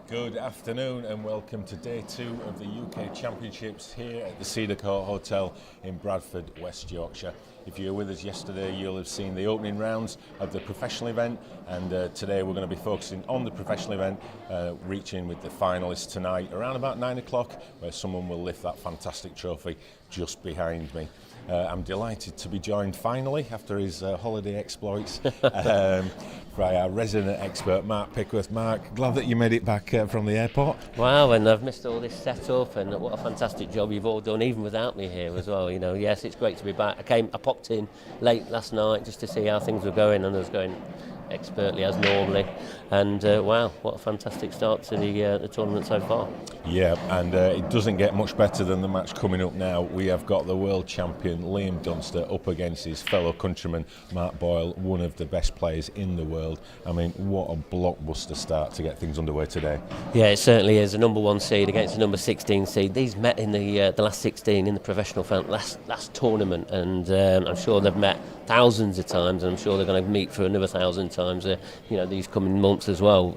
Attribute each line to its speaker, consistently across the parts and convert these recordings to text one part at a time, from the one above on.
Speaker 1: Good afternoon and welcome to day 2 of the UK Championships here at the Cedar Court Hotel in Bradford, West Yorkshire. If you were with us yesterday, you'll have seen the opening rounds of the professional event, and today we're going to be focusing on the professional event, reaching with the finalists tonight around about 9 o'clock, where someone will lift that fantastic trophy just behind me. I'm delighted to be joined finally after his holiday exploits by our resident expert Mark Pickworth. Mark, glad that you made it back from the airport.
Speaker 2: Wow, and I've missed all this setup, and what a fantastic job you've all done, even without me here as well. You know, yes, it's great to be back. I popped in late last night just to see how things were going, and I was going expertly as normally. And wow, what a fantastic start to the tournament so far.
Speaker 1: Yeah, and it doesn't get much better than the match coming up now. We have got the world champion Liam Dunster up against his fellow countryman Mark Boyle, one of the best players in the world. I mean, what a blockbuster start to get things underway today.
Speaker 2: Yeah, it certainly is. A number 1 seed against a number 16 seed. These met in the last 16 in the professional last tournament, and I'm sure they've met thousands of times, and I'm sure they're going to meet for another 1,000 times. These coming months as well.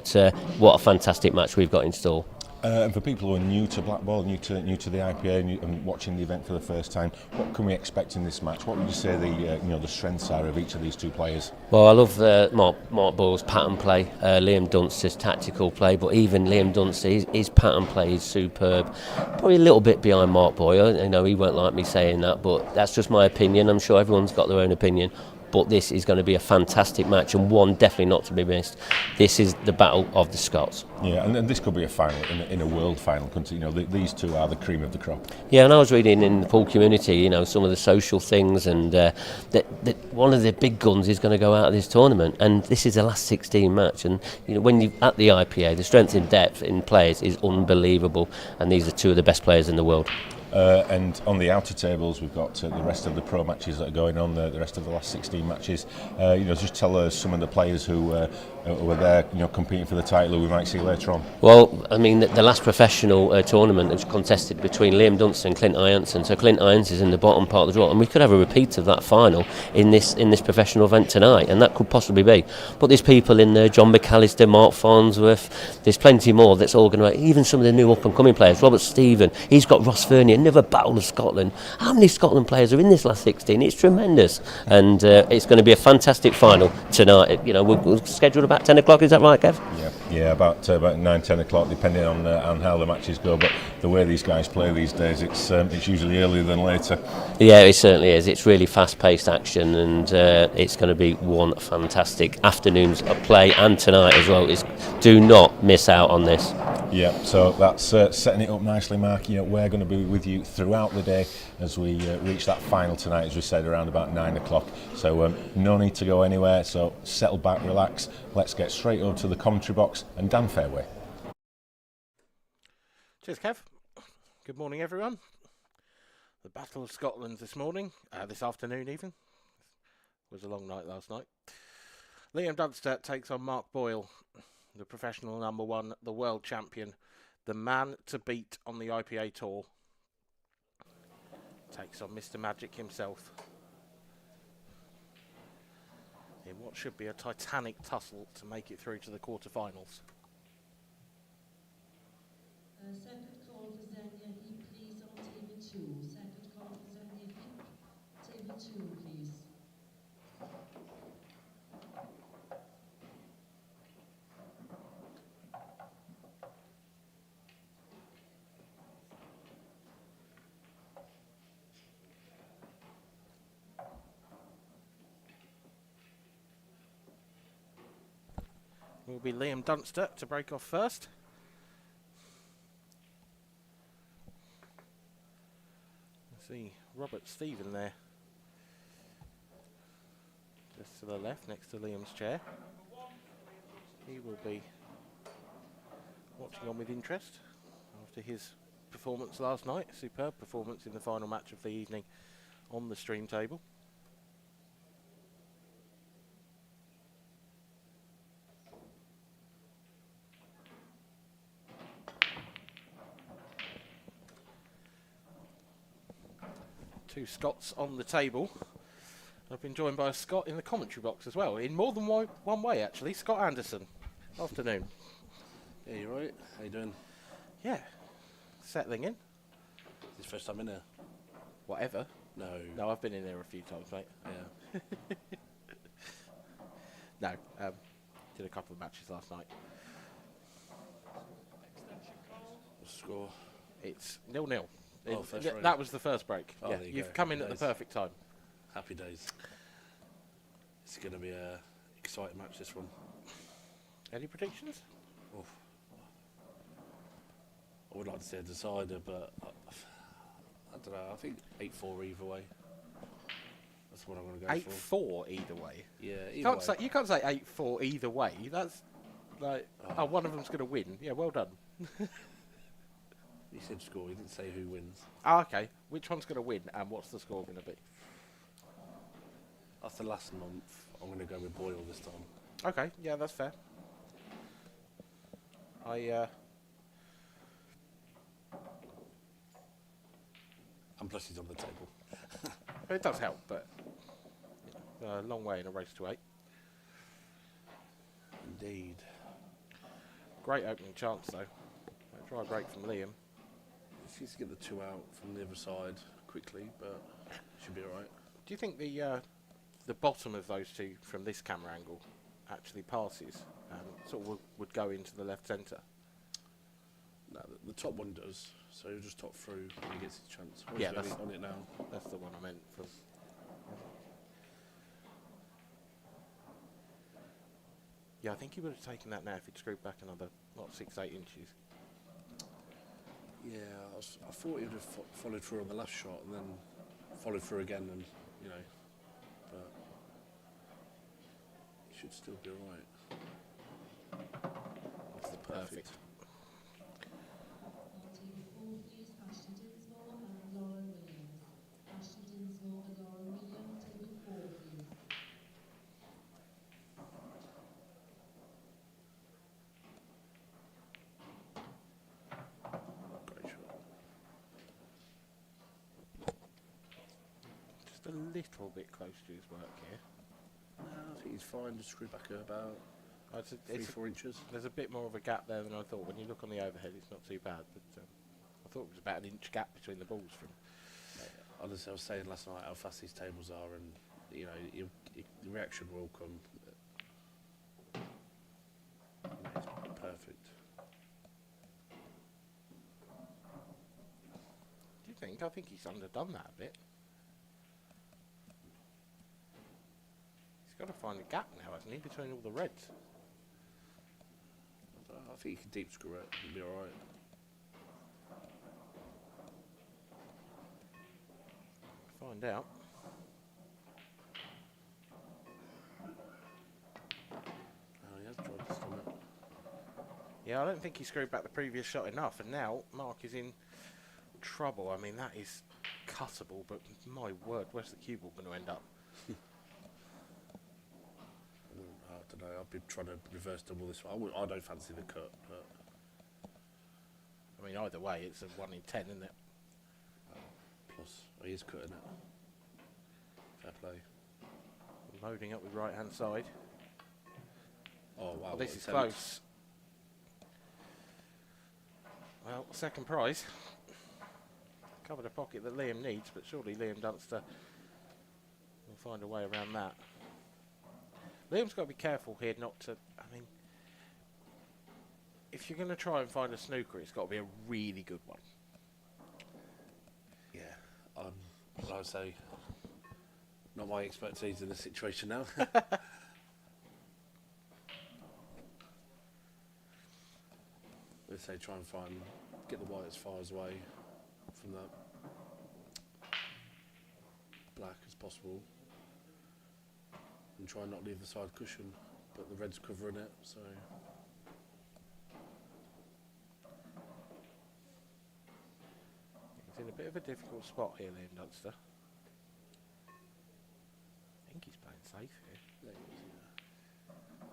Speaker 2: What a fantastic match we've got in store.
Speaker 1: And for people who are new to Black Ball, new to the IPA, and watching the event for the first time, what can we expect in this match? What would you say the strengths are of each of these two players?
Speaker 2: Well, I love Mark Boyle's pattern play, Liam Dunster's tactical play, but even Liam Dunster, his pattern play is superb. Probably a little bit behind Mark Boyle. I know he won't like me saying that, but that's just my opinion. I'm sure everyone's got their own opinion. But this is going to be a fantastic match, and one definitely not to be missed. This is the battle of the Scots.
Speaker 1: Yeah, and this could be a final in a world final. These two are the cream of the crop.
Speaker 2: Yeah, and I was reading in the pool community, some of the social things, and that one of the big guns is going to go out of this tournament, and this is the last 16 match. And when you at the IPA, the strength in depth in players is unbelievable, and these are two of the best players in the world.
Speaker 1: And on the outer tables, we've got the rest of the pro matches that are going on, the rest of the last 16 matches. Just tell us some of the players who were there, competing for the title, who we might see later on.
Speaker 2: Well, I mean, the last professional tournament was contested between Liam Dunster and Clint Ianson. So Clint Ianson is in the bottom part of the draw, and we could have a repeat of that final in this professional event tonight, and that could possibly be. But there's people in there, John McAllister, Mark Farnsworth. There's plenty more that's all going to. Even some of the new up and coming players. Robert Stephen, he's got Ross Fernier. Another battle of Scotland. How many Scotland players are in this last 16? It's tremendous, and it's going to be a fantastic final tonight. We're scheduled about 10 o'clock. Is that right, Kev?
Speaker 1: Yeah, about 9-10 o'clock, depending on how the matches go. But the way these guys play these days, it's usually earlier than later.
Speaker 2: Yeah, it certainly is. It's really fast-paced action, and it's going to be one fantastic afternoon's play, and tonight as well. Do not miss out on this.
Speaker 1: Yeah, so that's setting it up nicely, Mark. We're going to be with you throughout the day as we reach that final tonight, as we said, around about 9 o'clock. So no need to go anywhere, so settle back, relax. Let's get straight over to the commentary box and Dan Fairway.
Speaker 3: Cheers, Kev. Good morning, everyone. The Battle of Scotland this afternoon even. It was a long night last night. Liam Dunster takes on Mark Boyle, the professional number 1, the world champion, the man to beat on the IPA tour. Takes on Mr. Magic himself in what should be a titanic tussle to make it through to the quarterfinals.
Speaker 4: Second call for Zenia Heap, please, on TV2. Second call for Zenia Heap, TV2, please.
Speaker 3: Will be Liam Dunster to break off first. See Robert Stephen there, just to the left next to Liam's chair. He will be watching on with interest after his performance last night. Superb performance in the final match of the evening on the stream table. Two Scots on the table. I've been joined by a Scot in the commentary box as well, in more than one way actually. Scott Anderson. Afternoon.
Speaker 5: Yeah, you right? How you doing?
Speaker 3: Yeah. Settling in.
Speaker 5: This first time in here?
Speaker 3: Whatever.
Speaker 5: No.
Speaker 3: I've been in there a few times, mate.
Speaker 5: Yeah.
Speaker 3: No. Did a couple of matches last night.
Speaker 5: What's the score?
Speaker 3: It's 0-0.
Speaker 5: Oh, first round.
Speaker 3: That was the first break.
Speaker 5: Oh,
Speaker 3: yeah,
Speaker 5: there you
Speaker 3: you've
Speaker 5: go.
Speaker 3: come in at
Speaker 5: Nice.
Speaker 3: the perfect time.
Speaker 5: Happy days. It's going to be a exciting match, this one.
Speaker 3: Any predictions?
Speaker 5: Oof. I would like to say a decider, but I don't know. I think 8-4 either way. That's what I'm going to go for.
Speaker 3: 8-4 either way.
Speaker 5: Yeah,
Speaker 3: You can't say 8-4 either way. That's like, one of them's going to win. Yeah, well done.
Speaker 5: He said score. He didn't say who wins.
Speaker 3: Okay. Which one's going to win and what's the score going to be?
Speaker 5: After last month, I'm going to go with Boyle this time.
Speaker 3: Okay, yeah, that's fair.
Speaker 5: And plus he's on the table.
Speaker 3: It does help, but a long way in a race to 8.
Speaker 5: Indeed.
Speaker 3: Great opening chance, though. A dry break from Liam.
Speaker 5: He needs to get the 2 out from the other side quickly, but should be alright.
Speaker 3: Do you think the bottom of those two from this camera angle actually passes and sort of would go into the left centre?
Speaker 5: No, the top one does, so he'll just top through when he gets his chance. Or
Speaker 3: Yeah,
Speaker 5: he's
Speaker 3: that's
Speaker 5: on it now.
Speaker 3: That's the one I meant from. Yeah, I think he would have taken that now if he'd screwed back another, 6-8 inches.
Speaker 5: Yeah, I thought he would have followed through on the last shot and then followed through again, and but he should still be alright. That's the perfect.
Speaker 4: On table 4, please, Ashton Dinsmore and Lauren Williams. Ashton Dinsmore and Lauren Williams, table 4, please.
Speaker 5: Great shot.
Speaker 3: Just a little bit close to his work here.
Speaker 5: I think he's fine. Just screw back about
Speaker 3: It's
Speaker 5: 3-4 inches.
Speaker 3: There's a bit more of a gap there than I thought. When you look on the overhead, it's not too bad, but I thought it was about an inch gap between the balls from.
Speaker 5: Honestly, I was saying last night how fast these tables are, and the reaction will come. It's perfect.
Speaker 3: Do you think? I think he's underdone that a bit. He's got to find a gap now, hasn't he, between all the reds?
Speaker 5: I think he can deep screw it. It'll be alright.
Speaker 3: Find out.
Speaker 5: Oh, he has tried to stun it.
Speaker 3: Yeah, I don't think he screwed back the previous shot enough, and now Mark is in trouble. I mean, that is cuttable, but my word, where's the cue ball going to end up?
Speaker 5: I don't know. I've been trying to reverse double this one. I don't fancy the cut, but
Speaker 3: I mean, either way, it's a 1 in 10, isn't it?
Speaker 5: plus he is cutting it. Fair play.
Speaker 3: Loading up with right hand side.
Speaker 5: Oh wow!
Speaker 3: Oh, this
Speaker 5: what
Speaker 3: is
Speaker 5: attempt.
Speaker 3: close. Well, second prize. Covered a pocket that Liam needs, but surely Liam Dunster will find a way around that. Liam's got to be careful here not to. I mean, if you're going to try and find a snooker, it's got to be a really good one.
Speaker 5: Yeah, like I say, not my expertise in this situation now. Let's say try and get the white as far away from the black as possible, and try and not leave the side cushion, but the red's covering it, so.
Speaker 3: He's in a bit of a difficult spot here, Liam Dunster. I think he's playing safe here.
Speaker 5: There he is, yeah.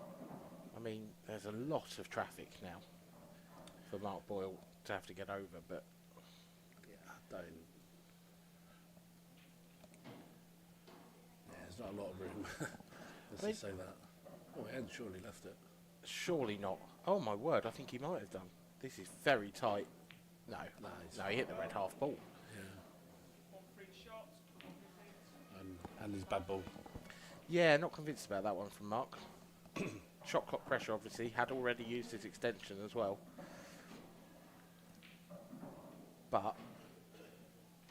Speaker 3: I mean, there's a lot of traffic now for Mark Boyle to have to get over, but
Speaker 5: Yeah, don't. lot of room. Let's
Speaker 3: They-
Speaker 5: just say that. Oh, he hadn't surely left it.
Speaker 3: Surely not. Oh my word, I think he might have done. This is very tight. No,
Speaker 5: No, he's-
Speaker 3: no, he hit the red half ball.
Speaker 5: And his bad ball.
Speaker 3: Yeah, not convinced about that one from Mark. Shot clock pressure, obviously, had already used his extension as well. But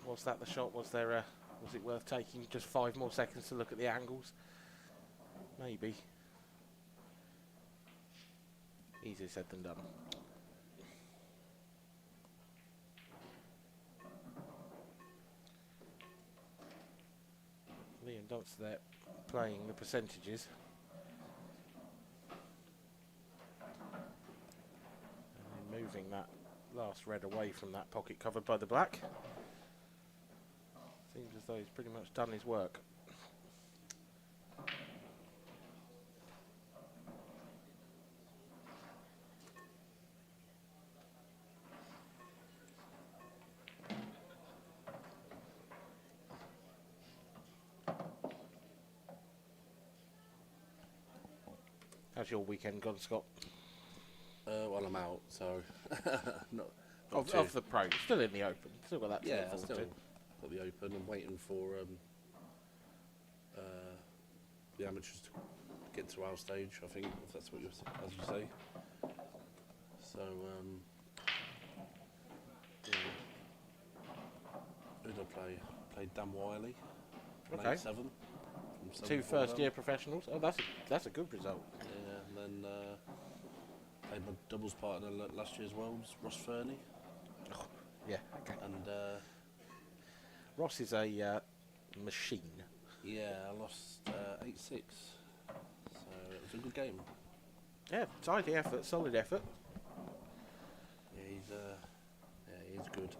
Speaker 3: was that the shot? Was it worth taking just 5 more seconds to look at the angles? Maybe. Easier said than done. Liam Dunster there playing the percentages. And then moving that last red away from that pocket covered by the black. Seems as though he's pretty much done his work. How's your weekend gone, Scott?
Speaker 5: Well, I'm out, so not
Speaker 3: Of the pro, still in the open. Still got that to
Speaker 5: yeah,
Speaker 3: look
Speaker 5: I
Speaker 3: forward
Speaker 5: still
Speaker 3: to.
Speaker 5: got the open. I'm waiting for the amateurs to get to our stage. I think if that's what you as you say. So yeah. Who did I play? Played Dan Wiley. From
Speaker 3: Okay.
Speaker 5: 7.
Speaker 3: 2 first-year professionals. Oh, that's a good result.
Speaker 5: Yeah, and then played my doubles partner last year's Worlds, Ross Fernie,
Speaker 3: Yeah. Okay.
Speaker 5: and
Speaker 3: Ross is a machine.
Speaker 5: yeah, I lost 8-6, so it was a good game.
Speaker 3: Yeah, tidy effort, solid effort.
Speaker 5: Yeah, he's good.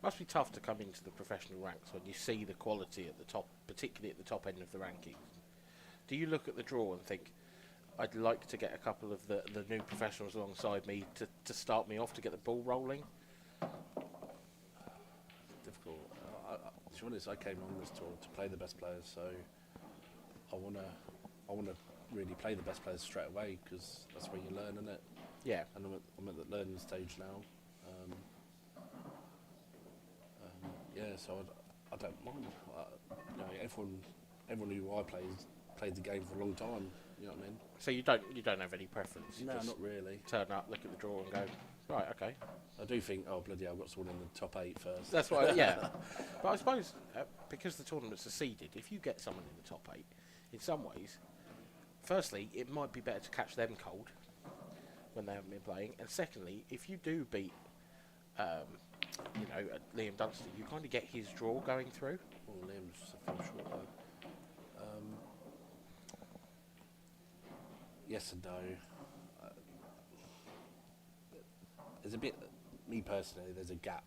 Speaker 3: Must be tough to come into the professional ranks when you see the quality at the top, particularly at the top end of the rankings. Do you look at the draw and think, I'd like to get a couple of the new professionals alongside me to start me off, to get the ball rolling?
Speaker 5: Difficult. To be honest, I came on this tour to play the best players, so I wanna really play the best players straight away because that's where you learn, isn't it?
Speaker 3: Yeah.
Speaker 5: And I'm at the learning stage now. Yeah, so I don't mind. You know, everyone who I played the game for a long time. You know what I mean?
Speaker 3: So you don't have any preference? You
Speaker 5: No,
Speaker 3: just
Speaker 5: not really.
Speaker 3: turn up, look at the draw, and go, right, okay.
Speaker 5: I do think, oh bloody hell, I've got someone in the top 8 first.
Speaker 3: That's right. Yeah. But I suppose because the tournaments are seeded, if you get someone in the top 8, in some ways, firstly, it might be better to catch them cold when they haven't been playing, and secondly, if you do beat, Liam Dunster, you kind of get his draw going through.
Speaker 5: Oh, Liam's just a few short though. Yes and no. There's a bit, me personally, there's a gap.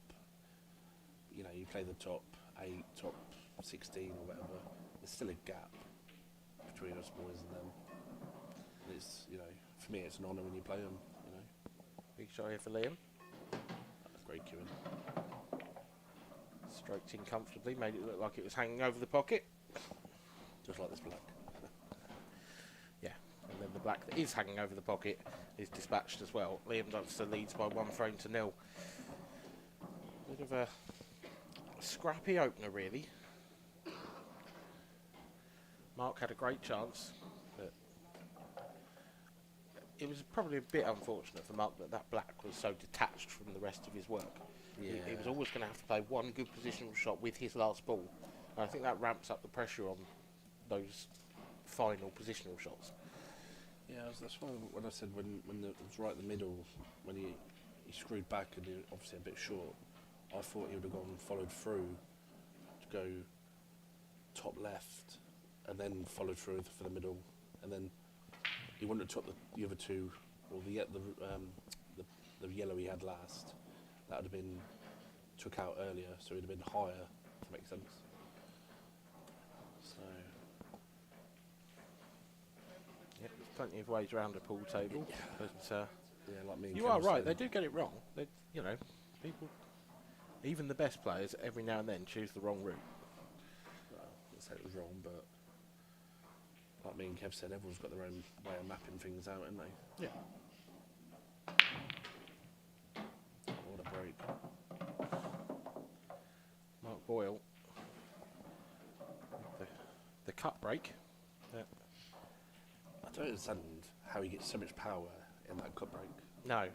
Speaker 5: You know, you play the top 8, top 16 or whatever, there's still a gap between us boys and them. And it's, you know, for me it's an honour when you play them, you know.
Speaker 3: Big shot here for Liam.
Speaker 5: Great queuing.
Speaker 3: Stroked in comfortably, made it look like it was hanging over the pocket.
Speaker 5: Just like this black.
Speaker 3: Yeah, and then the black that is hanging over the pocket is dispatched as well. Liam Dunster leads by 1 frame to 0. Bit of a scrappy opener, really. Mark had a great chance, but it was probably a bit unfortunate for Mark that black was so detached from the rest of his work. He was always going to have to play one good positional shot with his last ball, and I think that ramps up the pressure on those final positional shots.
Speaker 5: Yeah, that's why when I said when it was right in the middle, when he screwed back and he was obviously a bit short, I thought he would have gone followed through to go top left and then followed through for the middle, and then he wouldn't have took the other two, or the yellow he had last. That would have been took out earlier, so he'd have been higher, if that makes sense. So
Speaker 3: Yep, there's plenty of ways around a pool table, but
Speaker 5: yeah, like me. And
Speaker 3: you
Speaker 5: Ken
Speaker 3: are
Speaker 5: was
Speaker 3: right.
Speaker 5: saying.
Speaker 3: They do get it wrong. People, even the best players, every now and then choose the wrong route.
Speaker 5: Well, let's say it was wrong, but like me and Kev said, everyone's got their own way of mapping things out, haven't they?
Speaker 3: Yeah.
Speaker 5: What a break.
Speaker 3: Mark Boyle. The cut break. Yeah.
Speaker 5: I don't understand how he gets so much power in that cut break.
Speaker 3: No,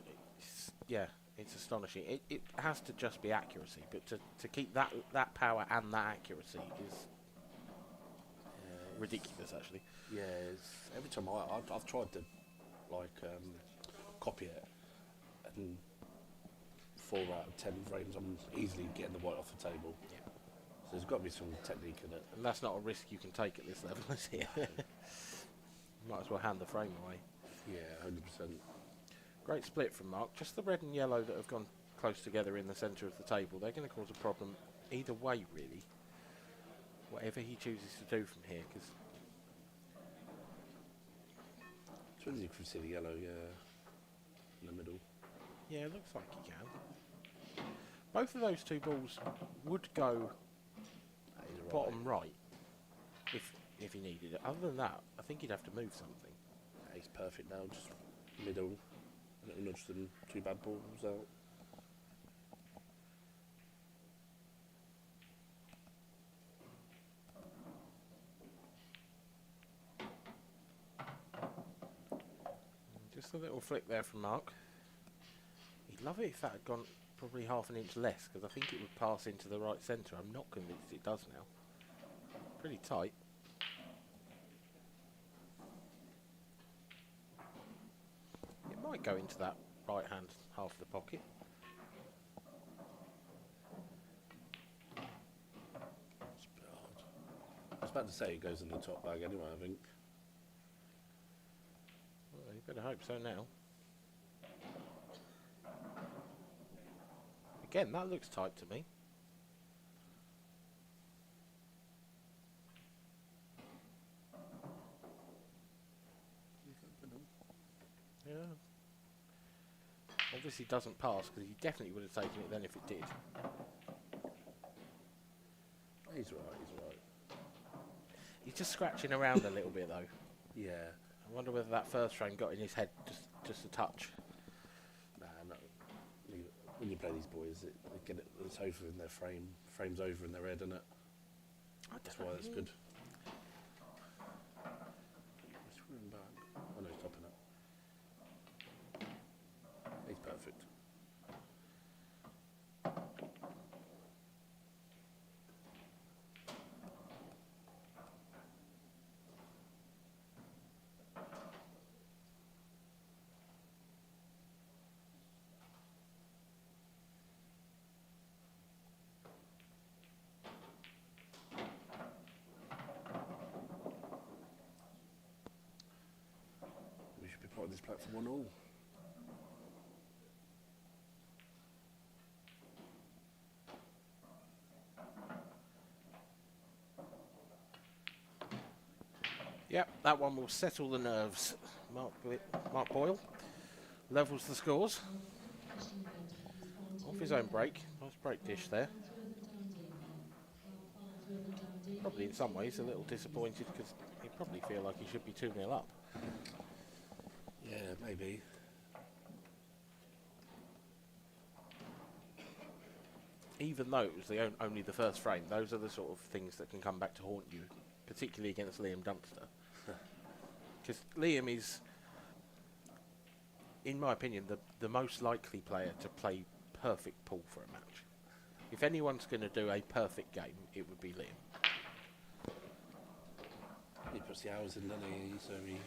Speaker 3: it's astonishing. It has to just be accuracy, but to keep that power and that accuracy is ridiculous, actually.
Speaker 5: Yeah, every time I've tried to copy it, and 4 out of 10 frames I'm easily getting the white off the table.
Speaker 3: Yeah.
Speaker 5: So there's got to be some technique in it.
Speaker 3: And that's not a risk you can take at this level, is it? Might as well hand the frame away.
Speaker 5: Yeah, 100%.
Speaker 3: Great split from Mark. Just the red and yellow that have gone close together in the centre of the table, they're going to cause a problem either way, really. Whatever he chooses to do from here, because
Speaker 5: Depends if you can see the yellow, in the middle.
Speaker 3: yeah, it looks like he can. Both of those two balls would go
Speaker 5: That is right.
Speaker 3: bottom right if he needed it. Other than that, I think he'd have to move something.
Speaker 5: That is perfect now, just middle, a little nudge them 2 bad balls out.
Speaker 3: Just a little flick there from Mark. He'd love it if that had gone probably half an inch less, because I think it would pass into the right centre. I'm not convinced it does now. Pretty tight. It might go into that right hand half of the pocket.
Speaker 5: It's a bit hard. I was about to say it goes in the top bag anyway, I think.
Speaker 3: Well, you better hope so now. Again, that looks tight to me. Yeah. Obviously doesn't pass, because he definitely would have taken it then if it did.
Speaker 5: He's right.
Speaker 3: He's just scratching around a little bit though.
Speaker 5: Yeah.
Speaker 3: I wonder whether that first frame got in his head just a touch.
Speaker 5: Nah, no. When you play these boys, they get it, it's over in their frame's over in their head, isn't it? That's why that's good. Let's run back. Oh no, he's topping it. He's perfect. We should be part of this platform 1-all.
Speaker 3: Yep, that one will settle the nerves. Mark Boyle levels the scores off his own break. Nice break dish there. Probably in some ways a little disappointed, because he'd probably feel like he should be 2-0 up.
Speaker 5: Yeah, maybe.
Speaker 3: Even though it was only the first frame, those are the sort of things that can come back to haunt you, particularly against Liam Dunster. Because Liam is, in my opinion, the most likely player to play perfect pool for a match. If anyone's going to do a perfect game, it would be Liam.
Speaker 5: He puts the hours in, doesn't he? So he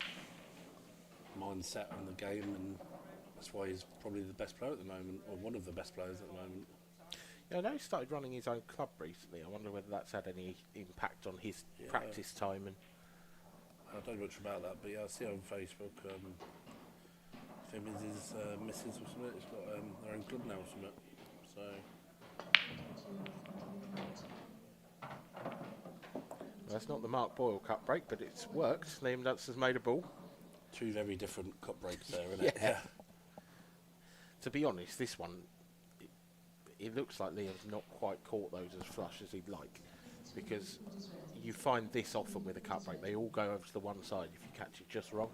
Speaker 5: mindset on the game, and that's why he's probably the best player at the moment, or one of the best players at the moment.
Speaker 3: Yeah, I know he started running his own club recently. I wonder whether that's had any impact on his practice time. And
Speaker 5: I don't know much about that, but yeah, I see on Facebook, him and his missus or something, he's got their own club now or something. So
Speaker 3: that's not the Mark Boyle cut break, but it's worked. Liam Dunster's made a ball.
Speaker 5: 2 very different cut breaks there, isn't it?
Speaker 3: Yeah. To be honest, this one, it looks like Liam's not quite caught those as flush as he'd like. because you find this often with a cut break. They all go over to the one side if you catch it just wrong.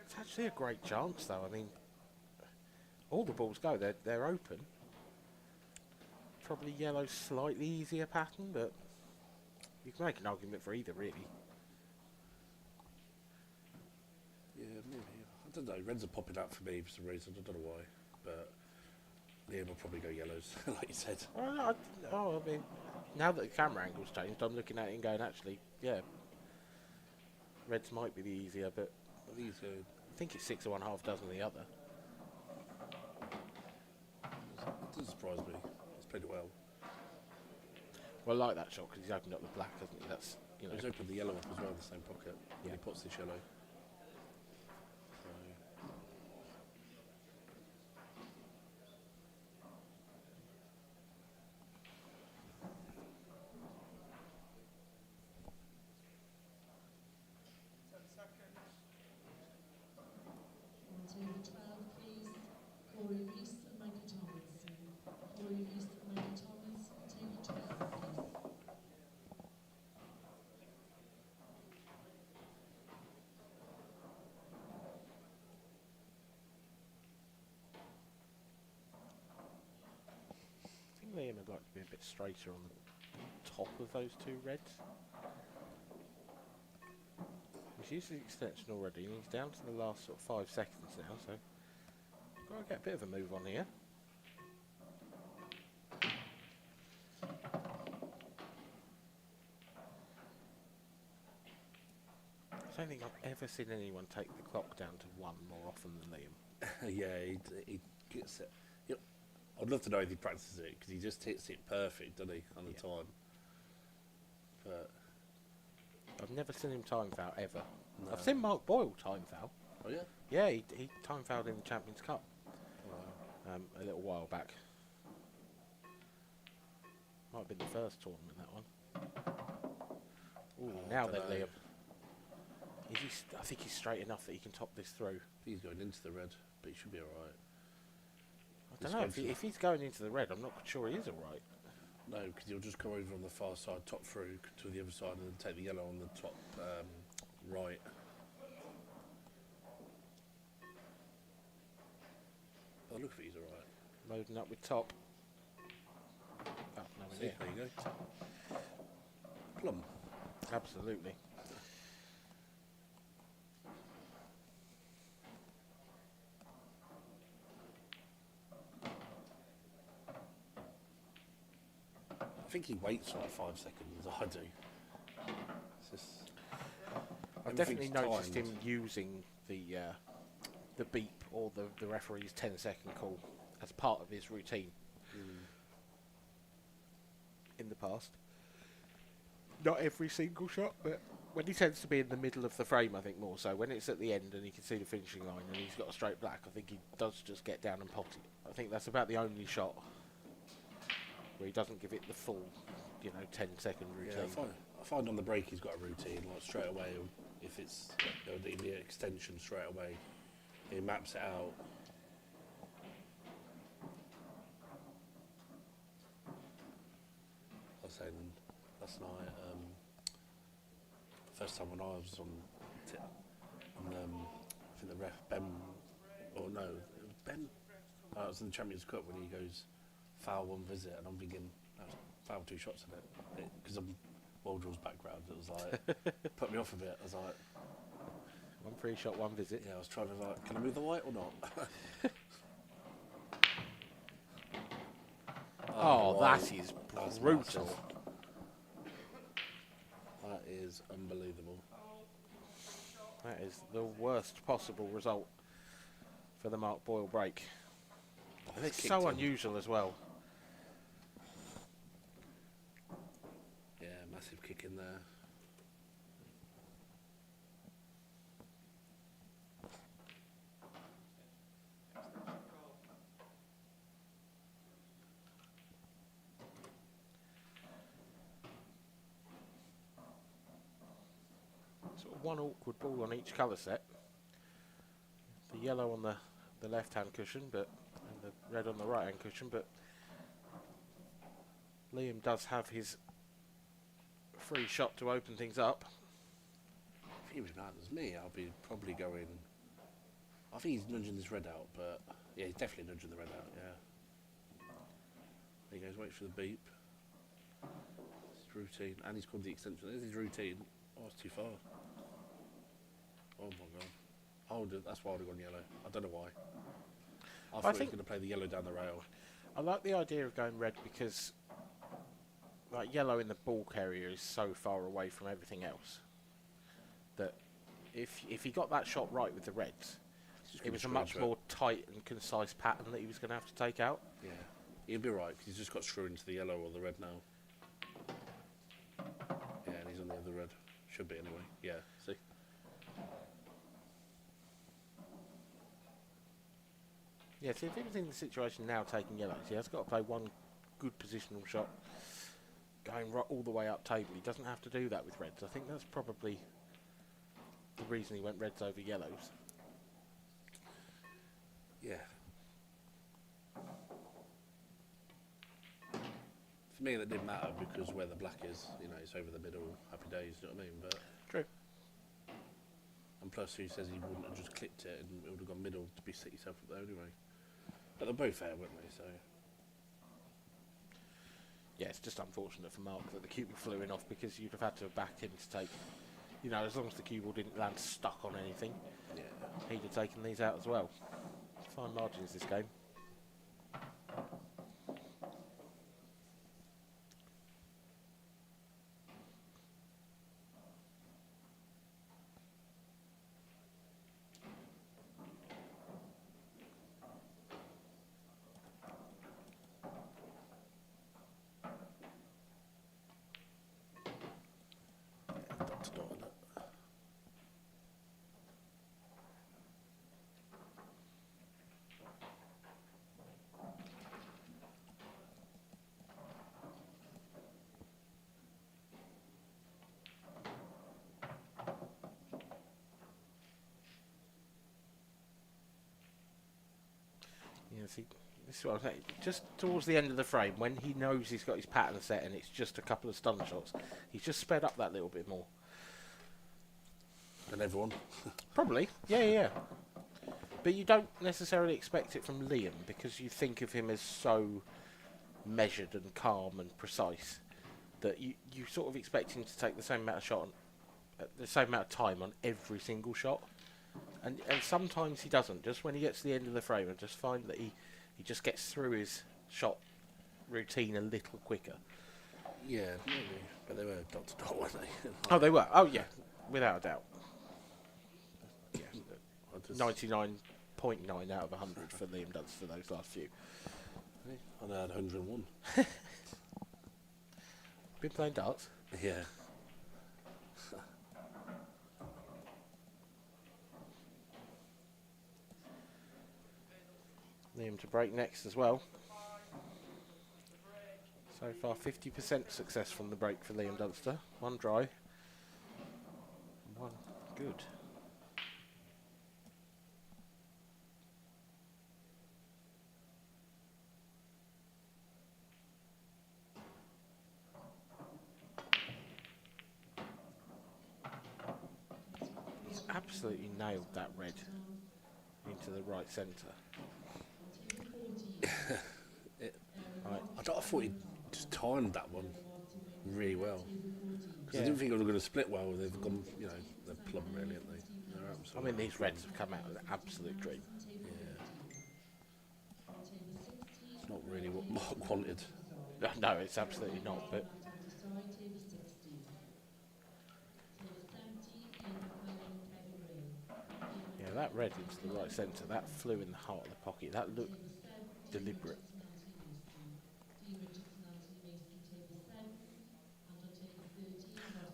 Speaker 3: It's actually a great chance, though. I mean, all the balls go. They're open. Probably yellow, slightly easier pattern, but you can make an argument for either, really.
Speaker 5: Yeah, maybe. I don't know. Reds are popping out for me for some reason. I don't know why, but Liam will probably go yellows, like you said.
Speaker 3: I mean, now that the camera angle's changed, I'm looking at it and going, actually, yeah, reds might be the easier, but
Speaker 5: I
Speaker 3: think it's 6 of one, half dozen of the other.
Speaker 5: It doesn't surprise me. He's played it well.
Speaker 3: Well, I like that shot because he's opened up the black, hasn't he? That's, you know.
Speaker 5: He's opened the yellow up as well in the same pocket.
Speaker 3: Yeah.
Speaker 5: He puts this yellow. So,
Speaker 4: 12, please. Corey Reese and Michael Thomas. Corey Reese and Michael Thomas, table 12, please.
Speaker 3: I think Liam would like to be a bit straighter on the top of those two reds. He's used the extension already, and he's down to the last sort of 5 seconds now, so got to get a bit of a move on here. I don't think I've ever seen anyone take the clock down to 1 more often than Liam.
Speaker 5: yeah, he gets it. I'd love to know if he practices it because he just hits it perfect, doesn't he, on the time. But
Speaker 3: I've never seen him time foul ever.
Speaker 5: No.
Speaker 3: I've seen Mark Boyle time foul.
Speaker 5: oh yeah,
Speaker 3: Yeah, he time fouled in the Champions Cup
Speaker 5: wow.
Speaker 3: a little while back. Might have been the first tournament, that one. Ooh, now then,
Speaker 5: dunno.
Speaker 3: Liam. I think he's straight enough that he can top this through.
Speaker 5: He's going into the red, but he should be alright.
Speaker 3: I don't know, if he's going into the red, I'm not sure he is alright.
Speaker 5: No, because he'll just go over on the far side, top through to the other side, and then take the yellow on the top right. Oh, look if he's alright.
Speaker 3: Loading up with top. Oh, no,
Speaker 5: See, there you go. Plum.
Speaker 3: Absolutely.
Speaker 5: I think he waits like 5 seconds. I do. It's just,
Speaker 3: I've definitely
Speaker 5: everything's
Speaker 3: noticed
Speaker 5: timed.
Speaker 3: him using the beep or the referee's 10-second call as part of his routine in the past. Not every single shot, but when he tends to be in the middle of the frame, I think more so. When it's at the end and he can see the finishing line and he's got a straight black, I think he does just get down and pot it. I think that's about the only shot where he doesn't give it the full, 10-second routine.
Speaker 5: Yeah, I find on the break he's got a routine, like straight away, if it's the extension straight away, he maps it out. I was saying last night, first time when I was on I think the ref, Ben, or no, it was Ben, I was in the Champions Cup when he goes, foul 1 visit, and I'm thinking, foul 2 shots in it, because I'm World Rules background, it was like, put me off a bit. I was like,
Speaker 3: 1 free shot, 1 visit.
Speaker 5: yeah, I was trying to like, can I move the white or not?
Speaker 3: Oh,
Speaker 5: wow.
Speaker 3: that is
Speaker 5: That's
Speaker 3: brutal.
Speaker 5: massive. That is unbelievable.
Speaker 3: That is the worst possible result for the Mark Boyle break. And it's so
Speaker 5: Kicked in.
Speaker 3: unusual as well.
Speaker 5: Yeah, massive kick in there.
Speaker 3: Sort of one awkward ball on each colour set. The yellow on the left-hand cushion, and the red on the right-hand cushion, but Liam does have his free shot to open things up.
Speaker 5: If he was mad as me, I'll be probably going. I think he's nudging this red out, but yeah, he's definitely nudging the red out. Yeah. There he goes. Wait for the beep. It's routine, and he's called the extension. There's his routine. Oh, it's too far. Oh my god. That's why I would have gone yellow. I don't know why. I thought he was going to play the yellow down the rail.
Speaker 3: I like the idea of going red because, like, yellow in the ball carrier is so far away from everything else that if he got that shot right with the reds, it was a much more tight and concise pattern that he was going to have to take out.
Speaker 5: Yeah, he'll be right because he's just got screw into the yellow or the red now. Yeah, and he's on the other red. Should be anyway. Yeah, see.
Speaker 3: Yeah, see, if he was in the situation now taking yellows, he has got to play one good positional shot going right all the way up table. He doesn't have to do that with reds. I think that's probably the reason he went reds over yellows.
Speaker 5: Yeah. For me, that didn't matter because where the black is, you know, it's over the middle. Happy days, you know what I mean? But
Speaker 3: True.
Speaker 5: and plus, who says he wouldn't have just clipped it and it would have gone middle to be set yourself up there anyway? But they're both fair, weren't they? So
Speaker 3: Yeah, it's just unfortunate for Mark that the cue ball flew in off because you'd have had to have backed him to take, you know, as long as the cue ball didn't land stuck on anything,
Speaker 5: yeah.
Speaker 3: he'd have taken these out as well. Fine margins this game.
Speaker 5: Dot to dot on it.
Speaker 3: Yeah, see, this is what I'm saying. Just towards the end of the frame, when he knows he's got his pattern set and it's just a couple of stun shots, he's just sped up that little bit more.
Speaker 5: And everyone.
Speaker 3: Probably, yeah. But you don't necessarily expect it from Liam because you think of him as so measured and calm and precise that you sort of expect him to take the same amount of shot, the same amount of time on every single shot. And sometimes he doesn't. Just when he gets to the end of the frame, I just find that he just gets through his shot routine a little quicker.
Speaker 5: Yeah, maybe. But they were dot to dot, weren't they?
Speaker 3: Oh, they were. Oh, yeah, without a doubt. Yeah,
Speaker 5: I just-
Speaker 3: 99.9 out of 100 for Liam Dunster those last few.
Speaker 5: I know I had 101.
Speaker 3: Been playing darts?
Speaker 5: Yeah.
Speaker 3: Liam to break next as well. So far 50% success from the break for Liam Dunster. One dry, one good. He's absolutely nailed that red into the right centre. Right.
Speaker 5: I thought he just timed that one really well. Because
Speaker 3: Yeah.
Speaker 5: I didn't think it was going to split well. They've gone, you know, they're plumb really, aren't they? They're
Speaker 3: I
Speaker 5: absolutely.
Speaker 3: mean, these reds have come out with an absolute dream.
Speaker 5: Yeah. It's not really what Mark wanted.
Speaker 3: No, it's absolutely not, but yeah, that red into the right centre, that flew in the heart of the pocket, that looked deliberate.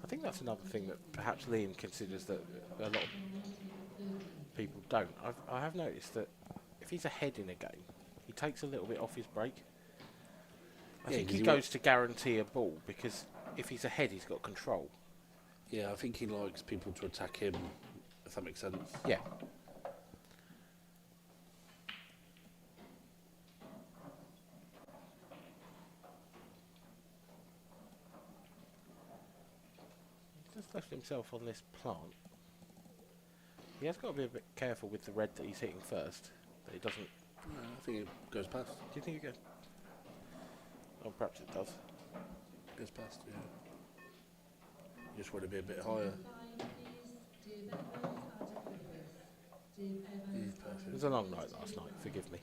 Speaker 3: I think that's another thing that perhaps Liam considers that a lot of people don't. I have noticed that if he's ahead in a game, he takes a little bit off his break. I
Speaker 5: Yeah,
Speaker 3: think
Speaker 5: 'cause
Speaker 3: he
Speaker 5: he
Speaker 3: goes to guarantee a ball because if he's ahead, he's got control.
Speaker 5: Yeah, I think he likes people to attack him, if that makes sense.
Speaker 3: Yeah. left himself on this plant. He has got to be a bit careful with the red that he's hitting first. That he doesn't.
Speaker 5: No, I think it goes past.
Speaker 3: Do you think it goes? Oh, perhaps it does.
Speaker 5: Goes past, yeah. You just want to be a bit higher. He's
Speaker 3: It
Speaker 5: perfect.
Speaker 3: was a long night last night, forgive me.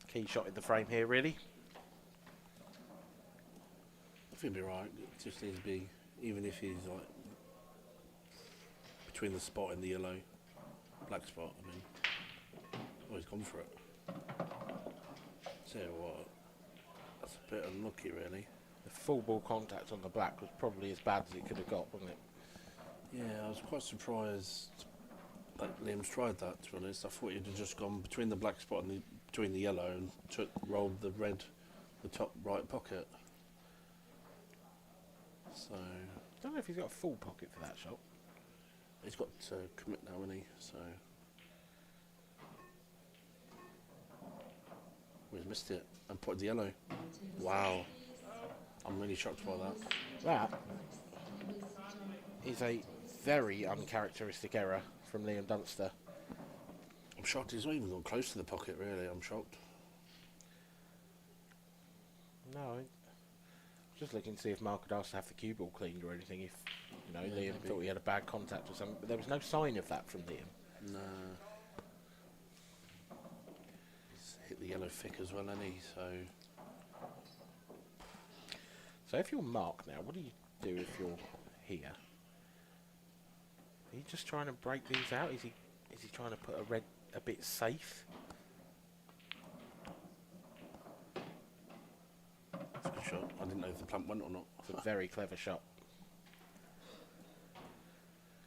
Speaker 3: Key shot in the frame here, really.
Speaker 5: I think he'll be right. It just needs to be, even if he's like between the spot and the yellow, black spot. I mean, oh, he's gone for it. Tell you what, that's a bit unlucky, really.
Speaker 3: The full ball contact on the black was probably as bad as it could have got, wasn't it?
Speaker 5: Yeah, I was quite surprised that Liam's tried that. To be honest, I thought he'd have just gone between the black spot and between the yellow and rolled the red, the top right pocket. So
Speaker 3: I don't know if he's got a full pocket for that shot.
Speaker 5: he's got to commit now, hasn't he? So he's missed it and put the yellow. Wow, I'm really shocked by that.
Speaker 3: That is a very uncharacteristic error from Liam Dunster.
Speaker 5: I'm shocked he's not even gone close to the pocket. Really, I'm shocked.
Speaker 3: No, just looking to see if Mark had asked to have the cue ball cleaned or anything. If Liam
Speaker 5: maybe.
Speaker 3: thought he had a bad contact or something, but there was no sign of that from Liam.
Speaker 5: No. He's hit the yellow thick as well, hasn't he?
Speaker 3: So if you're Mark now, what do you do if you're here? Are you just trying to break these out? Is he trying to put a red a bit safe?
Speaker 5: That's a good shot. I didn't know if the plant went or not.
Speaker 3: It's a very clever shot.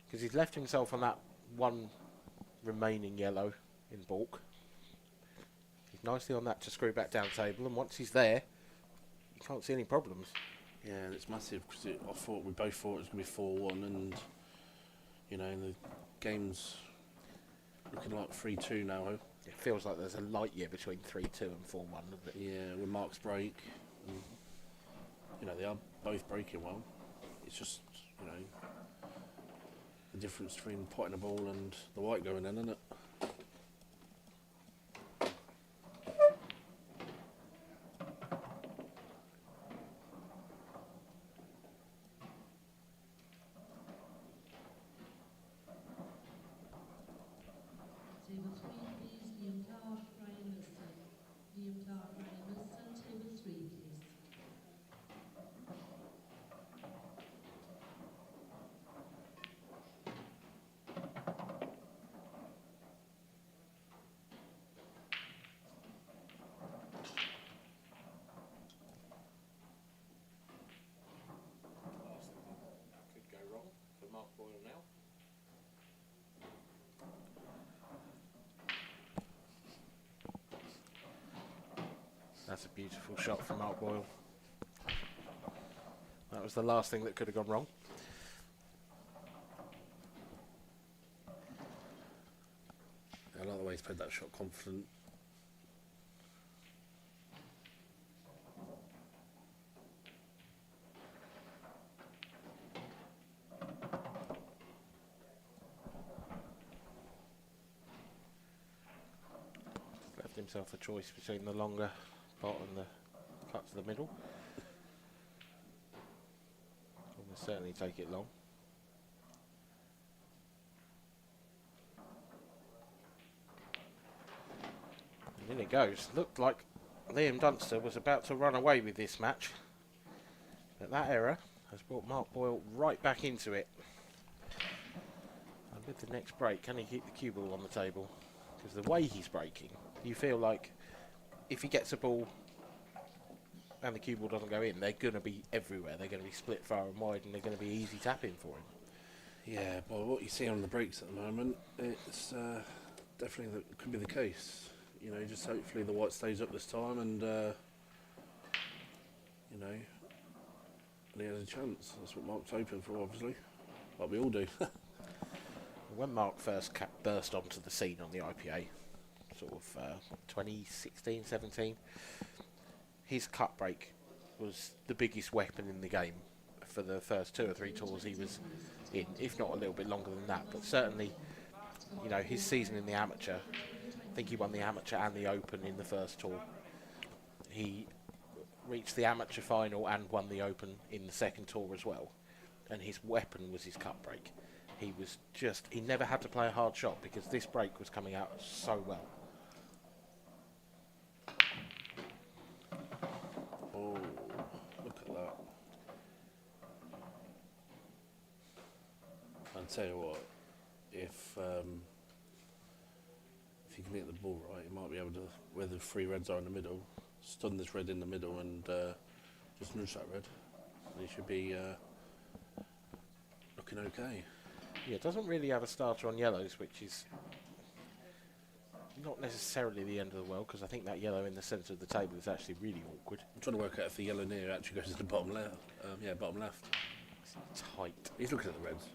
Speaker 3: Because he's left himself on that one remaining yellow in balk. He's nicely on that to screw back down table, and once he's there, you can't see any problems.
Speaker 5: Yeah, and it's massive because we both thought it was going to be 4-1, and the game's looking like 3-2 now.
Speaker 3: It feels like there's a light year between 3-2 and 4-1, doesn't it?
Speaker 5: Yeah, with Mark's break, and, they are both breaking well. It's just the difference between potting a ball and the white going in, isn't it?
Speaker 4: Table 3, please. Liam Clark, Ryan Wilson. Liam Clark, Ryan Wilson. Table 3, please.
Speaker 3: Could go wrong for Mark Boyle now. That's a beautiful shot from Mark Boyle. That was the last thing that could have gone wrong.
Speaker 5: I like the way he's played that shot, confident.
Speaker 3: Left himself a choice between the longer pot and the cut to the middle. Will certainly take it long. And in it goes. Looked like Liam Dunster was about to run away with this match, but that error has brought Mark Boyle right back into it. And with the next break, can he keep the cue ball on the table? Because the way he's breaking, you feel like if he gets a ball and the cue ball doesn't go in, they're going to be everywhere. They're going to be split far and wide, and they're going to be easy tapping for him.
Speaker 5: Yeah, but what you see on the breaks at the moment, it's definitely could be the case. You know, just hopefully the white stays up this time, and you know, and he has a chance. That's what Mark's hoping for, obviously, like we all do.
Speaker 3: When Mark first burst onto the scene on the IPA, sort of 2016, 17, his cut break was the biggest weapon in the game for the first 2 or 3 tours he was in, if not a little bit longer than that. But certainly, you know, his season in the amateur, I think he won the amateur and the open in the first tour. He reached the amateur final and won the open in the second tour as well. And his weapon was his cut break. He was just, he never had to play a hard shot because this break was coming out so well.
Speaker 5: Oh, look at that. I'll tell you what, if you can hit the ball right, you might be able to, where the 3 reds are in the middle, stun this red in the middle and just nudge that red. And he should be looking okay.
Speaker 3: Yeah, it doesn't really have a starter on yellows, which is not necessarily the end of the world, because I think that yellow in the centre of the table is actually really awkward.
Speaker 5: I'm trying to work out if the yellow near actually goes to the bottom left. Yeah, bottom left.
Speaker 3: It's tight.
Speaker 5: He's looking at the reds.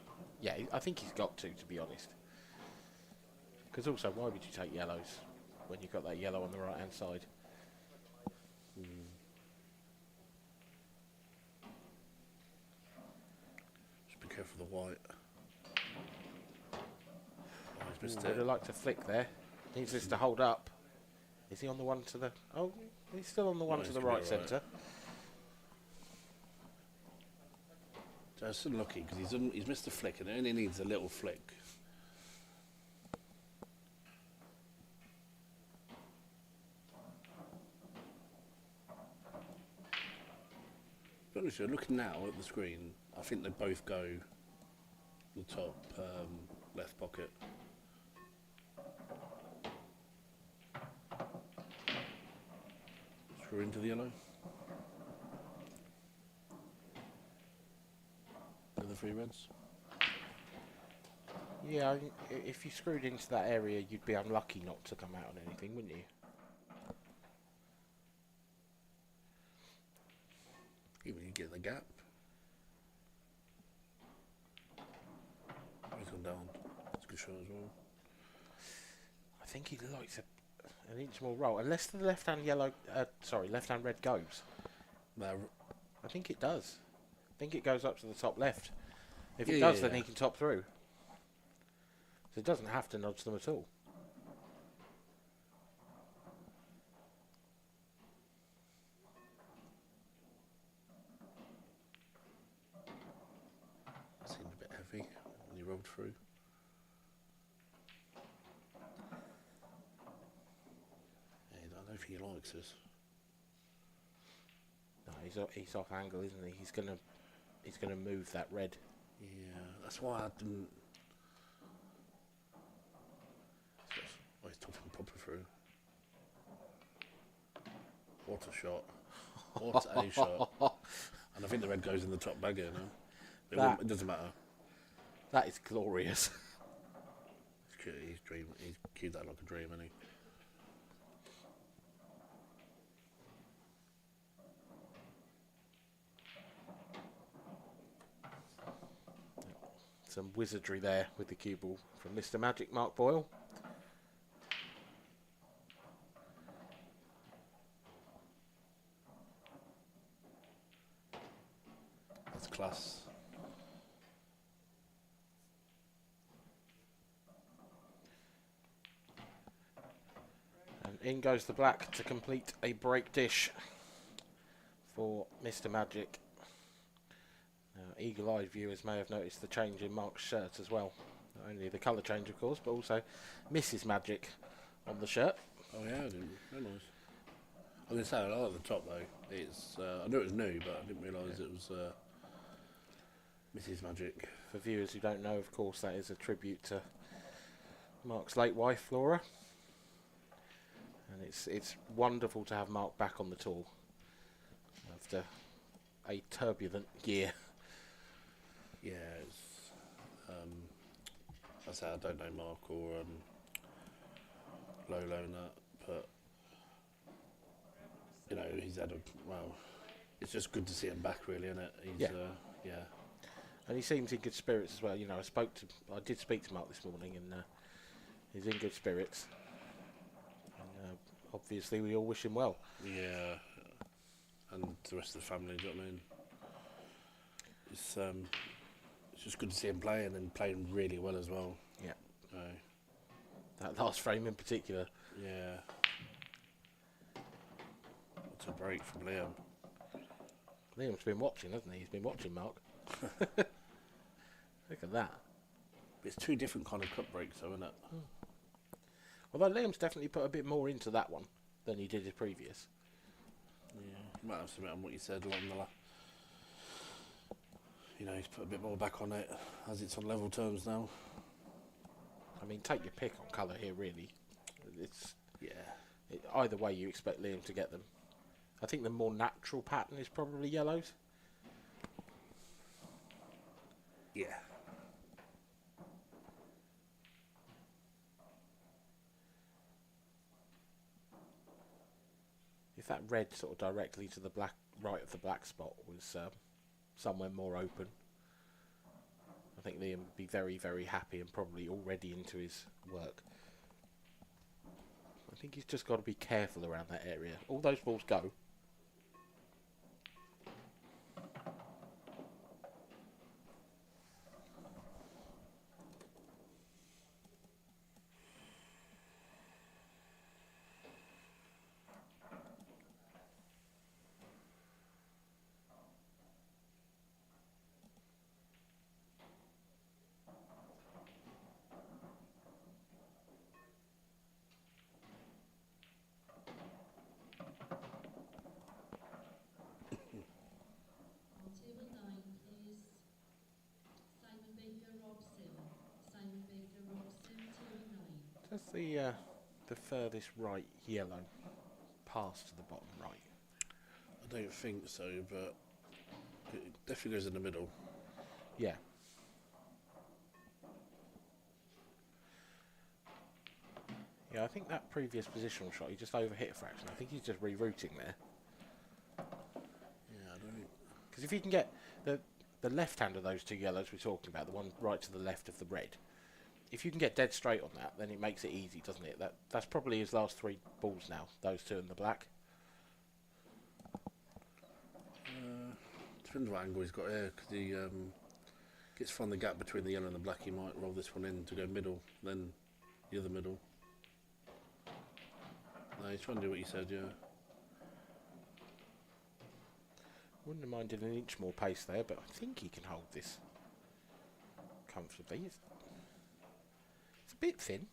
Speaker 3: Yeah, I think he's got to be honest. Because also, why would you take yellows when you've got that yellow on the right-hand side?
Speaker 5: Just be careful of the white. Oh, he's missed
Speaker 3: Would
Speaker 5: it.
Speaker 3: have liked to flick there. Needs this to hold up. Is he on the one to the... Oh, he's still on the one
Speaker 5: No,
Speaker 3: to
Speaker 5: he's
Speaker 3: the
Speaker 5: gonna
Speaker 3: right
Speaker 5: be
Speaker 3: centre.
Speaker 5: Just unlucky because he's missed a flick and it only needs a little flick. To be honest, with you, looking now at the screen, I think they both go the top left pocket. Screw into the yellow. With the 3 reds.
Speaker 3: Yeah, if you screwed into that area, you'd be unlucky not to come out on anything, wouldn't you?
Speaker 5: Even you get the gap. He's gone down. That's a good shot as well.
Speaker 3: I think he likes an inch more roll, unless the left-hand left-hand red goes.
Speaker 5: Now,
Speaker 3: I think it does. I think it goes up to the top left. If it
Speaker 5: Yeah,
Speaker 3: does,
Speaker 5: yeah,
Speaker 3: then
Speaker 5: yeah.
Speaker 3: he can top through. So it doesn't have to nudge them at all.
Speaker 5: seemed a bit heavy when he rolled through. Yeah, I don't think he likes this.
Speaker 3: No, he's off angle, isn't he? He's gonna move that red.
Speaker 5: Yeah, that's why I didn't. Oh, he's topping proper through. What a shot. What a shot. And I think the red goes in the top bag here now. But it doesn't matter.
Speaker 3: That is glorious.
Speaker 5: He's dream. He's cued that like a dream, hasn't he?
Speaker 3: Some wizardry there with the cue ball from Mr. Magic, Mark Boyle.
Speaker 5: That's class.
Speaker 3: And in goes the black to complete a break dish for Mr. Magic. Now, eagle-eyed viewers may have noticed the change in Mark's shirt as well. Not only the colour change, of course, but also Mrs. Magic on the shirt.
Speaker 5: Oh yeah, I didn't realise. I was going to say, I like the top though. It's I knew it was new, but I didn't realise it was Mrs. Magic.
Speaker 3: For viewers who don't know, of course, that is a tribute to Mark's late wife, Flora. And it's wonderful to have Mark back on the tour. after a turbulent year.
Speaker 5: Yeah, it's, I say I don't know Mark or Lolo and that, but you know he's had a well. It's just good to see him back, really, isn't it? He's,
Speaker 3: Yeah.
Speaker 5: Yeah.
Speaker 3: And he seems in good spirits as well. You know, I did speak to Mark this morning, and he's in good spirits. And obviously, we all wish him well.
Speaker 5: Yeah, and the rest of the family. Do you know what I mean? It's just good to see him playing and playing really well as well.
Speaker 3: Yeah.
Speaker 5: So,
Speaker 3: That last frame in particular.
Speaker 5: yeah. What's a break from Liam?
Speaker 3: Liam's been watching, hasn't he? He's been watching Mark. Look at that.
Speaker 5: It's two different kind of cup breaks, though, isn't it?
Speaker 3: Although Liam's definitely put a bit more into that one than he did his previous.
Speaker 5: Yeah. You might have to admit on what you said along the you know, he's put a bit more back on it as it's on level terms now.
Speaker 3: I mean, take your pick on colour here, really. It's
Speaker 5: Yeah.
Speaker 3: either way, you expect Liam to get them. I think the more natural pattern is probably yellows.
Speaker 5: Yeah.
Speaker 3: If that red sort of directly to the black, right of the black spot was somewhere more open, I think Liam would be very, very happy and probably already into his work. I think he's just got to be careful around that area. All those balls go.
Speaker 4: On table 9 is Simon Baker, Rob Sim. Simon Baker, Rob Sim, table 9.
Speaker 3: Just the furthest right yellow pass to the bottom right.
Speaker 5: I don't think so, but it definitely goes in the middle.
Speaker 3: Yeah. Yeah, I think that previous positional shot, he just overhit a fraction. I think he's just rerouting there.
Speaker 5: Yeah, I don't.
Speaker 3: Because if you can get the left hand of those two yellows we're talking about, the one right to the left of the red, if you can get dead straight on that, then it makes it easy, doesn't it? That's probably his last three balls now, those two in the black.
Speaker 5: Depends what angle he's got here, because he gets from the gap between the yellow and the black. He might roll this one in to go middle, then the other middle. No, he's trying to do what you said, yeah.
Speaker 3: Wouldn't have minded an inch more pace there, but I think he can hold this comfortably. It's a bit thin.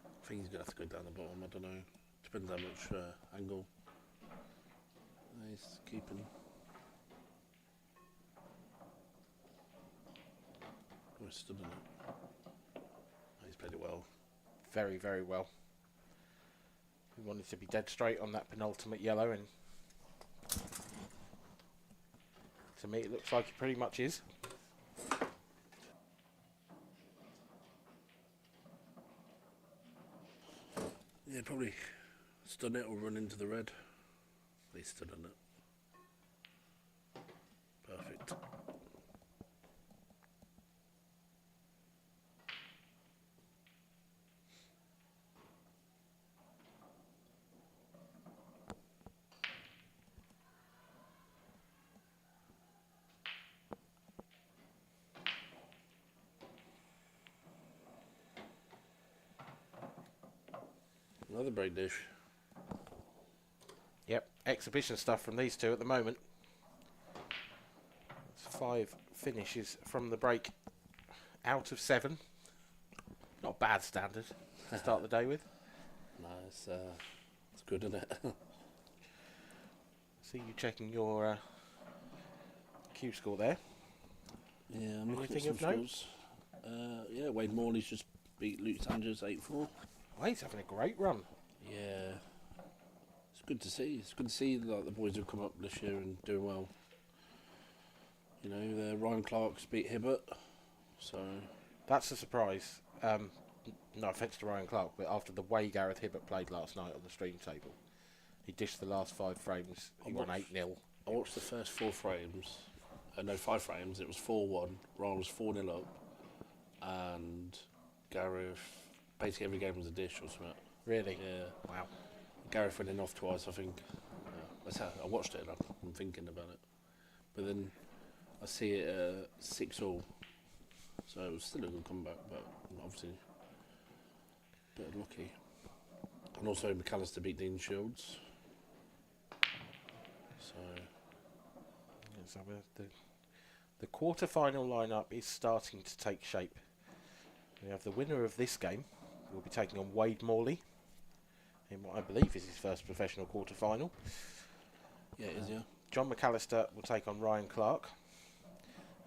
Speaker 5: I think he's going to have to go down the bottom, I don't know. Depends how much angle. He's keeping. Oh, he's stood in it. Oh, he's played it well.
Speaker 3: Very, very well. We wanted to be dead straight on that penultimate yellow, and to me it looks like he pretty much is.
Speaker 5: Yeah, probably stun it or run into the red. He stood on it. Perfect. Another break dish.
Speaker 3: Yep, exhibition stuff from these two at the moment. It's 5 finishes from the break out of 7. Not a bad standard to start the day with.
Speaker 5: No, it's good, isn't it?
Speaker 3: See you checking your Q score there.
Speaker 5: Yeah, I'm looking
Speaker 3: Anything
Speaker 5: at
Speaker 3: of
Speaker 5: some
Speaker 3: note?
Speaker 5: scores. Yeah, Wade Morley's just beat Luke Sanders 8-4.
Speaker 3: Well, he's having a great run.
Speaker 5: Yeah, it's good to see. It's good to see like the boys who've come up this year and doing well. You know, Ryan Clark's beat Hibbert, so
Speaker 3: That's a surprise. No offence to Ryan Clark, but after the way Gareth Hibbert played last night on the stream table, he dished the last 5 frames. He won 8-0.
Speaker 5: I watched the first 4 frames. No, 5 frames. It was 4-1. Ryan was 4-0 up, and Gareth. Basically, every game was a dish or something.
Speaker 3: Really?
Speaker 5: Yeah.
Speaker 3: Wow.
Speaker 5: Gareth went in off twice, I think. That's how I watched it and I'm thinking about it. But then I see it 6-all. So it was still a good comeback, but obviously a bit lucky. And also McAllister beat Dean Shields. So
Speaker 3: So the quarter-final lineup is starting to take shape. We have the winner of this game. Will be taking on Wade Morley in what I believe is his first professional quarter-final.
Speaker 5: yeah, it is, yeah.
Speaker 3: John McAllister will take on Ryan Clark.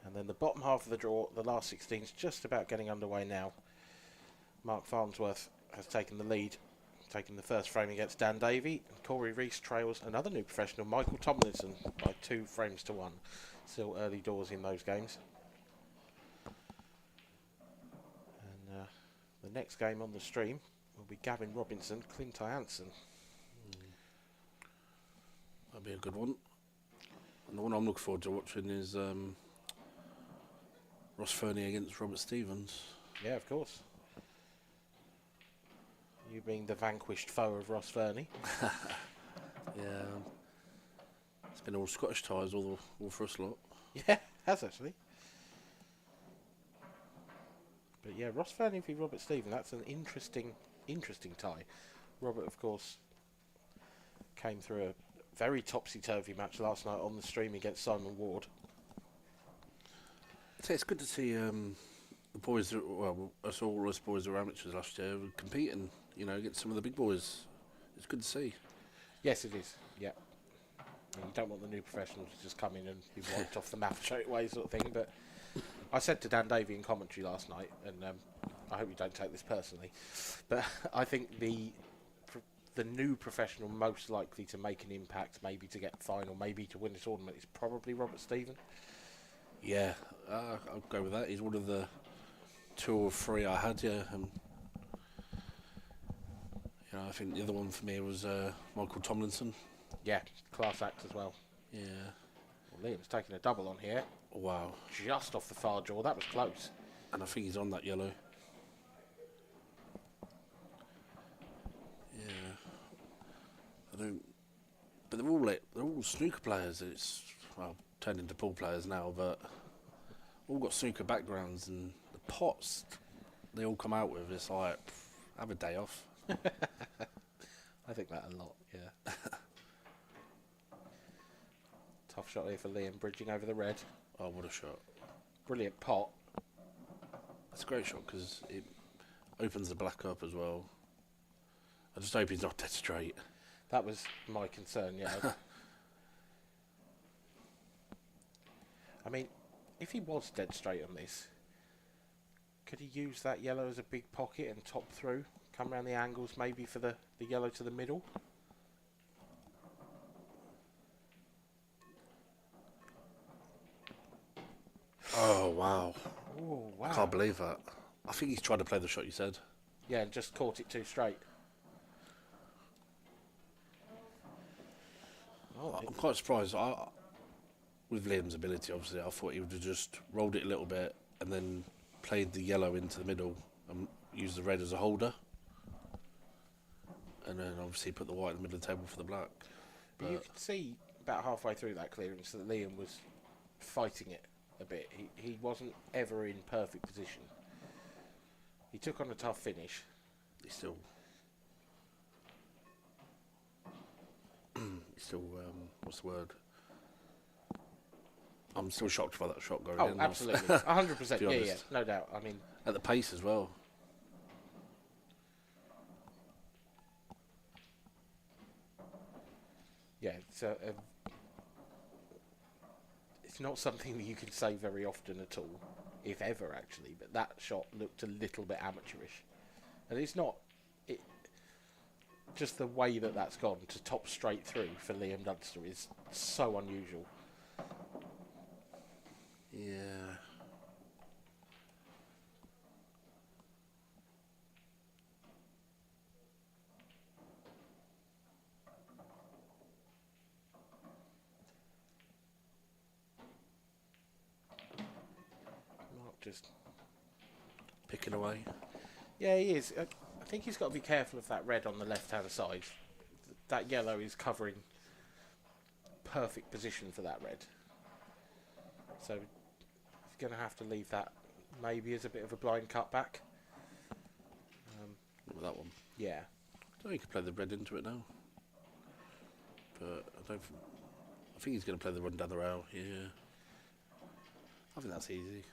Speaker 3: And then the bottom half of the draw, the last 16 is just about getting underway now. Mark Farnsworth has taken the lead, taking the first frame against Dan Davey. And Corey Reese trails another new professional, Michael Tomlinson, by 2 frames to 1. Still early doors in those games. And the next game on the stream will be Gavin Robinson, Clint Ianson.
Speaker 5: That'll be a good one. And the one I'm looking forward to watching is Ross Fernie against Robert Stevens.
Speaker 3: Yeah, of course. You being the vanquished foe of Ross Fernie.
Speaker 5: Yeah. It's been all Scottish ties all for us lot.
Speaker 3: Yeah, has actually. But yeah, Ross Fernie v Robert Stephen, that's an interesting tie. Robert, of course, came through a very topsy-turvy match last night on the stream against Simon Ward.
Speaker 5: So it's good to see the boys, us boys that were amateurs last year competing, you know, against some of the big boys. It's good to see.
Speaker 3: Yes, it is, yeah. I mean, you don't want the new professionals to just come in and be wiped off the map straight away sort of thing, but I said to Dan Davey in commentary last night, and I hope you don't take this personally, but I think the new professional most likely to make an impact, maybe to get final, maybe to win the tournament, is probably Robert Stephen.
Speaker 5: Yeah, I'll go with that. He's one of the 2 or 3 I had, yeah. You know, I think the other one for me was Michael Tomlinson.
Speaker 3: Yeah, class act as well.
Speaker 5: Yeah.
Speaker 3: Well, Liam's taking a double on here.
Speaker 5: Wow.
Speaker 3: Just off the far jaw, that was close.
Speaker 5: And I think he's on that yellow. Yeah. But they're all snooker players. It's turned into pool players now, but all got snooker backgrounds, and the pots they all come out with. It's like have a day off.
Speaker 3: I think that a lot, yeah. Tough shot here for Liam, bridging over the red.
Speaker 5: Oh, what a shot!
Speaker 3: Brilliant pot.
Speaker 5: That's a great shot because it opens the black up as well. I just hope he's not dead straight.
Speaker 3: That was my concern, yeah. I mean, if he was dead straight on this, could he use that yellow as a big pocket and top through? Come around the angles maybe for the yellow to the middle?
Speaker 5: Oh wow!
Speaker 3: Oh, wow.
Speaker 5: I can't believe that. I think he's tried to play the shot you said.
Speaker 3: Yeah, and just caught it too straight. Oh,
Speaker 5: I'm quite surprised. With Liam's ability, obviously, I thought he would have just rolled it a little bit and then played the yellow into the middle and used the red as a holder. And then obviously put the white in the middle of the table for the black.
Speaker 3: But you could see about halfway through that clearance that Liam was fighting it a bit. He wasn't ever in perfect position. He took on a tough finish.
Speaker 5: He's still, what's the word? I'm still shocked by that shot going in.
Speaker 3: Oh, absolutely. 100%.
Speaker 5: be
Speaker 3: Yeah,
Speaker 5: honest.
Speaker 3: yeah, no doubt. I mean,
Speaker 5: At the pace as well.
Speaker 3: yeah, it's not something that you can say very often at all, if ever actually, but that shot looked a little bit amateurish. And it's not, just the way that that's gone to top straight through for Liam Dunster is so unusual.
Speaker 5: Yeah.
Speaker 3: Mark just
Speaker 5: Picking away.
Speaker 3: Yeah, he is. I think he's got to be careful of that red on the left-hand side. That yellow is covering perfect position for that red. So he's going to have to leave that maybe as a bit of a blind cutback.
Speaker 5: What about that one?
Speaker 3: Yeah.
Speaker 5: I think he could play the red into it now. But I think he's going to play the run down the rail. Yeah. I think that's easy.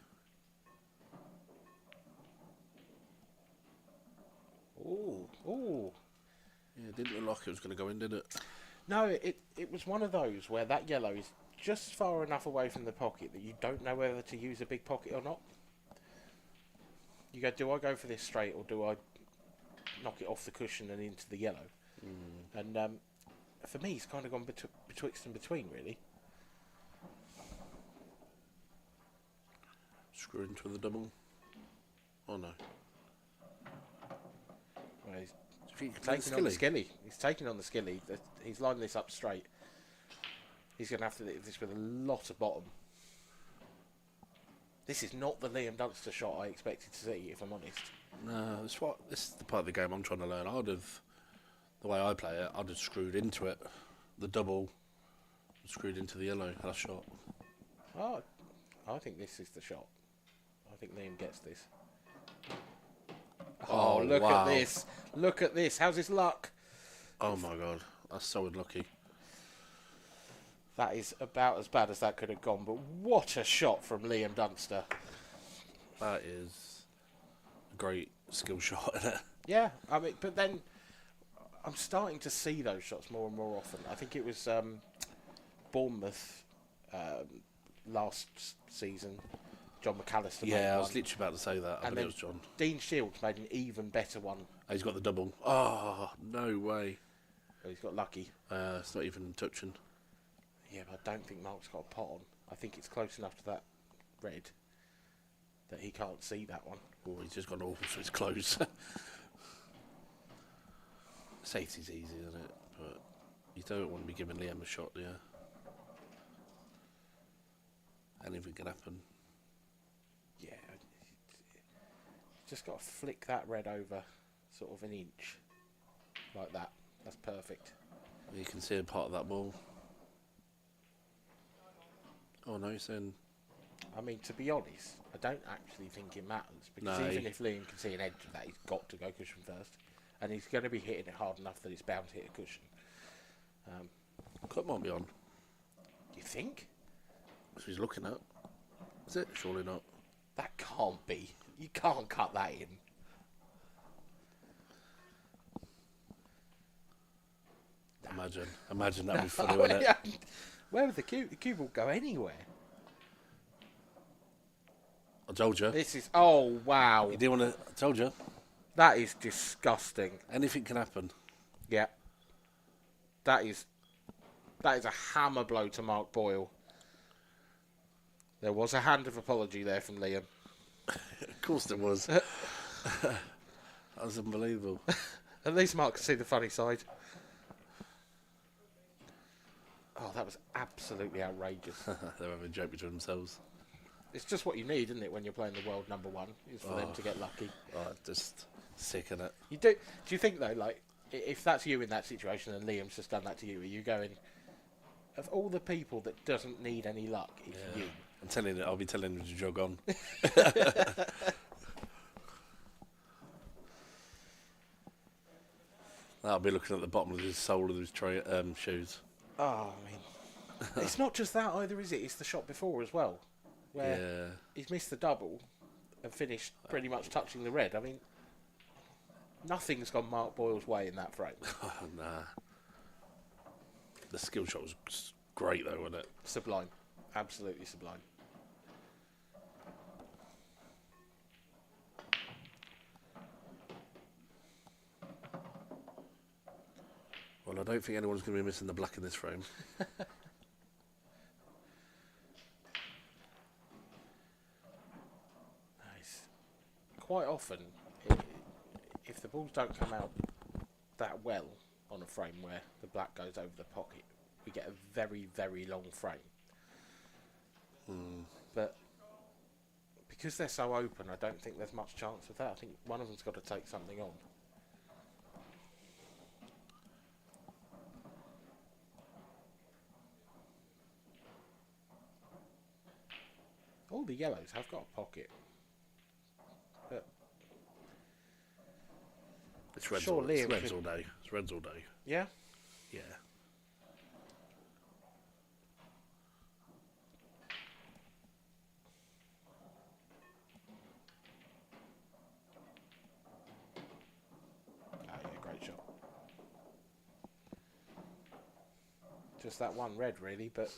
Speaker 3: Ooh.
Speaker 5: Yeah, it didn't look like it was going to go in, did it?
Speaker 3: No, it was one of those where that yellow is just far enough away from the pocket that you don't know whether to use a big pocket or not. You go, do I go for this straight or do I knock it off the cushion and into the yellow? And for me, it's kind of gone betwixt and between, really.
Speaker 5: Screw into the double. Oh no.
Speaker 3: Well, he's
Speaker 5: Do you think he could
Speaker 3: taking
Speaker 5: play
Speaker 3: on the skilly. He's taking on the skilly. He's lining this up straight. He's going to have to do this with a lot of bottom. This is not the Liam Dunster shot I expected to see, if I'm honest.
Speaker 5: No, this is the part of the game I'm trying to learn. The way I play it, I'd have screwed into it. The double, screwed into the yellow. That shot.
Speaker 3: Oh, I think this is the shot. I think Liam gets this. Oh, look
Speaker 5: wow.
Speaker 3: at this. Look at this. How's his luck?
Speaker 5: Oh my god, that's so unlucky.
Speaker 3: That is about as bad as that could have gone, but what a shot from Liam Dunster.
Speaker 5: That is a great skill shot, isn't it?
Speaker 3: Yeah, I mean, but then I'm starting to see those shots more and more often. I think it was Bournemouth last season. John McAllister made
Speaker 5: Yeah, I
Speaker 3: one.
Speaker 5: was literally about to say that. I
Speaker 3: And
Speaker 5: bet it
Speaker 3: then
Speaker 5: was John.
Speaker 3: Dean Shields made an even better one.
Speaker 5: Oh, he's got the double. Oh, no way.
Speaker 3: He's got lucky.
Speaker 5: It's not even touching.
Speaker 3: Yeah, but I don't think Mark's got a pot on. I think it's close enough to that red that he can't see that one.
Speaker 5: Oh, he's just gone awful, so it's close. Safety's easy, isn't it? But you don't want to be giving Liam a shot, do you? Anything can happen.
Speaker 3: Yeah, just got to flick that red over sort of an inch. Like that. That's perfect.
Speaker 5: You can see a part of that ball. Oh no, he's in.
Speaker 3: I mean, to be honest, I don't actually think it matters. Because
Speaker 5: No.
Speaker 3: even if Liam can see an edge of that, he's got to go cushion first. And he's going to be hitting it hard enough that it's bound to hit a cushion.
Speaker 5: Cut might be on.
Speaker 3: You think?
Speaker 5: That's what he's looking at. Is it? Surely not.
Speaker 3: That can't be. You can't cut that in.
Speaker 5: Imagine that'd be funny, wouldn't it?
Speaker 3: Where would the cube will go anywhere?
Speaker 5: I told you.
Speaker 3: This is... Oh, wow.
Speaker 5: You didn't want to... I told you.
Speaker 3: That is disgusting.
Speaker 5: Anything can happen.
Speaker 3: Yeah. That is a hammer blow to Mark Boyle. There was a hand of apology there from Liam.
Speaker 5: Of course there was. That was unbelievable.
Speaker 3: At least Mark could see the funny side. Oh, that was absolutely outrageous.
Speaker 5: They're having a joke between themselves.
Speaker 3: It's just what you need, isn't it, when you're playing the world number one, is for them to get lucky.
Speaker 5: Oh, just sick, isn't it?
Speaker 3: You do you think, though, like, if that's you in that situation and Liam's just done that to you, are you going, of all the people that doesn't need any luck, it's you?
Speaker 5: I'll be telling him to jog on. I'll be looking at the bottom of his sole of his shoes.
Speaker 3: Oh, I mean, it's not just that either, is it? It's the shot before as well, where he's missed the double and finished pretty much touching the red. I mean, nothing's gone Mark Boyle's way in that frame.
Speaker 5: Oh, nah. The skill shot was great, though, wasn't it?
Speaker 3: Sublime. Absolutely sublime.
Speaker 5: I don't think anyone's going to be missing the black in this frame.
Speaker 3: Nice. Quite often, if the balls don't come out that well on a frame where the black goes over the pocket, we get a very, very long frame. But because they're so open, I don't think there's much chance of that. I think one of them's got to take something on. All the yellows have got a pocket. But
Speaker 5: It's reds,
Speaker 3: Sure,
Speaker 5: all, it's
Speaker 3: Liam
Speaker 5: reds
Speaker 3: could-
Speaker 5: all day. It's reds all day.
Speaker 3: yeah,
Speaker 5: Yeah.
Speaker 3: yeah, great shot. Just that one red, really, but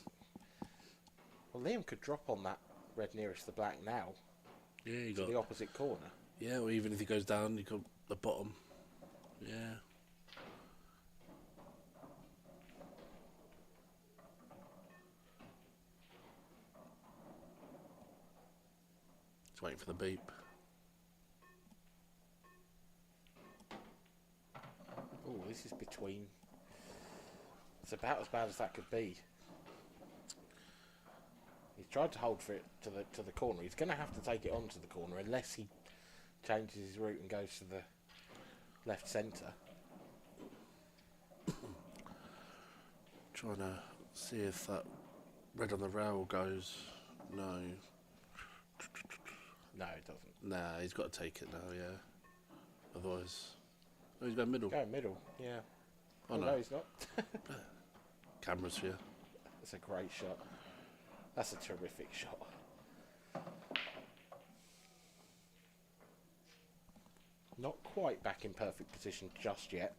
Speaker 3: well, Liam could drop on that red nearest the black now
Speaker 5: Yeah, you
Speaker 3: to
Speaker 5: got.
Speaker 3: the opposite corner.
Speaker 5: Yeah, or even if he goes down, you got the bottom. Yeah. Just waiting for the beep.
Speaker 3: Oh, this is between. It's about as bad as that could be. He's tried to hold for it to the corner. He's going to have to take it onto the corner unless he changes his route and goes to the left centre.
Speaker 5: Trying to see if that red on the rail goes. No.
Speaker 3: No, it doesn't.
Speaker 5: Nah, he's got to take it now, yeah. Otherwise. Oh, he's going middle.
Speaker 3: Go middle, yeah.
Speaker 5: Oh,
Speaker 3: no,
Speaker 5: no.
Speaker 3: he's not.
Speaker 5: Cameras here.
Speaker 3: That's a great shot. That's a terrific shot. Not quite back in perfect position just yet.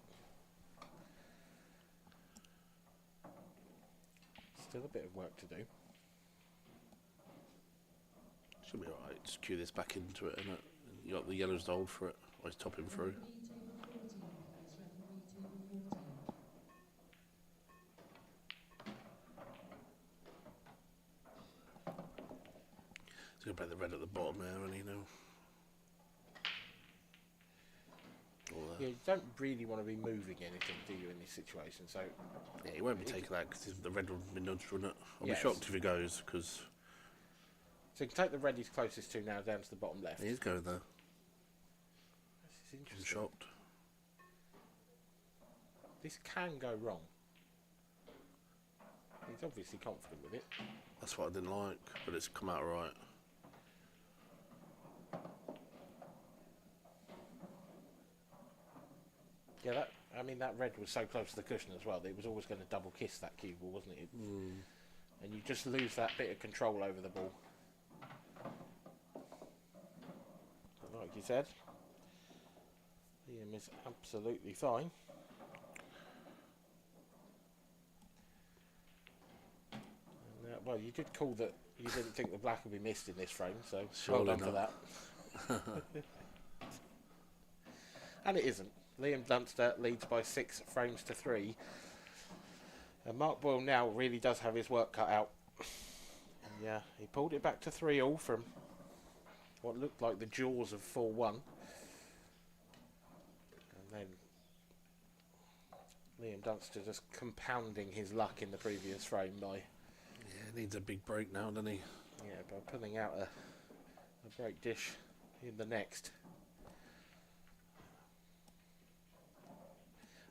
Speaker 3: Still a bit of work to do.
Speaker 5: Should be alright. Just cue this back into it, innit? You got the yellows to hold for it. Or he's topping through. He's going to play the red at the bottom there, and you know.
Speaker 3: Yeah, you don't really want to be moving anything, do you, in this situation? So
Speaker 5: Yeah, he won't be taking that because the red will be nudged, wouldn't it? I'll
Speaker 3: Yes.
Speaker 5: be shocked if he goes because
Speaker 3: you can take the red he's closest to now down to the bottom left.
Speaker 5: he is going there.
Speaker 3: This is
Speaker 5: I'm
Speaker 3: interesting.
Speaker 5: shocked.
Speaker 3: This can go wrong. He's obviously confident with it.
Speaker 5: That's what I didn't like, but it's come out right.
Speaker 3: Yeah, that red was so close to the cushion as well that it was always going to double kiss that cue ball, wasn't it? And you just lose that bit of control over the ball. But like you said, Liam is absolutely fine. And, well, you did call that you didn't think the black would be missed in this frame, so
Speaker 5: Surely
Speaker 3: well done for that. And it isn't. Liam Dunster leads by 6 frames to 3. And Mark Boyle now really does have his work cut out. Yeah, he pulled it back to 3-all from what looked like the jaws of 4-1. And then Liam Dunster just compounding his luck in the previous frame by
Speaker 5: Yeah, needs a big break now, doesn't he?
Speaker 3: by pulling out a break dish in the next.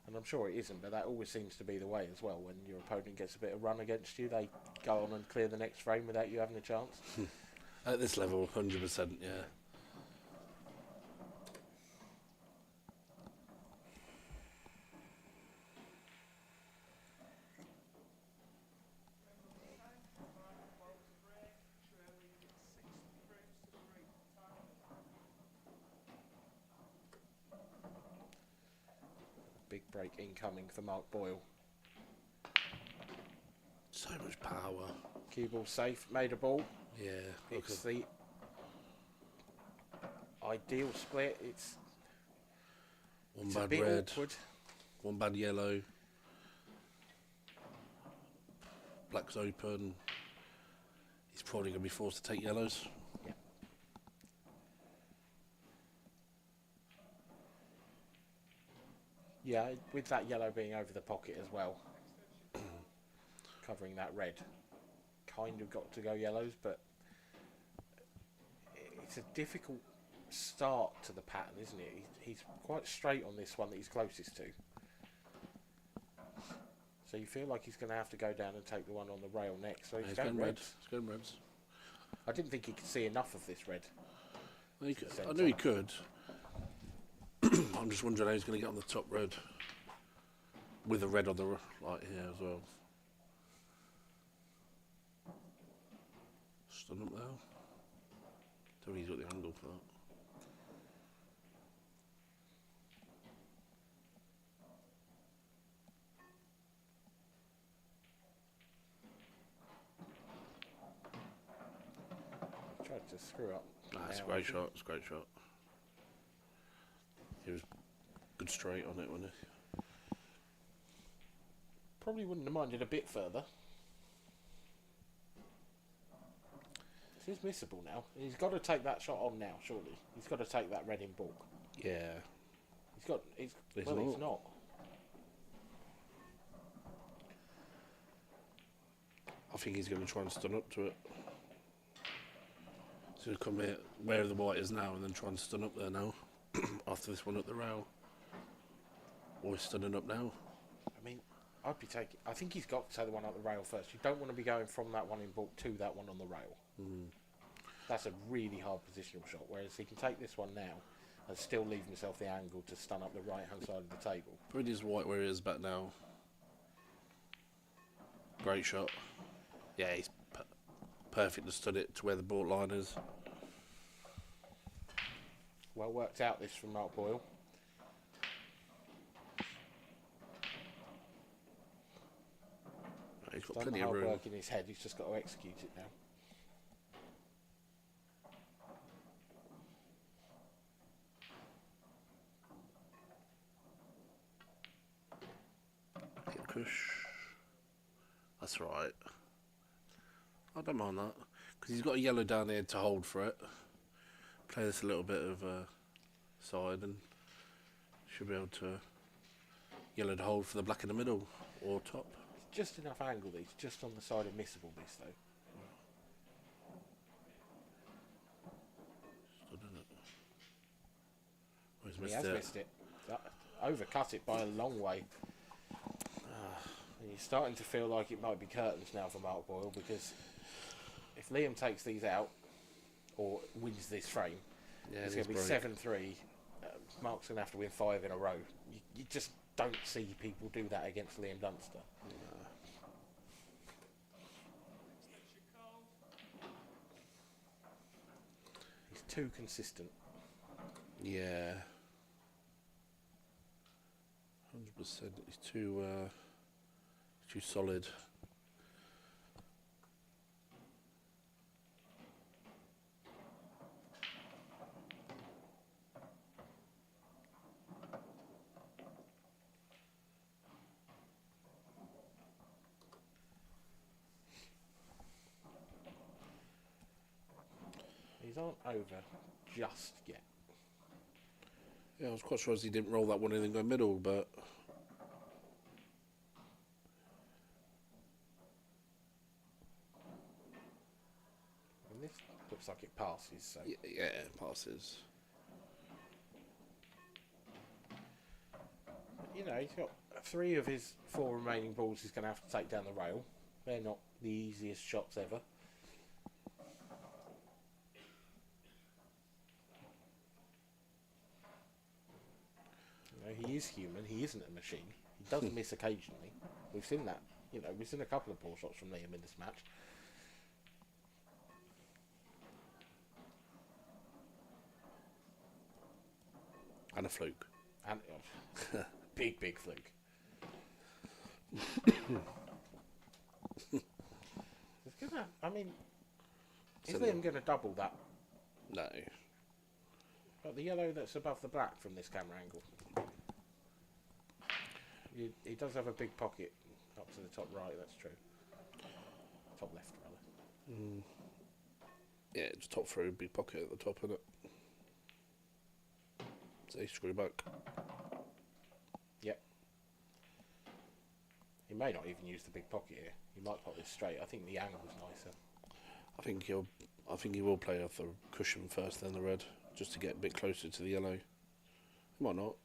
Speaker 3: And I'm sure it isn't, but that always seems to be the way as well. When your opponent gets a bit of run against you, they go on and clear the next frame without you having a chance.
Speaker 5: At this level, 100%, yeah.
Speaker 3: Big break incoming for Mark Boyle.
Speaker 5: So much power.
Speaker 3: Cue ball safe, made a ball.
Speaker 5: Yeah.
Speaker 3: It's the ideal split. It's
Speaker 5: One
Speaker 3: a
Speaker 5: bad
Speaker 3: bit
Speaker 5: red,
Speaker 3: awkward.
Speaker 5: one bad yellow. black's open, he's probably going to be forced to take yellows.
Speaker 3: Yeah. Yeah, with that yellow being over the pocket as well, covering that red, kind of got to go yellows, but it's a difficult start to the pattern, isn't it? He's quite straight on this one that he's closest to. So you feel like he's going to have to go down and take the one on the rail next. So he's going red.
Speaker 5: He's going reds.
Speaker 3: I didn't think he could see enough of this red.
Speaker 5: I knew he could. I'm just wondering how he's going to get on the top red with a red on the right here as well. Stun up there. Don't think he's got the angle for that.
Speaker 3: Tried to screw up.
Speaker 5: It's a great shot. It's a great shot. He was good straight on it, wasn't he?
Speaker 3: Probably wouldn't have minded a bit further. This is missable now. He's got to take that shot on now, surely. He's got to take that red in bulk.
Speaker 5: Yeah.
Speaker 3: He's
Speaker 5: He's
Speaker 3: not.
Speaker 5: I think he's going to try and stun up to it. He's going to come here where the white is now and then try and stun up there now. After this one up the rail. Or he's stunning up now.
Speaker 3: I mean, I think he's got to take the one up the rail first. You don't want to be going from that one in bulk to that one on the rail. That's a really hard positional shot. Whereas he can take this one now and still leave himself the angle to stun up the right hand side of the table.
Speaker 5: Put his white where he is back now. Great shot. Yeah, he's perfect to stun it to where the baulk line is.
Speaker 3: Well worked out this from Mark Boyle.
Speaker 5: He's got
Speaker 3: Done
Speaker 5: plenty
Speaker 3: the
Speaker 5: of
Speaker 3: hard
Speaker 5: room.
Speaker 3: work in his head. He's just got to execute it now.
Speaker 5: Hit push. That's right. I don't mind that. Because he's got a yellow down here to hold for it. Play this a little bit of side and should be able to yellow to hold for the black in the middle or top.
Speaker 3: Just enough angle that he's just on the side of missable this though.
Speaker 5: Stood in it. Oh, he's
Speaker 3: He
Speaker 5: missed
Speaker 3: has
Speaker 5: it.
Speaker 3: missed it. Overcut it by a long way. And you're starting to feel like it might be curtains now for Mark Boyle, because if Liam takes these out or wins this frame,
Speaker 5: Yeah,
Speaker 3: it's going to be 7-3. Mark's going to have to win 5 in a row. You just don't see people do that against Liam Dunster. He's too consistent.
Speaker 5: Yeah. 100%. He's too solid.
Speaker 3: These aren't over just yet.
Speaker 5: Yeah, I was quite surprised he didn't roll that one in and go middle, but
Speaker 3: And this looks like it passes, so
Speaker 5: yeah, passes.
Speaker 3: you know, he's got 3 of his 4 remaining balls he's going to have to take down the rail. They're not the easiest shots ever. You know, he is human. He isn't a machine. He does miss occasionally. We've seen that. You know, we've seen a couple of poor shots from Liam in this match.
Speaker 5: And a fluke.
Speaker 3: And big fluke. It's gonna. I mean, is Liam going to double that?
Speaker 5: No.
Speaker 3: But the yellow that's above the black from this camera angle. He does have a big pocket up to the top right. That's true. Top left, rather.
Speaker 5: Yeah, it's top through, big pocket at the top, isn't it? See, screw back.
Speaker 3: Yep. He may not even use the big pocket here. He might pop this straight. I think the angle's nicer.
Speaker 5: I think he will play off the cushion first, then the red, just to get a bit closer to the yellow. He might not.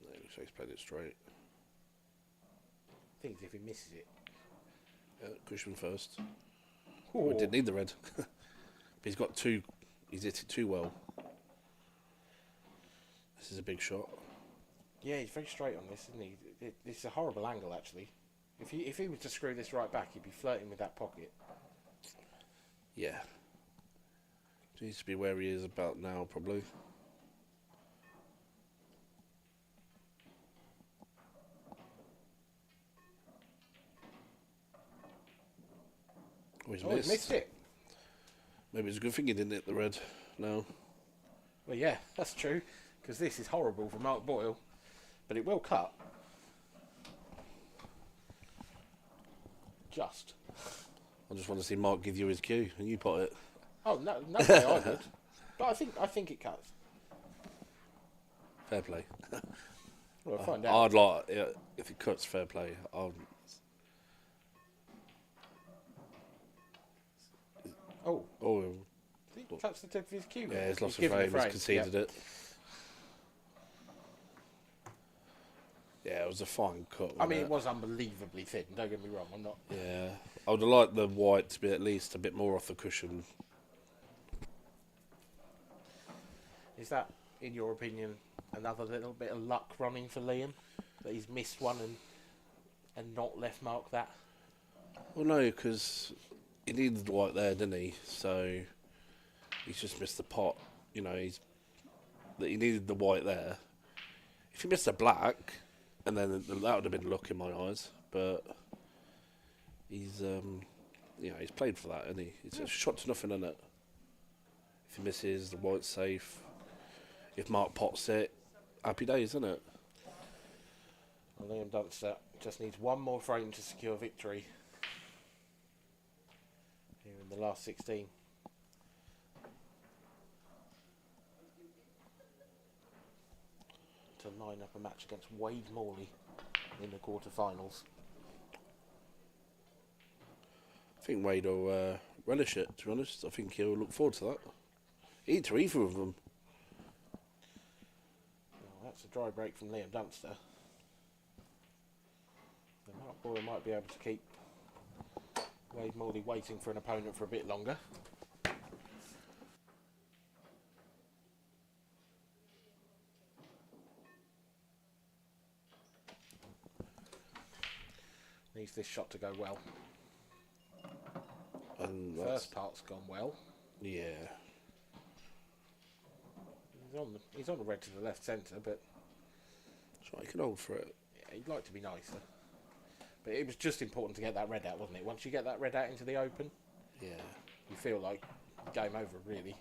Speaker 5: No, looks like he's played it straight.
Speaker 3: I think if he misses it.
Speaker 5: Yeah, cushion first.
Speaker 3: Ooh.
Speaker 5: We didn't need the red. But he's got two. He's hit it too well. This is a big shot.
Speaker 3: Yeah, he's very straight on this, isn't he? It's a horrible angle, actually. If he was to screw this right back, he'd be flirting with that pocket.
Speaker 5: Yeah. Needs to be where he is about now, probably. Oh, he's
Speaker 3: Missed it.
Speaker 5: Maybe it's a good thing he didn't hit the red now.
Speaker 3: Well, yeah, that's true, because this is horrible for Mark Boyle, but it will cut. Just.
Speaker 5: I just want to see Mark give you his cue, and you pot it.
Speaker 3: Oh, no way I would. But I think it cuts.
Speaker 5: Fair play.
Speaker 3: We'll find out.
Speaker 5: I'd like, yeah, if it cuts, fair play.
Speaker 3: Oh,
Speaker 5: Oh,
Speaker 3: he cuts the tip of his cue.
Speaker 5: yeah, he's lost the
Speaker 3: given
Speaker 5: frame. He's conceded
Speaker 3: yeah.
Speaker 5: it. Yeah, it was a fine cut.
Speaker 3: I mean, it
Speaker 5: wasn't
Speaker 3: was unbelievably thin, don't get me wrong, I'm not...
Speaker 5: Yeah, I would have liked the white to be at least a bit more off the cushion.
Speaker 3: Is that, in your opinion, another little bit of luck running for Liam? That he's missed one and not left Mark that?
Speaker 5: Well, no, because he needed the white there, didn't he? So he's just missed the pot. You know, he needed the white there. If he missed the black, and then that would have been luck in my eyes. But he's, he's played for that, isn't he? It's a shot to nothing, isn't it? If he misses, the white's safe. If Mark pots it, happy days, isn't it?
Speaker 3: Well, Liam Dunster just needs one more frame to secure victory here in the last 16. To line up a match against Wade Morley in the quarterfinals.
Speaker 5: I think Wade will relish it, to be honest. I think he'll look forward to that. Either of them.
Speaker 3: Well, that's a dry break from Liam Dunster. So Mark Boyle might be able to keep Wade Morley waiting for an opponent for a bit longer. Needs this shot to go well.
Speaker 5: And
Speaker 3: First part's gone well.
Speaker 5: yeah.
Speaker 3: He's on the red to the left centre, but
Speaker 5: So I can hold for it.
Speaker 3: yeah, he'd like to be nicer. But it was just important to get that red out, wasn't it? Once you get that red out into the open,
Speaker 5: Yeah.
Speaker 3: you feel like game over, really.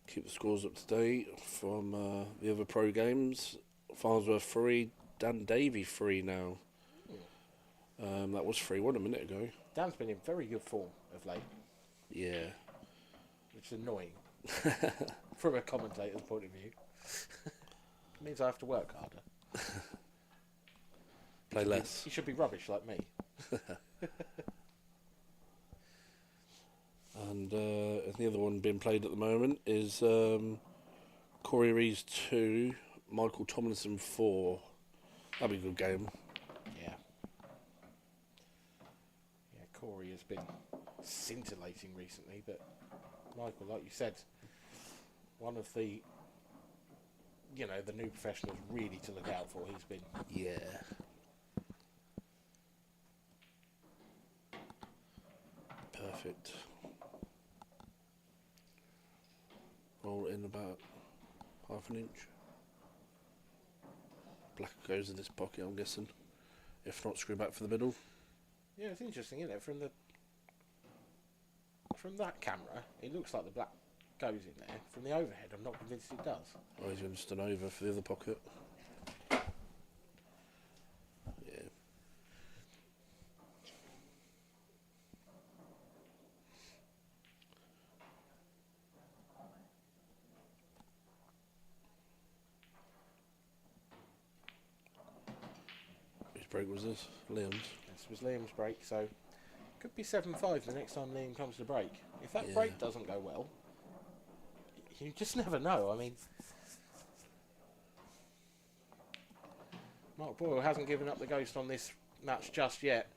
Speaker 5: Keep the scores up to date from the other pro games. Farnsworth 3, Dan Davey 3 now. That was 3-1 a minute ago.
Speaker 3: Dan's been in very good form of late,
Speaker 5: Yeah.
Speaker 3: which is annoying from a commentator's point of view. It means I have to work harder.
Speaker 5: Play less.
Speaker 3: He should be rubbish like me.
Speaker 5: And the other one being played at the moment is Corey Rees 2, Michael Tomlinson 4. That'll be a good game.
Speaker 3: Yeah. Yeah, Corey has been scintillating recently, but Michael, like you said, one of the, the new professionals really to look out for. He's been.
Speaker 5: Yeah. Perfect. Roll it in about half an inch. Black goes in this pocket, I'm guessing. If not, screw back for the middle.
Speaker 3: Yeah, it's interesting, isn't it? From the from that camera, it looks like the black goes in there. From the overhead, I'm not convinced it does.
Speaker 5: Or he's just an over for the other pocket. Yeah. Whose break was this? Liam's.
Speaker 3: This was Liam's break, so could be 7-5 the next time Liam comes to break. If that
Speaker 5: Yeah.
Speaker 3: break doesn't go well, you just never know. I mean, Mark Boyle hasn't given up the ghost on this match just yet.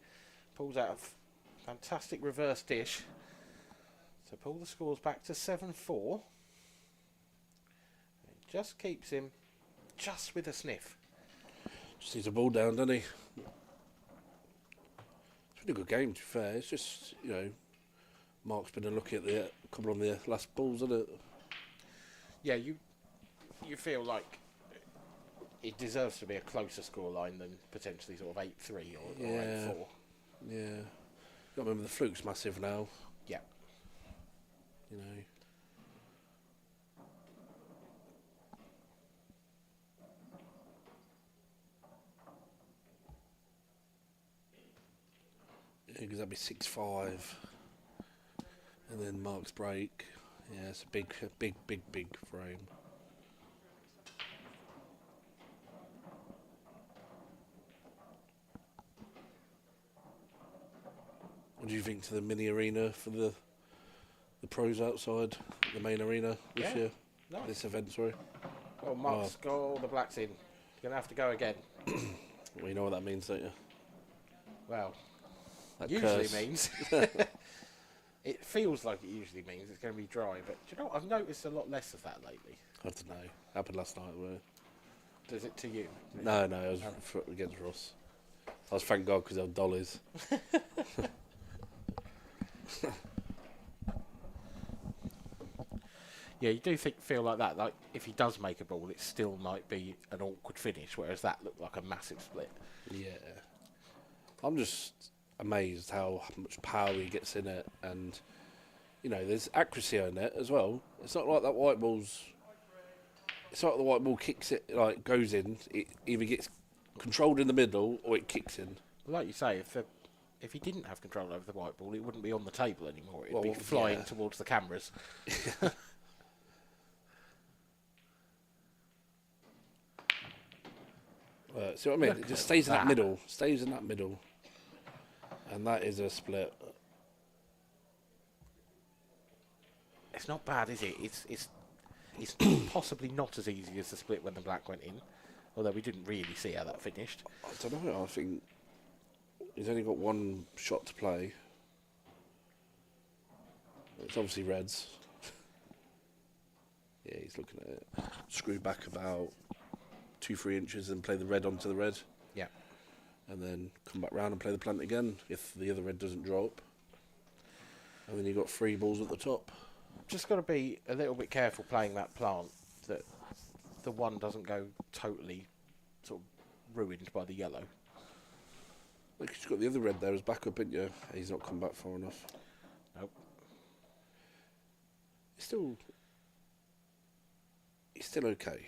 Speaker 3: Pulls out a fantastic reverse dish to pull the scores back to 7-4. It just keeps him just with a sniff.
Speaker 5: Just needs a ball down, doesn't he? It's been a good game, to be fair. It's just, you know, Mark's been looking at the couple on the last balls, hasn't it?
Speaker 3: Yeah, you feel like it deserves to be a closer scoreline than potentially sort of 8-3 or 8-4.
Speaker 5: Yeah. You got to remember the fluke's massive now.
Speaker 3: Yeah.
Speaker 5: You know. Because that'd be 6-5, and then Mark's break. Yeah, it's a big frame. What do you think to the mini arena for the pros outside the main arena this year?
Speaker 3: Nice.
Speaker 5: This event, sorry.
Speaker 3: Well, Mark's got all the blacks in. You're going to have to go again.
Speaker 5: Well, you know what that means, don't you?
Speaker 3: Well,
Speaker 5: That
Speaker 3: usually
Speaker 5: curse.
Speaker 3: means. It feels like it usually means it's going to be dry, but do you know what? I've noticed a lot less of that lately.
Speaker 5: I don't know. Happened last night.
Speaker 3: Does it to you?
Speaker 5: No, I was against Ross. I was thank God because they were dollies.
Speaker 3: Yeah, you do feel like that. Like if he does make a ball, it still might be an awkward finish, whereas that looked like a massive split.
Speaker 5: Yeah. I'm just amazed how much power he gets in it, and you know, there's accuracy on it as well. It's not like that white ball's. It's not like the white ball kicks it, like goes in. It either gets controlled in the middle or it kicks in.
Speaker 3: Like you say, if he didn't have control over the white ball, it wouldn't be on the table anymore. It'd be
Speaker 5: Well,
Speaker 3: flying
Speaker 5: yeah.
Speaker 3: towards the cameras.
Speaker 5: See what I mean?
Speaker 3: Look
Speaker 5: It just
Speaker 3: at
Speaker 5: stays in that
Speaker 3: that.
Speaker 5: middle. Stays in that middle. And that is a split.
Speaker 3: It's not bad, is it? It's possibly not as easy as the split when the black went in, although we didn't really see how that finished.
Speaker 5: I don't know. I think he's only got one shot to play. It's obviously reds. Yeah, he's looking at it. Screw back about 2-3 inches and play the red onto the red.
Speaker 3: Yeah.
Speaker 5: And then come back round and play the plant again if the other red doesn't drop. And then you've got 3 balls at the top.
Speaker 3: Just got to be a little bit careful playing that plant, that the one doesn't go totally sort of ruined by the yellow.
Speaker 5: Look, you've got the other red there as backup, haven't you? He's not come back far enough.
Speaker 3: Nope.
Speaker 5: He's still okay.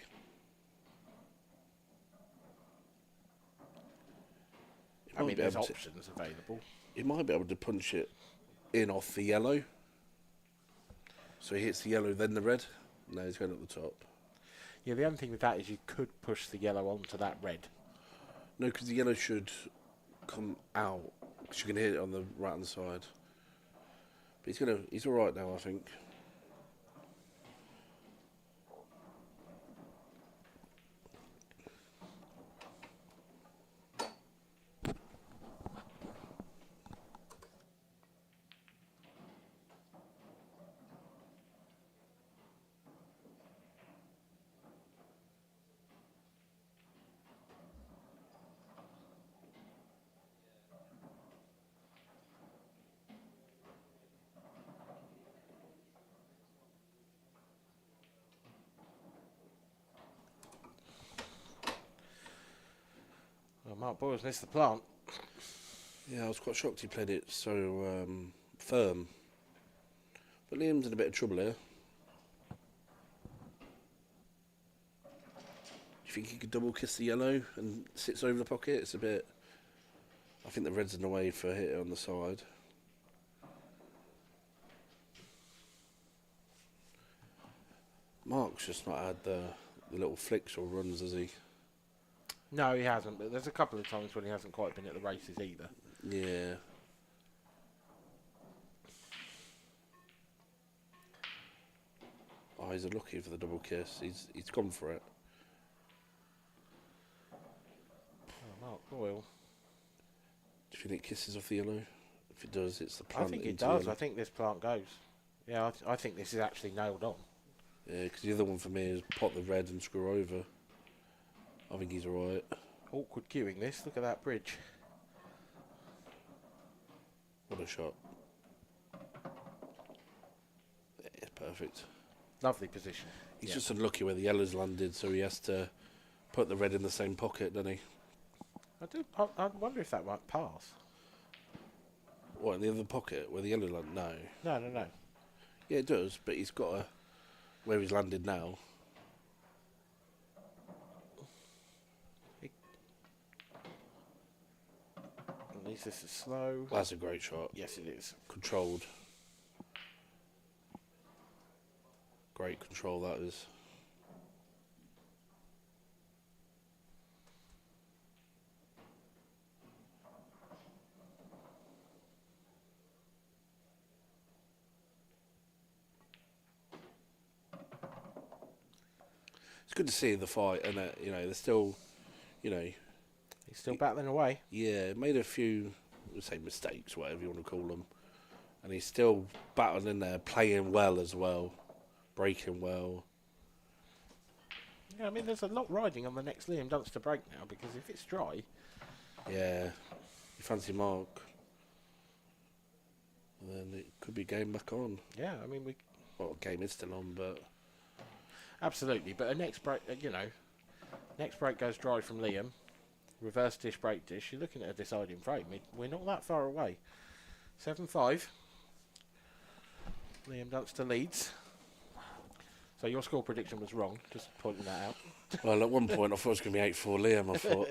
Speaker 3: I mean, there's
Speaker 5: able to-
Speaker 3: options available.
Speaker 5: He might be able to punch it in off the yellow. So he hits the yellow, then the red. No, he's going at the top.
Speaker 3: Yeah, the only thing with that is you could push the yellow onto that red.
Speaker 5: No, because the yellow should come out. Because you can hit it on the right hand side. But he's all right now, I think.
Speaker 3: Well, Mark Boyle's missed the plant.
Speaker 5: Yeah, I was quite shocked he played it so firm. But Liam's in a bit of trouble here. Do you think he could double kiss the yellow and sits over the pocket? It's a bit... I think the red's in the way for a hit on the side. Mark's just not had the little flicks or runs, has he?
Speaker 3: No, he hasn't, but there's a couple of times when he hasn't quite been at the races either.
Speaker 5: Yeah. Oh, he's looking for the double kiss. He's gone for it.
Speaker 3: Oh, Mark Boyle.
Speaker 5: Do you think it kisses off the yellow? If it does, it's the plant.
Speaker 3: I think it
Speaker 5: into
Speaker 3: does.
Speaker 5: yellow.
Speaker 3: I think this plant goes. Yeah, I think this is actually nailed on.
Speaker 5: Yeah, because the other one for me is pot the red and screw over. I think he's alright.
Speaker 3: Awkward queuing this. Look at that bridge.
Speaker 5: What a shot. Yeah, it's perfect.
Speaker 3: Lovely position.
Speaker 5: He's just unlucky where the yellow's landed, so he has to put the red in the same pocket, doesn't he?
Speaker 3: I wonder if that might pass.
Speaker 5: What, in the other pocket where the yellow landed? No.
Speaker 3: No.
Speaker 5: Yeah, it does, but he's got a... Where he's landed now.
Speaker 3: At least this is slow.
Speaker 5: That's a great shot.
Speaker 3: Yes, it is.
Speaker 5: Controlled. Great control, that is. It's good to see the fight, and they're still,
Speaker 3: He's still battling away.
Speaker 5: yeah, made a few, we'll say mistakes, whatever you want to call them, and he's still battling in there, playing well as well, breaking well.
Speaker 3: Yeah, I mean, there's a lot riding on the next Liam Dunster break now, because if it's dry,
Speaker 5: Yeah, you fancy Mark, and then it could be game back on.
Speaker 3: yeah, I mean,
Speaker 5: Well, game is still on, but
Speaker 3: absolutely. But a next break, next break goes dry from Liam. Reverse dish, break dish. You're looking at a deciding frame. We're not that far away. 7-5. Liam Dunster leads. So your score prediction was wrong. Just pointing that out.
Speaker 5: well, at one point I thought it was going to be 8-4 Liam. I thought.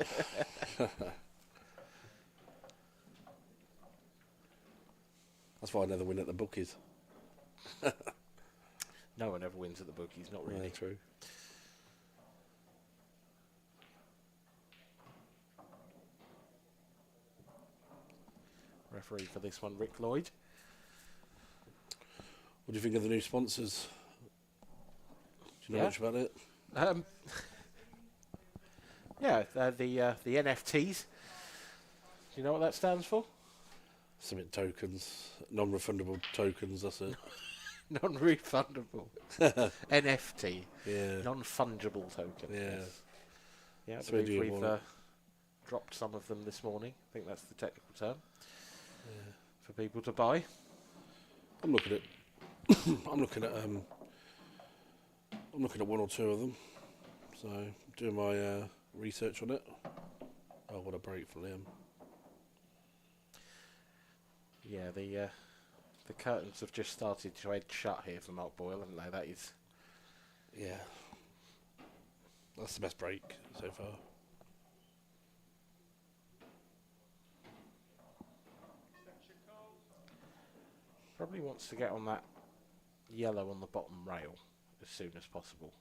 Speaker 5: That's why I never win at the bookies.
Speaker 3: No one ever wins at the bookies, not really.
Speaker 5: Yeah, true.
Speaker 3: Referee for this one, Rick Lloyd.
Speaker 5: What do you think of the new sponsors? Do you know
Speaker 3: Yeah.
Speaker 5: much about it?
Speaker 3: Yeah, the NFTs. Do you know what that stands for?
Speaker 5: Submit tokens, non-refundable tokens. That's it.
Speaker 3: Non-refundable. NFT.
Speaker 5: Yeah.
Speaker 3: Non-fungible token.
Speaker 5: Yeah.
Speaker 3: Yes. Yeah, I
Speaker 5: So where do
Speaker 3: believe
Speaker 5: you
Speaker 3: we've
Speaker 5: want it?
Speaker 3: dropped some of them this morning. I think that's the technical term. For people to buy.
Speaker 5: I'm looking at. I'm looking at one or two of them. So doing my research on it. Oh, what a break for Liam.
Speaker 3: Yeah, the curtains have just started to edge shut here for Mark Boyle, haven't they? That is.
Speaker 5: Yeah. That's the best break so far.
Speaker 3: Probably wants to get on that yellow on the bottom rail as soon as possible.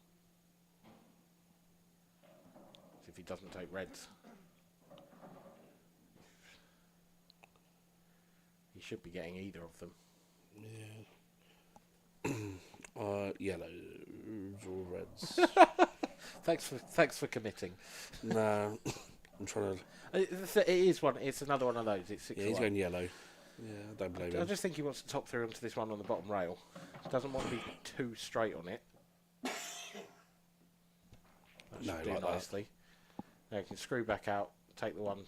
Speaker 3: If he doesn't take reds. He should be getting either of them.
Speaker 5: Yeah. Yellows or reds.
Speaker 3: Thanks for committing.
Speaker 5: No. I'm trying to.
Speaker 3: It is one. It's another one of those. It's 6
Speaker 5: Yeah, he's going yellow. Yeah, I don't blame
Speaker 3: I
Speaker 5: him.
Speaker 3: just think he wants to top through onto this one on the bottom rail. Doesn't want to be too straight on it. That
Speaker 5: No,
Speaker 3: should do
Speaker 5: like that.
Speaker 3: nicely. Now you can screw back out, take the one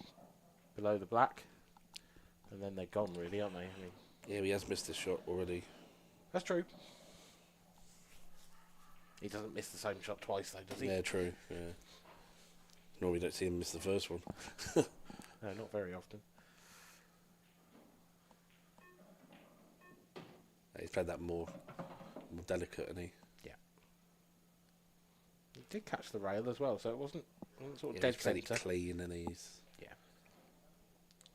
Speaker 3: below the black, and then they're gone, really, aren't they? I mean,
Speaker 5: Yeah, he has missed this shot already.
Speaker 3: that's true. He doesn't miss the same shot twice, though, does he?
Speaker 5: Yeah, true. Yeah. Normally don't see him miss the first one.
Speaker 3: No, not very often.
Speaker 5: He's played that more delicate, and he
Speaker 3: did catch the rail as well, so it wasn't sort of
Speaker 5: he's
Speaker 3: dead
Speaker 5: played it
Speaker 3: centre.
Speaker 5: clean, and he's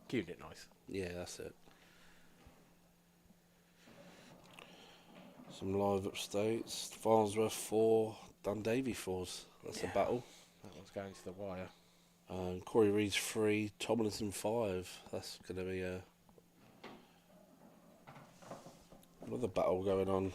Speaker 3: Cued it nice.
Speaker 5: yeah, that's it. Some live upstates. Farnsworth 4, Dundavy 4s. That's a battle.
Speaker 3: That one's going to the wire.
Speaker 5: Corey Reed's 3, Tomlinson 5. That's going to be another battle going on.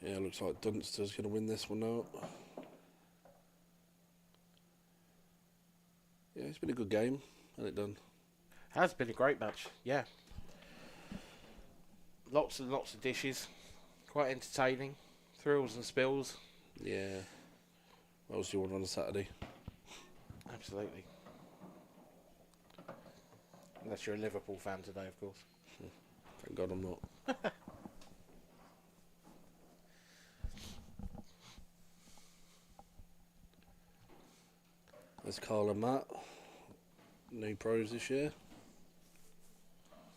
Speaker 5: Yeah, looks like Dunster's going to win this one out. Yeah, it's been a good game, hasn't it done?
Speaker 3: Has been a great match, yeah. Lots and lots of dishes. Quite entertaining. Thrills and spills.
Speaker 5: Yeah. What else do you want on a Saturday?
Speaker 3: Absolutely. Unless you're a Liverpool fan today, of course.
Speaker 5: Thank God I'm not. There's Carl and Matt, new pros this year.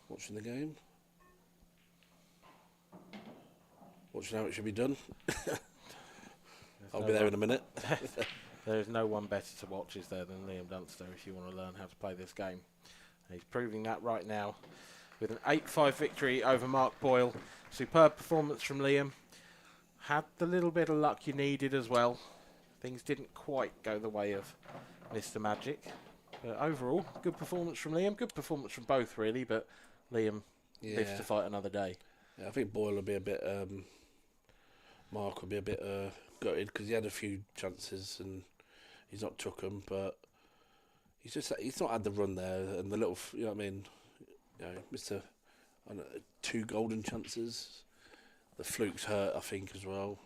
Speaker 5: Watching the game. Watching how it should be done. I'll be there in a minute.
Speaker 3: There's no one better to watch, is there, than Liam Dunster if you want to learn how to play this game. He's proving that right now with an 8-5 victory over Mark Boyle. Superb performance from Liam. Had the little bit of luck you needed as well. Things didn't quite go the way of Mr. Magic. But overall, good performance from Liam. Good performance from both, really, but Liam lives to fight another day.
Speaker 5: Yeah, I think Boyle will be a bit... Mark will be a bit gutted because he had a few chances and he's not took them, but he's not had the run there and the little, you know what I mean, Mr. 2 golden chances. The flukes hurt, I think, as well.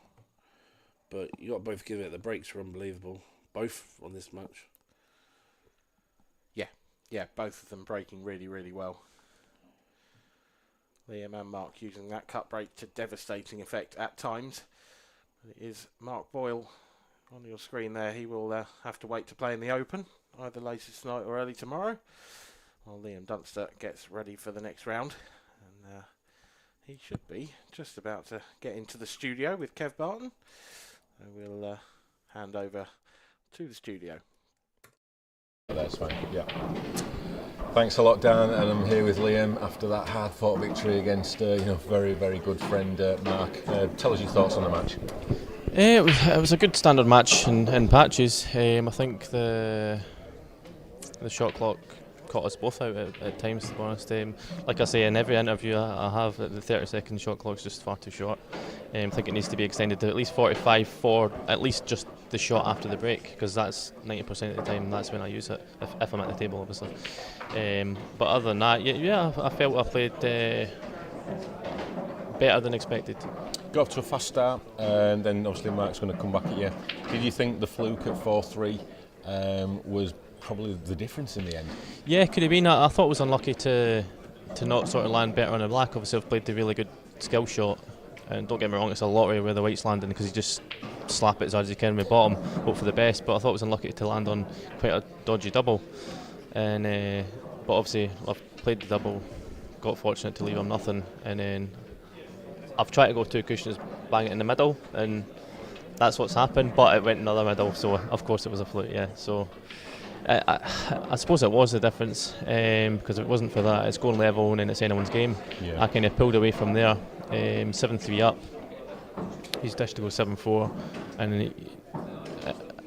Speaker 5: But you got to both give it. The breaks are unbelievable, both on this match.
Speaker 3: Yeah, both of them breaking really, really well. Liam and Mark using that cut break to devastating effect at times. It is Mark Boyle on your screen there. He will have to wait to play in the Open, either later tonight or early tomorrow, while Liam Dunster gets ready for the next round. And he should be just about to get into the studio with Kev Barton. So we'll hand over to the studio.
Speaker 1: That's fine, yeah. Thanks a lot, Dan, and I'm here with Liam after that hard-fought victory against very, very good friend Mark. Tell us your thoughts on the match.
Speaker 6: It was a good standard match in patches. I think the shot clock caught us both out at times, to be honest. Like I say, in every interview I have, the 30-second shot clock's just far too short. I think it needs to be extended to at least 45 for at least just the shot after the break, because that's 90% of the time that's when I use it, if I'm at the table, obviously. But other than that, I felt I played better than expected.
Speaker 1: Got off to a fast start, and then obviously Mark's going to come back at you. Did you think the fluke at 4-3 was probably the difference in the end?
Speaker 6: Yeah, could have been. I thought it was unlucky to not sort of land better on the black. Obviously, I've played the really good skill shot, and don't get me wrong, it's a lottery where the white's landing because you just slap it as hard as you can with bottom, hope for the best. But I thought it was unlucky to land on quite a dodgy double, and but obviously I've played the double, got fortunate to leave him nothing, and then I've tried to go 2 cushions, bang it in the middle, and that's what's happened. But it went another middle, so of course it was a fluke. Yeah, so. I suppose it was the difference, because if it wasn't for that, it's going level and then it's anyone's game.
Speaker 1: Yeah.
Speaker 6: I kind of pulled away from there, 7-3 up. He's dished to go 7-4, and then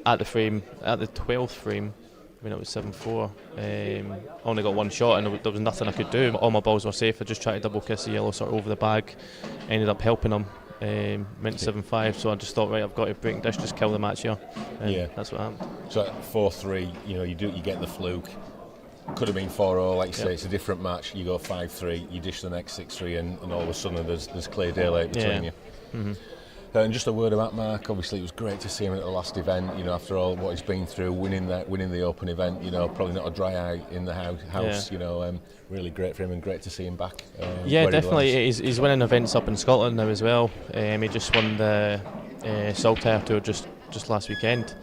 Speaker 6: at the 12th frame, when it was 7-4, I only got one shot and there was nothing I could do. All my balls were safe. I just tried to double kiss the yellow sort of over the bag, ended up helping him. Went 7-5, so I just thought, right, I've got to break dish, just kill the match here, and that's what happened.
Speaker 1: So at 4-3, you get the fluke. Could have been 4-0, like you say, it's a different match. You go 5-3, you dish the next 6-3, and all of a sudden there's clear daylight between you. And just a word about Mark. Obviously, it was great to see him at the last event. You know, after all what he's been through, winning the Open event. You know, probably not a dry eye in the house.
Speaker 6: Yeah.
Speaker 1: You know, really great for him and great to see him back.
Speaker 6: Yeah,
Speaker 1: where he
Speaker 6: definitely.
Speaker 1: belongs.
Speaker 6: He's winning events up in Scotland now as well. He just won the Saltire Tour just last weekend.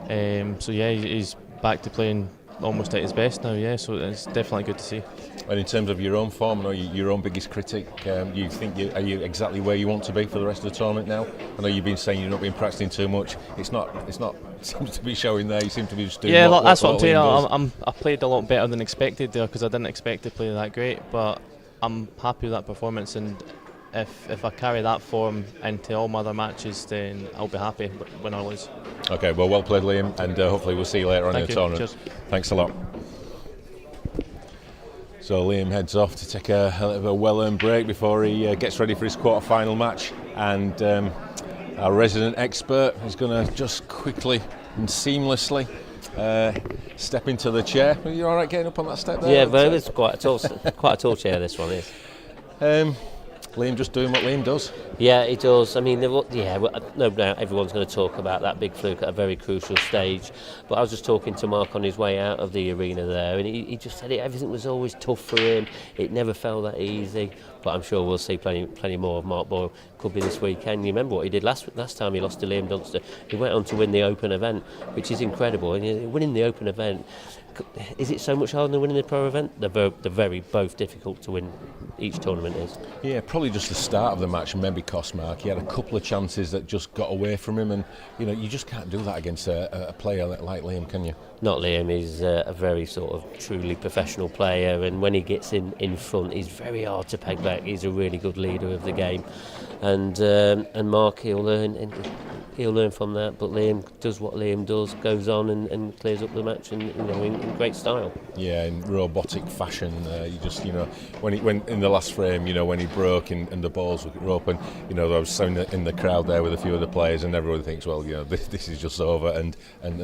Speaker 6: So yeah, he's back to playing almost at his best now. Yeah, so it's definitely good to see.
Speaker 1: And in terms of your own form, I know your own biggest critic, you think are you exactly where you want to be for the rest of the tournament now? I know you've been saying you've not been practicing too much. It's not seems to be showing there. You seem to be just doing.
Speaker 6: Yeah,
Speaker 1: what
Speaker 6: that's what I'm
Speaker 1: Liam
Speaker 6: saying.
Speaker 1: does.
Speaker 6: I played a lot better than expected there because I didn't expect to play that great. But I'm happy with that performance, and if I carry that form into all my other matches, then I'll be happy when I lose.
Speaker 1: Okay, well played, Liam, and hopefully we'll see you later on in the tournament.
Speaker 6: Cheers.
Speaker 1: Thanks a lot. So Liam heads off to take a little bit of a well-earned break before he gets ready for his quarter-final match, and our resident expert is going to just quickly and seamlessly step into the chair. Are you all right getting up on that step there?
Speaker 2: Yeah, but it's quite a tall chair. This one is.
Speaker 1: Liam just doing what Liam does.
Speaker 2: Yeah, it does. I mean, no doubt everyone's going to talk about that big fluke at a very crucial stage. But I was just talking to Mark on his way out of the arena there, and he just said everything was always tough for him. It never felt that easy. But I'm sure we'll see plenty more of Mark Boyle. Could be this weekend. You remember what he did last time he lost to Liam Dunster? He went on to win the Open event, which is incredible. And winning the Open event, is it so much harder than winning the Pro event? They're very both difficult to win. Each tournament is.
Speaker 1: Yeah, probably just the start of the match maybe cost Mark. He had a couple of chances that just got away from him, and you know you just can't do that against a player like Liam, can you?
Speaker 2: Not Liam. He's a very sort of truly professional player, and when he gets in front, he's very hard to peg back. He's a really good leader of the game, and Mark he'll learn from that. But Liam does what Liam does, goes on and clears up the match, and in great style.
Speaker 1: Yeah, in robotic fashion. When in the last frame, when he broke and the balls were open, I was sitting in the crowd there with a few of the players, and everyone thinks, well, this is just over, and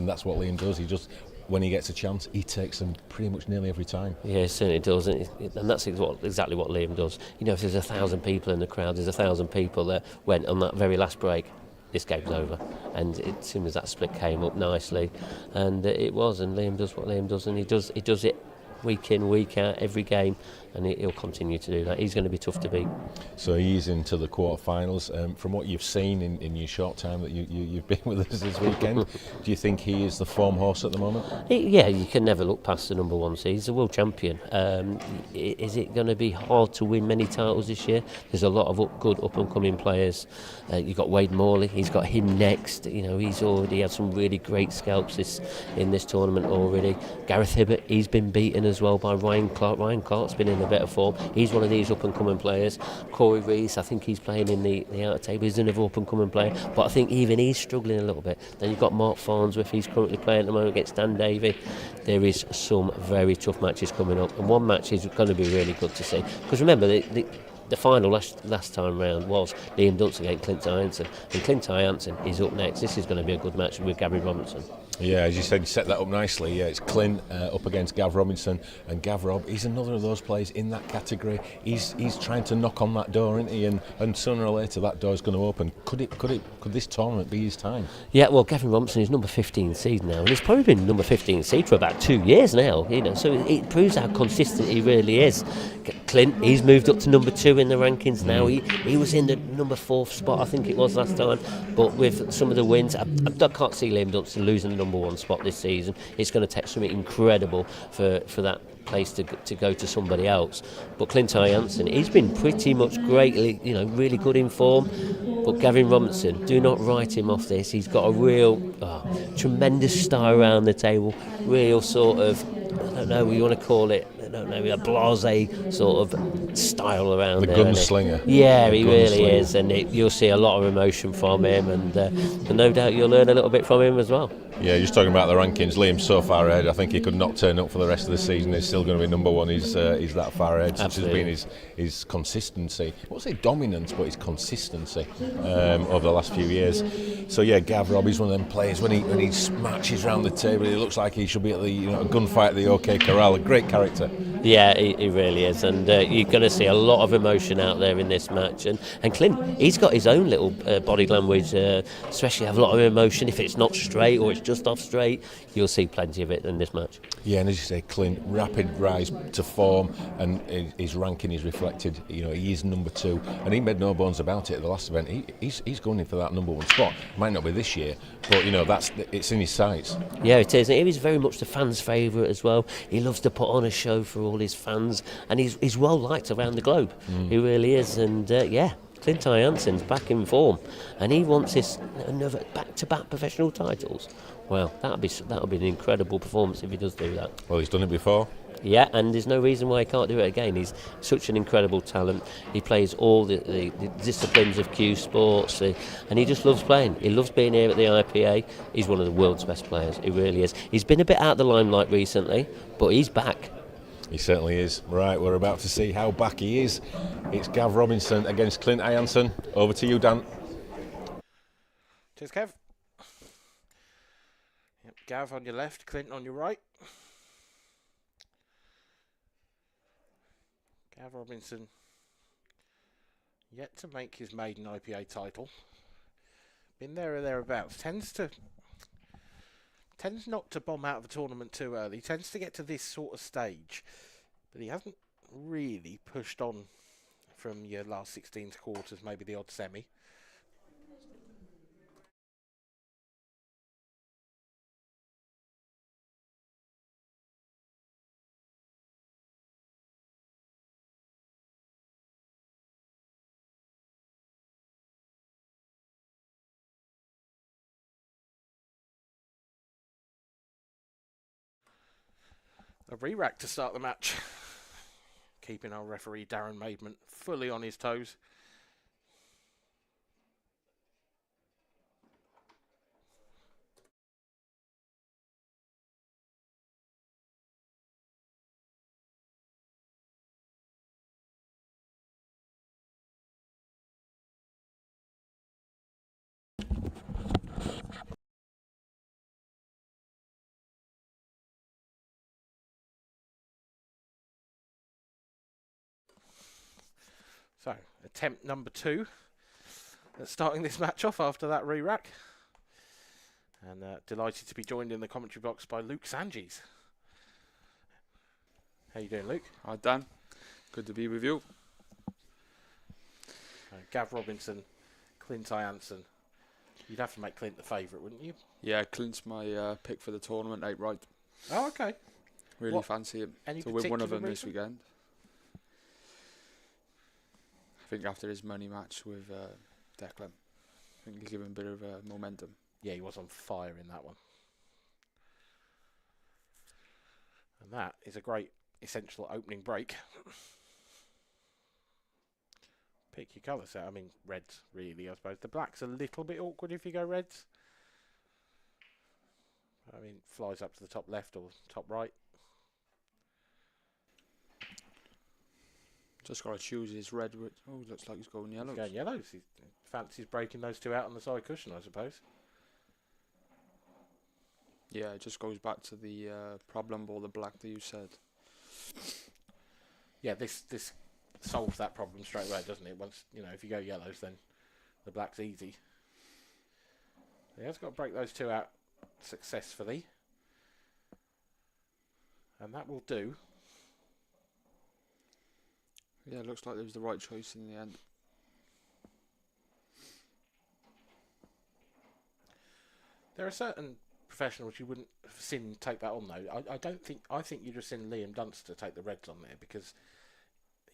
Speaker 1: that's what Liam does. He just, when he gets a chance, he takes them pretty much nearly every time.
Speaker 2: Yeah, it certainly does, and that's exactly what Liam does. If there's 1,000 people in the crowd, there's 1,000 people that went on that very last break. This game's over, and as soon as that split came up nicely, and it was, and Liam does what Liam does, and he does it week in, week out, every game, and he'll continue to do that. He's going to be tough to beat.
Speaker 1: So he's into the quarterfinals. From what you've seen in your short time that you've been with us this weekend, do you think he is the form horse at the moment?
Speaker 2: Yeah, you can never look past the number one seed. He's a world champion. Is it going to be hard to win many titles this year? There's a lot of good up-and-coming players. You've got Wade Morley. He's got him next. He's already had some really great scalps in this tournament already. Gareth Hibbert, he's been beaten as well by Ryan Clark. Ryan Clark's been in a better form. He's one of these up-and-coming players. Corey Rees, I think he's playing in the outer table. He's another up-and-coming player, but I think even he's struggling a little bit. Then you've got Mark Farnsworth. He's currently playing at the moment against Dan Davey. There is some very tough matches coming up, and one match is going to be really good to see. Because remember, the final last time round was Liam Dunster against Clint Ianson, and Clint Ianson is up next. This is going to be a good match with Gavin Robinson.
Speaker 1: Yeah, as you said, you set that up nicely. Yeah, it's Clint up against Gav Robinson, and Gav Rob, he's another of those players in that category. He's trying to knock on that door, isn't he? And sooner or later that door's going to open. Could this tournament be his time?
Speaker 2: Yeah, well, Gavin Robinson is number 15 seed now, and he's probably been number 15 seed for about 2 years now. So it proves how consistent he really is. Clint, he's moved up to number 2 in the rankings now. He was in the number 4th spot, I think it was last time, but with some of the wins, I can't see Liam Dunster losing the number 1 spot this season. It's going to take something incredible for that place to go to somebody else. But Clint Ianson, he's been pretty much greatly, really good in form. But Gavin Robinson, do not write him off this. He's got a real tremendous style around the table, real sort of, I don't know what you want to call it, a blasé sort of style around
Speaker 1: the
Speaker 2: there.
Speaker 1: Gunslinger.
Speaker 2: Yeah, he really is, and you'll see a lot of emotion from him, and no doubt you'll learn a little bit from him as well.
Speaker 1: Yeah, just talking about the rankings, Liam's so far ahead. I think he could not turn up for the rest of the season. He's still going to be number 1. He's that far ahead. Such has been his consistency. I won't say dominance, but his consistency over the last few years. So yeah, Gav Rob, he's one of them players. When he marches around the table, he looks like he should be at the a gunfight at the OK Corral. A great character.
Speaker 2: Yeah, he really is, and you're going to see a lot of emotion out there in this match. And Clint, he's got his own little body language, especially have a lot of emotion. If it's not straight or it's just off straight, you'll see plenty of it in this match.
Speaker 1: Yeah, and as you say, Clint, rapid rise to form, and his ranking is reflected. You know, he is number 2, and he made no bones about it at the last event. He's going in for that number 1 spot. Might not be this year, but you know it's in his sights.
Speaker 2: Yeah, it is. He is very much the fans' favourite as well. He loves to put on a show for all his fans, and he's well liked around the globe. He really is, and Clint Ianson's back in form, and he wants his another back-to-back professional titles. Well, that'll be an incredible performance if he does do that.
Speaker 1: Well, he's done it before.
Speaker 2: Yeah, and there's no reason why he can't do it again. He's such an incredible talent. He plays all the disciplines of cue sports, and he just loves playing. He loves being here at the IPA. He's one of the world's best players. He really is. He's been a bit out of the limelight recently, but he's back.
Speaker 1: He certainly is. Right, we're about to see how back he is. It's Gav Robinson against Clint Ianson. Over to you, Dan.
Speaker 3: Cheers, Kev. Yep, Gav on your left, Clint on your right. Gav Robinson yet to make his maiden IPA title. Been there or thereabouts. Tends not to bomb out of a tournament too early. Tends to get to this sort of stage, but he hasn't really pushed on from your last 16 quarters, maybe the odd semi. A re-rack to start the match. Keeping our referee Darren Maidment fully on his toes. So, attempt number 2 at starting this match off after that re-rack. And delighted to be joined in the commentary box by Luke Sanges. How you doing, Luke?
Speaker 7: Hi, Dan. Good to be with you.
Speaker 3: Gav Robinson, Clint Ianson. You'd have to make Clint the favourite, wouldn't you?
Speaker 7: Yeah, Clint's my pick for the tournament outright.
Speaker 3: Oh, okay.
Speaker 7: Really fancy him to win one of them this weekend. I think after his money match with Declan, I think he'll give him a bit of momentum.
Speaker 3: Yeah, he was on fire in that one. And that is a great essential opening break. Pick your colours out. I mean, reds, really, I suppose. The black's a little bit awkward if you go reds. I mean, flies up to the top left or top right.
Speaker 7: Just got to choose his red. Oh, looks like he's going yellows.
Speaker 3: He's going yellows. He fancies breaking those two out on the side cushion, I suppose.
Speaker 7: Yeah, it just goes back to the problem ball, the black that you said.
Speaker 3: Yeah, this solves that problem straight away, doesn't it? Once, you know, if you go yellows, then the black's easy. He has got to break those two out successfully. And that will do.
Speaker 7: Yeah, it looks like it was the right choice in the end.
Speaker 3: There are certain professionals you wouldn't have seen take that on, though. I think you'd have seen Liam Dunster take the reds on there because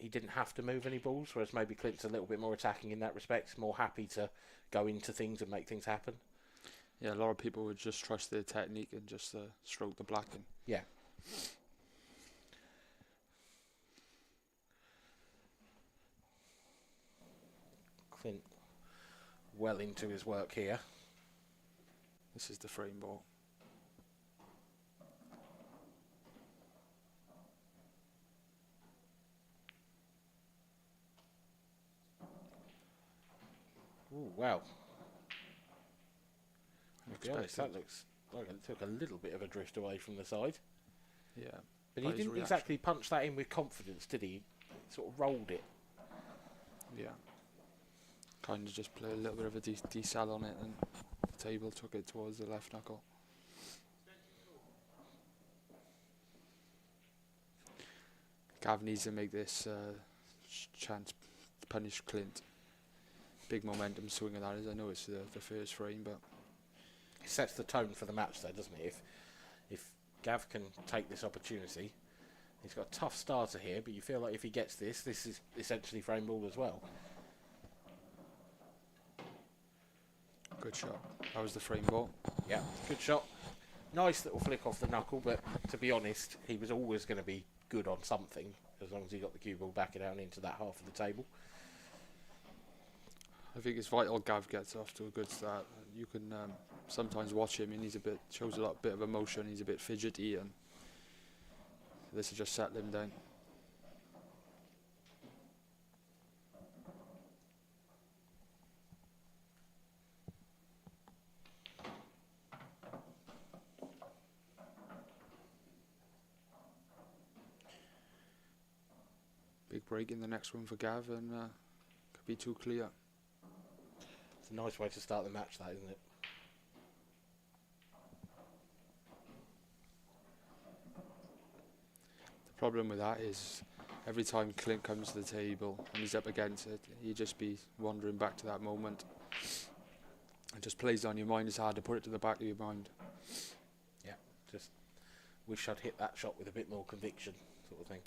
Speaker 3: he didn't have to move any balls, whereas maybe Clint's a little bit more attacking in that respect, more happy to go into things and make things happen.
Speaker 7: Yeah, a lot of people would just trust their technique and just stroke the black in.
Speaker 3: Yeah. Clint well into his work here.
Speaker 7: This is the frame ball.
Speaker 3: Ooh, wow. To be honest, that looks like it took a little bit of a drift away from the side.
Speaker 7: Yeah.
Speaker 3: But he
Speaker 7: by his
Speaker 3: didn't
Speaker 7: reaction.
Speaker 3: exactly punch that in with confidence, did he? He sort of rolled it.
Speaker 7: Yeah. Kind of just played a little bit of a decel on it, and the table took it towards the left knuckle. Gav needs to make this chance to punish Clint. Big momentum swing of that is. I know it's the first frame, but
Speaker 3: It sets the tone for the match, though, doesn't it? If Gav can take this opportunity, he's got a tough starter here, but you feel like if he gets this is essentially frame ball as well.
Speaker 7: good shot. That was the frame ball.
Speaker 3: Yeah, good shot. Nice little flick off the knuckle, but to be honest, he was always going to be good on something as long as he got the cue ball back down into that half of the table.
Speaker 7: I think it's vital Gav gets off to a good start. You can sometimes watch him and shows a bit of emotion. He's a bit fidgety, and this has just settled him down. Big break in the next one for Gav, and could be too clear.
Speaker 3: It's a nice way to start the match, that, isn't it?
Speaker 7: The problem with that is every time Clint comes to the table and he's up against it, he'd just be wandering back to that moment. It just plays on your mind. It's hard to put it to the back of your mind.
Speaker 3: Yeah, just wish I'd hit that shot with a bit more conviction, sort of thing.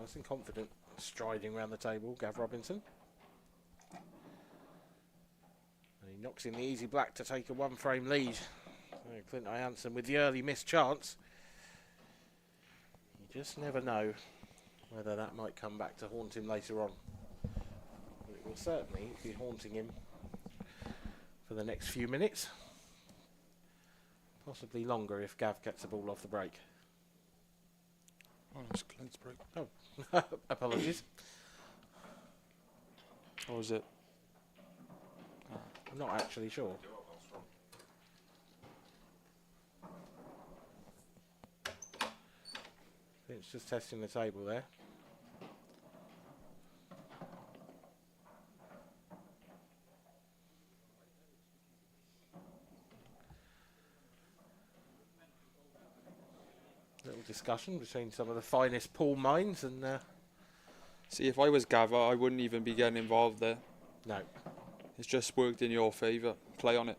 Speaker 3: Nice and confident, striding around the table, Gav Robinson. And he knocks in the easy black to take a one-frame lead. Clint Ianson with the early missed chance. You just never know whether that might come back to haunt him later on. But it will certainly be haunting him for the next few minutes. Possibly longer if Gav gets the ball off the break.
Speaker 7: Oh, that's Clint's break.
Speaker 3: Oh, apologies.
Speaker 7: Or was it?
Speaker 3: I'm not actually sure. It's just testing the table there. Little discussion between some of the finest pool minds and
Speaker 7: See, if I was Gav, I wouldn't even be getting involved there.
Speaker 3: no.
Speaker 7: It's just worked in your favour. Play on it.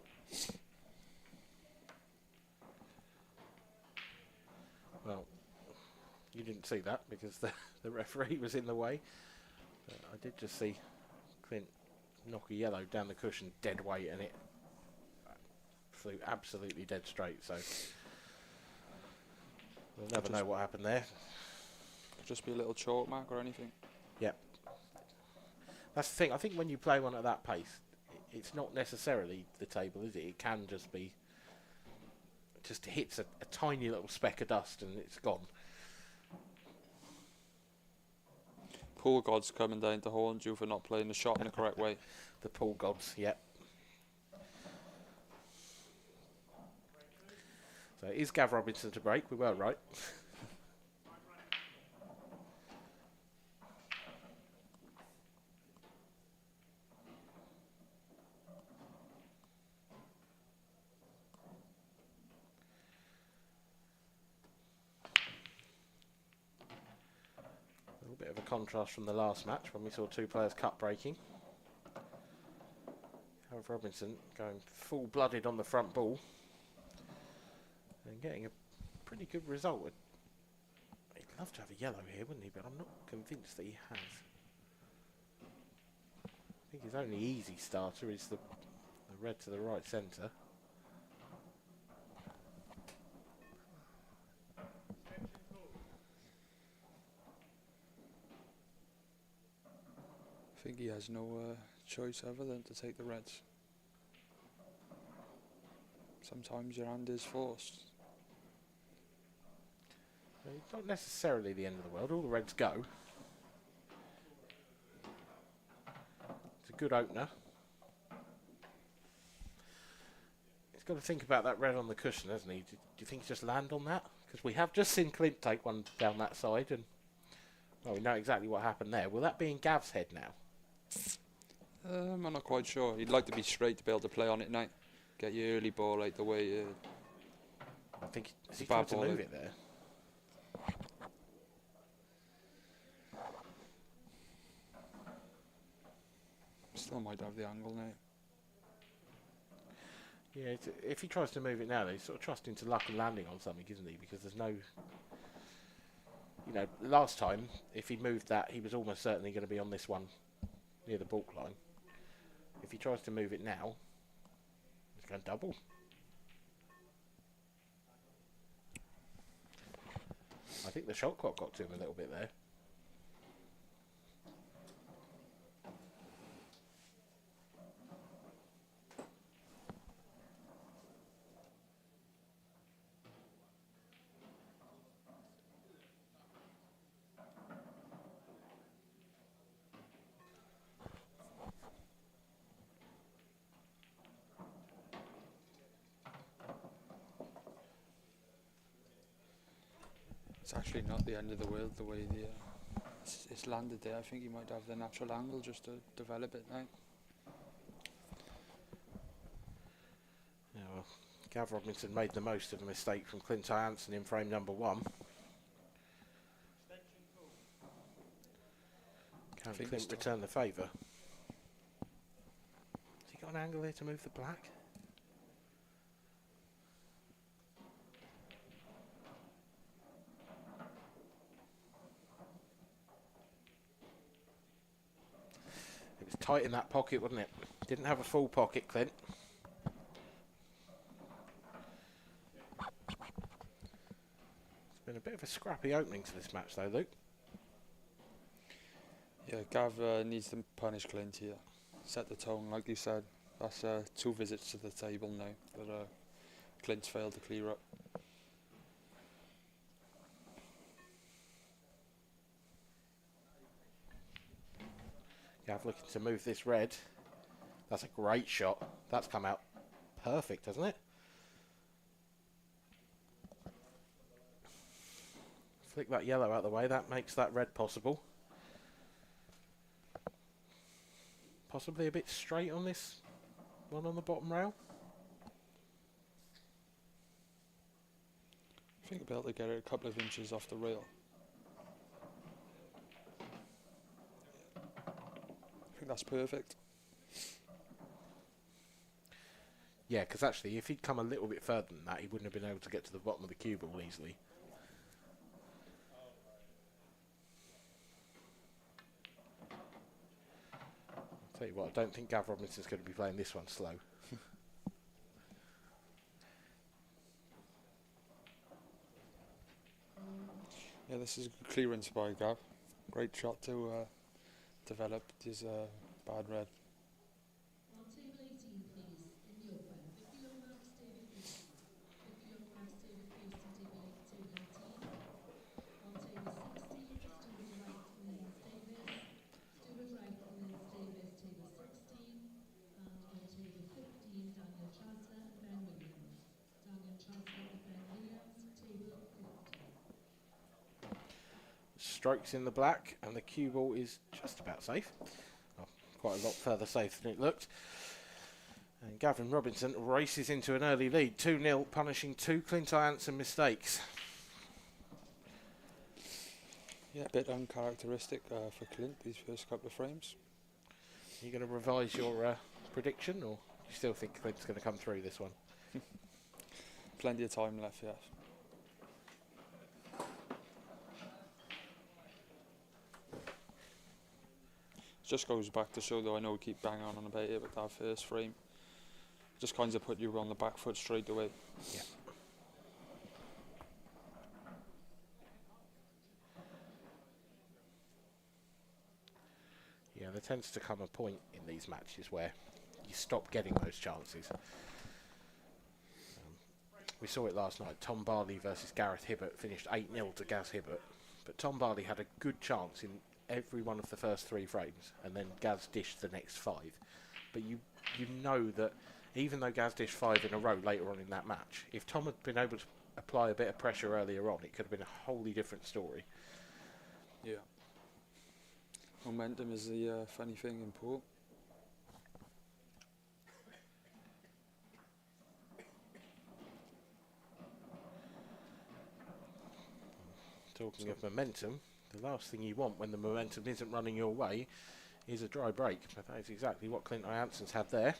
Speaker 3: Well, you didn't see that because the referee was in the way. But I did just see Clint knock a yellow down the cushion dead weight, and it flew absolutely dead straight. So we'll never know what happened there.
Speaker 7: Could just be a little chalk mark or anything.
Speaker 3: Yep. That's the thing. I think when you play one at that pace, it's not necessarily the table, is it? It can just be, just hits a tiny little speck of dust and it's gone.
Speaker 7: Pool gods coming down to haunt you for not playing the shot in the correct way.
Speaker 3: The pool gods, yep. So it is Gav Robinson to break. We were right. A little bit of a contrast from the last match when we saw two players cut breaking. Gav Robinson going full-blooded on the front ball and getting a pretty good result. He'd love to have a yellow here, wouldn't he? But I'm not convinced that he has. I think his only easy starter is the red to the right centre.
Speaker 7: I think he has no choice other than to take the reds. Sometimes your hand is forced.
Speaker 3: It's not necessarily the end of the world. All the reds go. It's a good opener. got to think about that red on the cushion, hasn't he? Do you think he's just land on that? Because we have just seen Clint take one down that side, and well, we know exactly what happened there. Will that be in Gav's head now?
Speaker 7: I'm not quite sure. He'd like to be straight to be able to play on it now. Get your early ball out the way.
Speaker 3: I think he
Speaker 7: bad
Speaker 3: tried to
Speaker 7: ball
Speaker 3: move
Speaker 7: out.
Speaker 3: it there.
Speaker 7: Still might have the angle now.
Speaker 3: Yeah, if he tries to move it now, he's sort of trusting to luck and landing on something, isn't he? Because there's no... You know, last time, if he moved that, he was almost certainly going to be on this one near the baulk line. If he tries to move it now, he's going double. I think the shot clock got to him a little bit there.
Speaker 7: It's actually not the end of the world the way it's landed there. I think he might have the natural angle just to develop it now.
Speaker 3: Yeah, well, Gav Robinson made the most of a mistake from Clint Ianson in frame number 1. Can Clint return the favour? Has he got an angle there to move the black? It was tight in that pocket, wasn't it? Didn't have a full pocket, Clint. It's been a bit of a scrappy opening to this match, though, Luke.
Speaker 7: Yeah, Gav needs to punish Clint here. Set the tone, like you said. That's 2 visits to the table now that Clint's failed to clear up.
Speaker 3: Gav looking to move this red. That's a great shot. That's come out perfect, hasn't it? Flick that yellow out of the way. That makes that red possible. Possibly a bit straight on this one on the bottom rail.
Speaker 7: I think I'll be able to get it a couple of inches off the rail. I think that's perfect.
Speaker 3: Yeah, because actually, if he'd come a little bit further than that, he wouldn't have been able to get to the bottom of the cue ball easily. I'll tell you what, I don't think Gav Robinson's going to be playing this one slow.
Speaker 7: Yeah, this is a good clearance by Gav. Great shot to develop his bad red.
Speaker 4: On table 18, please, in the open. 50 young marks, David Pearce. 50 young marks, David Pearce on table 18. On table 16, Stephen Wright, Lance Davis. Stephen Wright, Lance Davis, table 16. And on table 15, Daniel Chancellor and Ben Williams. Daniel Chancellor and Ben Williams, table 15.
Speaker 3: Strokes in the black, and the cue ball is just about safe. Oh, quite a lot further safe than it looked. And Gavin Robinson races into an early lead, 2-0, punishing 2 Clint Ianson mistakes.
Speaker 7: Yeah, a bit uncharacteristic for Clint these first couple of frames.
Speaker 3: Are you going to revise your prediction, or do you still think Clint's going to come through this one?
Speaker 7: Plenty of time left, yes. Just goes back to show, though, I know we keep banging on about it, but that first frame just kind of put you on the back foot straight away.
Speaker 3: Yeah. Yeah, there tends to come a point in these matches where you stop getting those chances. We saw it last night. Tom Barley versus Gareth Hibbert finished 8-0 to Gaz Hibbert, but Tom Barley had a good chance in every one of the first 3 frames, and then Gaz dished the next 5. But you know that even though Gaz dished 5 in a row later on in that match, if Tom had been able to apply a bit of pressure earlier on, it could have been a wholly different story.
Speaker 7: Yeah. Momentum is the funny thing in pool.
Speaker 3: Talking of momentum, the last thing you want when the momentum isn't running your way is a dry break, but that is exactly what Clint Ianson's had there.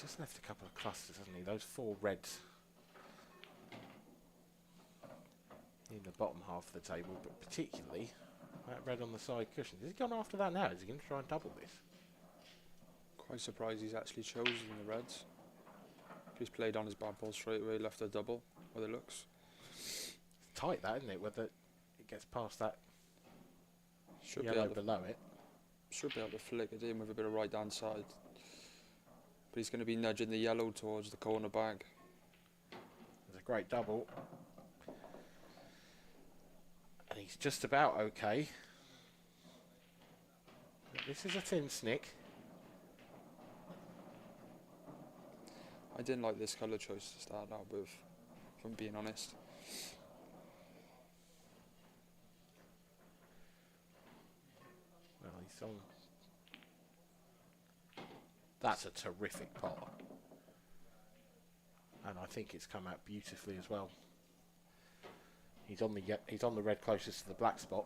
Speaker 3: Just left a couple of clusters, hasn't he? Those 4 reds in the bottom half of the table, but particularly that red on the side cushions. Has he gone after that now? Is he going to try and double this?
Speaker 7: Quite surprised he's actually chosen the reds. He's played on his bad ball straight away, left a double, where it looks.
Speaker 3: It's tight that, isn't it? Whether it gets past that
Speaker 7: Should be
Speaker 3: yellow
Speaker 7: able to,
Speaker 3: below it.
Speaker 7: should be able to flick it in with a bit of right hand side. But he's going to be nudging the yellow towards the corner bag.
Speaker 3: There's a great double. And he's just about okay. But this is a thin snick.
Speaker 7: I didn't like this colour choice to start out with, if I'm being honest.
Speaker 3: Well, he's on. That's a terrific pot. And I think it's come out beautifully as well. He's on the red closest to the black spot.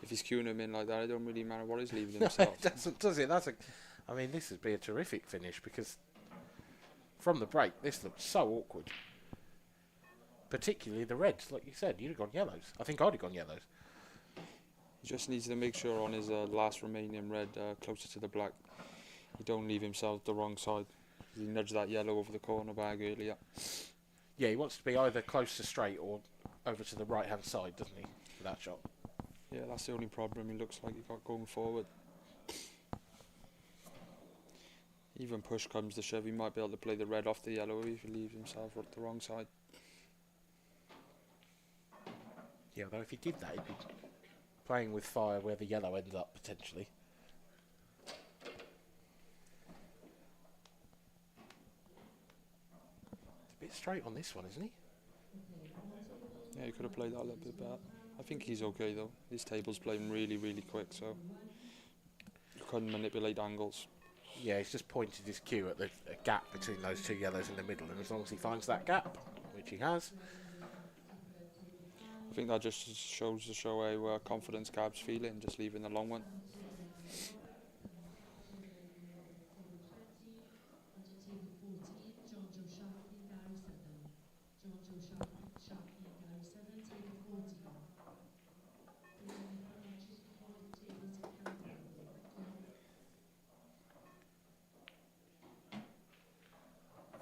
Speaker 7: If he's queuing him in like that, it don't really matter what he's leaving himself.
Speaker 3: It doesn't, does it? I mean, this would be a terrific finish because from the break, this looked so awkward. Particularly the reds, like you said, you'd have gone yellows. I think I'd have gone yellows.
Speaker 7: He just needs to make sure on his last remaining red, closer to the black, he don't leave himself the wrong side. He nudged that yellow over the corner bag earlier.
Speaker 3: Yeah, he wants to be either close to straight or over to the right-hand side, doesn't he, for that shot?
Speaker 7: Yeah, that's the only problem he looks like he got going forward. Even push comes to shove, he might be able to play the red off the yellow if he leaves himself at the wrong side.
Speaker 3: Yeah, although if he did that, he'd be playing with fire where the yellow ends up, potentially. It's a bit straight on this one, isn't he?
Speaker 7: Yeah, he could have played that a little bit better. I think he's okay though. His table's playing really, really quick, so you couldn't manipulate angles.
Speaker 3: Yeah, he's just pointed his cue at the gap between those 2 yellows in the middle, and as long as he finds that gap, which he has.
Speaker 7: I think that just shows to show how confidence Gab's feeling, just leaving the long one.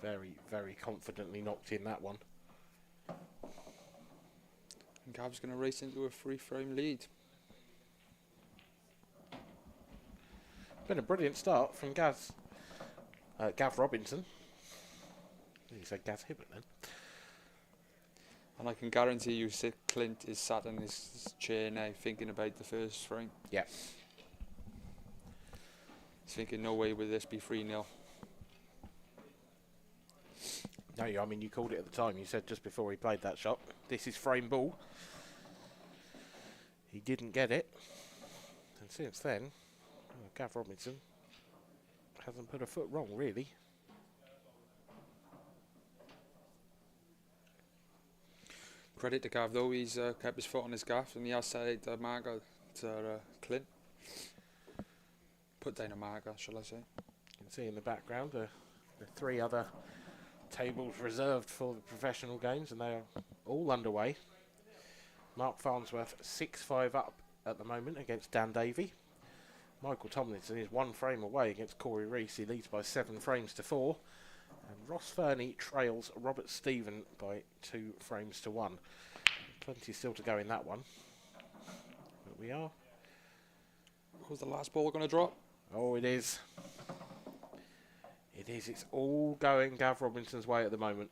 Speaker 3: Very, very confidently knocked in that one.
Speaker 7: And Gav's going to race into a 3-frame lead.
Speaker 3: Been a brilliant start from Gav Robinson. You said Gaz Hibbert then.
Speaker 7: And I can guarantee you Clint is sat in his chair now thinking about the first frame.
Speaker 3: Yeah.
Speaker 7: He's thinking, no way will this be 3-0.
Speaker 3: No, I mean, you called it at the time. You said just before he played that shot, this is frame ball. He didn't get it. And since then, Gav Robinson hasn't put a foot wrong, really.
Speaker 7: Credit to Gav though, he's kept his foot on his gaff and he has said the marker to Clint. Put down a marker, shall I say.
Speaker 3: You can see in the background the 3 other tables reserved for the professional games, and they are all underway. Mark Farnsworth 6-5 up at the moment against Dan Davey. Michael Tomlinson is 1 frame away against Corey Reese. He leads by 7 frames to 4. And Ross Fernie trails Robert Stephen by 2 frames to 1. Plenty still to go in that one. But we are.
Speaker 7: Was the last ball going to drop?
Speaker 3: Oh, it is. It is. It's all going Gav Robinson's way at the moment.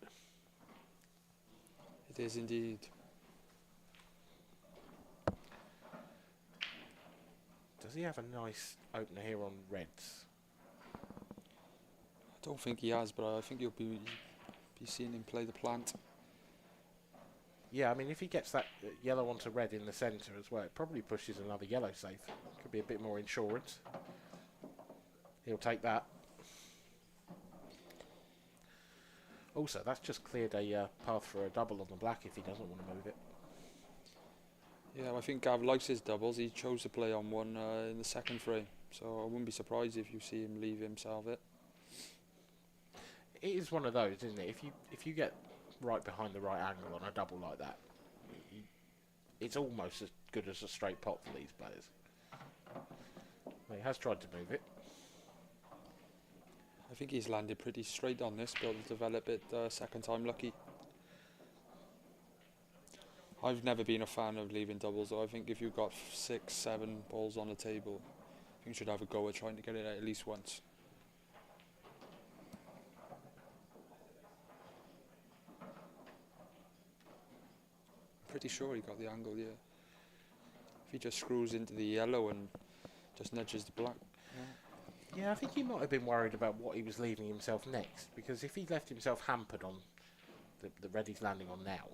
Speaker 7: It is indeed.
Speaker 3: he have a nice opener here on reds?
Speaker 7: I don't think he has, but I think you'll be seeing him play the plant.
Speaker 3: Yeah, I mean, if he gets that yellow onto red in the centre as well, it probably pushes another yellow safe. Could be a bit more insurance. He'll take that. Also, that's just cleared a path for a double on the black if he doesn't want to move it.
Speaker 7: Yeah, I think Gav likes his doubles. He chose to play on one in the second frame, so I wouldn't be surprised if you see him leave himself it.
Speaker 3: It is one of those, isn't it? If you get right behind the right angle on a double like that, it's almost as good as a straight pot for these players. He has tried to move it.
Speaker 7: I think he's landed pretty straight on this, but he'll develop it second time lucky. I've never been a fan of leaving doubles, though. I think if you've got 6, 7 balls on the table, I think you should have a go at trying to get it at least once. Pretty sure he got the angle, yeah. If he just screws into the yellow and just nudges the black.
Speaker 3: Yeah, I think he might have been worried about what he was leaving himself next, because if he left himself hampered on the red he's landing on now,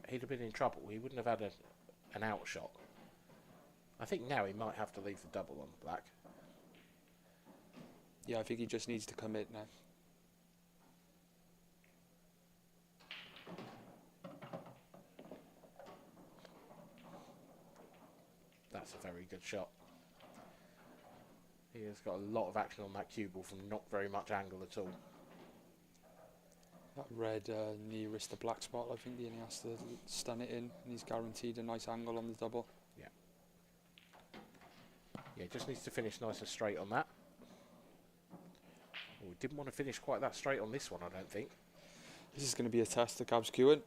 Speaker 3: he'd have been in trouble. He wouldn't have had an out shot. I think now he might have to leave the double on black.
Speaker 7: Yeah, I think he just needs to commit now.
Speaker 3: That's a very good shot. He has got a lot of action on that cue ball from not very much angle at all.
Speaker 7: That red nearest the black spot, I think he only has to stun it in, and he's guaranteed a nice angle on the double.
Speaker 3: Yeah. Yeah, just needs to finish nice and straight on that. Oh, didn't want to finish quite that straight on this one, I don't think.
Speaker 7: This is going to be a test of Gav's queuing.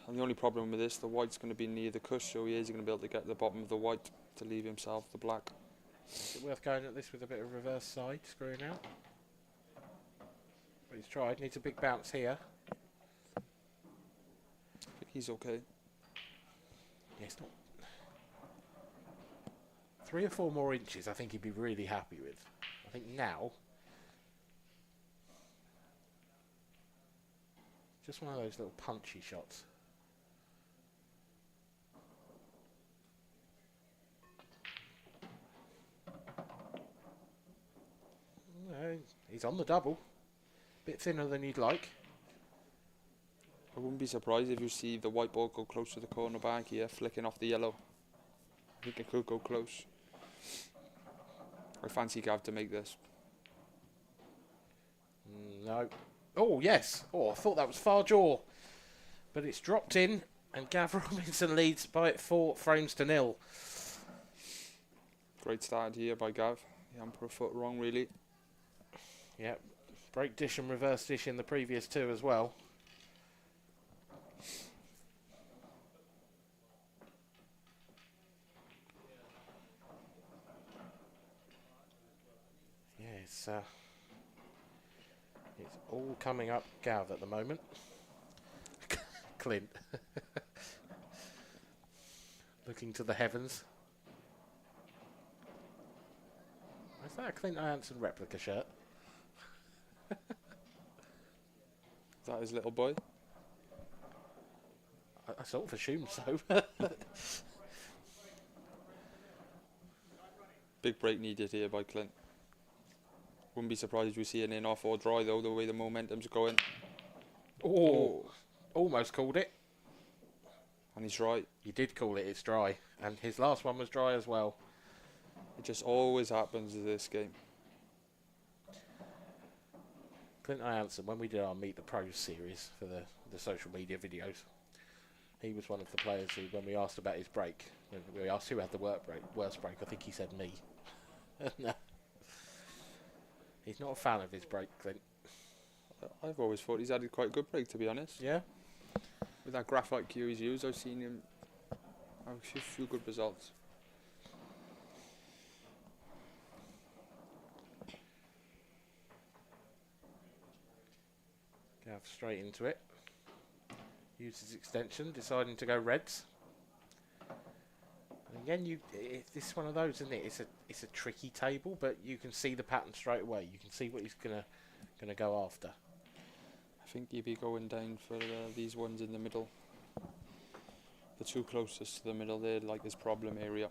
Speaker 7: And the only problem with this, the white's going to be near the cush, so he is going to be able to get to the bottom of the white to leave himself the black.
Speaker 3: Is it worth going at this with a bit of reverse side, screwing out? But he's tried, needs a big bounce here.
Speaker 7: I think he's okay.
Speaker 3: Yeah, it's not... 3 or 4 more inches I think he'd be really happy with. I think now... just one of those little punchy shots. No, he's on the double. Bit thinner than you'd like.
Speaker 7: I wouldn't be surprised if you see the white ball go close to the corner bag here, flicking off the yellow. I think it could go close. I fancy Gav to make this.
Speaker 3: No. Oh, yes. Oh, I thought that was far jaw. But it's dropped in, and Gav Robinson leads by 4 frames to 0.
Speaker 7: Great start here by Gav. He hadn't put a foot wrong, really.
Speaker 3: Yep. Break dish and reverse dish in the previous 2 as well. Yeah, it's all coming up Gav at the moment. Clint. Looking to the heavens. Is that a Clint Ianson replica shirt?
Speaker 7: Is that his little boy?
Speaker 3: I sort of assumed so.
Speaker 7: Big break needed here by Clint. Wouldn't be surprised if we see an in off or dry though, the way the momentum's going.
Speaker 3: Oh, almost called it.
Speaker 7: And he's right.
Speaker 3: You did call it, it's dry. And his last one was dry as well.
Speaker 7: It just always happens in this game.
Speaker 3: Clint Ianson, when we did our Meet the Pros series for the social media videos, he was one of the players who, when we asked about his break, when we asked who had the worst break, I think he said me. No. He's not a fan of his break, Clint.
Speaker 7: I've always thought he's had a quite good break, to be honest.
Speaker 3: Yeah?
Speaker 7: With that graphite cue he's used, I've seen him have a few good results.
Speaker 3: Gav straight into it. Uses extension, deciding to go reds. And again, this is one of those, isn't it? It's a tricky table, but you can see the pattern straight away. You can see what he's gonna go after.
Speaker 7: I think you'd be going down for these ones in the middle. The two closest to the middle, they're like his problem area.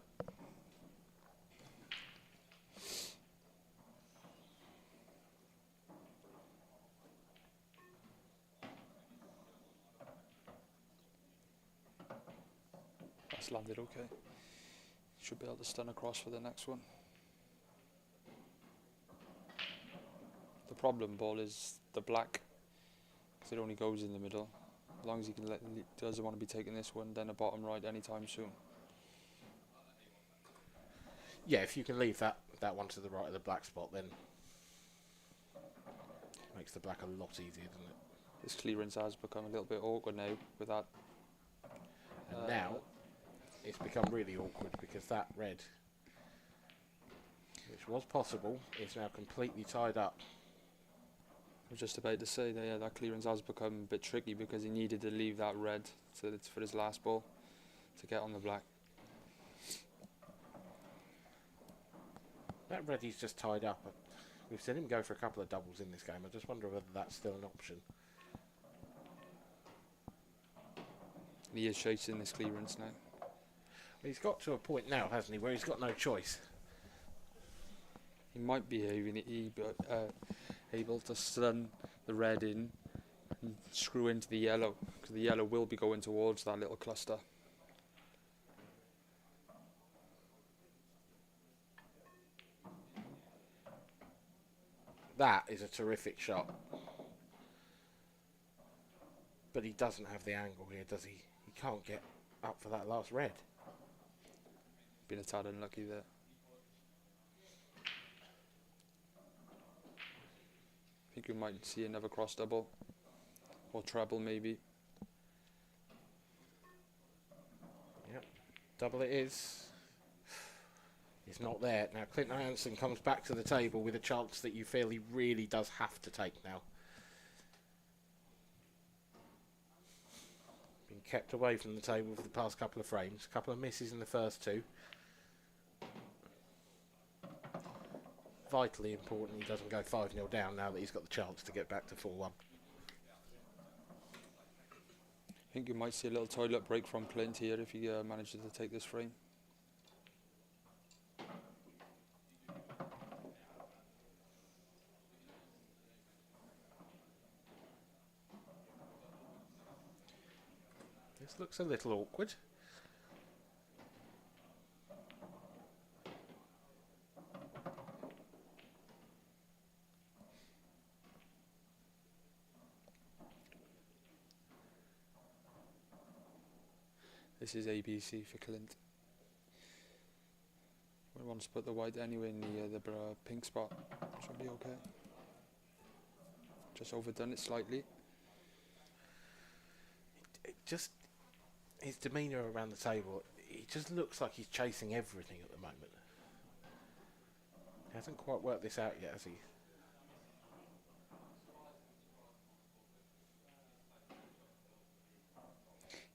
Speaker 7: That's landed okay. Should be able to stun across for the next one. The problem ball is the black, because it only goes in the middle. As long as he doesn't want to be taking this one, then a bottom right anytime soon.
Speaker 3: Yeah, if you can leave that one to the right of the black spot, then makes the black a lot easier, doesn't it?
Speaker 7: This clearance has become a little bit awkward now with that.
Speaker 3: And now it's become really awkward because that red, which was possible, is now completely tied up.
Speaker 7: I was just about to say that, yeah, that clearance has become a bit tricky because he needed to leave that red for his last ball to get on the black.
Speaker 3: That red he's just tied up. We've seen him go for a couple of doubles in this game. I just wonder whether that's still an option.
Speaker 7: He is chasing this clearance now.
Speaker 3: He's got to a point now, hasn't he, where he's got no choice.
Speaker 7: He might be able to stun the red in and screw into the yellow, because the yellow will be going towards that little cluster.
Speaker 3: That is a terrific shot. But he doesn't have the angle here, does he? He can't get up for that last red.
Speaker 7: Been a tad unlucky there. I think we might see another cross double or treble maybe.
Speaker 3: Yep, double it is. It's not there. Now Clint Ianson comes back to the table with a chance that you feel he really does have to take now. Been kept away from the table for the past couple of frames. A couple of misses in the first two. Vitally important he doesn't go 5-0 down now that he's got the chance to get back to 4-1.
Speaker 7: I think you might see a little toilet break from Clint here if he manages to take this frame.
Speaker 3: This looks a little awkward.
Speaker 7: This is ABC for Clint. We want to put the white anywhere near the pink spot. Should be okay. Just overdone it slightly.
Speaker 3: It just, his demeanour around the table, he just looks like he's chasing everything at the moment. He hasn't quite worked this out yet, has he?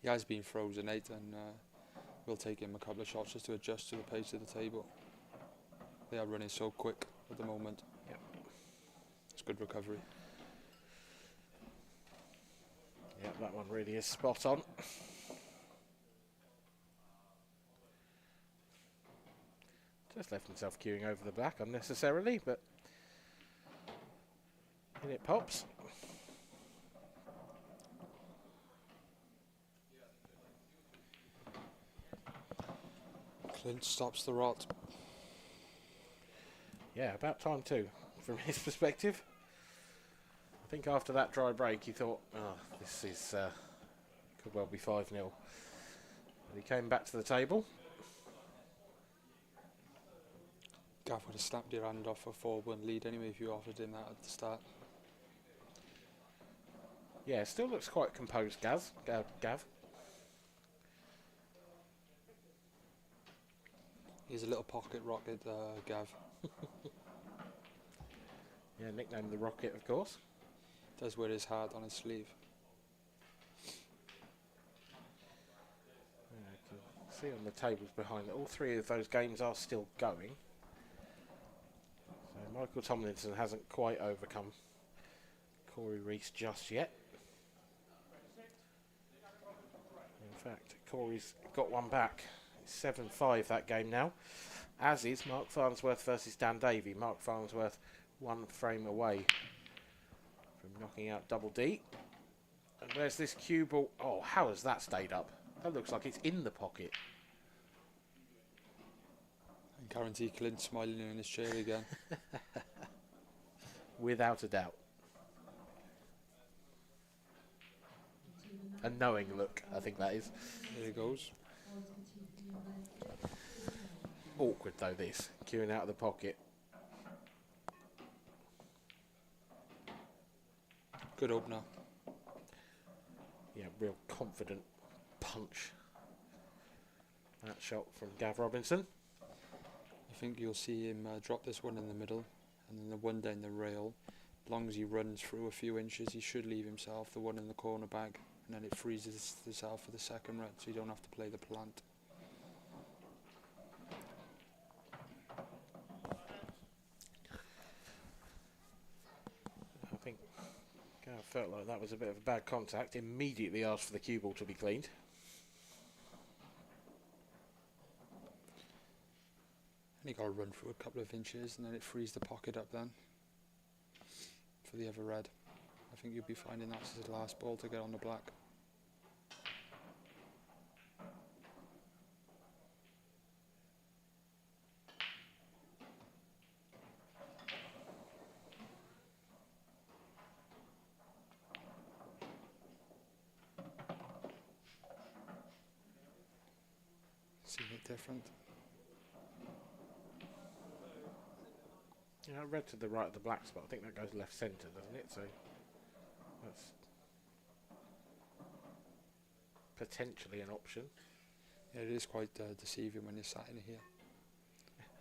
Speaker 7: He has been frozen out and will take him a couple of shots just to adjust to the pace of the table. They are running so quick at the moment.
Speaker 3: Yep.
Speaker 7: It's good recovery.
Speaker 3: Yep, that one really is spot on. Just left himself queuing over the black unnecessarily, but in it pops.
Speaker 7: Clint stops the rot.
Speaker 3: Yeah, about time too, from his perspective. I think after that dry break he thought, oh, this is could well be 5-0. But he came back to the table.
Speaker 7: Gav would have snapped your hand off a 4-1 lead anyway if you offered him that at the start.
Speaker 3: Yeah, still looks quite composed, Gav.
Speaker 7: He's a little pocket rocket, Gav.
Speaker 3: Yeah, nicknamed the Rocket, of course.
Speaker 7: Does wear his heart on his sleeve.
Speaker 3: Yeah, I can see on the tables behind that all three of those games are still going. So Michael Tomlinson hasn't quite overcome Corey Reese just yet. In fact, Corey's got one back. It's 7-5 that game now. As is Mark Farnsworth versus Dan Davey. Mark Farnsworth one frame away from knocking out Double D. And where's this cue ball? Oh, how has that stayed up? That looks like it's in the pocket.
Speaker 7: I guarantee Clint smiling in his chair again.
Speaker 3: Without a doubt. A knowing look, I think that is.
Speaker 7: There he goes.
Speaker 3: Awkward though, this. Queuing out of the pocket.
Speaker 7: Good opener.
Speaker 3: Yeah, real confident punch. That shot from Gav Robinson.
Speaker 7: I think you'll see him drop this one in the middle and then the one down the rail. As long as he runs through a few inches, he should leave himself the one in the corner bag, and then it freezes itself for the second red, so you don't have to play the plant.
Speaker 3: I think Gav felt like that was a bit of a bad contact. Immediately asked for the cue ball to be cleaned.
Speaker 7: And he got to run through a couple of inches, and then it frees the pocket up then for the other red. I think you'll be finding that's his last ball to get on the black. Seeing it different.
Speaker 3: Yeah, I read to the right of the black spot. I think that goes left centre, doesn't it? So that's potentially an option.
Speaker 7: Yeah, it is quite deceiving when you're sat in here.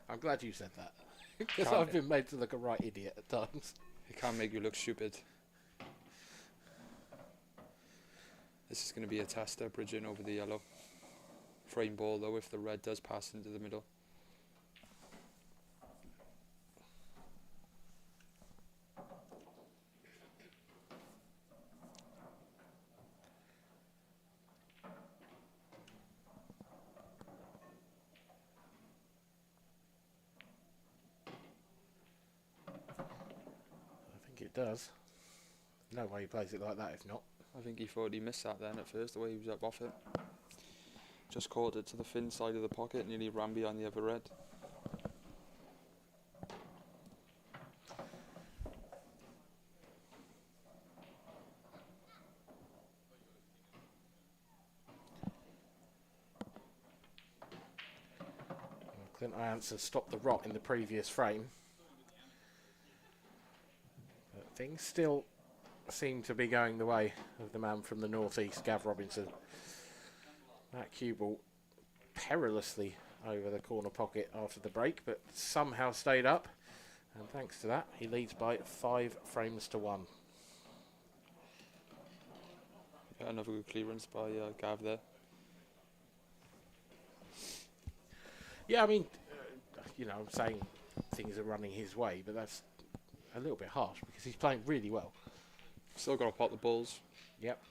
Speaker 3: I'm glad you said that. Because
Speaker 7: Can't
Speaker 3: I've been made to look a right idiot at times.
Speaker 7: It can make you look stupid. This is going to be a tester, bridging over the yellow. Frame ball though, if the red does pass into the middle.
Speaker 3: I think it does. No way he plays it like that if not.
Speaker 7: I think he thought he missed that then at first, the way he was up off it. Just caught it to the fin side of the pocket, nearly ran behind the other red.
Speaker 3: Clint Ianson stopped the rot in the previous frame. But things still seem to be going the way of the man from the northeast, Gav Robinson. That cue ball perilously over the corner pocket after the break, but somehow stayed up. And thanks to that, he leads by 5 frames to 1.
Speaker 7: Yeah, another good clearance by Gav there.
Speaker 3: Yeah, I mean, you know, I'm saying things are running his way, but that's a little bit harsh because he's playing really well.
Speaker 7: Still got to pot the balls.
Speaker 3: Yep.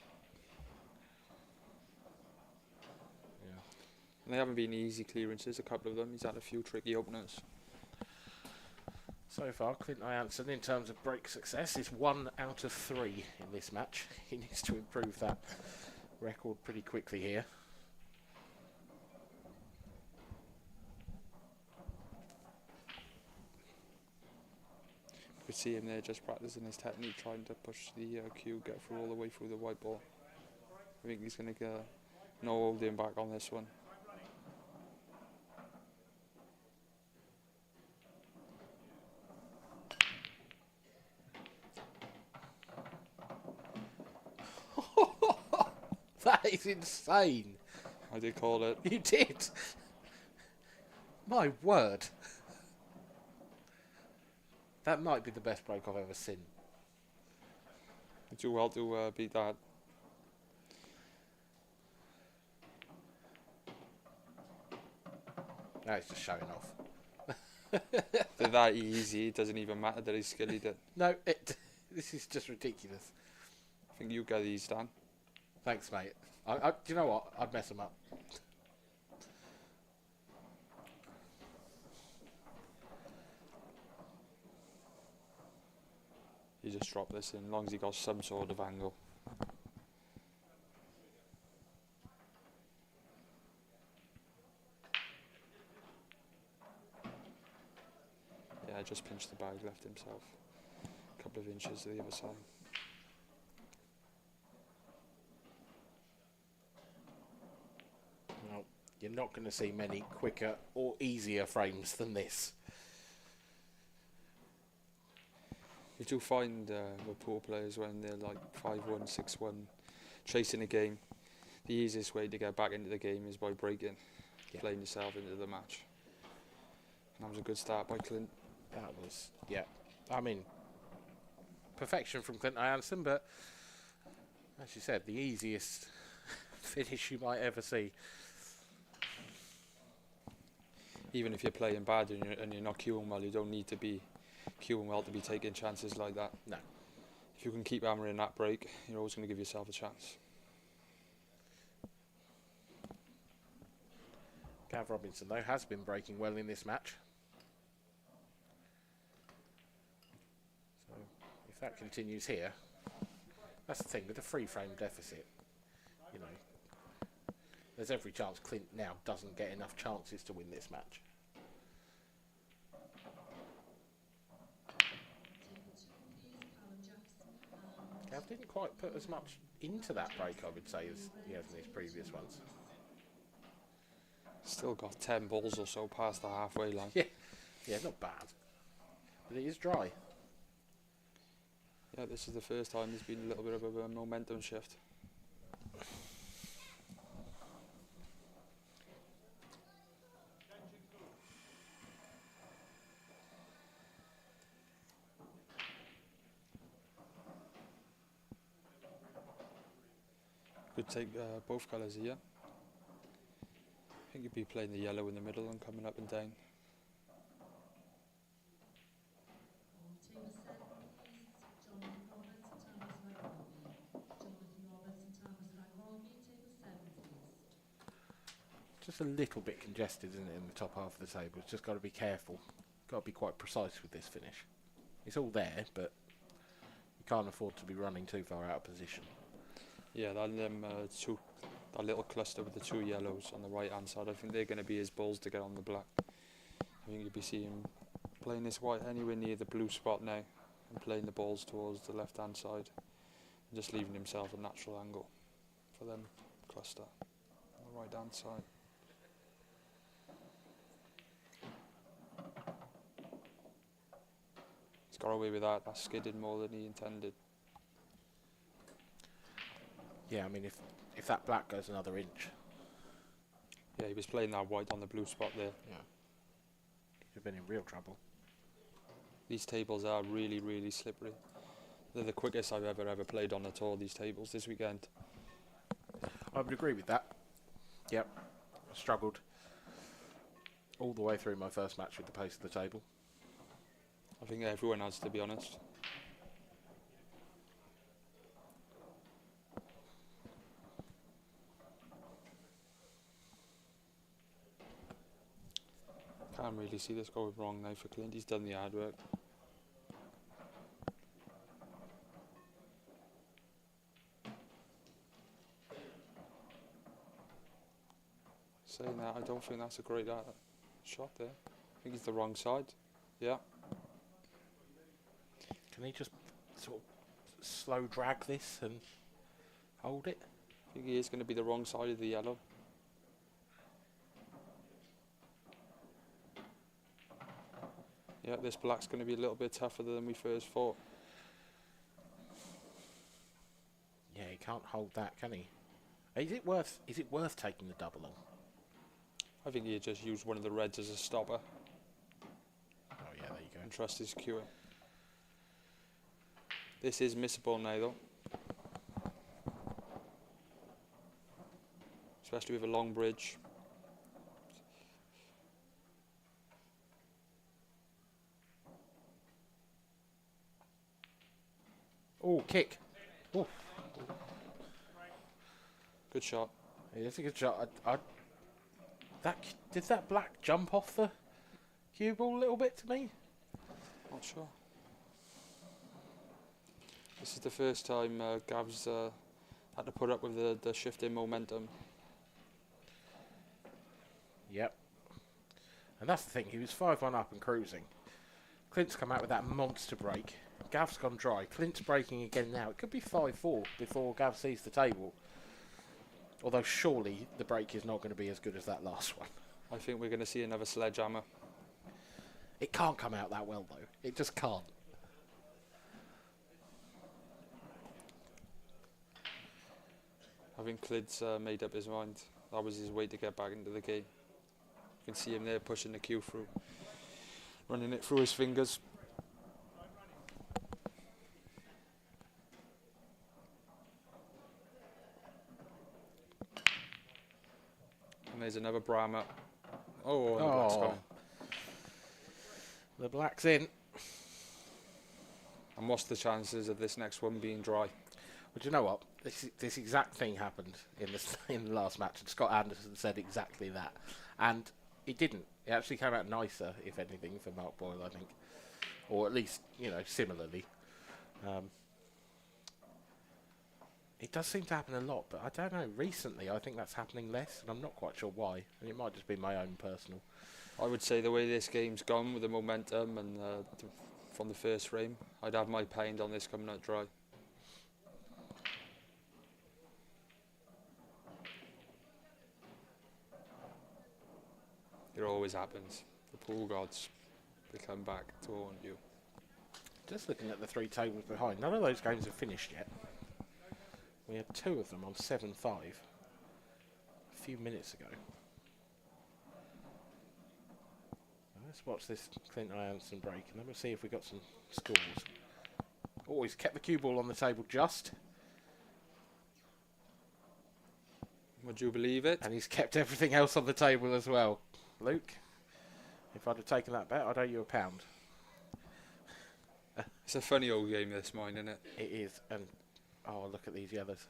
Speaker 7: And they haven't been easy clearances, a couple of them. He's had a few tricky openers.
Speaker 3: So far, Clint Ianson, in terms of break success, is 1 out of 3 in this match. He needs to improve that record pretty quickly here.
Speaker 7: You could see him there just practicing his technique, trying to push the cue, get through all the way through the white ball. I think he's going to get no holding back on this one.
Speaker 3: That is insane.
Speaker 7: I did call it.
Speaker 3: You did. My word. That might be the best break I've ever seen.
Speaker 7: You do well to beat that.
Speaker 3: No, it's just showing off.
Speaker 7: They're that easy, it doesn't even matter that he's skilly.
Speaker 3: No, this is just ridiculous.
Speaker 7: I think you get these, Dan.
Speaker 3: Thanks, mate. Do you know what? I'd mess them up.
Speaker 7: You just drop this in, as long as he got some sort of angle. Yeah, just pinched the bag, left himself a couple of inches to the other side.
Speaker 3: No, you're not going to see many quicker or easier frames than this.
Speaker 7: You do find with poor players when they're like 5-1, 6-1, chasing a game, the easiest way to get back into the game is by breaking, playing yourself into the match. And that was a good start by Clint.
Speaker 3: That was, yeah. I mean, perfection from Clint Ianson, but as you said, the easiest finish you might ever see.
Speaker 7: Even if you're playing bad and you're not queuing well, you don't need to be queuing well to be taking chances like that.
Speaker 3: No.
Speaker 7: If you can keep hammering that break, you're always going to give yourself a chance.
Speaker 3: Gav Robinson, though, has been breaking well in this match. So, if that continues here, that's the thing with the free frame deficit. You know, there's every chance Clint now doesn't get enough chances to win this match. Gav didn't quite put as much into that break, I would say, as he has in his previous ones.
Speaker 7: Still got 10 balls or so past the halfway line.
Speaker 3: Yeah, not bad. But it is dry.
Speaker 7: Yeah, this is the first time there's been a little bit of a momentum shift. Could take both colours here. I think you'd be playing the yellow in the middle and coming up and down.
Speaker 3: Just a little bit congested, isn't it, in the top half of the table? It's just got to be careful. Got to be quite precise with this finish. It's all there, but you can't afford to be running too far out of position.
Speaker 7: Yeah, that little cluster with the two yellows on the right hand side, I think they're going to be his balls to get on the black. I think you'll be seeing him playing this white anywhere near the blue spot now and playing the balls towards the left hand side and just leaving himself a natural angle for them cluster on the right hand side. He's got away with that. That skidded more than he intended.
Speaker 3: Yeah, I mean, if that black goes another inch.
Speaker 7: Yeah, he was playing that white on the blue spot there.
Speaker 3: Yeah. He'd have been in real trouble.
Speaker 7: These tables are really, really slippery. They're the quickest I've ever played on at all, these tables, this weekend.
Speaker 3: I would agree with that. Yep. I struggled all the way through my first match with the pace of the table.
Speaker 7: I think everyone has, to be honest. Can't really see this going wrong now for Clint. He's done the hard work. Saying that, I don't think that's a great shot there. I think it's the wrong side. Yeah.
Speaker 3: Can he just sort of slow drag this and hold it?
Speaker 7: I think he is going to be the wrong side of the yellow. Yeah, this black's going to be a little bit tougher than we first thought.
Speaker 3: Yeah, he can't hold that, can he? Is it worth taking the double on?
Speaker 7: I think he just used one of the reds as a stopper
Speaker 3: Oh yeah, there you go.
Speaker 7: and trust his queuing. This is missable now though. Especially with a long bridge.
Speaker 3: Oh, kick. Oh,
Speaker 7: Good shot.
Speaker 3: it's a good shot. Did that black jump off the cue ball a little bit to me?
Speaker 7: Not sure. This is the first time Gav's had to put up with the shift in momentum.
Speaker 3: Yep. And that's the thing, he was 5-1 up and cruising. Clint's come out with that monster break. Gav's gone dry. Clint's breaking again now. It could be 5-4 before Gav sees the table. Although surely the break is not going to be as good as that last one.
Speaker 7: I think we're going to see another sledgehammer.
Speaker 3: It can't come out that well though. It just can't.
Speaker 7: I think Clint's made up his mind. That was his way to get back into the game. You can see him there pushing the cue through, running it through his fingers. And there's another Brahma. Oh, the black's gone.
Speaker 3: The black's in.
Speaker 7: And what's the chances of this next one being dry?
Speaker 3: But you know what? This exact thing happened in the last match, and Scott Anderson said exactly that. And it didn't. It actually came out nicer, if anything, for Mark Boyle, I think. Or at least, similarly. It does seem to happen a lot, but I don't know. Recently, I think that's happening less, and I'm not quite sure why. And it might just be my own personal.
Speaker 7: I would say the way this game's gone with the momentum and from the first frame, I'd have my pound on this coming out dry. It always happens. The pool gods, they come back to haunt you.
Speaker 3: Just looking at the three tables behind, none of those games have finished yet. We had two of them on 7-5 a few minutes ago. Let's watch this Clint Ianson break, and then we'll see if we got some scores. Oh, he's kept the cue ball on the table just.
Speaker 7: Would you believe it?
Speaker 3: And he's kept everything else on the table as well. Luke, if I'd have taken that bet, I'd owe you £1.
Speaker 7: It's a funny old game this mine, isn't it?
Speaker 3: It is, and oh, look at these yellows.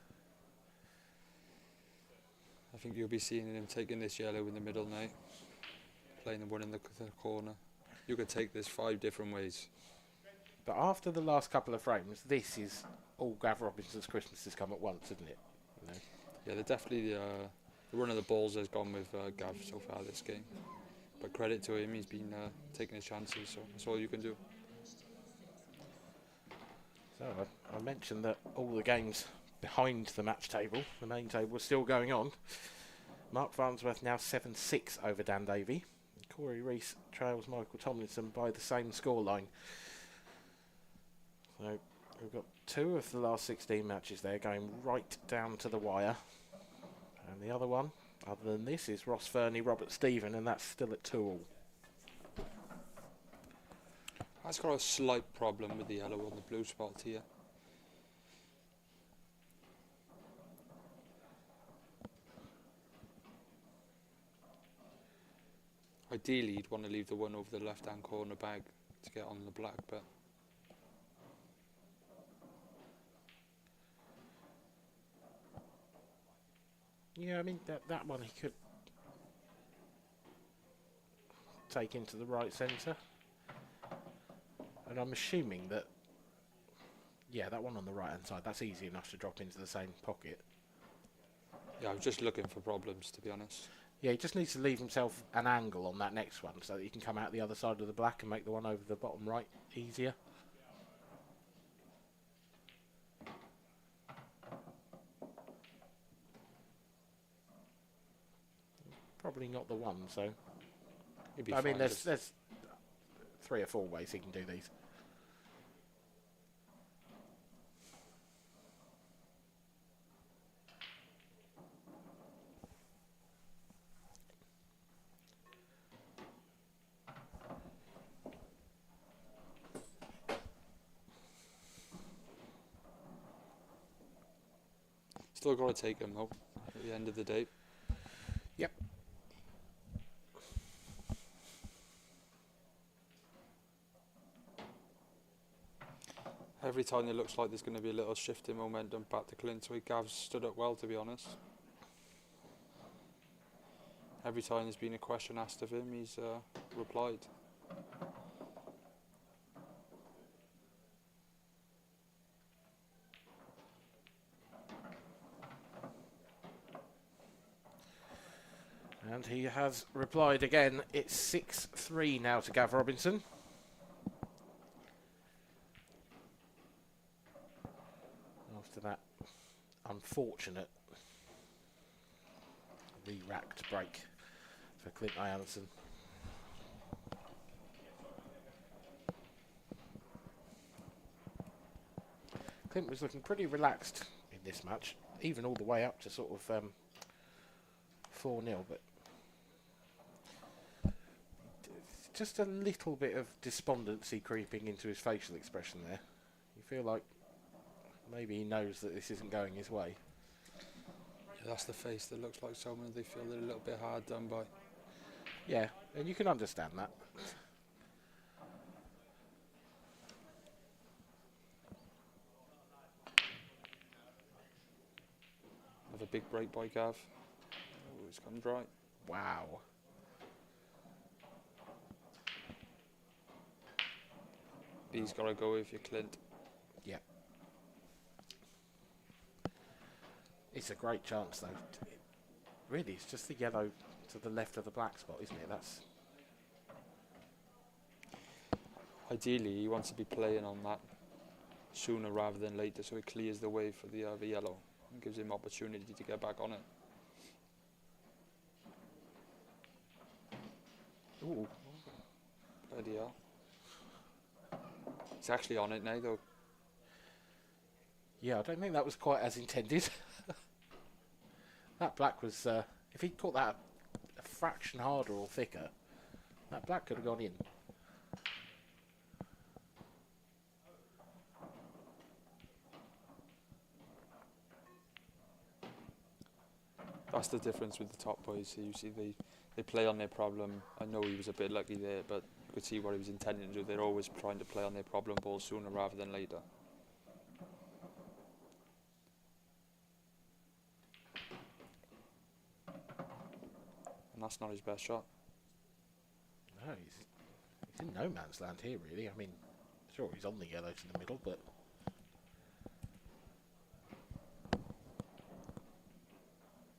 Speaker 7: I think you'll be seeing him taking this yellow in the middle now, playing the one in the corner. You could take this 5 different ways.
Speaker 3: But after the last couple of frames, this is all Gav Robinson's Christmas has come at once, isn't it?
Speaker 7: Yeah, they're definitely the run of the balls has gone with Gav so far this game. But credit to him, he's been taking his chances, so that's all you can do.
Speaker 3: So I mentioned that all the games behind the match table, the main table, are still going on. Mark Farnsworth now 7-6 over Dan Davey. Corey Rees trails Michael Tomlinson by the same scoreline. So we've got 2 of the last 16 matches there going right down to the wire. And the other one, other than this, is Ross Fernie, Robert Stephen, and that's still at 2-all.
Speaker 7: That's got a slight problem with the yellow on the blue spot here. Ideally, you'd want to leave the one over the left-hand corner bag to get on the black, but
Speaker 3: yeah, I mean, that one he could take into the right centre. And I'm assuming that, yeah, that one on the right-hand side, that's easy enough to drop into the same pocket.
Speaker 7: yeah, I was just looking for problems, to be honest.
Speaker 3: Yeah, he just needs to leave himself an angle on that next one so that he can come out the other side of the black and make the one over the bottom right easier. Probably not the one, so...
Speaker 7: You'd be
Speaker 3: I mean,
Speaker 7: fine.
Speaker 3: there's 3 or 4 ways he can do these.
Speaker 7: Still got to take him though, at the end of the day.
Speaker 3: Yep.
Speaker 7: Every time it looks like there's going to be a little shift in momentum back to Clint, so Gav's stood up well, to be honest. Every time there's been a question asked of him, he's replied.
Speaker 3: And he has replied again. It's 6-3 now to Gav Robinson. After that unfortunate re-racked break for Clint Ianson. Clint was looking pretty relaxed in this match, even all the way up to sort of 4-0, but just a little bit of despondency creeping into his facial expression there. You feel like maybe he knows that this isn't going his way.
Speaker 7: Yeah, that's the face that looks like someone they feel they're a little bit hard done by.
Speaker 3: Yeah, and you can understand that.
Speaker 7: Another big break by Gav. Oh, it's gone dry.
Speaker 3: Wow.
Speaker 7: He's got to go with your Clint.
Speaker 3: Yeah. It's a great chance, though. Really, it's just the yellow to the left of the black spot, isn't it? That's
Speaker 7: Ideally, he wants to be playing on that sooner rather than later, so it clears the way for the yellow and gives him opportunity to get back on it.
Speaker 3: ooh.
Speaker 7: Bloody hell. He's actually on it now, though.
Speaker 3: Yeah, I don't think that was quite as intended. That black was, if he'd caught that a fraction harder or thicker, that black could have gone in.
Speaker 7: That's the difference with the top boys. You see, they play on their problem. I know he was a bit lucky there, but you could see what he was intending to do. They're always trying to play on their problem ball sooner rather than later. And that's not his best shot.
Speaker 3: No, he's in no man's land here, really. I mean, sure, he's on the yellow to the middle, but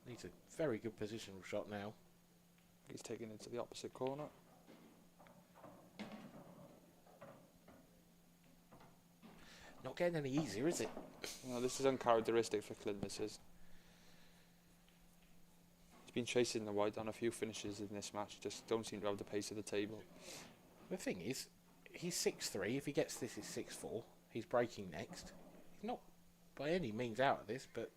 Speaker 3: needs a very good positional shot now.
Speaker 7: He's taking it to the opposite corner.
Speaker 3: Not getting any easier, is it?
Speaker 7: No, this is uncharacteristic for Clint, this is. He's been chasing the white on a few finishes in this match, just don't seem to have the pace of the table.
Speaker 3: The thing is, he's 6-3. If he gets this, he's 6-4. He's breaking next. He's not by any means out of this, but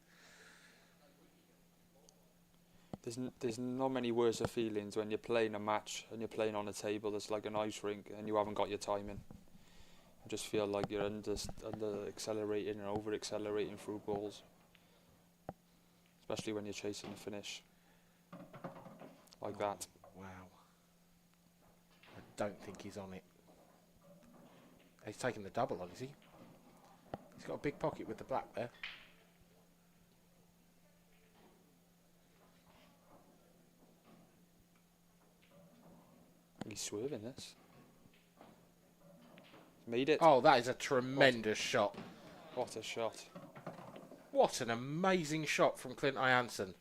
Speaker 7: There's not many worse feelings when you're playing a match and you're playing on a table that's like an ice rink and you haven't got your timing. You just feel like you're under accelerating and over accelerating through balls, especially when you're chasing the finish like that.
Speaker 3: wow. I don't think he's on it. He's taking the double on, is he? He's got a big pocket with the black there.
Speaker 7: He's swerving this. Made it.
Speaker 3: Oh, that is a tremendous shot.
Speaker 7: What a shot.
Speaker 3: What an amazing shot from Clint Ianson.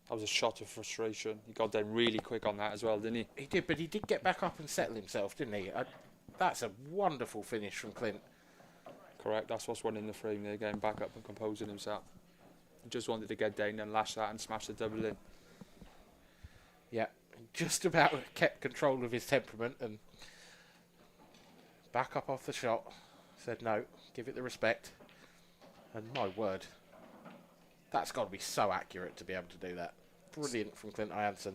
Speaker 7: That was a shot of frustration. He got down really quick on that as well, didn't he?
Speaker 3: He did, but he did get back up and settle himself, didn't he? That's a wonderful finish from Clint.
Speaker 7: Correct, that's what's winning the frame there, getting back up and composing himself. He just wanted to get down and lash that and smash the double in.
Speaker 3: Yeah, just about kept control of his temperament and back up off the shot. Said no, give it the respect. And my word, that's got to be so accurate to be able to do that. Brilliant from Clint Ianson.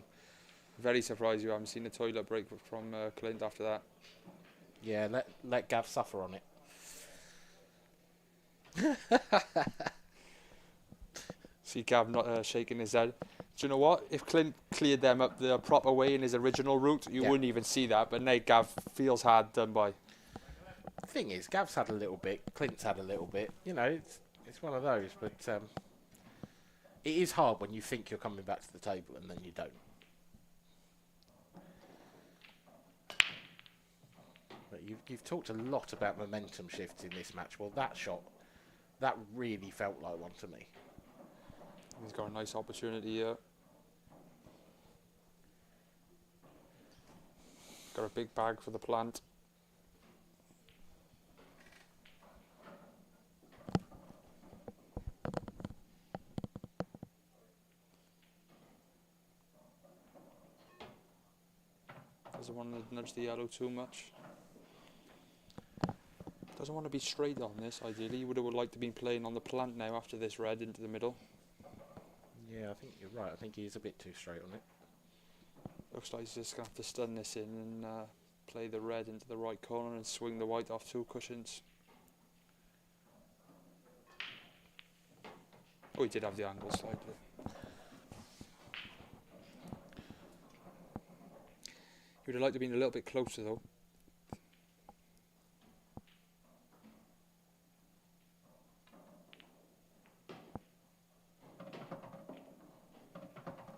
Speaker 7: Very surprised you haven't seen a toilet break from Clint after that.
Speaker 3: Yeah, let Gav suffer on it.
Speaker 7: See Gav not shaking his head. Do you know what? If Clint cleared them up the proper way in his original route, you wouldn't even see that. But now Gav feels hard done by.
Speaker 3: thing is, Gav's had a little bit, Clint's had a little bit. You know, it's one of those. But it is hard when you think you're coming back to the table and then you don't. But you've talked a lot about momentum shifts in this match. Well, that shot, that really felt like one to me.
Speaker 7: He's got a nice opportunity here. Got a big bag for the plant. Doesn't want to nudge the yellow too much. Doesn't want to be straight on this, ideally. He would have liked to be playing on the plant now after this red into the middle.
Speaker 3: Yeah, I think you're right. I think he's a bit too straight on it.
Speaker 7: Looks like he's just going to have to stun this in and play the red into the right corner and swing the white off 2 cushions. Oh, he did have the angle slightly. He would have liked to have been a little bit closer though.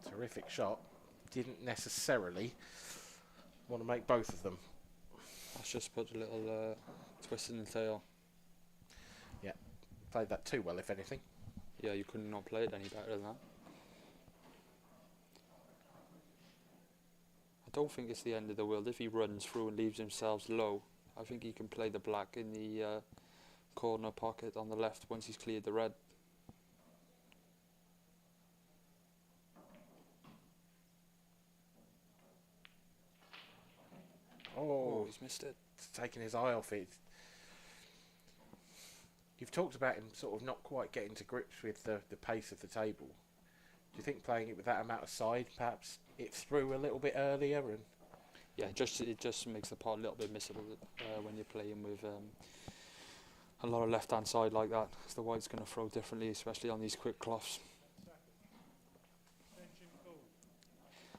Speaker 3: Terrific shot. Didn't necessarily want to make both of them.
Speaker 7: That's just put a little twist in the tail.
Speaker 3: Yeah, played that too well, if anything.
Speaker 7: Yeah, you could not play it any better than that. I don't think it's the end of the world if he runs through and leaves himself low. I think he can play the black in the corner pocket on the left once he's cleared the red. Oh, he's missed it.
Speaker 3: It's taken his eye off it. You've talked about him sort of not quite getting to grips with the pace of the table. Do you think playing it with that amount of side, perhaps it through a little bit earlier? And
Speaker 7: yeah, it just makes the pot a little bit missable when you're playing with a lot of left-hand side like that, because the white's going to throw differently, especially on these quick cloths.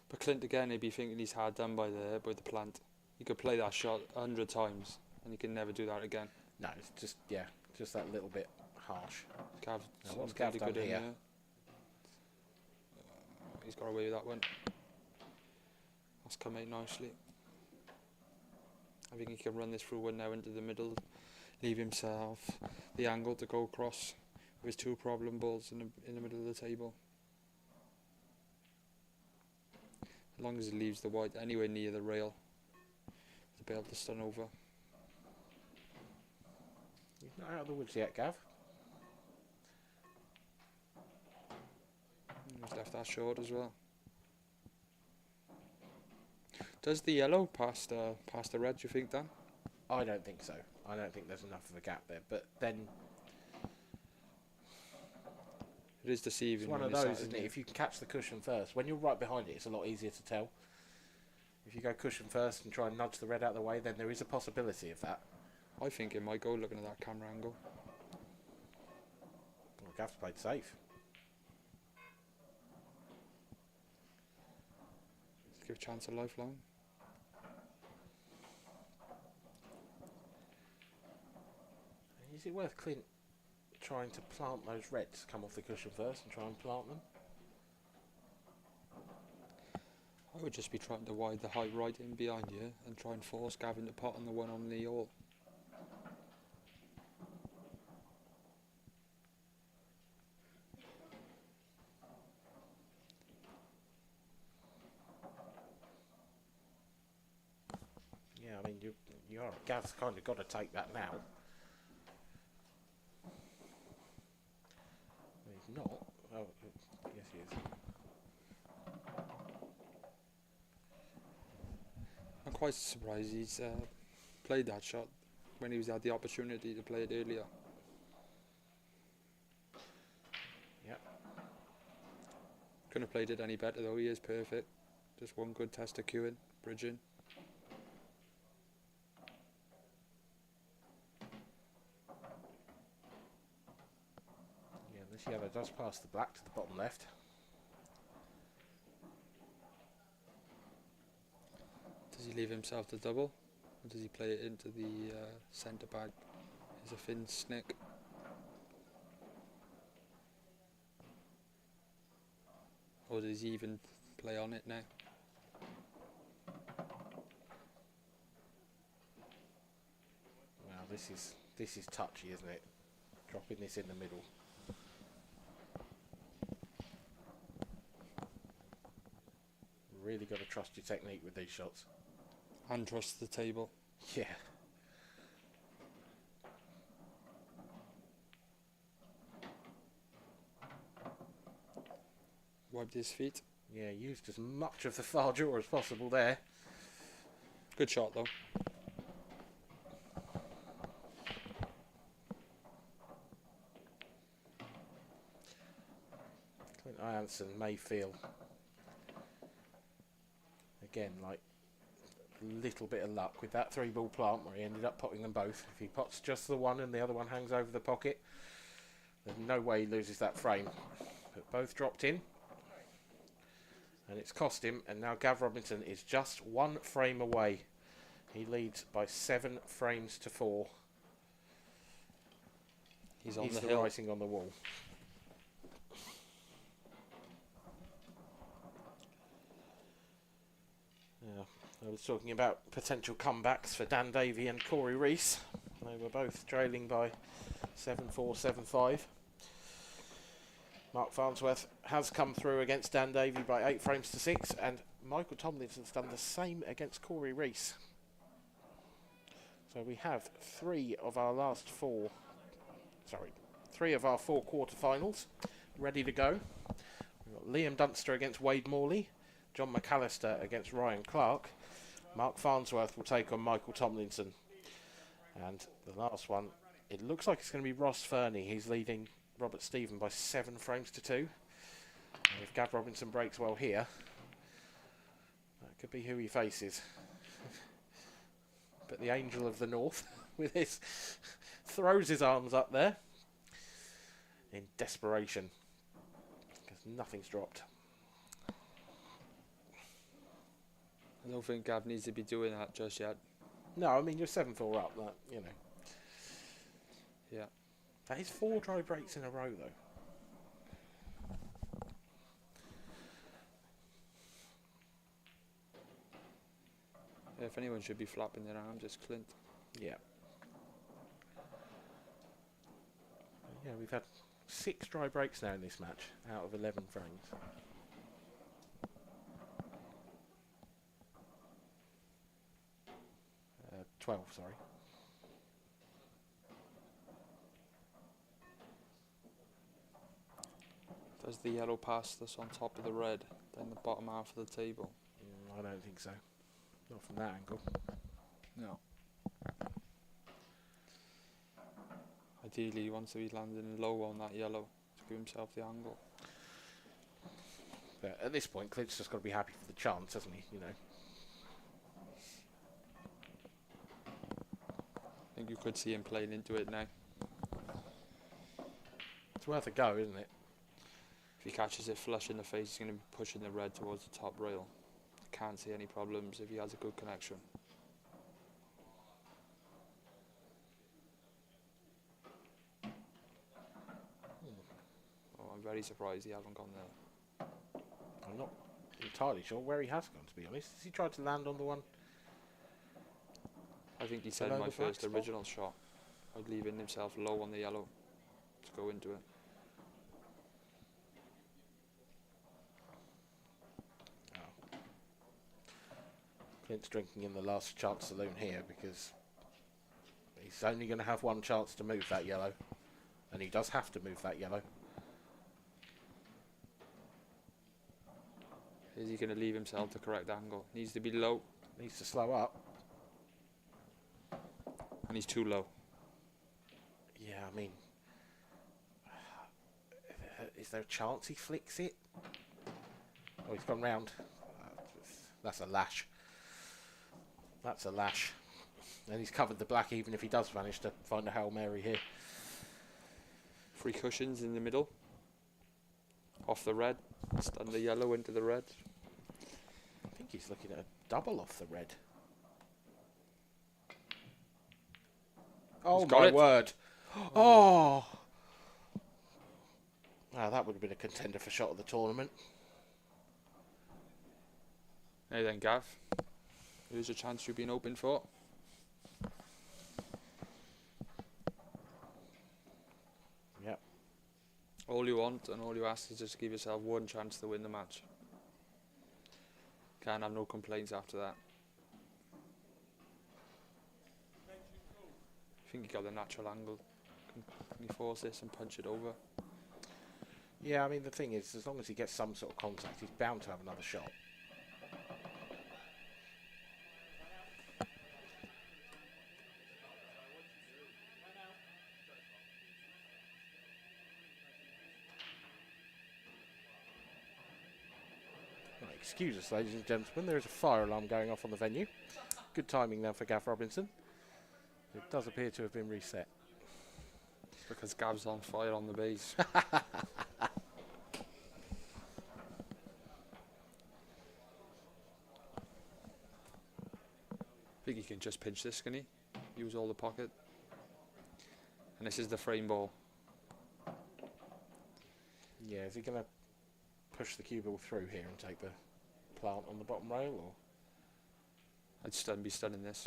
Speaker 7: But Clint again, he'd be thinking he's hard done by the plant. He could play that shot 100 times, and he can never do that again.
Speaker 3: no, it's just that little bit harsh.
Speaker 7: Gav,
Speaker 3: Now, what's Gav done here?
Speaker 7: He's got away with that one. That's come out nicely. I think he can run this through one now into the middle, leave himself the angle to go across with his 2 problem balls in the middle of the table. As long as he leaves the white anywhere near the rail to be able to stun over.
Speaker 3: He's not out of the woods yet, Gav.
Speaker 7: He's left that short as well. Does the yellow pass the red, do you think, Dan?
Speaker 3: I don't think so. I don't think there's enough of a gap there. But then
Speaker 7: It is deceiving.
Speaker 3: it's one of those, isn't it? If you can catch the cushion first, when you're right behind it, it's a lot easier to tell. If you go cushion first and try and nudge the red out of the way, then there is a possibility of that.
Speaker 7: I think it might go looking at that camera angle.
Speaker 3: Well, Gav's played safe.
Speaker 7: Let's give Chance a lifeline.
Speaker 3: Is it worth Clint trying to plant those reds, come off the cushion first and try and plant them?
Speaker 7: I would just be trying to wide the height right in behind you and try and force Gavin to pot on the one on the all.
Speaker 3: Yeah, I mean, you are. Gav's kind of got to take that now. He's not. Oh, yes, he is.
Speaker 7: I'm quite surprised he's played that shot when he had the opportunity to play it earlier.
Speaker 3: Yep.
Speaker 7: Couldn't have played it any better though. He is perfect. Just one good test of queuing, bridging.
Speaker 3: Yeah, this yellow does pass the black to the bottom left.
Speaker 7: Does he leave himself the double? Or does he play it into the centre bag? Is a thin snick. Or does he even play on it now?
Speaker 3: Now this is touchy, isn't it? Dropping this in the middle. Really got to trust your technique with these shots.
Speaker 7: And trust the table.
Speaker 3: Yeah.
Speaker 7: Wiped his feet.
Speaker 3: Yeah, used as much of the far draw as possible there.
Speaker 7: Good shot though.
Speaker 3: Clint Ianson may feel, again, like a little bit of luck with that 3-ball plant where he ended up potting them both. If he pots just the one and the other one hangs over the pocket, there's no way he loses that frame. But both dropped in. And it's cost him, and now Gav Robinson is just 1 frame away. He leads by 7 frames to 4.
Speaker 7: He's on
Speaker 3: He's
Speaker 7: the
Speaker 3: the
Speaker 7: hill.
Speaker 3: writing on the wall. Yeah, I was talking about potential comebacks for Dan Davey and Corey Rees. They were both trailing by 7-4, 7-5. Mark Farnsworth has come through against Dan Davey by 8 frames to 6, and Michael Tomlinson's done the same against Corey Rees. So we have 3 of our 4 quarterfinals ready to go. We've got Liam Dunster against Wade Morley, John McAllister against Ryan Clark. Mark Farnsworth will take on Michael Tomlinson. And the last one, it looks like it's going to be Ross Fernie. He's leading Robert Stephen by 7 frames to 2. And if Gav Robinson breaks well here, that could be who he faces. But the Angel of the North with his throws his arms up there in desperation because nothing's dropped.
Speaker 7: I don't think Gav needs to be doing that just yet.
Speaker 3: No, I mean you're 7-4 up. That
Speaker 7: Yeah.
Speaker 3: that is 4 dry breaks in a row though.
Speaker 7: Yeah, if anyone should be flapping their arms, it's Clint.
Speaker 3: Yeah. Yeah, we've had 6 dry breaks now in this match out of 11 frames. 12, sorry.
Speaker 7: Does the yellow pass this on top of the red, then the bottom half of the table?
Speaker 3: I don't think so. Not from that angle.
Speaker 7: No. Ideally, he wants to be landing low on that yellow to give himself the angle.
Speaker 3: But at this point, Clint's just got to be happy for the chance, hasn't he?
Speaker 7: I think you could see him playing into it now.
Speaker 3: It's worth a go, isn't it?
Speaker 7: If he catches it flush in the face, he's going to be pushing the red towards the top rail. Can't see any problems if he has a good connection. Oh, I'm very surprised he hasn't gone there.
Speaker 3: I'm not entirely sure where he has gone, to be honest. Has he tried to land on the one?
Speaker 7: I think he said
Speaker 3: Below
Speaker 7: my
Speaker 3: the black
Speaker 7: first
Speaker 3: spot?
Speaker 7: original shot, I'd leaving himself low on the yellow to go into it.
Speaker 3: Oh. Clint's drinking in the last chance saloon here because he's only going to have one chance to move that yellow. And he does have to move that yellow.
Speaker 7: Is he going to leave himself the correct angle? Needs to be low,
Speaker 3: Needs to slow up.
Speaker 7: and he's too low.
Speaker 3: Yeah, I mean, is there a chance he flicks it? Oh, he's gone round. That's a lash. That's a lash. And he's covered the black even if he does manage to find a Hail Mary here.
Speaker 7: 3 cushions in the middle. Off the red. Stun the yellow into the red.
Speaker 3: I think he's looking at a double off the red. Oh
Speaker 7: got
Speaker 3: my
Speaker 7: it.
Speaker 3: word. Oh. Wow, that would have been a contender for shot of the tournament.
Speaker 7: Hey then, Gav. Here's a chance you've been hoping for.
Speaker 3: Yep.
Speaker 7: All you want and all you ask is just to give yourself one chance to win the match. Can't have no complaints after that. I think you got the natural angle. Can you force this and punch it over?
Speaker 3: Yeah, I mean, the thing is, as long as he gets some sort of contact, he's bound to have another shot. Right, excuse us, ladies and gentlemen, there is a fire alarm going off on the venue. Good timing now for Gav Robinson. It does appear to have been reset.
Speaker 7: Because Gav's on fire on the base. I think he can just pinch this, can he? Use all the pocket. And this is the frame ball.
Speaker 3: Yeah, is he going to push the cue ball through here and take the plant on the bottom rail, or?
Speaker 7: I'd be stunning this.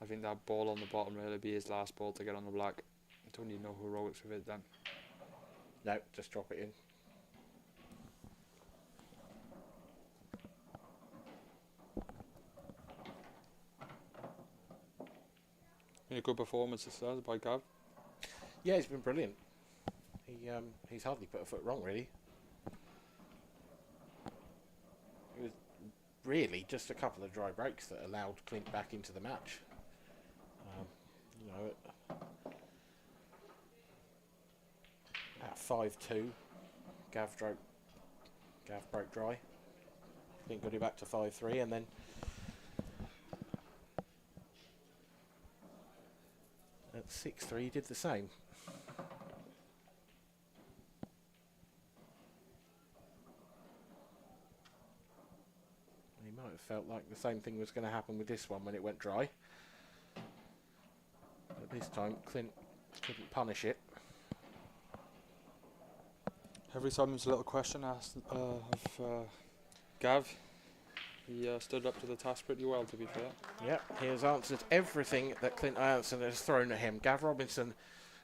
Speaker 7: I think that ball on the bottom rail will be his last ball to get on the black. I don't need no heroics with it then.
Speaker 3: No, just drop it in.
Speaker 7: A good performance this is by Gav.
Speaker 3: Yeah, he's been brilliant. He's hardly put a foot wrong, really. It was really just a couple of dry breaks that allowed Clint back into the match. At 5-2, Gav broke dry. Clint got it back to 5-3, and then at 6-3 he did the same. He might have felt like the same thing was going to happen with this one when it went dry. But this time Clint couldn't punish it.
Speaker 7: Every time there's a little question asked of Gav, he stood up to the task pretty well, to be fair.
Speaker 3: Yep, he has answered everything that Clint Ianson has thrown at him. Gav Robinson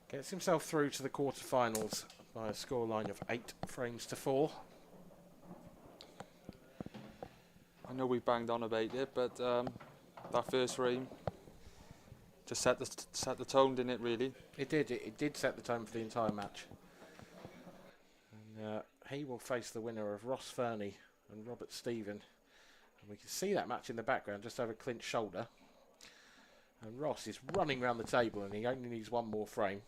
Speaker 3: gets himself through to the quarterfinals by a scoreline of 8-4.
Speaker 7: I know we banged on about it, but that first frame just set the tone, didn't it, really?
Speaker 3: It did. It did set the tone for the entire match. And he will face the winner of Ross Fernie and Robert Stephen. And we can see that match in the background just over Clint's shoulder. And Ross is running around the table and he only needs one more frame.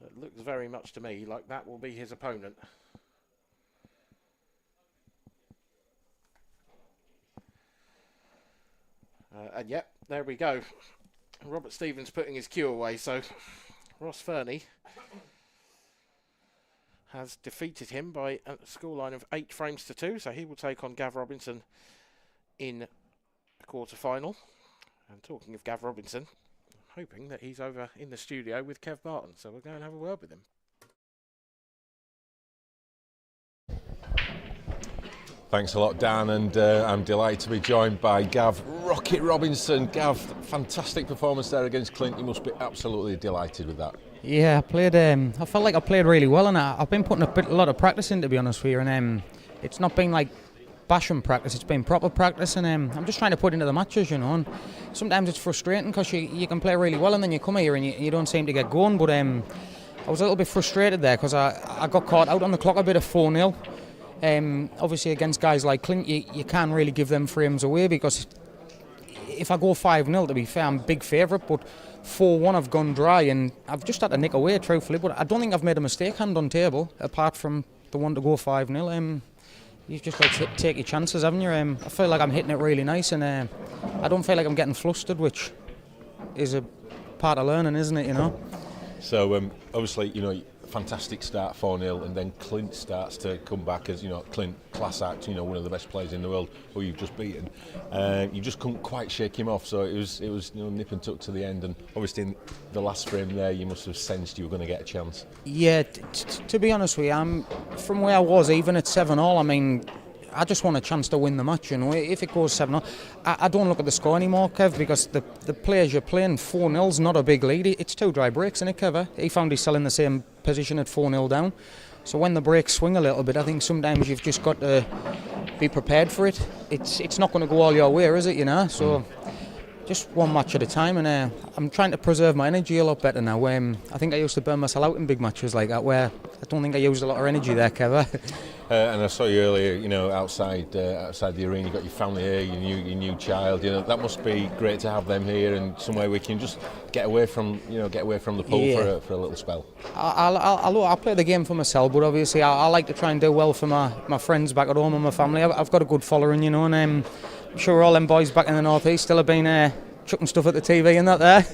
Speaker 3: It looks very much to me like that will be his opponent. And yep, there we go. Robert Stevens putting his cue away, so Ross Fernie has defeated him by a scoreline of 8-2, so he will take on Gav Robinson in the quarter-final. And talking of Gav Robinson, I'm hoping that he's over in the studio with Kev Barton, so we'll go and have a word with him.
Speaker 1: Thanks a lot, Dan, and I'm delighted to be joined by Gav Rocket Robinson. Gav, fantastic performance there against Clint. You must be absolutely delighted with that.
Speaker 8: Yeah, I played. I felt like I played really well, and I've been putting a lot of practice in, to be honest with you. And it's not been like bashing practice; it's been proper practice. And I'm just trying to put into the matches, you know. And sometimes it's frustrating because you can play really well, and then you come here and you don't seem to get going. But I was a little bit frustrated there because I got caught out on the clock a bit of 4-0. Obviously, against guys like Clint, you can't really give them frames away because if I go 5-0, to be fair, I'm big favourite, but 4-1 I've gone dry and I've just had to nick away, truthfully. But I don't think I've made a mistake hand on table, apart from the one to go 5-0. You've just got to take your chances, haven't you? I feel like I'm hitting it really nice, and I don't feel like I'm getting flustered, which is a part of learning, isn't it, you know?
Speaker 1: So, obviously, you know, fantastic start 4-0, and then Clint starts to come back as, Clint, class act, one of the best players in the world who you've just beaten. You just couldn't quite shake him off, so it was nip and tuck to the end, and obviously in the last frame there you must have sensed you were going to get a chance.
Speaker 8: Yeah, to be honest with you, from where I was, even at 7-all, I mean, I just want a chance to win the match, If it goes 7-0, I don't look at the score anymore, Kev, because the players you're playing, 4-0's not a big lead. It's 2 dry breaks, isn't it, Kev? He found himself in the same position at 4-0 down. So when the breaks swing a little bit, I think sometimes you've just got to be prepared for it. It's not going to go all your way, is it, So just one match at a time, and I'm trying to preserve my energy a lot better now. I think I used to burn myself out in big matches like that, where I don't think I used a lot of energy there, Kev.
Speaker 1: And I saw you earlier, outside the arena. You got your family here, your new child. That must be great to have them here and somewhere we can just get away from the pool for a little spell.
Speaker 8: I play the game for myself, but obviously I like to try and do well for my friends back at home and my family. I've got a good following, and I'm sure all them boys back in the northeast still have been chucking stuff at the TV and that there.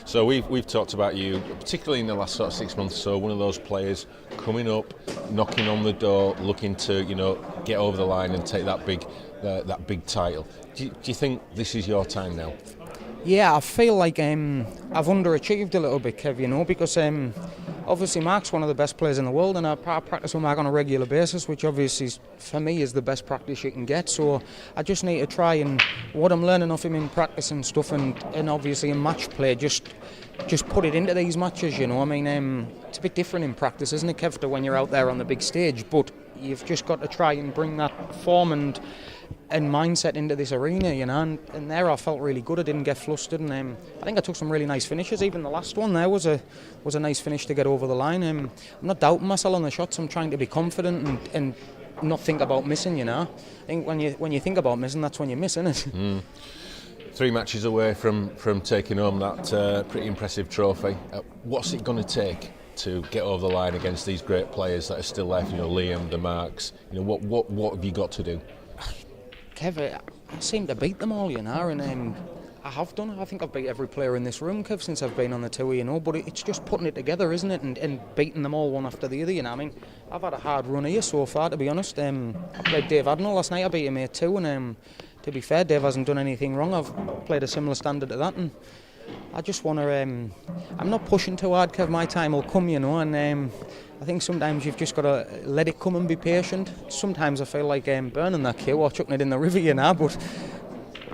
Speaker 1: So we've talked about you, particularly in the last sort of 6 months. So one of those players coming up, knocking on the door, looking to get over the line and take that big title. Do you think this is your time now?
Speaker 8: Yeah, I feel like I've underachieved a little bit, Kev. Because obviously Mark's one of the best players in the world, and I practice with Mark on a regular basis, which obviously for me is the best practice you can get. So I just need to try, and what I'm learning off him in practice and stuff, and obviously in match play, just put it into these matches. I mean, it's a bit different in practice, isn't it, Kev, to when you're out there on the big stage? But you've just got to try and bring that form and mindset into this arena, and there I felt really good. I didn't get flustered, and I think I took some really nice finishes. Even the last one there was a nice finish to get over the line. I'm not doubting myself on the shots. I'm trying to be confident and not think about missing. I think when you think about missing, that's when you miss, isn't it?
Speaker 1: 3 matches away from taking home that pretty impressive trophy. What's it going to take to get over the line against these great players that are still left? Liam, the Marks. What have you got to do?
Speaker 8: Kev, I seem to beat them all, and I have done. I think I've beat every player in this room, Kev, since I've been on the tour, but it's just putting it together, isn't it, and beating them all one after the other, I mean, I've had a hard run here so far, to be honest. I played Dave Adnell last night. I beat him here too, and to be fair, Dave hasn't done anything wrong. I've played a similar standard to that, and I just want to... I'm not pushing too hard, Kev. My time will come, and I think sometimes you've just got to let it come and be patient. Sometimes I feel like burning that cue or chucking it in the river,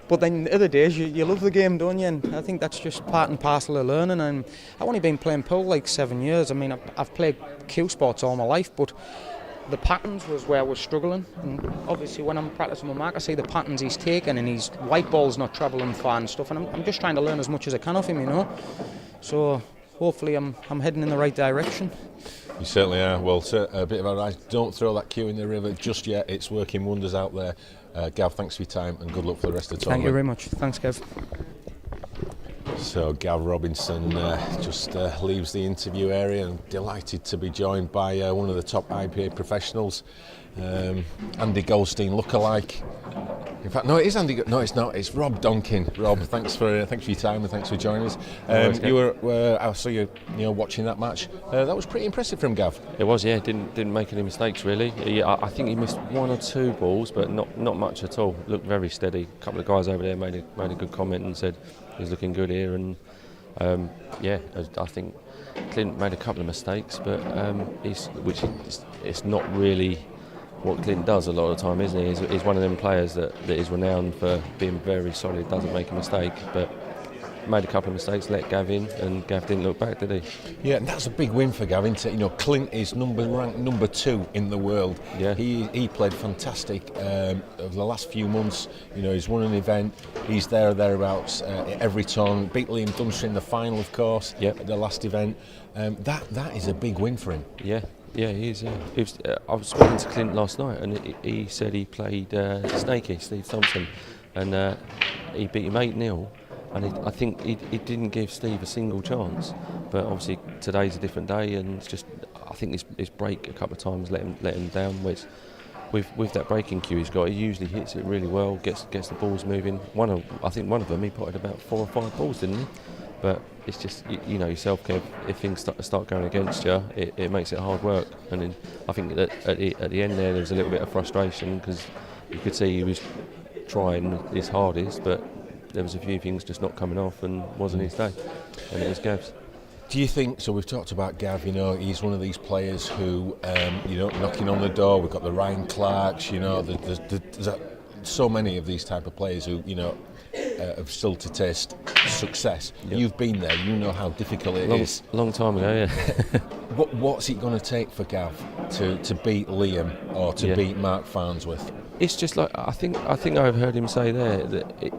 Speaker 8: but then other days you love the game, don't you? And I think that's just part and parcel of learning. And I've only been playing pool like 7 years. I mean, I've played cue sports all my life, but the patterns was where I was struggling. And obviously when I'm practicing with Mark, I see the patterns he's taking, and his white ball's not travelling far and stuff, and I'm just trying to learn as much as I can off him, So hopefully I'm heading in the right direction.
Speaker 1: You certainly are. Well, a bit of advice: don't throw that cue in the river just yet. It's working wonders out there. Gav, thanks for your time and good luck for the rest of the tournament.
Speaker 8: Thank you very much. Thanks, Kev.
Speaker 1: So Gav Robinson just leaves the interview area, and delighted to be joined by one of the top IPA professionals, Andy Goldstein lookalike. In fact, no, it is Andy. No, it's not. It's Rob Donkin. Rob, thanks for your time and thanks for joining us. You were, I saw you, watching that match. That was pretty impressive from Gav.
Speaker 9: It was, yeah. Didn't make any mistakes really. I think he missed 1 or 2 balls, but not much at all. Looked very steady. A couple of guys over there made a good comment and said he's looking good here. And I think Clint made a couple of mistakes, but it's not really what Clint does a lot of the time, isn't he? He's one of them players that is renowned for being very solid, doesn't make a mistake, but made a couple of mistakes, let Gav in, and Gav didn't look back, did he?
Speaker 1: Yeah, and that's a big win for Gav, isn't it? Clint is ranked number 2 in the world.
Speaker 9: Yeah.
Speaker 1: He played fantastic over the last few months. He's won an event. He's there or thereabouts every tournament. Beat Liam Dunster in the final, of course.
Speaker 9: Yep.
Speaker 1: At the last event. That is a big win for him.
Speaker 9: Yeah. Yeah, he is. Yeah. I was speaking to Clint last night, and he said he played Snakey, Steve Thompson, and he beat him 8-0. And I think he didn't give Steve a single chance. But obviously today's a different day, and it's just I think his break a couple of times let him down. With that breaking cue he's got, he usually hits it really well, gets the balls moving. I think one of them he potted about 4 or 5 balls, didn't he? But it's just, you know yourself, Kev, if things start going against you, it makes it hard work. And then I think that at the end there was a little bit of frustration because you could see he was trying his hardest, but there was a few things just not coming off and wasn't his day. And it was Gav's.
Speaker 1: Do you think, so we've talked about Gav, you know, he's one of these players who, you know, knocking on the door, we've got the Ryan Clarks, you know, there's so many of these type of players who, you know, have still to taste success.
Speaker 9: Yep.
Speaker 1: You've been there, you know how difficult it is.
Speaker 9: Long time ago, yeah.
Speaker 1: What's it going to take for Gav to beat Liam or to beat Mark Farnsworth?
Speaker 9: It's just like, I think I've heard him say there that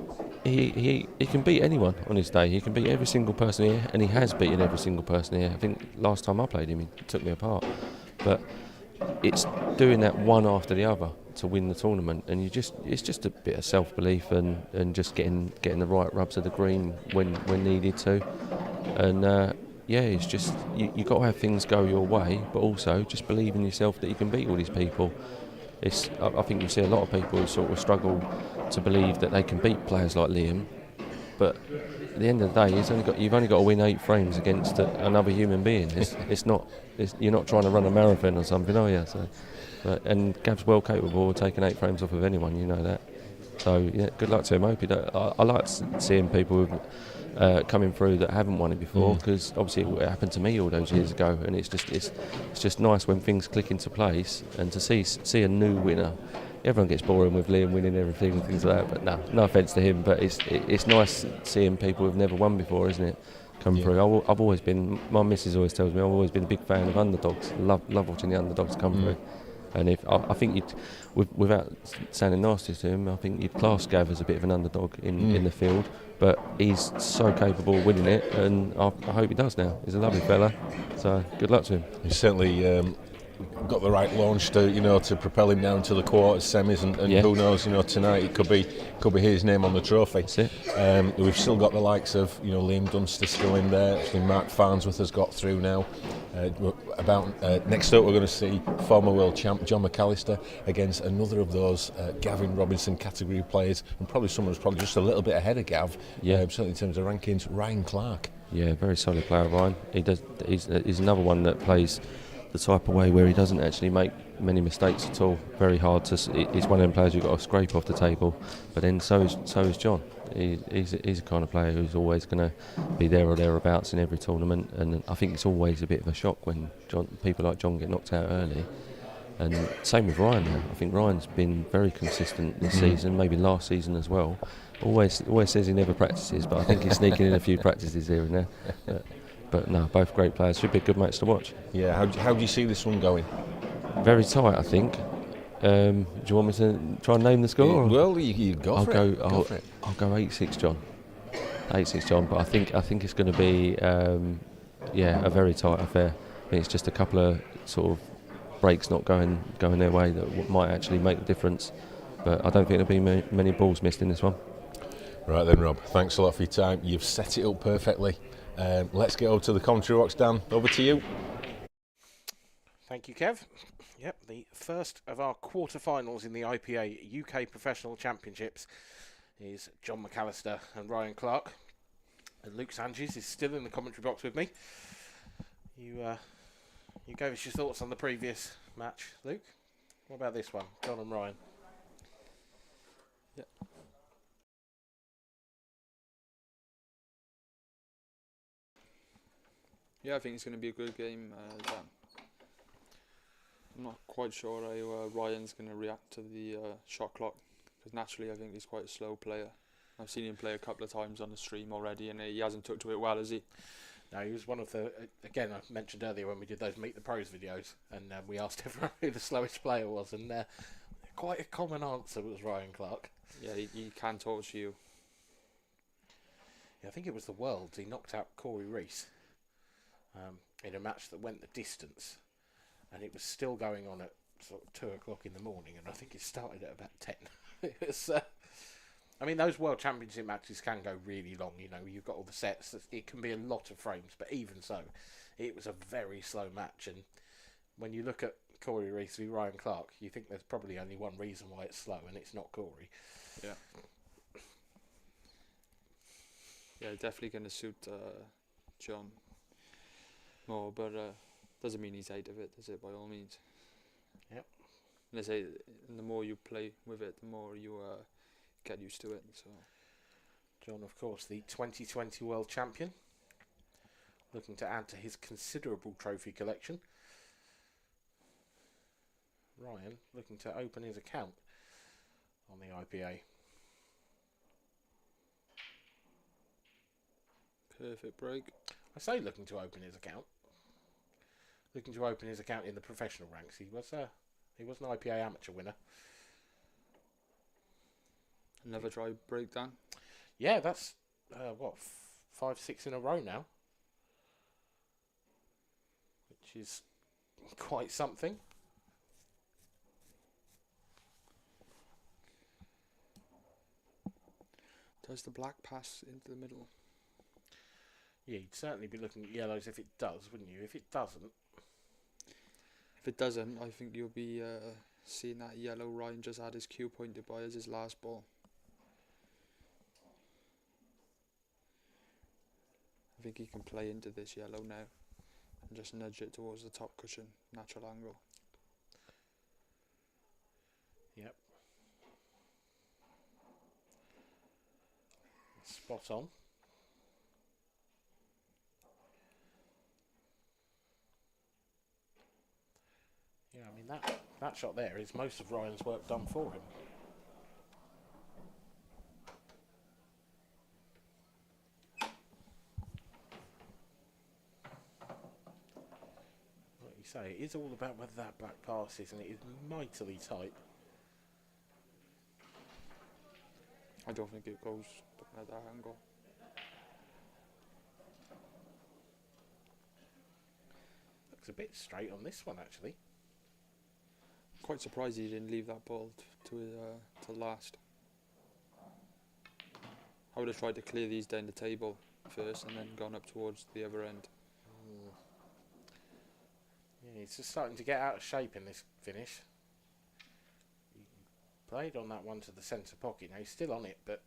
Speaker 9: he can beat anyone on his day. He can beat every single person here, and he has beaten every single person here. I think last time I played him, he took me apart. But it's doing that one after the other to win the tournament, and it's just a bit of self-belief and just getting the right rubs of the green when needed to. And it's just you got to have things go your way, but also just believe in yourself that you can beat all these people. I think you see a lot of people who sort of struggle to believe that they can beat players like Liam, but at the end of the day, you've only got to win 8 frames against another human being. You're not trying to run a marathon or something, are you? And Gav's well capable of taking 8 frames off of anyone, you know that. So yeah, good luck to him. I like seeing people coming through that haven't won it before, because obviously it happened to me all those years ago, and it's just nice when things click into place and to see a new winner. Everyone gets boring with Liam winning everything and things like that, but no offence to him, but it's nice seeing people who've never won before, isn't it, come through. I've always been, my missus always tells me, I've always been a big fan of underdogs. Love watching the underdogs come through. And I think without sounding nasty to him, I think you'd class Gav as a bit of an underdog in the field, but he's so capable of winning it, and I hope he does now. He's a lovely fella, so good luck to him.
Speaker 1: He's certainly got the right launch to propel him down to the quarters, semis, and who knows, tonight it could be his name on the trophy.
Speaker 9: That's it.
Speaker 1: We've still got the likes of Liam Dunster still in there. Actually, Mark Farnsworth has got through now. Next up, we're going to see former world champ John McAllister against another of those Gavin Robinson category players, and probably someone who's probably just a little bit ahead of Gav. Certainly in terms of rankings, Ryan Clark. Yeah,
Speaker 9: very solid player, Ryan. He's another one that plays the type of way where he doesn't actually make many mistakes at all. Very hard to. He's one of them players you've got to scrape off the table. But then so is John. He's a kind of player who's always going to be there or thereabouts in every tournament. And I think it's always a bit of a shock when people like John get knocked out early. And same with Ryan now. I think Ryan's been very consistent this season, maybe last season as well. Always says he never practices, but I think he's sneaking in a few practices here and there. But no, both great players. Should be a good match to watch.
Speaker 1: Yeah, how do you see this one going?
Speaker 9: Very tight, I think. Do you want me to try and name the score?
Speaker 1: Well, you go for it.
Speaker 9: I'll go 8-6, John. 8-6, John. But I think it's going to be a very tight affair. I think it's just a couple of sort of breaks not going their way that might actually make the difference. But I don't think there'll be many balls missed in this one.
Speaker 1: Right then, Rob. Thanks a lot for your time. You've set it up perfectly. Let's get over to the commentary box, Dan. Over to you.
Speaker 3: Thank you, Kev. Yep, the first of our quarter-finals in the IPA UK Professional Championships is John McAllister and Ryan Clark. And Luke Sanchez is still in the commentary box with me. You gave us your thoughts on the previous match, Luke. What about this one, John and Ryan?
Speaker 7: Yeah, I think it's going to be a good game. I'm not quite sure how Ryan's going to react to the shot clock, because naturally I think he's quite a slow player. I've seen him play a couple of times on the stream already, and he hasn't took to it well, has he?
Speaker 3: No, he was one of the, again, I mentioned earlier when we did those Meet the Pros videos, and we asked everyone who the slowest player was, and quite a common answer was Ryan Clark.
Speaker 7: Yeah, he can talk to you.
Speaker 3: Yeah, I think it was the Worlds. He knocked out Corey Reese in a match that went the distance, and it was still going on at sort of 2 o'clock in the morning, and I think it started at about 10. It was, I mean, those World Championship matches can go really long, you've got all the sets, it can be a lot of frames, but even so, it was a very slow match, and when you look at Corey Reese v Ryan Clark, you think there's probably only one reason why it's slow, and it's not Corey.
Speaker 7: Yeah. Yeah, definitely going to suit John more, but doesn't mean he's out of it, does it? By all means.
Speaker 3: Yep.
Speaker 7: And they say, and the more you play with it, the more you get used to it. So.
Speaker 3: John, of course, the 2020 World Champion, looking to add to his considerable trophy collection. Ryan looking to open his account on the IPA.
Speaker 7: Perfect break.
Speaker 3: I say looking to open his account. Looking to open his account in the professional ranks. He was an IPA amateur winner.
Speaker 7: Another try breakdown.
Speaker 3: Yeah, that's 5, 6 in a row now, which is quite something.
Speaker 7: Does the black pass into the middle?
Speaker 3: Yeah, you'd certainly be looking at yellows if it does, wouldn't you? If it doesn't,
Speaker 7: If it doesn't, I think you'll be seeing that yellow. Ryan just had his cue pointed by as his last ball. I think he can play into this yellow now and just nudge it towards the top cushion, natural angle.
Speaker 3: yep. Spot on. Yeah, I mean that shot there is most of Ryan's work done for him. Like you say, it is all about whether that black passes, and it is mightily tight.
Speaker 7: I don't think it goes at that angle.
Speaker 3: Looks a bit straight on this one, actually.
Speaker 7: Quite surprised he didn't leave that ball to last. I would have tried to clear these down the table first and then gone up towards the other end.
Speaker 3: Yeah, he's just starting to get out of shape in this finish. He played on that one to the centre pocket. Now he's still on it, but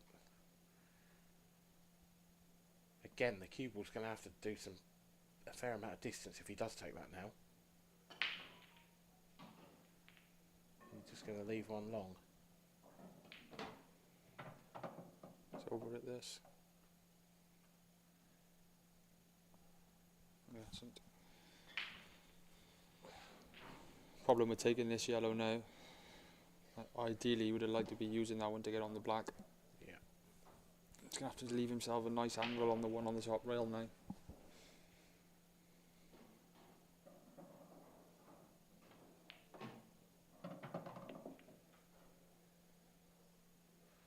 Speaker 3: again, the cue ball's going to have to do a fair amount of distance if he does take that now. He's just going to leave one long.
Speaker 7: It's over at this. Yes. Problem with taking this yellow now. Ideally, he would have liked to be using that one to get on the black.
Speaker 3: Yeah.
Speaker 7: He's going to have to leave himself a nice angle on the one on the top rail now.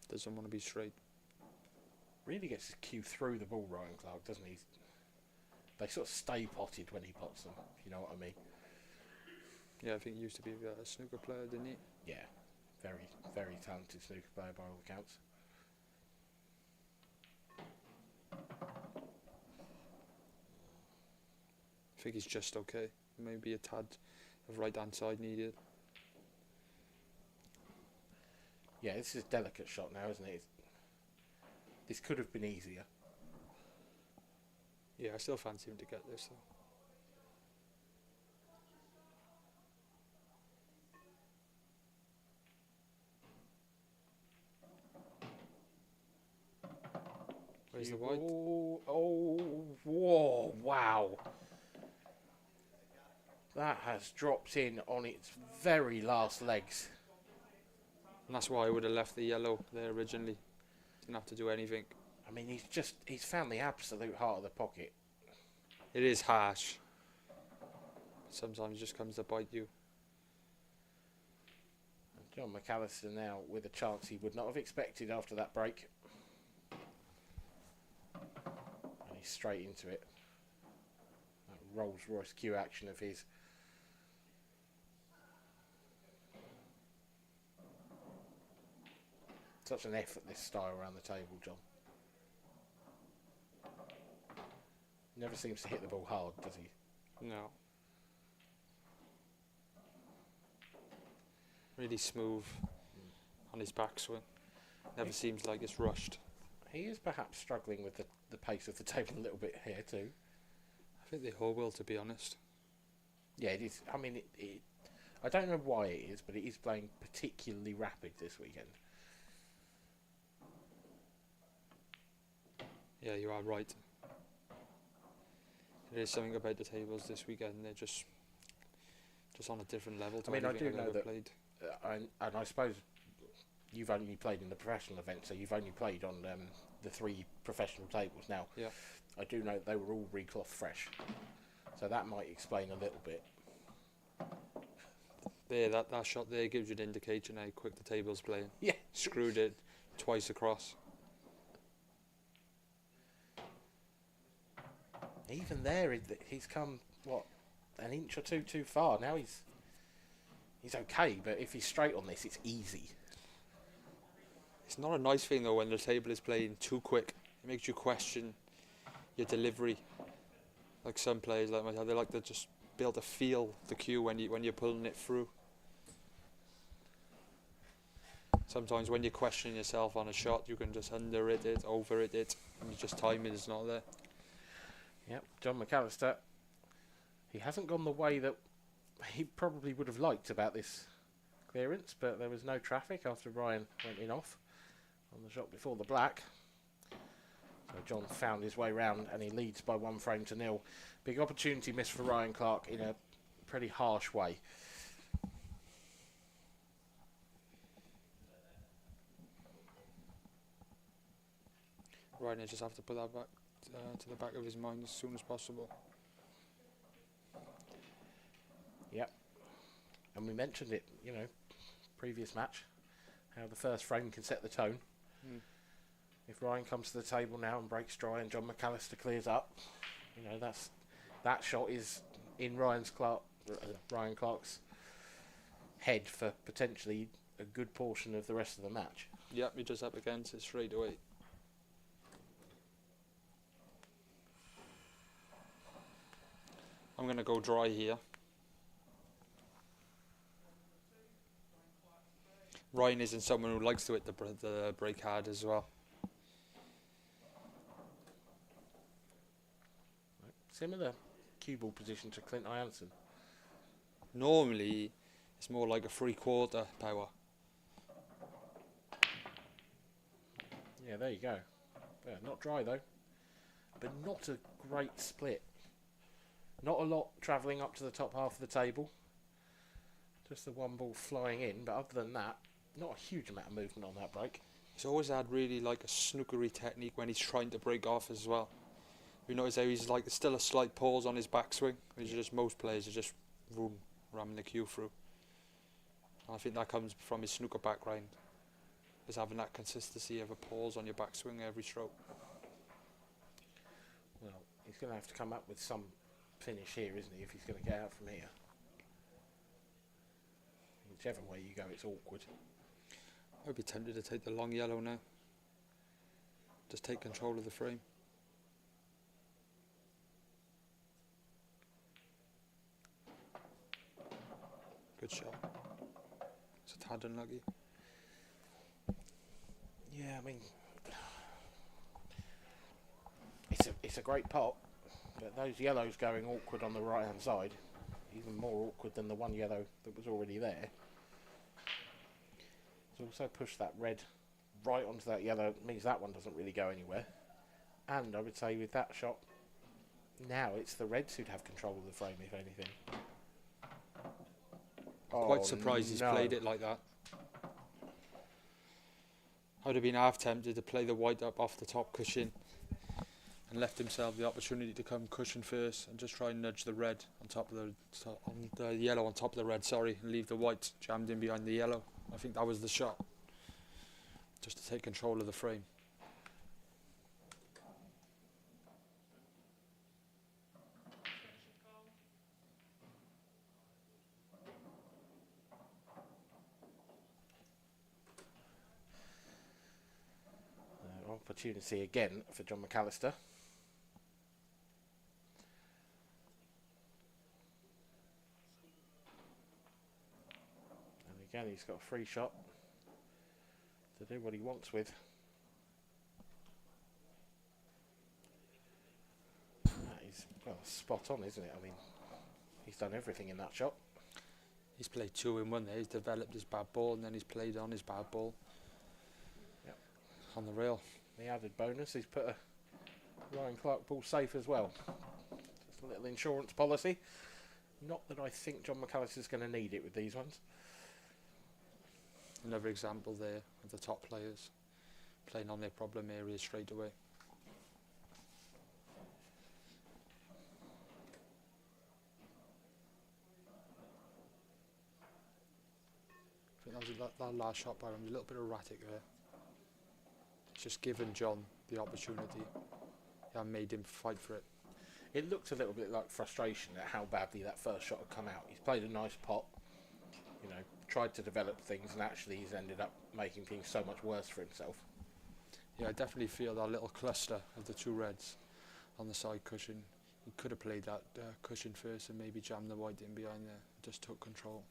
Speaker 7: Doesn't want to be straight.
Speaker 3: Really gets his cue through the ball, Ryan Clark, doesn't he? They sort of stay potted when he pots them, if you know what I mean.
Speaker 7: Yeah, I think he used to be a snooker player, didn't he?
Speaker 3: Yeah, very, very talented snooker player by all accounts.
Speaker 7: I think he's just okay. Maybe a tad of right hand side needed.
Speaker 3: Yeah, this is a delicate shot now, isn't it? This could have been easier.
Speaker 7: Yeah, I still fancy him to get this though. Where's the white?
Speaker 3: Whoa, wow. That has dropped in on its very last legs.
Speaker 7: And that's why I would have left the yellow there originally. Didn't have to do anything.
Speaker 3: I mean, he's found the absolute heart of the pocket.
Speaker 7: It is harsh. Sometimes it just comes to bite you.
Speaker 3: And John McAllister now with a chance he would not have expected after that break. And he's straight into it. That Rolls Royce cue action of his. Such an effortless style around the table, John. Never seems to hit the ball hard, does he?
Speaker 7: No. Really smooth on his backswing. Never seems like it's rushed.
Speaker 3: He is perhaps struggling with the pace of the table a little bit here too.
Speaker 7: I think they all will, to be honest.
Speaker 3: Yeah, it is. I mean, I don't know why it is, but it is playing particularly rapid this weekend.
Speaker 7: Yeah, you are right. There is something about the tables this weekend. They're just on a different level to
Speaker 3: I mean, I
Speaker 7: anything
Speaker 3: do
Speaker 7: I've
Speaker 3: know
Speaker 7: ever
Speaker 3: that,
Speaker 7: played.
Speaker 3: and I suppose you've only played in the professional event, so you've only played on the 3 professional tables. Now,
Speaker 7: Yeah.
Speaker 3: I do know that they were all recloth fresh, so that might explain a little bit.
Speaker 7: There, that shot there gives you an indication how quick the table's playing.
Speaker 3: Yeah.
Speaker 7: Screwed it twice across.
Speaker 3: Even there, he's come, what, an inch or two too far. Now he's okay, but if he's straight on this, it's easy.
Speaker 7: It's not a nice thing though when the table is playing too quick. It makes you question your delivery. Like some players, like myself, they like to just be able to feel the cue when you're pulling it through. Sometimes when you're questioning yourself on a shot, you can just under it, over it, and you just timing is not there.
Speaker 3: Yep, John McAllister. He hasn't gone the way that he probably would have liked about this clearance, but there was no traffic after Ryan went in off on the shot before the black. So John found his way round and he leads by 1 frame to 0. Big opportunity missed for Ryan Clark in a pretty harsh way.
Speaker 7: Ryan just have to put that back to the back of his mind as soon as possible.
Speaker 3: Yep. And we mentioned it, previous match, how the first frame can set the tone. If Ryan comes to the table now and breaks dry and John McAllister clears up, that shot is in Ryan Clark's head for potentially a good portion of the rest of the match.
Speaker 7: Yep, you're just up against it straight away. I'm going to go dry here. Ryan isn't someone who likes to hit the break hard as well.
Speaker 3: Similar cue ball position to Clint Ianson.
Speaker 7: Normally, it's more like a 3/4 power.
Speaker 3: Yeah, there you go. Yeah, not dry though, but not a great split. Not a lot travelling up to the top half of the table. Just the one ball flying in, but other than that, not a huge amount of movement on that break.
Speaker 7: He's always had really like a snookery technique when he's trying to break off as well. You notice how he's like still a slight pause on his backswing. Most players are just ramming the cue through. And I think that comes from his snooker background, is having that consistency of a pause on your backswing every stroke.
Speaker 3: Well, he's going to have to come up with some finish here, isn't he, if he's going to get out from here. Whichever way you go, it's awkward.
Speaker 7: I'd be tempted to take the long yellow now. Just take control of the frame. Good shot. It's a tad unlucky.
Speaker 3: Yeah, I mean, it's a great pot, but those yellows going awkward on the right hand side, even more awkward than the one yellow that was already there. It's also pushed that red right onto that yellow. It means that one doesn't really go anywhere. And I would say with that shot, now it's the reds who'd have control of the frame, if anything.
Speaker 7: Quite surprised he's played it like that. I would have been half tempted to play the white up off the top cushion and left himself the opportunity to come cushion first and just try and nudge the red on top of the yellow on top of the red, and leave the white jammed in behind the yellow. I think that was the shot, just to take control of the frame.
Speaker 3: Opportunity again for John McAllister. And again, he's got a free shot to do what he wants with. spot on, isn't it? I mean, he's done everything in that shot.
Speaker 7: He's played 2 in 1 there. He's developed his bad ball and then he's played on his bad ball.
Speaker 3: Yep.
Speaker 7: On the rail.
Speaker 3: The added bonus, he's put a Ryan Clark ball safe as well. Just a little insurance policy. Not that I think John McAllister's going to need it with these ones.
Speaker 7: Another example there of the top players playing on their problem areas straight away. I think that last shot by him was a little bit erratic there. It's just given John the opportunity and made him fight for it.
Speaker 3: It looked a little bit like frustration at how badly that first shot had come out. He's played a nice pot, you know, tried to develop things, and actually he's ended up making things so much worse for himself.
Speaker 7: Yeah, I definitely feel that little cluster of the 2 reds on the side cushion. He could have played that cushion first and maybe jammed the white in behind there. Just took control.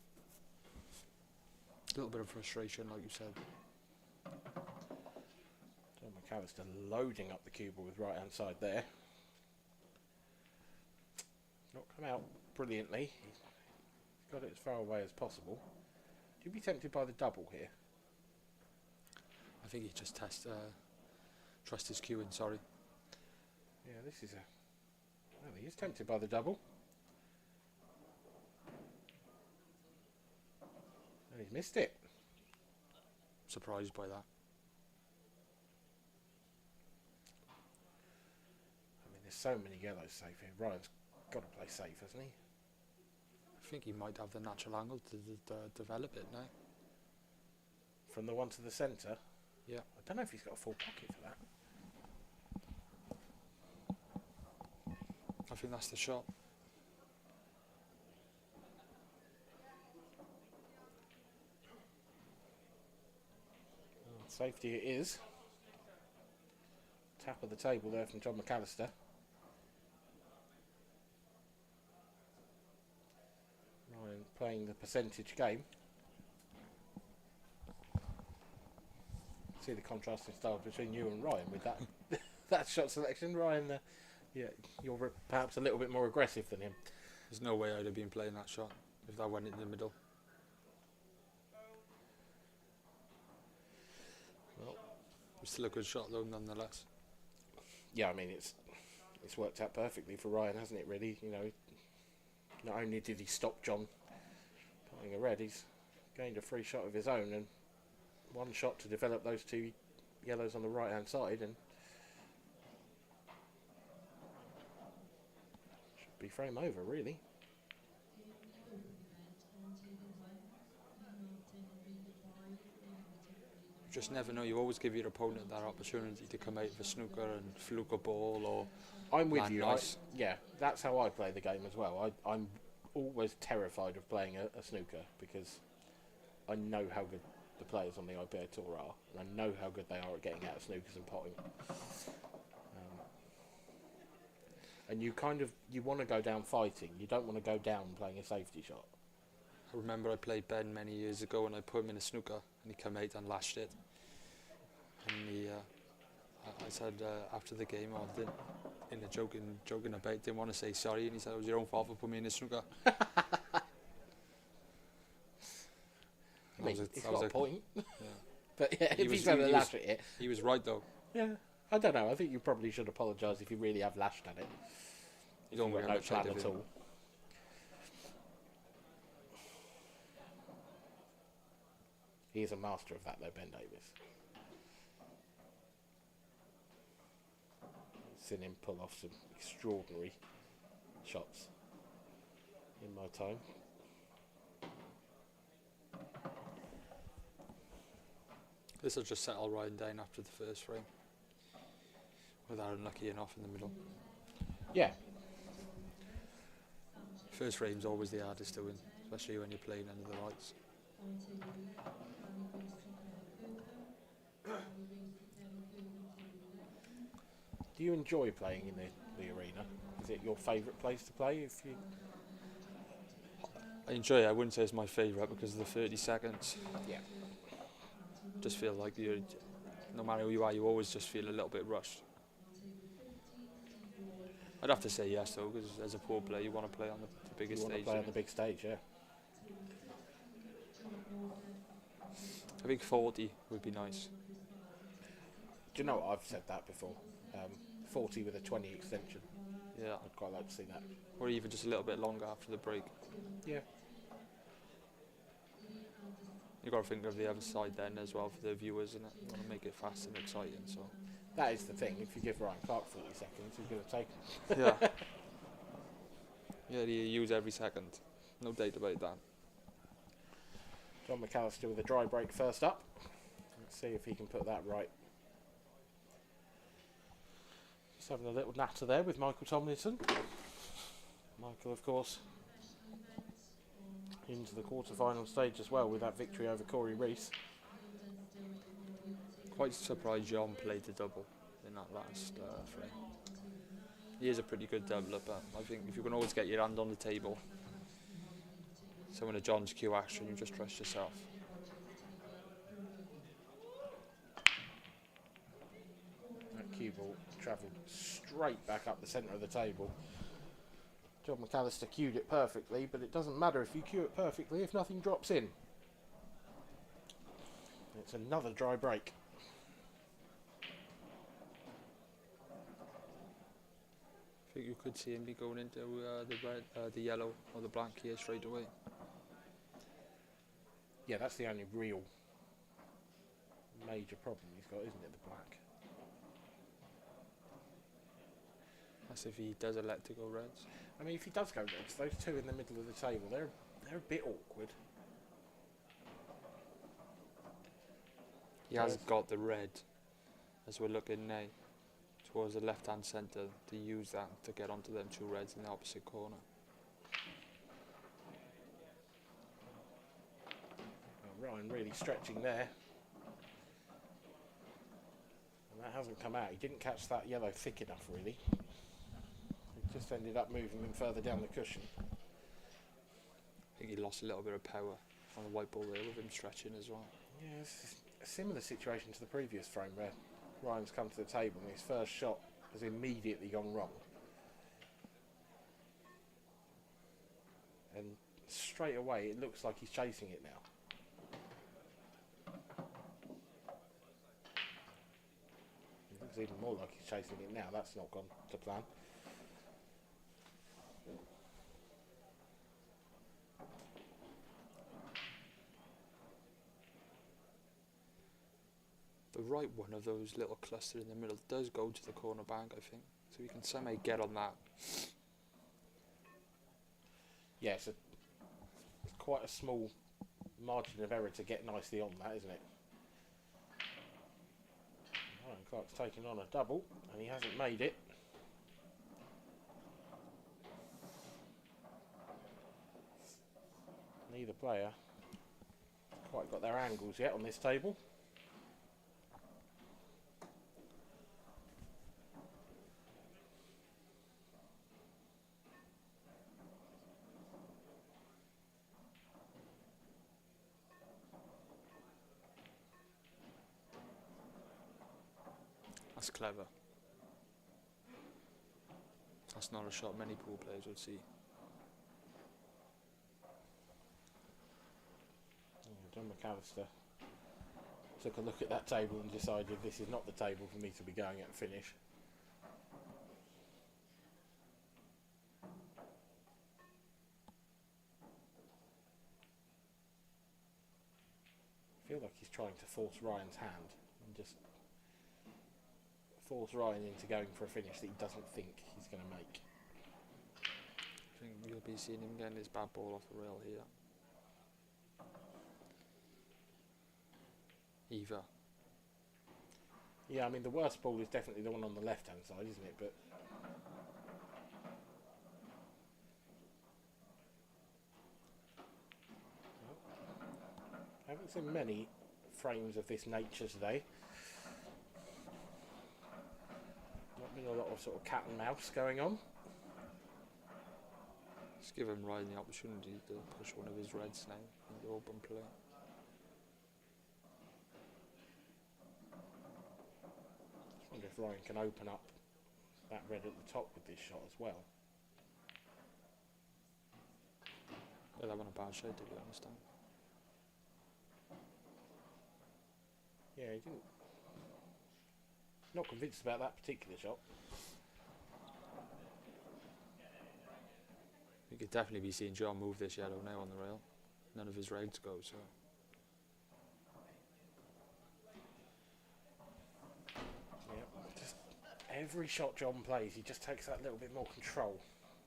Speaker 7: A little bit of frustration, like you said.
Speaker 3: John McAllister loading up the cue ball with right hand side there. Not come out brilliantly. He's got it as far away as possible. Do you be tempted by the double here?
Speaker 7: I think he just trust his cueing, sorry.
Speaker 3: Yeah, this is well, he is tempted by the double. And he's missed it.
Speaker 7: Surprised by that.
Speaker 3: I mean, there's so many yellows safe here. Ryan's got to play safe, hasn't he?
Speaker 7: I think he might have the natural angle to develop it now.
Speaker 3: From the one to the centre?
Speaker 7: Yeah.
Speaker 3: I don't know if he's got a full pocket for that.
Speaker 7: I think that's the shot.
Speaker 3: Safety it is. Tap of the table there from John McAllister. Ryan playing the percentage game. See the contrasting style between you and Ryan with that that shot selection. Ryan, yeah, you're perhaps a little bit more aggressive than him.
Speaker 7: There's no way I'd have been playing that shot if that went in the middle. It's still a good shot though, nonetheless.
Speaker 3: Yeah, I mean it's worked out perfectly for Ryan, hasn't it? Really, you know. Not only did he stop John playing a red, he's gained a free shot of his own and one shot to develop those 2 yellows on the right hand side, and should be frame over really.
Speaker 7: You just never know. You always give your opponent that opportunity to come out of a snooker and fluke a ball or
Speaker 3: I'm with
Speaker 7: land
Speaker 3: you.
Speaker 7: nice.
Speaker 3: Yeah, that's how I play the game as well. I'm always terrified of playing a snooker because I know how good the players on the IPA Tour are, and I know how good they are at getting out of snookers and potting. And you want to go down fighting. You don't want to go down playing a safety shot.
Speaker 7: I remember I played Ben many years ago and I put him in a snooker and he came out and lashed it. And I said after the game, I didn't, in a joking about, didn't want to say sorry, and he said it was your own fault for putting me in a snooker.
Speaker 3: I mean, it's got a point.
Speaker 7: Yeah.
Speaker 3: But yeah, if he's going to lash at it.
Speaker 7: He was right though.
Speaker 3: Yeah, I don't know. I think you probably should apologise if you really have lashed at it.
Speaker 7: You don't
Speaker 3: got no plan at all. He is a master of that though, Ben Davis. I've seen him pull off some extraordinary shots in my time.
Speaker 7: This will just settle Ryan down after the first frame. Without unlucky enough in the middle.
Speaker 3: Yeah.
Speaker 7: First frame's always the hardest to win, especially when you're playing under the lights.
Speaker 3: Do you enjoy playing in the arena? Is it your favourite place to play? If you
Speaker 7: I enjoy it. I wouldn't say it's my favourite because of the 30 seconds.
Speaker 3: Yeah.
Speaker 7: Just feel like no matter who you are, you always just feel a little bit rushed. I'd have to say yes though, because as a poor player, you want to play on the biggest
Speaker 3: You want to
Speaker 7: stage.
Speaker 3: play on
Speaker 7: don't
Speaker 3: the
Speaker 7: you?
Speaker 3: big stage, yeah.
Speaker 7: I think 40 would be nice.
Speaker 3: Do you know what? I've said that before. 40 with a 20 extension.
Speaker 7: Yeah,
Speaker 3: I'd quite like to see that.
Speaker 7: or even just a little bit longer after the break.
Speaker 3: Yeah.
Speaker 7: You got to think of the other side then as well for the viewers, and you want to make it fast and exciting. So
Speaker 3: That is the thing. If you give Ryan Clark 40 seconds, he's going to take it.
Speaker 7: yeah, yeah, you use every second. No doubt about that.
Speaker 3: John McAllister with a dry break first up. Let's see if he can put that right. Just having a little natter there with Michael Tomlinson. Michael, of course, into the quarter-final stage as well with that victory over Corey Reese.
Speaker 7: Quite surprised John played the double in that last frame. He is a pretty good doubler, but I think if you can always get your hand on the table, so when a John's cue action, you just trust yourself.
Speaker 3: That cue ball travelled straight back up the centre of the table. John McAllister cued it perfectly, but it doesn't matter if you cue it perfectly if nothing drops in. It's another dry break.
Speaker 7: I think you could see him be going into the red, the yellow or the black here straight away.
Speaker 3: Yeah, that's the only real major problem he's got, isn't it, the black?
Speaker 7: That's if he does elect to go reds.
Speaker 3: I mean, if he does go reds, those two in the middle of the table, they're a bit awkward.
Speaker 7: He has got the red, as we're looking now, towards the left-hand centre, to use that to get onto them two reds in the opposite corner.
Speaker 3: Well, Ryan really stretching there. And that hasn't come out. He didn't catch that yellow thick enough, really. It just ended up moving him further down the cushion.
Speaker 7: I think he lost a little bit of power on the white ball there with him stretching as well.
Speaker 3: Yeah, it's a similar situation to the previous frame where Ryan's come to the table and his first shot has immediately gone wrong. And straight away it looks like he's chasing it now. It looks even more like he's chasing it now. That's not gone to plan.
Speaker 7: The right one of those little cluster in the middle does go to the corner bank, I think. So we can somehow get on that.
Speaker 3: Yeah, it's quite a small margin of error to get nicely on that, isn't it? Ryan Clark's taking on a double, and he hasn't made it. Neither player quite got their angles yet on this table.
Speaker 7: That's clever. That's not a shot many pool players would see.
Speaker 3: John McAllister took a look at that table and decided this is not the table for me to be going at finish. I feel like he's trying to force Ryan's hand and just force Ryan into going for a finish that he doesn't think he's going to make.
Speaker 7: I think you'll be seeing him getting his bad ball off the rail here. Either.
Speaker 3: Yeah, I mean the worst ball is definitely the one on the left hand side, isn't it? But I haven't seen many frames of this nature today. Not been a lot of sort of cat and mouse going on.
Speaker 7: Just give him Ryan the opportunity to push one of his reds now into open play.
Speaker 3: I wonder if Ryan can open up that red at the top with this shot as well.
Speaker 7: Yeah, that one a bad shade, to be honest.
Speaker 3: Yeah, he didn't. Not convinced about that particular shot.
Speaker 7: You could definitely be seeing John move this yellow now on the rail. None of his reds go, so.
Speaker 3: Yep. Just every shot John plays, he just takes that little bit more control.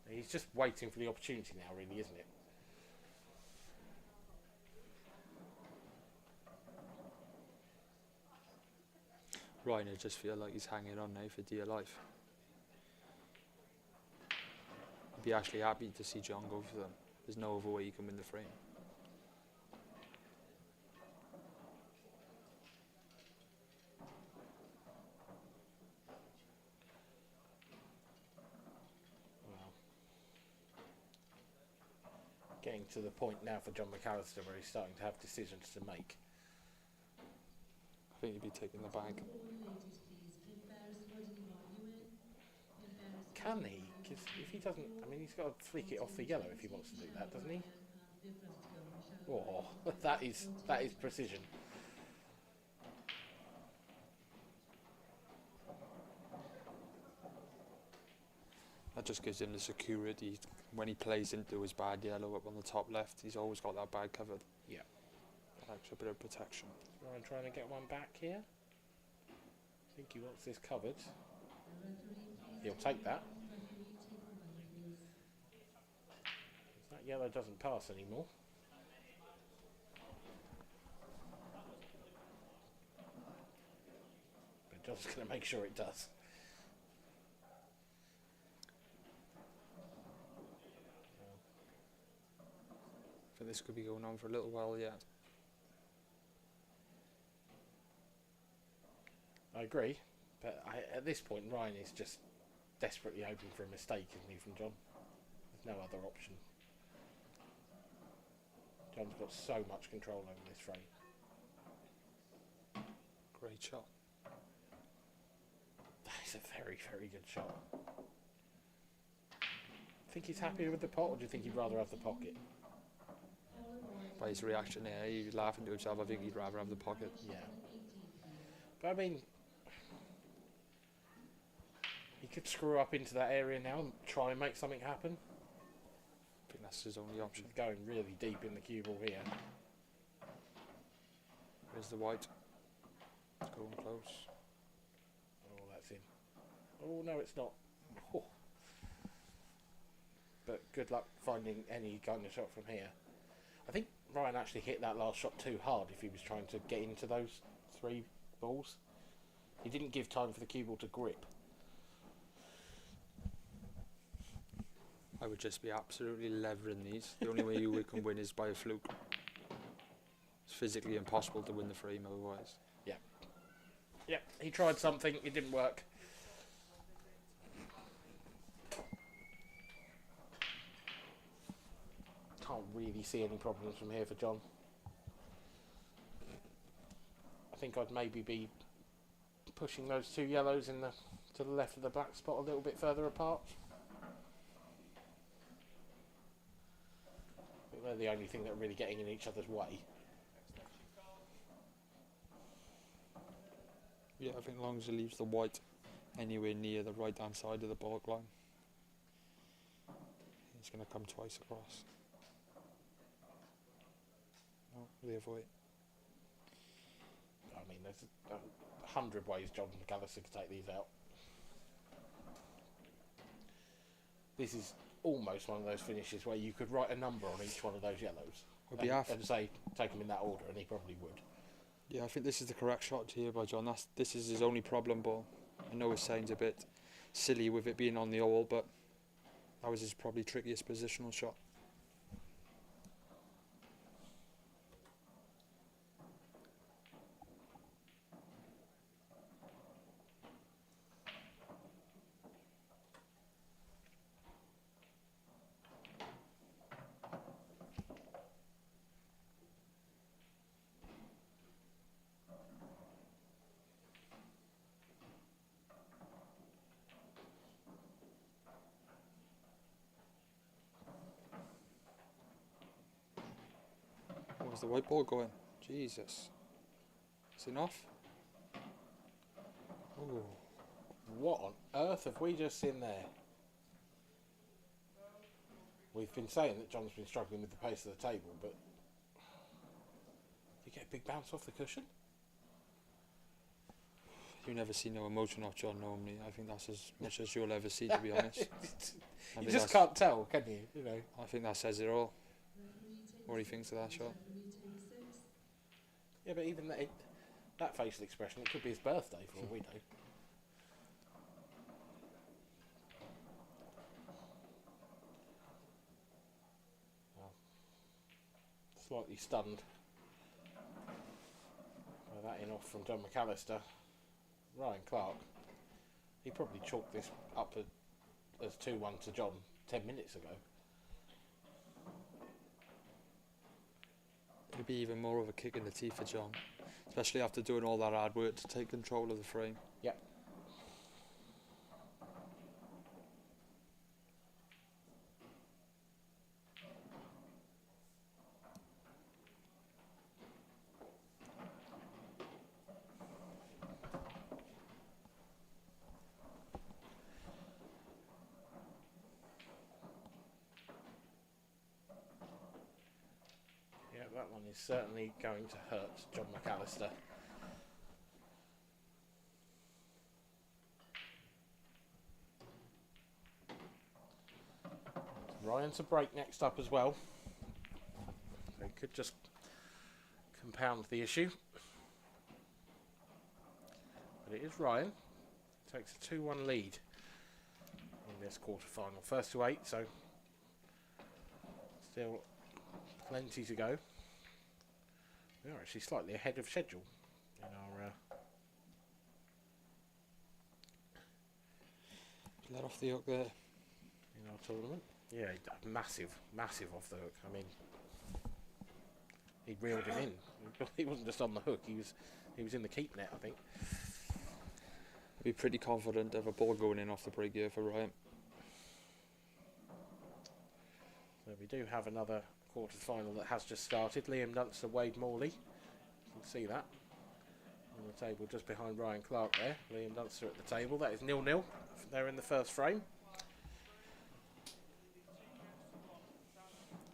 Speaker 3: He's just waiting for the opportunity now, really, isn't it?
Speaker 7: Ryan, I just feel like he's hanging on now for dear life. He'd be actually happy to see John go for them. There's no other way he can win the frame.
Speaker 3: Well, getting to the point now for John McAllister where he's starting to have decisions to make.
Speaker 7: I think he'd be taking the bag.
Speaker 3: Can he? Because if he doesn't, I mean, he's got to flick it off the yellow if he wants to do that, doesn't he? Oh, that is precision.
Speaker 7: That just gives him the security when he plays into his bad yellow up on the top left. He's always got that bag covered.
Speaker 3: Yeah.
Speaker 7: That extra bit of protection.
Speaker 3: Ryan trying to get one back here. I think he wants this covered. He'll take that. That yellow doesn't pass anymore. But John's going to make sure it does.
Speaker 7: I think this could be going on for a little while yet.
Speaker 3: I agree, but at this point Ryan is just desperately hoping for a mistake, isn't he, from John? There's no other option. John's got so much control over this frame.
Speaker 7: Great shot.
Speaker 3: That is a very, very good shot. Think he's happy with the pot, or do you think he'd rather have the pocket?
Speaker 7: By his reaction there, he's laughing to himself. I think he'd rather have the pocket.
Speaker 3: Yeah. But I mean, he could screw up into that area now and try and make something happen.
Speaker 7: I think that's his only option.
Speaker 3: He's going really deep in the cue ball here.
Speaker 7: There's the white. It's going close.
Speaker 3: Oh, that's in. Oh, no, it's not. Oh. But good luck finding any kind of shot from here. I think Ryan actually hit that last shot too hard if he was trying to get into those three balls. He didn't give time for the cue ball to grip.
Speaker 7: I would just be absolutely levering these. The only way you can win is by a fluke. It's physically impossible to win the frame otherwise.
Speaker 3: Yeah. Yeah, he tried something, it didn't work. Can't really see any problems from here for John. I think I'd maybe be pushing those two yellows to the left of the black spot a little bit further apart. I think they're the only thing that are really getting in each other's way.
Speaker 7: Yeah, I think as long as it leaves the white anywhere near the right hand side of the baulk line, it's going to come twice across. No, the other way.
Speaker 3: I mean, there's 100 ways John McAllister could take these out. This is almost one of those finishes where you could write a number on each one of those yellows and say take them in that order, and he probably would.
Speaker 7: Yeah, I think this is the correct shot here by John. This is his only problem ball. I know it sounds a bit silly with it being on the oval, but that was his probably trickiest positional shot. Is the white ball going? Jesus. Is it off? Ooh.
Speaker 3: What on earth have we just seen there? We've been saying that John's been struggling with the pace of the table, but did you get a big bounce off the cushion?
Speaker 7: You never see no emotion off John normally. I think that's as much as you'll ever see, to be honest. I
Speaker 3: You
Speaker 7: think
Speaker 3: just
Speaker 7: that's-
Speaker 3: can't tell, can you? You know.
Speaker 7: I think that says it all. What do you think of that shot?
Speaker 3: Yeah, but even that facial expression, it could be his birthday for all we know. Well, slightly stunned by that in off from John McAllister. Ryan Clark, he probably chalked this up as 2-1 to John 10 minutes ago.
Speaker 7: It'd be even more of a kick in the teeth for John, especially after doing all that hard work to take control of the frame.
Speaker 3: Yep. Yeah, that one is certainly going to hurt John McAllister. Ryan to break next up as well. So he could just compound the issue. But it is Ryan. Takes a 2-1 lead in this quarter-final. First to 8, so still plenty to go. We are actually slightly ahead of schedule in our
Speaker 7: Let off the hook there.
Speaker 3: in our tournament. Yeah, massive off the hook. I mean, he reeled him in. He wasn't just on the hook. He was in the keep net, I think.
Speaker 7: I'd be pretty confident of a ball going in off the break here for Ryan.
Speaker 3: So we do have another quarter final that has just started. Liam Dunster, Wade Morley. You can see that on the table just behind Ryan Clark there. Liam Dunster at the table. That is 0-0. They're in the first frame.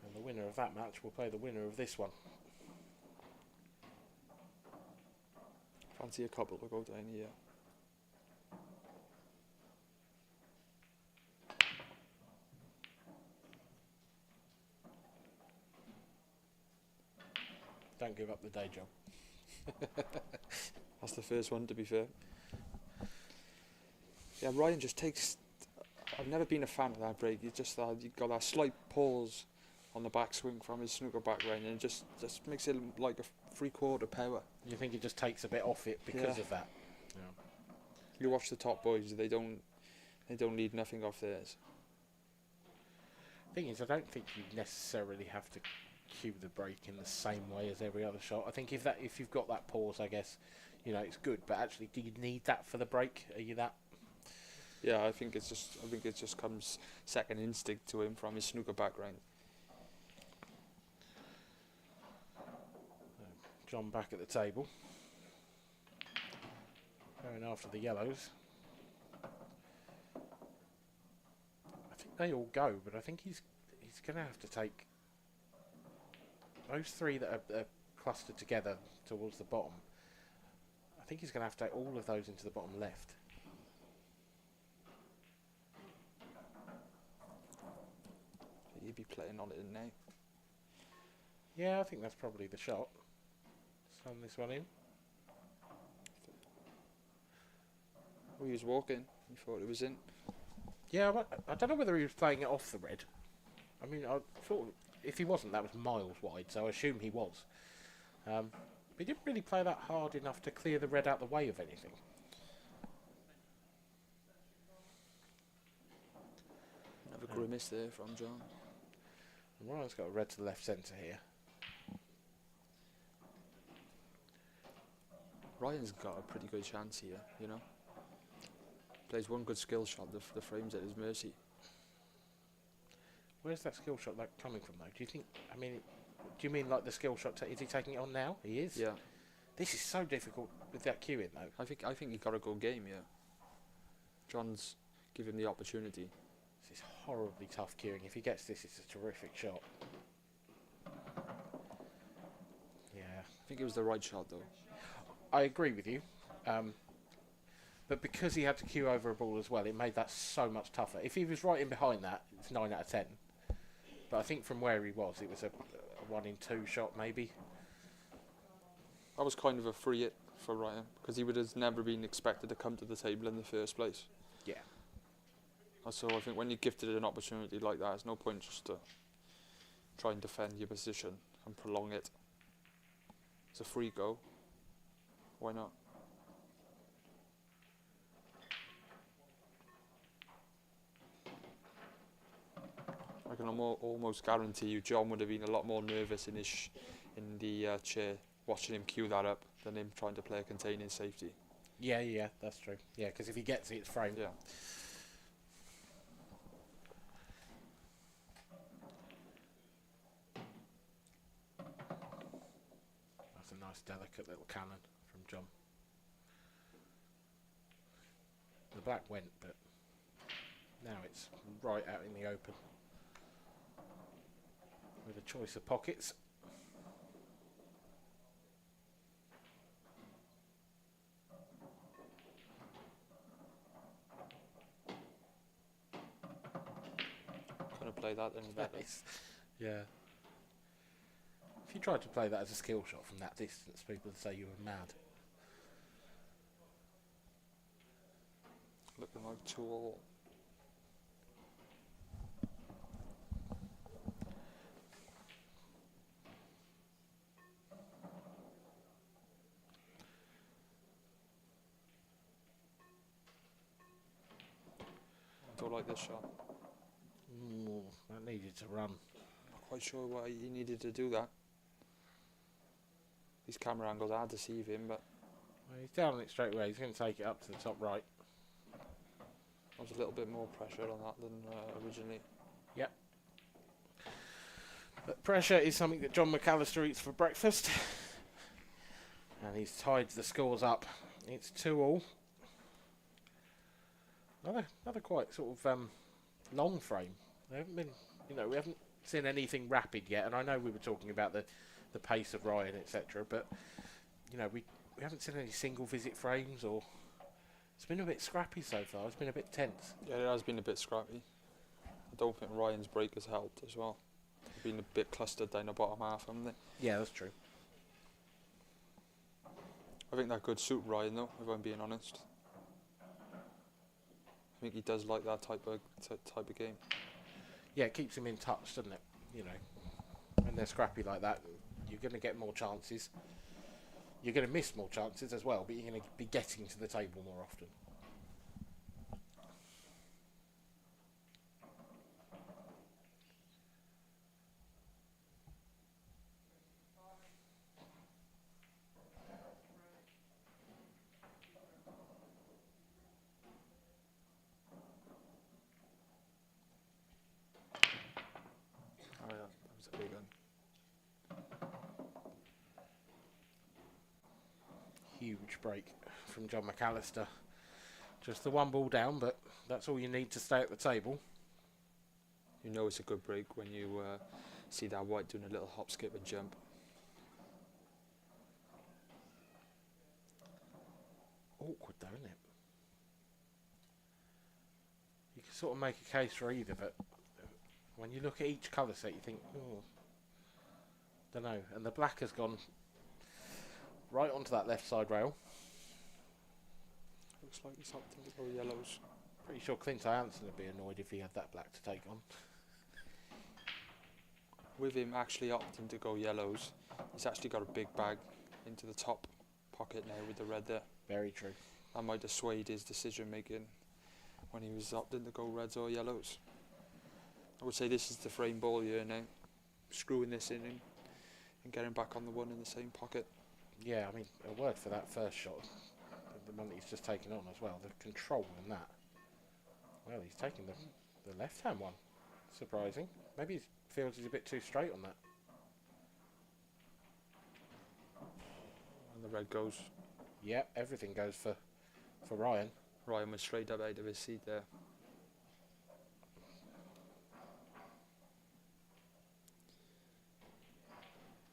Speaker 3: And the winner of that match will play the winner of this one.
Speaker 7: Fancy a couple to go down here.
Speaker 3: Don't give up the day job.
Speaker 7: That's the first one, to be fair. Yeah, Ryan just takes... I've never been a fan of that break. He just you got that slight pause on the backswing from his snooker background, and it just makes it like a 3/4 power.
Speaker 3: You think it just takes a bit off it because of that? Yeah.
Speaker 7: You watch the top boys; they don't need nothing off theirs.
Speaker 3: Thing is, I don't think you necessarily have to cue the break in the same way as every other shot. I think if you've got that pause, I guess, it's good. But actually, do you need that for the break? Are you that?
Speaker 7: Yeah, I think it just comes second instinct to him from his snooker background.
Speaker 3: John back at the table, going after the yellows. I think they all go, but I think he's going to have to take those three that are clustered together towards the bottom. I think he's going to have to take all of those into the bottom left.
Speaker 7: He'd be playing on it now.
Speaker 3: Yeah, I think that's probably the shot. Send this one in.
Speaker 7: Oh, he was walking. He thought it was in.
Speaker 3: Yeah, I don't know whether he was playing it off the red. I mean, I thought if he wasn't, that was miles wide, so I assume he was. But he didn't really play that hard enough to clear the red out the way of anything.
Speaker 7: Another grimace there from John.
Speaker 3: And Ryan's got a red to the left centre here.
Speaker 7: Ryan's got a pretty good chance here, Plays one good skill shot, the frame's at his mercy.
Speaker 3: Where's that skill shot coming from, though? Do you think, Do you mean like the skill shot? Is he taking it on now? He is.
Speaker 7: Yeah.
Speaker 3: This is so difficult with that cueing though.
Speaker 7: I think he got a good game. Yeah. John's give him the opportunity.
Speaker 3: This is horribly tough cueing. If he gets this, it's a terrific shot. Yeah.
Speaker 7: I think it was the right shot though.
Speaker 3: I agree with you. But because he had to cue over a ball as well, it made that so much tougher. If he was right in behind that, it's 9 out of 10. But I think from where he was, it was a 1 in 2 shot maybe.
Speaker 7: That was kind of a free hit for Ryan because he would have never been expected to come to the table in the first place.
Speaker 3: Yeah.
Speaker 7: So I think when you're gifted an opportunity like that, there's no point just to try and defend your position and prolong it. It's a free go. Why not? I can almost guarantee you John would have been a lot more nervous in his in the chair watching him cue that up than him trying to play a containing safety.
Speaker 3: Yeah, that's true. Yeah, because if he gets it, it's framed.
Speaker 7: Yeah.
Speaker 3: That's a nice, delicate little cannon from John. The black went, but now it's right out in the open. With a choice of pockets.
Speaker 7: Kind of play that then better.
Speaker 3: Yeah. If you tried to play that as a skill shot from that distance, people would say you were mad.
Speaker 7: Looking like 2-all. I don't like this shot.
Speaker 3: That needed to run.
Speaker 7: Not quite sure why he needed to do that. These camera angles are deceive him, but
Speaker 3: Well, he's down on it straight away. He's going to take it up to the top right.
Speaker 7: there was a little bit more pressure on that than originally.
Speaker 3: Yep. But pressure is something that John McAllister eats for breakfast. And he's tied the scores up. It's 2-all. Another quite sort of long frame. They haven't been, we haven't seen anything rapid yet. And I know we were talking about the pace of Ryan, etc. But we haven't seen any single visit frames, or it's been a bit scrappy so far. It's been a bit tense.
Speaker 7: Yeah, it has been a bit scrappy. I don't think Ryan's break has helped as well. They've been a bit clustered down the bottom half, haven't they?
Speaker 3: Yeah, that's true.
Speaker 7: I think that could suit Ryan though, if I'm being honest. I think he does like that type of game.
Speaker 3: Yeah, it keeps him in touch, doesn't it? When they're scrappy like that, you're going to get more chances. You're going to miss more chances as well, but you're going to be getting to the table more often.
Speaker 7: Oh yeah, that was a big one.
Speaker 3: Huge break from John McAllister. Just the 1 ball down, but that's all you need to stay at the table.
Speaker 7: You know it's a good break when you see that white doing a little hop, skip and jump.
Speaker 3: Awkward though, isn't it? You can sort of make a case for either, but when you look at each colour set you think, don't know. And the black has gone right onto that left side rail.
Speaker 7: Looks like he's opting to go yellows.
Speaker 3: Pretty sure Clint Ianson would be annoyed if he had that black to take on.
Speaker 7: With him actually opting to go yellows, he's actually got a big bag into the top pocket now with the red there.
Speaker 3: Very true.
Speaker 7: That might have swayed his decision making when he was opting to go reds or yellows. I would say this is the frame ball here now. Screwing this in and getting back on the one in the same pocket.
Speaker 3: Yeah, I mean, a word for that first shot. The one that he's just taken on as well. The control in that. Well, he's taking the left-hand one. Surprising. Maybe he feels he's a bit too straight on that.
Speaker 7: The red goes.
Speaker 3: Yep, everything goes for Ryan.
Speaker 7: Ryan was straight up out of his seat there.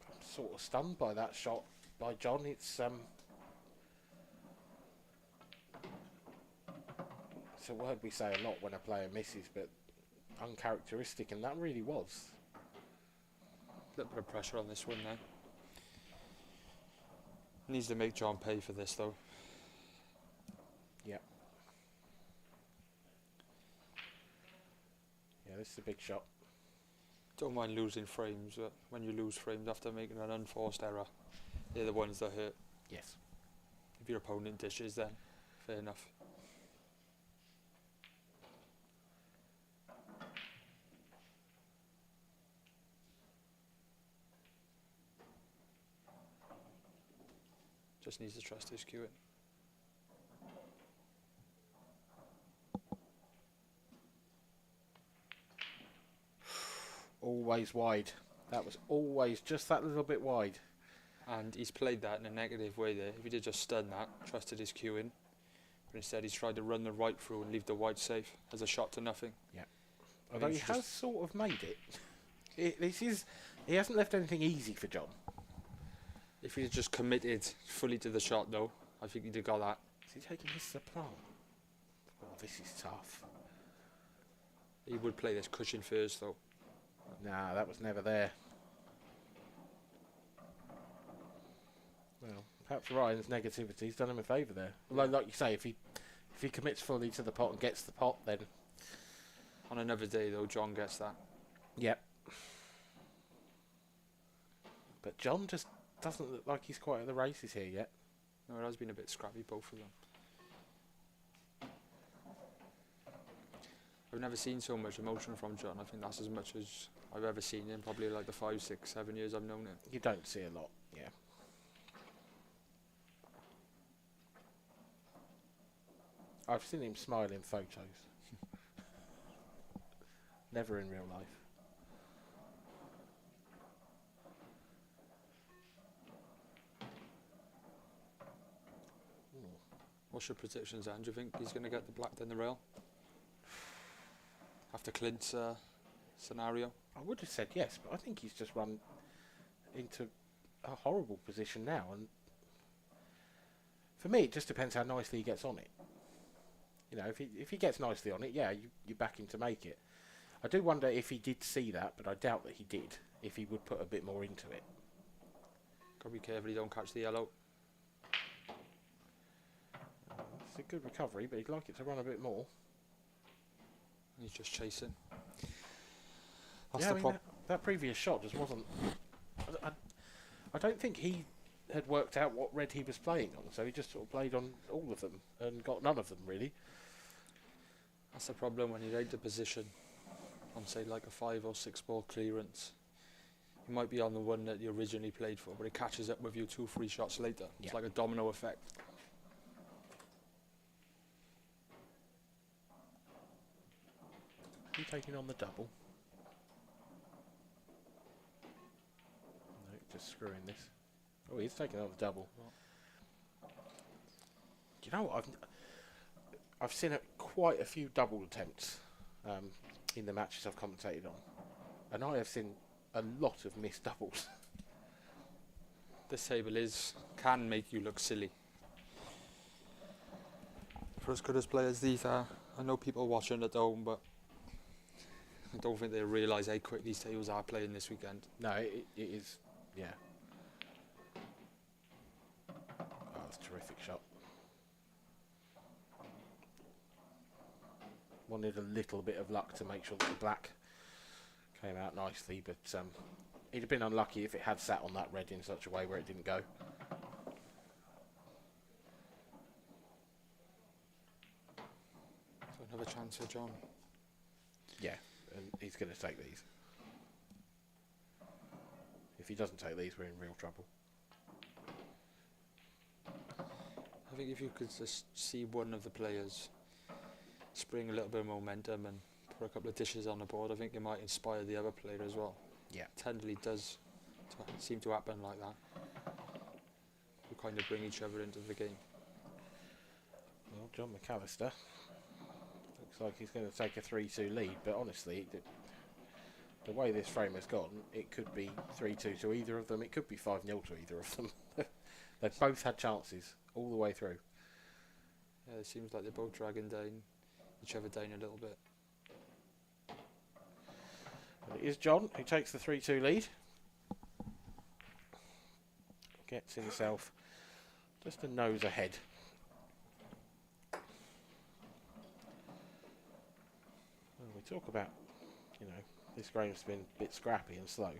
Speaker 3: I'm sort of stunned by that shot by John. It's a word we say a lot when a player misses, but uncharacteristic, and that really was.
Speaker 7: A little bit of pressure on this one now. Needs to make John pay for this though.
Speaker 3: Yeah. Yeah, this is a big shot.
Speaker 7: Don't mind losing frames, but when you lose frames after making an unforced error, they're the ones that hurt.
Speaker 3: Yes.
Speaker 7: If your opponent dishes, then fair enough. Just needs to trust his cueing.
Speaker 3: Always wide. That was always just that little bit wide.
Speaker 7: And he's played that in a negative way there. If he did just stun that, trusted his cueing, but instead he's tried to run the right through and leave the white safe as a shot to nothing.
Speaker 3: Yeah.
Speaker 7: I
Speaker 3: Although
Speaker 7: think
Speaker 3: he
Speaker 7: he
Speaker 3: has
Speaker 7: just-
Speaker 3: sort of made it. He hasn't left anything easy for John.
Speaker 7: If he'd just committed fully to the shot though, I think he'd have got that.
Speaker 3: Is he taking this as a plant? Oh, this is tough.
Speaker 7: He would play this cushion first though.
Speaker 3: Nah, that was never there. Well, perhaps Ryan's negativity's done him a favour there. Although, like you say, if he commits fully to the pot and gets the pot, then
Speaker 7: On another day though, John gets that.
Speaker 3: yep. But John just doesn't look like he's quite at the races here yet.
Speaker 7: No, it has been a bit scrappy, both of them. I've never seen so much emotion from John. I think that's as much as I've ever seen him, probably like the 5, 6, 7 years I've known him.
Speaker 3: You don't see a lot, yeah. I've seen him smile in photos. Never in real life.
Speaker 7: What's your predictions, Anne? Do you think he's going to get the black down the rail? After Clint's scenario?
Speaker 3: I would have said yes, but I think he's just run into a horrible position now, and for me it just depends how nicely he gets on it. You know, if he gets nicely on it, yeah, you back him to make it. I do wonder if he did see that, but I doubt that he did, if he would put a bit more into it.
Speaker 7: Got to be careful he don't catch the yellow.
Speaker 3: It's a good recovery, but he'd like it to run a bit more.
Speaker 7: He's just chasing.
Speaker 3: Yeah, I mean, that previous shot just wasn't... I don't think he had worked out what red he was playing on, so he just sort of played on all of them and got none of them, really.
Speaker 7: That's the problem when you read the position on, say, like a 5 or 6 ball clearance. You might be on the one that you originally played for, but it catches up with you 2, 3 shots later.
Speaker 3: Yeah.
Speaker 7: It's like a domino effect.
Speaker 3: He taking on the double. No, just screwing this. Oh, he's taking on the double. Do you know what? I've seen quite a few double attempts in the matches I've commentated on, and I have seen a lot of missed doubles.
Speaker 7: This table can make you look silly. For as good as players these are, I know people watching at home, but I don't think they realise how quick these tables are playing this weekend.
Speaker 3: No, it is, yeah. Oh, that's a terrific shot. Wanted a little bit of luck to make sure that the black came out nicely, but he'd have been unlucky if it had sat on that red in such a way where it didn't go.
Speaker 7: So another chance for John.
Speaker 3: Yeah, and he's going to take these. If he doesn't take these, we're in real trouble.
Speaker 7: I think if you could just see one of the players spring a little bit of momentum and put a couple of dishes on the board, I think it might inspire the other player as well.
Speaker 3: Yeah.
Speaker 7: Tenderly does seem to happen like that. You kind of bring each other into the game.
Speaker 3: Well, John McAllister looks like he's going to take a 3-2 lead, but honestly, the way this frame has gone, it could be 3-2 to either of them. It could be 5-0 to either of them. They've both had chances all the way through.
Speaker 7: Yeah, it seems like they're both dragging each other down a little bit.
Speaker 3: Well, it is John who takes the 3-2 lead. Gets himself just a nose ahead. Well, we talk about, this game's been a bit scrappy and slow.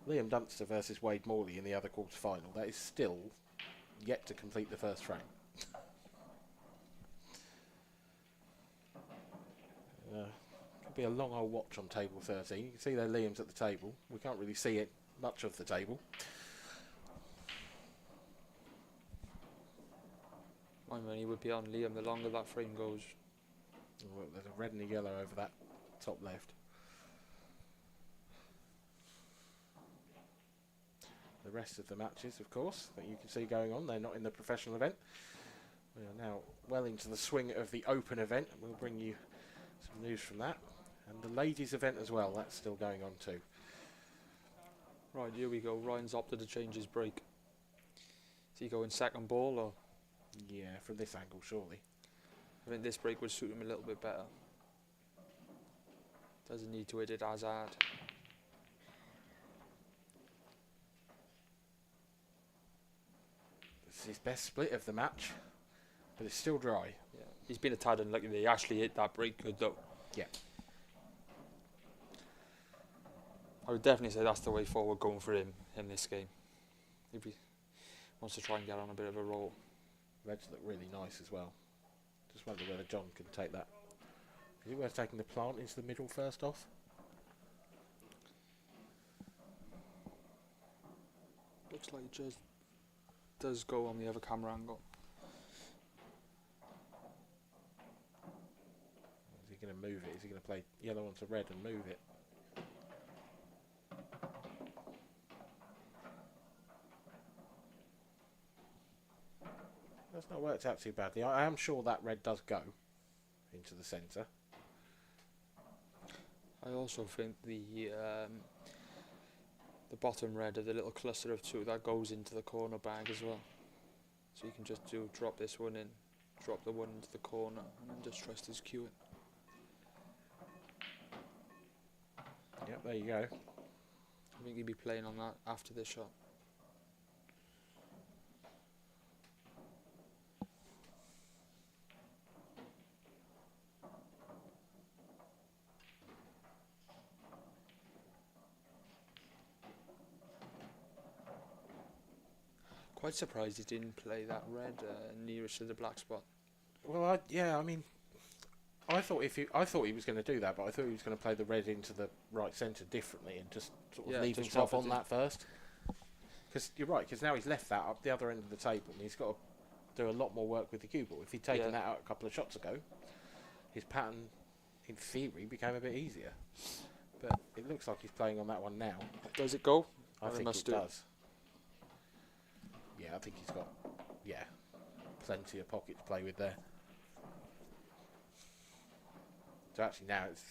Speaker 3: Liam Dunster versus Wade Morley in the other quarter-final. That is still yet to complete the first frame. Could be a long old watch on table 13. You can see there Liam's at the table. We can't really see it much of the table.
Speaker 7: My money would be on Liam the longer that frame goes.
Speaker 3: Oh, look, there's a red and a yellow over that top left. The rest of the matches, of course, that you can see going on, they're not in the professional event. We are now well into the swing of the open event, and we'll bring you some news from that. And the ladies event as well, that's still going on too.
Speaker 7: Right, here we go. Ryan's opted to change his break. Is he going second ball or?
Speaker 3: Yeah, from this angle, surely.
Speaker 7: I think this break would suit him a little bit better. Doesn't need to hit it as hard.
Speaker 3: This is his best split of the match, but it's still dry.
Speaker 7: Yeah, he's been a tad unlucky. He actually hit that break good though.
Speaker 3: Yeah.
Speaker 7: I would definitely say that's the way forward going for him in this game. If he wants to try and get on a bit of a roll.
Speaker 3: Reds look really nice as well. Just wonder whether John can take that. Is it worth taking the plant into the middle first off?
Speaker 7: Looks like it just does go on the other camera angle.
Speaker 3: Is he going to move it? Is he going to play yellow onto red and move it? That's not worked out too badly. I am sure that red does go into the centre.
Speaker 7: I also think the bottom red of the little cluster of two that goes into the corner bag as well. So you can just drop this one in, drop the one into the corner, and then just trust his cueing.
Speaker 3: Yep, there you go.
Speaker 7: I think he'd be playing on that after this shot. Quite surprised he didn't play that red nearest to the black spot.
Speaker 3: Well, I thought he was going to do that, but I thought he was going to play the red into the right centre differently and just sort of leave
Speaker 7: just
Speaker 3: himself
Speaker 7: drop it
Speaker 3: on that first. Because you're right, because now he's left that up the other end of the table and he's got to do a lot more work with the cue ball. If he'd taken that out a couple of shots ago, his pattern, in theory, became a bit easier. But it looks like he's playing on that one now.
Speaker 7: Does it go?
Speaker 3: I think it does. Yeah, I think he's got, plenty of pocket to play with there. So actually now it's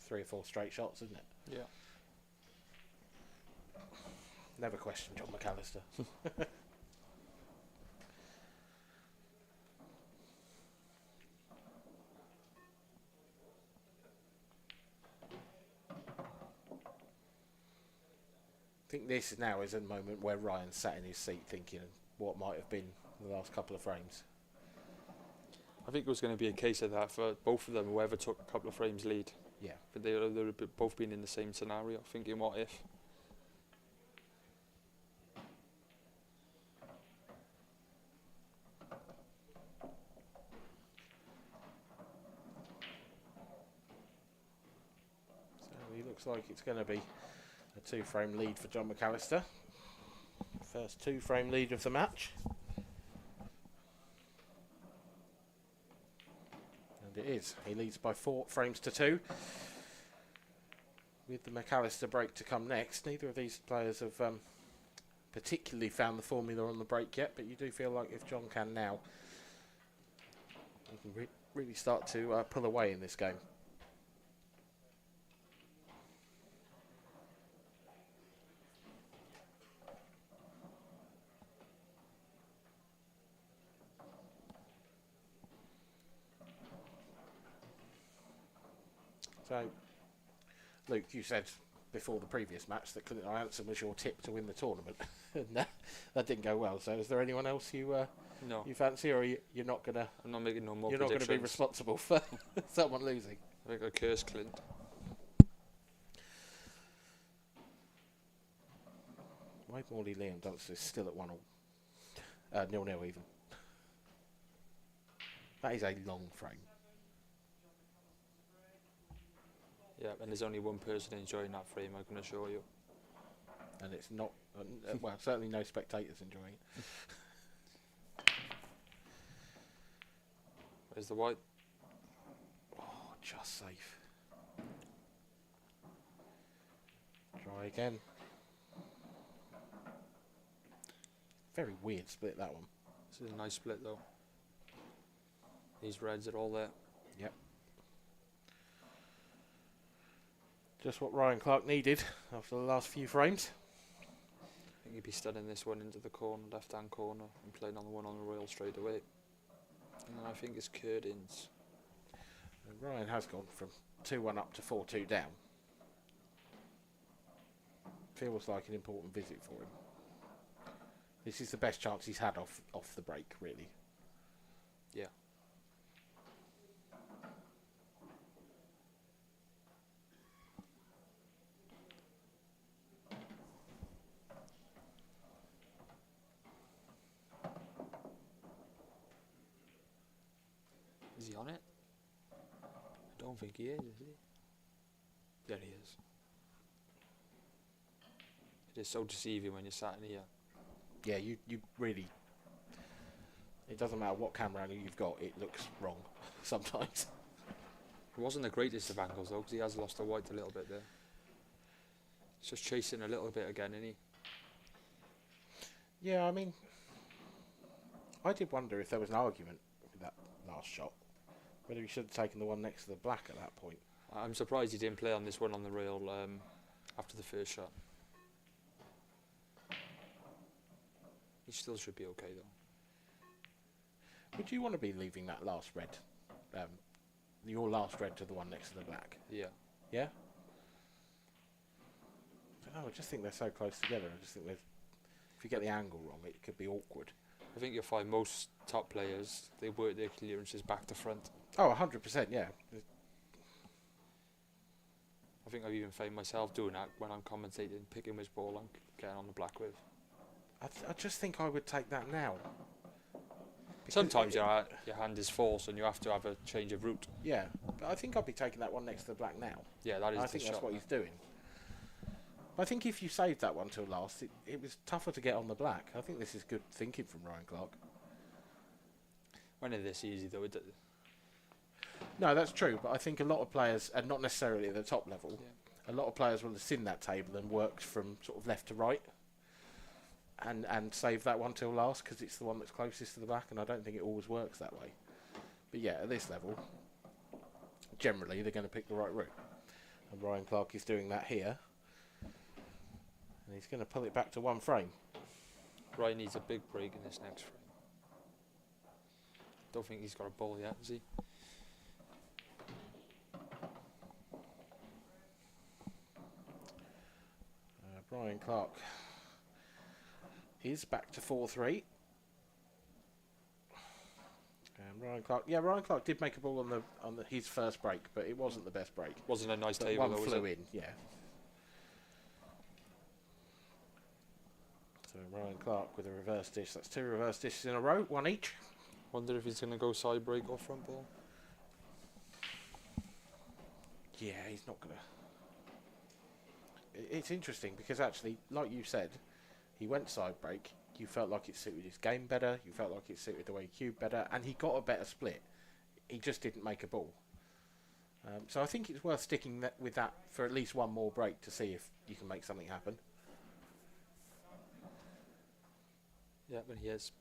Speaker 3: 3 or 4 straight shots, isn't it?
Speaker 7: Yeah.
Speaker 3: Never question John McAllister. I think this now is a moment where Ryan sat in his seat thinking what might have been the last couple of frames.
Speaker 7: I think it was going to be a case of that for both of them, whoever took a couple of frames lead.
Speaker 3: Yeah.
Speaker 7: But they would have both been in the same scenario, thinking what if.
Speaker 3: So he looks like it's going to be a 2-frame lead for John McAllister. First 2-frame lead of the match. And it is. He leads by 4 frames to 2. With the McAllister break to come next. Neither of these players have particularly found the formula on the break yet, but you do feel like if John can now, he can really start to pull away in this game. So, Luke, you said before the previous match that Clint Ianson was your tip to win the tournament. And that didn't go well. So, is there anyone else you
Speaker 7: No,
Speaker 3: you fancy, or you're not gonna
Speaker 7: I'm not making no more
Speaker 3: you're not
Speaker 7: predictions.
Speaker 3: gonna be responsible for someone losing?
Speaker 7: I think I curse Clint.
Speaker 3: Wade Morley Liam Dunster is still at 1-0, 0-0 even. That is a long frame.
Speaker 7: Yeah, and there's only one person enjoying that frame, I can assure you.
Speaker 3: And it's not, well, certainly no spectators enjoying it.
Speaker 7: Where's the white?
Speaker 3: Oh, just safe. Try again. Very weird split, that one.
Speaker 7: This is a nice split though. These reds are all there.
Speaker 3: Yep. Just what Ryan Clark needed after the last few frames.
Speaker 7: I think he'd be studying this one into the corner, left-hand corner, and playing on the one on the rail straight away. And then I think it's Curdins.
Speaker 3: And Ryan has gone from 2-1 up to 4-2 down. Feels like an important visit for him. This is the best chance he's had off the break, really.
Speaker 7: Yeah. Is he on it? I don't think he is he? There he is. It is so deceiving when you're sat in here.
Speaker 3: Yeah, you really... It doesn't matter what camera angle you've got, it looks wrong sometimes.
Speaker 7: It wasn't the greatest of angles though, because he has lost the white a little bit there. He's just chasing a little bit again, isn't he?
Speaker 3: Yeah, I mean... I did wonder if there was an argument with that last shot. Whether he should have taken the one next to the black at that point.
Speaker 7: I'm surprised he didn't play on this one on the rail after the first shot. He still should be okay though.
Speaker 3: Would you want to be leaving that last red, your last red to the one next to the black?
Speaker 7: Yeah.
Speaker 3: Yeah? I don't know, I just think they're so close together. I just think if you get the angle wrong, it could be awkward.
Speaker 7: I think you'll find most top players, they work their clearances back to front.
Speaker 3: Oh, 100%, yeah.
Speaker 7: I think I've even found myself doing that when I'm commentating, picking which ball I'm getting on the black with.
Speaker 3: I just think I would take that now. Because
Speaker 7: Sometimes your hand is forced and you have to have a change of route.
Speaker 3: Yeah, but I think I'd be taking that one next to the black now.
Speaker 7: Yeah, that is
Speaker 3: I
Speaker 7: the
Speaker 3: think
Speaker 7: shot.
Speaker 3: that's what he's doing. But I think if you saved that one till last, it was tougher to get on the black. I think this is good thinking from Ryan Clark.
Speaker 7: When it's this easy though,
Speaker 3: No, that's true, but I think a lot of players, and not necessarily at the top level, a lot of players will have seen that table and worked from sort of left to right and save that one till last because it's the one that's closest to the back, and I don't think it always works that way. But yeah, at this level, generally they're going to pick the right route. And Ryan Clark is doing that here. And he's going to pull it back to one frame.
Speaker 7: Ryan needs a big break in this next frame. Don't think he's got a ball yet, has he?
Speaker 3: Ryan Clark is back to 4-3. And Ryan Clark did make a ball on his first break, but it wasn't the best break.
Speaker 7: Wasn't a nice
Speaker 3: But
Speaker 7: table
Speaker 3: one
Speaker 7: though, was
Speaker 3: flew
Speaker 7: it?
Speaker 3: in, yeah. So Ryan Clark with a reverse dish. That's 2 reverse dishes in a row, 1 each.
Speaker 7: Wonder if he's going to go side break or front ball.
Speaker 3: Yeah, he's not going to. It's interesting because actually, like you said, he went side break. You felt like it suited his game better. You felt like it suited the way he cubed better, and he got a better split. He just didn't make a ball. So I think it's worth sticking with that for at least one more break to see if you can make something happen.
Speaker 7: Yeah, but he is.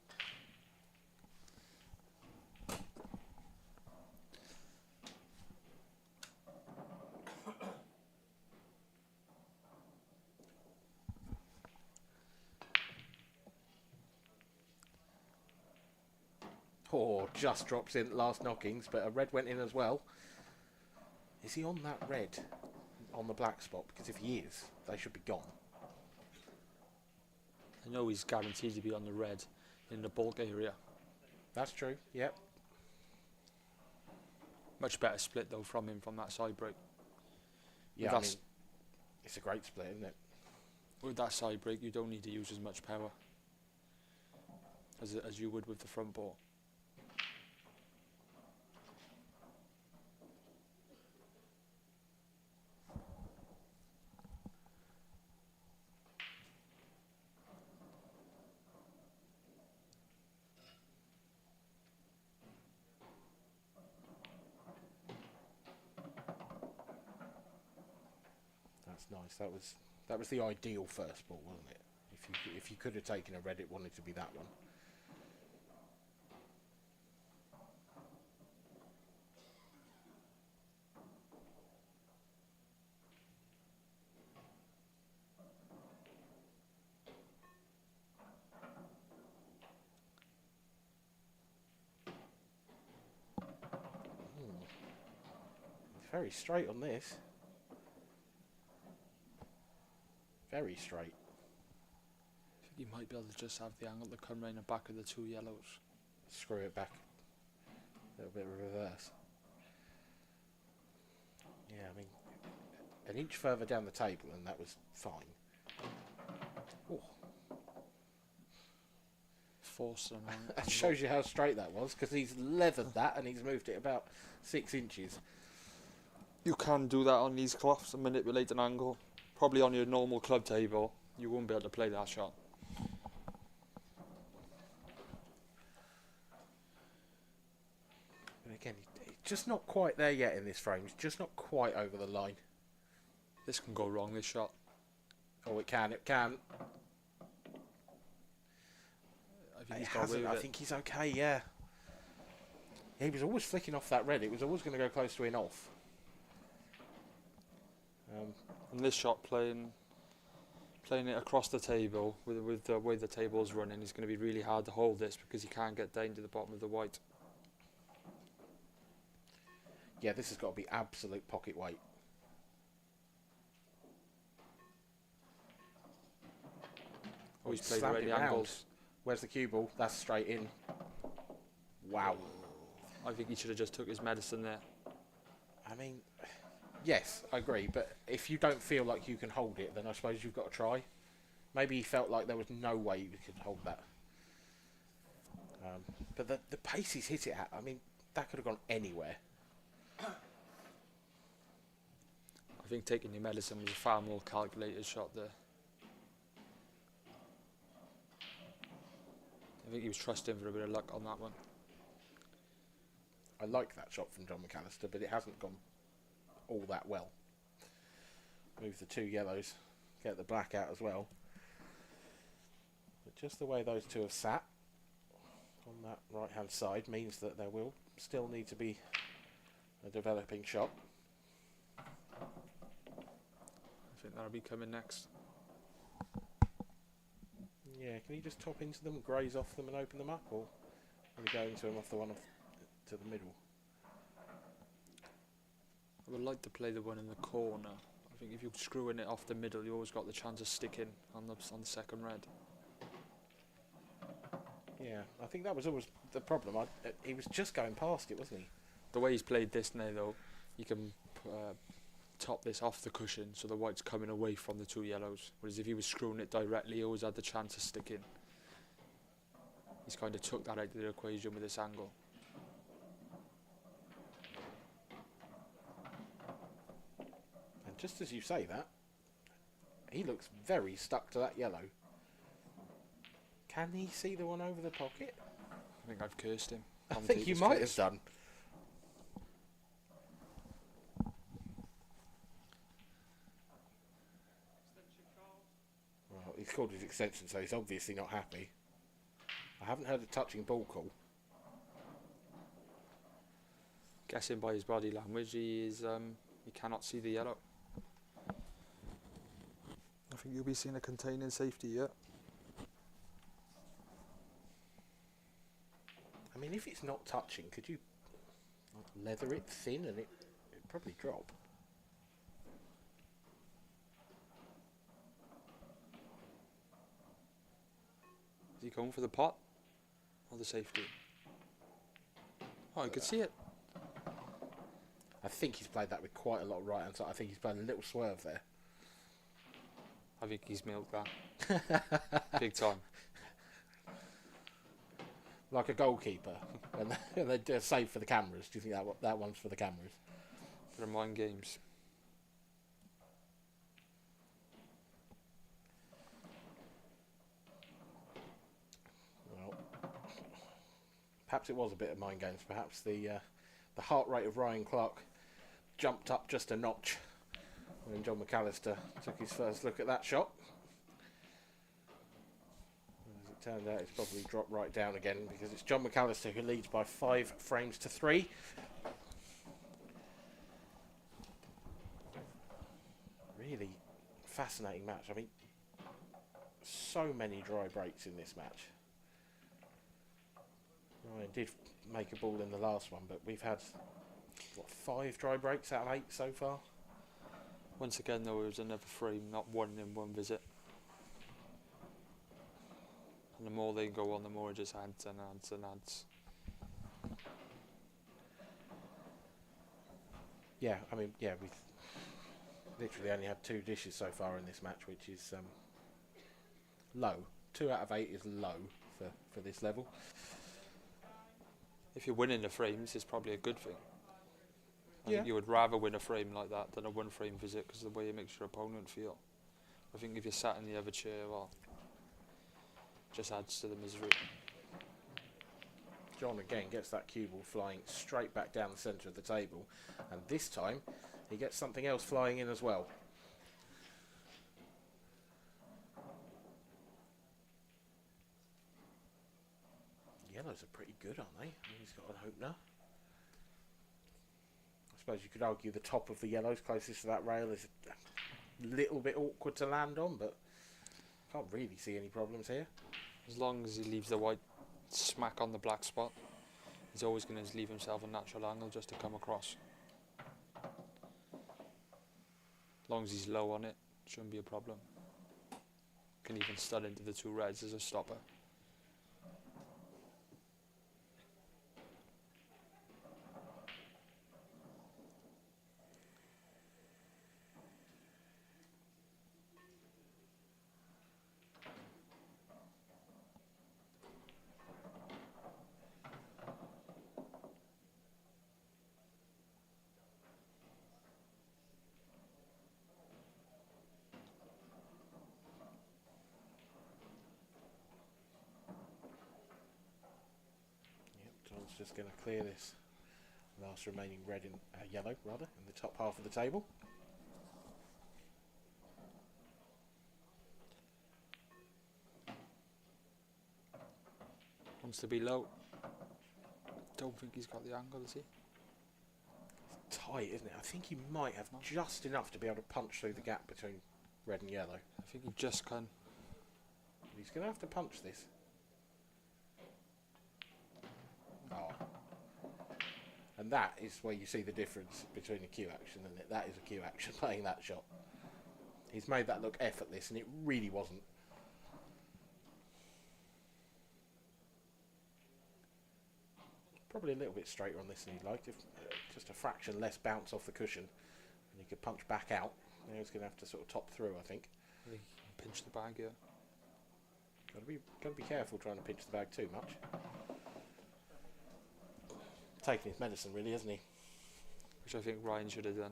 Speaker 3: Oh, just drops in last knockings, but a red went in as well. Is he on that red on the black spot? Because if he is, they should be gone.
Speaker 7: I know he's guaranteed to be on the red in the bulk area.
Speaker 3: That's true, yep.
Speaker 7: Much better split though from him from that side break.
Speaker 3: Yeah, I mean,
Speaker 7: That's-
Speaker 3: it's a great split, isn't it?
Speaker 7: With that side break, you don't need to use as much power as you would with the front ball.
Speaker 3: That's nice. That was the ideal first ball, wasn't it? If you could have taken a red, it wanted to be that one. It's very straight on this. Very straight.
Speaker 7: I think he might be able to just have the angle to come round the back of the two yellows.
Speaker 3: Screw it back. A little bit of reverse. Yeah, I mean, an inch further down the table and that was fine. Oh,
Speaker 7: Force them on.
Speaker 3: that shows you how straight that was, because he's leathered that and he's moved it about 6 inches.
Speaker 7: You can do that on these cloths and manipulate an angle. Probably on your normal club table, you won't be able to play that shot.
Speaker 3: And again, he's just not quite there yet in this frame. He's just not quite over the line.
Speaker 7: This can go wrong, this shot.
Speaker 3: Oh, it can, it can.
Speaker 7: I think
Speaker 3: It
Speaker 7: he's got away
Speaker 3: hasn't.
Speaker 7: with
Speaker 3: I
Speaker 7: it.
Speaker 3: think he's okay, yeah. He was always flicking off that red. It was always going to go close to an off.
Speaker 7: And this shot playing it across the table with the way the table's running is going to be really hard to hold this because you can't get down to the bottom of the white.
Speaker 3: Yeah, this has got to be absolute pocket weight.
Speaker 7: Oh, he's played
Speaker 3: Slammed
Speaker 7: already
Speaker 3: it round.
Speaker 7: angles.
Speaker 3: Where's the cue ball? That's straight in. Wow.
Speaker 7: I think he should have just took his medicine there.
Speaker 3: I mean, yes, I agree. But if you don't feel like you can hold it, then I suppose you've got to try. Maybe he felt like there was no way you could hold that. But the pace he's hit it at, I mean, that could have gone anywhere.
Speaker 7: I think taking your medicine was a far more calculated shot there. I think he was trusting for a bit of luck on that one.
Speaker 3: I like that shot from John McAllister, but it hasn't gone all that well. Move the two yellows, get the black out as well. But just the way those two have sat on that right hand side means that there will still need to be a developing shot.
Speaker 7: I think that'll be coming next.
Speaker 3: Yeah, can he just top into them, graze off them and open them up, or will he go into them off the one to the middle?
Speaker 7: I would like to play the one in the corner. I think if you're screwing it off the middle, you always got the chance of sticking on the second red.
Speaker 3: Yeah, I think that was always the problem. He was just going past it, wasn't he?
Speaker 7: The way he's played this now, though, you can top this off the cushion so the white's coming away from the two yellows. Whereas if he was screwing it directly, he always had the chance of sticking. He's kind of took that out of the equation with this angle.
Speaker 3: And just as you say that, he looks very stuck to that yellow. Can he see the one over the pocket?
Speaker 7: I think I've cursed him.
Speaker 3: I think you might have done. Well, he's called his extension, so he's obviously not happy. I haven't heard a touching ball call.
Speaker 7: Guessing by his body language, he cannot see the yellow. I think you'll be seeing a containing safety, yeah.
Speaker 3: I mean, if it's not touching, could you leather it thin and it'd probably drop?
Speaker 7: Is he going for the pot or the safety? Oh, you could see it.
Speaker 3: I think he's played that with quite a lot of right hand side. I think he's played a little swerve there.
Speaker 7: I think he's milked that. Big time.
Speaker 3: Like a goalkeeper. and they do a save for the cameras. Do you think that one's for the cameras?
Speaker 7: For the mind games.
Speaker 3: Well, perhaps it was a bit of mind games. Perhaps the heart rate of Ryan Clark jumped up just a notch when John McAllister took his first look at that shot. As it turned out, it's probably dropped right down again because it's John McAllister who leads by 5 frames to 3. Really fascinating match. I mean, so many dry breaks in this match. Ryan did make a ball in the last one, but we've had, what, 5 dry breaks out of 8 so far?
Speaker 7: Once again, though, it was another frame, not one in one visit. And the more they go on, the more it just adds and adds and adds.
Speaker 3: Yeah, I mean, yeah, we've literally only had 2 dishes so far in this match, which is low. 2 out of 8 is low for this level.
Speaker 7: If you're winning the frames, it's probably a good thing. I
Speaker 3: Yeah.
Speaker 7: think you would rather win a frame like that than a 1 frame visit because of the way it makes your opponent feel. I think if you're sat in the other chair, well, just adds to the misery.
Speaker 3: John again gets that cue ball flying straight back down the centre of the table, and this time he gets something else flying in as well. Yellows are pretty good, aren't they? I mean, he's got an opener. I suppose you could argue the top of the yellows closest to that rail is a little bit awkward to land on, but can't really see any problems here.
Speaker 7: As long as he leaves the white smack on the black spot, he's always going to leave himself a natural angle just to come across. As long as he's low on it, shouldn't be a problem. Can even stud into the 2 reds as a stopper.
Speaker 3: John's just going to clear this last remaining red in yellow, rather, in the top half of the table.
Speaker 7: Wants to be low. Don't think he's got the angle, is he?
Speaker 3: It's tight, isn't it? I think he might have just enough to be able to punch through the gap between red and yellow.
Speaker 7: I think he just can.
Speaker 3: He's going to have to punch this. Oh. And that is where you see the difference between a cue action and it. That is a cue action playing that shot. He's made that look effortless and it really wasn't. Probably a little bit straighter on this than he'd like. If just a fraction less bounce off the cushion and he could punch back out. Now he's going to have to sort of top through, I think.
Speaker 7: I think he can pinch the bag here.
Speaker 3: Got to be careful trying to pinch the bag too much. Taking his medicine, really, hasn't he?
Speaker 7: Which I think Ryan should have done.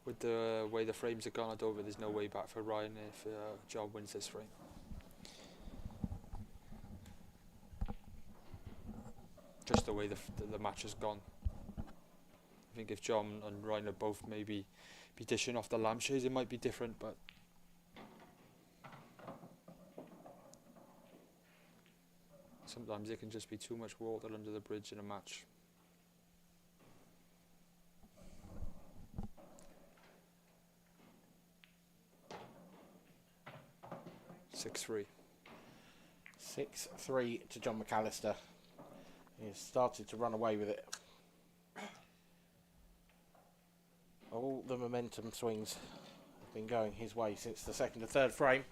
Speaker 7: With the way the frames have gone over, there's no way back for Ryan if John wins this frame. Just the way the match has gone. I think if John and Ryan are both maybe be dishing off the lampshades, it might be different, but Sometimes there can just be too much water under the bridge in a match. (6-3).
Speaker 3: 6-3 to John McAllister. He's started to run away with it. All the momentum swings have been going his way since the second to third frame.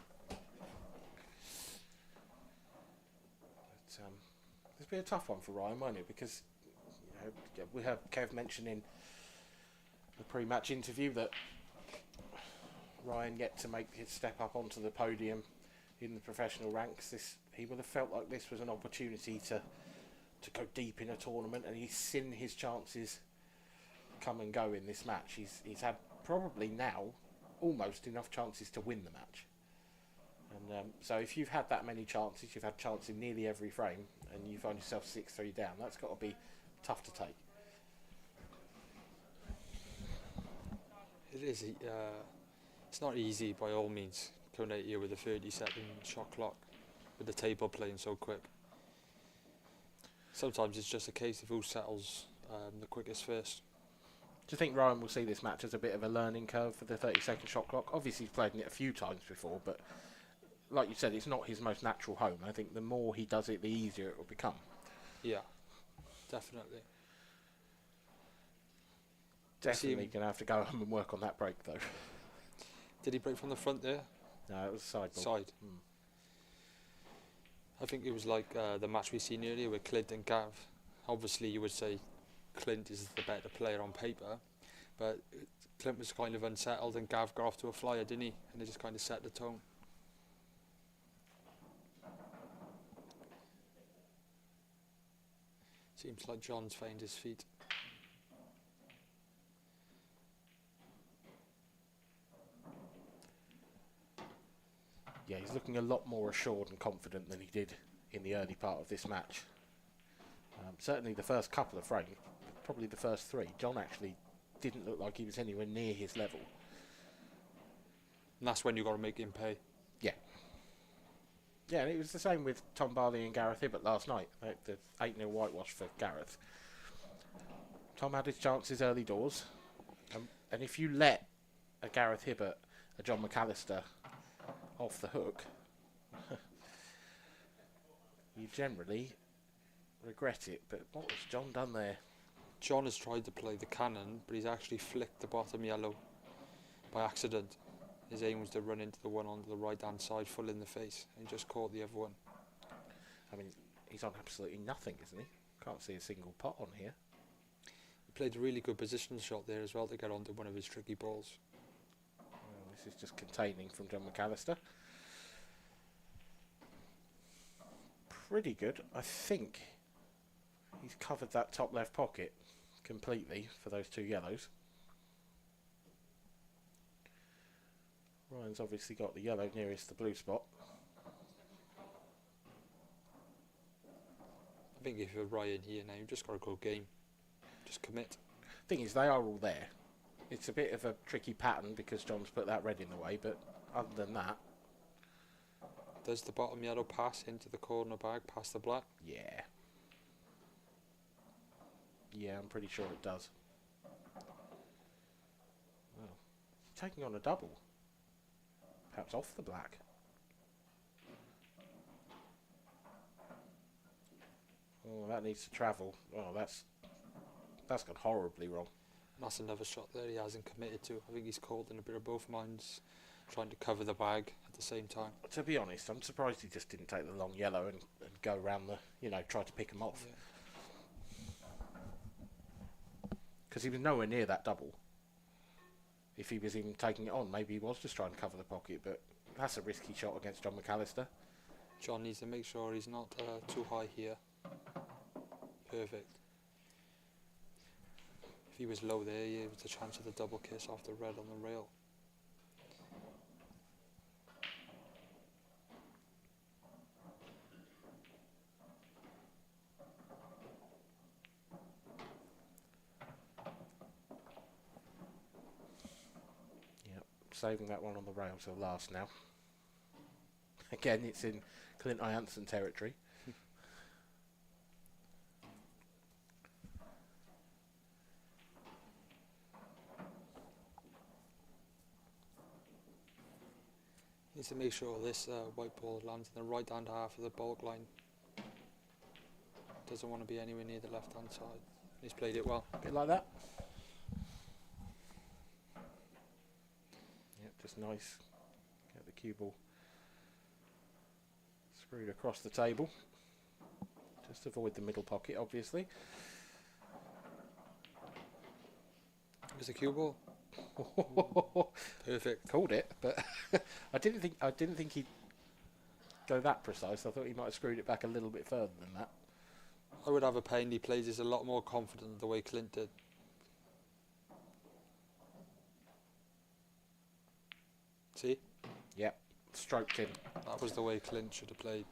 Speaker 3: But, it's been a tough one for Ryan, won't it? Because we heard Kev mention in the pre-match interview that Ryan yet to make his step up onto the podium in the professional ranks. He would have felt like this was an opportunity to go deep in a tournament, and he's seen his chances come and go in this match. He's had probably now almost enough chances to win the match. And so if you've had that many chances, you've had chance in nearly every frame, and you find yourself 6-3 down, that's got to be tough to take.
Speaker 7: It is. It's not easy by all means, coming out here with a 30-second shot clock, with the table playing so quick. Sometimes it's just a case of who settles the quickest first.
Speaker 3: Do you think Ryan will see this match as a bit of a learning curve for the 30-second shot clock? Obviously, he's played in it a few times before, but like you said, it's not his most natural home. I think the more he does it, the easier it will become.
Speaker 7: Yeah, definitely.
Speaker 3: Definitely going to have to go home and work on that break, though.
Speaker 7: Did he break from the front there?
Speaker 3: No, it was a side ball.
Speaker 7: Side. I think it was like the match we seen earlier with Clint and Gav. Obviously, you would say Clint is the better player on paper, but Clint was kind of unsettled and Gav got off to a flyer, didn't he? And they just kind of set the tone. Seems like John's found his feet.
Speaker 3: Yeah, he's looking a lot more assured and confident than he did in the early part of this match. Certainly the first couple of frames, probably the first three, John actually didn't look like he was anywhere near his level.
Speaker 7: And that's when you've got to make him pay.
Speaker 3: Yeah. Yeah, and it was the same with Tom Barley and Gareth Hibbert last night. The 8-0 whitewash for Gareth. Tom had his chances early doors. And if you let a Gareth Hibbert, a John McAllister off the hook, you generally regret it. But what has John done there?
Speaker 7: John has tried to play the cannon, but he's actually flicked the bottom yellow by accident. His aim was to run into the one on the right-hand side, full in the face, and he just caught the other one.
Speaker 3: I mean, he's on absolutely nothing, isn't he? Can't see a single pot on here.
Speaker 7: He played a really good positional shot there as well to get onto one of his tricky balls.
Speaker 3: Well, this is just containing from John McAllister. Pretty good. I think he's covered that top left pocket completely for those two yellows. Ryan's obviously got the yellow nearest the blue spot.
Speaker 7: I think if you're Ryan here now, you've just got to go game. Just commit.
Speaker 3: Thing is, they are all there. It's a bit of a tricky pattern because John's put that red in the way, but other than that...
Speaker 7: Does the bottom yellow pass into the corner bag past the black?
Speaker 3: Yeah. Yeah, I'm pretty sure it does. Well, taking on a double. Perhaps off the black. Oh, that needs to travel. Oh, that's gone horribly wrong.
Speaker 7: That's another shot there he hasn't committed to. I think he's caught in a bit of both minds, trying to cover the bag at the same time.
Speaker 3: To be honest, I'm surprised he just didn't take the long yellow and go around the, try to pick him off. Because he was nowhere near that double. If he was even taking it on, maybe he was just trying to cover the pocket, but that's a risky shot against John McAllister.
Speaker 7: John needs to make sure he's not too high here. Perfect. If he was low there, he was a chance of the double kiss off the red on the rail.
Speaker 3: Saving that one on the rail till last now. Again, it's in Clint Ianson territory.
Speaker 7: Needs to make sure this white ball lands in the right hand half of the baulk line. Doesn't want to be anywhere near the left hand side. He's played it well.
Speaker 3: A bit like that. Yep, just nice. Get the cue ball screwed across the table. Just avoid the middle pocket, obviously.
Speaker 7: It was a cue ball. Perfect.
Speaker 3: Called it, but I didn't think he'd go that precise. I thought he might have screwed it back a little bit further than that.
Speaker 7: I would have a pain. He plays this a lot more confident the way Clint did. See?
Speaker 3: Yep, stroked in.
Speaker 7: That was the way Clint should have played.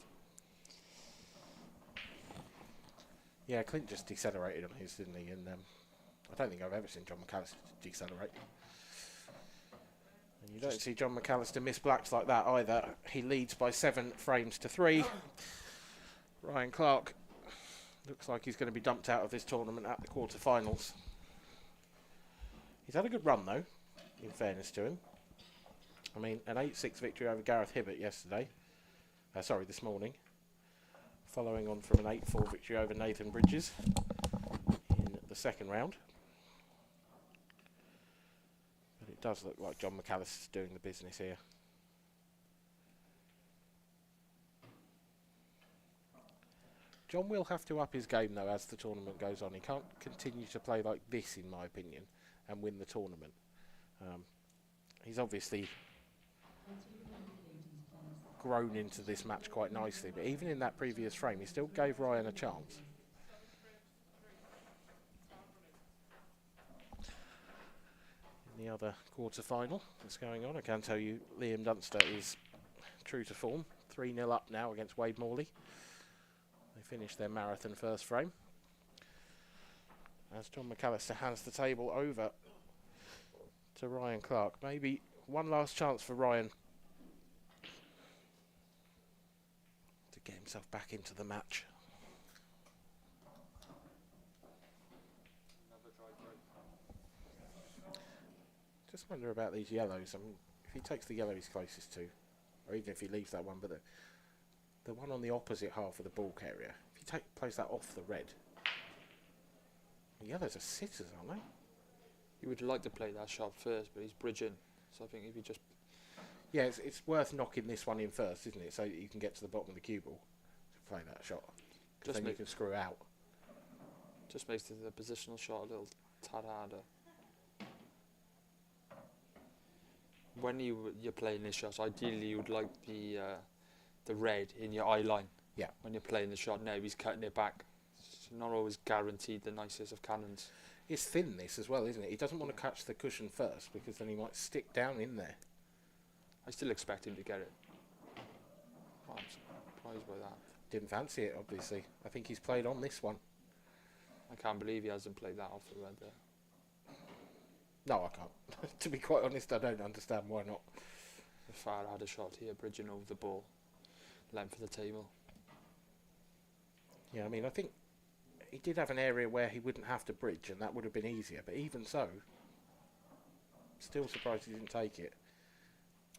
Speaker 3: Yeah, Clint just decelerated on his, didn't he? And I don't think I've ever seen John McAllister decelerate. And you don't see John McAllister miss blacks like that either. He leads by 7 frames to 3. Ryan Clark looks like he's going to be dumped out of this tournament at the quarterfinals. He's had a good run though, in fairness to him. I mean, an 8-6 victory over Gareth Hibbert yesterday. This morning. Following on from an 8-4 victory over Nathan Bridges in the second round. But it does look like John McAllister's doing the business here. John will have to up his game though as the tournament goes on. He can't continue to play like this, in my opinion, and win the tournament. He's obviously grown into this match quite nicely, but even in that previous frame he still gave Ryan a chance. In the other quarter-final that's going on, I can tell you Liam Dunster is true to form. 3-0 up now against Wade Morley. They finished their marathon first frame as John McAllister hands the table over to Ryan Clark. Maybe one last chance for Ryan to get himself back into the match. Just wonder about these yellows. I mean, if he takes the yellow he's closest to, or even if he leaves that one, but the one on the opposite half of the baulk area, if you plays that off the red, the yellows are sitters, aren't they?
Speaker 7: He would like to play that shot first, but he's bridging. So I think if he just...
Speaker 3: Yeah, it's worth knocking this one in first, isn't it? So that you can get to the bottom of the cue ball to play that shot. Because then you can screw out.
Speaker 7: Just makes the positional shot a little tad harder. When you're playing this shot, ideally you would like the red in your eye line.
Speaker 3: Yeah.
Speaker 7: When you're playing the shot now, he's cutting it back. It's not always guaranteed the nicest of cannons.
Speaker 3: It's thin this as well, isn't it? He doesn't want to catch the cushion first because then he might stick down in there.
Speaker 7: I still expect him to get it. Oh, I'm surprised by that.
Speaker 3: Didn't fancy it, obviously. I think he's played on this one.
Speaker 7: I can't believe he hasn't played that off the red there.
Speaker 3: No, I can't. To be quite honest, I don't understand why not.
Speaker 7: If Farah had a shot here, bridging over the ball, length of the table.
Speaker 3: Yeah, I mean, I think he did have an area where he wouldn't have to bridge, and that would have been easier. But even so, still surprised he didn't take it.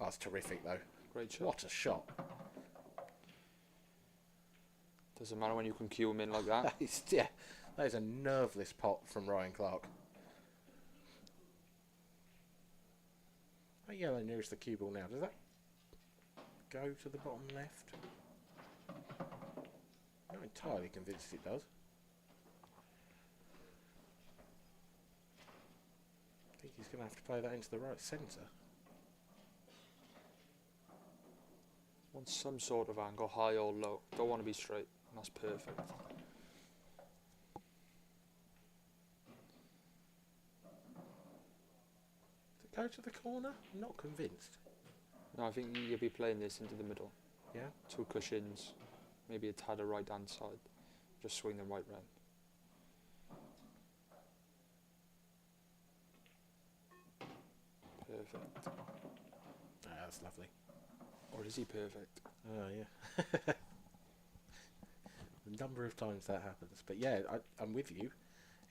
Speaker 3: Oh, it's terrific, though.
Speaker 7: Great shot.
Speaker 3: What a shot.
Speaker 7: Doesn't matter when you can cue him in like that.
Speaker 3: That is a nerveless pot from Ryan Clark. That yellow nearest the cue ball now. Does that go to the bottom left? I'm not entirely convinced it does. I think he's going to have to play that into the right centre.
Speaker 7: Want some sort of angle, high or low. Don't want to be straight. And that's perfect.
Speaker 3: Go to the corner? I'm not convinced.
Speaker 7: No, I think you'll be playing this into the middle.
Speaker 3: Yeah?
Speaker 7: 2 cushions, maybe a tad of right hand side. Just swing them right round. Perfect.
Speaker 3: Ah, that's lovely.
Speaker 7: Or is he perfect?
Speaker 3: Oh, yeah. The number of times that happens. But yeah, I'm with you.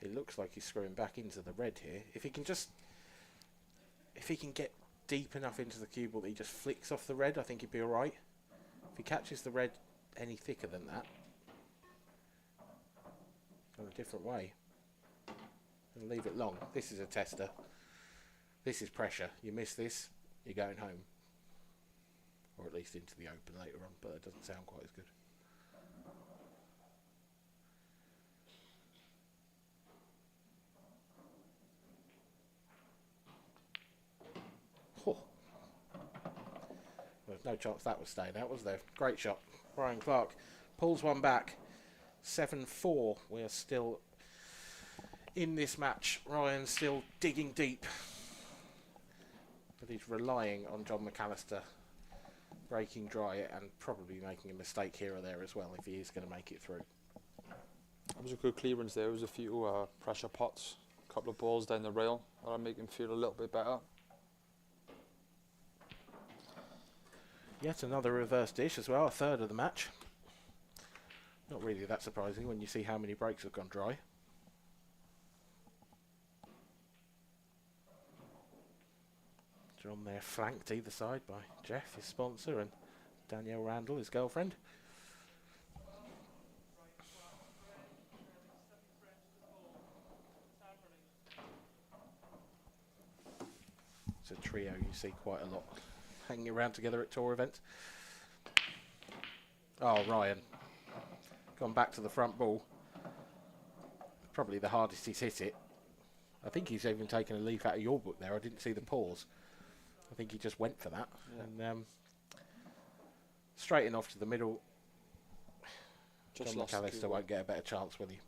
Speaker 3: It looks like he's screwing back into the red here. If he can get deep enough into the cue ball that he just flicks off the red, I think he'd be alright. If he catches the red any thicker than that, in a different way, and leave it long. This is a tester. This is pressure. You miss this, you're going home. Or at least into the open later on, but that doesn't sound quite as good. Oh. There's no chance that was staying out, was there? Great shot. Ryan Clark pulls one back. 7-4. We are still in this match. Ryan's still digging deep. But he's relying on John McAllister breaking dry and probably making a mistake here or there as well if he is going to make it through.
Speaker 7: That was a good clearance there. There was a few pressure pots, a couple of balls down the rail that'll make him feel a little bit better.
Speaker 3: Yet another reverse dish as well, a third of the match. Not really that surprising when you see how many breaks have gone dry. John there flanked either side by Jeff, his sponsor, and Danielle Randall, his girlfriend. It's a trio you see quite a lot hanging around together at tour events. Oh, Ryan. Gone back to the front ball. Probably the hardest he's hit it. I think he's even taken a leaf out of your book there. I didn't see the pause. I think he just went for that. Yeah. And straight in off to the middle.
Speaker 7: Just
Speaker 3: John McAllister won't get a better chance, will he?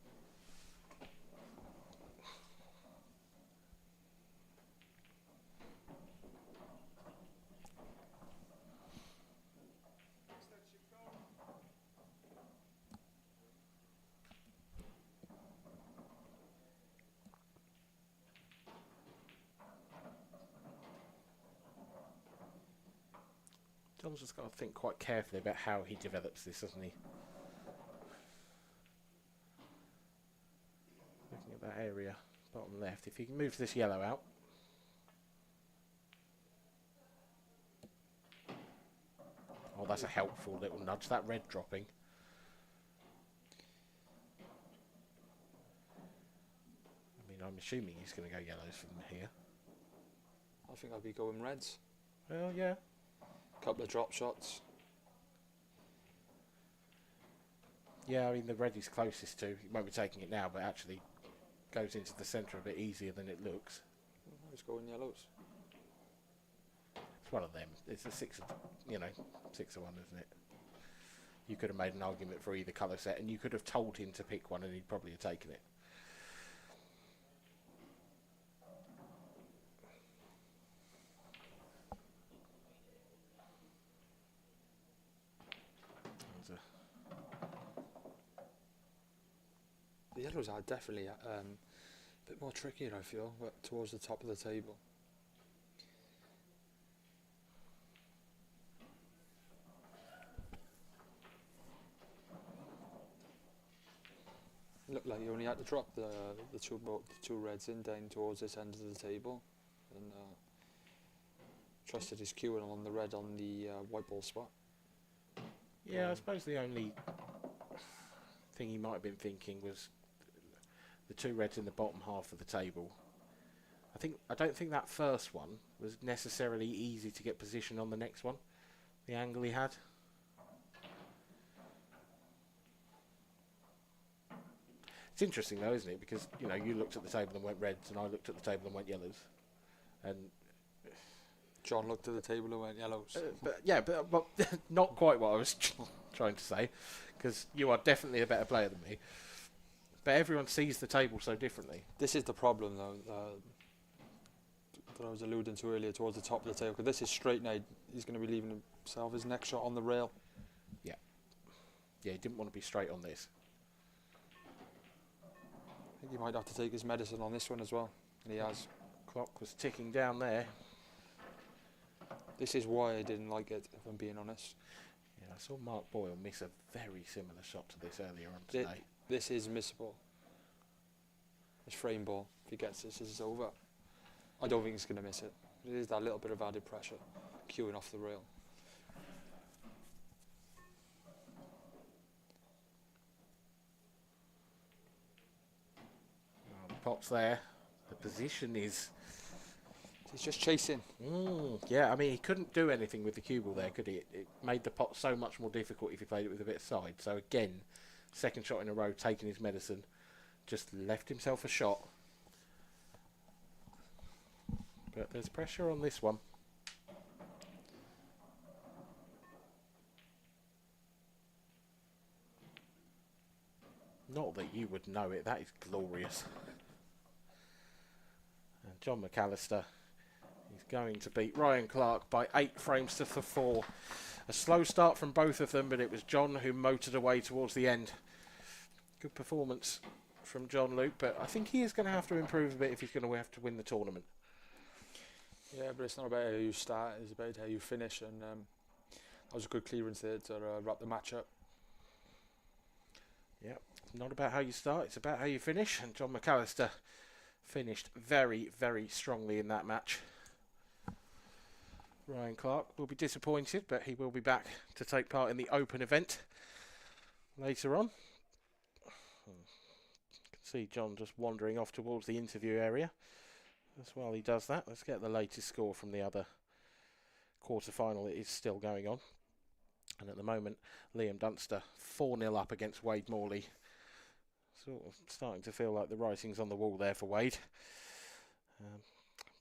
Speaker 3: John's just got to think quite carefully about how he develops this, doesn't he? Looking at that area, bottom left, if he can move this yellow out. Oh, that's a helpful little nudge, that red dropping. I mean, I'm assuming he's going to go yellows from here.
Speaker 7: I think I'll be going reds.
Speaker 3: Well, yeah.
Speaker 7: Couple of drop shots.
Speaker 3: Yeah, I mean, the red he's closest to. He won't be taking it now, but actually goes into the centre a bit easier than it looks.
Speaker 7: He's going yellows.
Speaker 3: It's one of them. It's a 6 of 1, isn't it? You could have made an argument for either colour set, and you could have told him to pick one, and he'd probably have taken it.
Speaker 7: The yellows are definitely a bit more trickier, I feel, but towards the top of the table. Looked like you only had to drop the two reds in down towards this end of the table, and trusted his cue along the red on the white ball spot.
Speaker 3: Yeah, I suppose the only thing he might have been thinking was the two reds in the bottom half of the table. I don't think that first one was necessarily easy to get position on the next one, the angle he had. It's interesting though, isn't it? Because, you looked at the table and went reds, and I looked at the table and went yellows. And
Speaker 7: John looked at the table and went yellows.
Speaker 3: but not quite what I was trying to say, because you are definitely a better player than me. But everyone sees the table so differently.
Speaker 7: This is the problem, though, that I was alluding to earlier towards the top of the table. Because this is straight now. He's going to be leaving himself his next shot on the rail.
Speaker 3: Yeah. Yeah, he didn't want to be straight on this.
Speaker 7: I think he might have to take his medicine on this one as well. And he has.
Speaker 3: Clock was ticking down there.
Speaker 7: This is why I didn't like it, if I'm being honest.
Speaker 3: Yeah, I saw Mark Boyle miss a very similar shot to this earlier on today.
Speaker 7: This is missable. It's frame ball. If he gets this is over. I don't think he's going to miss it. It is that little bit of added pressure, queuing off the rail.
Speaker 3: Well, the pot's there. The position is...
Speaker 7: He's just chasing.
Speaker 3: Yeah, I mean, he couldn't do anything with the cue ball there, could he? It made the pot so much more difficult if he played it with a bit of side. So again, second shot in a row, taking his medicine, just left himself a shot. But there's pressure on this one. Not that you would know it, that is glorious. And John McAllister is going to beat Ryan Clark by 8 frames to 4. A slow start from both of them, but it was John who motored away towards the end. Good performance from John Luke, but I think he is going to have to improve a bit if he's going to have to win the tournament.
Speaker 7: Yeah, but it's not about how you start, it's about how you finish, and that was a good clearance there to wrap the match up.
Speaker 3: Yeah, it's not about how you start, it's about how you finish, and John McAllister finished very, very strongly in that match. Ryan Clark will be disappointed, but he will be back to take part in the Open event later on. You can see John just wandering off towards the interview area. As while he does that, let's get the latest score from the other quarter-final. It is still going on. And at the moment, Liam Dunster 4-0 up against Wade Morley. Sort of starting to feel like the writing's on the wall there for Wade.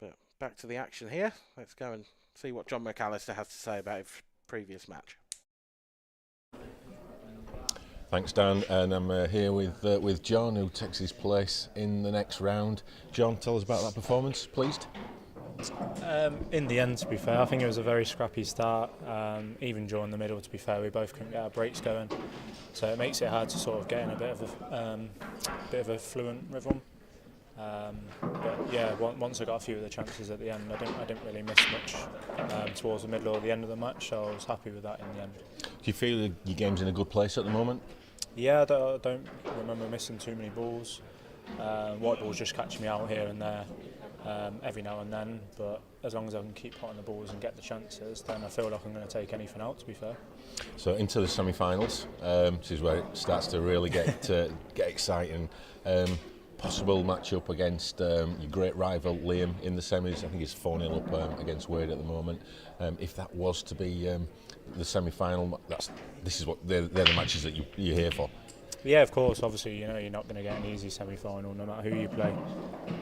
Speaker 3: But back to the action here. Let's go and see what John McAllister has to say about his previous match.
Speaker 1: Thanks, Dan, and I'm here with John, who takes his place in the next round. John, tell us about that performance, please.
Speaker 10: In the end, to be fair, I think it was a very scrappy start. Even during the middle, to be fair, we both couldn't get our breaks going, so it makes it hard to sort of get in a bit of a fluent rhythm. But yeah, once I got a few of the chances at the end, I didn't really miss much towards the middle or the end of the match, so I was happy with that in the end.
Speaker 1: Do you feel your game's in a good place at the moment?
Speaker 10: Yeah, I don't remember missing too many balls. White balls just catch me out here and there every now and then, but as long as I can keep potting the balls and get the chances, then I feel like I'm going to take anything out, to be fair.
Speaker 1: So into the semi-finals, this is where it starts to really get exciting. Possible match-up against your great rival Liam in the semis. I think he's 4-0 up against Wade at the moment. If that was to be the semi-final, they're the matches that you're here for.
Speaker 10: Yeah, of course. Obviously, you know you're not going to get an easy semi-final no matter who you play.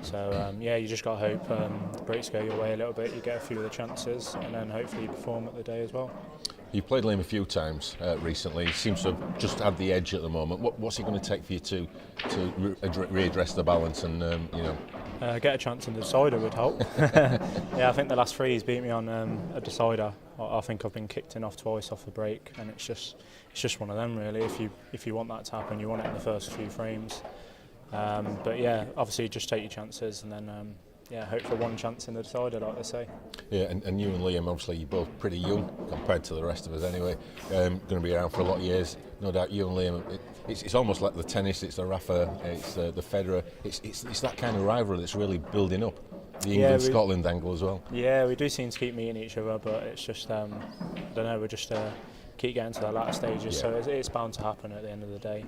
Speaker 10: So yeah, you just got to hope the breaks go your way a little bit. You get a few of the chances, and then hopefully you perform at the day as well.
Speaker 1: You've played Liam a few times recently. He seems to have just had the edge at the moment. What's it going to take for you to readdress the balance and
Speaker 10: get a chance in the decider would help. Yeah, I think the last 3 he's beat me on a decider. I think I've been kicked in off twice off the break, and it's just one of them really. If you want that to happen, you want it in the first few frames. But yeah, obviously just take your chances and then. Yeah, hope for one chance in the decider, like they say. Yeah,
Speaker 1: and you and Liam, obviously you're both pretty young compared to the rest of us anyway. Going to be around for a lot of years. No doubt you and Liam, it's almost like the tennis, it's the Rafa, it's the Federer. It's that kind of rivalry that's really building up. The England-Scotland angle as well.
Speaker 10: Yeah, we do seem to keep meeting each other, but it's just, I don't know, we just keep getting to the latter stages, so it's bound to happen at the end of the day.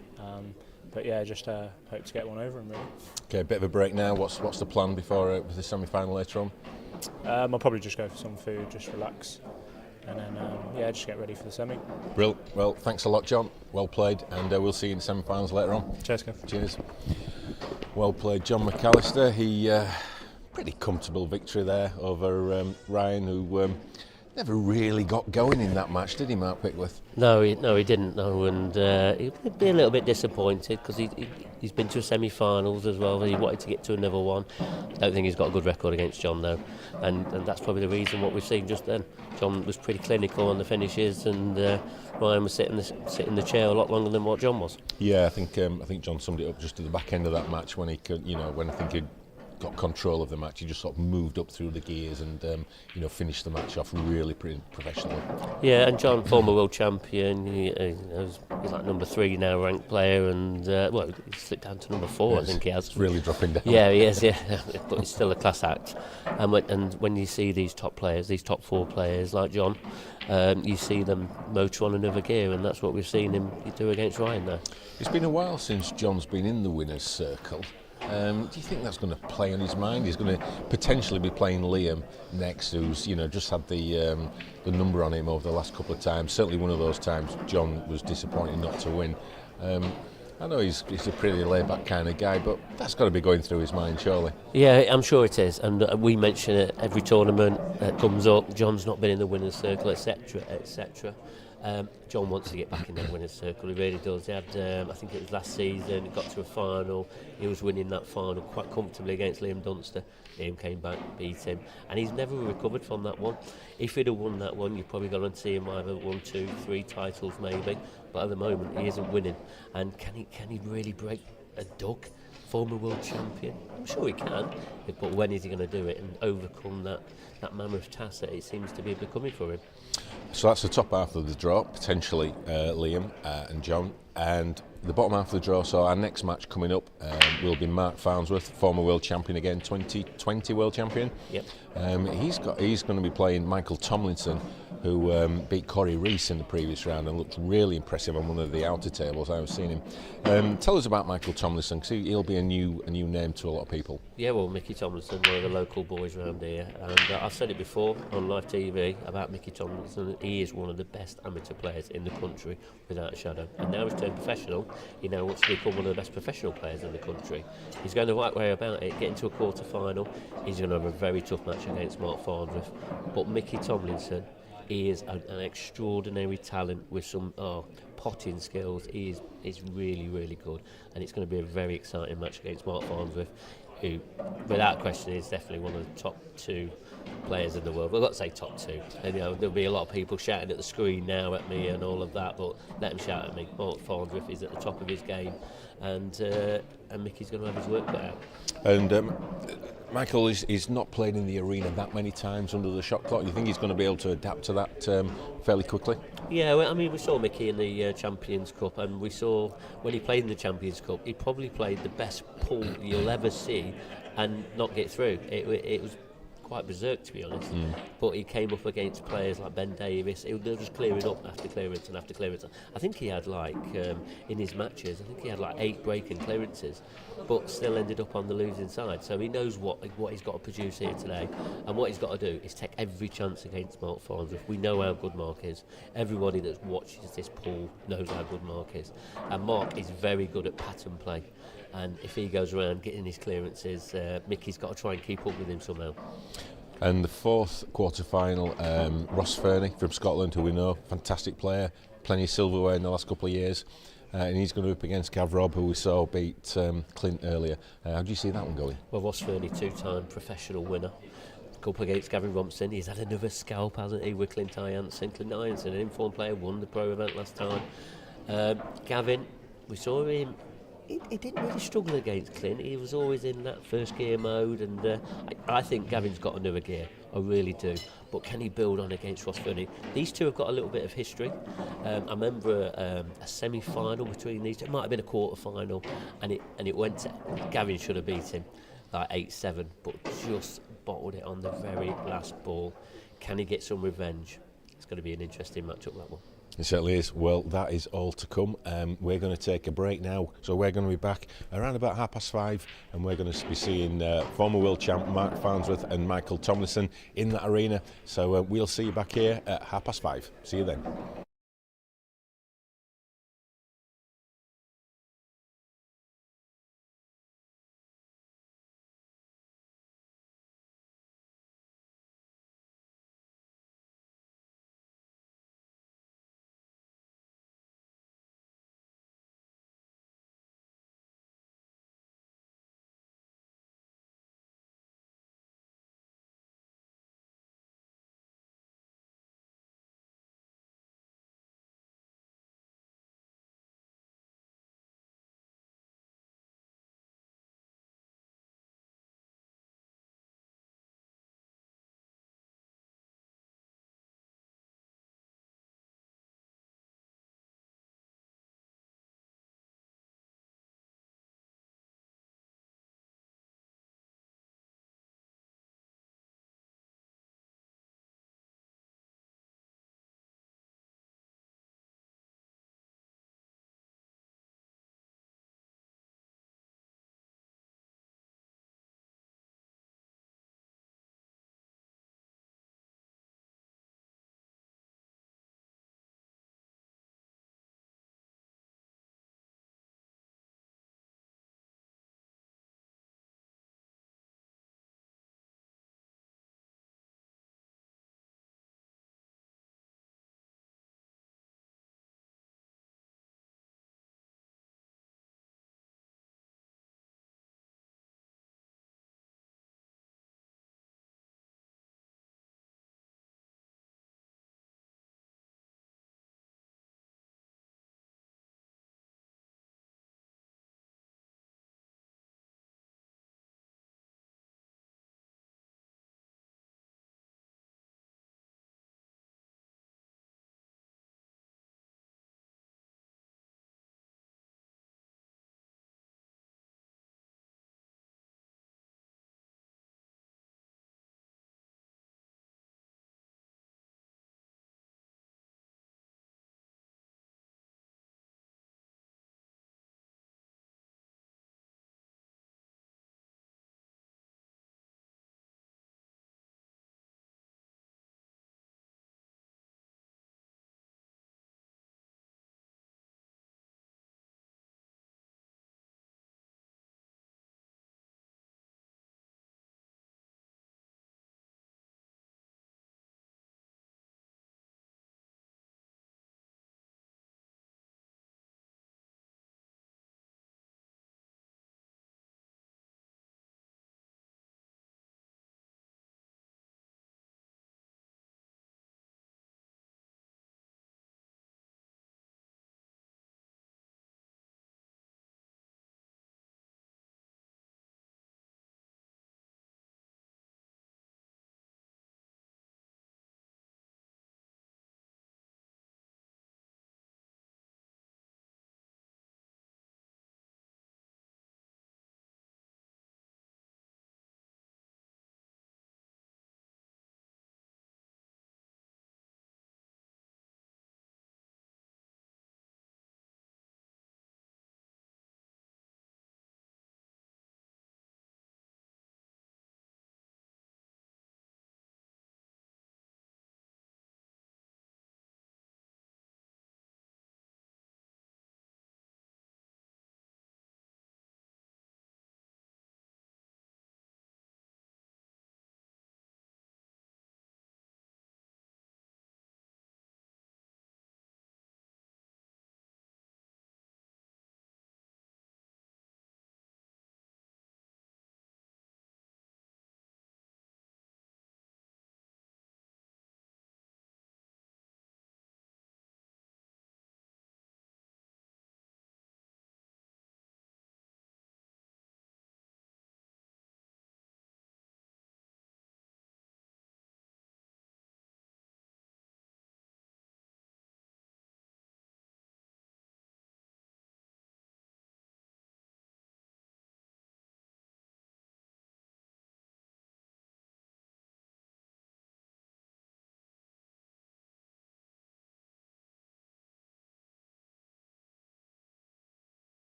Speaker 10: But yeah, just hope to get one over him really.
Speaker 1: Okay, a bit of a break now. What's the plan before the semi-final later on?
Speaker 10: I'll probably just go for some food, just relax, and then yeah, just get ready for the semi.
Speaker 1: Brilliant. Well, thanks a lot, John. Well played, and we'll see you in the semi-finals later on.
Speaker 10: Cheers, Kev.
Speaker 1: Cheers. Well played, John McAllister. He pretty comfortable victory there over Ryan, who never really got going in that match, did he, Mark Pickworth?
Speaker 2: No, he didn't. No, and he'd be a little bit disappointed because he's been to semi-finals as well. He wanted to get to another one. I don't think he's got a good record against John though, and that's probably the reason what we've seen just then. John was pretty clinical on the finishes, and Ryan was sitting in the chair a lot longer than what John was.
Speaker 1: Yeah, I think John summed it up just at the back end of that match when he could, when I think got control of the match. He just sort of moved up through the gears and finished the match off really professionally.
Speaker 2: Yeah, and John, former world champion, he's like number 3 now ranked player, and he's slipped down to number 4, I think he has.
Speaker 1: Really dropping down.
Speaker 2: Yeah, he is, yeah, but he's still a class act. And when you see these top players, these top 4 players like John, you see them motor on another gear, and that's what we've seen him do against Ryan there.
Speaker 1: It's been a while since John's been in the winner's circle. Do you think that's going to play on his mind? He's going to potentially be playing Liam next, who's just had the number on him over the last couple of times. Certainly one of those times John was disappointed not to win. I know he's a pretty laid-back kind of guy, but that's got to be going through his mind, surely.
Speaker 2: Yeah, I'm sure it is, and we mention it every tournament that comes up. John's not been in the winner's circle, etc., etc. John wants to get back in that winner's circle, he really does. He had, I think it was last season, he got to a final, he was winning that final quite comfortably against Liam Dunster. Liam came back, beat him, and he's never recovered from that one. If he'd have won that one, you've probably got to see him either 1, 2, 3 titles maybe, but at the moment he isn't winning. And can he really break a duck? Former world champion, I'm sure he can, but when is he going to do it and overcome that mammoth task that it seems to be becoming for him?
Speaker 1: So that's the top half of the draw, potentially Liam and John, and the bottom half of the draw. So our next match coming up will be Mark Farnsworth, former world champion again, 2020 world champion.
Speaker 2: Yep.
Speaker 1: He's going to be playing Michael Tomlinson, who beat Corey Reese in the previous round and looked really impressive on one of the outer tables. I was seeing him. Tell us about Michael Tomlinson, because he'll be a new name to a lot of people.
Speaker 2: Yeah, well, Mickey Tomlinson, one of the local boys around here, and I've said it before on live TV about Mickey Tomlinson. He is one of the best amateur players in the country, without a shadow. And now he's turned professional. He now wants to become one of the best professional players in the country. He's going the right way about it, getting to a quarter final. He's going to have a very tough match against Mark Farnsworth. But Mickey Tomlinson, he is an extraordinary talent with some potting skills. He is really, really good, and it's going to be a very exciting match against Mark Farnsworth, who, without question, is definitely one of the top 2 players in the world. Well, I've got to say top 2. And, there'll be a lot of people shouting at the screen now at me and all of that, but let them shout at me. Mark Farnsworth is at the top of his game, and Mickey's going to have his work cut out.
Speaker 1: And Michael is not playing in the arena that many times under the shot clock. Do you think he's going to be able to adapt to that fairly quickly?
Speaker 2: Yeah, well, I mean, we saw Mickey in the Champions Cup, and we saw when he played in the Champions Cup, he probably played the best pull you'll ever see and not get through. It was quite berserk, to be honest. But he came up against players like Ben Davis. They were just clearing up after clearance and after clearance. I think he had in his matches, I think he had 8 breaking clearances, but still ended up on the losing side. So he knows what he's got to produce here today, and what he's got to do is take every chance against Mark Farnsworth. We know how good Mark is. Everybody that watches this pool knows how good Mark is, and Mark is very good at pattern play. And if he goes around getting his clearances, Mickey's got to try and keep up with him somehow.
Speaker 1: And the 4th quarter-final, Ross Fernie from Scotland, who we know, fantastic player, plenty of silverware in the last couple of years. And he's going to up against Gav Robb, who we saw beat Clint earlier. How do you see that one going?
Speaker 2: Well, Ross Fernie, 2-time professional winner. Up against Gavin Rompson. He's had another scalp, hasn't he, with Clint Ianson. Clint Ianson, an informed player, won the pro event last time. Gavin, we saw him. He didn't really struggle against Clint. He was always in that first gear mode, and I think Gavin's got another gear. I really do. But can he build on against Ross Fernie? These two have got a little bit of history. I remember a semi-final between these two. It might have been a quarter-final, and it went to, Gavin should have beat him 8-7, but just bottled it on the very last ball. Can he get some revenge? It's going to be an interesting matchup, that one.
Speaker 1: It certainly is. Well, that is all to come. We're going to take a break now, so we're going to be back around about 5:30, and we're going to be seeing former world champ Mark Farnsworth and Michael Tomlinson in that arena. So we'll see you back here at 5:30. See you then.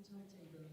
Speaker 4: timetable.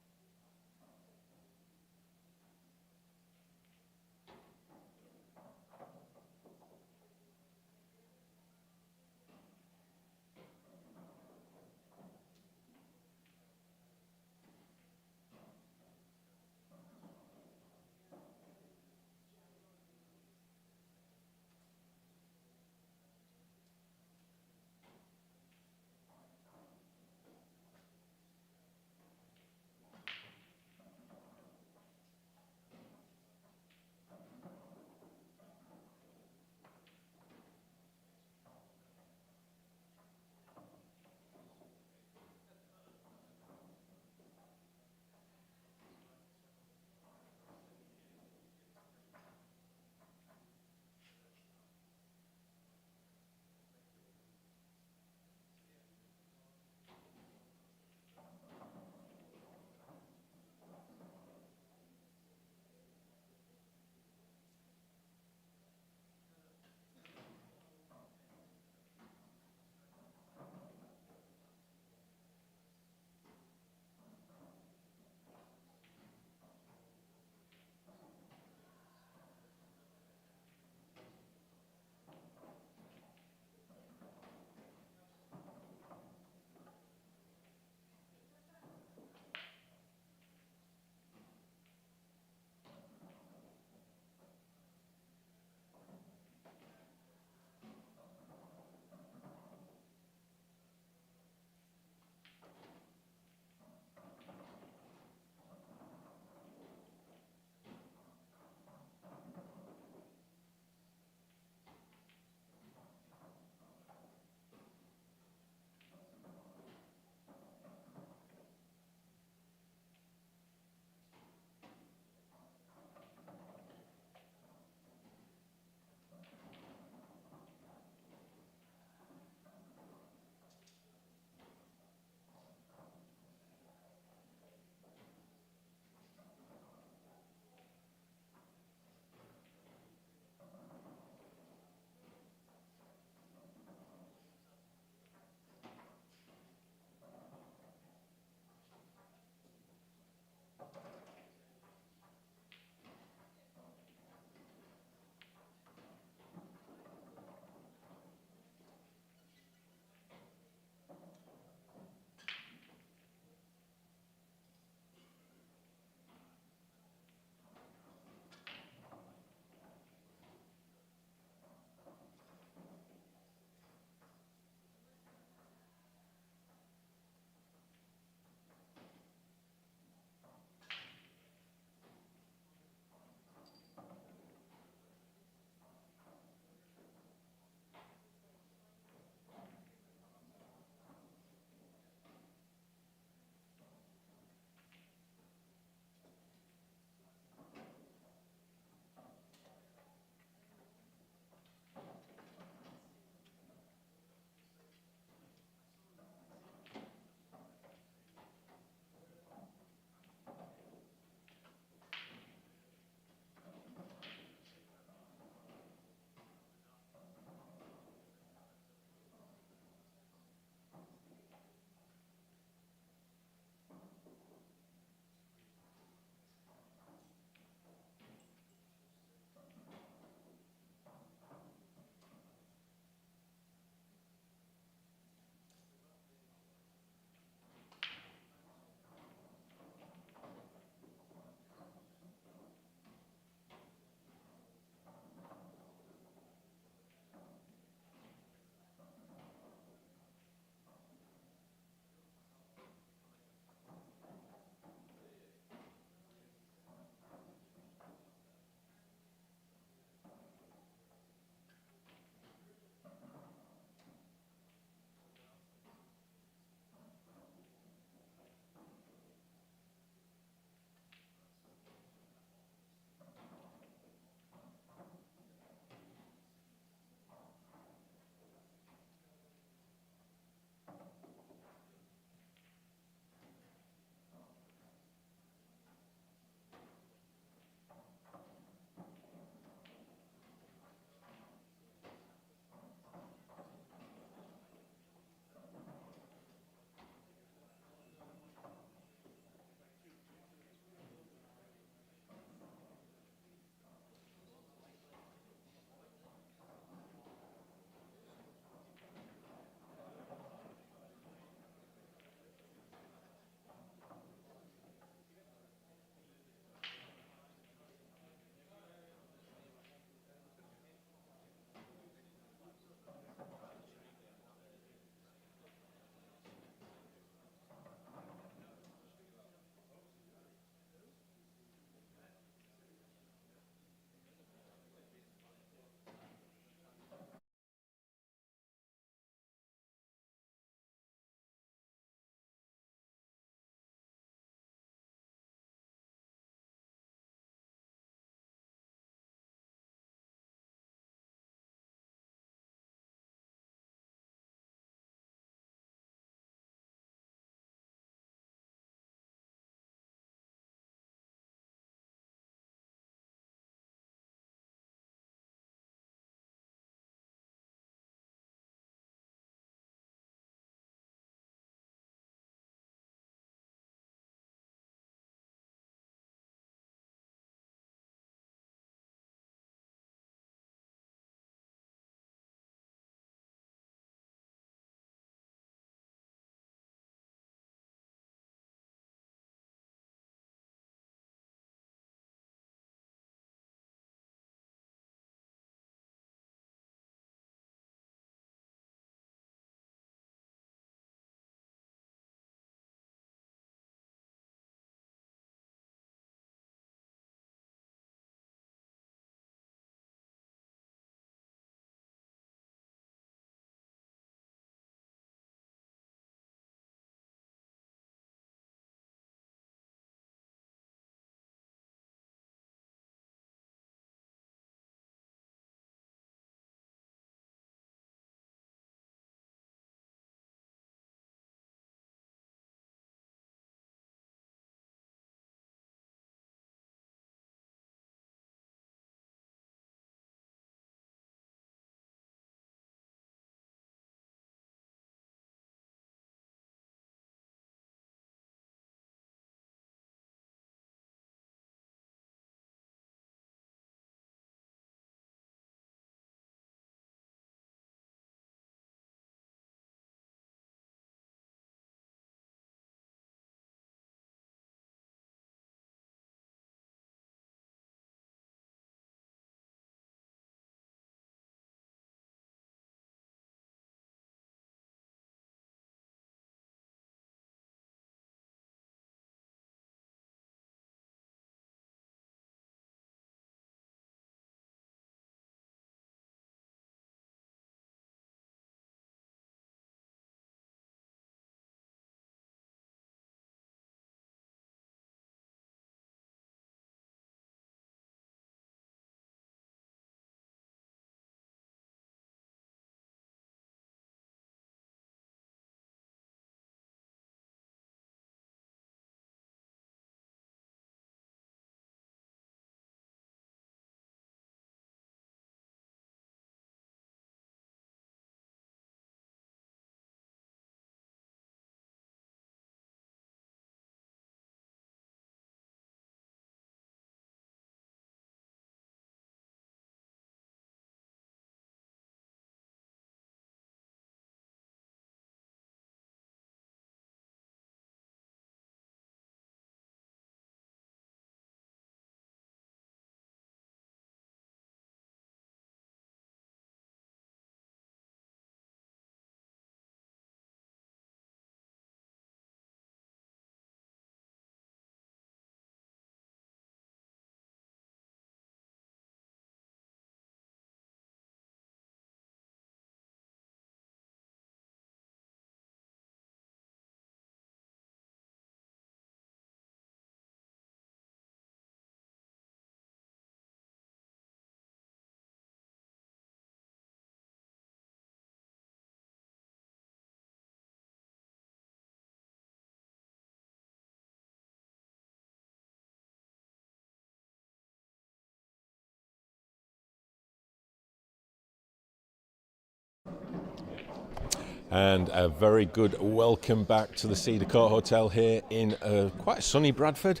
Speaker 1: and a very good welcome back to the Cedar Court Hotel here in quite sunny Bradford,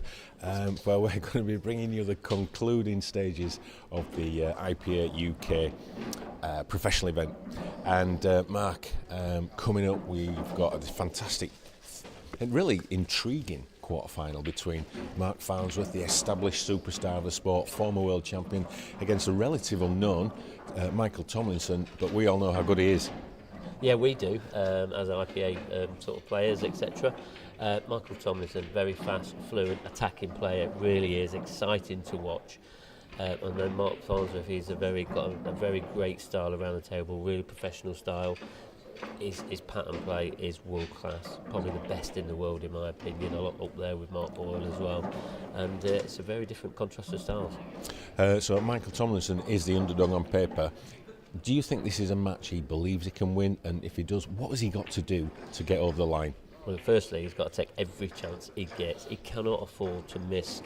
Speaker 1: where we're going to be bringing you the concluding stages of the IPA UK professional event. And Mark, coming up, we've got a fantastic and really intriguing quarter-final between Mark Farnsworth, the established superstar of the sport, former world champion, against a relative unknown, Michael Tomlinson, but we all know how good he is.
Speaker 2: Yeah, we do, as IPA sort of players, etc. Michael Tomlinson, very fast, fluent, attacking player, really is exciting to watch. And then Mark Farnsworth, he's got a very great style around the table, really professional style. His pattern play is world class, probably the best in the world in my opinion, a lot up there with Mark Boyle as well, and it's a very different contrast of styles.
Speaker 1: So Michael Tomlinson is the underdog on paper. Do you think this is a match he believes he can win, and if he does, what has he got to do to get over the line?
Speaker 2: Well, firstly, he's got to take every chance he gets. He cannot afford to miss.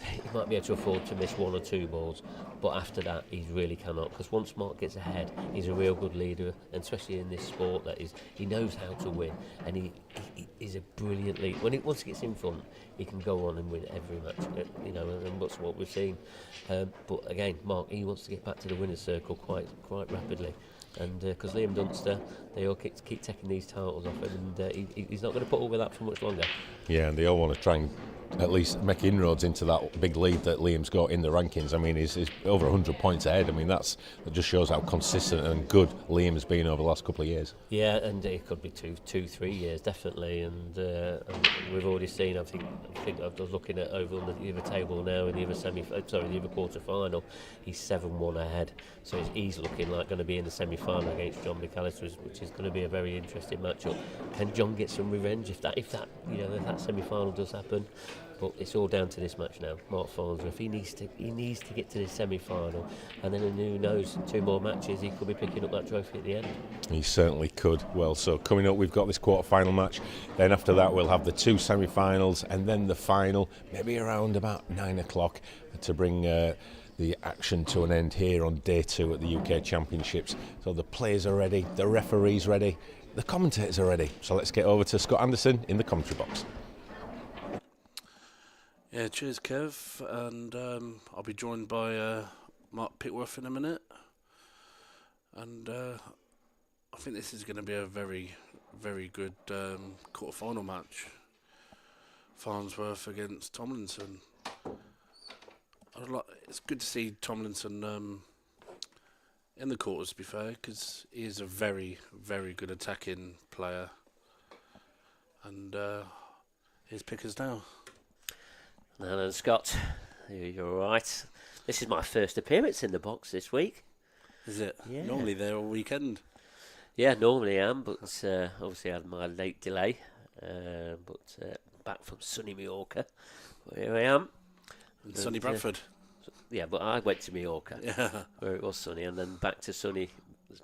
Speaker 2: He might be able to afford to miss one or two balls, but after that he really cannot, because once Mark gets ahead, he's a real good leader, and especially in this sport, he knows how to win, and he is a brilliant leader. Once he gets in front, he can go on and win every match, and that's what we've seen. But again, Mark, he wants to get back to the winner's circle quite rapidly. And because Liam Dunster, they all keep taking these titles off him, and he's not going to put up with that for much longer.
Speaker 1: Yeah, and they all want to try and at least make inroads into that big lead that Liam's got in the rankings. I mean, he's over 100 points ahead. I mean, that just shows how consistent and good Liam has been over the last couple of years.
Speaker 2: Yeah, and it could be 3 years definitely. And we've already seen. I think I was looking at over on the other table now in the other quarter final. He's 7-1 ahead, so he's looking like going to be in the semi-final against John McAllister, which is going to be a very interesting matchup. Can John get some revenge if that semi-final does happen? But it's all down to this match now. Mark Farnsworth, he needs to get to the semi-final, and then who knows, 2 more matches, he could be picking up that trophy at the end.
Speaker 1: He certainly could. Well, so coming up, we've got this quarter-final match. Then after that, we'll have the 2 semi-finals, and then the final, maybe around about 9 o'clock, to bring the action to an end here on day 2 at the UK Championships. So the players are ready, the referees ready, the commentators are ready. So let's get over to Scott Anderson in the commentary box.
Speaker 5: Yeah, cheers, Kev, and I'll be joined by Mark Pickworth in a minute, and I think this is going to be a very, very good quarter-final match. Farnsworth against Tomlinson. It's good to see Tomlinson in the quarters, to be fair, because he is a very, very good attacking player, and his pickers now.
Speaker 2: Now then, Scott, you're all right. This is my first appearance in the box this week.
Speaker 5: Is it?
Speaker 2: Yeah.
Speaker 5: Normally they're all weekend.
Speaker 2: Yeah, normally I am, but obviously I had my late delay. But back from sunny Mallorca. Here I am.
Speaker 5: And sunny Bradford.
Speaker 2: Yeah, but I went to Mallorca,
Speaker 5: Yeah.
Speaker 2: where it was sunny, and then back to sunny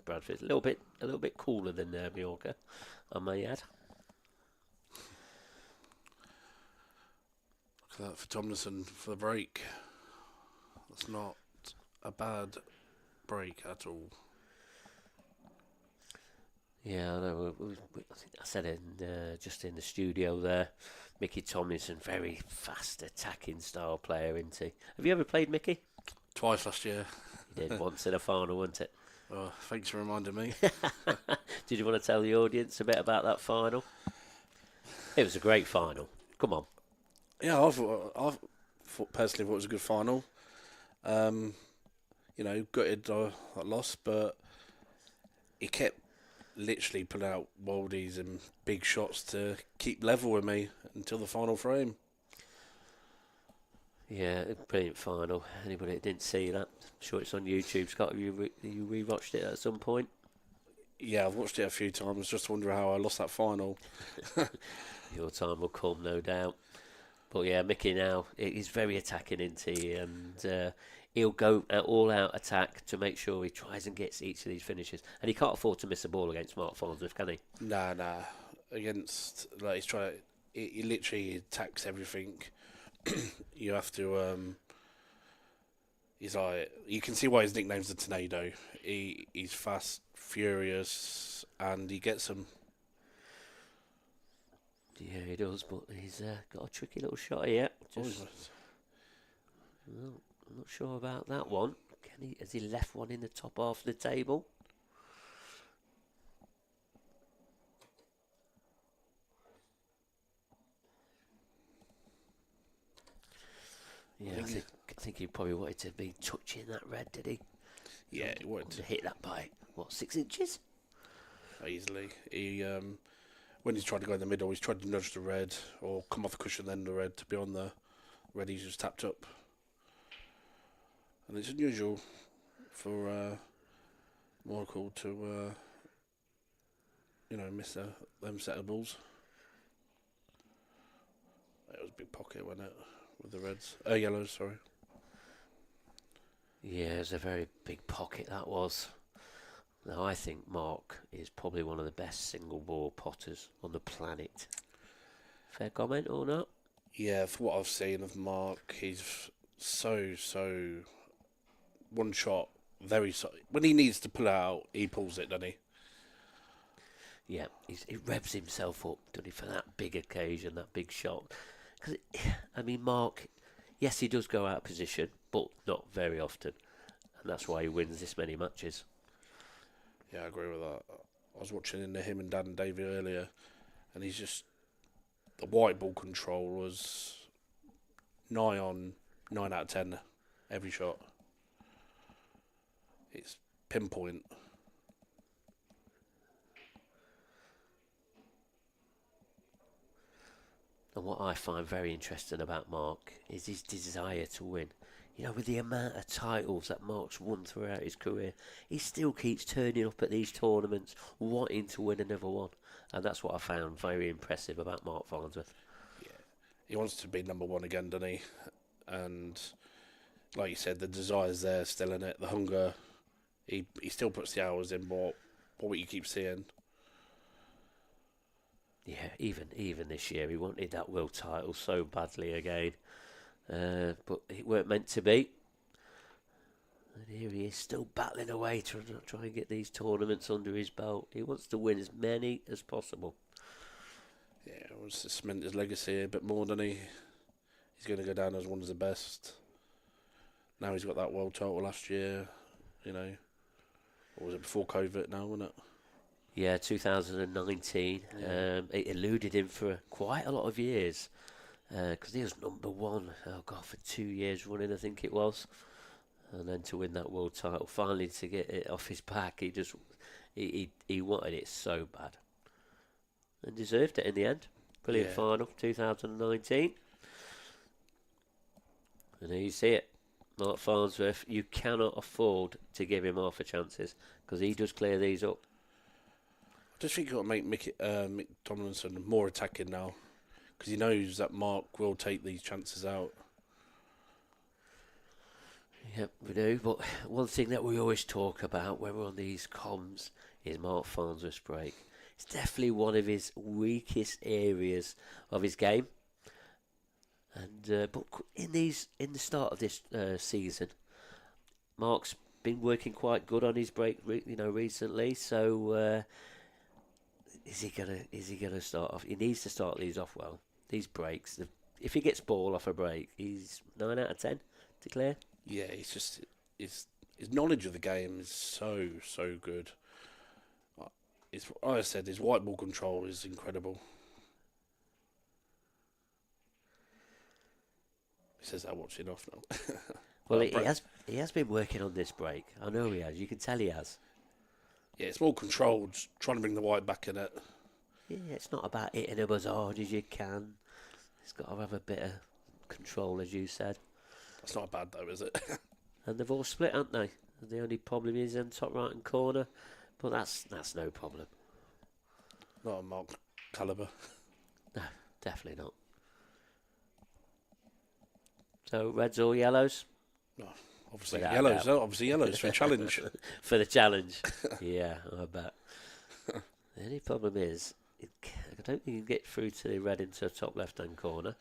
Speaker 2: Bradford. A little bit cooler than Mallorca, I may add.
Speaker 5: Look at that for Tomlinson for the break. That's not a bad break at all.
Speaker 2: Yeah, I know. I think I said it just in the studio there. Mickey Tomlinson, very fast attacking style player, isn't he? Have you ever played Mickey?
Speaker 5: Twice last year.
Speaker 2: You did once in a final, wasn't it?
Speaker 5: Oh, thanks for reminding me.
Speaker 2: Did you want to tell the audience a bit about that final? It was a great final. Come on.
Speaker 5: Yeah, I personally thought it was a good final. Gutted I lost, but he kept literally pulling out worldies and big shots to keep level with me until the final frame.
Speaker 2: Yeah, a brilliant final. Anybody that didn't see that, I'm sure it's on YouTube. Scott, have you re-watched it at some point?
Speaker 5: Yeah, I've watched it a few times, just wondering how I lost that final.
Speaker 2: Your time will come, no doubt. But yeah, Mickey now, he's very attacking, isn't he? And he'll go all out attack to make sure he tries and gets each of these finishes. And he can't afford to miss a ball against Mark Farnsworth, can he?
Speaker 5: Nah. Against, he literally attacks everything. You have to he's like, you can see why his nickname's the Tornado. He's fast, furious, and he gets them.
Speaker 2: Yeah, he does, but he's got a tricky little shot here. Well, I'm not sure about that one. Has he left one in the top half of the table? Yeah, I think he probably wanted to be touching that red, did he?
Speaker 5: Yeah, he wanted
Speaker 2: to hit that by, what, 6 inches?
Speaker 5: Easily. He when he's tried to go in the middle, he's tried to nudge the red or come off the cushion, then the red to be on the red. He's just tapped up, and it's unusual for Michael to miss them set of balls. It was a big pocket, wasn't it, with the reds? Yellows, sorry.
Speaker 2: Yeah, it was a very big pocket, that was. Now, I think Mark is probably one of the best single ball potters on the planet. Fair comment or not?
Speaker 5: Yeah, for what I've seen of Mark, he's so one shot, very when he needs to pull out, he pulls it, doesn't he?
Speaker 2: Yeah, he revs himself up, doesn't he, for that big occasion, that big shot. Because, Mark, yes, he does go out of position, but not very often. And that's why he wins this many matches.
Speaker 5: Yeah, I agree with that. I was watching him and Dan and Davey earlier, and he's just... The white ball control was 9 out of 10 every shot. It's pinpoint.
Speaker 2: And what I find very interesting about Mark is his desire to win. With the amount of titles that Mark's won throughout his career, he still keeps turning up at these tournaments, wanting to win another one. And that's what I found very impressive about Mark Farnsworth.
Speaker 5: Yeah, he wants to be number one again, doesn't he? And like you said, the desire's there still in it, the hunger. He still puts the hours in, what you keep seeing.
Speaker 2: Yeah, even this year, he wanted that world title so badly again. But it weren't meant to be. And here he is still battling away to try and get these tournaments under his belt. He wants to win as many as possible.
Speaker 5: Yeah, he wants to cement his legacy a bit more, doesn't he? He's going to go down as one of the best. Now he's got that world title last year, Or was it before COVID now, wasn't it?
Speaker 2: Yeah, 2019.
Speaker 5: Yeah.
Speaker 2: It eluded him for quite a lot of years. Because he was number one, for 2 years running, I think it was. And then to win that world title, finally to get it off his back, he wanted it so bad. And deserved it in the end. Brilliant final, 2019. And there you see it. Mark Farnsworth, you cannot afford to give him half a chances, because he does clear these up.
Speaker 5: I just think you've got to make Mick Tomlinson more attacking now, because he knows that Mark will take these chances out.
Speaker 2: Yep, we do. But one thing that we always talk about when we're on these comms is Mark Farnsworth's break. It's definitely one of his weakest areas of his game. And but in the start of this season, Mark's been working quite good on his break, recently. So is he gonna start off? He needs to start these off well. These breaks. If he gets ball off a break, he's 9 out of 10 to clear.
Speaker 5: Yeah, it's just his knowledge of the game is so good. Like I said, his white ball control is incredible. He says that watching off now.
Speaker 2: Well, he has been working on this break. I know he has. You can tell he has.
Speaker 5: Yeah, it's more controlled, trying to bring the white back in it.
Speaker 2: Yeah, it's not about hitting him as hard as you can. It's got to have a bit of control, as you said.
Speaker 5: That's not bad though, is it?
Speaker 2: And they've all split, haven't they? The only problem is in top right hand corner, but that's no problem.
Speaker 5: Not a Mark calibre.
Speaker 2: No, definitely not. So reds or yellows?
Speaker 5: No, obviously yellows. Obviously yellows for a challenge.
Speaker 2: For the challenge. Yeah, I bet. The only problem is, I don't think you can get through to the red into the top left-hand corner.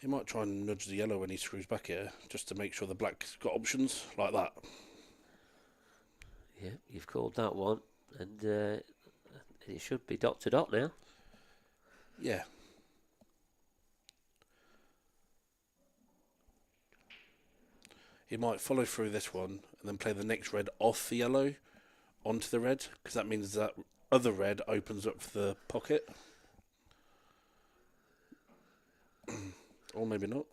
Speaker 3: He might try and nudge the yellow when he screws back here, just to make sure the black's got options like that.
Speaker 2: Yeah, you've called that one, and it should be dot to dot now.
Speaker 3: Yeah. He might follow through this one and then play the next red off the yellow onto the red, because that means that other red opens up for the pocket. Or maybe not.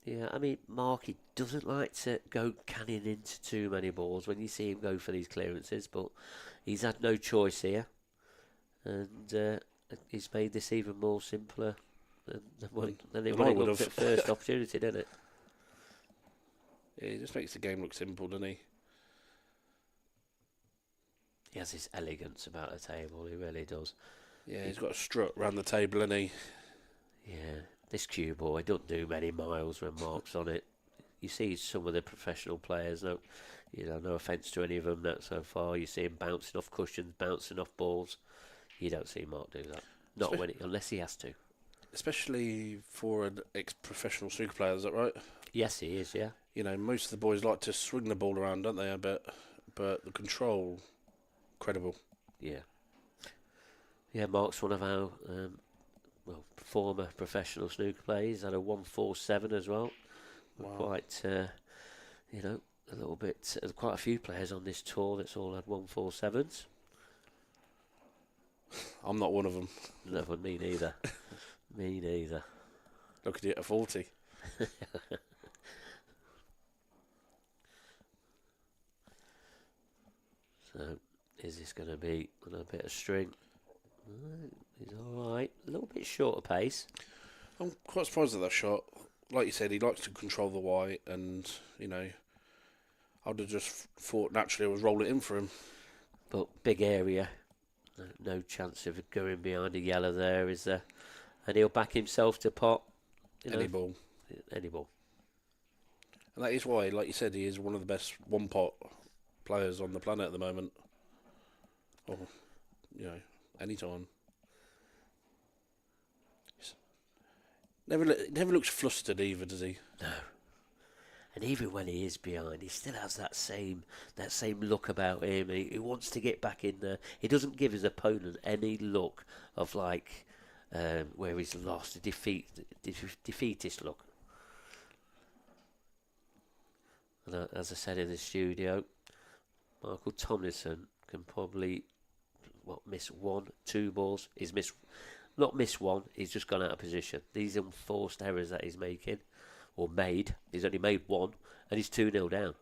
Speaker 2: Yeah, I mean, Mark, he doesn't like to go canning into too many balls when you see him go for these clearances, but he's had no choice here, and he's made this even more simpler than it would have looked at first opportunity, didn't it?
Speaker 3: Yeah, he just makes the game look simple, doesn't he?
Speaker 2: He has this elegance about the table, he really does.
Speaker 3: Yeah, he's got a strut round the table, hasn't he?
Speaker 2: Yeah, this cue ball, it doesn't do many miles when Mark's on it. You see some of the professional players, no offence to any of them so far. You see him bouncing off cushions, bouncing off balls. You don't see Mark do that. Not unless he has to.
Speaker 3: Especially for an ex-professional snooker player, is that right?
Speaker 2: Yes, he is, yeah.
Speaker 3: You know, most of the boys like to swing the ball around, don't they, a bit? But the control, incredible.
Speaker 2: Yeah. Yeah, Mark's one of our former professional snooker players. He's had a 147 as well. Wow. Quite, a little bit, quite a few players on this tour that's all had 147s.
Speaker 3: I'm not one of them.
Speaker 2: No, me neither. Me neither.
Speaker 3: Look at it at 40.
Speaker 2: So, is this going to be on a bit of string? He's alright. A little bit short of pace.
Speaker 3: I'm quite surprised at that shot. Like you said, he likes to control the white, and, I would have just thought naturally I would roll it in for him.
Speaker 2: But big area. No chance of going behind a yellow there, is there? And he'll back himself to pot.
Speaker 3: Any ball.
Speaker 2: Any ball.
Speaker 3: And that is why, like you said, he is one of the best one-pot players on the planet at the moment. Or, anytime. Never looks flustered either, does he?
Speaker 2: No. And even when he is behind, he still has that same look about him. He wants to get back in there. He doesn't give his opponent any look of where he's lost, a defeatist look. And as I said in the studio, Michael Tomlinson can probably miss 1-2 balls. Not miss one. He's just gone out of position. These enforced errors that he's making. Or made. He's only made one, and he's 2-0 down.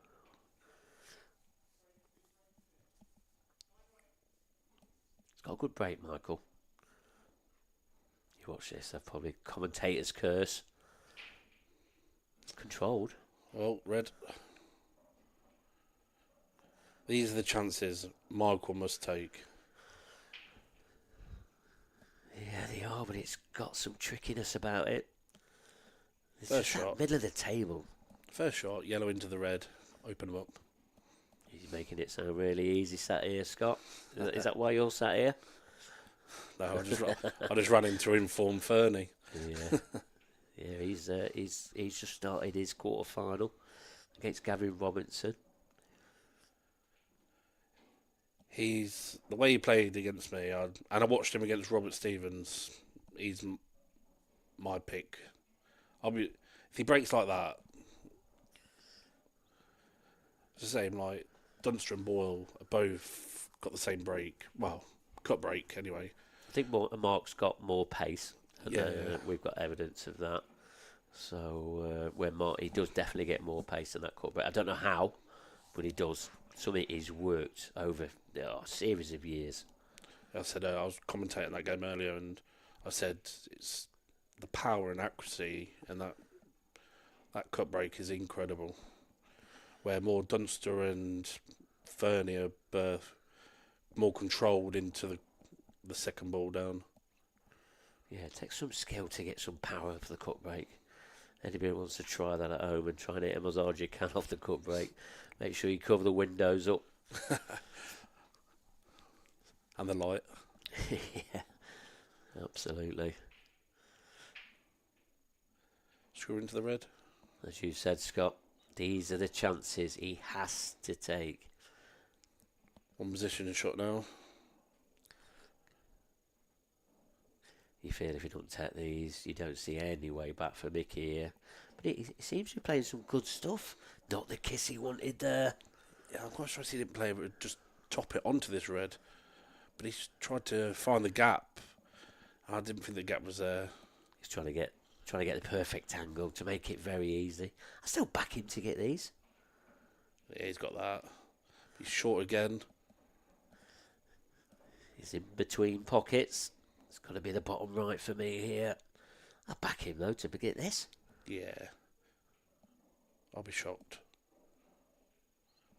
Speaker 2: He's got a good break, Michael. You watch this, they're probably commentator's curse. It's controlled.
Speaker 3: Well, red. These are the chances Michael must take.
Speaker 2: Yeah, they are, but it's got some trickiness about it.
Speaker 3: First shot.
Speaker 2: Middle of the table.
Speaker 3: First shot, yellow into the red. Open them up.
Speaker 2: He's making it sound really easy sat here, Scott. Is that why you're sat here?
Speaker 3: No, I just ran him to inform Fernie.
Speaker 2: Yeah. Yeah, he's just started his quarter final against Gavin Robinson.
Speaker 3: The way he played against me, and I watched him against Robert Stevens. He's my pick. If he breaks like that, it's the same. Like Dunster and Boyle are both got the same break. Well, cut break anyway.
Speaker 2: I think Mark's got more pace.
Speaker 3: Yeah.
Speaker 2: We've got evidence of that. So where Mark, he does definitely get more pace than that cut break. I don't know how, but he does. Something he's worked over a series of years.
Speaker 3: I said I was commentating that game earlier, and I said it's the power and accuracy, and that cut break is incredible. Where more Dunster and Fernie are more controlled into the second ball down.
Speaker 2: Yeah, it takes some skill to get some power for the cut break. Anybody wants to try that at home and try and hit him as hard as you can off the cut break, make sure you cover the windows up.
Speaker 3: And the light.
Speaker 2: Yeah, absolutely.
Speaker 5: Screw into the red.
Speaker 2: As you said, Scott, these are the chances he has to take.
Speaker 5: One position and shot now.
Speaker 2: You feel if you don't take these, you don't see any way back for Mickey here. But he seems to be playing some good stuff. Not the kiss he wanted there.
Speaker 5: Yeah, I'm quite surprised he didn't play, but just top it onto this red. But he's tried to find the gap. I didn't think the gap was there.
Speaker 2: He's trying to get the perfect angle to make it very easy. I still back him to get these.
Speaker 5: Yeah, he's got that. He's short again.
Speaker 2: He's in between pockets. It's got to be the bottom right for me here. I back him though to get this.
Speaker 5: Yeah. I'll be shocked.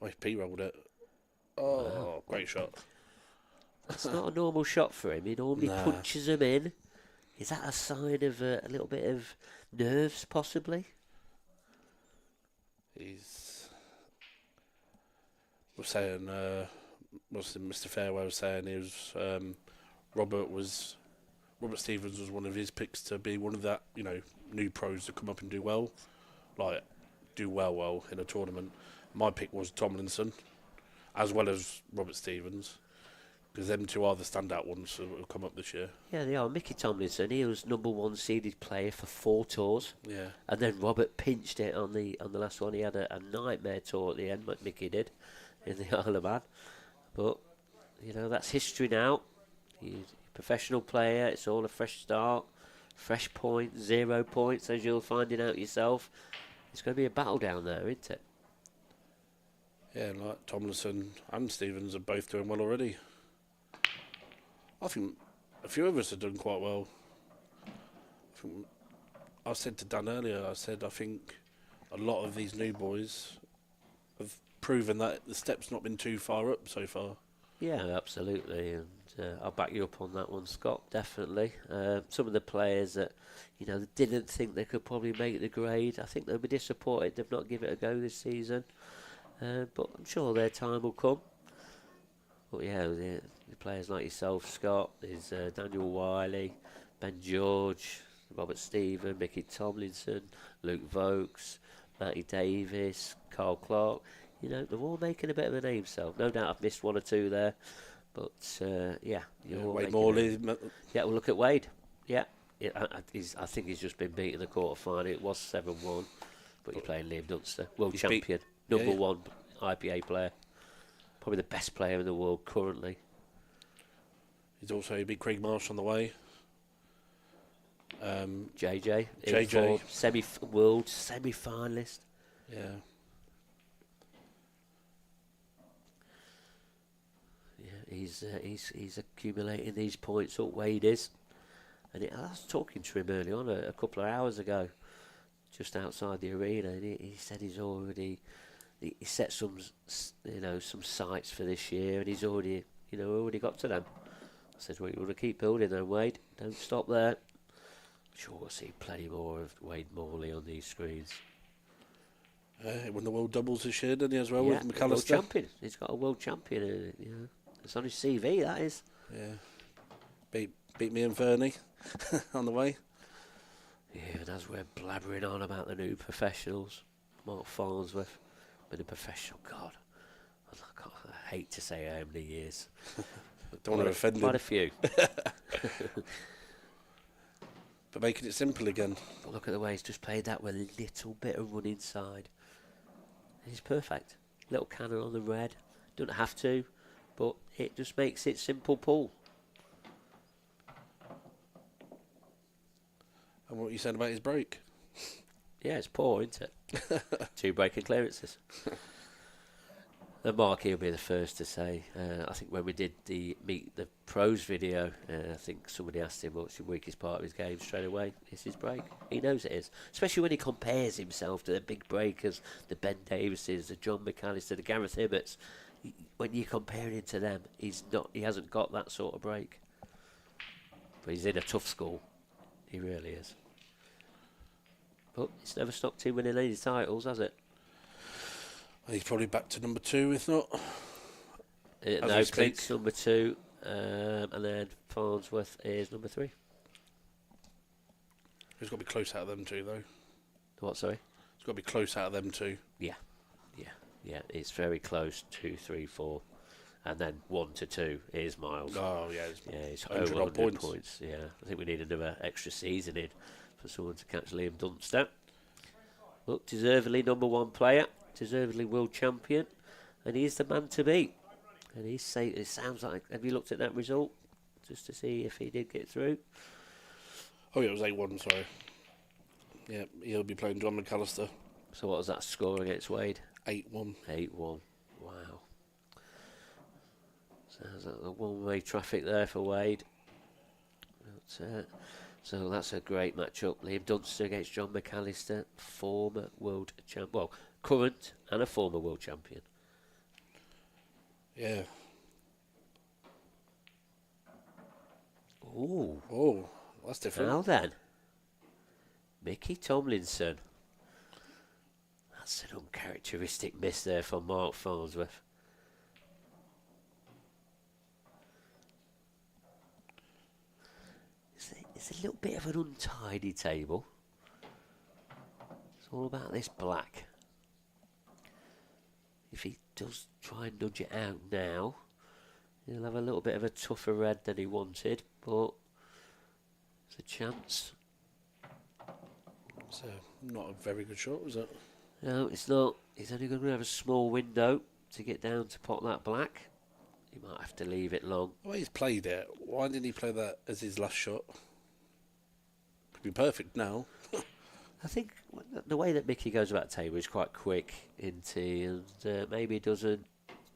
Speaker 5: Oh, he P-rolled it. Oh,
Speaker 2: Wow.
Speaker 5: Great shot.
Speaker 2: That's not a normal shot for him. He normally
Speaker 5: Nah.
Speaker 2: punches them in. Is that a sign of a little bit of nerves, possibly?
Speaker 5: We're saying, Mr. Fairwell was saying he was, Robert Stevens was one of his picks to be one of that, new pros to come up and do well. Like, do well in a tournament. My pick was Tomlinson, as well as Robert Stevens. Because them two are the standout ones that will come up this year.
Speaker 2: Yeah, they are. Mickey Tomlinson, he was #1 seeded player for 4 tours.
Speaker 5: Yeah.
Speaker 2: And then Robert pinched it on the last one. He had a nightmare tour at the end, like Mickey did, in the Isle of Man. But, that's history now. He's a professional player. It's all a fresh start. Fresh point, 0 points, as you'll find it out yourself. It's going to be a battle down there, isn't it?
Speaker 5: Yeah, and like Tomlinson and Stevens are both doing well already. I think a few of us have done quite well. I said to Dan earlier, I think a lot of these new boys have proven that the step's not been too far up so far.
Speaker 2: Yeah, absolutely, and I'll back you up on that one, Scott, definitely. Some of the players that, didn't think they could probably make the grade, I think they'll be disappointed they've not given it a go this season. But I'm sure their time will come. But yeah, the players like yourself, Scott, there's Daniel Wiley, Ben George, Robert Stephen, Mickey Tomlinson, Luke Vokes, Matty Davis, Carl Clark. They're all making a bit of a name, so no doubt I've missed 1 or 2 there. But you're all
Speaker 5: Wade
Speaker 2: making
Speaker 5: Morley.
Speaker 2: Yeah, we'll look at Wade. Yeah, I think he's just been beaten in the quarter final. It was 7-1, but you're playing Liam Dunster, world champion, #1 IPA player, probably the best player in the world currently.
Speaker 5: He's also beat Craig Marsh on the way.
Speaker 2: JJ, world semi-finalist.
Speaker 5: Yeah.
Speaker 2: He's accumulating these points up. Wade is, and I was talking to him early on a couple of hours ago, just outside the arena, and he said he's already he set some sights for this year, and he's already got to them. I said, well, you want to keep building then, Wade. Don't stop there. I'm sure we'll see plenty more of Wade Morley on these screens.
Speaker 5: He won the world doubles this year, didn't he, as well,
Speaker 2: Yeah,
Speaker 5: with
Speaker 2: world
Speaker 5: McAllister?
Speaker 2: champion. He's got a world champion. It's on his CV. That is.
Speaker 5: Yeah. Beat me and Fernie on the way.
Speaker 2: Yeah, and as we're blabbering on about the new professionals, Mark Farnsworth, been a professional. God, I hate to say how many years.
Speaker 5: Don't want to offend him.
Speaker 2: Quite a few.
Speaker 5: But making it simple again.
Speaker 2: But look at the way he's just played that with a little bit of run inside. He's perfect. Little cannon on the red. Don't have to, but it just makes it simple pull.
Speaker 5: And what are you saying about his break?
Speaker 2: Yeah, it's poor, isn't it? 2 breaking clearances. And Mark, he'll be the first to say, I think when we did the Meet the Pros video, I think somebody asked him what's the weakest part of his game straight away. It's his break. He knows it is. Especially when he compares himself to the big breakers, the Ben Davises, the John McAllister, the Gareth Hibberts. When you're comparing him to them, he hasn't got that sort of break. But he's in a tough school. He really is. But it's never stopped him winning any titles, has it?
Speaker 5: He's probably back to number 2, if not.
Speaker 2: No, Clint's number 2, and then Farnsworth is number 3.
Speaker 5: He's got to be close out of them 2, though.
Speaker 2: What, sorry?
Speaker 5: It's got to be close out of them two.
Speaker 2: Yeah. It's very close. 2, 3, 4, and then 1 to 2 is Miles.
Speaker 5: Oh, yeah.
Speaker 2: It's
Speaker 5: 100
Speaker 2: over
Speaker 5: odd
Speaker 2: 100
Speaker 5: points.
Speaker 2: Yeah, I think we need another extra season in for someone to catch Liam Dunster. Look, deservedly number 1 player, deservedly world champion, and he's the man to beat. And he's saying, it sounds like, have you looked at that result just to see if he did get through?
Speaker 5: Oh, yeah, it was 8-1, sorry. Yeah, he'll be playing John McAllister.
Speaker 2: So what was that score against Wade?
Speaker 5: 8-1.
Speaker 2: 8-1. Wow. Sounds like the one-way traffic there for Wade. So that's a great matchup. Liam Dunster against John McAllister, former world champion. Well, current and a former world champion.
Speaker 5: Yeah.
Speaker 2: Ooh.
Speaker 5: Oh, that's different.
Speaker 2: Now then. Mickey Tomlinson. That's an uncharacteristic miss there from Mark Farnsworth. It's a little bit of an untidy table. It's all about this black. If he does try and nudge it out now, he'll have a little bit of a tougher red than he wanted, but there's a chance.
Speaker 5: It's not a very good shot, is it?
Speaker 2: No, it's not. He's only going to have a small window to get down to pot that black. He might have to leave it long.
Speaker 5: The way he's played it, why didn't he play that as his last shot? Could be perfect now.
Speaker 2: I think the way that Mickey goes about the table is quite quick, and maybe doesn't,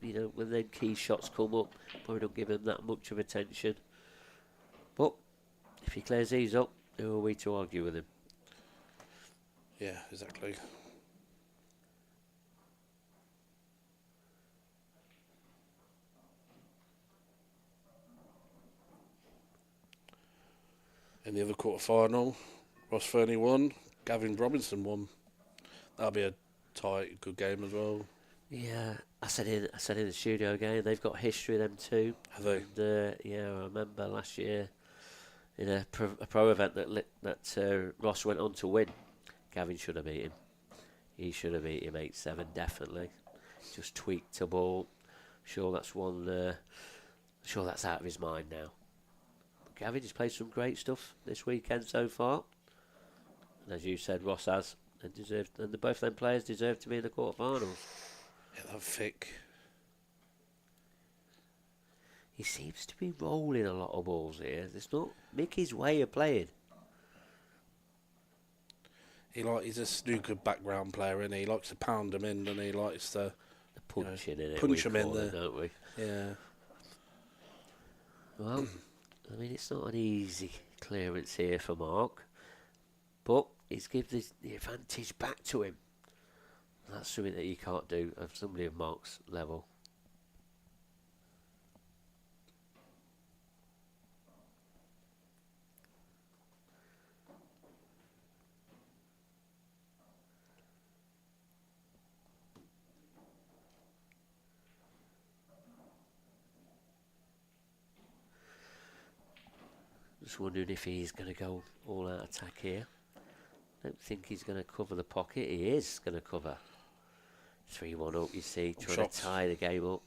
Speaker 2: when then key shots come up, probably don't give him that much of attention. But if he clears these up, who are we to argue with him?
Speaker 5: Yeah, exactly. In the other quarter-final, Ross Fernie won, Gavin Robinson won. That'll be a tight, good game as well.
Speaker 2: Yeah, I said in the studio again, they've got history, them two.
Speaker 5: Have they?
Speaker 2: And, I remember last year in a pro event that Ross went on to win. Gavin should have beat him. He should have beat him 8-7, definitely. Just tweaked a ball. Sure, that's one. Sure, that's out of his mind now. Gavin has played some great stuff this weekend so far, and as you said, Ross has, and both them players deserve to be in the quarterfinals.
Speaker 5: Yeah, that thick.
Speaker 2: He seems to be rolling a lot of balls here. It's not Mickey's way of playing.
Speaker 5: He's a snooker background player, and he likes to pound them in, and he likes to
Speaker 2: punch in it.
Speaker 5: Punch them in there,
Speaker 2: don't we?
Speaker 5: Yeah.
Speaker 2: Well, I mean, it's not an easy clearance here for Mark, but he's given the advantage back to him. That's something that you can't do of somebody of Mark's level. Just wondering if he's going to go all out attack here. Don't think he's going to cover the pocket. He is going to cover. 3-1 up, you see, trying to tie the game up.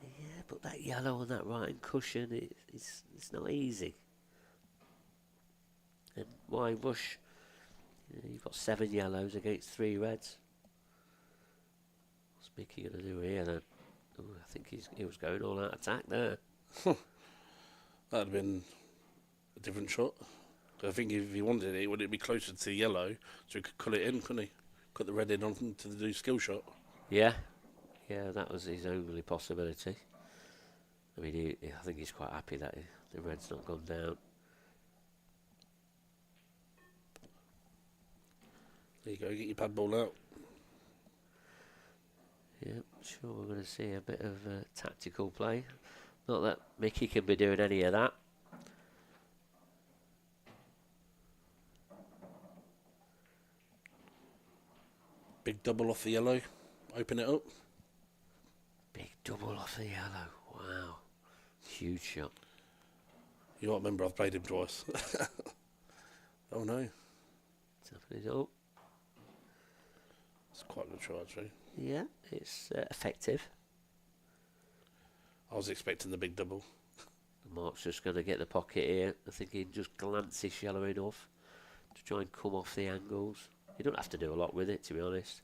Speaker 2: Yeah, but that yellow on that right hand cushion, it's not easy. And why rush? You've got 7 yellows against 3 reds. What's Mickey going to do here then? Ooh, I think he was going all out attack there.
Speaker 5: That'd have been a different shot. I think if he wanted it, would it be closer to the yellow, so he could cut it in, couldn't he? Cut the red in onto the skill shot.
Speaker 2: Yeah, that was his only possibility. I mean, I think he's quite happy that the red's not gone down.
Speaker 5: There you go, get your pad ball out.
Speaker 2: Yeah, sure we're going to see a bit of tactical play. Not that Mickey can be doing any of that.
Speaker 5: Big double off the yellow. Open it up.
Speaker 2: Big double off the yellow. Wow. Huge shot.
Speaker 5: You might remember I've played him twice. Oh no.
Speaker 2: Tapping it up.
Speaker 5: It's quite a good try, actually.
Speaker 2: Yeah, it's effective.
Speaker 5: I was expecting the big double.
Speaker 2: Mark's just going to get the pocket here. I think he just glances shallow enough to try and come off the angles. You don't have to do a lot with it, to be honest.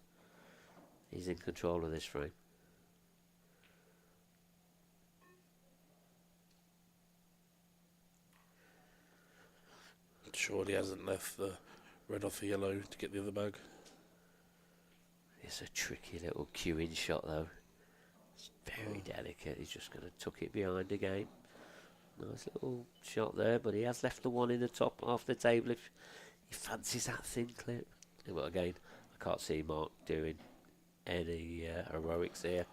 Speaker 2: He's in control of this frame.
Speaker 5: Surely hasn't left the red off the yellow to get the other bag.
Speaker 2: It's a tricky little queuing shot, though. It's very delicate. He's just going to tuck it behind again. Nice little shot there, but he has left the one in the top half of the table if he fancies that thin clip. But again, I can't see Mark doing any heroics here.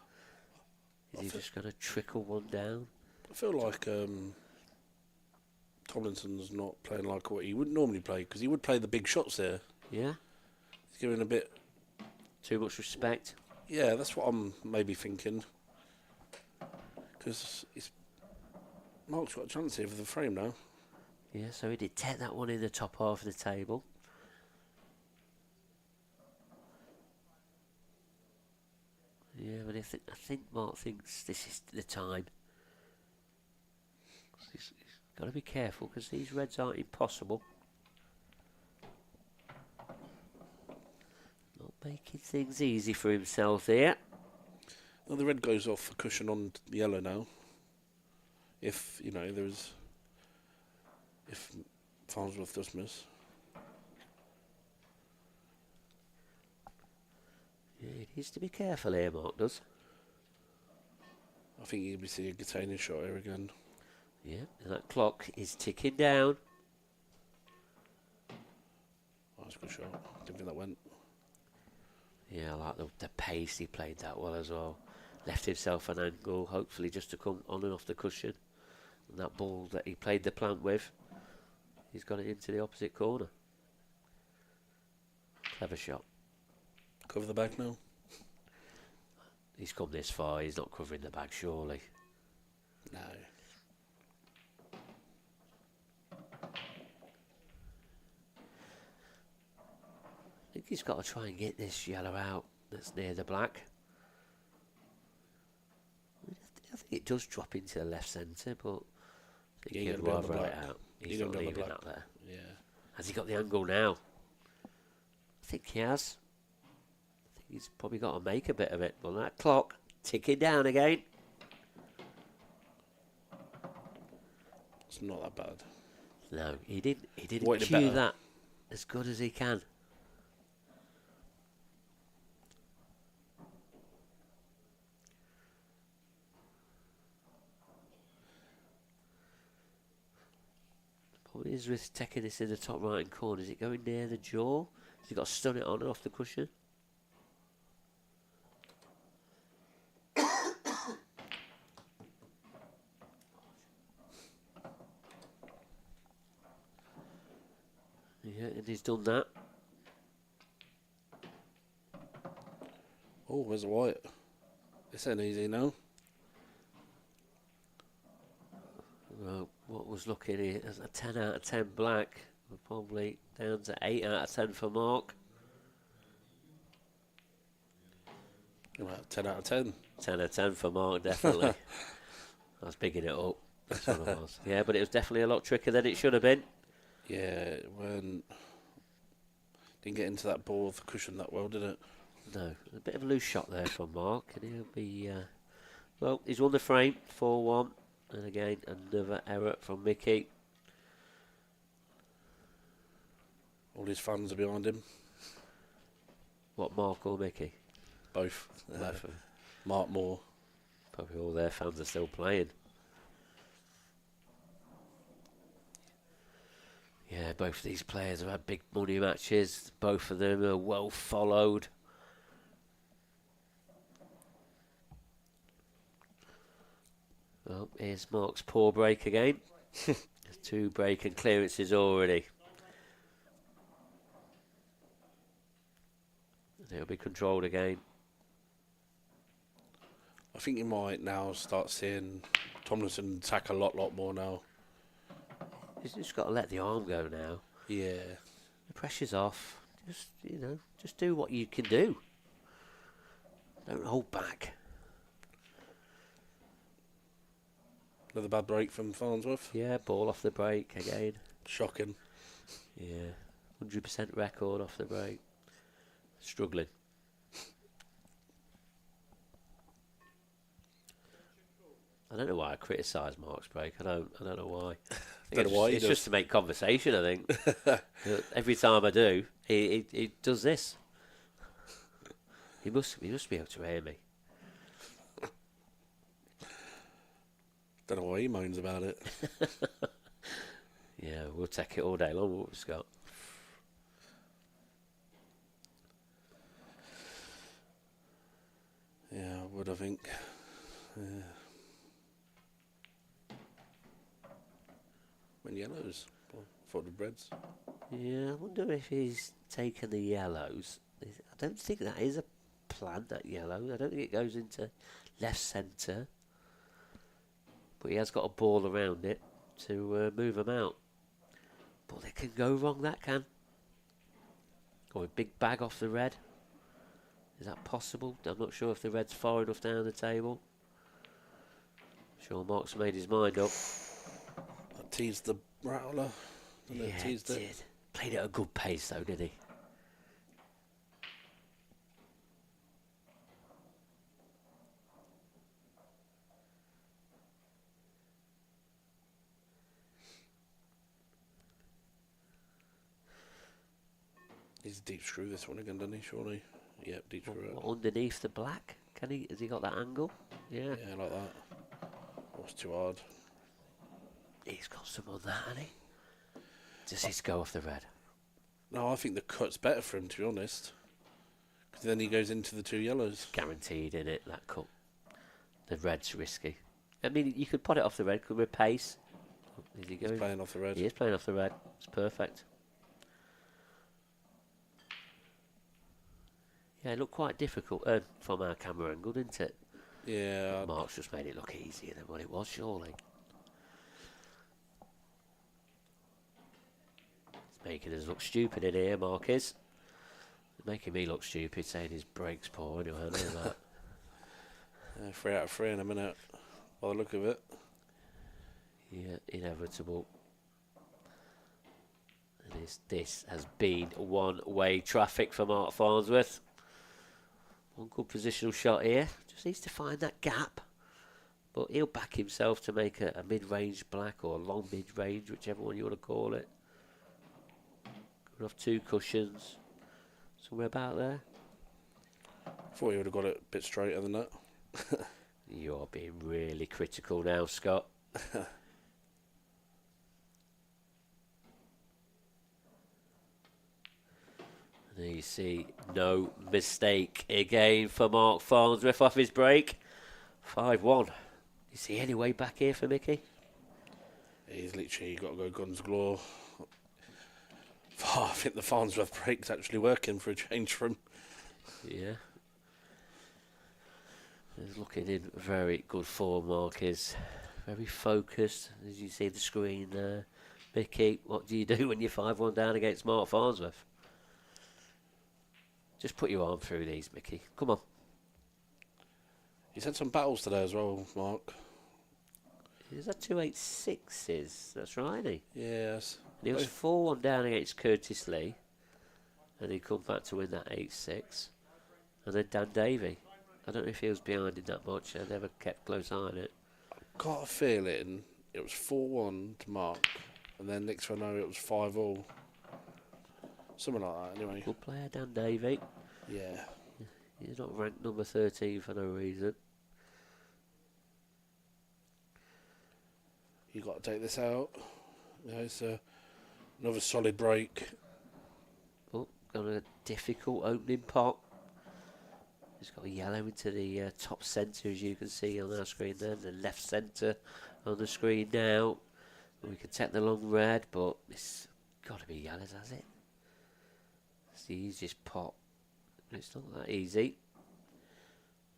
Speaker 2: Is he just going to trickle one down?
Speaker 5: I feel like Tomlinson's not playing like what he would normally play, because he would play the big shots there.
Speaker 2: Yeah?
Speaker 5: He's giving a bit...
Speaker 2: Too much respect?
Speaker 5: Yeah, that's what I'm maybe thinking. Because Mark's got a chance here for the frame now.
Speaker 2: Yeah, so he did take that one in the top half of the table. Yeah, but I think Mark thinks this is the time. He's got to be careful because these reds aren't impossible. Not making things easy for himself here.
Speaker 5: Well, the red goes off the cushion on the yellow now. If, you know, if Farnsworth does miss.
Speaker 2: Yeah, he needs to be careful here, Mark does.
Speaker 5: I think you'll be seeing a Gatanian shot here again.
Speaker 2: Yeah, and that clock is ticking down.
Speaker 5: Oh, that's a good shot. Didn't think that went.
Speaker 2: Yeah, I like the pace. He played that well as well. Left himself an angle, hopefully just to come on and off the cushion. And that ball that he played the plant with, he's got it into the opposite corner. Clever shot.
Speaker 5: Cover the bag now.
Speaker 2: He's come this far, he's not covering the bag, surely.
Speaker 5: No.
Speaker 2: I think he's got to try and get this yellow out that's near the black. I think it does drop into the left centre, but I think he'd rather it out. He's not leaving that there.
Speaker 5: Yeah.
Speaker 2: Has he got the angle now? I think he has. I think he's probably got to make a bit of it. But that clock ticking down again.
Speaker 5: It's not that bad.
Speaker 2: No, he didn't
Speaker 5: Wanted it
Speaker 2: cue
Speaker 5: better.
Speaker 2: that as good as he can. What is with taking this in the top right hand corner? Is it going near the jaw? Has he got to stun it on and off the cushion? Yeah, and he's done that.
Speaker 5: Oh, where's the white? This ain't easy now.
Speaker 2: Well, what was looking here as a 10 out of 10 black, we're probably down to 8 out of 10 for Mark.
Speaker 5: About 10 out of 10.
Speaker 2: 10 out of 10 for Mark, definitely. I was bigging it up. That's what it was. Yeah, but it was definitely a lot trickier than it should have been.
Speaker 5: Yeah, didn't get into that ball of the cushion that well, did it?
Speaker 2: No, a bit of a loose shot there from Mark, and he'll be. Well, he's won the frame 4-1, and again another error from Mickey.
Speaker 5: All his fans are behind him.
Speaker 2: What, Mark or Mickey?
Speaker 5: Both.
Speaker 2: Both of them.
Speaker 5: Mark Moore.
Speaker 2: Probably all their fans are still playing. Yeah, both of these players have had big money matches. Both of them are well followed. Well, here's Mark's poor break again. 2 break and clearances already. And it'll be controlled again.
Speaker 5: I think you might now start seeing Tomlinson attack a lot more now.
Speaker 2: He's just got to let the arm go now.
Speaker 5: Yeah.
Speaker 2: The pressure's off. Just do what you can do. Don't hold back.
Speaker 5: Another bad break from Farnsworth.
Speaker 2: Yeah, ball off the break again.
Speaker 5: Shocking.
Speaker 2: Yeah, 100% record off the break. Struggling. I don't know why I criticise Mark's break. I don't know why. It's just to make conversation, I think. Every time I do, he does this. He must be able to hear me.
Speaker 5: Don't know why he moans about it.
Speaker 2: Yeah, we'll take it all day long, won't we, Scott?
Speaker 5: Yeah, I would, I think. When yellows, for the breads.
Speaker 2: Yeah, I wonder if he's taken the yellows. I don't think that is a plan, that yellow. I don't think it goes into left centre. But he has got a ball around it to move them out. But they can go wrong, that can. Or a big bag off the red. Is that possible? I'm not sure if the red's far enough down the table. Sure, Mark's made his mind up.
Speaker 5: That teased the rattler.
Speaker 2: Yeah, it did. Played at a good pace though, did he?
Speaker 5: He's a deep screw this one again, doesn't he, surely? Yep, deep screw it.
Speaker 2: Underneath the black? Can he? Has he got that angle? Yeah.
Speaker 5: Yeah, like that. Oh, it's too hard.
Speaker 2: He's got some on that, hasn't he? Does his go off the red?
Speaker 5: No, I think the cut's better for him, to be honest. Because then he goes into the two yellows.
Speaker 2: Guaranteed in it, that cut. The red's risky. I mean, you could put it off the red, could we pace? Is he going?
Speaker 5: He's playing off the red.
Speaker 2: He is playing off the red. It's perfect. Yeah, it looked quite difficult from our camera angle, didn't it?
Speaker 5: Yeah.
Speaker 2: Mark's just made it look easier than what it was, surely. He's making us look stupid in here, Mark is. Making me look stupid, saying his break's poor anyway, I know that.
Speaker 5: 3 out of 3 in a minute, by the look of it.
Speaker 2: Yeah, inevitable. And this has been one-way traffic for Mark Farnsworth. One good positional shot here. Just needs to find that gap. But he'll back himself to make a mid-range black or a long mid-range, whichever one you want to call it. Going off 2 cushions. Somewhere about there.
Speaker 5: Thought he would have got it a bit straighter than that.
Speaker 2: You're being really critical now, Scott. There you see, no mistake again for Mark Farnsworth off his break. 5-1. You see any way back here for Mickey?
Speaker 5: He's literally got to go guns galore. Oh, I think the Farnsworth break's actually working for a change for him.
Speaker 2: Yeah. He's looking in very good form, Mark is. Very focused, as you see the screen there. Mickey, what do you do when you're 5-1 down against Mark Farnsworth? Just put your arm through these, Mickey. Come on.
Speaker 5: He's had some battles today as well, Mark.
Speaker 2: He's had 2 8-6s, that's right, isn't he?
Speaker 5: Yes.
Speaker 2: And he was 4-1 down against Curtis Lee. And he come back to win that 8-6. And then Dan Davey. I don't know if he was behind in that much. I never kept close eye on it.
Speaker 5: I've got a feeling it was 4-1 to Mark. And then next thing I know, it was 5-all. Something like that, anyway.
Speaker 2: Good player, Dan Davey.
Speaker 5: Yeah.
Speaker 2: He's not ranked number 13 for no reason.
Speaker 5: You got to take this out. Yeah, it's another solid break.
Speaker 2: Oh, got a difficult opening pot. He's got a yellow into the top centre, as you can see on our screen there. The left centre on the screen now. We can take the long red, but it's got to be yellows, has it? It's the easiest pot. It's not that easy.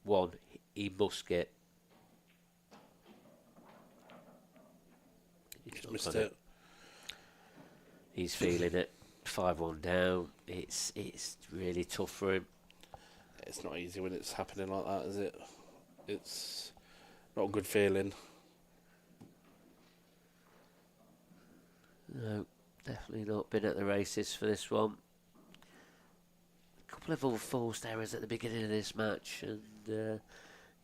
Speaker 2: 1, he must get.
Speaker 5: He's missed it.
Speaker 2: He's feeling it. 5-1 down. It's really tough for him.
Speaker 5: It's not easy when it's happening like that, is it? It's not a good feeling.
Speaker 2: No, definitely not been at the races for this one. A couple of unforced errors at the beginning of this match, and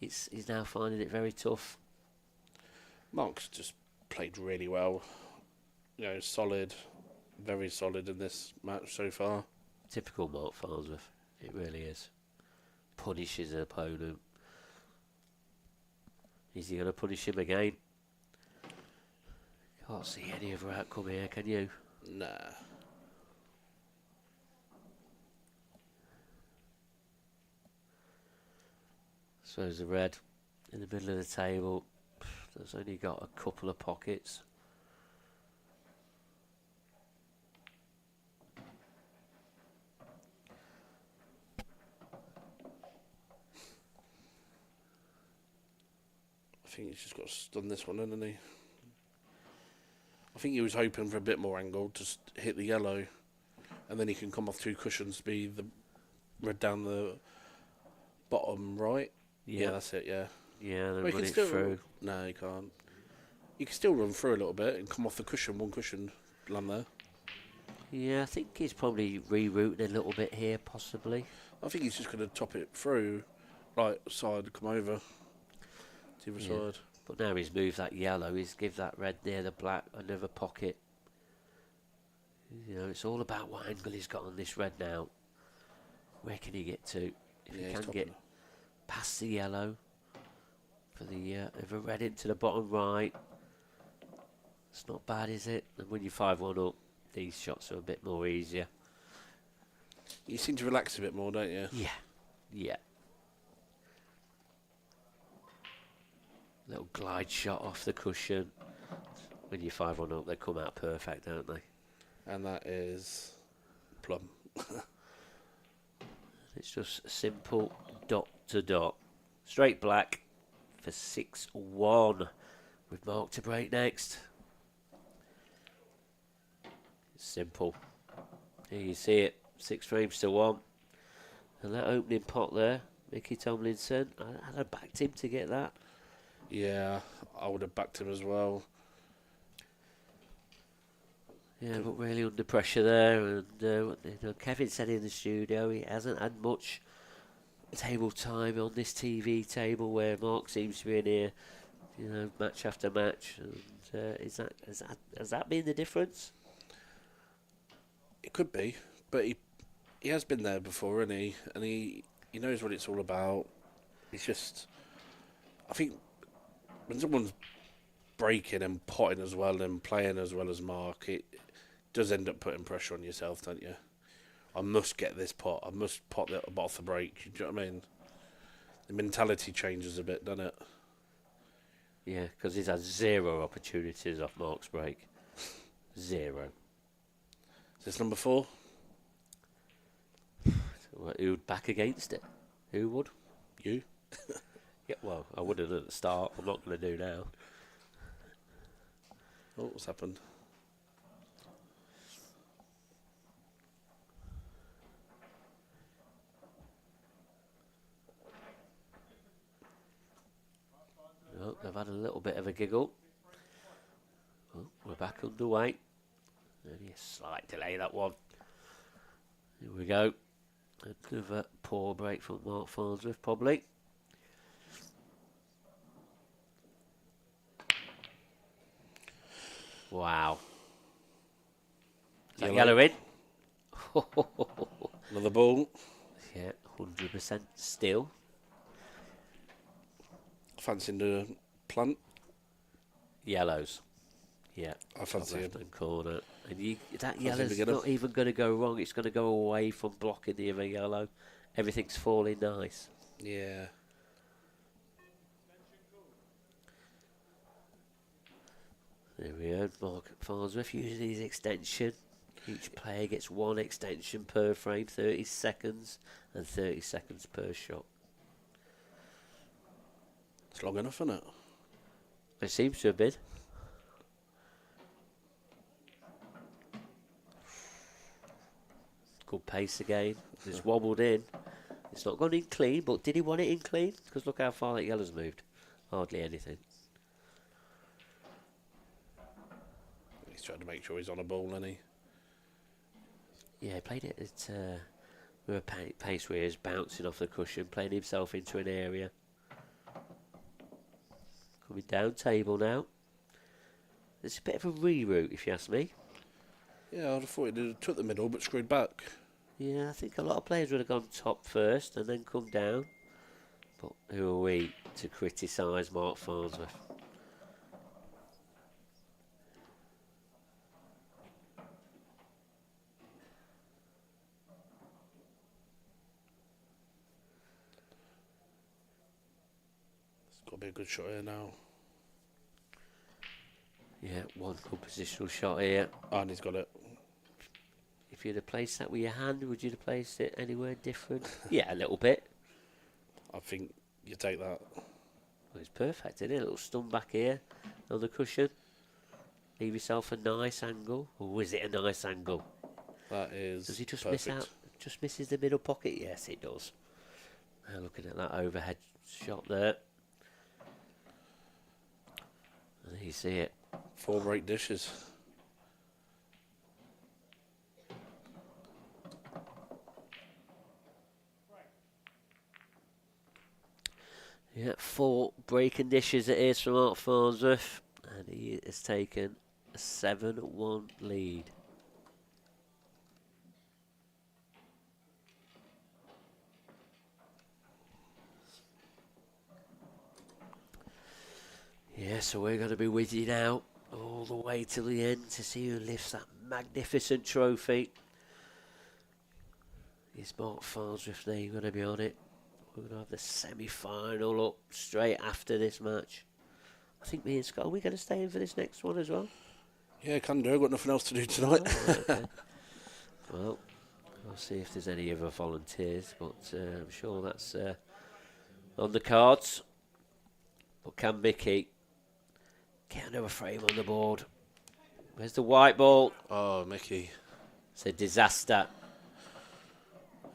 Speaker 2: he's now finding it very tough.
Speaker 5: Mark's just played really well. Solid, very solid in this match so far.
Speaker 2: Typical Mark Farnsworth, it really is. Punishes an opponent. Is he going to punish him again? Can't see any other outcome here, can you?
Speaker 5: Nah.
Speaker 2: So there's the red in the middle of the table. There's only got a couple of pockets.
Speaker 5: I think he's just got to stun this one, hasn't he? I think he was hoping for a bit more angle to hit the yellow, and then he can come off 2 cushions to be the red down the bottom right. Yeah, that's it, yeah.
Speaker 2: Yeah, then
Speaker 5: Well,
Speaker 2: run it through.
Speaker 5: No, you can't. You can still run through a little bit and come off the cushion, 1 cushion, land there.
Speaker 2: Yeah, I think he's probably rerouting a little bit here, possibly.
Speaker 5: I think he's just going to top it through, right side, come over to the other side.
Speaker 2: But now he's moved that yellow, he's give that red near the black another pocket. It's all about what angle he's got on this red now. Where can he get to? If he can get past the yellow for the red into the bottom right, it's not bad, is it? And when you 5-1 up, these shots are a bit more easier.
Speaker 5: You seem to relax a bit more, don't you?
Speaker 2: Yeah. Little glide shot off the cushion. When you 5-1 up, they come out perfect, don't they?
Speaker 5: And that is plum.
Speaker 2: It's just a simple dot to dot. Straight black for 6-1 with Mark to break next. It's simple. Here you see it, 6 frames to 1. And that opening pot there, Mickey Tomlinson, I'd have backed him to get that.
Speaker 5: Yeah, I would have backed him as well.
Speaker 2: Yeah, but really under pressure there. And Kevin said in the studio he hasn't had much table time on this TV table where Mark seems to be in here, match after match. And has that been the difference?
Speaker 5: It could be, but he has been there before, hasn't he? And he knows what it's all about. It's just, I think, when someone's breaking and potting as well and playing as well as Mark, it does end up putting pressure on yourself, don't you? I must get this pot. I must pot that off the break. Do you know what I mean? The mentality changes a bit, doesn't it?
Speaker 2: Yeah, because he's had 0 opportunities off Mark's break. 0.
Speaker 5: Is this number 4?
Speaker 2: Who would back against it? Who would?
Speaker 5: You?
Speaker 2: Yeah, well, I would have at the start. I'm not going to do now.
Speaker 5: Oh, what's happened?
Speaker 2: Oh, they've had a little bit of a giggle. Oh, we're back underway. Only a slight delay, that one. Here we go. Another poor break from Mark Farnsworth, probably. Wow. Is that yellow in?
Speaker 5: Another ball.
Speaker 2: Yeah, 100% still.
Speaker 5: Fancy the plant.
Speaker 2: Yellows. Yeah.
Speaker 5: I fancy
Speaker 2: left
Speaker 5: him.
Speaker 2: hand corner. And that
Speaker 5: Fancy
Speaker 2: yellow's
Speaker 5: beginner.
Speaker 2: not even going to go wrong. It's going to go away from blocking the other yellow. Everything's falling nice.
Speaker 5: Yeah.
Speaker 2: There we go. Mark Farnsworth using his extension. Each player gets 1 extension per frame, 30 seconds, and 30 seconds per shot.
Speaker 5: It's long enough, isn't it?
Speaker 2: It seems to have been. Good pace again. Just wobbled in. It's not gone in clean, but did he want it in clean? Because look how far that yellow's moved. Hardly anything.
Speaker 5: He's trying to make sure he's on a ball, isn't he?
Speaker 2: Yeah, he played it at with a pace where he was bouncing off the cushion, playing himself into an area. Coming down table now. It's a bit of a reroute, if you ask me.
Speaker 5: Yeah, I'd have thought he'd took the middle but screwed back.
Speaker 2: Yeah, I think a lot of players would have gone top first and then come down. But who are we to criticise Mark Farnsworth?
Speaker 5: It's got to be a good shot here now.
Speaker 2: Yeah, one good positional shot here.
Speaker 5: And he's got it.
Speaker 2: If you'd have placed that with your hand, would you have placed it anywhere different? Yeah, a little bit.
Speaker 5: I think you take that.
Speaker 2: Well, it's perfect, isn't it? A little stun back here on the cushion. Leave yourself a nice angle. Or is it a nice angle?
Speaker 5: That is
Speaker 2: Does he just
Speaker 5: perfect.
Speaker 2: miss out? Just misses the middle pocket? Yes, it does. Now looking at that overhead shot there. And there you see it.
Speaker 5: 4 break dishes.
Speaker 2: Yeah, 4 breaking dishes it is from Mark Farnsworth. And he has taken a 7-1 lead. Yeah, so we're going to be with you now all the way till the end to see who lifts that magnificent trophy. Is Mark Farnsworth's name going to be on it? We're going to have the semi-final up straight after this match. I think me and Scott, are we going to stay in for this next one as well?
Speaker 5: Yeah, can do. I've got nothing else to do tonight.
Speaker 2: Oh, right, okay. Well, I'll see if there's any other volunteers, but I'm sure that's on the cards. But can Mickey get another frame on the board? Where's the white ball?
Speaker 5: Oh, Mickey.
Speaker 2: It's a disaster.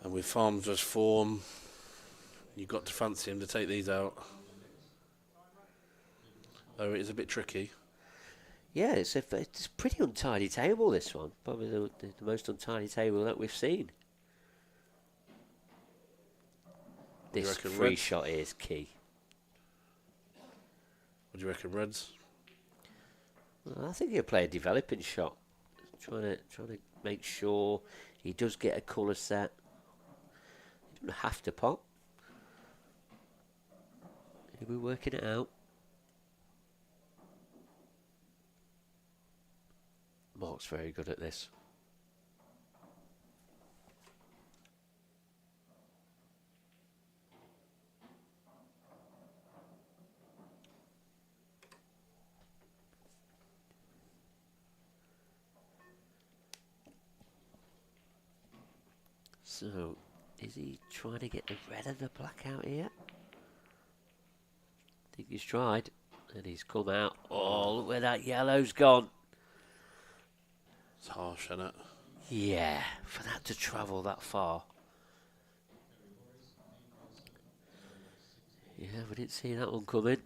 Speaker 5: And with Farnsworth's form, you've got to fancy him to take these out. Though it is a bit tricky.
Speaker 2: Yeah, it's a pretty untidy table, this one. Probably the most untidy table that we've seen.
Speaker 5: do you
Speaker 2: This
Speaker 5: reckon,
Speaker 2: free
Speaker 5: Reds?
Speaker 2: shot is key.
Speaker 5: What do you reckon, Reds?
Speaker 2: Well, I think he'll play a developing shot. Trying to make sure he does get a colour set. He doesn't have to pot. He'll be working it out. Mark's very good at this. So, is he trying to get the red and the black out here? I think he's tried, and he's come out. Oh, look where that yellow's gone.
Speaker 5: It's harsh, isn't it?
Speaker 2: Yeah, for that to travel that far. Yeah, we didn't see that one coming.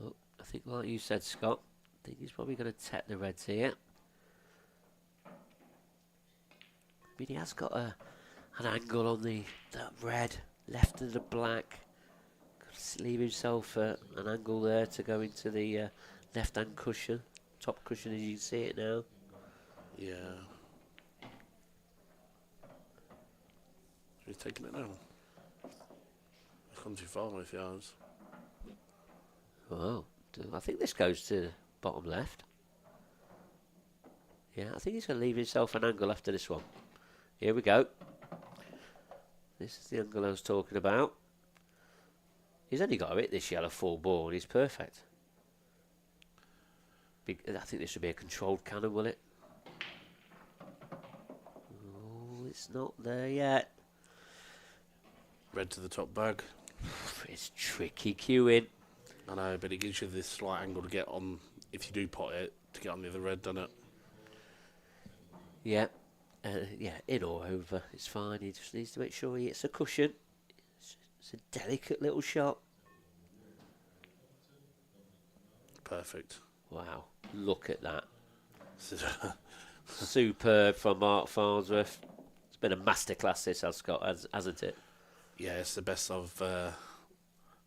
Speaker 2: Oh, I think like you said, Scott, I think he's probably going to tap the reds here. I mean, he has got an angle on that red, left of the black. Could leave himself an angle there to go into the left-hand cushion, top cushion as you can see it now.
Speaker 5: Yeah. He's taking it now. It's gone too far with yards.
Speaker 2: Wow, I think this goes to bottom left. Yeah, I think he's going to leave himself an angle after this one. Here we go. This is the angle I was talking about. He's only got to hit this yellow full ball and he's perfect. I think this would be a controlled cannon, will it? Oh, it's not there yet.
Speaker 5: Red to the top bag.
Speaker 2: It's tricky queuing.
Speaker 5: I know, but it gives you this slight angle to get on, if you do pot it, to get on the other red, doesn't it?
Speaker 2: Yeah. Yeah, in or over, it's fine. He just needs to make sure he hits a cushion. It's a delicate little shot.
Speaker 5: Perfect.
Speaker 2: Wow, look at that. Superb from Mark Farnsworth. It's been a masterclass this, hasn't it?
Speaker 5: Yeah, it's the best probably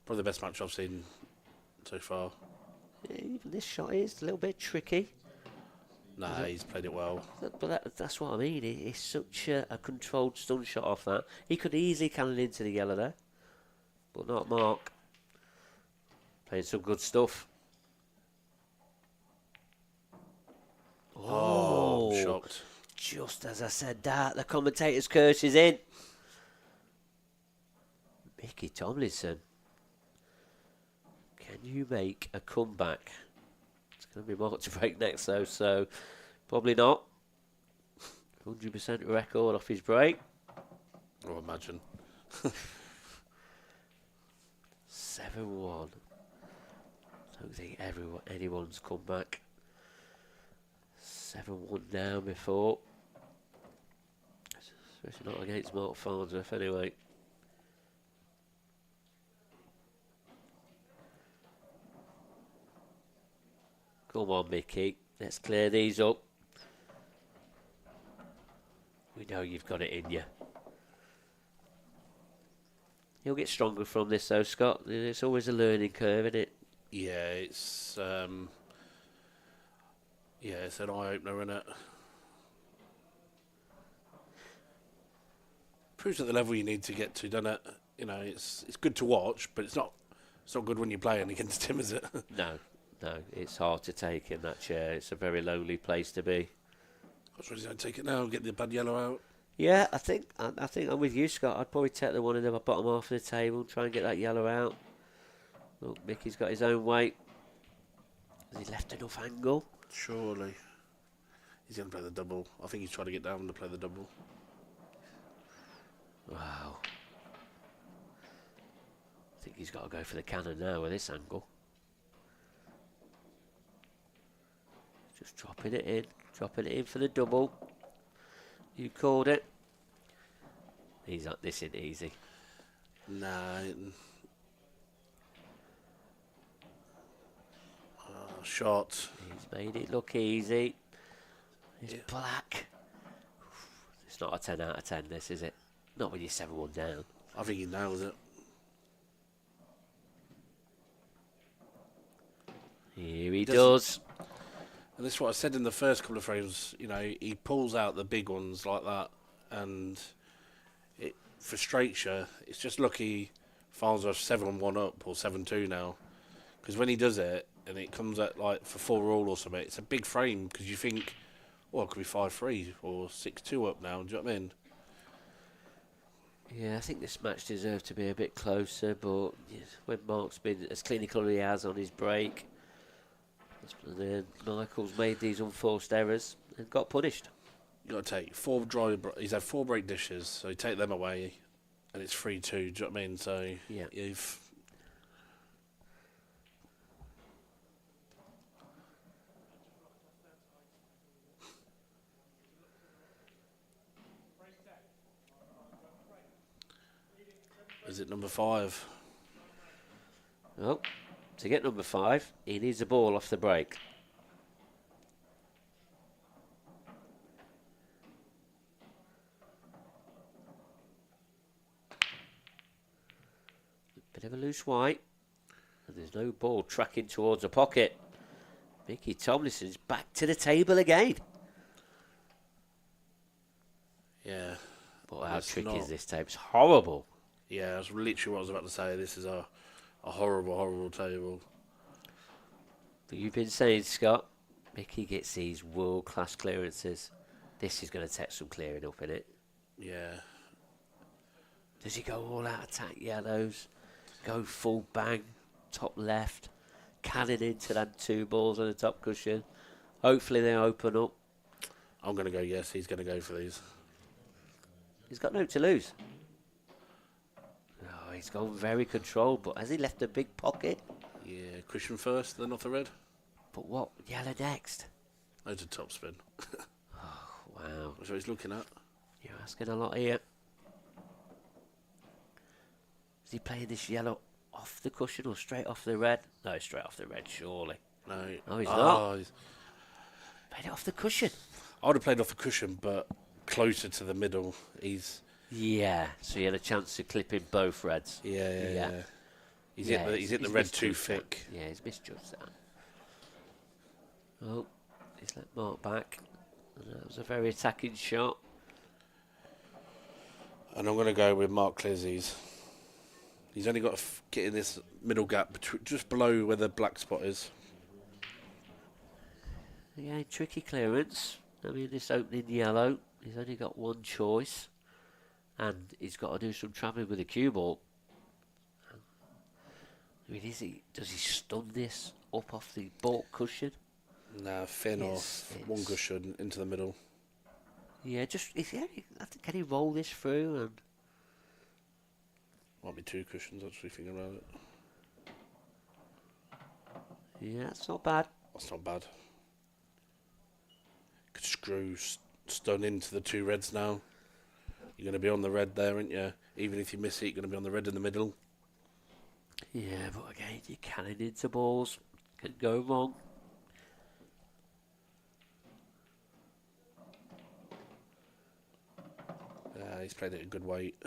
Speaker 5: the best match I've seen so far.
Speaker 2: Yeah, even this shot is a little bit tricky.
Speaker 5: Nah, he's played it well.
Speaker 2: But that's what I mean. It's such a controlled stun shot off that. He could easily cannon into the yellow there, but not Mark. Playing some good stuff.
Speaker 5: Oh, I'm shocked.
Speaker 2: Just as I said that, the commentator's curse is in. Mickey Tomlinson. Can you make a comeback? It's going to be Mark to break next though, so probably not. 100% record off his break.
Speaker 5: Oh, imagine.
Speaker 2: 7-1. Don't think anyone's come back. 7-1 down before. Especially not against Mark Farnsworth anyway. Come on, Mickey. Let's clear these up. We know you've got it in you. You'll get stronger from this though, Scott. It's always a learning curve, isn't it?
Speaker 5: Yeah, it's an eye-opener, isn't it? Proves at the level you need to get to, doesn't it? You know, it's good to watch, but it's not good when you're playing against him, is it?
Speaker 2: No, it's hard to take in that chair. It's a very lonely place to be.
Speaker 5: I was ready to take it now, get the bad yellow out.
Speaker 2: Yeah, I think I'm with you, Scott. I'd probably take the one in the bottom half of the table and try and get that yellow out. Look, Mickey's got his own weight. Has he left enough angle?
Speaker 5: Surely. He's going to play the double. I think he's trying to get down to play the double.
Speaker 2: Wow. I think he's got to go for the cannon now with this angle. Just dropping it in for the double. You called it. This isn't easy.
Speaker 5: Nah. Shot.
Speaker 2: He's made it look easy. It's black. It's not a 10 out of 10, this, is it? Not when you're 7-1 down.
Speaker 5: I think he nails it.
Speaker 2: Here he does.
Speaker 5: And this is what I said in the first couple of frames. You know, he pulls out the big ones like that, and it frustrates you. It's just lucky Farnsworth 7-1 up or 7-2 now, because when he does it and it comes at like for 4-all or something, it's a big frame because you think, well, it could be 5-3 or 6-2 up now. Do you know what I mean?
Speaker 2: Yeah, I think this match deserved to be a bit closer, but when Mark's been as clinical as he has on his break, Michael's made these unforced errors and got punished.
Speaker 5: You got to take he's had 4 break dishes, so you take them away, and it's 3-2. Do you know what I mean? So
Speaker 2: yeah,
Speaker 5: you've. Is it number 5?
Speaker 2: Oh, to get number 5, he needs a ball off the break. Bit of a loose white, and there's no ball tracking towards a pocket. Mickey Tomlinson's back to the table again.
Speaker 5: Yeah.
Speaker 2: But how tricky is this tape? It's horrible.
Speaker 5: Yeah, that's literally what I was about to say. This is a horrible, horrible table.
Speaker 2: But you've been saying, Scott, Mickey gets these world-class clearances. This is going to take some clearing up in it.
Speaker 5: Yeah.
Speaker 2: Does he go all out attack yellows? Go full bang, top left, cannon into them 2 balls on the top cushion. Hopefully they open up.
Speaker 5: I'm going to go yes. He's going to go for these.
Speaker 2: He's got no to lose. Oh, he's gone very controlled, but has he left a big pocket?
Speaker 5: Yeah, cushion first, then off the red.
Speaker 2: But what? Yellow next.
Speaker 5: Loads of top spin.
Speaker 2: Oh, Wow,
Speaker 5: That's what he's looking at.
Speaker 2: you're asking a lot here. Is he playing this yellow off the cushion or straight off the red? No, straight off the red, surely.
Speaker 5: No,
Speaker 2: Oh, he's not.
Speaker 5: he's-
Speaker 2: Played it off the cushion.
Speaker 5: I would have played off the cushion, but closer to the middle.
Speaker 2: Yeah, so he had a chance to clip in both reds.
Speaker 5: Yeah. He's
Speaker 2: Yeah,
Speaker 5: hit the red too
Speaker 2: misjudged that.
Speaker 5: thick.
Speaker 2: Yeah, he's misjudged that. Oh, he's let Mark back. And that was a very attacking shot.
Speaker 5: And I'm going to go with Mark Clearsies. He's only got to get in this middle gap just below where the black spot is.
Speaker 2: Yeah, tricky clearance. I mean, this opening yellow, he's only got one choice. And he's got to do some travelling with the cue ball. I mean, does he stun this up off the baulk cushion?
Speaker 5: Nah, fin
Speaker 2: Yes,
Speaker 5: off,
Speaker 2: it's-
Speaker 5: one cushion into the middle.
Speaker 2: Yeah, can he roll this through? And
Speaker 5: Might be two cushions, actually, thinking about it.
Speaker 2: yeah, that's not bad.
Speaker 5: That's not bad. Could screw stun into the two reds now. You're going to be on the red there, aren't you? Even if you miss it, you're going to be on the red in the middle.
Speaker 2: Yeah, but again, you're canning into balls. Can go wrong.
Speaker 5: He's played it a good weight.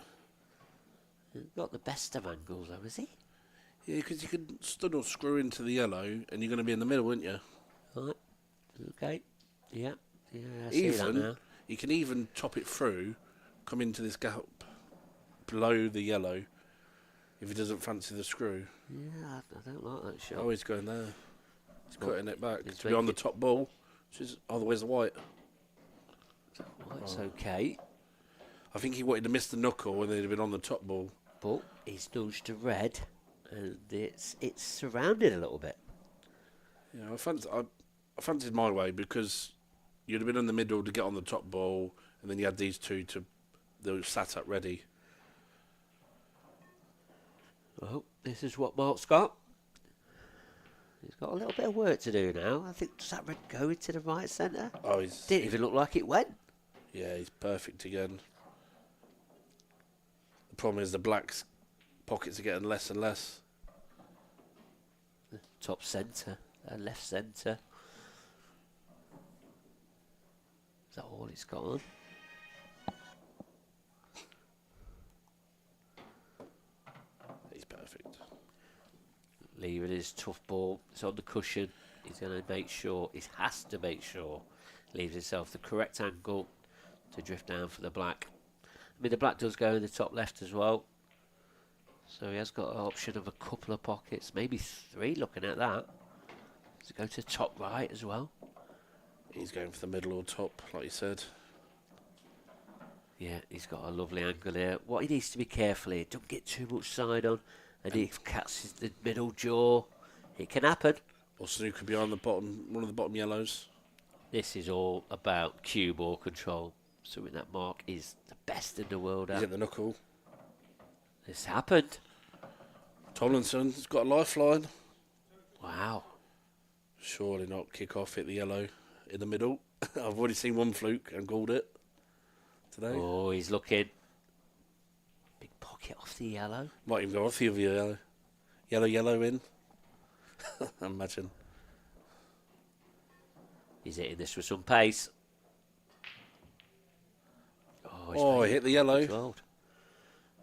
Speaker 2: Got the best of angles, though, is he?
Speaker 5: Yeah, because you can stun or screw into the yellow, and you're going to be in the middle, aren't you?
Speaker 2: Right. Okay. Yeah. Yeah, I see that now.
Speaker 5: You can even top it through, come into this gap below the yellow, if he doesn't fancy the screw.
Speaker 2: Yeah, I don't like that shot.
Speaker 5: Oh, he's going there. He's cutting it back
Speaker 2: he's
Speaker 5: to be on the
Speaker 2: making-
Speaker 5: top ball. Which is, where's the white?
Speaker 2: It's okay.
Speaker 5: I think he wanted to miss the knuckle and they'd have been on the top ball.
Speaker 2: But he's nudged to red, and it's surrounded a little bit.
Speaker 5: Yeah, I fancied my way because you'd have been in the middle to get on the top ball, and then you had these two they were sat up ready.
Speaker 2: Well, this is what Mark's got. He's got a little bit of work to do now. I think, does that red go into the right centre?
Speaker 5: Oh, he's
Speaker 2: Didn't even look like it went.
Speaker 5: yeah, he's perfect again. The problem is the black's pockets are getting less and less.
Speaker 2: Top centre, left centre. Is that all he's got on?
Speaker 5: He's perfect.
Speaker 2: Leaving his tough ball. It's on the cushion. He's going to make sure, he has to make sure, leaves himself the correct angle to drift down for the black. I mean, the black does go in the top left as well. So he has got an option of a couple of pockets, maybe three looking at that. To go to top right as well.
Speaker 5: He's going for the middle or top, like you said.
Speaker 2: Yeah, he's got a lovely angle here. What he needs to be careful here, don't get too much side on, and he catches the middle jaw. It can happen.
Speaker 5: Or snooker behind the bottom, one of the bottom yellows.
Speaker 2: This is all about cue ball control. Something that Mark is the best in the world
Speaker 5: He's
Speaker 2: at.
Speaker 5: at the knuckle.
Speaker 2: This happened.
Speaker 5: Tomlinson's got a lifeline.
Speaker 2: Wow.
Speaker 5: Surely not kick off, hit the yellow in the middle. I've already seen one fluke and called it today.
Speaker 2: Oh, he's looking. Big pocket off the yellow.
Speaker 5: Might even go off the other yellow. Yellow in. Imagine.
Speaker 2: He's hitting this with some pace.
Speaker 5: Oh, he hit the yellow.
Speaker 2: Controlled.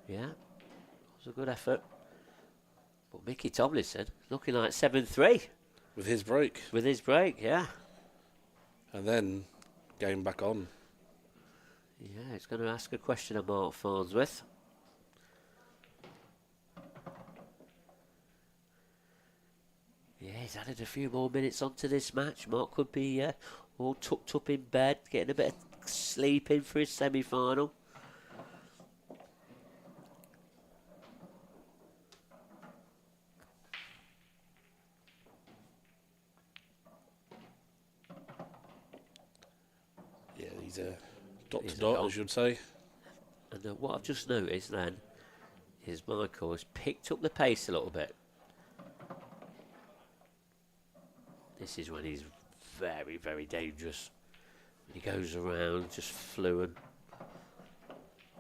Speaker 2: Yeah, it was a good effort. But Mickey Tomlinson looking like 7-3
Speaker 5: With his break.
Speaker 2: with his break, yeah.
Speaker 5: And then game back on.
Speaker 2: Yeah, he's going to ask a question of Mark Farnsworth. Yeah, he's added a few more minutes onto this match. Mark could be all tucked up in bed, getting a bit of sleep in for his semi-final.
Speaker 5: Yeah, he's a dot
Speaker 2: He's
Speaker 5: to
Speaker 2: a
Speaker 5: dot,
Speaker 2: dot.
Speaker 5: as you'd say.
Speaker 2: And what I've just noticed then is Michael has picked up the pace a little bit. This is when he's very, very dangerous. He goes around just fluent,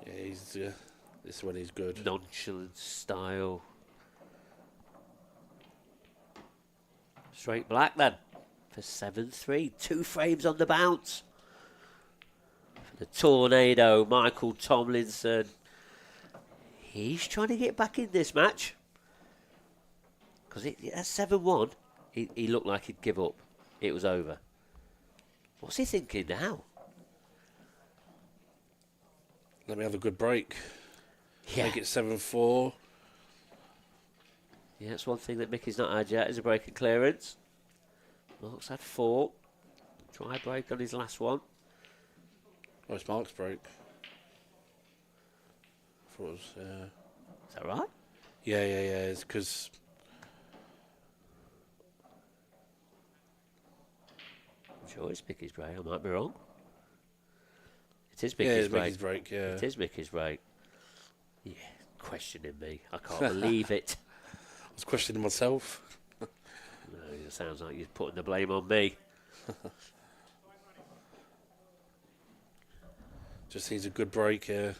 Speaker 5: Yeah, he's this one he's good.
Speaker 2: nonchalant style. Straight black then for 7-3. 2 frames on the bounce. For the Tornado, Michael Tomlinson. He's trying to get back in this match. Because at 7-1, he looked like he'd give up. It was over. What's he thinking now?
Speaker 5: Let me have a good break.
Speaker 2: Yeah.
Speaker 5: Make it 7-4.
Speaker 2: Yeah, that's one thing that Mickey's not had yet, is a break and clearance. Mark's had 4. Try break on his last one.
Speaker 5: Oh, it's Mark's break. I thought it was,
Speaker 2: Is that right?
Speaker 5: yeah. It's because
Speaker 2: I'm sure it's Mickey's break. I might be wrong. It is
Speaker 5: yeah,
Speaker 2: Mickey's
Speaker 5: it's
Speaker 2: break.
Speaker 5: Mickey's break. Yeah.
Speaker 2: It is Mickey's break. Yeah, questioning me. I can't believe it.
Speaker 5: I was questioning myself.
Speaker 2: No, it sounds like you're putting the blame on me.
Speaker 5: Just needs a good break here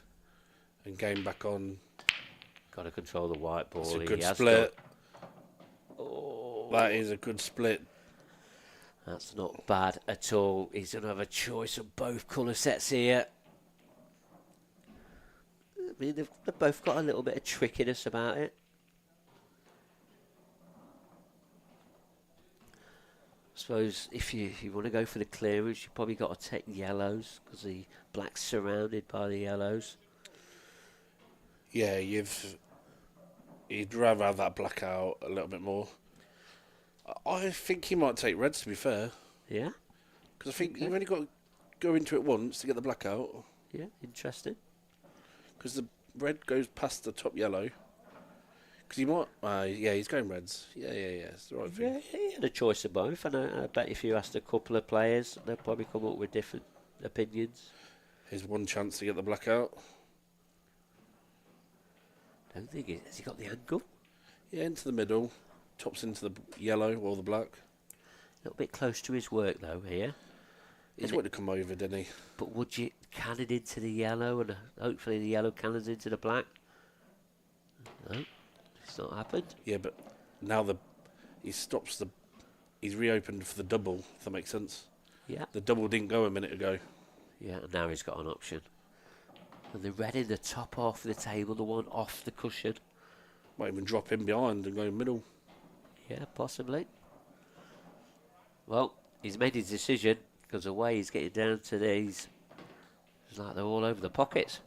Speaker 5: and game back on.
Speaker 2: Got to control the white ball.
Speaker 5: It's a
Speaker 2: He
Speaker 5: good
Speaker 2: has
Speaker 5: split.
Speaker 2: done. Oh,
Speaker 5: That is a good split.
Speaker 2: that's not bad at all. He's going to have a choice of both colour sets here. I mean, they've both got a little bit of trickiness about it. I suppose if you want to go for the clearance, you've probably got to take yellows because the black's surrounded by the yellows.
Speaker 5: Yeah, you'd rather have that black out a little bit more. I think he might take reds, to be fair,
Speaker 2: Yeah,
Speaker 5: because I think
Speaker 2: Okay.
Speaker 5: you've only got to go into it once to get the black out.
Speaker 2: yeah, interesting.
Speaker 5: Because the red goes past the top yellow. Because he might, yeah, he's going reds. Yeah, it's the right thing.
Speaker 2: Yeah, he had a choice of both, and I bet if you asked a couple of players, they'll probably come up with different opinions.
Speaker 5: Here's one chance to get the black out.
Speaker 2: Don't think has he got the angle?
Speaker 5: Yeah, into the middle, tops into the yellow or the black.
Speaker 2: A little bit close to his work though here.
Speaker 5: He's
Speaker 2: And
Speaker 5: wanted to come over, didn't he?
Speaker 2: But would you cannon into the yellow and hopefully the yellow cannons into the black? No, it's not happened.
Speaker 5: Yeah, but now he's reopened for the double, if that makes sense.
Speaker 2: Yeah,
Speaker 5: The double didn't go a minute ago.
Speaker 2: yeah, and now he's got an option. And the red in the top half of the table, the one off the cushion.
Speaker 5: Might even drop in behind and go middle.
Speaker 2: Yeah, possibly. Well, he's made his decision because the way he's getting down to these, it's like they're all over the pockets.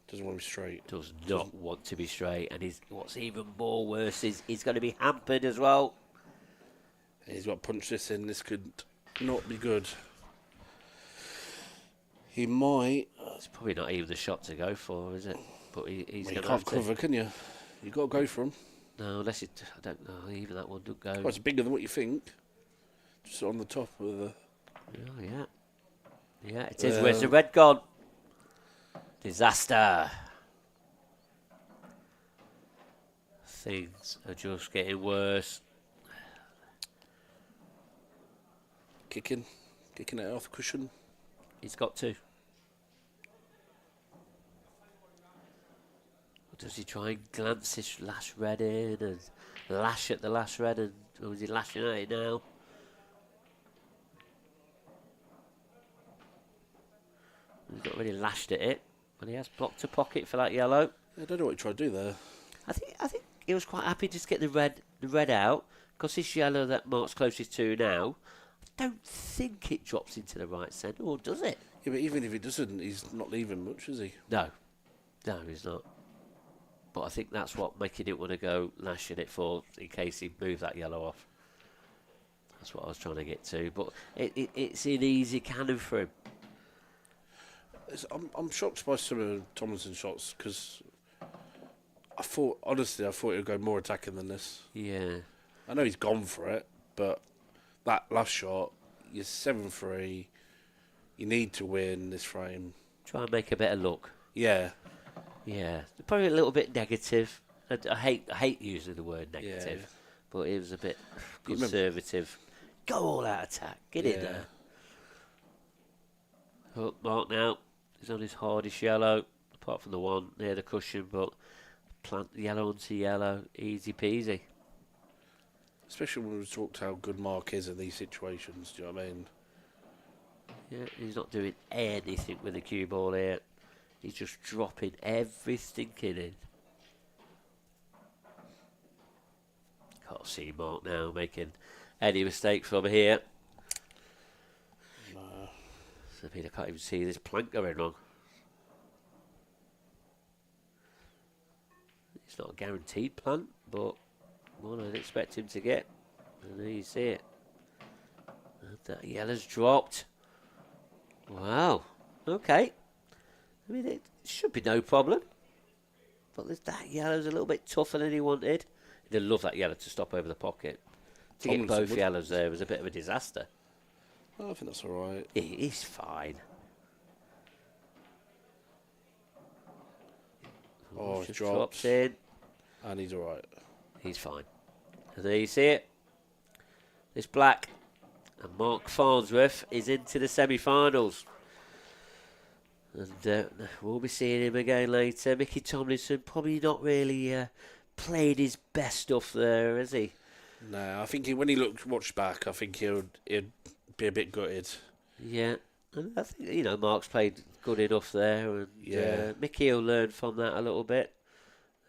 Speaker 5: Doesn't want to be straight.
Speaker 2: Does not want to be straight, and what's even more worse is he's going to be hampered as well.
Speaker 5: He's got to punch this in. This could not be good. He might.
Speaker 2: It's probably not even the shot to go for, is it? But he's
Speaker 5: Well, you
Speaker 2: going to
Speaker 5: can't cover, can you? You got to go for him.
Speaker 2: No, unless it. I don't know. Even that one don't go.
Speaker 5: Well, it's bigger than what you think. Just on the top of the.
Speaker 2: Oh, yeah. Yeah, it is. Where's the red gone? Disaster. Things are just getting worse.
Speaker 5: Kicking it off the cushion.
Speaker 2: He's got to. Or does he try and glance his last red in and lash at the last red, or is he lashing at it now? He's not really lashed at it, but he has blocked a pocket for that yellow.
Speaker 5: I don't know what he tried to do there.
Speaker 2: I think he was quite happy just to get the red out, because this yellow that Mark's closest to now, I don't think it drops into the right centre, or does it?
Speaker 5: Yeah, but even if he doesn't, he's not leaving much, is he?
Speaker 2: No, he's not. But I think that's what making it want to go lashing it for, in case he moved that yellow off. That's what I was trying to get to. But it's an easy cannon for him.
Speaker 5: I'm shocked by some of Tomlinson's shots because I thought it would go more attacking than this.
Speaker 2: Yeah.
Speaker 5: I know he's gone for it, but that last shot, you're 7-3. You need to win this frame.
Speaker 2: Try and make a better look.
Speaker 5: Yeah.
Speaker 2: Yeah. Probably a little bit negative. I hate using the word negative,
Speaker 5: Yeah.
Speaker 2: but it was a bit
Speaker 5: You remember-
Speaker 2: conservative. Go all out attack. Get in there. Up Mark now. He's on his hardest yellow, apart from the one near the cushion, but plant yellow onto yellow, easy peasy.
Speaker 5: Especially when we talked how good Mark is in these situations, do you know what I mean?
Speaker 2: Yeah, he's not doing anything with the cue ball here. He's just dropping everything in. Can't see Mark now making any mistakes from here.
Speaker 5: No.
Speaker 2: So I can't even see this plank going wrong. It's not a guaranteed plant, but one I'd expect him to get. And there you see it. And that yellow's dropped. Wow. Okay. I mean, it should be no problem. But that yellow's a little bit tougher than he wanted. He'd love that yellow to stop over the pocket. To get both yellows there was a bit of a disaster.
Speaker 5: I think that's all right.
Speaker 2: It is fine.
Speaker 5: Oh,
Speaker 2: just
Speaker 5: drops
Speaker 2: in.
Speaker 5: And he's all right.
Speaker 2: He's fine. And there you see it. It's black. And Mark Farnsworth is into the semi-finals. And we'll be seeing him again later. Mickey Tomlinson probably not really played his best stuff there, has he?
Speaker 5: No, I think when he watched back, I think he'd be a bit gutted.
Speaker 2: Yeah. And I think, Mark's played good enough there. And
Speaker 5: Yeah.
Speaker 2: Mickey will learn from that a little bit.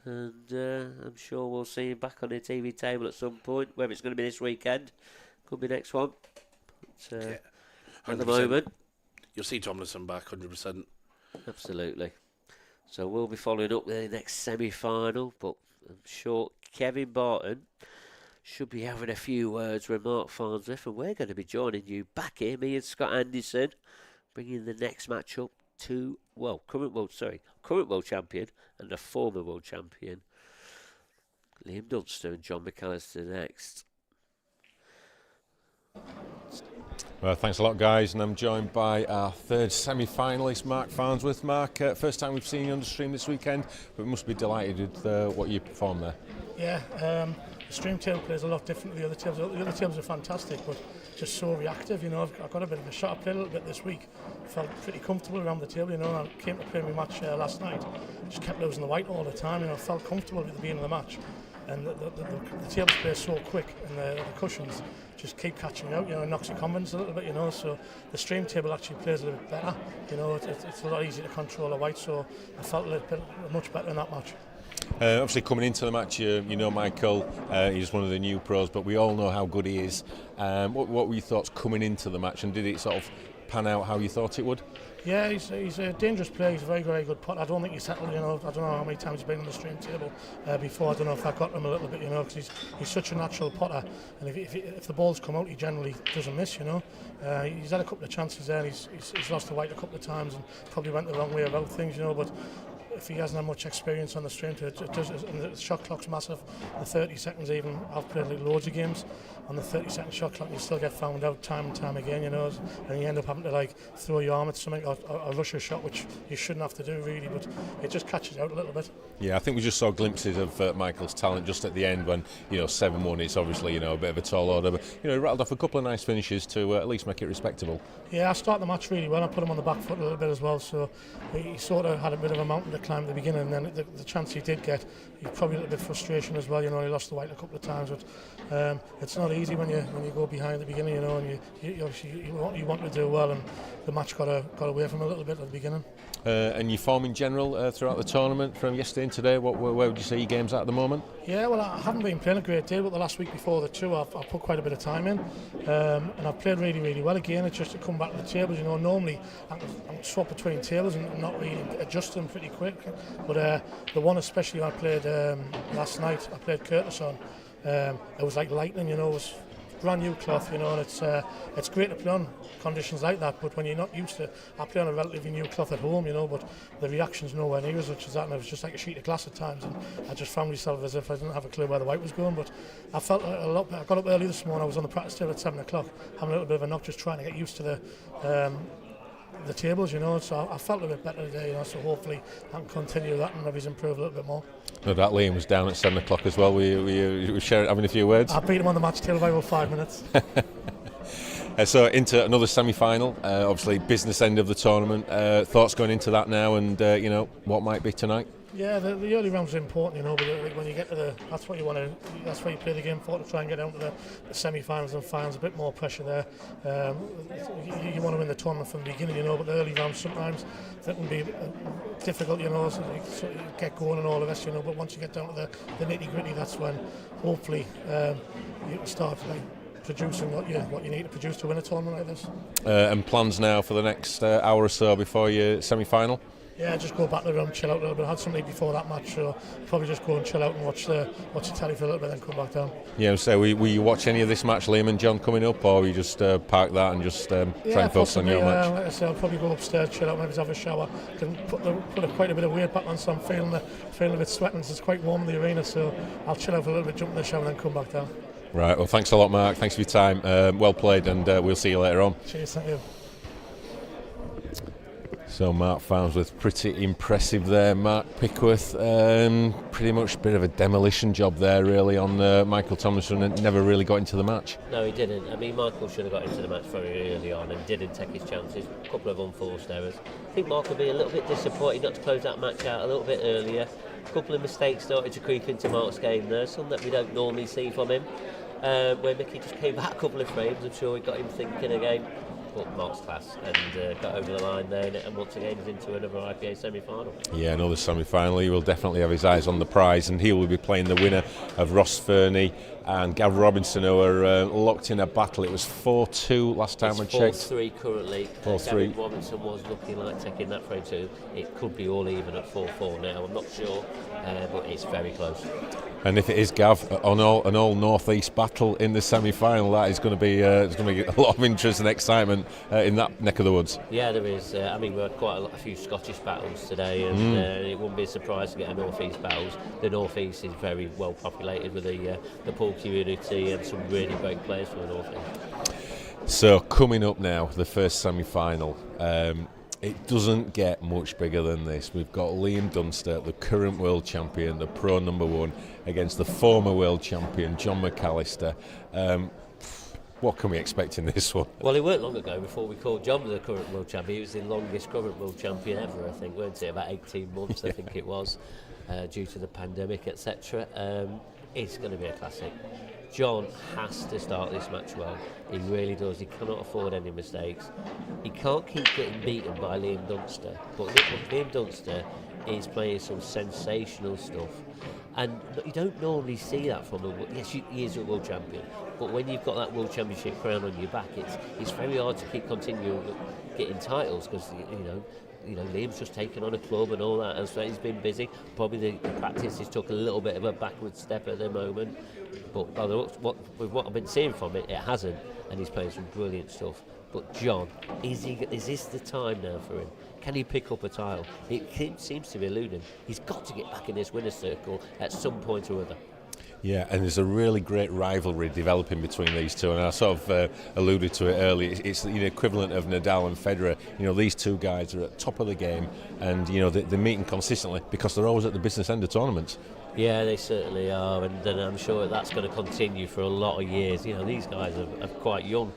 Speaker 2: And I'm sure we'll see him back on the TV table at some point. Whether it's going to be this weekend, could be next one. But, at the moment,
Speaker 5: you'll see Tomlinson back 100%.
Speaker 2: Absolutely. So we'll be following up with the next semi-final. But I'm sure Kevin Barton should be having a few words with Mark Farnsworth, and we're going to be joining you back here, me and Scott Anderson, bringing the next match up to current world champion and a former world champion, Liam Dunster and John McAllister next.
Speaker 1: Well, thanks a lot, guys, and I'm joined by our third semi-finalist, Mark Farnsworth. Mark, first time we've seen you on the stream this weekend, but we must be delighted with what you performed there.
Speaker 11: Yeah, the stream table plays a lot different to the other tables. The other tables are fantastic, but just so reactive. I've got a bit of a shot. I played a little bit this week. Felt pretty comfortable around the table. I came to play my match last night. Just kept losing the white all the time. Felt comfortable at the beginning of the match. And the tables play so quick, and the cushions just keep catching out. It knocks your confidence a little bit. So the stream table actually plays a little bit better. It's a lot easier to control the white. So I felt a little bit much better in that match.
Speaker 1: Obviously, coming into the match, Michael, he's one of the new pros, but we all know how good he is. What were your thoughts coming into the match, and did it sort of pan out how you thought it would?
Speaker 11: Yeah, he's a dangerous player. He's a very, very good putter. I don't think he's settled. I don't know how many times he's been on the stream table before. I don't know if that got him a little bit. Because he's such a natural putter, and if the balls come out, he generally doesn't miss. He's had a couple of chances there, and he's lost the white a couple of times, and probably went the wrong way about things. But if he hasn't had much experience on the stream, and the shot clock's massive. The 30 seconds even. I've played loads of games on the 30-second shot clock, and you still get found out time and time again, and you end up having to throw your arm at something or rush a shot, which you shouldn't have to do really, but it just catches out a little bit.
Speaker 1: Yeah, I think we just saw glimpses of Michael's talent just at the end when 7-1. It's obviously a bit of a tall order, but he rattled off a couple of nice finishes to at least make it respectable.
Speaker 11: Yeah, I started the match really well. I put him on the back foot a little bit as well, so he sort of had a bit of a mountain to climb at the beginning, and then the chance he did get, he probably a little bit of frustration as well. He lost the white a couple of times, but it's not easy when you go behind at the beginning, and you want to do well, and the match got away from him a little bit at the beginning.
Speaker 1: And your form in general throughout the tournament from yesterday and today, where would you say your game's at the moment?
Speaker 11: Yeah, well, I haven't been playing a great deal, but the last week before the two, I've put quite a bit of time in, and I've played really, really well again. It's just to come back to the tables. Normally I can swap between tables and not really adjust them pretty quick, but the one especially I played last night, I played Curtis on. It was like lightning, it was brand new cloth, and it's great to play on conditions like that, but when you're not used to, I play on a relatively new cloth at home, but the reaction's nowhere near as much as that, and it was just like a sheet of glass at times, and I just found myself as if I didn't have a clue where the white was going. But I felt a lot better. I got up early this morning. I was on the practice table at 7 o'clock, having a little bit of a knock, just trying to get used to the tables, so I felt a bit better today, so hopefully I can continue that and maybe improve a little bit more.
Speaker 1: No doubt Liam was down at 7 o'clock as well. We shared having a few words.
Speaker 11: I beat him on the match table by about 5 minutes.
Speaker 1: So into another semi-final, obviously business end of the tournament. Thoughts going into that now, and what might be tonight?
Speaker 11: Yeah, the early rounds are important, but when you get to that's what you want to, that's what you play the game for, to try and get down to the semi-finals and finals. A bit more pressure there. You want to win the tournament from the beginning, but the early rounds sometimes that can be difficult, so you get going and all the rest, but once you get down to the nitty-gritty, that's when hopefully you can start producing what you need to produce to win a tournament like this.
Speaker 1: And plans now for the next hour or so before your semi-final?
Speaker 11: Yeah, just go back to the room, chill out a little bit. I had something before that match, so probably just go and chill out and watch the telly for a little bit, then come back down.
Speaker 1: Yeah, so will you watch any of this match, Liam and John, coming up, or will you just park that and just try and focus on your match?
Speaker 11: Like I say, I'll probably go upstairs, chill out, maybe have a shower. Can put quite a bit of weight back on, so I'm feeling a bit sweating. It's quite warm in the arena, so I'll chill out for a little bit, jump in the shower, and then come back down.
Speaker 1: Right. Well, thanks a lot, Mark. Thanks for your time. Well played, and we'll see you later on.
Speaker 11: Cheers. Thank you.
Speaker 1: So Mark Farnsworth, pretty impressive there. Mark Pickworth, pretty much a bit of a demolition job there really on Michael Thomason, and never really got into the match.
Speaker 2: No, he didn't. I mean, Michael should have got into the match very early on and didn't take his chances. A couple of unforced errors. I think Mark will be a little bit disappointed not to close that match out a little bit earlier. A couple of mistakes started to creep into Mark's game there, some that we don't normally see from him. Where Mickey just came back a couple of frames, I'm sure it got him thinking again. But Mark's class and got over the line there, and once again he's into another IPA semi-final. Yeah, another
Speaker 1: semi-final. He will definitely have his eyes on the prize, and he will be playing the winner of Ross Fernie and Gav Robinson, who are locked in a battle. It was 4-2 last time I checked.
Speaker 2: 4-3 currently.
Speaker 1: 4-3.
Speaker 2: Gav Robinson was looking like taking that frame too. It could be all even at 4-4 now. I'm not sure, but it's very close.
Speaker 1: And if it is Gav, an all north-east battle in the semi-final, that is going to be a lot of interest and excitement in that neck of the woods.
Speaker 2: Yeah, there is. I mean, we had quite a few Scottish battles today, and it wouldn't be a surprise to get a north-east battles. The north-east is very well populated with the pool community and some really great players from the north-east.
Speaker 1: So coming up now, the first semi-final. It doesn't get much bigger than this. We've got Liam Dunster, the current world champion, the pro number one, against the former world champion, John McAllister. What can we expect in this one?
Speaker 2: Well, it weren't long ago before we called John the current world champion. He was the longest current world champion ever, I think, weren't it? About 18 months, I think it was, due to the pandemic, etc. It's going to be a classic. John has to start this match well. He really does. He cannot afford any mistakes. He can't keep getting beaten by Liam Dunster. But Liam Dunster is playing some sensational stuff. And you don't normally see that from him. Yes, he is a world champion. But when you've got that world championship crown on your back, it's very hard to keep continuing getting titles because, Liam's just taken on a club and all that, and so he's been busy. Probably the practice has took a little bit of a backward step at the moment, but by with what I've been seeing from it hasn't, and he's playing some brilliant stuff. But John, is this the time now for him? Can he pick up a title? It seems to be eluding. He's got to get back in this winner's circle at some point or other.
Speaker 1: Yeah, and there's a really great rivalry developing between these two, and I sort of alluded to it earlier. It's the equivalent of Nadal and Federer. These two guys are at the top of the game, and they're meeting consistently because they're always at the business end of tournaments.
Speaker 2: Yeah, they certainly are, and I'm sure that's going to continue for a lot of years. These guys are quite young,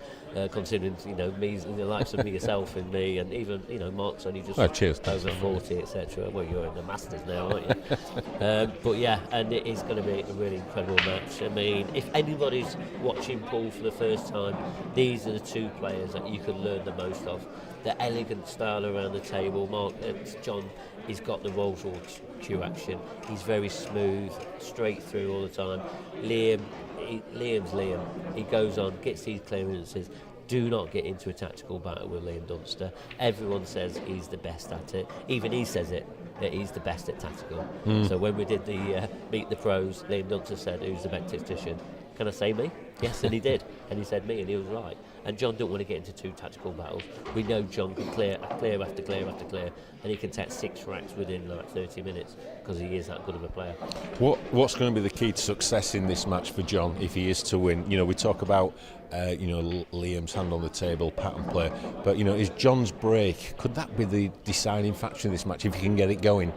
Speaker 2: considering me, the likes of me, yourself, and me, and even Mark's only just over 40, etc. Well, you're in the Masters now, aren't you? But yeah, and it is going to be a really incredible match. I mean, if anybody's watching pool for the first time, these are the two players that you can learn the most of. The elegant style around the table. John, he's got the Rolls Royce cue action. He's very smooth, straight through all the time. Liam's Liam. He goes on, gets these clearances. Do not get into a tactical battle with Liam Dunster. Everyone says he's the best at it. Even he says it, that he's the best at tactical. So when we did the Meet the Pros, Liam Dunster said, who's the best tactician? Can I say me? Yes, and he did. And he said me, and he was right. And John don't want to get into two tactical battles. We know John can clear after clear after clear, and he can take 6 racks within like 30 minutes because he is that good of a player.
Speaker 1: What's going to be the key to success in this match for John if he is to win? We talk about Liam's hand on the table, pattern play, but is John's break, could that be the deciding factor in this match if he can get it going?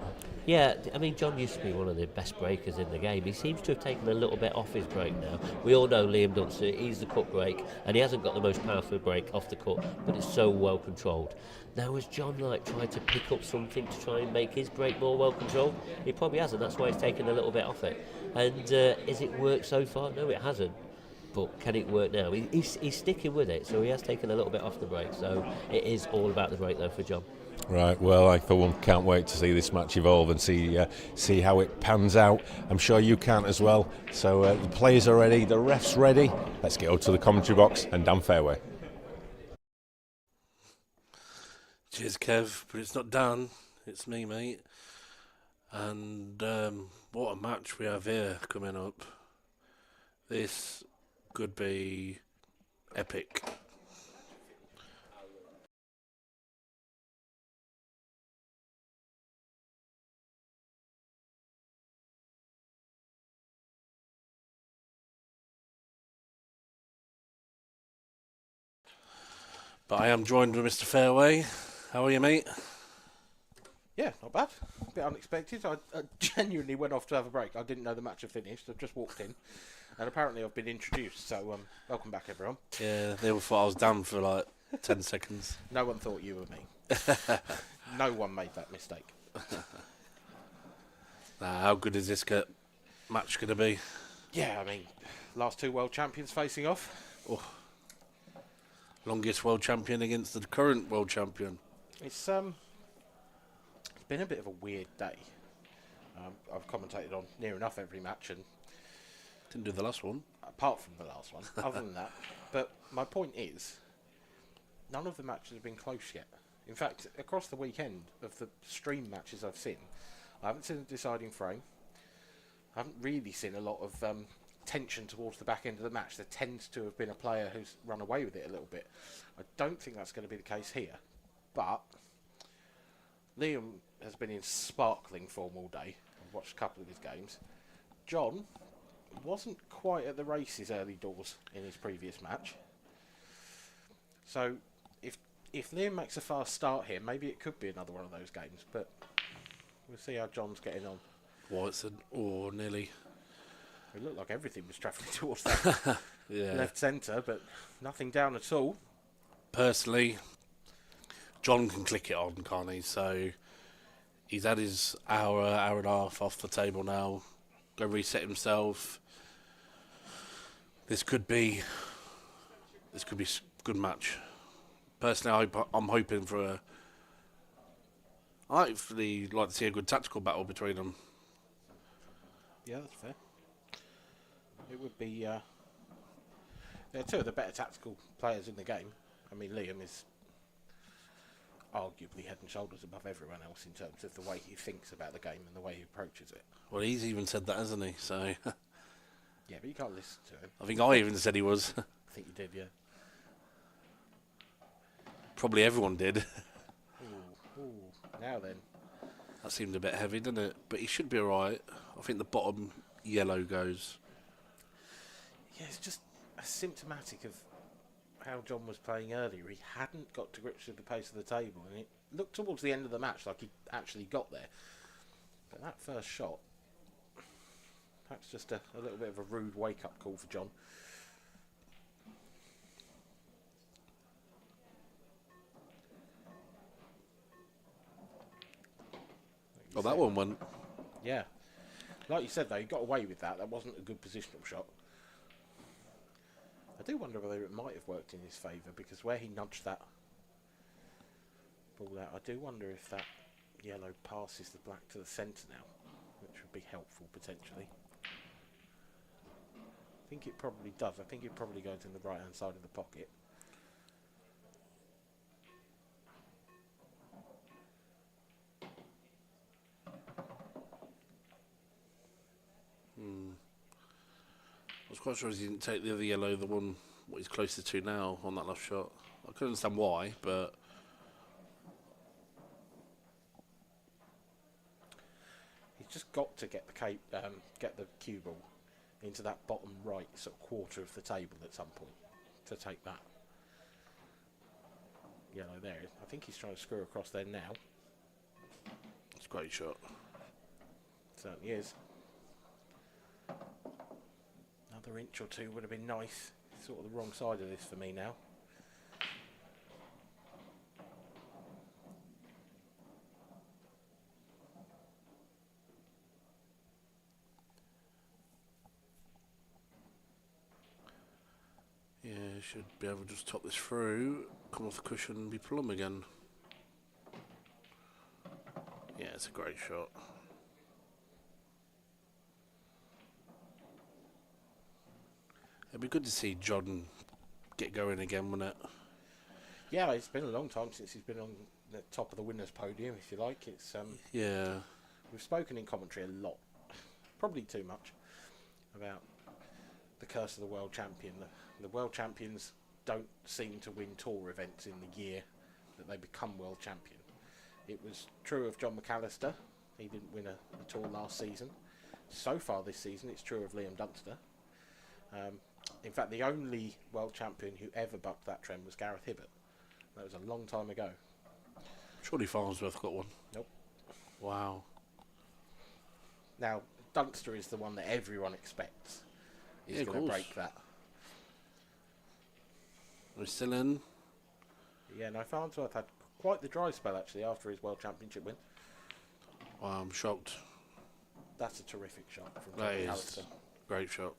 Speaker 2: Yeah, I mean, John used to be one of the best breakers in the game. He seems to have taken a little bit off his break now. We all know Liam Dunster, he's the cut break, and he hasn't got the most powerful break off the cut, but it's so well controlled. Now, has John tried to pick up something to try and make his break more well controlled? He probably hasn't. That's why he's taken a little bit off it. And has it worked so far? No, it hasn't. But can it work now? He's sticking with it, so he has taken a little bit off the break. So it is all about the break, though, for John.
Speaker 1: Right, well, I for one can't wait to see this match evolve and see how it pans out. I'm sure you can't as well. So the players are ready, the ref's ready. Let's get over to the commentary box and Dan Fairway.
Speaker 5: Cheers, Kev, but it's not Dan, it's me, mate. And what a match we have here coming up. This could be epic. But I am joined with Mr. Fairway. How are you, mate?
Speaker 3: Yeah, not bad. A bit unexpected. I genuinely went off to have a break. I didn't know the match had finished. I just walked in. And apparently I've been introduced. So welcome back, everyone.
Speaker 5: Yeah, they all thought I was down for like 10 seconds.
Speaker 3: No one thought you were me. No one made that mistake.
Speaker 5: How good is this match going to be?
Speaker 3: Yeah, I mean, last two world champions facing off.
Speaker 5: Oh. Longest world champion against the current world champion.
Speaker 3: It's been a bit of a weird day. I've commentated on near enough every match and
Speaker 5: didn't do the last one.
Speaker 3: Apart from the last one, other than that. But my point is, none of the matches have been close yet. In fact, across the weekend of the stream matches I've seen, I haven't seen a deciding frame. I haven't really seen a lot of tension towards the back end of the match. There tends to have been a player who's run away with it a little bit. I don't think that's going to be the case here. But Liam has been in sparkling form all day. I've watched a couple of his games. John wasn't quite at the races early doors in his previous match. So if Liam makes a fast start here, maybe it could be another one of those games. But we'll see how John's getting on.
Speaker 5: Watson, or nearly.
Speaker 3: It looked like everything was travelling towards that
Speaker 5: Yeah.
Speaker 3: left centre, but nothing down at all.
Speaker 5: Personally, John can click it on, can't he? So he's had his hour and a half off the table now. Go reset himself. This could be a good match. Personally, I'm hoping for I actually like to see a good tactical battle between them.
Speaker 3: Yeah, that's fair. It would be. They're two of the better tactical players in the game. I mean, Liam is arguably head and shoulders above everyone else in terms of the way he thinks about the game and the way he approaches it.
Speaker 5: Well, he's even said that, hasn't he? So.
Speaker 3: Yeah, but you can't listen to him.
Speaker 5: I think I even said he was.
Speaker 3: I think you did, yeah.
Speaker 5: Probably everyone did.
Speaker 3: Ooh, now then.
Speaker 5: That seemed a bit heavy, didn't it? But he should be alright. I think the bottom yellow goes.
Speaker 3: Yeah, it's just symptomatic of how John was playing earlier. He hadn't got to grips with the pace of the table, and it looked towards the end of the match like he actually got there. But that first shot, that's just a little bit of a rude wake-up call for John.
Speaker 5: Oh, that one went.
Speaker 3: Yeah. Like you said, though, he got away with that. That wasn't a good positional shot. I do wonder whether it might have worked in his favour, because where he nudged that ball out, I do wonder if that yellow passes the black to the centre now, which would be helpful, potentially. I think it probably does. I think it probably goes in the right-hand side of the pocket.
Speaker 5: I was quite sure he didn't take the other yellow, the one what he's closer to now on that last shot. I couldn't understand why, but
Speaker 3: He's just got to get the cue ball into that bottom right sort of quarter of the table at some point to take that yellow there. I think he's trying to screw across there now.
Speaker 5: it's a great shot.
Speaker 3: Certainly is. Another inch or two would have been nice. Sort of the wrong side of this for me now.
Speaker 5: Yeah, should be able to just top this through, come off the cushion and be plumb again. Yeah, it's a great shot. It'd be good to see John get going again, wouldn't it?
Speaker 3: Yeah, it's been a long time since he's been on the top of the winners' podium, if you like. It's
Speaker 5: Yeah.
Speaker 3: We've spoken in commentary a lot, probably too much, about the curse of the world champion. The world champions don't seem to win tour events in the year that they become world champion. It was true of John McAllister. He didn't win a tour last season. So far this season, it's true of Liam Dunster. In fact, the only world champion who ever bucked that trend was Gareth Hibbert. That was a long time ago.
Speaker 5: Surely Farnsworth got one.
Speaker 3: Nope.
Speaker 5: Wow.
Speaker 3: Now, Dunster is the one that everyone expects is
Speaker 5: Yeah,
Speaker 3: going to
Speaker 5: course.
Speaker 3: break that.
Speaker 5: We're still in.
Speaker 3: Yeah, no, Farnsworth had quite the dry spell, actually, after his world championship win.
Speaker 5: Wow, I'm shocked.
Speaker 3: That's a terrific shot from
Speaker 5: That
Speaker 3: John
Speaker 5: is
Speaker 3: McAllister.
Speaker 5: great shot.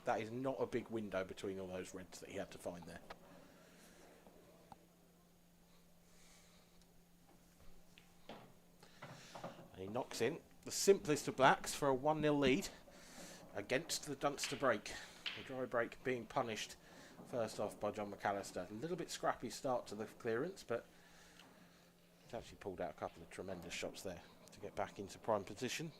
Speaker 3: That is not a big window between all those reds that he had to find there. And he knocks in the simplest of blacks for a 1-0 lead against the Dunster break. The dry break being punished first off by John McAllister. A little bit scrappy start to the clearance, but he's actually pulled out a couple of tremendous shots there to get back into prime position.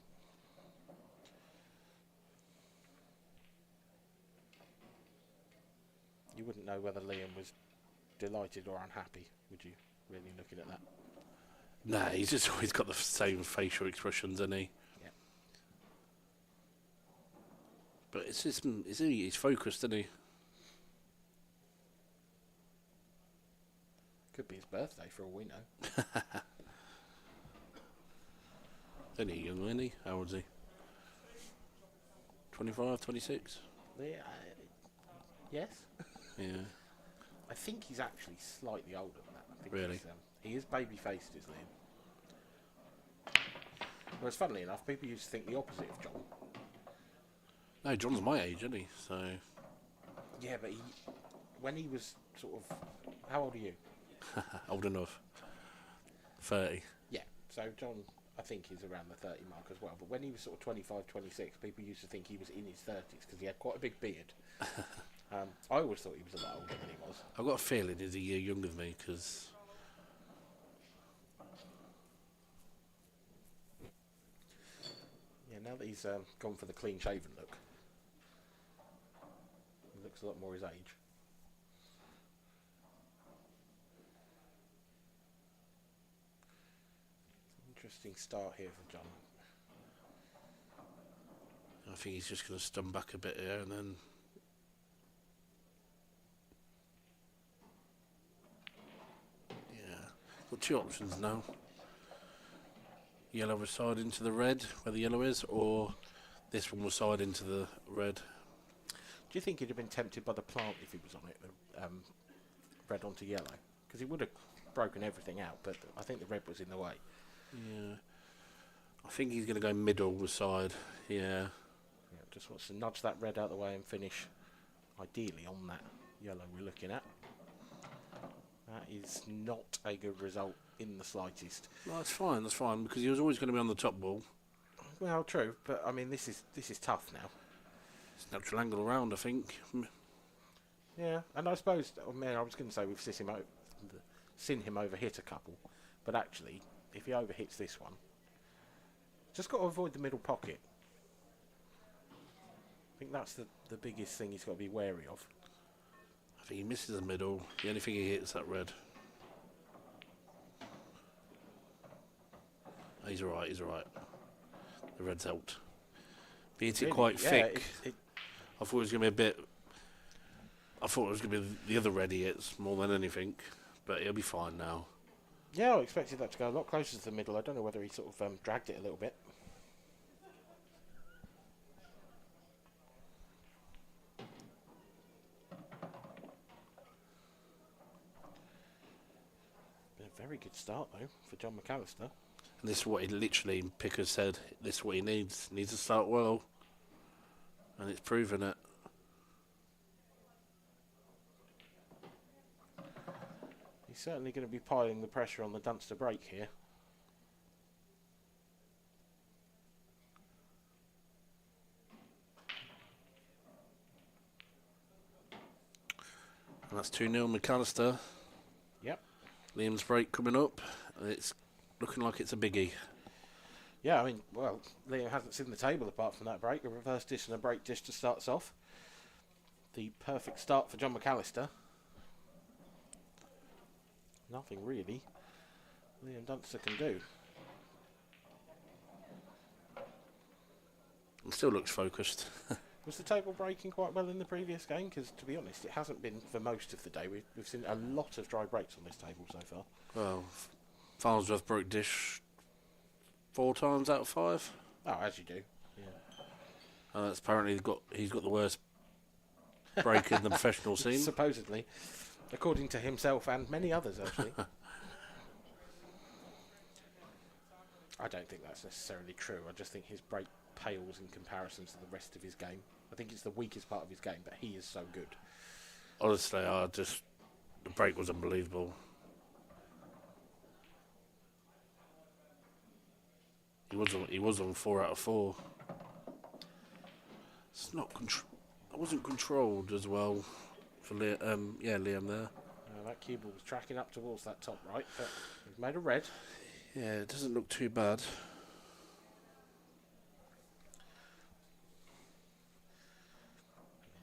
Speaker 3: You wouldn't know whether Liam was delighted or unhappy, would you, really, looking at that?
Speaker 5: Nah, he's just always got the same facial expressions, hasn't he?
Speaker 3: Yeah.
Speaker 5: But it's just, he's focused, isn't he?
Speaker 3: Could be his birthday for all we know.
Speaker 5: Isn't he young, isn't he? How old is he? 25, 26?
Speaker 3: Yeah, yes.
Speaker 5: Yeah.
Speaker 3: I think he's actually slightly older than that. I think
Speaker 5: Really?
Speaker 3: He is baby-faced, is Liam. Whereas, funnily enough, people used to think the opposite of John.
Speaker 5: No, John's my age, isn't he? So.
Speaker 3: Yeah, but when he was sort of... How old are you?
Speaker 5: Old enough. 30.
Speaker 3: Yeah, so John, I think, is around the 30 mark as well. But when he was sort of 25, 26, people used to think he was in his 30s because he had quite a big beard. I always thought he was a lot older than he was.
Speaker 5: I've got a feeling he's a year younger than me because.
Speaker 3: Yeah, now that he's gone for the clean-shaven look, he looks a lot more his age. Interesting start here for John.
Speaker 5: I think he's just going to stun back a bit here and then. Yeah, got two options now. Yellow will side into the red, where the yellow is, or this one will side into the red.
Speaker 3: Do you think he'd have been tempted by the plant if he was on it, red onto yellow? Because he would have broken everything out, but I think the red was in the way.
Speaker 5: Yeah. I think he's going to go middle with side, yeah.
Speaker 3: Yeah, just wants to nudge that red out of the way and finish, ideally, on that yellow we're looking at. That is not a good result in the slightest.
Speaker 5: No, that's fine, because he was always going to be on the top ball.
Speaker 3: Well, true, but I mean, this is tough now.
Speaker 5: It's natural angle around, I think.
Speaker 3: Yeah, and I suppose, I mean, I was going to say we've seen him overhit a couple, but actually, if he overhits this one, just got to avoid the middle pocket. I think that's the biggest thing he's got to be wary of.
Speaker 5: I think he misses the middle. The only thing he hits is that red. Oh, he's alright, The red's out. He hit it quite thick. I thought it was going to be I thought it was going to be the other red he hits more than anything, but he'll be fine now.
Speaker 3: Yeah, I expected that to go a lot closer to the middle. I don't know whether he sort of dragged it a little bit. Very good start though for John McAllister.
Speaker 5: And this is what he literally, Picker said, this is what he needs. He needs to start well. And it's proven it.
Speaker 3: He's certainly going to be piling the pressure on the Dunster break here.
Speaker 5: And that's 2-0 McAllister.
Speaker 3: Yep.
Speaker 5: Liam's break coming up. And it's looking like it's a biggie.
Speaker 3: Yeah, I mean, well, Liam hasn't seen the table apart from that break. A reverse dish and a break dish to start us off. The perfect start for John McAllister. Nothing really Liam Dunster can do.
Speaker 5: And still looks focused.
Speaker 3: Was the table breaking quite well in the previous game? Because, to be honest, it hasn't been for most of the day. We've seen a lot of dry breaks on this table so far.
Speaker 5: Well, Farnsworth broke dish 4 times out of 5.
Speaker 3: Oh, as you do. Yeah.
Speaker 5: And that's apparently he's got the worst break in the professional scene.
Speaker 3: Supposedly. According to himself and many others, actually. I don't think that's necessarily true. I just think his break pales in comparison to the rest of his game. I think it's the weakest part of his game, but he is so good.
Speaker 5: Honestly, the break was unbelievable. He was on 4 out of 4. It's not it wasn't controlled as well for Liam there.
Speaker 3: That cue ball was tracking up towards that top right, but he's made a red.
Speaker 5: Yeah, it doesn't look too bad.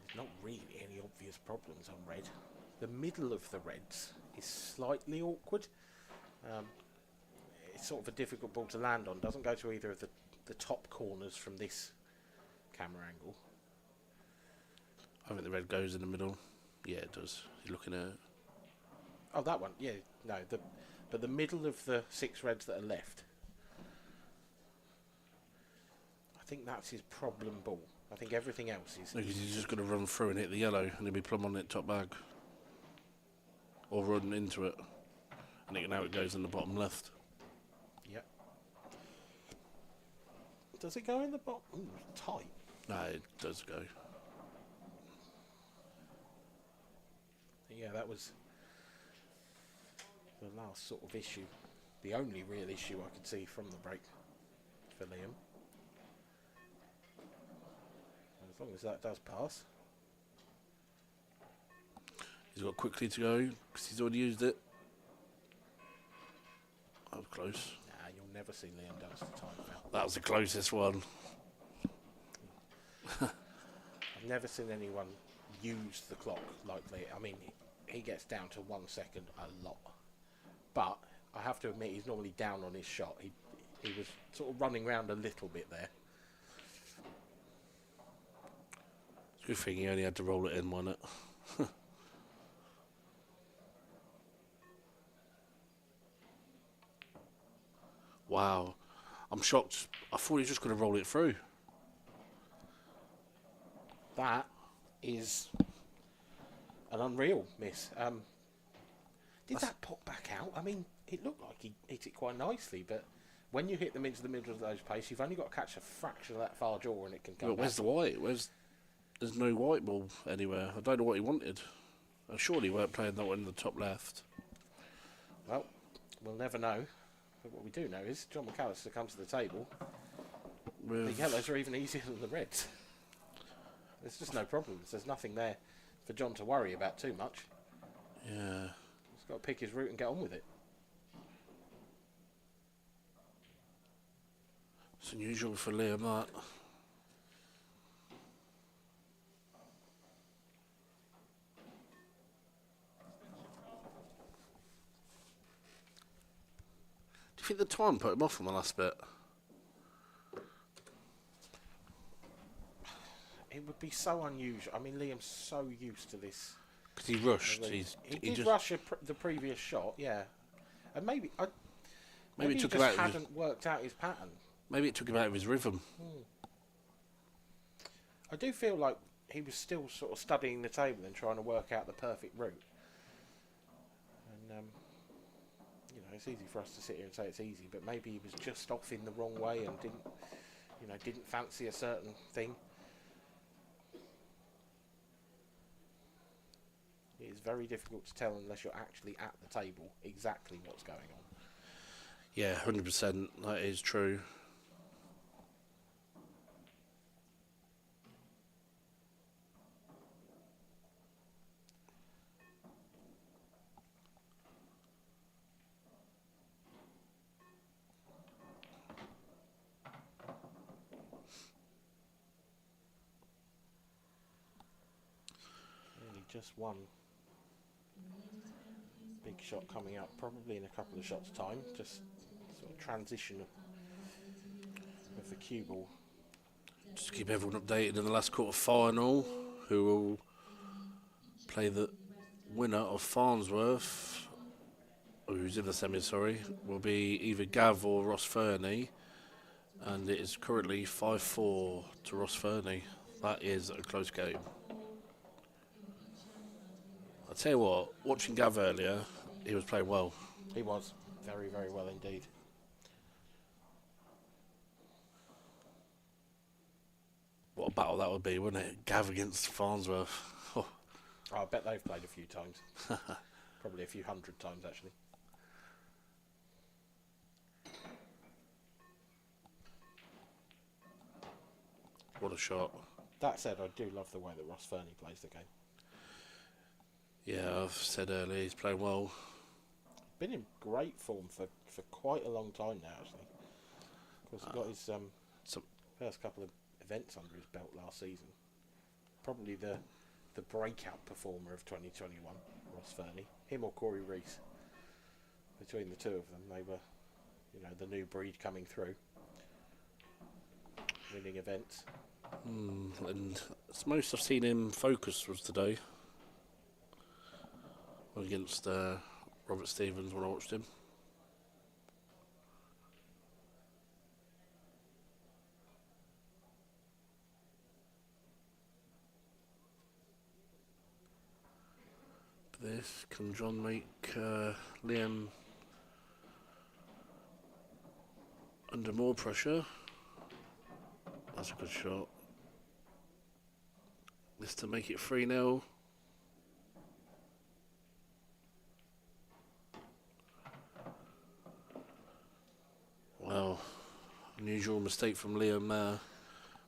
Speaker 3: There's not really any obvious problems on red. The middle of the reds is slightly awkward. It's sort of a difficult ball to land on. Doesn't go to either of the top corners from this camera angle.
Speaker 5: I think the red goes in the middle. Yeah, it does. You're looking at it.
Speaker 3: Oh, that one. Yeah, no. But the middle of the 6 reds that are left, I think that's his problem ball. I think everything else is...
Speaker 5: Because he's just going to run through and hit the yellow, and he'll be plumb on it top bag. Or run into it. And now it goes in the bottom left.
Speaker 3: Yep. Does it go in the bottom? Ooh, tight.
Speaker 5: No, it does go.
Speaker 3: Yeah, that was the last sort of issue. The only real issue I could see from the break for Liam. As long as that does pass.
Speaker 5: He's got quickly to go, because he's already used it. That was close.
Speaker 3: Nah, you'll never see Liam Dunster time out.
Speaker 5: That was the closest one.
Speaker 3: I've never seen anyone use the clock like Liam. I mean, he gets down to 1 second a lot. But I have to admit, he's normally down on his shot. He was sort of running around a little bit there.
Speaker 5: It's a good thing he only had to roll it in, wasn't it? Wow. I'm shocked. I thought he was just going to roll it through.
Speaker 3: That is an unreal miss. Did that pop back out? I mean, it looked like he hit it quite nicely, but when you hit them into the middle of those pace, you've only got to catch a fraction of that far jaw and it can come back.
Speaker 5: Where's the white? There's no white ball anywhere. I don't know what he wanted. I surely weren't playing that one in the top left.
Speaker 3: Well, we'll never know. But what we do know is John McAllister comes to the table. The yellows are even easier than the reds. There's just no problems. There's nothing there for John to worry about too much.
Speaker 5: Yeah.
Speaker 3: He's got to pick his route and get on with it.
Speaker 5: It's unusual for Liam, that. Do you think the time put him off on the last bit?
Speaker 3: It would be so unusual. I mean, Liam's so used to this.
Speaker 5: Because he rushed.
Speaker 3: He did
Speaker 5: just
Speaker 3: rush the previous shot, yeah. And maybe
Speaker 5: it
Speaker 3: he
Speaker 5: took
Speaker 3: just
Speaker 5: him out.
Speaker 3: hadn't worked out his pattern.
Speaker 5: Maybe it took him out of his rhythm.
Speaker 3: I do feel like he was still sort of studying the table and trying to work out the perfect route. And, it's easy for us to sit here and say it's easy, but maybe he was just off in the wrong way and didn't fancy a certain thing. It is very difficult to tell unless you're actually at the table exactly what's going on.
Speaker 5: Yeah, 100%. That is true.
Speaker 3: Really just one big shot coming up, probably in a couple of shots' time. Just sort of transition of the cue ball.
Speaker 5: Just to keep everyone updated, in the last quarter final, who will play the winner of Farnsworth, or who's in the semi, sorry, will be either Gav or Ross Fernie, and it is currently 5-4 to Ross Fernie. That is a close game. I'll tell you what, watching Gav earlier, he was playing well.
Speaker 3: He was very, very well indeed.
Speaker 5: What a battle that would be, wouldn't it? Gav against Farnsworth. Oh.
Speaker 3: I bet they've played a few times. Probably a few hundred times, actually.
Speaker 5: What a shot.
Speaker 3: That said, I do love the way that Ross Fernie plays the game.
Speaker 5: Yeah, I've said earlier, he's playing well.
Speaker 3: Been in great form for quite a long time now, actually. Of course, he got his first couple of events under his belt last season. Probably the breakout performer of 2021, Ross Fernie. Him or Corey Reese. Between the two of them, they were, the new breed coming through. Winning events.
Speaker 5: And it's most I've seen him focus was today. Against Robert Stevens when I watched him. This, can John make Liam under more pressure? That's a good shot. This to make it 3-0. Well, unusual mistake from Liam there,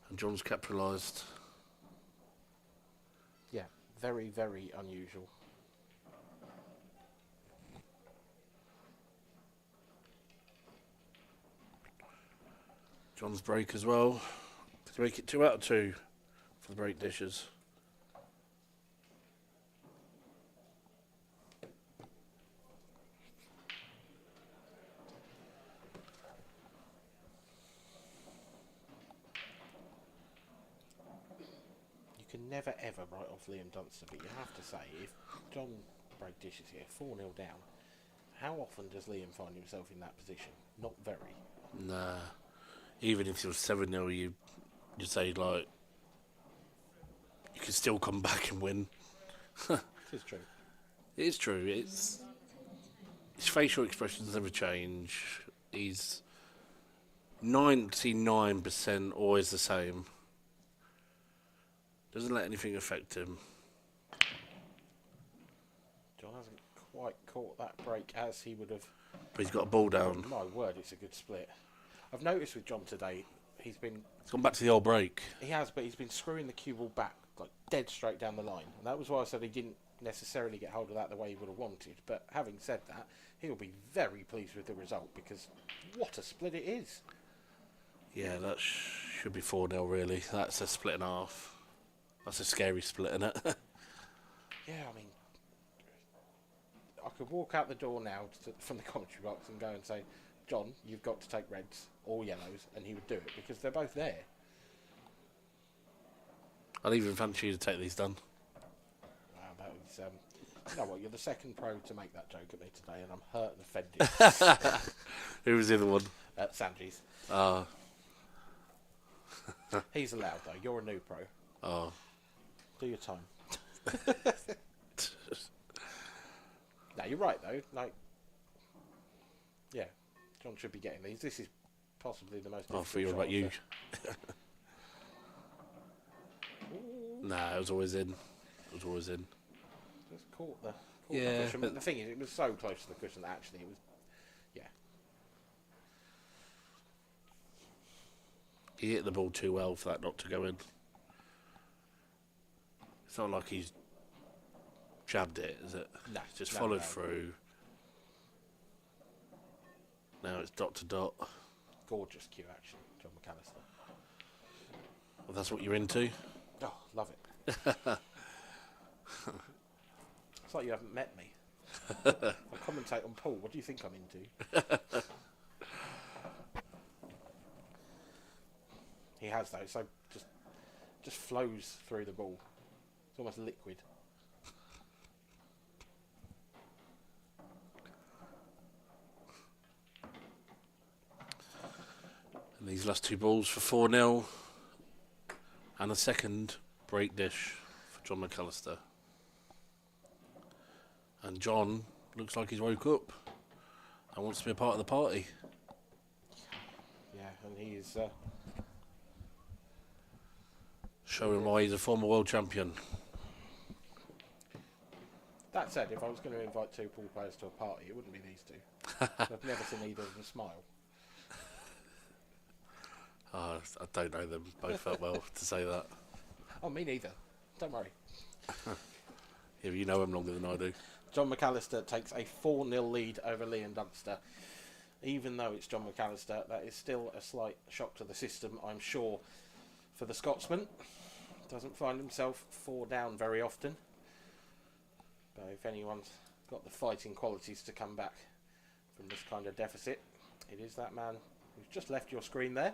Speaker 5: and John's capitalised.
Speaker 3: Yeah, very, very unusual.
Speaker 5: John's break as well. To make it 2 out of 2 for the break dishes.
Speaker 3: You can never ever write off Liam Dunster, but you have to say, if John break dishes here, 4-0 down, how often does Liam find himself in that position? Not very.
Speaker 5: Nah. Even if it was 7-0, you'd say, like, you could still come back and win.
Speaker 3: It is true.
Speaker 5: It is true. His facial expressions never change. He's 99% always the same. Doesn't let anything affect him.
Speaker 3: John hasn't quite caught that break as he would have.
Speaker 5: But he's got a ball down.
Speaker 3: Oh, my word, it's a good split. I've noticed with John today, he's
Speaker 5: gone back to the old break.
Speaker 3: He has, but he's been screwing the cue ball back, like dead straight down the line. And that was why I said he didn't necessarily get hold of that the way he would have wanted. But having said that, he'll be very pleased with the result because what a split it is.
Speaker 5: Yeah, that should be 4-0 really. That's a split and a half. That's a scary split, isn't it?
Speaker 3: Yeah, I mean, I could walk out the door now from the commentary box and go and say, John, you've got to take reds or yellows, and he would do it because they're both there.
Speaker 5: I'd even fancy you to take these done.
Speaker 3: Wow, that was, you know what, you're the second pro to make that joke at me today, and I'm hurt and offended.
Speaker 5: Who was the other one?
Speaker 3: Sanji's.
Speaker 5: Oh.
Speaker 3: He's allowed, though. You're a new pro.
Speaker 5: Oh.
Speaker 3: Do your time. No, you're right, though. Like, Yeah, John should be getting these. This is possibly the most.
Speaker 5: I feel about you. Nah, it was always in.
Speaker 3: Just caught the
Speaker 5: Yeah,
Speaker 3: cushion. But the thing is, it was so close to the cushion that actually it was. Yeah.
Speaker 5: He hit the ball too well for that not to go in. It's not like he's jabbed it, is it?
Speaker 3: No,
Speaker 5: He's just
Speaker 3: no,
Speaker 5: followed
Speaker 3: no.
Speaker 5: through. Now it's dot to dot.
Speaker 3: Gorgeous cue action, John McAllister.
Speaker 5: Well, that's what you're into.
Speaker 3: Oh, love it. It's like you haven't met me. I commentate on pool. What do you think I'm into? He has though, so just flows through the ball. It's almost liquid.
Speaker 5: And these last 2 balls for 4-0. And a second break dish for John McAllister. And John looks like he's woke up and wants to be a part of the party.
Speaker 3: Yeah, and he is.
Speaker 5: Showing why he's a former world champion.
Speaker 3: That said, if I was going to invite 2 pool players to a party, it wouldn't be these 2. I've never seen either of them smile.
Speaker 5: I don't know them both that well to say that.
Speaker 3: Oh, me neither. Don't worry.
Speaker 5: Yeah, you know him longer than I do.
Speaker 3: John McAllister takes a 4-0 lead over Liam Dunster. Even though it's John McAllister, that is still a slight shock to the system, I'm sure, for the Scotsman. Doesn't find himself 4 down very often. But if anyone's got the fighting qualities to come back from this kind of deficit, it is that man who's just left your screen there.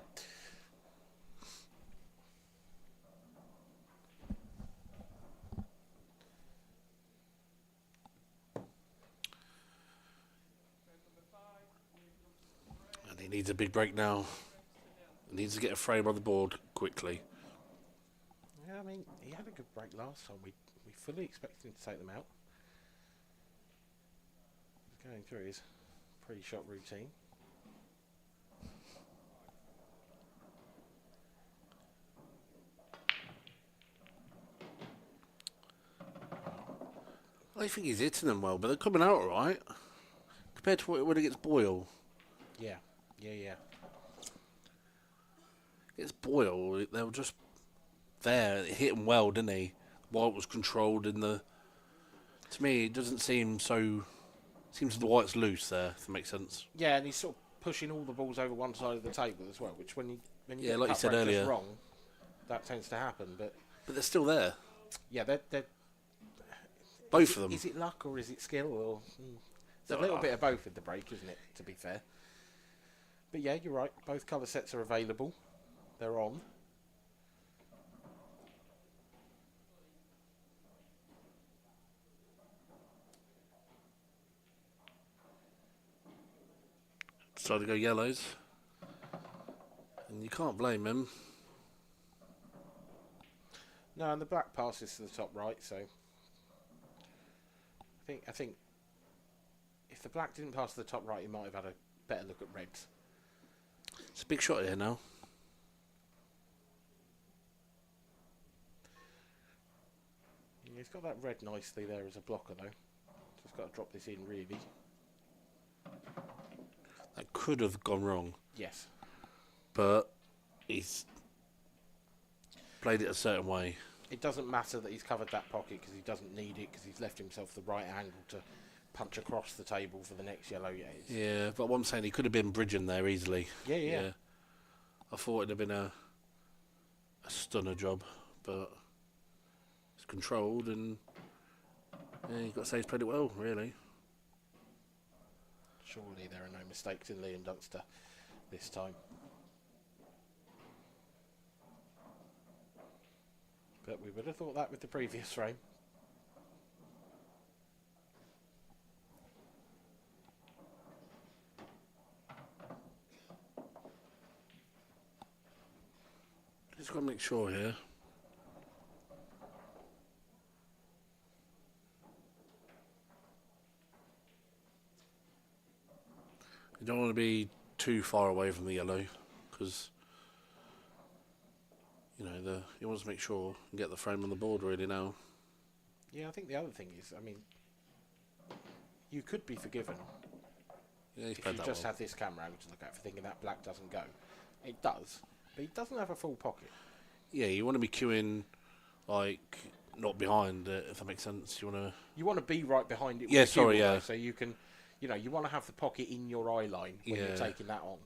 Speaker 5: And he needs a big break now. He needs to get a frame on the board quickly.
Speaker 3: Yeah, I mean, he had a good break last time. We fully expected him to take them out. He's going through his pre-shot routine.
Speaker 5: I think he's hitting them well, but they're coming out all right. Compared to what it would against Boyle.
Speaker 3: Yeah.
Speaker 5: Against Boyle, they were just there. It hit him well, didn't he? While it was controlled in the... To me, it doesn't seem so... Seems the white's loose there, if that makes sense.
Speaker 3: Yeah, and he's sort of pushing all the balls over one side of the table as well, which when you get
Speaker 5: like you
Speaker 3: cut
Speaker 5: said
Speaker 3: break
Speaker 5: earlier,
Speaker 3: just wrong, that tends to happen. But
Speaker 5: they're still there.
Speaker 3: yeah, they're
Speaker 5: Both of them.
Speaker 3: Is it luck or is it skill? Or it's a little bit of both with the break, isn't it? To be fair. But yeah, you're right. Both colour sets are available. They're on.
Speaker 5: Decided to go yellows. And you can't blame him.
Speaker 3: No, and the black passes to the top right, so I think if the black didn't pass to the top right, he might have had a better look at reds.
Speaker 5: It's a big shot here now.
Speaker 3: Yeah, he's got that red nicely there as a blocker, though. Just got to drop this in, really.
Speaker 5: That could have gone wrong.
Speaker 3: Yes.
Speaker 5: But he's played it a certain way.
Speaker 3: It doesn't matter that he's covered that pocket because he doesn't need it because he's left himself the right angle to punch across the table for the next yellow.
Speaker 5: Yeah, but what I'm saying, he could have been bridging there easily.
Speaker 3: Yeah.
Speaker 5: I thought it'd have been a stunner job, but it's controlled and you've got to say he's played it well, really.
Speaker 3: Surely there are no mistakes in Liam Dunster this time. But we would have thought that with the previous frame.
Speaker 5: Just got to make sure here. You don't want to be too far away from the yellow, because you know he wants to make sure and get the frame on the board really now.
Speaker 3: Yeah, I think the other thing is, I mean, you could be forgiven
Speaker 5: Yeah, he's
Speaker 3: if
Speaker 5: played
Speaker 3: you
Speaker 5: that
Speaker 3: just
Speaker 5: well.
Speaker 3: have this camera angle to look at for thinking that black doesn't go. It does, but he doesn't have a full pocket.
Speaker 5: Yeah, you want to be queuing like not behind it, if that makes sense. You
Speaker 3: want to be right behind it. With
Speaker 5: Yeah,
Speaker 3: the cue
Speaker 5: sorry,
Speaker 3: though,
Speaker 5: yeah.
Speaker 3: so you can, you know, you want to have the pocket in your eye line when you're
Speaker 5: Yeah.
Speaker 3: taking that on.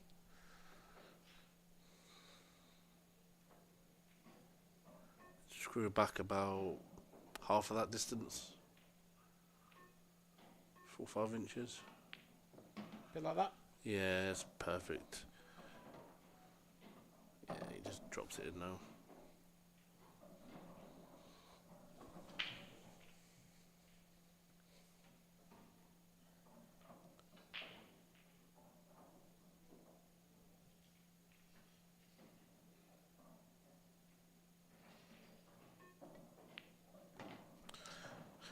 Speaker 5: screw it back about half of that distance. 4 or 5 inches.
Speaker 3: Bit like that.
Speaker 5: Yeah, it's perfect. Yeah, he just drops it in now.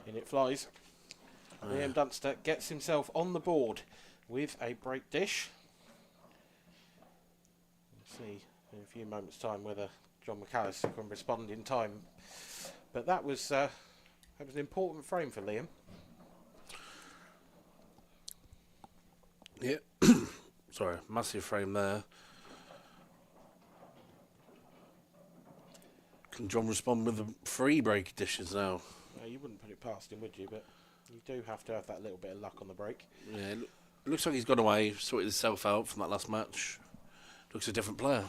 Speaker 3: In it flies. Liam Dunster gets himself on the board with a break dish. We'll see in a few moments' time whether John McAllister can respond in time. But that was an important frame for Liam.
Speaker 5: Yeah. Sorry, massive frame there. Can John respond with the free break dishes now?
Speaker 3: No, you wouldn't put it past him, would you? But you do have to have that little bit of luck on the break.
Speaker 5: Yeah, it looks like he's gone away, sorted himself out from that last match. Looks a different player.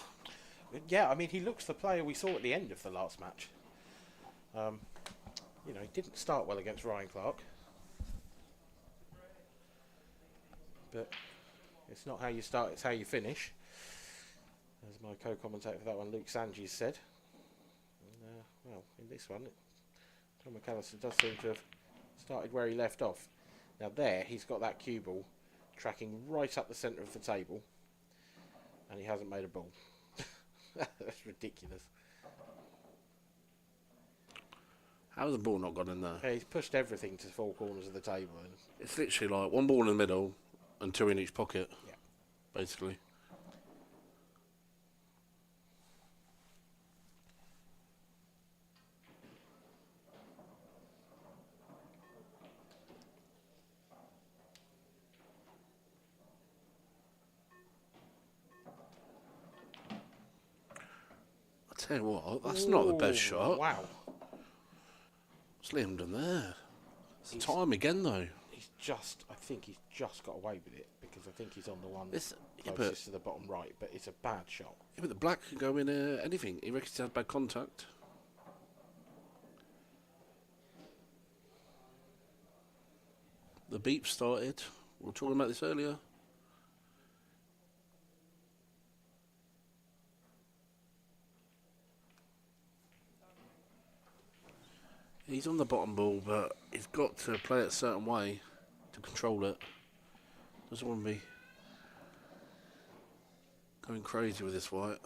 Speaker 3: Yeah, I mean, he looks the player we saw at the end of the last match. You know, he didn't start well against Ryan Clark. But it's not how you start, it's how you finish. As my co-commentator for that one, Luke Sanges, said. And, well, in this one, John McAllister does seem to have started where he left off. Now there, he's got that cue ball tracking right up the centre of the table. And he hasn't made a ball. That's ridiculous.
Speaker 5: How's the ball not gone in there?
Speaker 3: Yeah, he's pushed everything to the four corners of the table. And
Speaker 5: It's literally like one ball in the middle and 2 in each pocket.
Speaker 3: Yeah.
Speaker 5: Basically. I tell you what, that's not the best shot.
Speaker 3: Wow.
Speaker 5: What's Liam done there? It's the
Speaker 3: He's-
Speaker 5: time again though.
Speaker 3: I think he's just got away with it because I think he's on the one
Speaker 5: Yeah, but,
Speaker 3: closest to the bottom right, but it's a bad shot.
Speaker 5: yeah, but the black can go in anything. He reckons he had bad contact. The beep started. We were talking about this earlier. He's on the bottom ball, but he's got to play it a certain way to control it. Doesn't want to be going crazy with this white.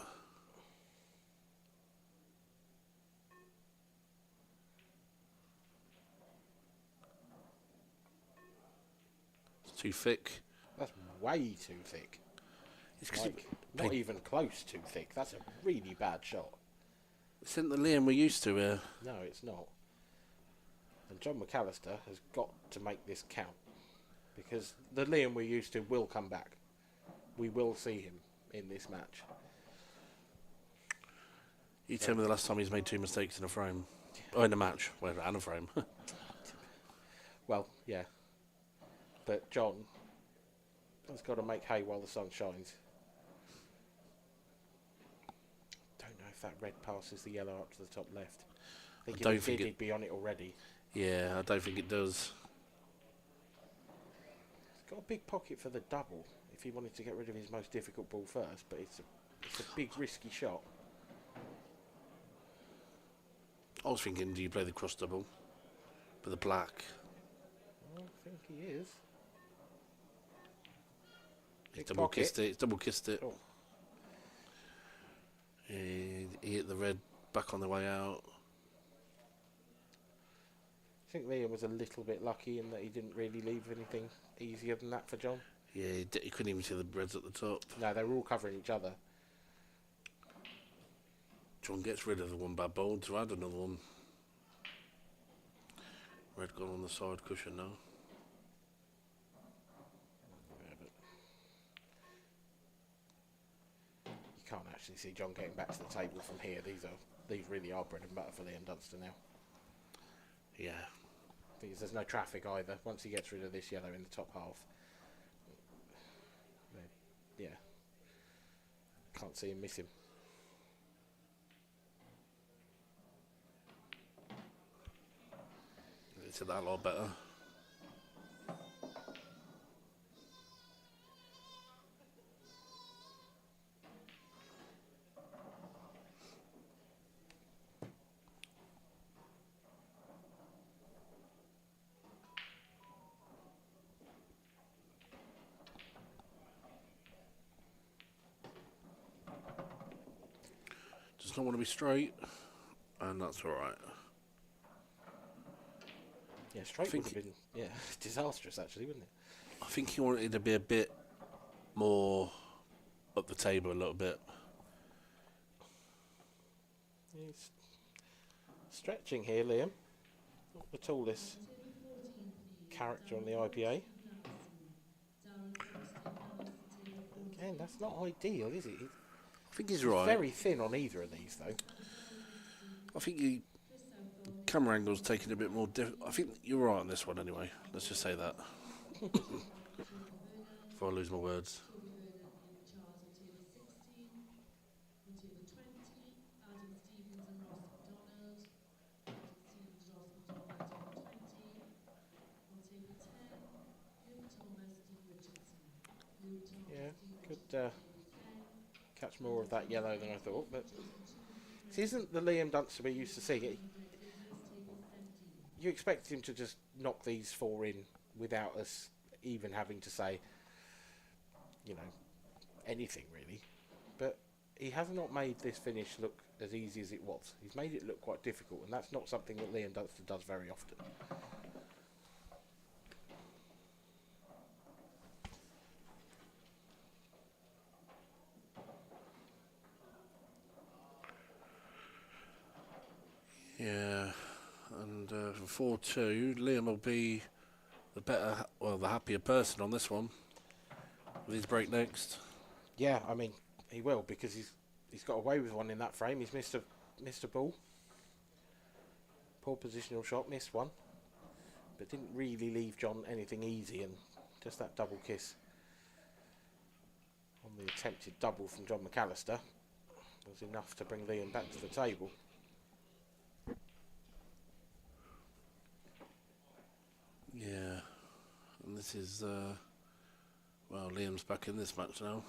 Speaker 5: It's too thick.
Speaker 3: That's way too thick.
Speaker 5: It's 'cause
Speaker 3: Like, not even close too thick. That's a really bad shot.
Speaker 5: It's not the Liam we're used to here.
Speaker 3: No, it's not. And John McAllister has got to make this count. Because the Liam we're used to will come back. We will see him in this match.
Speaker 5: You tell me the last time he's made 2 mistakes in a frame. Oh, in a match. Whatever, and a frame.
Speaker 3: Well, yeah. But John has got to make hay while the sun shines. Don't know if that red passes the yellow up to the top left. I think if it did, he'd be on it already.
Speaker 5: Yeah, I don't think it does.
Speaker 3: He's got a big pocket for the double if he wanted to get rid of his most difficult ball first, but it's a big risky shot.
Speaker 5: I was thinking, do you play the cross double? But the black.
Speaker 3: I think he is.
Speaker 5: He's
Speaker 3: Big
Speaker 5: double
Speaker 3: pocket.
Speaker 5: kissed it. He's double kissed it.
Speaker 3: Oh.
Speaker 5: He hit the red back on the way out.
Speaker 3: I think Liam was a little bit lucky in that he didn't really leave anything easier than that for John.
Speaker 5: Yeah, you couldn't even see the reds at the top.
Speaker 3: No, they were all covering each other.
Speaker 5: John gets rid of the one bad bowl to add another one. Red gone on the side cushion now.
Speaker 3: Yeah, but you can't actually see John getting back to the table from here. These really are bread and butter for Liam Dunster now.
Speaker 5: Yeah.
Speaker 3: Because there's no traffic either. Once he gets rid of this yellow in the top half, yeah, can't see him miss him.
Speaker 5: It's that a lot better. Does not want to be straight, and that's all right.
Speaker 3: Yeah, straight would have been disastrous actually, wouldn't it?
Speaker 5: I think he wanted to be a bit more up the table a little bit.
Speaker 3: He's stretching here, Liam. Not the tallest character on the IPA. Again, that's not ideal, is it?
Speaker 5: I think he's right.
Speaker 3: Very thin on either of these, though.
Speaker 5: I think camera angle's taking a bit more. I think you're right on this one anyway. Let's just say that. Before I lose my words.
Speaker 3: Yeah, could catch more of that yellow than I thought, but this isn't the Liam Dunster we used to see. You expect him to just knock these four in without us even having to say, anything really. But he has not made this finish look as easy as it was. He's made it look quite difficult, and that's not something that Liam Dunster does very often.
Speaker 5: Yeah, and for 4-2, Liam will be the happier person on this one with his break next.
Speaker 3: Yeah, I mean he will, because he's got away with one in that frame. He's missed a ball. Poor positional shot, missed one, but didn't really leave John anything easy, and just that double kiss on the attempted double from John McAllister was enough to bring Liam back to the table.
Speaker 5: Yeah, and this is, Liam's back in this match now.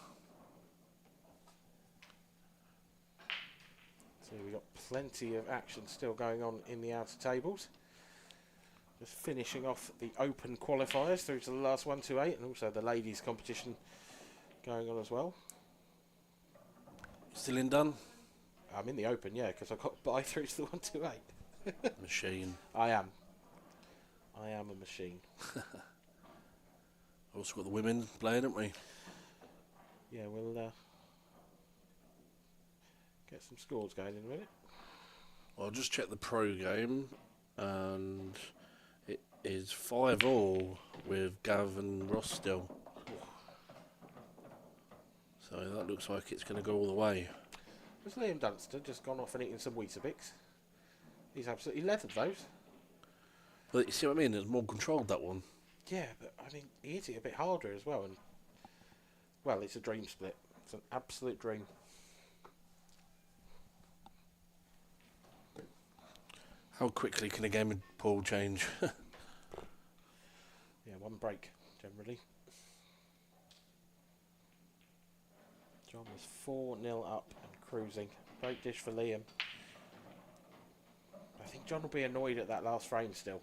Speaker 3: So we've got plenty of action still going on in the outer tables. Just finishing off the open qualifiers through to the last 1 to 8, and also the ladies competition going on as well.
Speaker 5: Still in done?
Speaker 3: I'm in the open, yeah, because I got by through to the 1 to 8.
Speaker 5: Machine.
Speaker 3: I am a machine.
Speaker 5: Also got the women playing, haven't we?
Speaker 3: Yeah, we'll get some scores going in a minute.
Speaker 5: Well, I'll just check the pro game, and it is 5-all with Gav and Ross still. So that looks like it's going to go all the way.
Speaker 3: Has Liam Dunster just gone off and eaten some Weetabix? He's absolutely leathered those.
Speaker 5: But you see what I mean? It's more controlled, that one.
Speaker 3: Yeah, but I mean, he hit it a bit harder as well, and well, it's a dream split. It's an absolute dream.
Speaker 5: How quickly can a game of pool change?
Speaker 3: Yeah, one break generally. John was 4-0 up and cruising. Great dish for Liam. I think John will be annoyed at that last frame still.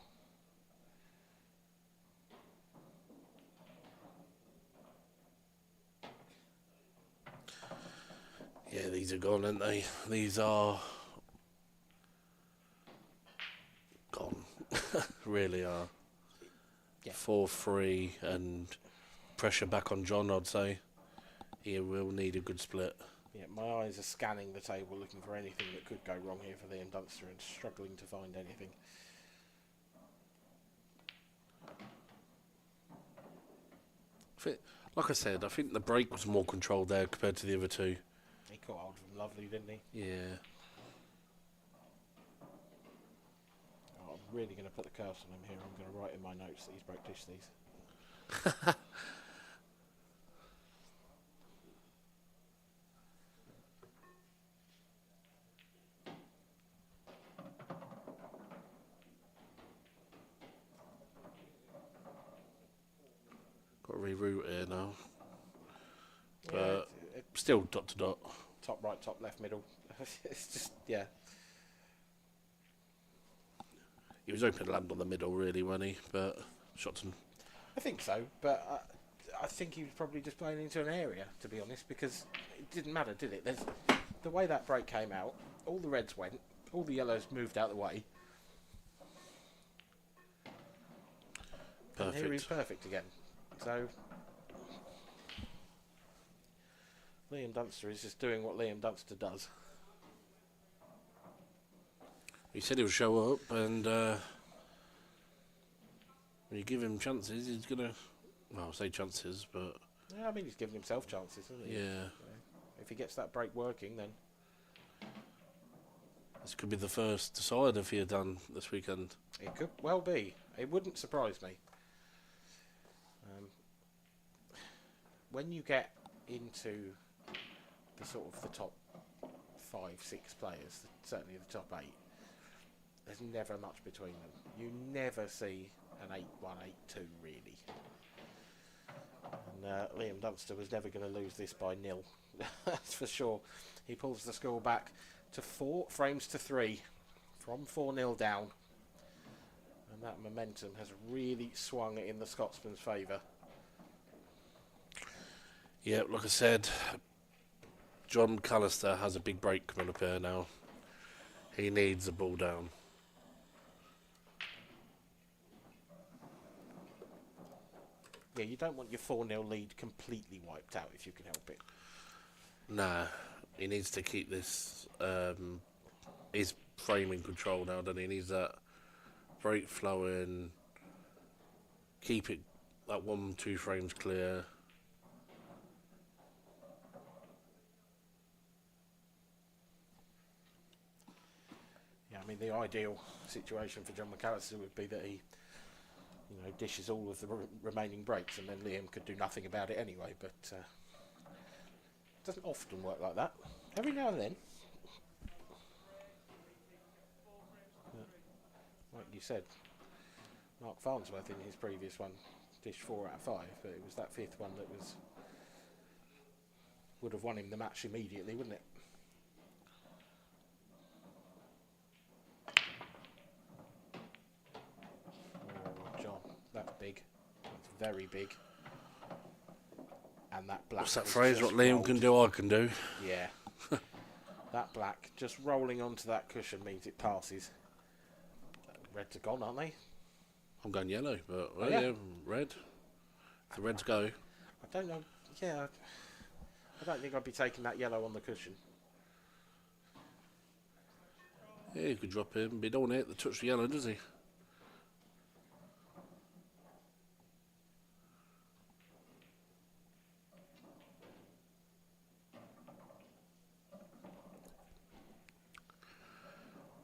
Speaker 5: Yeah, these are gone, aren't they? These are gone. Really are.
Speaker 3: Yeah.
Speaker 5: 4-3 and pressure back on John, I'd say. He will need a good split.
Speaker 3: Yeah, my eyes are scanning the table looking for anything that could go wrong here for Liam Dunster and struggling to find anything.
Speaker 5: Like I said, I think the break was more controlled there compared to the other two.
Speaker 3: He caught hold of him lovely, didn't he?
Speaker 5: Yeah.
Speaker 3: Oh, I'm really going to put the curse on him here. I'm going to write in my notes that he's break dish these.
Speaker 5: Got to reroute here now.
Speaker 3: Yeah,
Speaker 5: But still dot to dot.
Speaker 3: Top right, top left, middle. It's just, yeah.
Speaker 5: He was hoping to land on the middle, really, wasn't he? But Shotton.
Speaker 3: I think so, but I think he was probably just playing into an area, to be honest, because it didn't matter, did it? The way that break came out, all the reds went, all the yellows moved out the way.
Speaker 5: Perfect.
Speaker 3: And here he's perfect again. So Liam Dunster is just doing what Liam Dunster does.
Speaker 5: He said he'll show up, and when you give him chances, he's gonna. Well, I'll say chances, but
Speaker 3: Yeah, I mean, he's giving himself chances, isn't he?
Speaker 5: yeah,
Speaker 3: If he gets that break working, then
Speaker 5: this could be the first decider for you done this weekend.
Speaker 3: it could well be. It wouldn't surprise me. When you get into the sort of the top 5, 6 players, certainly the top 8, there's never much between them. You never see an 8-1, 8-2 really. And Liam Dunster was never going to lose this by 0. That's for sure. He pulls the score back to 4 frames to 3 from 4-0 down. And that momentum has really swung in the Scotsman's favour.
Speaker 5: Yeah, like I said, John Callister has a big break coming up here now. He needs the ball down.
Speaker 3: Yeah, you don't want your 4-0 lead completely wiped out if you can help it.
Speaker 5: Nah, he needs to keep this his frame in control now, doesn't he? He needs that break flowing, keep it that 1-2 frames clear.
Speaker 3: Yeah, I mean, the ideal situation for John McAllister would be that he, dishes all of the remaining breaks, and then Liam could do nothing about it anyway. But it doesn't often work like that. Every now and then, like you said, Mark Farnsworth in his previous one dished 4 out of 5, but it was that 5th one that would have won him the match immediately, wouldn't it? That's big. That's very big. And that black.
Speaker 5: What's that phrase? What Liam can do, I can do.
Speaker 3: Yeah. That black just rolling onto that cushion means it passes. Reds are gone, aren't they?
Speaker 5: I'm going yellow, but
Speaker 3: yeah.
Speaker 5: Red. The reds go.
Speaker 3: I don't know. Yeah. I don't think I'd be taking that yellow on the cushion.
Speaker 5: Yeah, you could drop him, but he don't want to hit the touch the yellow, does he?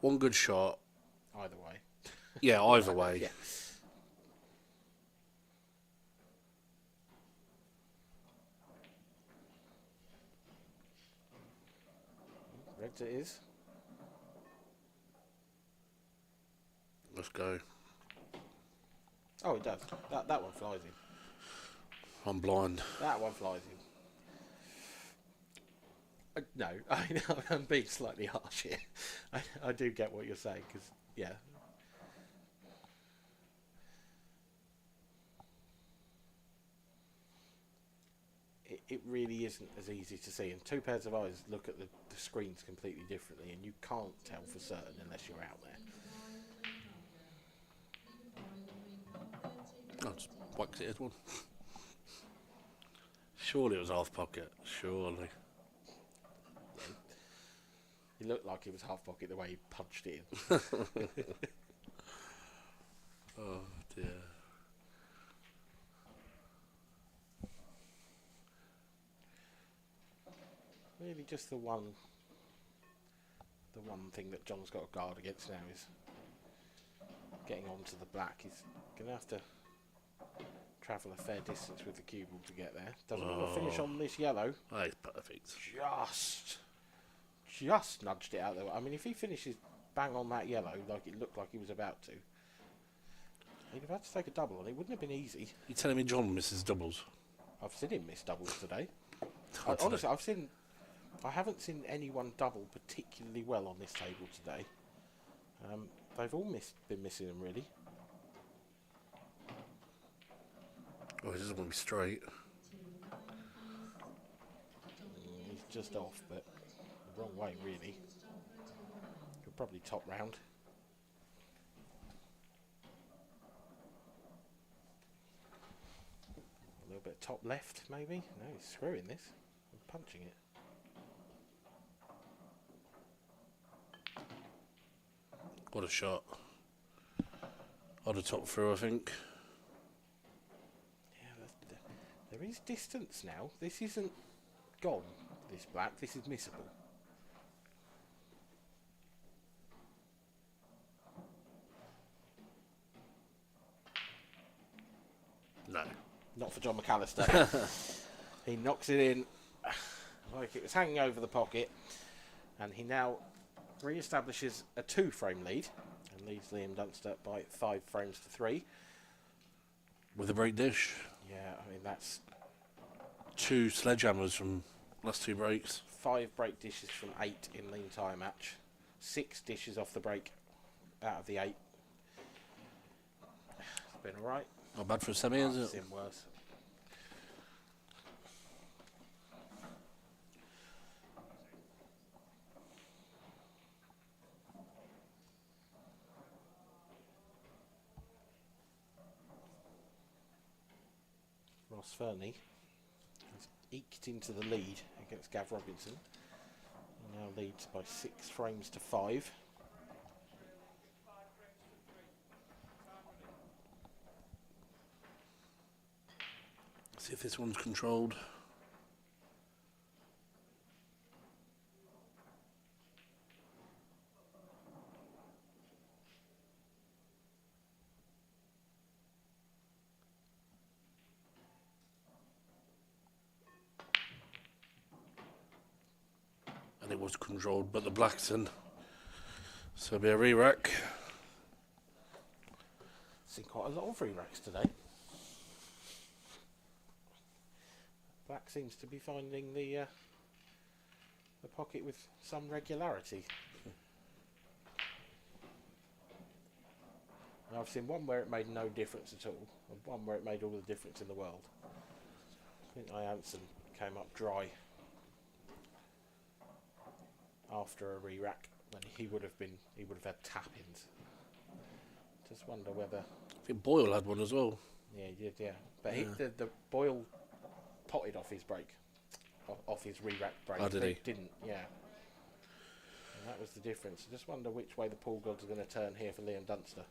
Speaker 5: One good shot.
Speaker 3: Either way.
Speaker 5: Yeah, either way.
Speaker 3: Yeah. Reds it is.
Speaker 5: Let's go.
Speaker 3: Oh, it does. That one flies in.
Speaker 5: I'm blind.
Speaker 3: That one flies in. No, I know I'm being slightly harsh here. I do get what you're saying, because, yeah. It really isn't as easy to see, and 2 pairs of eyes look at the screens completely differently, and you can't tell for certain unless you're out there.
Speaker 5: Oh, just wax it as one. Surely it was half pocket. Surely.
Speaker 3: He looked like he was half pocket the way he punched it in.
Speaker 5: Oh dear.
Speaker 3: Really, just the one thing that John's got to guard against now is getting onto the black. He's going to have to travel a fair distance with the cue ball to get there. Doesn't want to finish on this yellow.
Speaker 5: That is perfect.
Speaker 3: Just nudged it out there. I mean, if he finishes bang on that yellow, like it looked like he was about to, he'd have had to take a double, and it wouldn't have been easy.
Speaker 5: You telling me John misses doubles?
Speaker 3: I've seen him miss doubles today.
Speaker 5: Oh,
Speaker 3: Honestly, I haven't seen anyone double particularly well on this table today. They've all been missing them, really.
Speaker 5: Oh, he doesn't want to be straight.
Speaker 3: He's just off, but the wrong way, really. Could probably top round. A little bit of top left, maybe. No, he's screwing this. I'm punching it.
Speaker 5: What a shot. I'd have top through, I think.
Speaker 3: Yeah, there is distance now. This isn't gone, this black. This is missable.
Speaker 5: No.
Speaker 3: Not for John McAllister. He knocks it in like it was hanging over the pocket, and he now re-establishes a 2-frame lead and leads Liam Dunster by 5 frames to 3.
Speaker 5: With a break dish.
Speaker 3: Yeah, I mean that's
Speaker 5: 2 sledgehammers from last 2 breaks.
Speaker 3: 5 break dishes from 8 in the entire match. 6 dishes off the break out of the 8. It's been alright.
Speaker 5: Not bad for a semi, is
Speaker 3: I've
Speaker 5: it?
Speaker 3: seen worse. Ross Fernie has eked into the lead against Gav Robinson. He now leads by 6 frames to 5.
Speaker 5: See if this one's controlled. And it was controlled, but the black's in. So it'll be a re-rack.
Speaker 3: Seen quite a lot of re-racks today. Black seems to be finding the pocket with some regularity. And I've seen one where it made no difference at all, and one where it made all the difference in the world. Clint Ianson came up dry after a re-rack when he would have had tap-ins. Just wonder whether.
Speaker 5: I think Boyle had one as well.
Speaker 3: Yeah, he did. Yeah, but the Boyle potted off his break, off his re-rack break.
Speaker 5: Oh, did he?
Speaker 3: Didn't, yeah. And that was the difference. I just wonder which way the pool gods are going to turn here for Liam Dunster.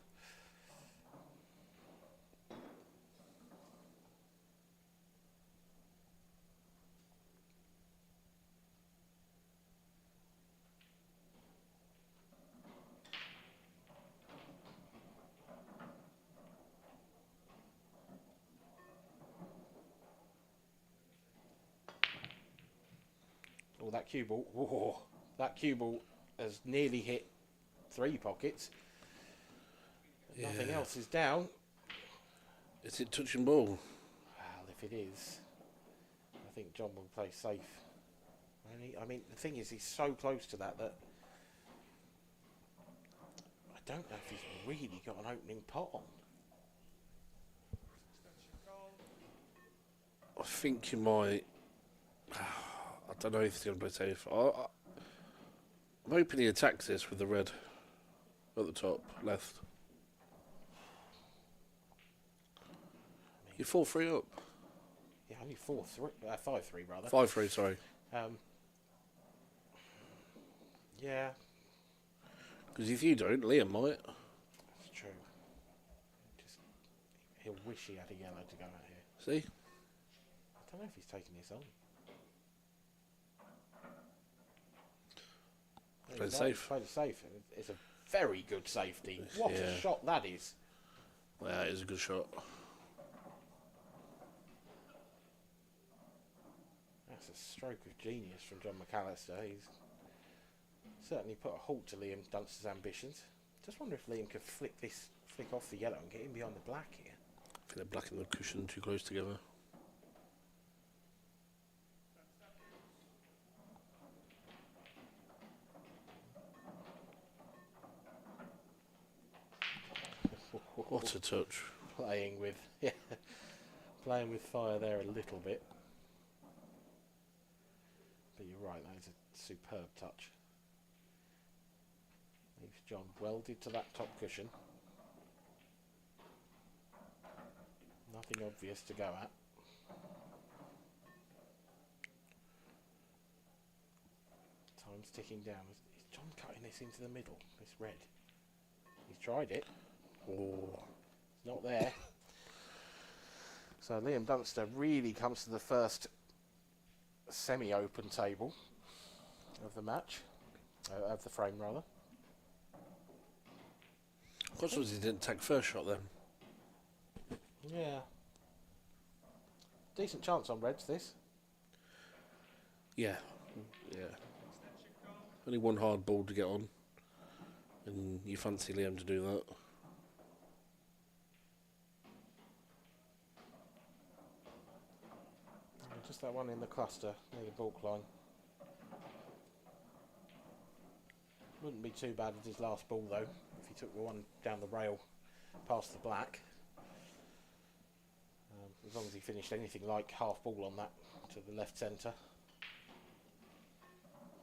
Speaker 3: Oh, that cue ball. Whoa, that cue ball has nearly hit 3 pockets.
Speaker 5: Yeah.
Speaker 3: Nothing else is down.
Speaker 5: Is it touching ball?
Speaker 3: Well, if it is, I think John will play safe. I mean, the thing is, he's so close to that I don't know if he's really got an opening pot on.
Speaker 5: I think you might. I don't know if he's going to play safe. I'm hoping he attacks this with the red at the top left. You're 4-3 up.
Speaker 3: Yeah, Only 4-3, 5-3 rather.
Speaker 5: 5-3, sorry.
Speaker 3: Yeah,
Speaker 5: Because if you don't, Liam might.
Speaker 3: that's true. Just he'll wish he had a yellow to go out here.
Speaker 5: See?
Speaker 3: I don't know if he's taking this on.
Speaker 5: Played safe.
Speaker 3: Played it safe. It's a very good safety. What a
Speaker 5: Yeah.
Speaker 3: shot that is.
Speaker 5: Well, that is a good shot.
Speaker 3: That's a stroke of genius from John McAllister. He's certainly put a halt to Liam Dunster's ambitions. Just wonder if Liam could flick off the yellow and get in behind the black here.
Speaker 5: I think they're black and the cushion too close together. What a touch.
Speaker 3: Playing with fire there a little bit. But you're right, that is a superb touch. Leaves John welded to that top cushion. Nothing obvious to go at. Time's ticking down. Is John cutting this into the middle? This red. He's tried it.
Speaker 5: Oh.
Speaker 3: It's not there. So Liam Dunster really comes to the first semi-open table of the match, of the frame rather.
Speaker 5: What was he didn't take first shot then?
Speaker 3: Yeah. Decent chance on Reds this.
Speaker 5: Yeah. Yeah. Only one hard ball to get on. And you fancy Liam to do that.
Speaker 3: Just that one in the cluster near the balk line. Wouldn't be too bad at his last ball though, if he took the one down the rail past the black. As long as he finished anything like half ball on that to the left centre.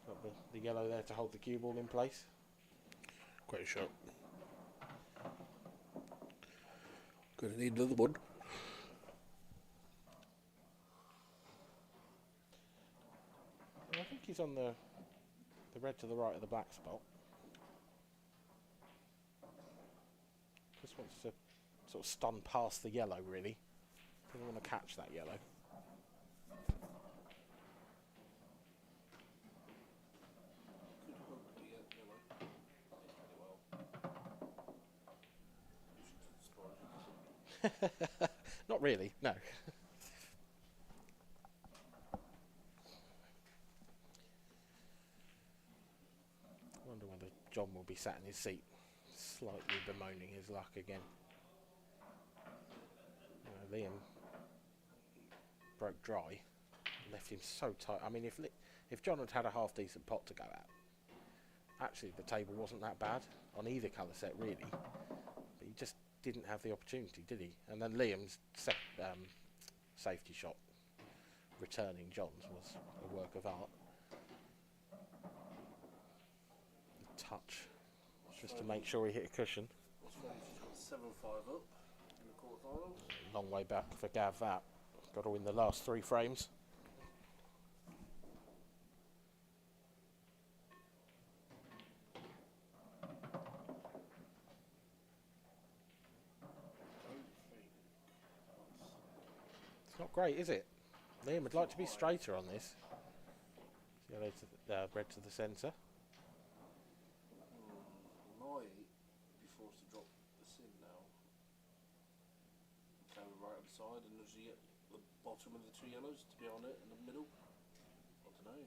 Speaker 3: Got the yellow there to hold the cue ball in place.
Speaker 5: Great shot. Gonna need another one.
Speaker 3: I think he's on the red to the right of the black spot. Just wants to sort of stun past the yellow really. Doesn't want to catch that yellow. Not really, no. Wonder whether John will be sat in his seat, slightly bemoaning his luck again. Liam broke dry, left him so tight. I mean, if John had had a half decent pot to go at, actually the table wasn't that bad on either colour set really, but he just didn't have the opportunity, did he? And then Liam's safety shot, returning John's, was a work of art. The touch, just to make sure he hit a cushion.
Speaker 5: 7-5 up in the quarterfinals.
Speaker 3: Long way back for Gav that. Got to win the last 3 frames. It's not great, is it? Liam would like to be straighter on this. Yellow to the, red to the centre.
Speaker 5: Might be forced to drop the sim now. Go right up the side and as you get the bottom of the 2 yellows to be on it in the middle. I don't know.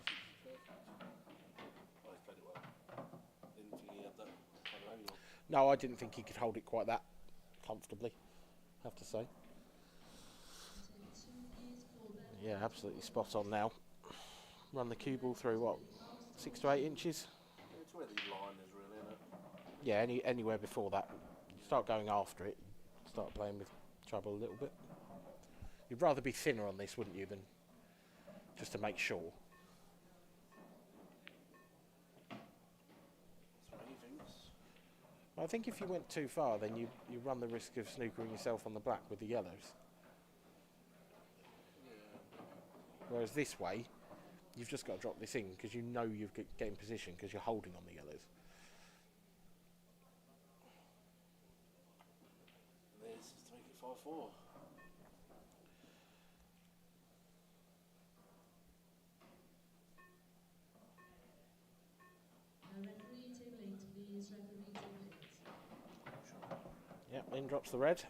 Speaker 5: He's perfect. Oh, he's played it well. Didn't think he had that kind of angle.
Speaker 3: No, I didn't think he could hold it quite that comfortably, I have to say. Yeah, absolutely spot on now. Run the cue ball through, what, 6 to 8 inches?
Speaker 5: Yeah, it's where the line is really, isn't it?
Speaker 3: Yeah, anywhere before that. You start going after it, start playing with trouble a little bit. You'd rather be thinner on this, wouldn't you, than just to make sure.
Speaker 5: That's what he thinks.
Speaker 3: I think if you went too far, then you run the risk of snookering yourself on the black with the yellows. Whereas this way, you've just got to drop this in because you know you've get in position because you're holding on the yellows.
Speaker 5: This is to make it 5-4.
Speaker 4: Referee table 8, please. Referee table 8.
Speaker 3: Yep, in drops the red.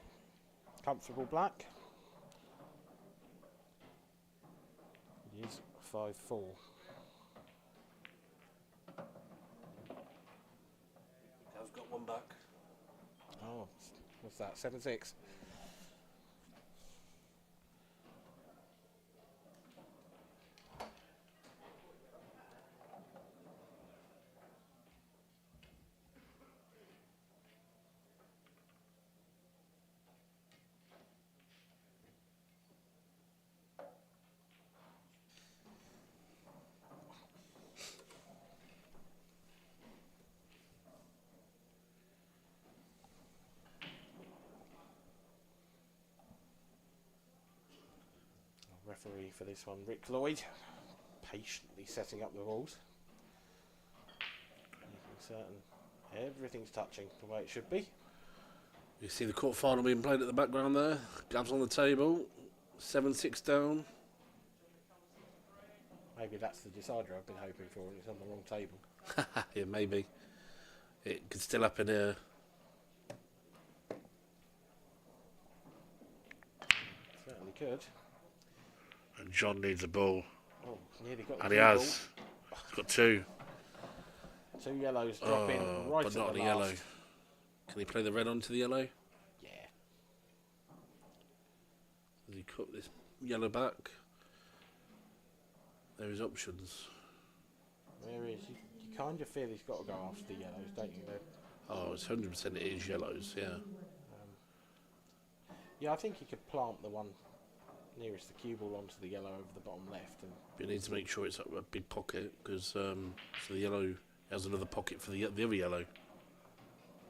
Speaker 3: Comfortable black. It is 5-4.
Speaker 5: I've got one back.
Speaker 3: Oh, what's that? 7-6. Referee for this one, Rick Lloyd, patiently setting up the rules. Making certain everything's touching the way it should be.
Speaker 5: You see the quarter final being played at the background there. Gloves on the table. 7-6 down.
Speaker 3: Maybe that's the decider I've been hoping for and it's on the wrong table.
Speaker 5: Yeah, maybe. It could still happen here.
Speaker 3: Certainly could.
Speaker 5: And John needs a ball.
Speaker 3: Oh, nearly got the
Speaker 5: And he
Speaker 3: cue
Speaker 5: has. He's got two.
Speaker 3: ball. 2 yellows drop in right
Speaker 5: but
Speaker 3: at
Speaker 5: not on
Speaker 3: the
Speaker 5: the
Speaker 3: last.
Speaker 5: yellow. Can he play the red onto the yellow?
Speaker 3: Yeah.
Speaker 5: Does he cut this yellow back? There is options.
Speaker 3: There is. You kind of feel he's got to go after the yellows, don't you?
Speaker 5: Oh, it's 100% it is yellows, yeah.
Speaker 3: Yeah, I think he could plant the one nearest the cue ball onto the yellow over the bottom left. And
Speaker 5: You need to make sure it's a big pocket because so the yellow has another pocket for the other yellow.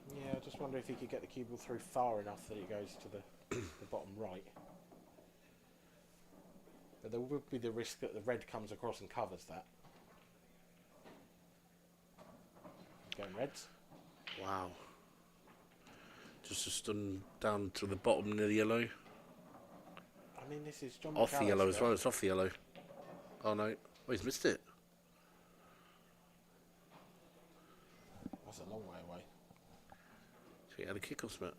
Speaker 3: yeah, I just wonder if he could get the cue ball through far enough that it goes to the bottom right. But there would be the risk that the red comes across and covers that. Going reds.
Speaker 5: Wow. Just a stun down to the bottom near the yellow.
Speaker 3: I mean, this is John
Speaker 5: Off the yellow as
Speaker 3: McAllister.
Speaker 5: well, it's off the yellow. Oh no. Oh, he's missed it.
Speaker 3: That's a long way away.
Speaker 5: So he had a kickoff split.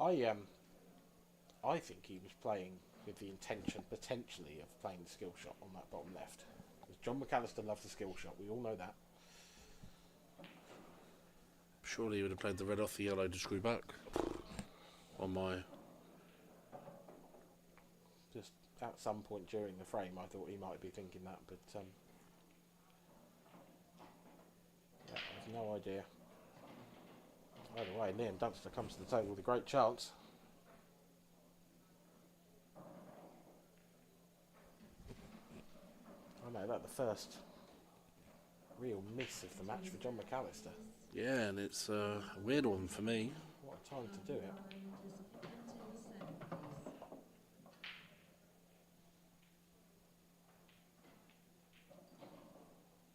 Speaker 3: I think he was playing with the intention, potentially, of playing the skill shot on that bottom left. Because John McAllister loves the skill shot, we all know that.
Speaker 5: Surely he would have played the red off the yellow to screw back. On my...
Speaker 3: Just at some point during the frame, I thought he might be thinking that, but yeah, I have no idea. Either way, Liam Dunster comes to the table with a great chance. I know that the first real miss of the match for John McAllister.
Speaker 5: Yeah, and it's a weird one for me.
Speaker 3: What a time to do it.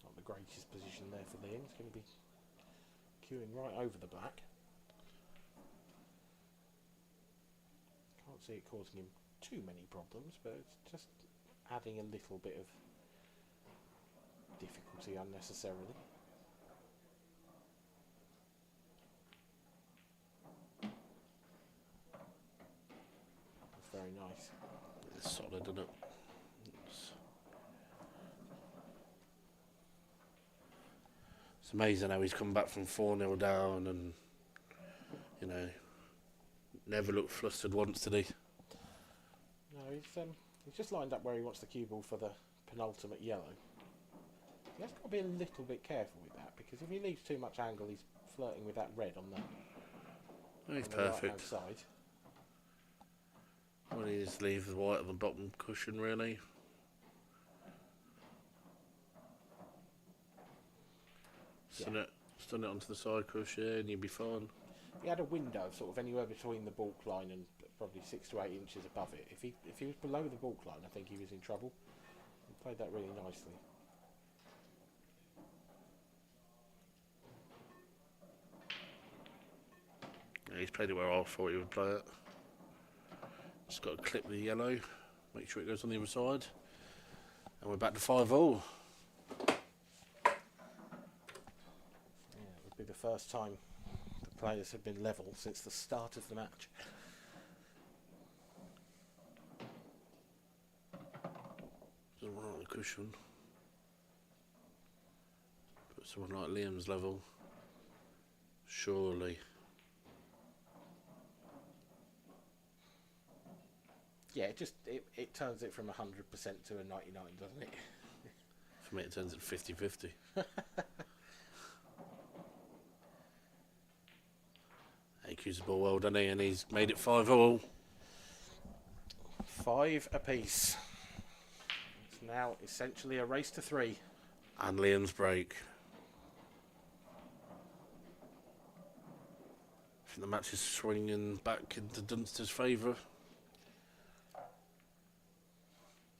Speaker 3: Not the greatest position there for Liam. It's going to be queuing right over the black. Can't see it causing him too many problems, but it's just adding a little bit of difficulty unnecessarily. That's very nice.
Speaker 5: It's solid, isn't it? It's amazing how he's come back from 4-0 down and, you know, never looked flustered once, did he?
Speaker 3: No, he's just lined up where he wants the cue ball for the penultimate yellow. He has got to be a little bit careful with that, because if he leaves too much angle, he's flirting with that red on the,
Speaker 5: Oh, he's
Speaker 3: on the right-hand
Speaker 5: perfect.
Speaker 3: side.
Speaker 5: Well, he just leave the white on the bottom cushion, really. Stun it onto the side cushion, you'll be fine.
Speaker 3: he had a window of sort of anywhere between the baulk line and probably 6 to 8 inches above it. If he was below the baulk line, I think he was in trouble. He played that really nicely.
Speaker 5: Yeah, he's played it where I thought he would play it. Just got to clip the yellow, make sure it goes on the other side, and we're back to 5-all.
Speaker 3: Yeah, it would be the first time the players have been level since the start of the match.
Speaker 5: Doesn't want the cushion. Put someone like Liam's level. Surely.
Speaker 3: Yeah, it turns it from 100% to a 99, doesn't it?
Speaker 5: For me, it turns it 50-50. He cues the ball well, doesn't he? And he's made it 5-all.
Speaker 3: 5 apiece. It's now essentially a race to 3.
Speaker 5: And Liam's break. I think the match is swinging back into Dunster's favour.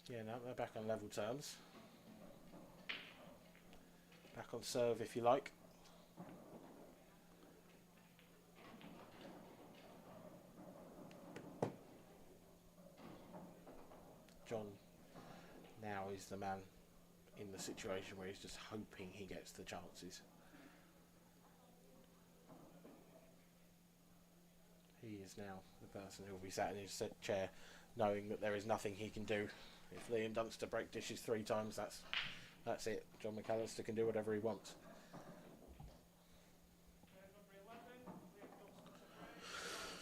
Speaker 3: Yeah, now they're back on level terms. Back on serve, if you like. John now is the man in the situation where he's just hoping he gets the chances. He is now the person who will be sat in his chair knowing that there is nothing he can do. If Liam Dunster break dishes 3 times, that's it. John McAllister can do whatever he wants.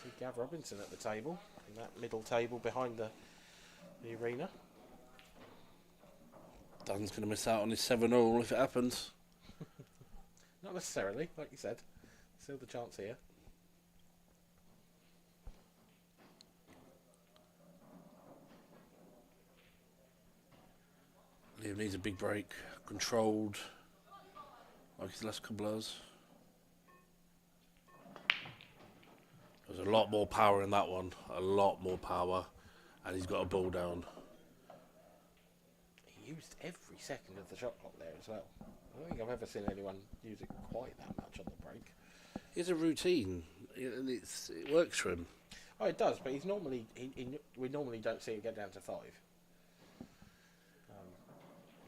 Speaker 3: See Gav Robinson at the table, in that middle table behind the arena.
Speaker 5: Dan's going to miss out on his 7-all if it happens.
Speaker 3: Not necessarily, like you said. Still the chance here.
Speaker 5: Liam needs a big break, controlled, like his last couple of hours. There's a lot more power in that one, a lot more power, and he's got a ball down.
Speaker 3: He used every second of the shot clock there as well. I don't think I've ever seen anyone use it quite that much on the break.
Speaker 5: It's a routine, and it works for him.
Speaker 3: Oh, it does, but he's normally we normally don't see it get down to 5.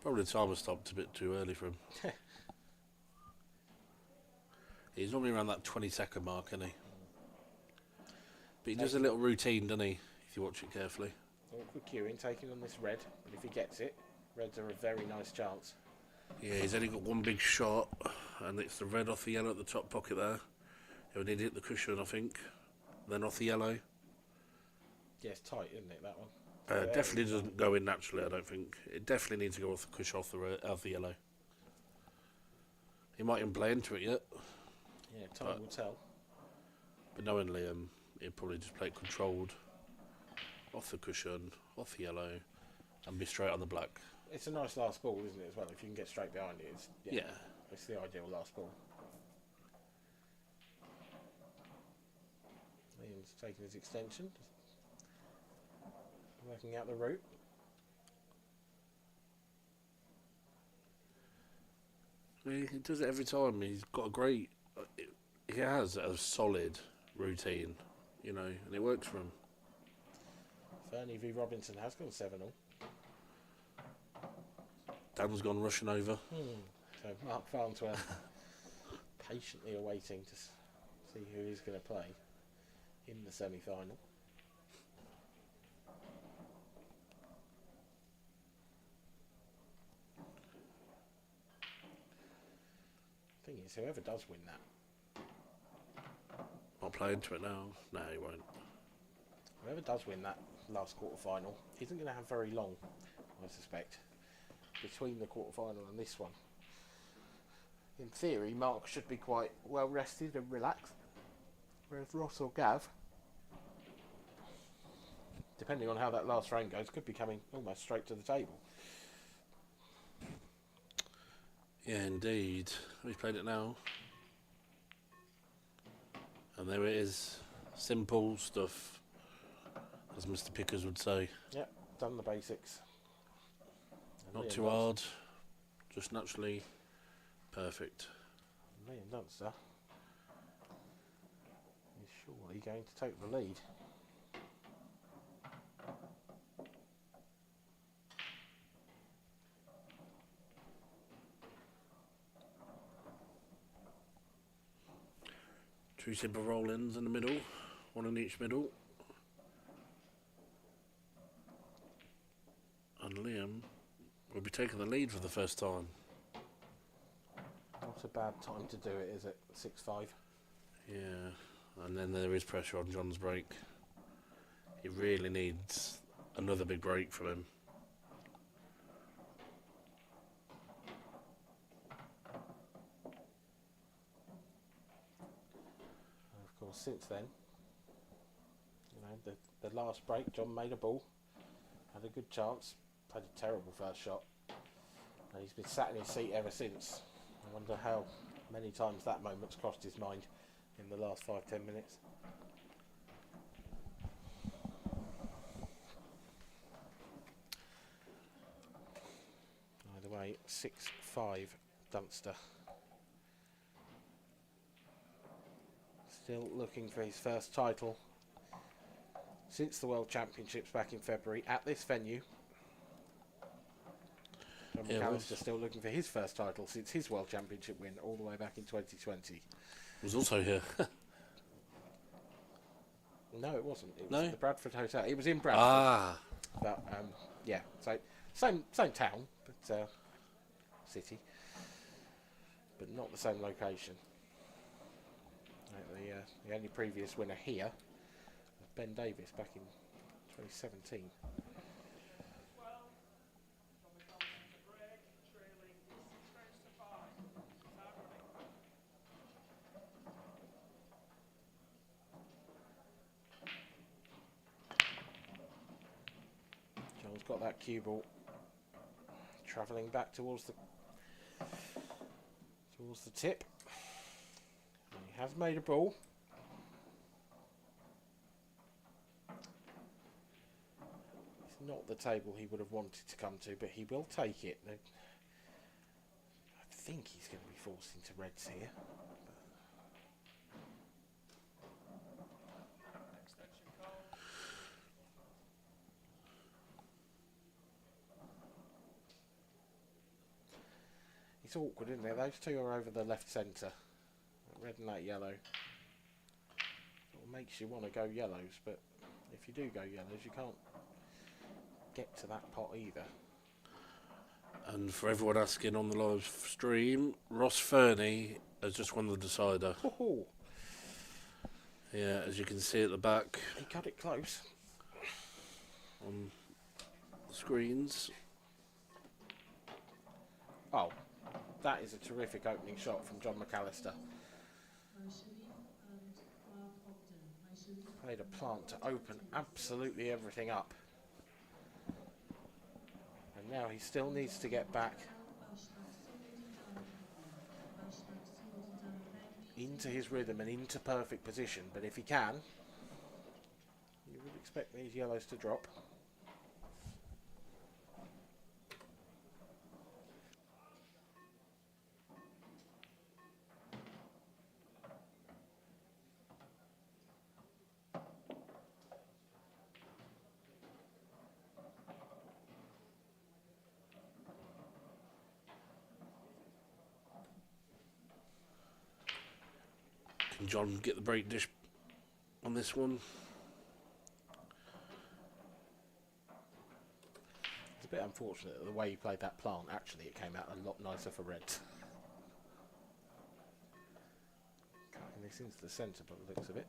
Speaker 5: Probably the timer stopped a bit too early for him. He's normally around that 20-second mark, isn't he? But he does a little routine, doesn't he, if you watch it carefully.
Speaker 3: Awkward queuing, taking on this red, but if he gets it, reds are a very nice chance.
Speaker 5: Yeah, he's only got one big shot, and it's the red off the yellow at the top pocket there. He'll need to hit the cushion, I think. Then off the yellow.
Speaker 3: Yeah, it's tight, isn't it, that one?
Speaker 5: Definitely doesn't go in naturally, I don't think. It definitely needs to go off the cushion, off the yellow. He might even play into it yet.
Speaker 3: Yeah, time will tell.
Speaker 5: But knowing Liam, he'd probably just play it controlled, off the cushion, off the yellow, and be straight on the black.
Speaker 3: It's a nice last ball, isn't it, as well? If you can get straight behind it, it's the ideal last ball. Liam's taking his extension, working out the route.
Speaker 5: He does it every time. He's got a great... He has a solid routine, you know, and it works for him.
Speaker 3: Fernie v Robinson has gone 7-all.
Speaker 5: Dan's gone rushing over.
Speaker 3: So Mark Farnsworth patiently awaiting to see who he's going to play in the semi-final. Thing is, whoever does win that,
Speaker 5: Not play into it now. No, he won't.
Speaker 3: whoever does win that last quarter-final isn't going to have very long, I suspect, between the quarter-final and this one. In theory, Mark should be quite well rested and relaxed, whereas Ross or Gav, depending on how that last round goes, could be coming almost straight to the table.
Speaker 5: Yeah, indeed. He's played it now. And there it is. Simple stuff, as Mr. Pickers would say.
Speaker 3: Yep, done the basics. And
Speaker 5: Not
Speaker 3: Liam
Speaker 5: too hard, just naturally perfect.
Speaker 3: Liam Dunster is surely going to take the lead.
Speaker 5: Two simple roll-ins in the middle, one in each middle. And Liam will be taking the lead for the first time.
Speaker 3: Not a bad time to do it, is it? 6-5.
Speaker 5: Yeah, and then there is pressure on John's break. He really needs another big break from him.
Speaker 3: And of course, since then, you know, the last break, John made a ball, had a good chance, played a terrible first shot, and he's been sat in his seat ever since. I wonder how many times that moment's crossed his mind in the last 5-10 minutes. Either way, 6-5 Dunster. Still looking for his first title since the World Championships back in February at this venue. John McAllister still looking for his first title since his World Championship win all the way back in 2020.
Speaker 5: Was also here.
Speaker 3: No, it wasn't. It was
Speaker 5: No?
Speaker 3: the Bradford Hotel. It was in Bradford.
Speaker 5: Ah,
Speaker 3: But yeah, so same town, but city, but not the same location. The only previous winner here was Ben Davis back in 2017. Joel's got that cue ball travelling back towards the tip. And he has made a ball. It's not the table he would have wanted to come to, but he will take it. I think he's going to be forced into reds here. It's awkward, isn't it? Those two are over the left centre. Red and that yellow. Sort of makes you want to go yellows, but if you do go yellows, you can't get to that pot either.
Speaker 5: and for everyone asking on the live stream, Ross Fernie has just won the decider.
Speaker 3: Oh,
Speaker 5: Yeah, as you can see at the back
Speaker 3: he cut it close.
Speaker 5: on the screens.
Speaker 3: Oh, that is a terrific opening shot from John McAllister. Played a plant to open absolutely everything up. And now he still needs to get back into his rhythm and into perfect position. But if he can, you would expect these yellows to drop.
Speaker 5: Can John get the break dish on this one?
Speaker 3: It's a bit unfortunate that the way he played that plant, actually it came out a lot nicer for reds. Cutting this into the centre by the looks of it.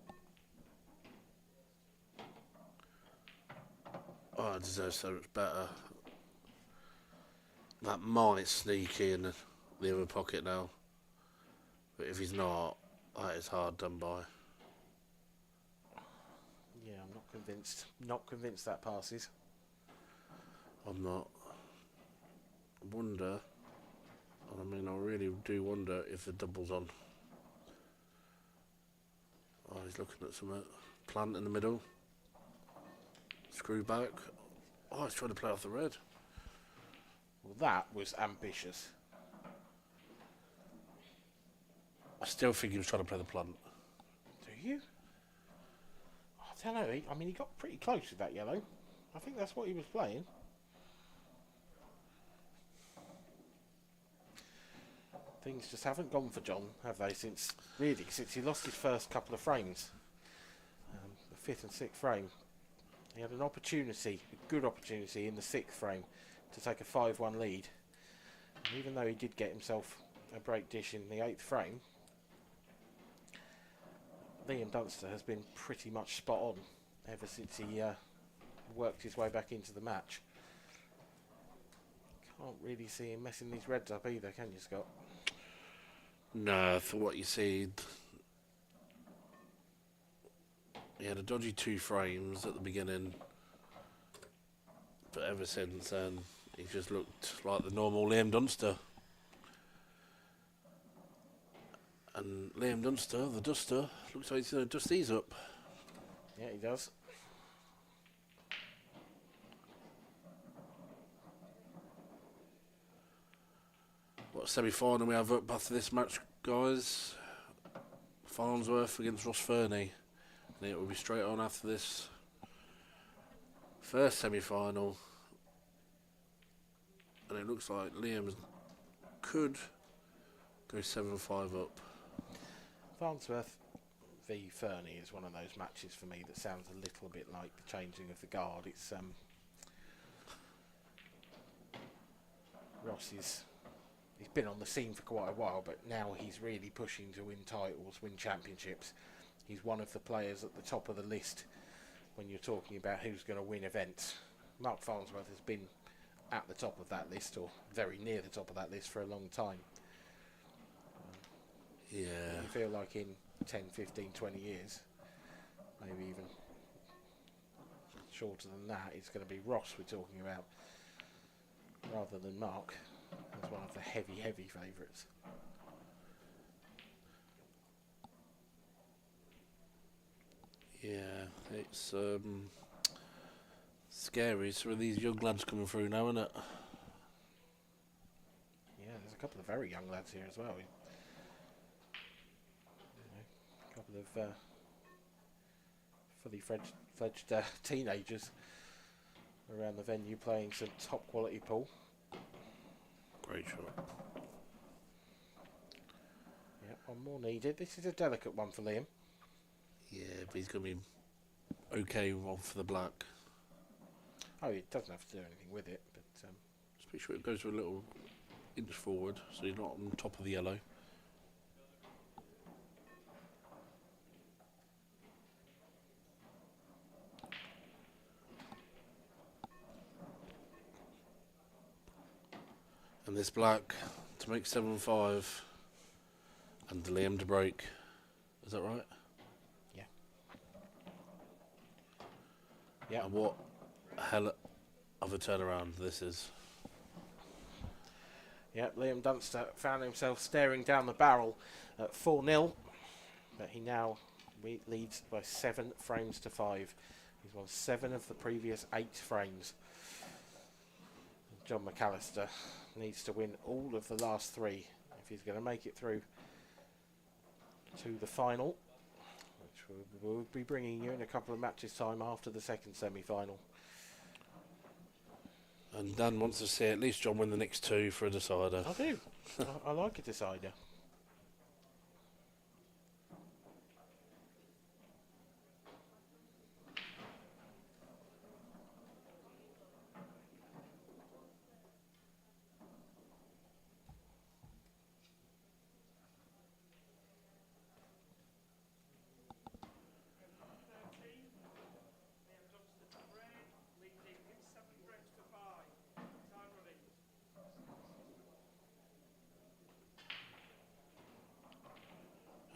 Speaker 5: Oh, it deserves so much better. That might sneak in the other pocket now. But if he's not, that is hard done by.
Speaker 3: Yeah, I'm not convinced. Not convinced that passes.
Speaker 5: I'm not. I wonder, I mean, I really do wonder if the double's on. Oh, he's looking at some plant in the middle. Screw back. Oh, he's trying to play off the red.
Speaker 3: Well, that was ambitious.
Speaker 5: I still think he was trying to play the plant.
Speaker 3: Do you? I don't know. He got pretty close with that yellow. I think that's what he was playing. Things just haven't gone for John, have they, since he lost his first couple of frames. The 5th and 6th frame. He had an opportunity, a good opportunity in the 6th frame to take a 5-1 lead. And even though he did get himself a break dish in the 8th frame, Liam Dunster has been pretty much spot on ever since he worked his way back into the match. Can't really see him messing these reds up either, can you, Scott?
Speaker 5: No, for what you see, he had a dodgy 2 frames at the beginning, but ever since then, he just looked like the normal Liam Dunster. And Liam Dunster, the duster, looks like he's going to dust these up.
Speaker 3: Yeah, he does.
Speaker 5: What semi-final we have up after this match, guys? Farnsworth against Ross Fernie. And it will be straight on after this first semi-final. And it looks like Liam could go 7-5 up.
Speaker 3: Farnsworth v Fernie is one of those matches for me that sounds a little bit like the changing of the guard. It's Ross he's been on the scene for quite a while, but now he's really pushing to win titles, win championships. He's one of the players at the top of the list when you're talking about who's going to win events. Mark Farnsworth has been at the top of that list, or very near the top of that list, for a long time.
Speaker 5: Yeah.
Speaker 3: You feel like in 10, 15, 20 years, maybe even shorter than that, it's going to be Ross we're talking about, rather than Mark, as one of the heavy favourites.
Speaker 5: Yeah, it's scary. Some of these young lads coming through now, isn't it?
Speaker 3: Yeah, there's a couple of very young lads here as well. A couple of fully fledged teenagers around the venue playing some top quality pool.
Speaker 5: Great shot.
Speaker 3: Yeah, one more needed. This is a delicate one for Liam.
Speaker 5: Yeah, but he's going to be okay on for the black.
Speaker 3: Oh, he doesn't have to do anything with it, but
Speaker 5: Just make sure it goes a little inch forward so you're not on top of the yellow. And this black to make 7-5 and Liam to break. Is that right?
Speaker 3: yeah. Yeah.
Speaker 5: And what hell of a turnaround this is.
Speaker 3: Yeah, Liam Dunster found himself staring down the barrel at 4-0, but he now leads by 7 frames to 5. He's won 7 of the previous 8 frames. John McAllister needs to win all of the last 3 if he's going to make it through to the final, which we'll be bringing you in a couple of matches time after the second semi-final.
Speaker 5: And Dan wants to see at least John win the next 2 for a decider.
Speaker 3: I do. I like a decider.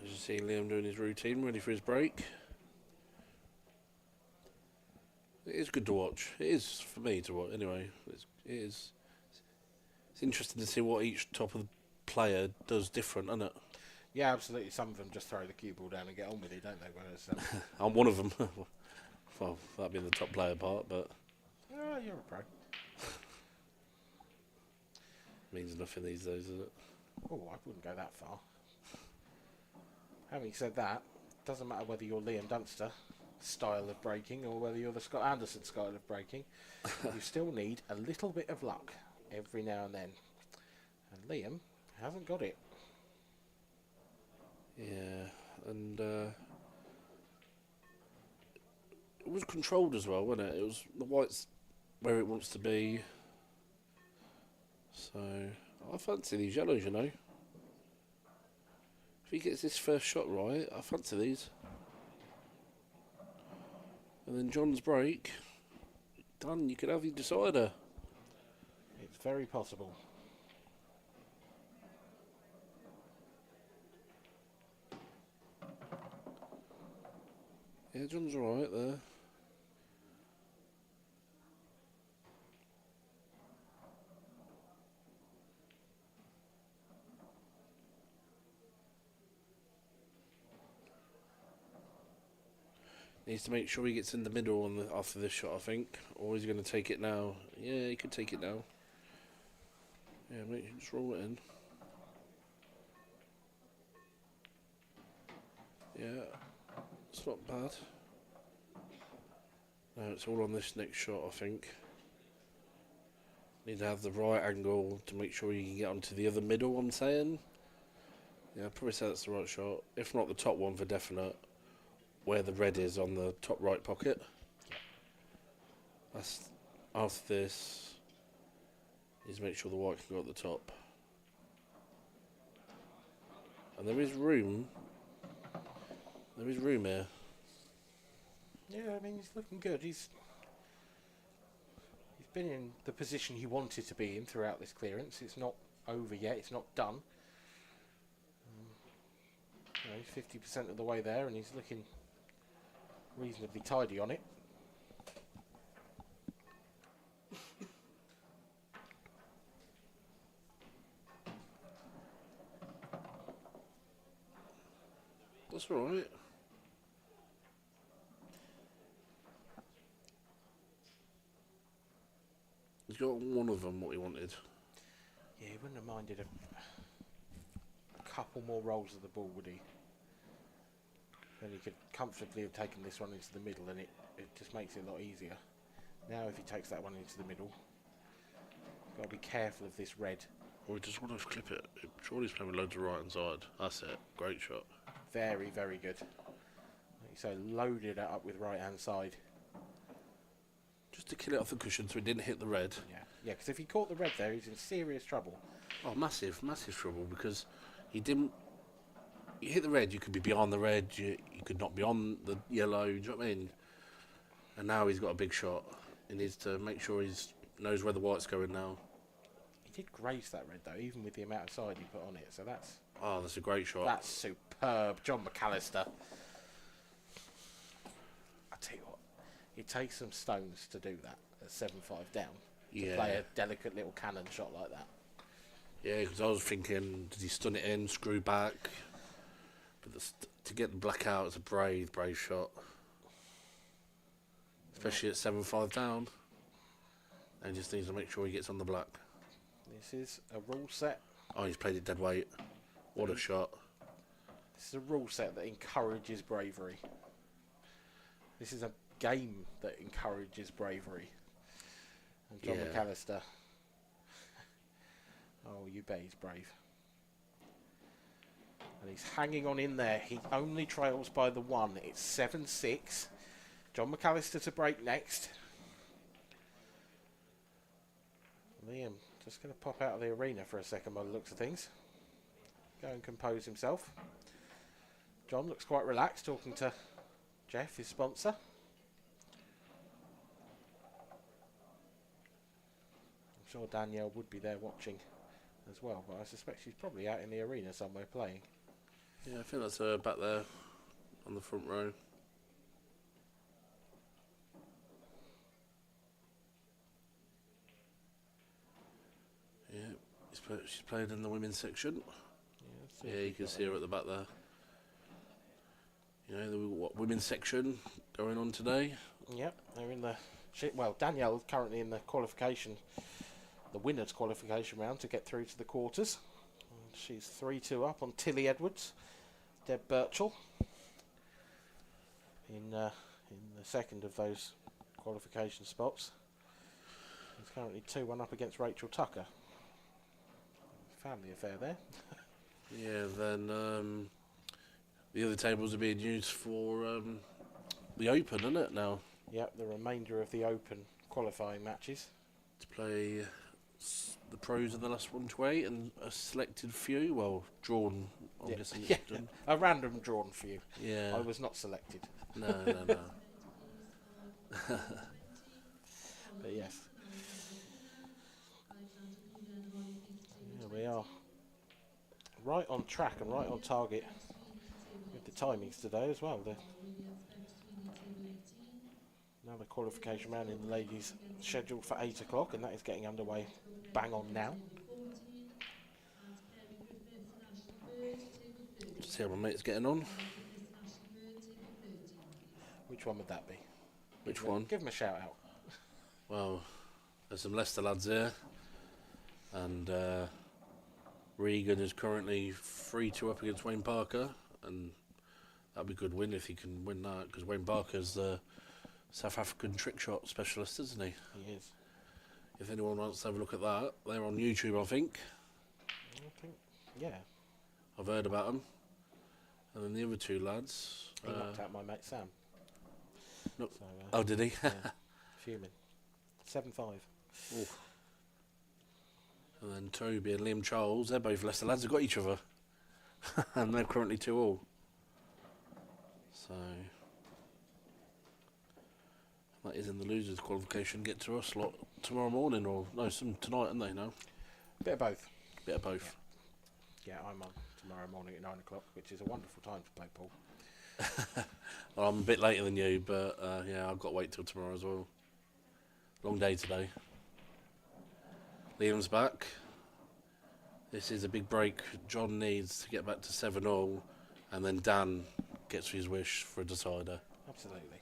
Speaker 5: As you see Liam doing his routine, ready for his break. It is good to watch. It is for me to watch anyway. It's interesting to see what each top of the player does different, isn't it?
Speaker 3: Yeah, absolutely. Some of them just throw the cue ball down and get on with it, don't they? Whereas,
Speaker 5: I'm one of them. Well, that'd be the top player part, but
Speaker 3: you're a pro.
Speaker 5: means nothing these days, is it?
Speaker 3: Oh, I wouldn't go that far. Having said that, doesn't matter whether you're Liam Dunster style of breaking or whether you're the Scott Anderson style of breaking. You still need a little bit of luck every now and then. And Liam hasn't got it.
Speaker 5: Yeah, and it was controlled as well, wasn't it? It was the white's where it wants to be. So I fancy these yellows, you know. If he gets this first shot right, I fancy these. And then John's break, done. You could have your decider.
Speaker 3: It's very possible.
Speaker 5: Yeah, John's alright there. Needs to make sure he gets in the middle after this shot, I think. Or he's going to take it now. Yeah, he could take it now. Yeah, just roll it in. Yeah, it's not bad. No, it's all on this next shot, I think. Need to have the right angle to make sure you can get onto the other middle, I'm saying. Yeah, I'd probably say that's the right shot. If not the top one for definite. Where the red is on the top right pocket. That's after this. Need to make sure the white can go at the top. And there is room. There is room here.
Speaker 3: Yeah, I mean, he's looking good. He's been in the position he wanted to be in throughout this clearance. It's not over yet. It's not done. He's 50% of the way there, and he's looking reasonably tidy on it.
Speaker 5: That's alright. He's got one of them what he wanted.
Speaker 3: Yeah, he wouldn't have minded a couple more rolls of the ball, would he? Then he could comfortably have taken this one into the middle, and it just makes it a lot easier. Now if he takes that one into the middle, got to be careful of this red.
Speaker 5: Or he just want to clip it. Surely he's playing with loads of right hand side. That's it. Great shot.
Speaker 3: Very, very good. So loaded it up with right hand side.
Speaker 5: Just to kill it off the cushion so it didn't hit the red.
Speaker 3: Yeah, because if he caught the red there, he's in serious trouble.
Speaker 5: Oh, massive trouble, because he didn't. You hit the red, you could be beyond the red, you could not be on the yellow, do you know what I mean? And now he's got a big shot. He needs to make sure he knows where the white's going now.
Speaker 3: He did graze that red, though, even with the amount of side he put on it, so that's...
Speaker 5: Oh, that's a great shot.
Speaker 3: That's superb. John McAllister. I tell you what, it takes some stones to do that at 7-5 down. To play a delicate little cannon shot like that.
Speaker 5: Yeah, because I was thinking, did he stun it in, screw back? But to get the black out is a brave shot. Especially at 7-5 down. And just needs to make sure he gets on the black.
Speaker 3: This is a rule set.
Speaker 5: Oh, he's played it dead weight. What a shot.
Speaker 3: This is a rule set that encourages bravery. This is a game that encourages bravery. And John McAllister. Oh, you bet he's brave. And he's hanging on in there. He only trails by the one. It's 7-6. John McAllister to break next. Liam just going to pop out of the arena for a second by the looks of things. Go and compose himself. John looks quite relaxed talking to Jeff, his sponsor. I'm sure Danielle would be there watching as well, but I suspect she's probably out in the arena somewhere playing.
Speaker 5: Yeah, I think that's her back there on the front row. Yeah, she's played in the women's section.
Speaker 3: Yeah, See if
Speaker 5: Yeah, you
Speaker 3: we've
Speaker 5: can
Speaker 3: got
Speaker 5: see her at the back there. You know, the women's section going on today.
Speaker 3: Yep, they're in the... Well, Danielle's currently in the qualification, the winners' qualification round to get through to the quarters. And she's 3-2 up on Tilly Edwards, Deb Birchall. In the second of those qualification spots. She's currently 2-1 up against Rachel Tucker. Family affair there.
Speaker 5: Yeah, then the other tables are being used for the Open, isn't it, now?
Speaker 3: Yep, the remainder of the Open qualifying matches.
Speaker 5: To play the pros of the last 1 to 8 and a selected few, well, drawn, I'm guessing it's done.
Speaker 3: A random drawn few.
Speaker 5: Yeah.
Speaker 3: I was not selected.
Speaker 5: No.
Speaker 3: But yes. Here we are. Right on track and right on target with the timings today as well. Another qualification round in the ladies scheduled for 8 o'clock, and that is getting underway bang on now.
Speaker 5: See how my mate's getting on.
Speaker 3: Which one would that be?
Speaker 5: Which one?
Speaker 3: Give them a shout out.
Speaker 5: Well, there's some Leicester lads here, and Regan is currently 3-2 up against Wayne Parker, and that'd be a good win if he can win that, because Wayne Parker's the South African trick shot specialist, isn't he?
Speaker 3: He is.
Speaker 5: If anyone wants to have a look at that, they're on YouTube, I think.
Speaker 3: Yeah.
Speaker 5: I've heard about them. And then the other 2 lads.
Speaker 3: He knocked out my mate Sam.
Speaker 5: No.
Speaker 3: So,
Speaker 5: Oh, did he?
Speaker 3: Yeah, fuming. 7-5.
Speaker 5: Oof. And then Toby and Liam Charles, they're both Leicester lads, have got each other. And they're currently 2-2. So that is in the losers qualification. Get to us lot tomorrow morning, or no, some tonight, aren't they now?
Speaker 3: Bit of both.
Speaker 5: Bit of both.
Speaker 3: Yeah, I'm on tomorrow morning at 9 o'clock, which is a wonderful time to play pool.
Speaker 5: Well, I'm a bit later than you, but yeah, I've got to wait till tomorrow as well. Long day today. Liam's back. This is a big break. John needs to get back to 7-0, and then Dan gets his wish for a decider.
Speaker 3: Absolutely.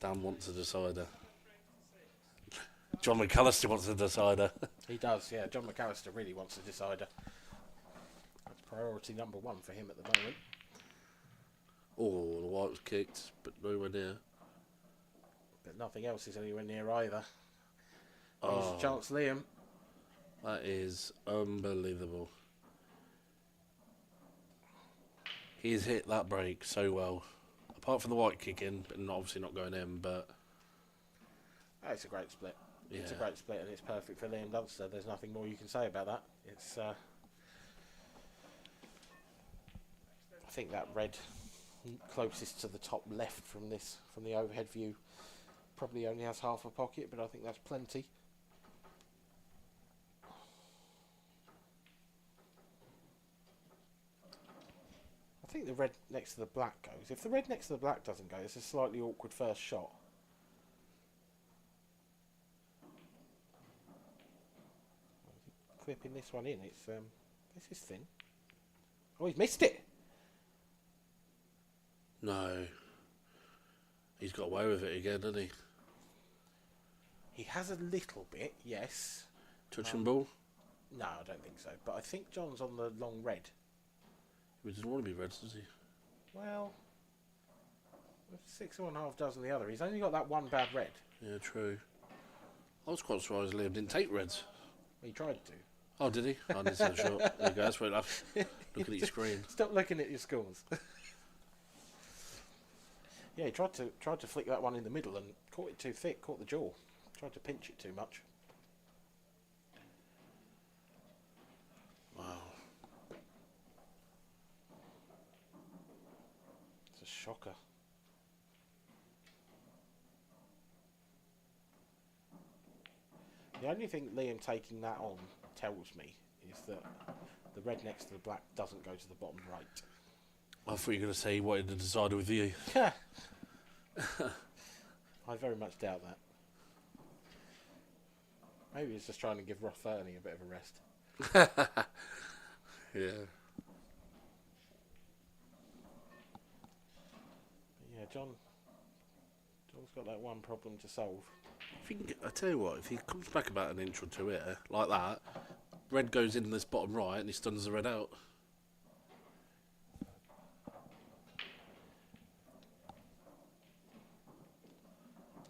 Speaker 5: Dan wants a decider. John McAllister wants a decider.
Speaker 3: He does, yeah. John McAllister really wants a decider. That's priority number 1 for him at the moment.
Speaker 5: Oh, the white was kicked, but nowhere near.
Speaker 3: But nothing else is anywhere near either. Here's
Speaker 5: Oh,
Speaker 3: a chance, Liam.
Speaker 5: that is unbelievable. He's hit that break so well. Apart from the white kicking, but obviously not going in, but...
Speaker 3: Oh, it's a great split.
Speaker 5: Yeah.
Speaker 3: It's a great split, and it's perfect for Liam Dunster. There's nothing more you can say about that. It's... I think that red closest to the top left from the overhead view probably only has half a pocket, but I think that's plenty. I think the red next to the black goes. If the red next to the black doesn't go, it's a slightly awkward first shot. Clipping this one in, it's this is thin. Oh, he's missed it.
Speaker 5: No. He's got away with it again, hasn't he?
Speaker 3: He has a little bit, yes.
Speaker 5: Touch and ball?
Speaker 3: No, I don't think so. But I think John's on the long red.
Speaker 5: He doesn't want to be reds, does he?
Speaker 3: Well, 6.5 dozen the other. He's only got that one bad red.
Speaker 5: Yeah, true. I was quite surprised Liam didn't take reds.
Speaker 3: He tried to.
Speaker 5: Oh, did he? I didn't see the shot. There you go, that's where enough. Looking at your screen.
Speaker 3: Stop looking at your scores. Yeah, he tried to flick that one in the middle and caught it too thick, caught the jaw. Tried to pinch it too much.
Speaker 5: Wow.
Speaker 3: It's a shocker. The only thing Liam taking that on tells me is that the red next to the black doesn't go to the bottom right.
Speaker 5: I thought you were going to say he wanted to decide with you.
Speaker 3: I very much doubt that. Maybe he's just trying to give Roth Fernie a bit of a rest.
Speaker 5: Yeah.
Speaker 3: Yeah, John's got that one problem to solve.
Speaker 5: If he can I tell you what, if he comes back about an inch or two here, like that, red goes in this bottom right and he stuns the red out.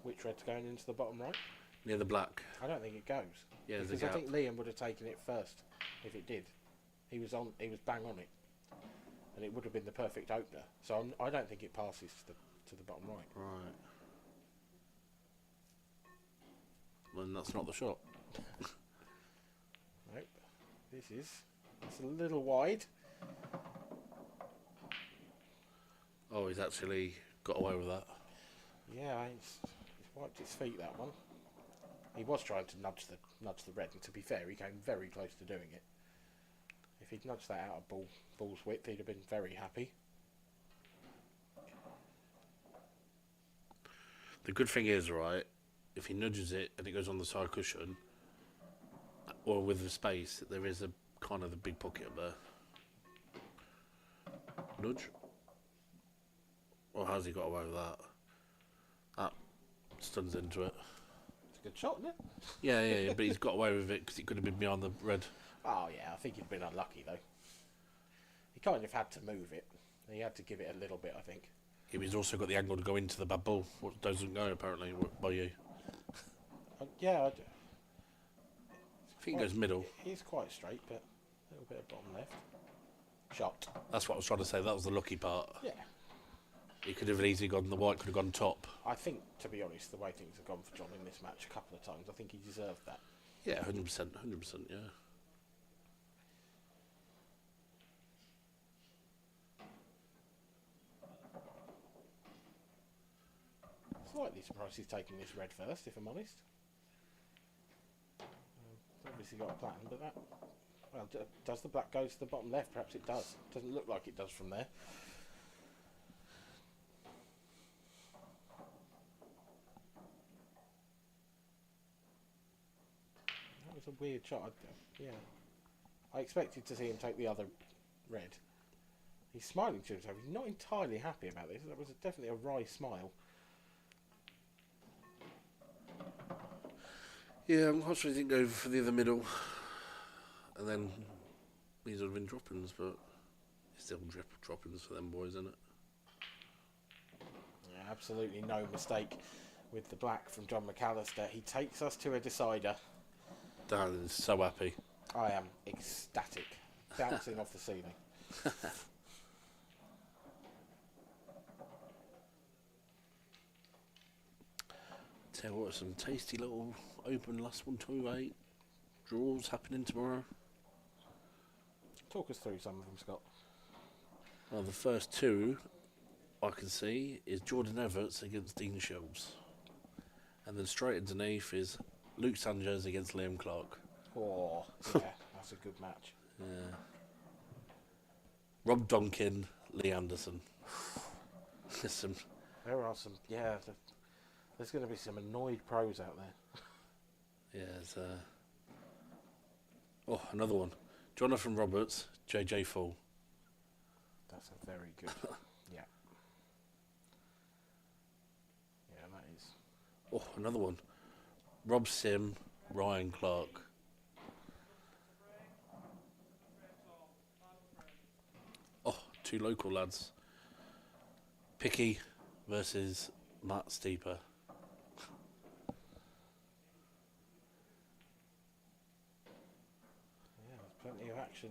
Speaker 3: Which red's going into the bottom right?
Speaker 5: Near the black.
Speaker 3: I don't think it goes.
Speaker 5: Yeah, there's a
Speaker 3: because I
Speaker 5: gap.
Speaker 3: think Liam would have taken it first if it did. He was bang on it, and it would have been the perfect opener. So I don't think it passes to the bottom right.
Speaker 5: Right. Well, then that's not the shot.
Speaker 3: Nope. It's a little wide.
Speaker 5: Oh, he's actually got away with that.
Speaker 3: Yeah, he's wiped his feet, that one. He was trying to nudge the red, and to be fair, he came very close to doing it. If he'd nudged that out of ball's width, he'd have been very happy.
Speaker 5: The good thing is, right, if he nudges it and it goes on the side cushion, or with the space, there is a kind of the big pocket up there. Nudge. Or how's he got away with that? That stuns into it.
Speaker 3: It's a good shot, isn't it?
Speaker 5: Yeah, but he's got away with it because it could have been behind the red.
Speaker 3: Oh yeah, I think he'd been unlucky though. He kind of had to move it. He had to give it a little bit, I think.
Speaker 5: He's also got the angle to go into the bad ball, what doesn't go apparently by you.
Speaker 3: Yeah,
Speaker 5: I think it goes middle.
Speaker 3: He's quite straight, but a little bit of bottom left. Shot.
Speaker 5: That's what I was trying to say. That was the lucky part.
Speaker 3: Yeah.
Speaker 5: He could have easily gone. The white could have gone top.
Speaker 3: I think, to be honest, the way things have gone for John in this match a couple of times, I think he deserved that.
Speaker 5: Yeah, 100%, 100%. Yeah.
Speaker 3: Slightly surprised he's taking this red first, if I'm honest. Obviously got a plan, but that... Well, does the black go to the bottom left? Perhaps it does. Doesn't look like it does from there. That was a weird shot. Yeah. I expected to see him take the other red. He's smiling to himself. He's not entirely happy about this. That was definitely a wry smile.
Speaker 5: Yeah, I'm not sure he didn't go for the other middle. And then these would have been droppings, but it's still droppings for them boys, isn't it?
Speaker 3: Yeah, absolutely no mistake with the black from John McAllister. He takes us to a decider.
Speaker 5: Dan is so happy.
Speaker 3: I am ecstatic. Bouncing off the ceiling.
Speaker 5: Tell you what, some tasty little open last 128 draws happening tomorrow.
Speaker 3: Talk us through some of them, Scott.
Speaker 5: Well, the first two I can see is Jordan Everts against Dean Shields. And then straight underneath is Luke Sanchez against Liam Clark.
Speaker 3: Oh, yeah, that's a good match.
Speaker 5: Yeah. Rob Donkin, Lee Anderson.
Speaker 3: There are some, yeah, there's going to be some annoyed pros out there.
Speaker 5: Yeah, there's another one. Jonathan Roberts, JJ Full.
Speaker 3: That's a very good, yeah. Yeah, that is.
Speaker 5: Oh, another one. Rob Sim, Ryan Clark. Oh, two local lads. Picky versus Matt Steeper.
Speaker 3: Yeah, there's plenty of action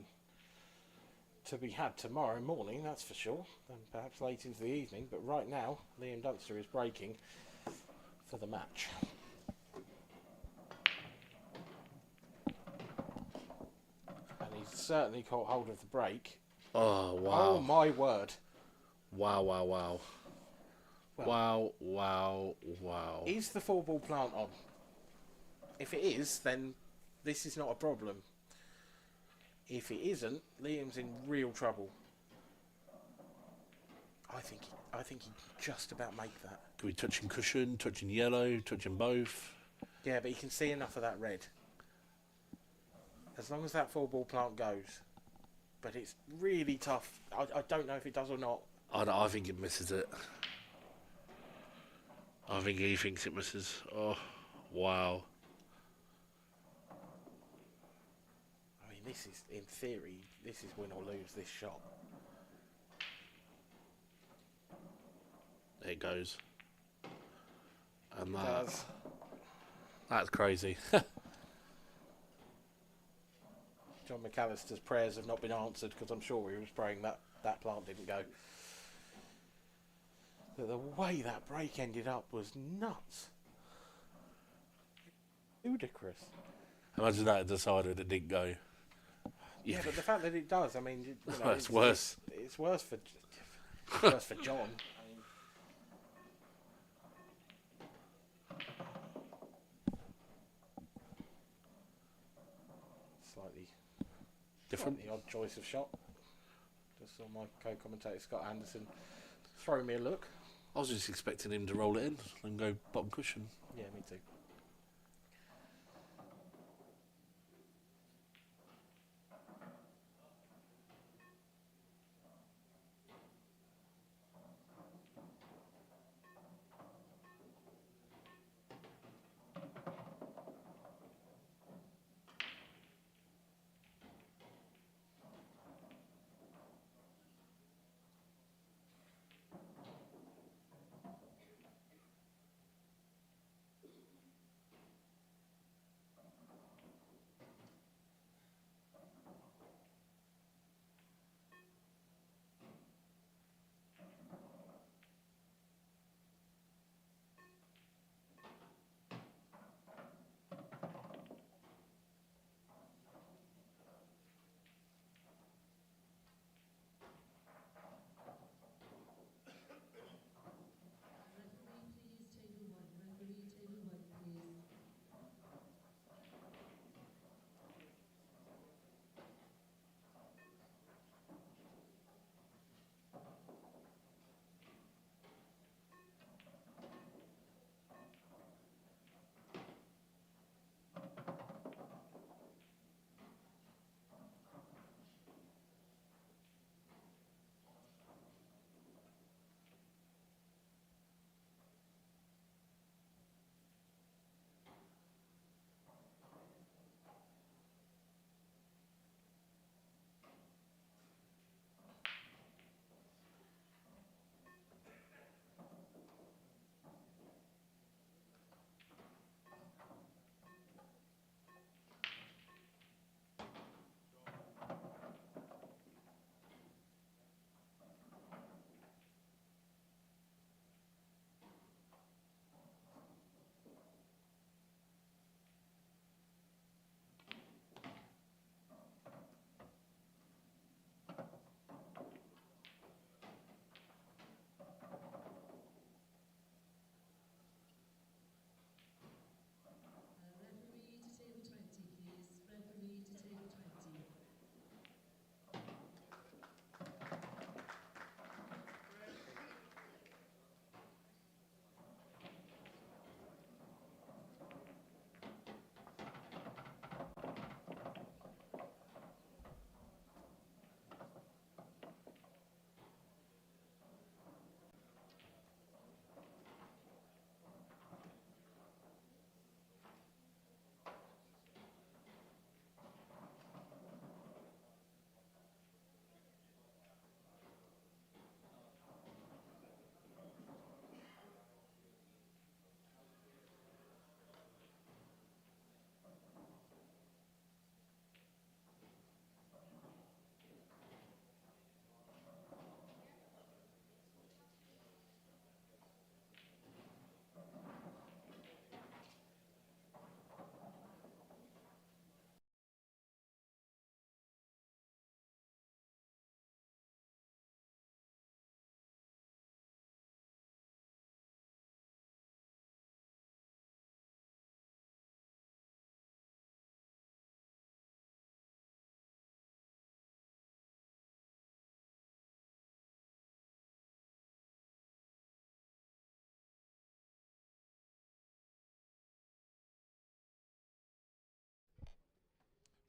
Speaker 3: to be had tomorrow morning, that's for sure, and perhaps late into the evening, but right now Liam Dunster is breaking for the match. And he's certainly caught hold of the break.
Speaker 5: Oh, wow.
Speaker 3: Oh my word.
Speaker 5: Wow, wow, wow.
Speaker 3: Well,
Speaker 5: Wow, wow, wow.
Speaker 3: is the 4-ball plant on? If it is, then this is not a problem. If it isn't, Liam's in real trouble. I think he just about make that.
Speaker 5: Could be touching cushion, touching yellow, touching both.
Speaker 3: Yeah, but he can see enough of that red. As long as that 4-ball plant goes. but it's really tough. I don't know if it does or not.
Speaker 5: I think it misses it. I think he thinks it misses. Oh, wow.
Speaker 3: I mean, this is, in theory, this is win or lose this shot.
Speaker 5: There it goes. And
Speaker 3: It does.
Speaker 5: that's crazy.
Speaker 3: John McAllister's prayers have not been answered because I'm sure he was praying that plant didn't go. But the way that break ended up was nuts. Ludicrous.
Speaker 5: Imagine that had decided it didn't go.
Speaker 3: Yeah, but the fact that it does, I mean, you know,
Speaker 5: That's worse.
Speaker 3: It's worse for worse for John. I mean,
Speaker 5: Different.
Speaker 3: slightly odd choice of shot. Just saw my co-commentator Scott Anderson throw me a look.
Speaker 5: I was just expecting him to roll it in and go bottom cushion.
Speaker 3: Yeah, me too.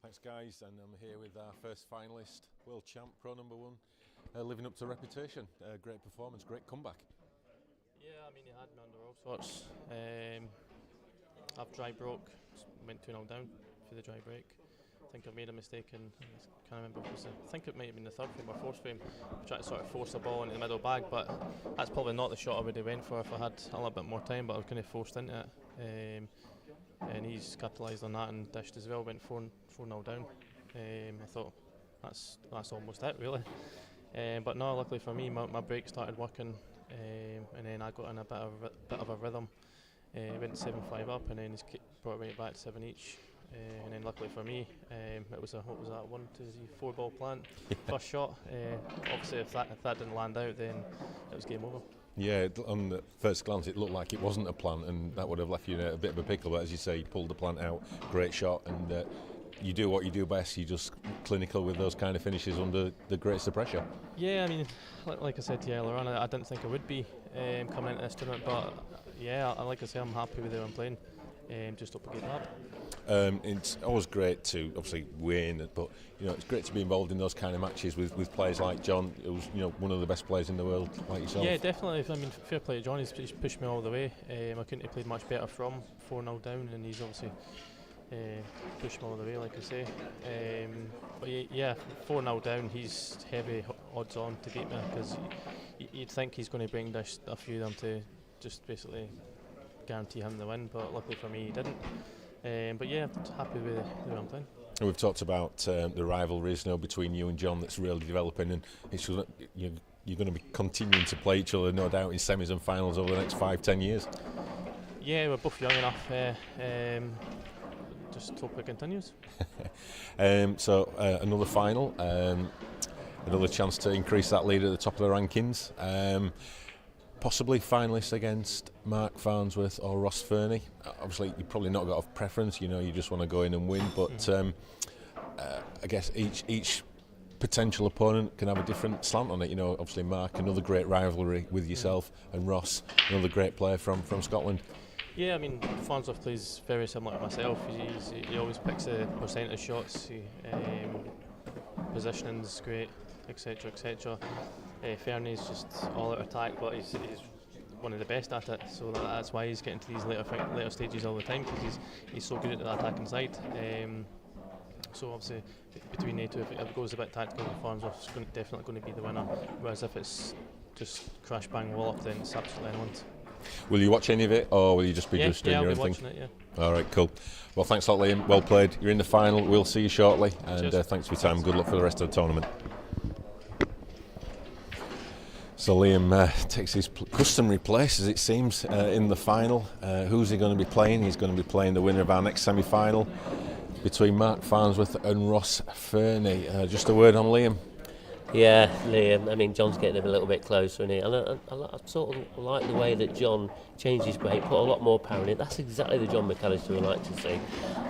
Speaker 1: Thanks, guys, and I'm here with our first finalist, world champ, pro number 1, living up to reputation. Great performance, great comeback.
Speaker 6: Yeah, I mean, he had me under all sorts. I've dry broke, went 2-0 down for the dry break. I think I made a mistake in, I can't remember what it was, I think it might have been the third frame or fourth frame, trying to sort of force the ball into the middle bag, but that's probably not the shot I would have went for if I had a little bit more time, but I was kind of forced into it. And he's capitalised on that and dished as well, went 4-0 down. I thought that's almost it really. But no, luckily for me, my break started working, and then I got in a bit of a rhythm. Went 7-5 up, and then he's brought it right back to 7 each. And then luckily for me, it was what was that, 1, 2, 3, 4 ball plant, first shot. Obviously if that didn't land out, then it was game over.
Speaker 1: Yeah, on the first glance it looked like it wasn't a plant, and that would have left you in a bit of a pickle, but as you say, you pulled the plant out, great shot, and you do what you do best, you're just clinical with those kind of finishes under the greatest of pressure.
Speaker 6: Yeah, I mean, like I said to you earlier on, I didn't think I would be coming into this tournament, but yeah, like I say, I'm happy with how I'm playing, just up a game up.
Speaker 1: It's always great to obviously win, but it's great to be involved in those kind of matches with players like John, who's one of the best players in the world, like yourself.
Speaker 6: Yeah, definitely. I mean, fair play to John. He's pushed me all the way. I couldn't have played much better from 4-0 down, and he's obviously pushed me all the way, like I say. But yeah, 4-0 down. He's heavy odds on to beat me, because you'd think he's going to bring a few of them to just basically guarantee him the win. But luckily for me, he didn't. But yeah, happy with the way I'm playing.
Speaker 1: And we've talked about the rivalries between you and John that's really developing, and it's you're going to be continuing to play each other, no doubt, in semis and finals over the next 5-10 years.
Speaker 6: Yeah, we're both young enough. Just hope it continues.
Speaker 1: So another final, another chance to increase that lead at the top of the rankings. Possibly finalists against Mark Farnsworth or Ross Fernie. Obviously, you've probably not got a preference. You just want to go in and win. But I guess each potential opponent can have a different slant on it. Obviously Mark, another great rivalry with yourself, and Ross, another great player from Scotland.
Speaker 6: Yeah, I mean, Farnsworth plays very similar to myself. He always picks the percentage shots. Positioning's great, etc., etc. Fernie's just all out attack, but he's one of the best at it. So that's why he's getting to these later stages all the time, because he's so good at the attacking side. So obviously between the two, if it goes a bit tactical, Farnsworth's definitely going to be the winner. Whereas if it's just crash bang wall up, then it's absolutely anyone's.
Speaker 1: Will you watch any of it, or will you just be doing your own thing?
Speaker 6: Watching it, yeah.
Speaker 1: All right, cool. Well, thanks a lot, Liam. Well played. You're in the final. We'll see you shortly, and thanks for your time. Good luck for the rest of the tournament. So Liam takes his customary place, as it seems, in the final. Who's he going to be playing? He's going to be playing the winner of our next semi-final between Mark Farnsworth and Ross Fernie. Just a word on Liam.
Speaker 2: Yeah, Liam. I mean, John's getting him a little bit closer, isn't he? And I sort of like the way that John changed his break, put a lot more power in it. That's exactly the John McAllister we like to see.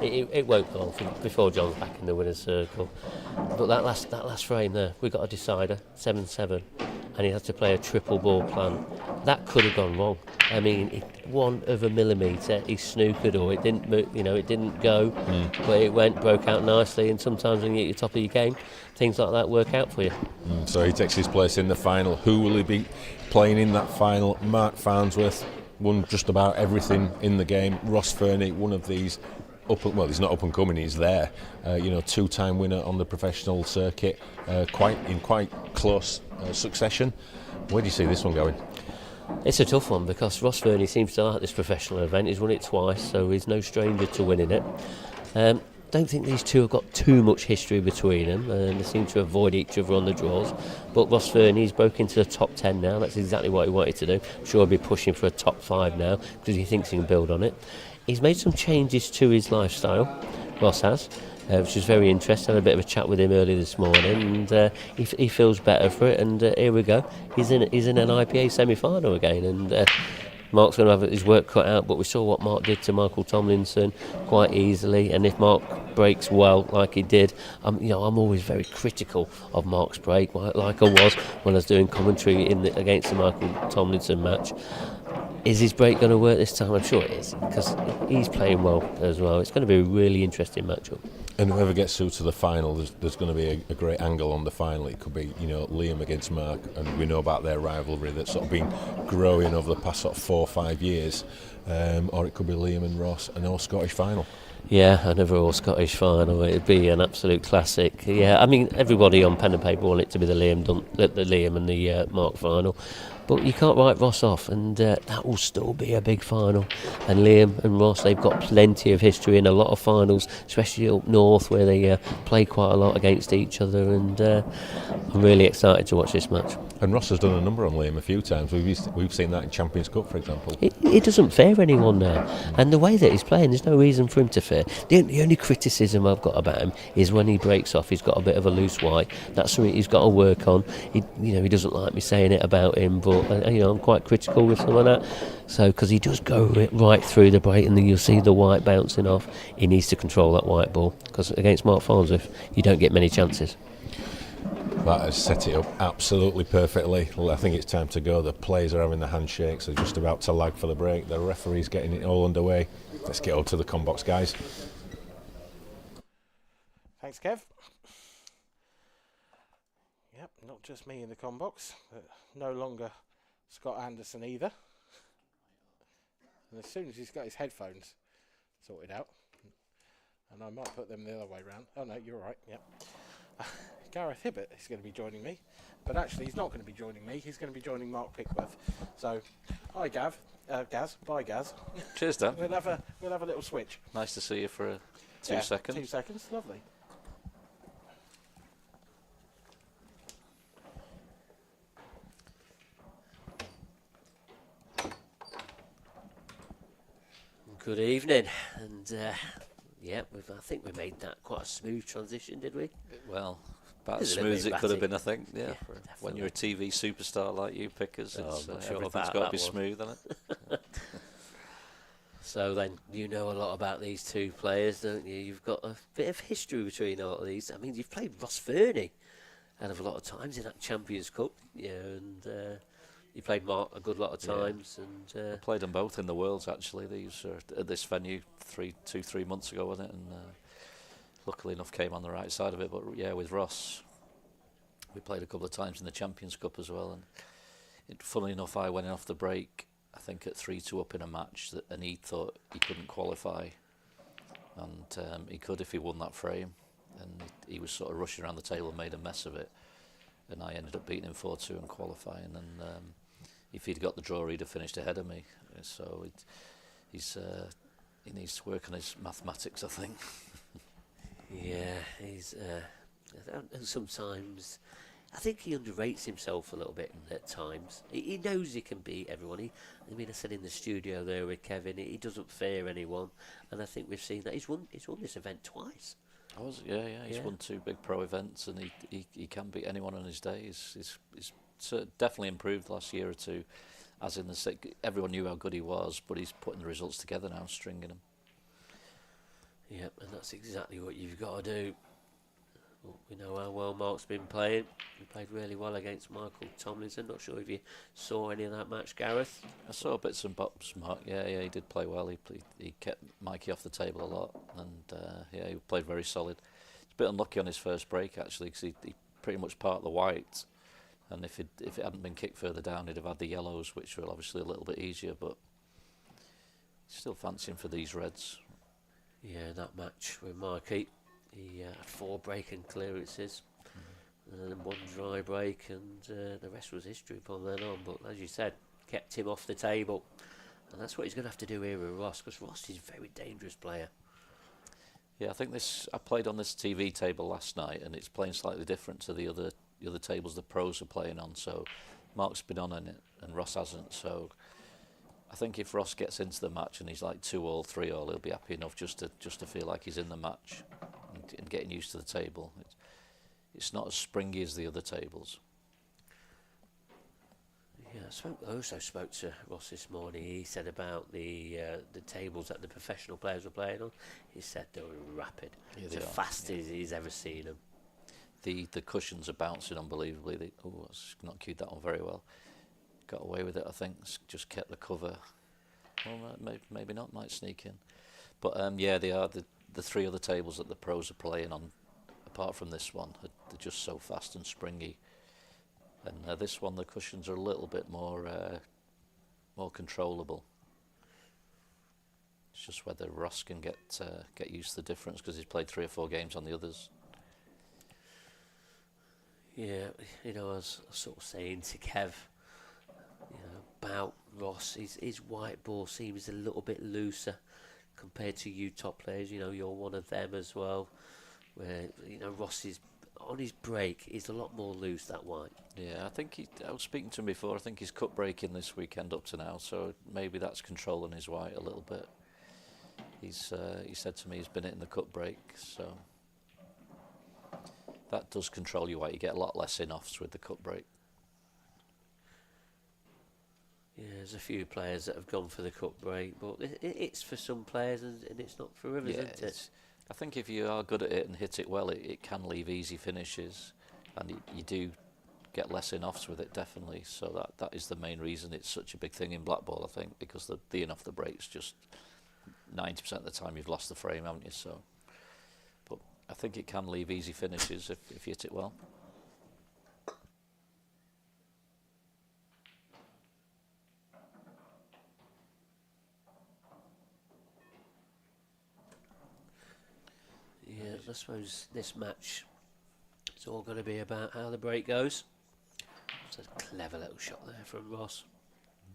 Speaker 2: It won't go on before John's back in the winner's circle. But that last frame there, we got a decider, 7-7, and he had to play a triple ball plant. That could have gone wrong. I mean, 1 of a millimetre, he snookered, or it didn't move, it didn't go, but it broke out nicely. And sometimes when you're at the top of your game, things like that work out for you.
Speaker 1: So he takes his place in the final. Who will he be playing in that final? Mark Farnsworth won just about everything in the game. Ross Fernie, one of these he's not up and coming, he's there. 2-time winner on the professional circuit, quite close succession. Where do you see this one going?
Speaker 2: It's a tough one, because Ross Fernie seems to like this professional event. He's won it twice, so he's no stranger to winning it. Don't think these two have got too much history between them, and they seem to avoid each other on the draws. But Ross Fernie's broke into the top 10 now. That's exactly what he wanted to do. I'm sure he'll be pushing for a top 5 now, because he thinks he can build on it. He's made some changes to his lifestyle, Ross has, which is very interesting. I had a bit of a chat with him earlier this morning, and he feels better for it. And here we go. He's in an IPA semi-final again, and Mark's going to have his work cut out. But we saw what Mark did to Michael Tomlinson quite easily, and if Mark breaks well like he did, I'm always very critical of Mark's break, like I was when I was doing commentary against the Michael Tomlinson match. Is his break going to work this time? I'm sure it is, because he's playing well as well. It's going to be a really interesting matchup.
Speaker 1: And whoever gets through to the final, there's going to be a great angle on the final. It could be, Liam against Mark, and we know about their rivalry that's sort of been growing over the past sort of 4 or 5 years. Or it could be Liam and Ross, an all-Scottish final.
Speaker 2: Yeah, another all-Scottish final. It'd be an absolute classic. Yeah, I mean, everybody on pen and paper want it to be the Liam and the Mark final. But you can't write Ross off, and that will still be a big final. And Liam and Ross, they've got plenty of history in a lot of finals, especially up north where they play quite a lot against each other. And I'm really excited to watch this match.
Speaker 1: And Ross has done a number on Liam a few times. We've seen that in Champions Cup, for example.
Speaker 2: He doesn't fear anyone now, and the way that he's playing, there's no reason for him to fear. The only criticism I've got about him is when he breaks off, he's got a bit of a loose white. That's something he's got to work on. He doesn't like me saying it about him, but I'm quite critical with some of that. So because he does go right through the break, and then you'll see the white bouncing off. He needs to control that white ball, because against Mark Farnsworth, you don't get many chances.
Speaker 1: That has set it up absolutely perfectly. I think it's time to go. The players are having the handshakes. They're just about to lag for the break. The referee's getting it all underway. Let's get over to the combox, guys.
Speaker 3: Thanks, Kev. Yep, not just me in the combox, but no longer Scott Anderson either. And as soon as he's got his headphones sorted out, and I might put them the other way round. Oh no, you're right. Yep. Gareth Hibbert is going to be joining me, but actually he's not going to be joining me. He's going to be joining Mark Pickworth. So, hi Gaz. Bye Gaz.
Speaker 12: Cheers, Dan.
Speaker 3: We'll have a little switch.
Speaker 12: Nice to see you for 2 seconds.
Speaker 3: 2 seconds, lovely.
Speaker 2: Good evening, and I think we made that quite a smooth transition, did we?
Speaker 12: Well, about as smooth as it could have been, I think. Yeah, when you're a TV superstar like you, Pickers, everything's got to be smooth, isn't it?
Speaker 2: So then, you know a lot about these two players, don't you? You've got a bit of history between all of these. I mean, you've played Ross Fernie a lot of times in that Champions Cup, and you played Mark a good lot of times. Yeah. And
Speaker 12: I played them both in the Worlds, actually. These are at this venue 3 months ago, wasn't it? And luckily enough came on the right side of it. But yeah, with Ross, we played a couple of times in the Champions Cup as well. And funnily enough, I went in off the break, I think at 3-2 up in a match, and he thought he couldn't qualify. And he could if he won that frame. And he was sort of rushing around the table and made a mess of it. And I ended up beating him 4-2 and qualifying. And if he'd got the draw, he'd have finished ahead of me. So he needs to work on his mathematics, I think.
Speaker 2: Yeah, he's sometimes. I think he underrates himself a little bit at times. He knows he can beat everyone. I said in the studio there with Kevin, he doesn't fear anyone, and I think we've seen that he's won this event twice.
Speaker 12: He's won 2 big pro events, and he can beat anyone on his day. He's definitely improved the last year or two, as in everyone knew how good he was, but he's putting the results together now, stringing them.
Speaker 2: Yep, and that's exactly what you've got to do. Well, we know how well Mark's been playing. He played really well against Michael Tomlinson. Not sure if you saw any of that match, Gareth.
Speaker 12: I saw bits and bobs, Mark. Yeah, he did play well. He kept Mikey off the table a lot, and he played very solid. He's a bit unlucky on his first break, actually, because he pretty much parked the white, and if it hadn't been kicked further down, he'd have had the yellows, which were obviously a little bit easier, but still fancying for these reds.
Speaker 2: Yeah, that match with Mikey, he had 4 break and clearances, and then 1 dry break, and the rest was history from then on. But as you said, kept him off the table, and that's what he's going to have to do here with Ross, because Ross is a very dangerous player.
Speaker 12: Yeah, I think I played on this TV table last night, and it's playing slightly different to the other tables the pros are playing on. So Mark's been on it, and Ross hasn't. So I think if Ross gets into the match and he's like 2-all, 3-all, he'll be happy enough just to feel like he's in the match and getting used to the table. It's not as springy as the other tables.
Speaker 2: Yeah, I also spoke to Ross this morning. He said about the tables that the professional players were playing on. He said they were rapid, the fastest he's ever seen them.
Speaker 12: The cushions are bouncing unbelievably. I've not cued that one very well. Got away with it, I think. Just kept the cover. Well, maybe not. Might sneak in. But they are. the 3 other tables that the pros are playing on, apart from this one, they're just so fast and springy. And this one, the cushions are a little bit more controllable. It's just whether Ross can get used to the difference, because he's played 3 or 4 games on the others.
Speaker 2: Yeah, I was sort of saying to Kev, about Ross, his white ball seems a little bit looser compared to you top players. You're one of them as well, where Ross is on his break is a lot more loose, that white.
Speaker 12: Yeah, I think I was speaking to him before. I think he's cut breaking this weekend up to now, so maybe that's controlling his white a little bit. He said to me he's been hitting the cut break, so that does control your white. You get a lot less in-offs with the cut break.
Speaker 2: Yeah, there's a few players that have gone for the cut break, but it's for some players and it's not for others, isn't it?
Speaker 12: I think if you are good at it and hit it well, it can leave easy finishes, and you do get less in-offs with it, definitely. So that is the main reason it's such a big thing in black ball, I think, because the in-off the break's just 90% of the time you've lost the frame, haven't you? So, but I think it can leave easy finishes if you hit it well.
Speaker 2: Yeah, I suppose this match is all going to be about how the break goes. It's a clever little shot there from Ross.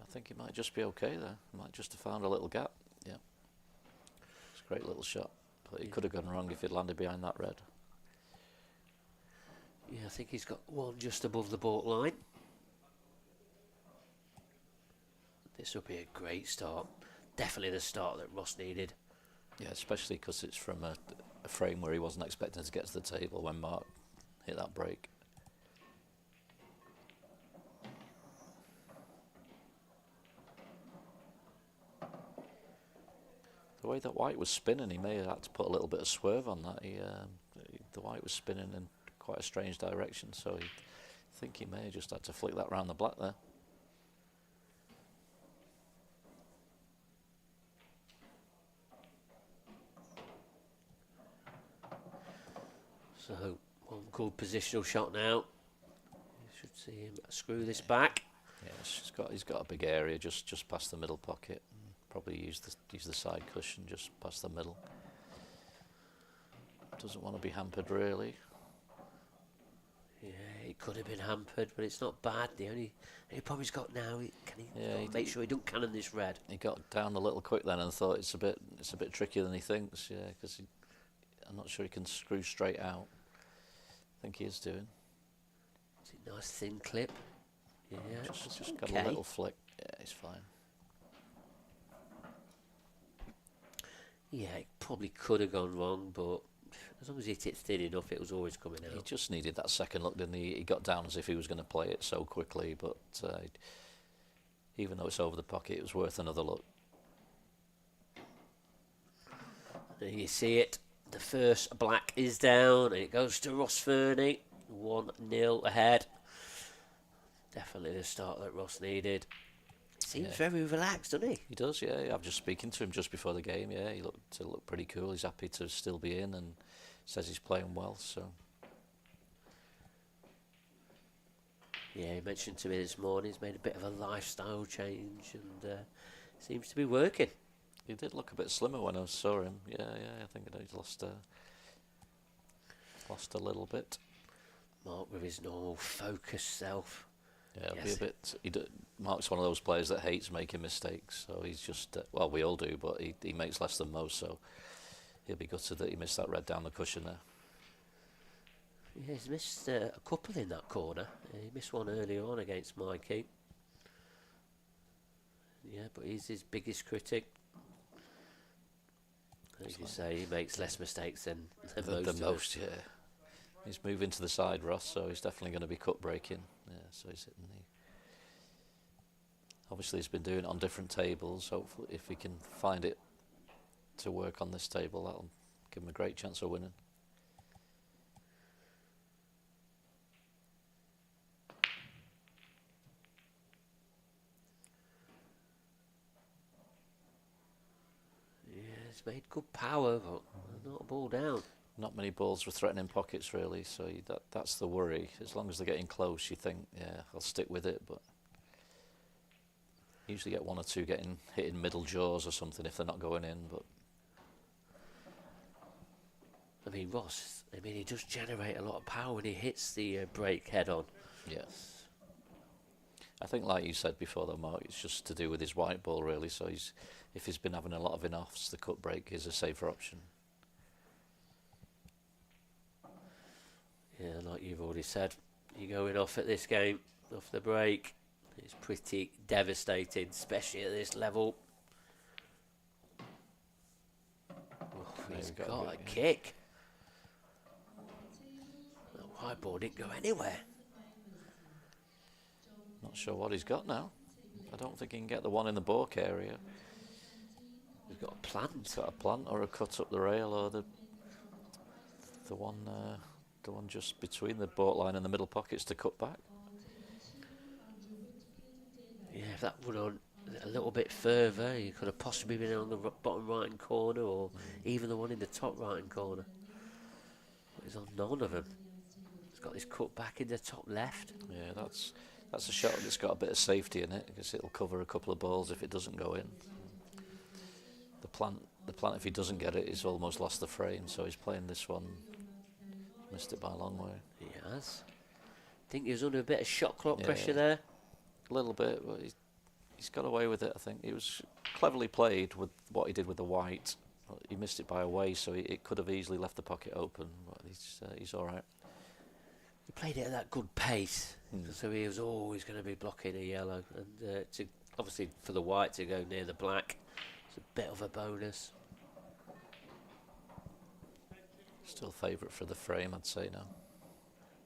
Speaker 12: I think it might just be okay there. Might just have found a little gap. Yeah, it's a great little shot, but he could have gone wrong if it landed behind that red.
Speaker 2: Yeah, I think he's got one just above the baulk line. This will be a great start. Definitely the start that Ross needed.
Speaker 12: Yeah, especially because it's from a frame where he wasn't expecting to get to the table when Mark hit that break. The way that white was spinning, he may have had to put a little bit of swerve on that. The white was spinning in quite a strange direction, so I think he may have just had to flick that round the black there.
Speaker 2: So, one good positional shot now. You should see him screw this back.
Speaker 12: Yeah, he's got a big area just past the middle pocket. Probably use the side cushion just past the middle. Doesn't want to be hampered really.
Speaker 2: Yeah, it could have been hampered, but it's not bad. The only problem he's got now, make sure he don't cannon this red.
Speaker 12: He got down a little quick then and thought it's a bit trickier than he thinks. Yeah, because I'm not sure he can screw straight out. I think he is doing.
Speaker 2: Is it nice thin clip? Yeah,
Speaker 12: just got a little flick. Yeah, he's fine.
Speaker 2: Yeah, it probably could have gone wrong, but as long as he hit it thin enough, it was always coming out.
Speaker 12: He just needed that second look, didn't he? He got down as if he was going to play it so quickly, but even though it's over the pocket, it was worth another look.
Speaker 2: There you see it. The first black is down, and it goes to Ross Fernie. 1-0 ahead. Definitely the start that Ross needed. Seems very relaxed, doesn't he?
Speaker 12: He does, yeah. I'm just speaking to him just before the game. Yeah, he looked pretty cool. He's happy to still be in and says he's playing well. So
Speaker 2: yeah, he mentioned to me this morning he's made a bit of a lifestyle change and seems to be working.
Speaker 12: He did look a bit slimmer when I saw him. Yeah, I think he's lost a little bit.
Speaker 2: Mark with his normal focused self.
Speaker 12: Yeah, it'll be a bit. Mark's one of those players that hates making mistakes, so he's just well, we all do, but he makes less than most, so he'll be gutted that he missed that red down the cushion there.
Speaker 2: Yeah, he's missed a couple in that corner. He missed one earlier on against Mikey. Yeah, but he's his biggest critic. As you say, he makes less mistakes than most.
Speaker 12: Yeah. He's moving to the side, Ross, so he's definitely going to be cut breaking. Yeah, so he's hitting the. Obviously, he's been doing it on different tables. Hopefully, if he can find it to work on this table, that'll give him a great chance of winning.
Speaker 2: He's made good power, but not a ball down.
Speaker 12: Not many balls were threatening pockets really, so that's the worry. As long as they're getting close, you think, yeah, I'll stick with it, but usually get one or two hitting middle jaws or something if they're not going in. But
Speaker 2: I mean, Ross, he does generate a lot of power when he hits the break head on.
Speaker 12: yes. I think, like you said before, though, Mark, it's just to do with his white ball, really. So if he's been having a lot of in-offs, the cut break is a safer option.
Speaker 2: Yeah, like you've already said, you're going off at this game, off the break. It's pretty devastating, especially at this level. Oh, he's got a kick. That white ball didn't go anywhere.
Speaker 12: Not sure what he's got now. I don't think he can get the one in the balk area.
Speaker 2: He's got a plant.
Speaker 12: He's got a plant or a cut up the rail, or the one just between the balk line and the middle pockets to cut back.
Speaker 2: Yeah, if that went on a little bit further, you could have possibly been on the bottom right-hand corner, or even the one in the top right-hand corner. But he's on none of them. He's got this cut back in the top left.
Speaker 12: Yeah, that's a shot that's got a bit of safety in it, because it'll cover a couple of balls if it doesn't go in. The plant, if he doesn't get it, he's almost lost the frame, so he's playing this one. Missed it by a long way.
Speaker 2: He has. Think he was under a bit of shot clock pressure there.
Speaker 12: A little bit, but he's got away with it, I think. It was cleverly played with what he did with the white. He missed it by a way, so it could have easily left the pocket open, but he's all right.
Speaker 2: He played it at that good pace, so he was always going to be blocking a yellow. And obviously for the white to go near the black, it's a bit of a bonus.
Speaker 12: Still favourite for the frame, I'd say now.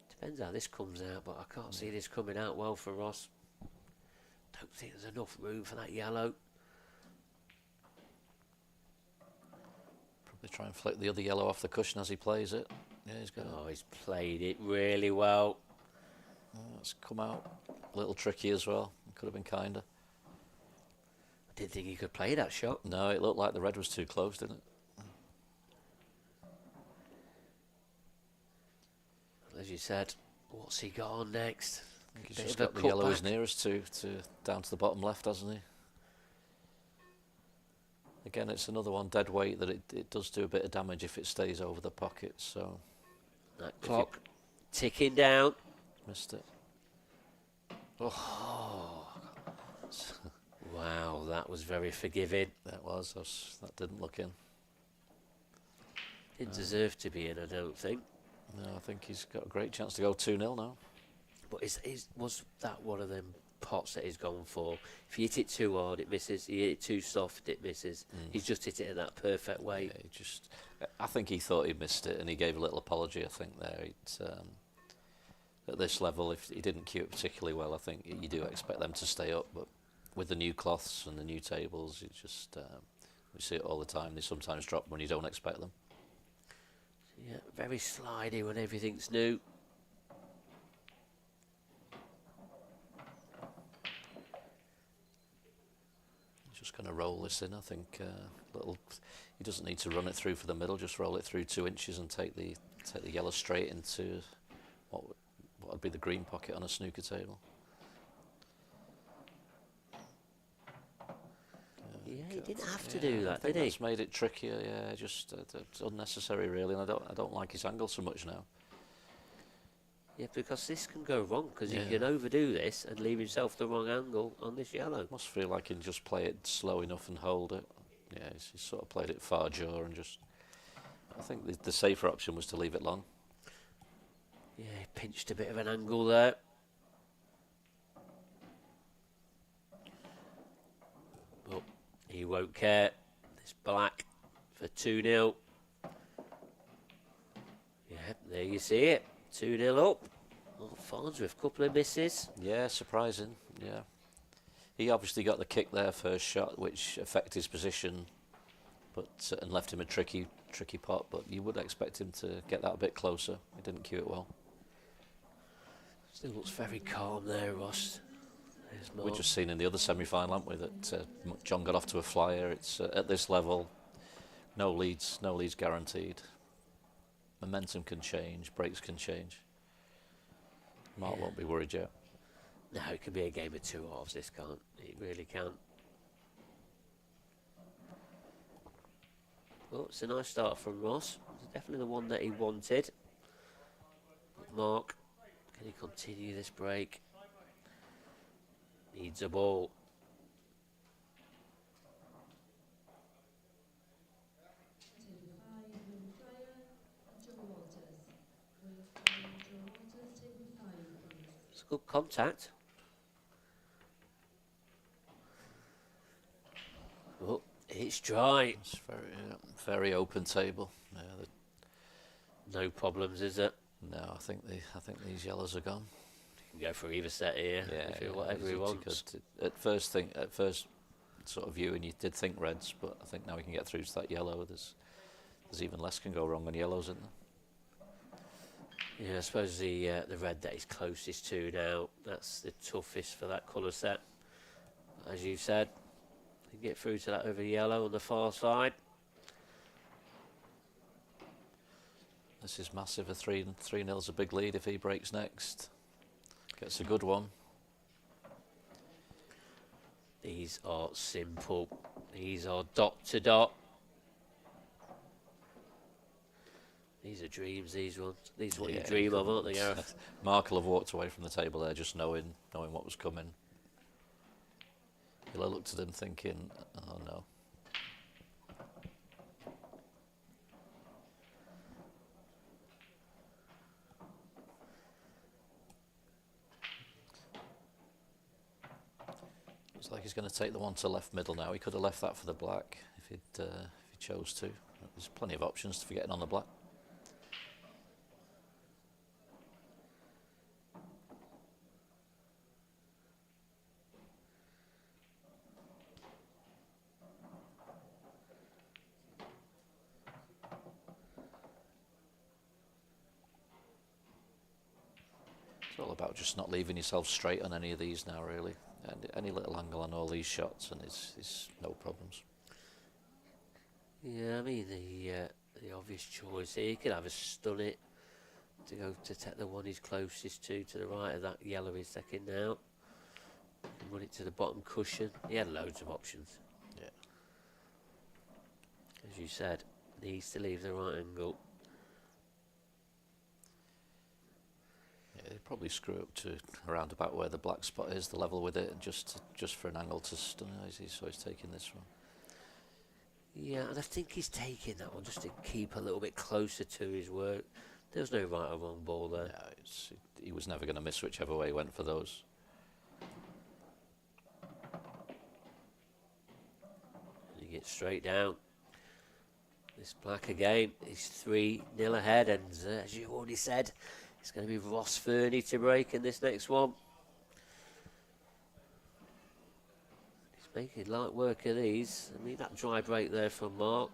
Speaker 2: Depends how this comes out, but I can't see this coming out well for Ross. Don't think there's enough room for that yellow.
Speaker 12: Probably try and flick the other yellow off the cushion as he plays it. Yeah,
Speaker 2: he's played it really well.
Speaker 12: It's come out a little tricky as well. It could have been kinder.
Speaker 2: I didn't think he could play that shot.
Speaker 12: No, it looked like the red was too close, didn't it?
Speaker 2: As you said, what's he got on next?
Speaker 12: I think he's just got the yellow as nearest to down to the bottom left, hasn't he? Again, it's another one dead weight that it does do a bit of damage if it stays over the pocket. So
Speaker 2: that clock ticking down.
Speaker 12: Missed it.
Speaker 2: Oh. Wow, that was very forgiving.
Speaker 12: That didn't look in.
Speaker 2: Didn't deserve to be in, I don't think.
Speaker 12: No, I think he's got a great chance to go 2-0 now.
Speaker 2: But was that one of them pots that he's gone for? If you hit it too hard, it misses. You hit it too soft, it misses. He's just hit it in that perfect way.
Speaker 12: Yeah, I think he thought he missed it, and he gave a little apology, I think, there. At this level, if he didn't cue it particularly well, I think you do expect them to stay up. But with the new cloths and the new tables, it's just we see it all the time. They sometimes drop when you don't expect them.
Speaker 2: Yeah, very slidey when everything's new.
Speaker 12: Just going to roll this in, I think. He doesn't need to run it through for the middle. Just roll it through 2 inches and take the yellow straight into what would be the green pocket on a snooker table.
Speaker 2: Yeah, he didn't have to do that, did he?
Speaker 12: That's made it trickier. Yeah, just it's unnecessary, really. And I don't like his angle so much now.
Speaker 2: Yeah, because this can go wrong, because he can overdo this and leave himself the wrong angle on this yellow.
Speaker 12: Must feel like he can just play it slow enough and hold it. Yeah, he's sort of played it far jaw and just... I think the safer option was to leave it long.
Speaker 2: Yeah, he pinched a bit of an angle there. But he won't care. It's black for 2-0. Yeah, there you see it. 2-0 up. Oh, Farnsworth, a couple of misses.
Speaker 12: Yeah, surprising. Yeah. He obviously got the kick there, first shot, which affected his position, but and left him a tricky pot. But you would expect him to get that a bit closer. He didn't cue it well.
Speaker 2: Still looks very calm there, Ross.
Speaker 12: We've just seen in the other semi-final, haven't we, that John got off to a flyer. It's at this level, no leads guaranteed. Momentum can change, breaks can change. Mark won't be worried yet.
Speaker 2: No, it could be a game of two halves, this can't. It really can. Well, it's a nice start from Ross. It's definitely the one that he wanted. Mark, can he continue this break? Needs a ball. It's good contact. Oh, it's dry.
Speaker 12: It's very open table. Yeah,
Speaker 2: no problems, is it?
Speaker 12: No, I think these yellows are gone.
Speaker 2: You can go for either set here. Whatever he wants.
Speaker 12: At first sort of viewing, you did think reds, but I think now we can get through to that yellow. There's even less can go wrong on yellows, isn't there?
Speaker 2: Yeah, I suppose the red that he's closest to now, that's the toughest for that colour set. As you said, you can get through to that over yellow on the far side.
Speaker 12: This is massive. A 3-0's a big lead if he breaks next. Gets a good one.
Speaker 2: These are simple. These are dot to dot. These are dreams, these ones. These are what you dream of, aren't they, Gareth?
Speaker 12: Mark will have walked away from the table there just knowing what was coming. He'll have looked at him thinking, oh no. Looks like he's going to take the one to left middle now. He could have left that for the black if he chose to. There's plenty of options for getting on the black. It's all about just not leaving yourself straight on any of these now, really. And any little angle on all these shots, and it's no problems.
Speaker 2: Yeah, I mean the obvious choice here. He could have a stun it to go to take the one he's closest to the right of that yellow he's taking now. And run it to the bottom cushion. He had loads of options.
Speaker 12: Yeah.
Speaker 2: As you said, needs to leave the right angle.
Speaker 12: Yeah, he'd probably screw up to around about where the black spot is, the level with it, and just for an angle to stun it. So he's taking this one.
Speaker 2: Yeah, and I think he's taking that one just to keep a little bit closer to his work. There's no right or wrong ball there.
Speaker 12: No, he was never going to miss whichever way he went for those.
Speaker 2: And he gets straight down. This black again is 3-0 ahead, and as you already said, it's going to be Ross Fernie to break in this next one. He's making light work of these. I mean, that dry break there from Mark,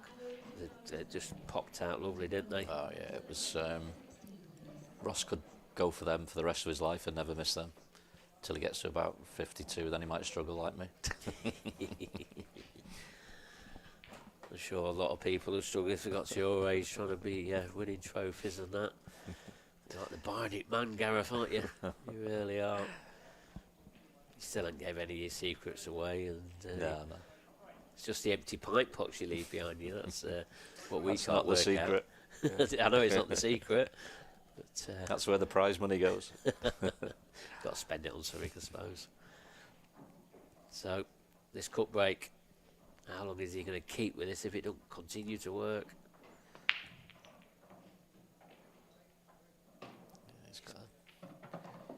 Speaker 2: they just popped out lovely, didn't they?
Speaker 12: Oh yeah, it was. Ross could go for them for the rest of his life and never miss them till he gets to about 52. Then he might struggle like me.
Speaker 2: I'm sure a lot of people who struggle if they got to your age trying to be winning trophies and that. You're like the Barnet man, Gareth, aren't you? You really are. You still haven't gave any of your secrets away, and
Speaker 12: no.
Speaker 2: It's just the empty pint pots you leave behind you. That's what we
Speaker 12: That's
Speaker 2: can't
Speaker 12: not the
Speaker 2: work
Speaker 12: secret.
Speaker 2: out. I know it's not the secret, but
Speaker 12: that's where the prize money goes.
Speaker 2: Got to spend it on something, I suppose. So, this cup break, how long is he going to keep with this if it don't continue to work?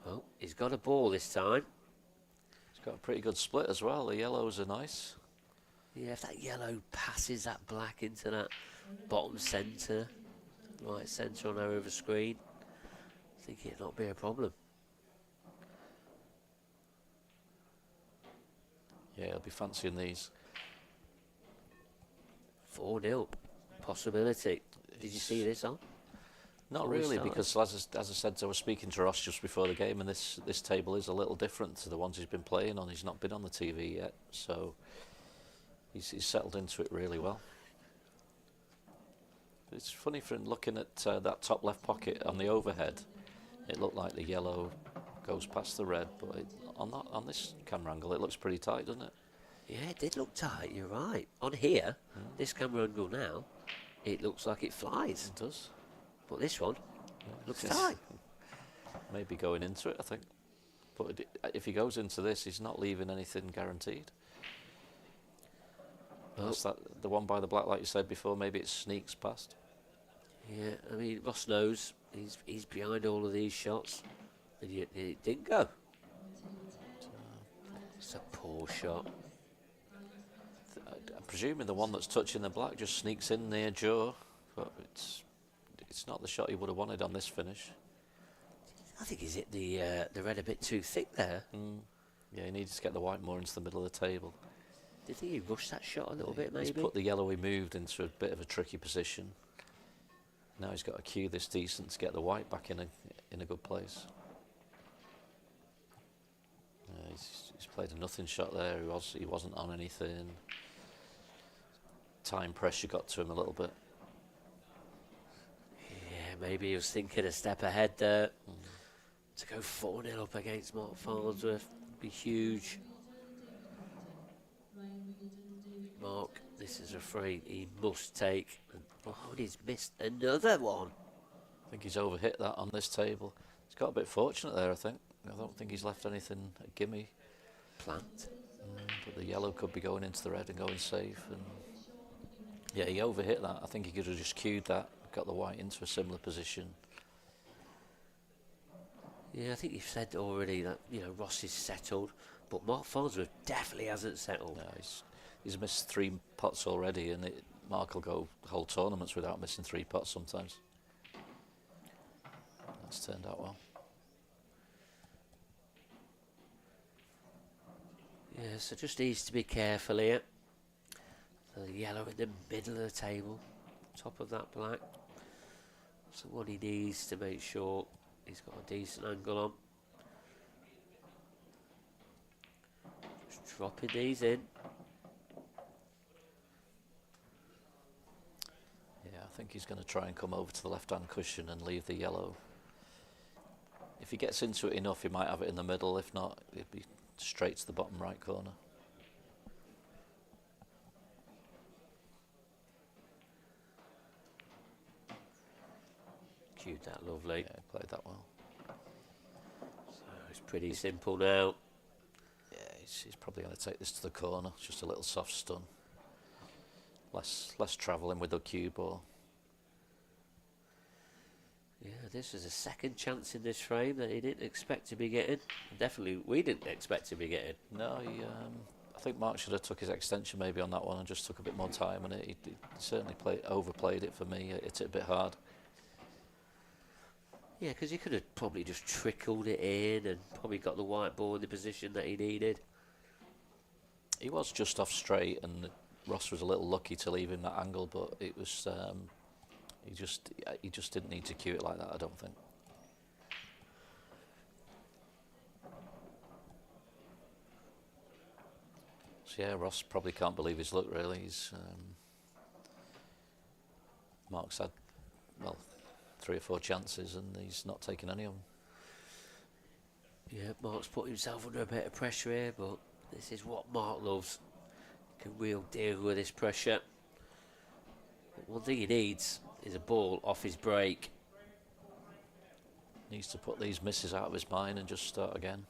Speaker 2: Oh, he's got a ball this time.
Speaker 12: He's got a pretty good split as well. The yellows are nice.
Speaker 2: Yeah, if that yellow passes that black into that bottom centre, right centre on our over screen, I think it'd not be a problem.
Speaker 12: Yeah, he'll be fancying these.
Speaker 2: 4-0, possibility. Did you see this on?
Speaker 12: Not really, because as I said, I was speaking to Ross just before the game, and this table is a little different to the ones he's been playing on. He's not been on the TV yet, so he's settled into it really well. it's funny from looking at that top left pocket on the overhead. It looked like the yellow goes past the red, but on this camera angle, it looks pretty tight, doesn't it?
Speaker 2: Yeah, it did look tight. You're right. On here, this camera angle now, it looks like it flies.
Speaker 12: It does.
Speaker 2: But this one looks tight.
Speaker 12: Maybe going into it, I think. But if he goes into this, he's not leaving anything guaranteed. That's the one by the black, like you said before. Maybe it sneaks past.
Speaker 2: Yeah, I mean, Ross knows he's behind all of these shots, and yet it didn't go. It's a poor shot.
Speaker 12: I'm presuming the one that's touching the black just sneaks in near Joe, but it's not the shot he would have wanted on this finish.
Speaker 2: I think he's hit the red a bit too thick there.
Speaker 12: Yeah, he needs to get the white more into the middle of the table.
Speaker 2: Do you think he rushed that shot a little bit, maybe?
Speaker 12: He's put the yellow he moved into a bit of a tricky position. Now he's got to cue this decent to get the white back in a good place. He's played a nothing shot there. He wasn't on anything. Time pressure got to him a little bit.
Speaker 2: Yeah, maybe he was thinking a step ahead there. To go 4-0 up against Mark Farnsworth would be huge. Mark, this is a free he must take. Oh, he's missed another one.
Speaker 12: I think he's overhit that on this table. He's got a bit fortunate there, I think. I don't think he's left anything a gimme.
Speaker 2: Plant.
Speaker 12: But the yellow could be going into the red and going safe. And yeah, he overhit that. I think he could have just cued that, got the white into a similar position.
Speaker 2: Yeah, I think you've said already that, you know, Ross is settled, but Mark Farnsworth definitely hasn't settled.
Speaker 12: No, he's missed 3 pots already, and Mark will go whole tournaments without missing 3 pots sometimes. That's turned out well.
Speaker 2: Yeah, so just needs to be careful here. The yellow in the middle of the table, top of that black. So what he needs to make sure he's got a decent angle on. Just dropping these in.
Speaker 12: Yeah, I think he's going to try and come over to the left-hand cushion and leave the yellow. If he gets into it enough, he might have it in the middle. If not, it'd be straight to the bottom right corner.
Speaker 2: Cued that lovely.
Speaker 12: Yeah, played that well.
Speaker 2: So it's pretty simple now.
Speaker 12: Yeah, he's probably going to take this to the corner. Just a little soft stun. Less travelling with the cue ball.
Speaker 2: Yeah, this is a second chance in this frame that he didn't expect to be getting. Definitely, we didn't expect to be getting.
Speaker 12: No, I think Mark should have took his extension maybe on that one and just took a bit more time on it. He certainly overplayed it for me. Hit it a bit hard.
Speaker 2: Yeah, because he could have probably just trickled it in and probably got the white ball in the position that he needed.
Speaker 12: He was just off straight, and Ross was a little lucky to leave him that angle, but it was he just didn't need to cue it like that, I don't think. So yeah, Ross probably can't believe his luck really. Mark's had 3 or 4 chances and he's not taken any of them.
Speaker 2: Yeah, Mark's put himself under a bit of pressure here, but this is what Mark loves. He can real deal with this pressure. But one thing he needs is a ball off his break.
Speaker 12: Needs to put these misses out of his mind and just start again.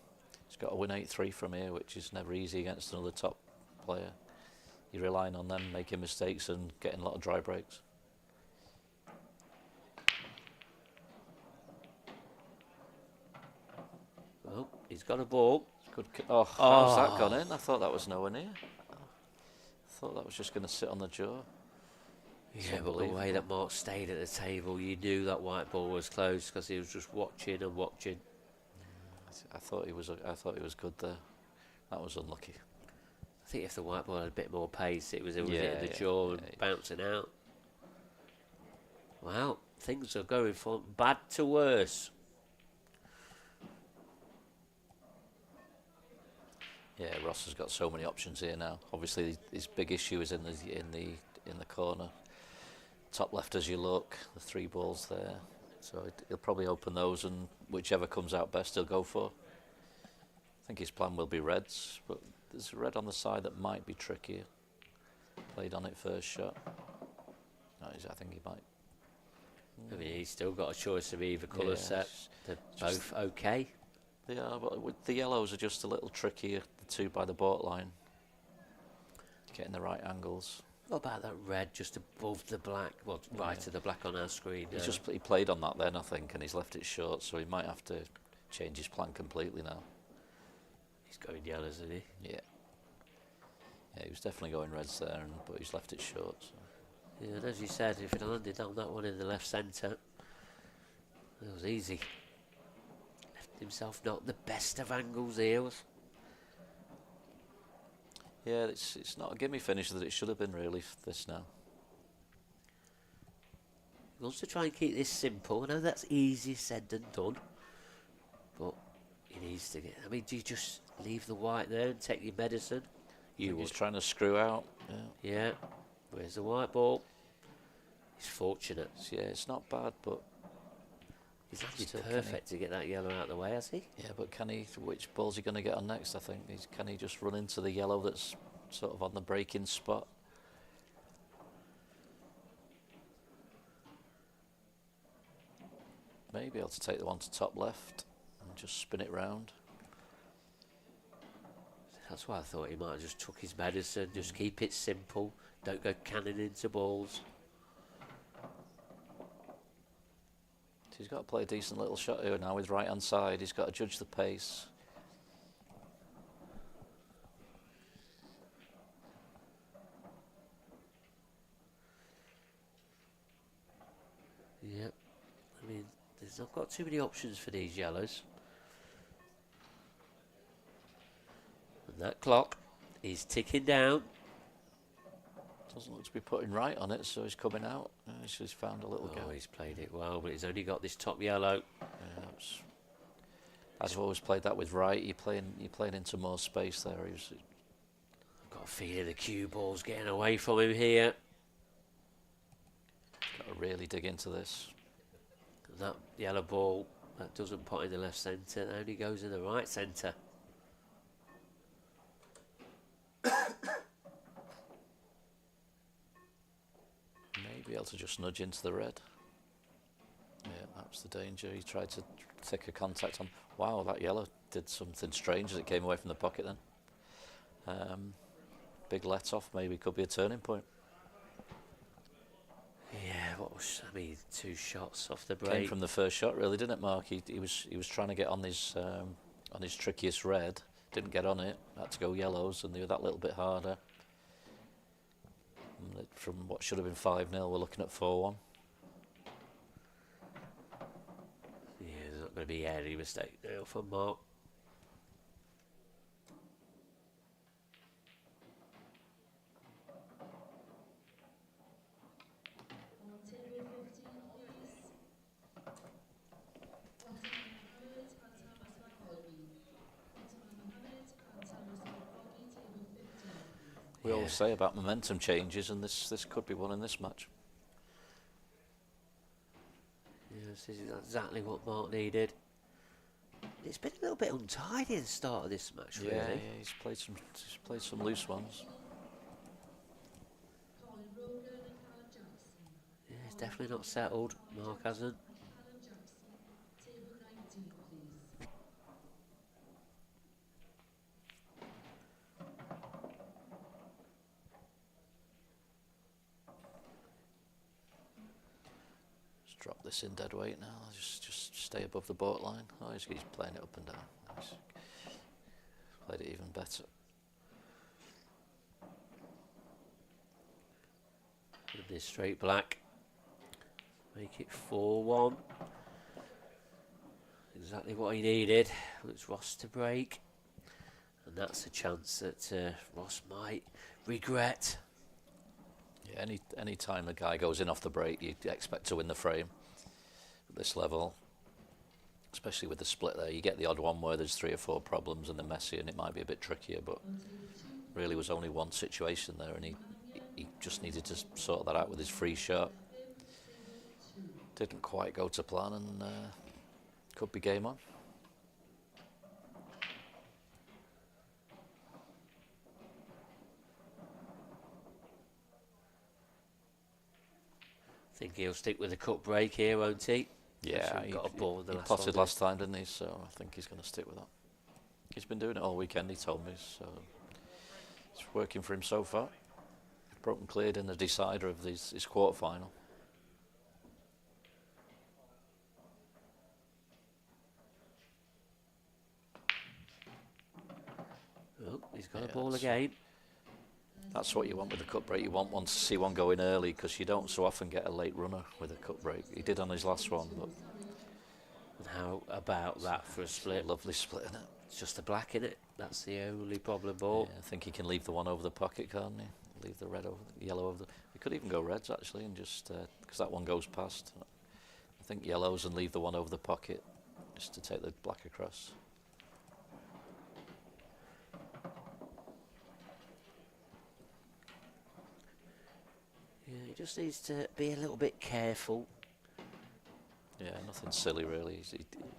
Speaker 12: He's got to win 8-3 from here, which is never easy against another top player. You're relying on them making mistakes and getting a lot of dry breaks.
Speaker 2: Well, he's got a ball.
Speaker 12: Good. How's that gone in? I thought that was nowhere near. I thought that was just going to sit on the jaw.
Speaker 2: Yeah, but the way that Mark stayed at the table, you knew that white ball was close because he was just watching and watching.
Speaker 12: I thought he was good there. That was unlucky.
Speaker 2: I think if the white ball had a bit more pace, it was hitting the jaw and bouncing out. Well, things are going from bad to worse.
Speaker 12: Yeah, Ross has got so many options here now. Obviously, his big issue is in the corner. top left as you look, the 3 balls there. So he'll probably open those, and whichever comes out best he'll go for. I think his plan will be reds, but there's a red on the side that might be trickier. Played on it first shot. No, I think he might.
Speaker 2: I mean, he's still got a choice of either colour set. They're both okay.
Speaker 12: They are, but with the yellows are just a little trickier, the 2 by the baud line. Getting the right angles.
Speaker 2: What about that red just above the black? Well, right of the black on our screen.
Speaker 12: He played on that then, I think, and he's left it short, so he might have to change his plan completely now.
Speaker 2: He's going yellows, isn't he?
Speaker 12: Yeah. Yeah, he was definitely going reds there, but he's left it short. So.
Speaker 2: Yeah, and as you said, if he'd landed on that one in the left centre, it was easy. Left himself not the best of angles here.
Speaker 12: Yeah, it's not a gimme finish that it should have been really, this now.
Speaker 2: He wants to try and keep this simple. I know that's easier said than done, but he needs to get... I mean, do you just leave the white there and take your medicine?
Speaker 12: He's trying to screw out.
Speaker 2: Yeah. Where's the white ball? He's fortunate.
Speaker 12: Yeah, it's not bad, but...
Speaker 2: He's actually perfect to get that yellow out of the way, has he?
Speaker 12: Yeah, but which ball's he going to get on next, I think? Can he just run into the yellow that's sort of on the breaking spot? Maybe able to take the one to top left and just spin it round.
Speaker 2: That's why I thought he might have just took his medicine, just keep it simple, don't go cannon into balls.
Speaker 12: He's got to play a decent little shot here now with right hand side. He's got to judge the pace.
Speaker 2: Yep. I mean, there's not got too many options for these yellows. And that clock is ticking down.
Speaker 12: Doesn't look to be putting right on it, so he's coming out. He's found a little gap.
Speaker 2: He's played it well, but he's only got this top yellow.
Speaker 12: I've always played that with right. You're playing into more space there.
Speaker 2: I've got a feeling the cue ball's getting away from him here.
Speaker 12: Got to really dig into this.
Speaker 2: And that yellow ball, that doesn't pot in the left centre, it only goes in the right centre.
Speaker 12: Maybe able to just nudge into the red. Yeah, that's the danger. He tried to take a contact on. Wow, that yellow did something strange as it came away from the pocket then. Big let off, maybe could be a turning point.
Speaker 2: Yeah, I mean, 2 shots off the break.
Speaker 12: Came from the first shot, really, didn't it, Mark? He was trying to get on his trickiest red, didn't get on it. Had to go yellows, and they were that little bit harder. And from what should have been 5-0, we're looking at 4-1.
Speaker 2: Yeah, there's not going to be any mistake now for Mark.
Speaker 12: We always say about momentum changes, and this could be one in this match.
Speaker 2: Yeah, this is exactly what Mark needed. It's been a little bit untidy at the start of this match, really.
Speaker 12: Yeah, he's played some loose ones.
Speaker 2: Yeah, it's definitely not settled. Mark hasn't.
Speaker 12: Drop this in dead weight now. Just stay above the baud line. Oh, he's playing it up and down. Nice. Played it even better.
Speaker 2: With this straight black, make it 4-1. Exactly what he needed. It's Ross to break, and that's a chance that Ross might regret.
Speaker 12: Yeah, any time a guy goes in off the break, you expect to win the frame. At this level, especially with the split there, you get the odd one where there's 3 or 4 problems and they're messy, and it might be a bit trickier. But really, was only one situation there, and he just needed to sort that out with his free shot. Didn't quite go to plan, and could be game on.
Speaker 2: I think he'll stick with the cut break here, won't he?
Speaker 12: Yeah,
Speaker 2: He got a ball with the
Speaker 12: he
Speaker 2: last
Speaker 12: potted
Speaker 2: one,
Speaker 12: last time, didn't he? So I think he's going to stick with that. He's been doing it all weekend, he told me, so it's working for him so far. Broken cleared in the decider of his quarter-final.
Speaker 2: Oh, he's got a ball again.
Speaker 12: That's what you want with a cut break. You want one to see one going early, because you don't so often get a late runner with a cut break. He did on his last one, but
Speaker 2: And how about that for a split?
Speaker 12: lovely split, isn't it?
Speaker 2: It's just a black in it. That's the only problem ball.
Speaker 12: Yeah, I think he can leave the one over the pocket, can't he? Leave the red over, the yellow over the. We could even go reds actually, and just because that one goes past. I think yellows and leave the one over the pocket, just to take the black across.
Speaker 2: Yeah, he just needs to be a little bit careful.
Speaker 12: Yeah, nothing silly really.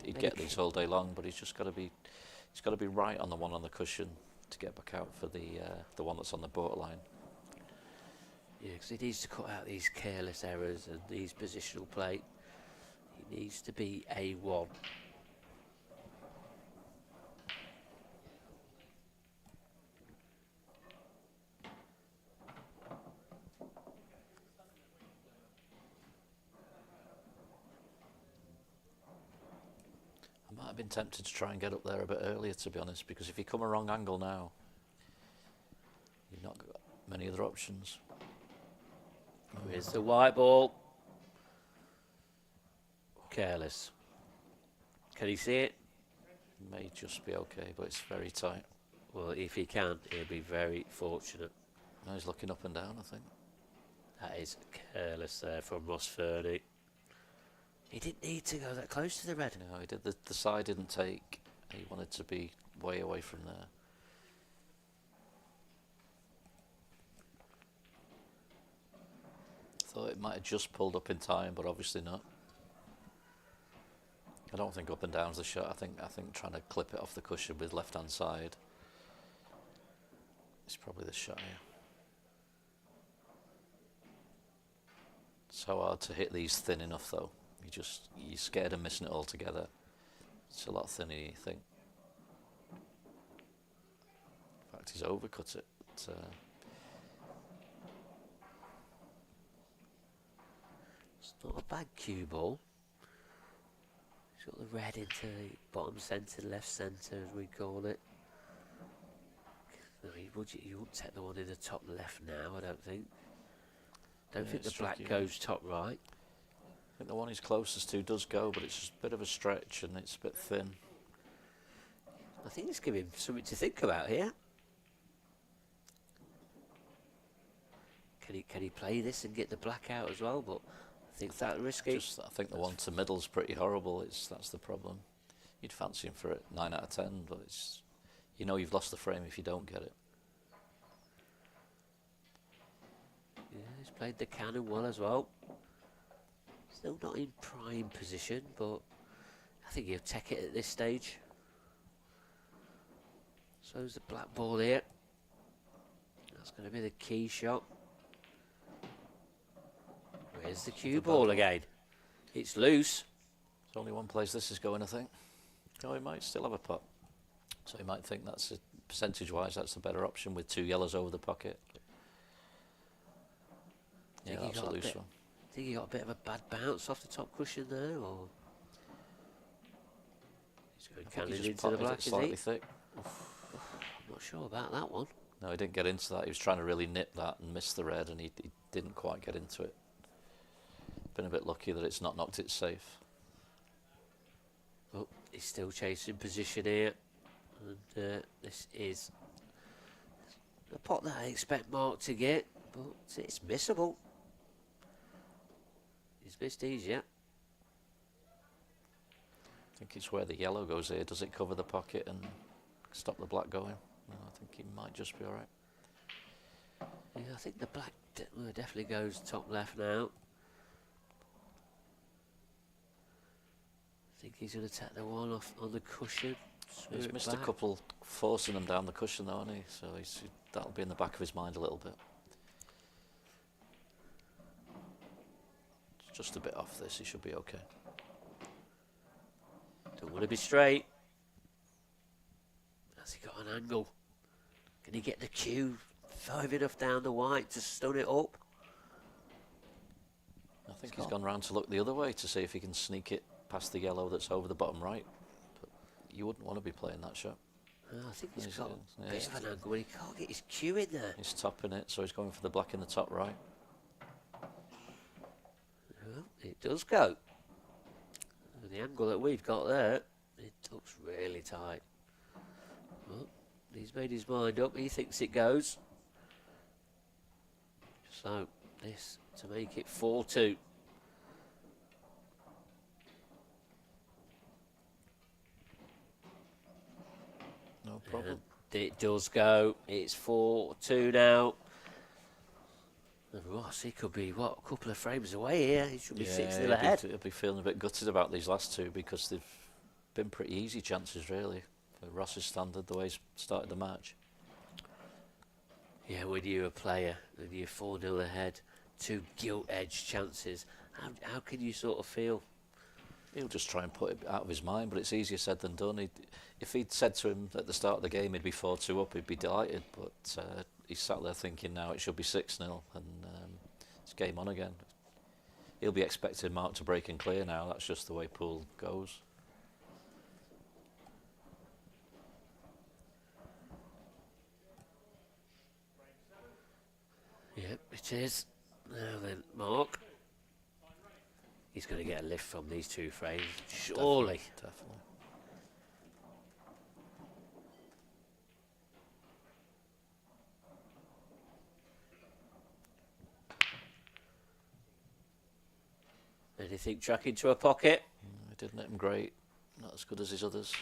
Speaker 12: He'd get these all day long, but he's got to be right on the one on the cushion to get back out for the one that's on the borderline.
Speaker 2: Yeah, because he needs to cut out these careless errors and these positional play. He needs to be A1.
Speaker 12: I might have been tempted to try and get up there a bit earlier, to be honest, because if you come a wrong angle now, you've not got many other options.
Speaker 2: Here's the white ball. Careless. Can he see it?
Speaker 12: May just be okay, but it's very tight.
Speaker 2: Well, if he can, he'll be very fortunate.
Speaker 12: Now he's looking up and down, I think.
Speaker 2: That is careless there from Ross Fernie. He didn't need to go that close to the red.
Speaker 12: No, he did. The side didn't take. He wanted to be way away from there. Thought it might have just pulled up in time, but obviously not. I don't think up and down's the shot. I think trying to clip it off the cushion with left hand side is probably the shot here. So hard to hit these thin enough though. You're scared of missing it altogether. It's a lot thinner than you think. In fact, he's overcut it. But,
Speaker 2: it's not a bad cue ball. He's got the red into the bottom centre, left centre as we call it. I mean, you wouldn't take the one in the top left now, I don't think. Don't think the black goes top right.
Speaker 12: I think the one he's closest to does go, but it's just a bit of a stretch and it's a bit thin.
Speaker 2: I think it's giving him something to think about here. Can he play this and get the black out as well? But I think that's risky.
Speaker 12: I think the one to middle's pretty horrible. That's the problem. You'd fancy him for it 9 out of 10, but it's you've lost the frame if you don't get it.
Speaker 2: Yeah, he's played the cannon well as well. Still not in prime position, but I think he'll take it at this stage. So's the black ball here. That's going to be the key shot. Where's the cue ball again? It's loose.
Speaker 12: There's only one place this is going, I think. Oh, he might still have a pot. So he might think that's percentage-wise, that's the better option with 2 yellows over the pocket. Yeah, that's a loose one.
Speaker 2: I think he got a bit of a bad bounce off the top cushion there, or he's going cannon into the black,
Speaker 12: slightly
Speaker 2: is he?
Speaker 12: thick.
Speaker 2: I'm not sure about that one.
Speaker 12: No, he didn't get into that. He was trying to really nip that and miss the red, and he didn't quite get into it. Been a bit lucky that it's not knocked it safe.
Speaker 2: Oh, he's still chasing position here, and this is a pot that I expect Mark to get, but it's missable. He's missed these yet.
Speaker 12: I think it's where the yellow goes here. Does it cover the pocket and stop the black going? No, I think he might just be all right.
Speaker 2: Yeah, I think the black definitely goes top left now. think he's going to take the one off on the cushion.
Speaker 12: He's missed a couple forcing them down the cushion though, hasn't he? So that'll be in the back of his mind a little bit. Just a bit off this, he should be okay.
Speaker 2: Don't want to be straight. Has he got an angle? Can he get the cue far enough down the white to stun it up?
Speaker 12: I think he's gone round to look the other way to see if he can sneak it past the yellow that's over the bottom right. But you wouldn't want to be playing that shot.
Speaker 2: I think he's got a bit of an angle when he can't get his cue in there.
Speaker 12: He's topping it, so he's going for the black in the top right.
Speaker 2: Well, it does go. And the angle that we've got there, it looks really tight. Well, he's made his mind up. He thinks it goes. So this to make it 4-2.
Speaker 12: No problem.
Speaker 2: And it does go. It's 4-2 now. And Ross, he could be, what, a couple of frames away here. He should be 6-0 ahead.
Speaker 12: He'll be feeling a bit gutted about these last two because they've been pretty easy chances, really, for Ross's standard, the way he's started the match.
Speaker 2: Yeah, when you're a player and you're 4-0 ahead, 2 gilt-edged chances, how can you sort of feel?
Speaker 12: He'll just try and put it out of his mind, but it's easier said than done. If he'd said to him at the start of the game he'd be 4-2 up, he'd be delighted, but he's sat there thinking now it should be 6-0 and it's game on again. He'll be expecting Mark to break and clear now. That's just the way pool goes.
Speaker 2: Yep, it is. Now then, Mark. He's going to get a lift from these 2 frames, surely.
Speaker 12: Definitely.
Speaker 2: Anything track into a pocket?
Speaker 12: It didn't hit him great. Not as good as his others.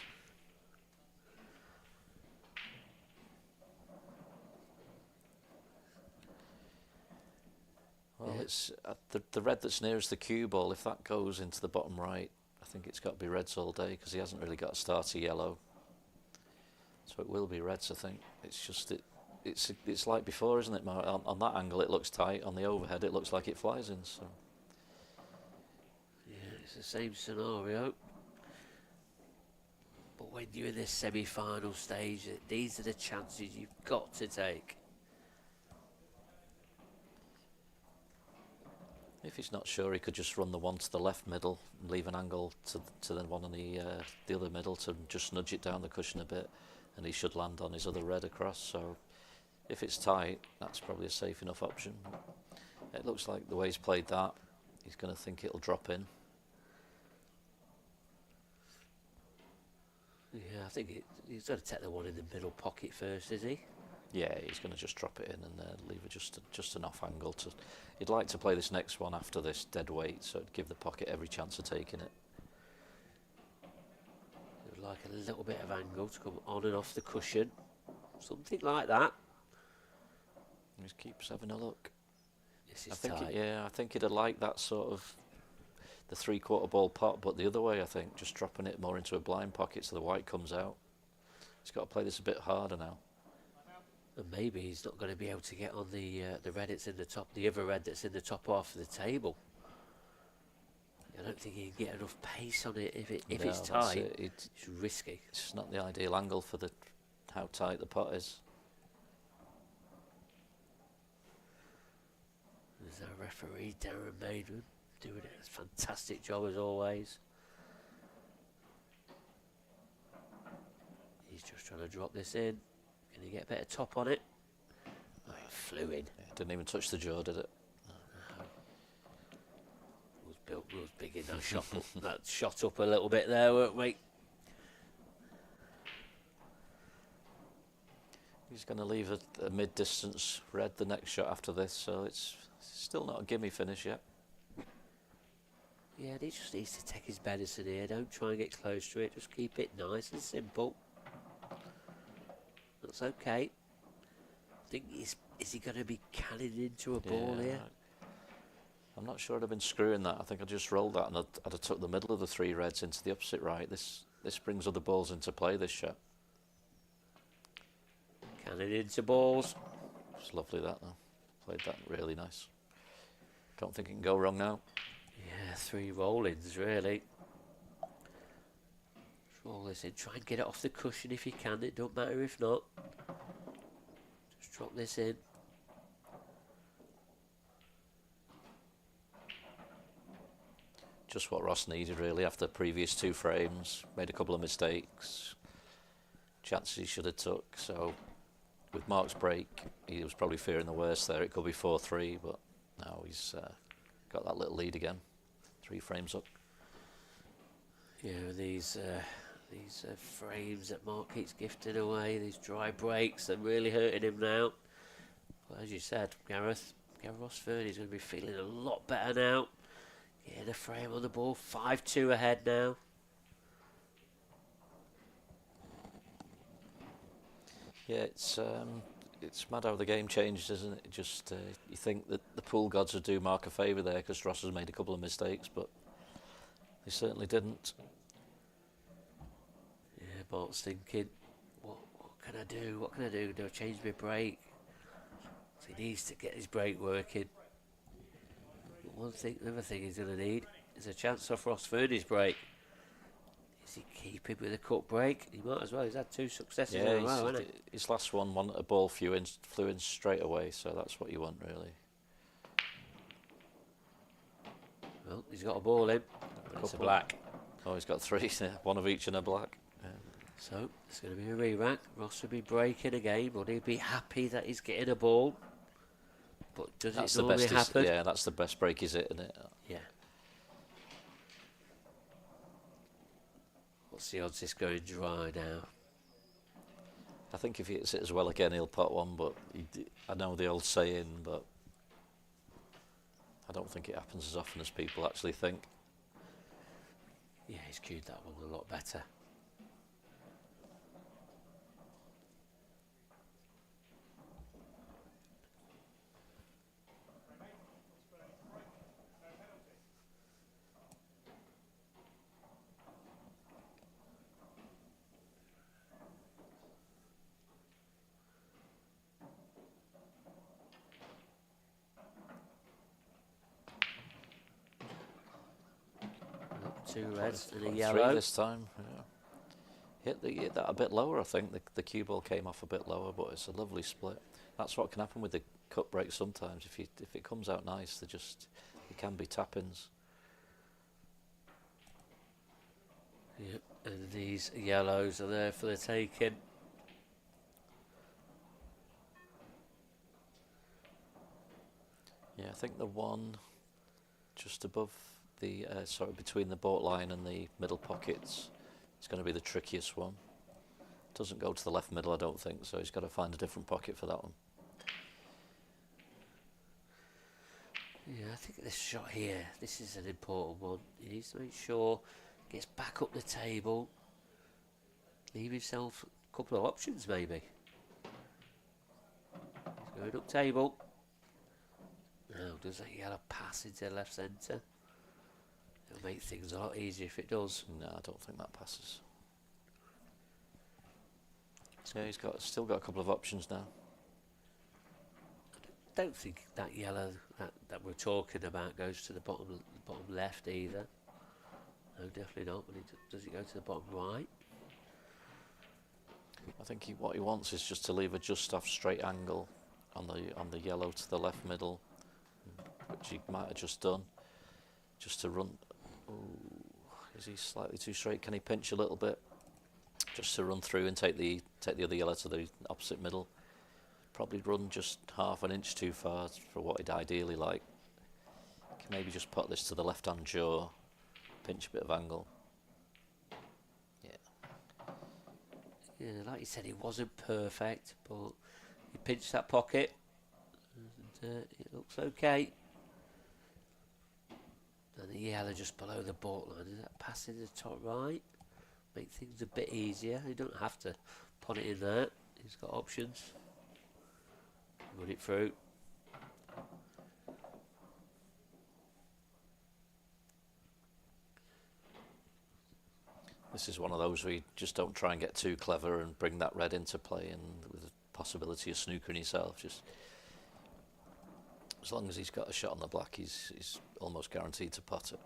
Speaker 12: Well, it's the red that's nearest the cue ball. If that goes into the bottom right, I think it's got to be reds all day because he hasn't really got a starter yellow. So it will be reds, I think. It's just it's like before, isn't it, Mark? On that angle, it looks tight. On the overhead, it looks like it flies in. So
Speaker 2: Yeah, it's the same scenario. But when you're in this semi-final stage, these are the chances you've got to take.
Speaker 12: if he's not sure, he could just run the one to the left middle and leave an angle to the one on the other middle to just nudge it down the cushion a bit, and he should land on his other red across. So if it's tight, that's probably a safe enough option. It looks like the way he's played that, he's going to think it'll drop in.
Speaker 2: Yeah, I think he's got to take the one in the middle pocket first, is he?
Speaker 12: Yeah, he's going to just drop it in and leave it just an off angle. He'd like to play this next one after this dead weight, so it'd give the pocket every chance of taking it.
Speaker 2: He'd like a little bit of angle to come on and off the cushion, something like that.
Speaker 12: Just keeps having a look.
Speaker 2: This is
Speaker 12: I think
Speaker 2: tight.
Speaker 12: I think he'd have liked that sort of the 3/4 ball pot, but the other way, I think, just dropping it more into a blind pocket so the white comes out. He's got to play this a bit harder now.
Speaker 2: And maybe he's not going to be able to get on the red that's in the top, the other red that's in the top half of the table. I don't think he can get enough pace on it if it's tight. It's risky.
Speaker 12: It's not the ideal angle for how tight the pot is.
Speaker 2: There's our referee, Darren Maidman, doing a fantastic job as always. He's just trying to drop this in. Can he get a better top on it? Oh, it flew in.
Speaker 12: Yeah, didn't even touch the jaw, did it?
Speaker 2: Was big in that shot. That shot up a little bit there, weren't we?
Speaker 12: He's going to leave a mid-distance red the next shot after this, so it's still not a gimme finish yet.
Speaker 2: Yeah, he just needs to take his medicine here. Don't try and get close to it. Just keep it nice and simple. That's okay. I think is he going to be canning into a ball here?
Speaker 12: I'm not sure I'd have been screwing that. I think I just rolled that and I'd have took the middle of the 3 reds into the opposite right. This brings other balls into play, this shot.
Speaker 2: Cannon into balls.
Speaker 12: It's lovely that though. Played that really nice. Don't think it can go wrong now.
Speaker 2: Yeah, 3 rollings really. Just roll this in. Try and get it off the cushion if you can. It don't matter if not. Just drop this in.
Speaker 12: Just what Ross needed really after the previous 2 frames. Made a couple of mistakes. Chances he should have took. So with Mark's break, he was probably fearing the worst there. It could be 4-3, but now he's got that little lead again. 3 frames up.
Speaker 2: Yeah, these frames that Mark keeps gifting away, these dry breaks, are really hurting him now. Well, as you said, Gareth Rossford is going to be feeling a lot better now. Getting a frame on the ball, 5-2 ahead now.
Speaker 12: Yeah, it's mad how the game changed, isn't it? Just you think that the pool gods would do Mark a favour there because Ross has made a couple of mistakes, but they certainly didn't.
Speaker 2: Yeah, Mark's thinking, what can I do? What can I do? Do I change my break? So he needs to get his break working. Another thing he's going to need is a chance off Ross Fernie's break. Is he keeping with a cut break? He might as well. He's had 2 successes in a row, hasn't he?
Speaker 12: His last one, a ball flew in straight away, so that's what you want really.
Speaker 2: Well, he's got a ball in. It's a black.
Speaker 12: Oh, he's got 3, one of each and a black. Yeah.
Speaker 2: So it's going to be a re-rack. Ross will be breaking again, but he'll be happy that he's getting a ball. But does it normally happen?
Speaker 12: Yeah, that's the best break, is it? Isn't it?
Speaker 2: Yeah. What's the odds this going dry now?
Speaker 12: I think if he hits it as well again, he'll pot one. But I know the old saying, but I don't think it happens as often as people actually think.
Speaker 2: Yeah, he's cued that one a lot better. Two reds and a yellow.
Speaker 12: 3 this time. Yeah. Hit that a bit lower, I think. The cue ball came off a bit lower, but it's a lovely split. That's what can happen with the cut break sometimes. If it comes out nice, it can be tap-ins.
Speaker 2: Yep, and these yellows are there for the taking.
Speaker 12: Yeah, I think the one just above the between the baulk line and the middle pockets is going to be the trickiest one. Doesn't go to the left middle, I don't think, so he's got to find a different pocket for that one.
Speaker 2: Yeah, I think this shot here, this is an important one. He needs to make sure he gets back up the table, leave himself a couple of options maybe. He's going up table. Now, does that yellow pass into left centre? It'll make things a lot easier if it does.
Speaker 12: No, I don't think that passes. So he's still got a couple of options now.
Speaker 2: I don't think that yellow that we're talking about goes to the bottom left either. No, definitely not. But does it go to the bottom right?
Speaker 12: I think what he wants is just to leave a just off straight angle on the yellow to the left middle, which he might have just done, just to run. Ooh, is he slightly too straight? Can he pinch a little bit, just to run through and take the other yellow to the opposite middle? Probably run just half an inch too far for what he'd ideally like. Can maybe just put this to the left-hand jaw, pinch a bit of angle.
Speaker 2: Yeah, like you said, it wasn't perfect, but he pinched that pocket, and it looks okay. And the yellow just below the baulk line, is that passing the top right? Make things a bit easier. You don't have to put it in there. He's got options. Run it through.
Speaker 12: This is one of those where you just don't try and get too clever and bring that red into play, and with the possibility of snookering yourself. Just as long as he's got a shot on the black, he's almost guaranteed to pot it.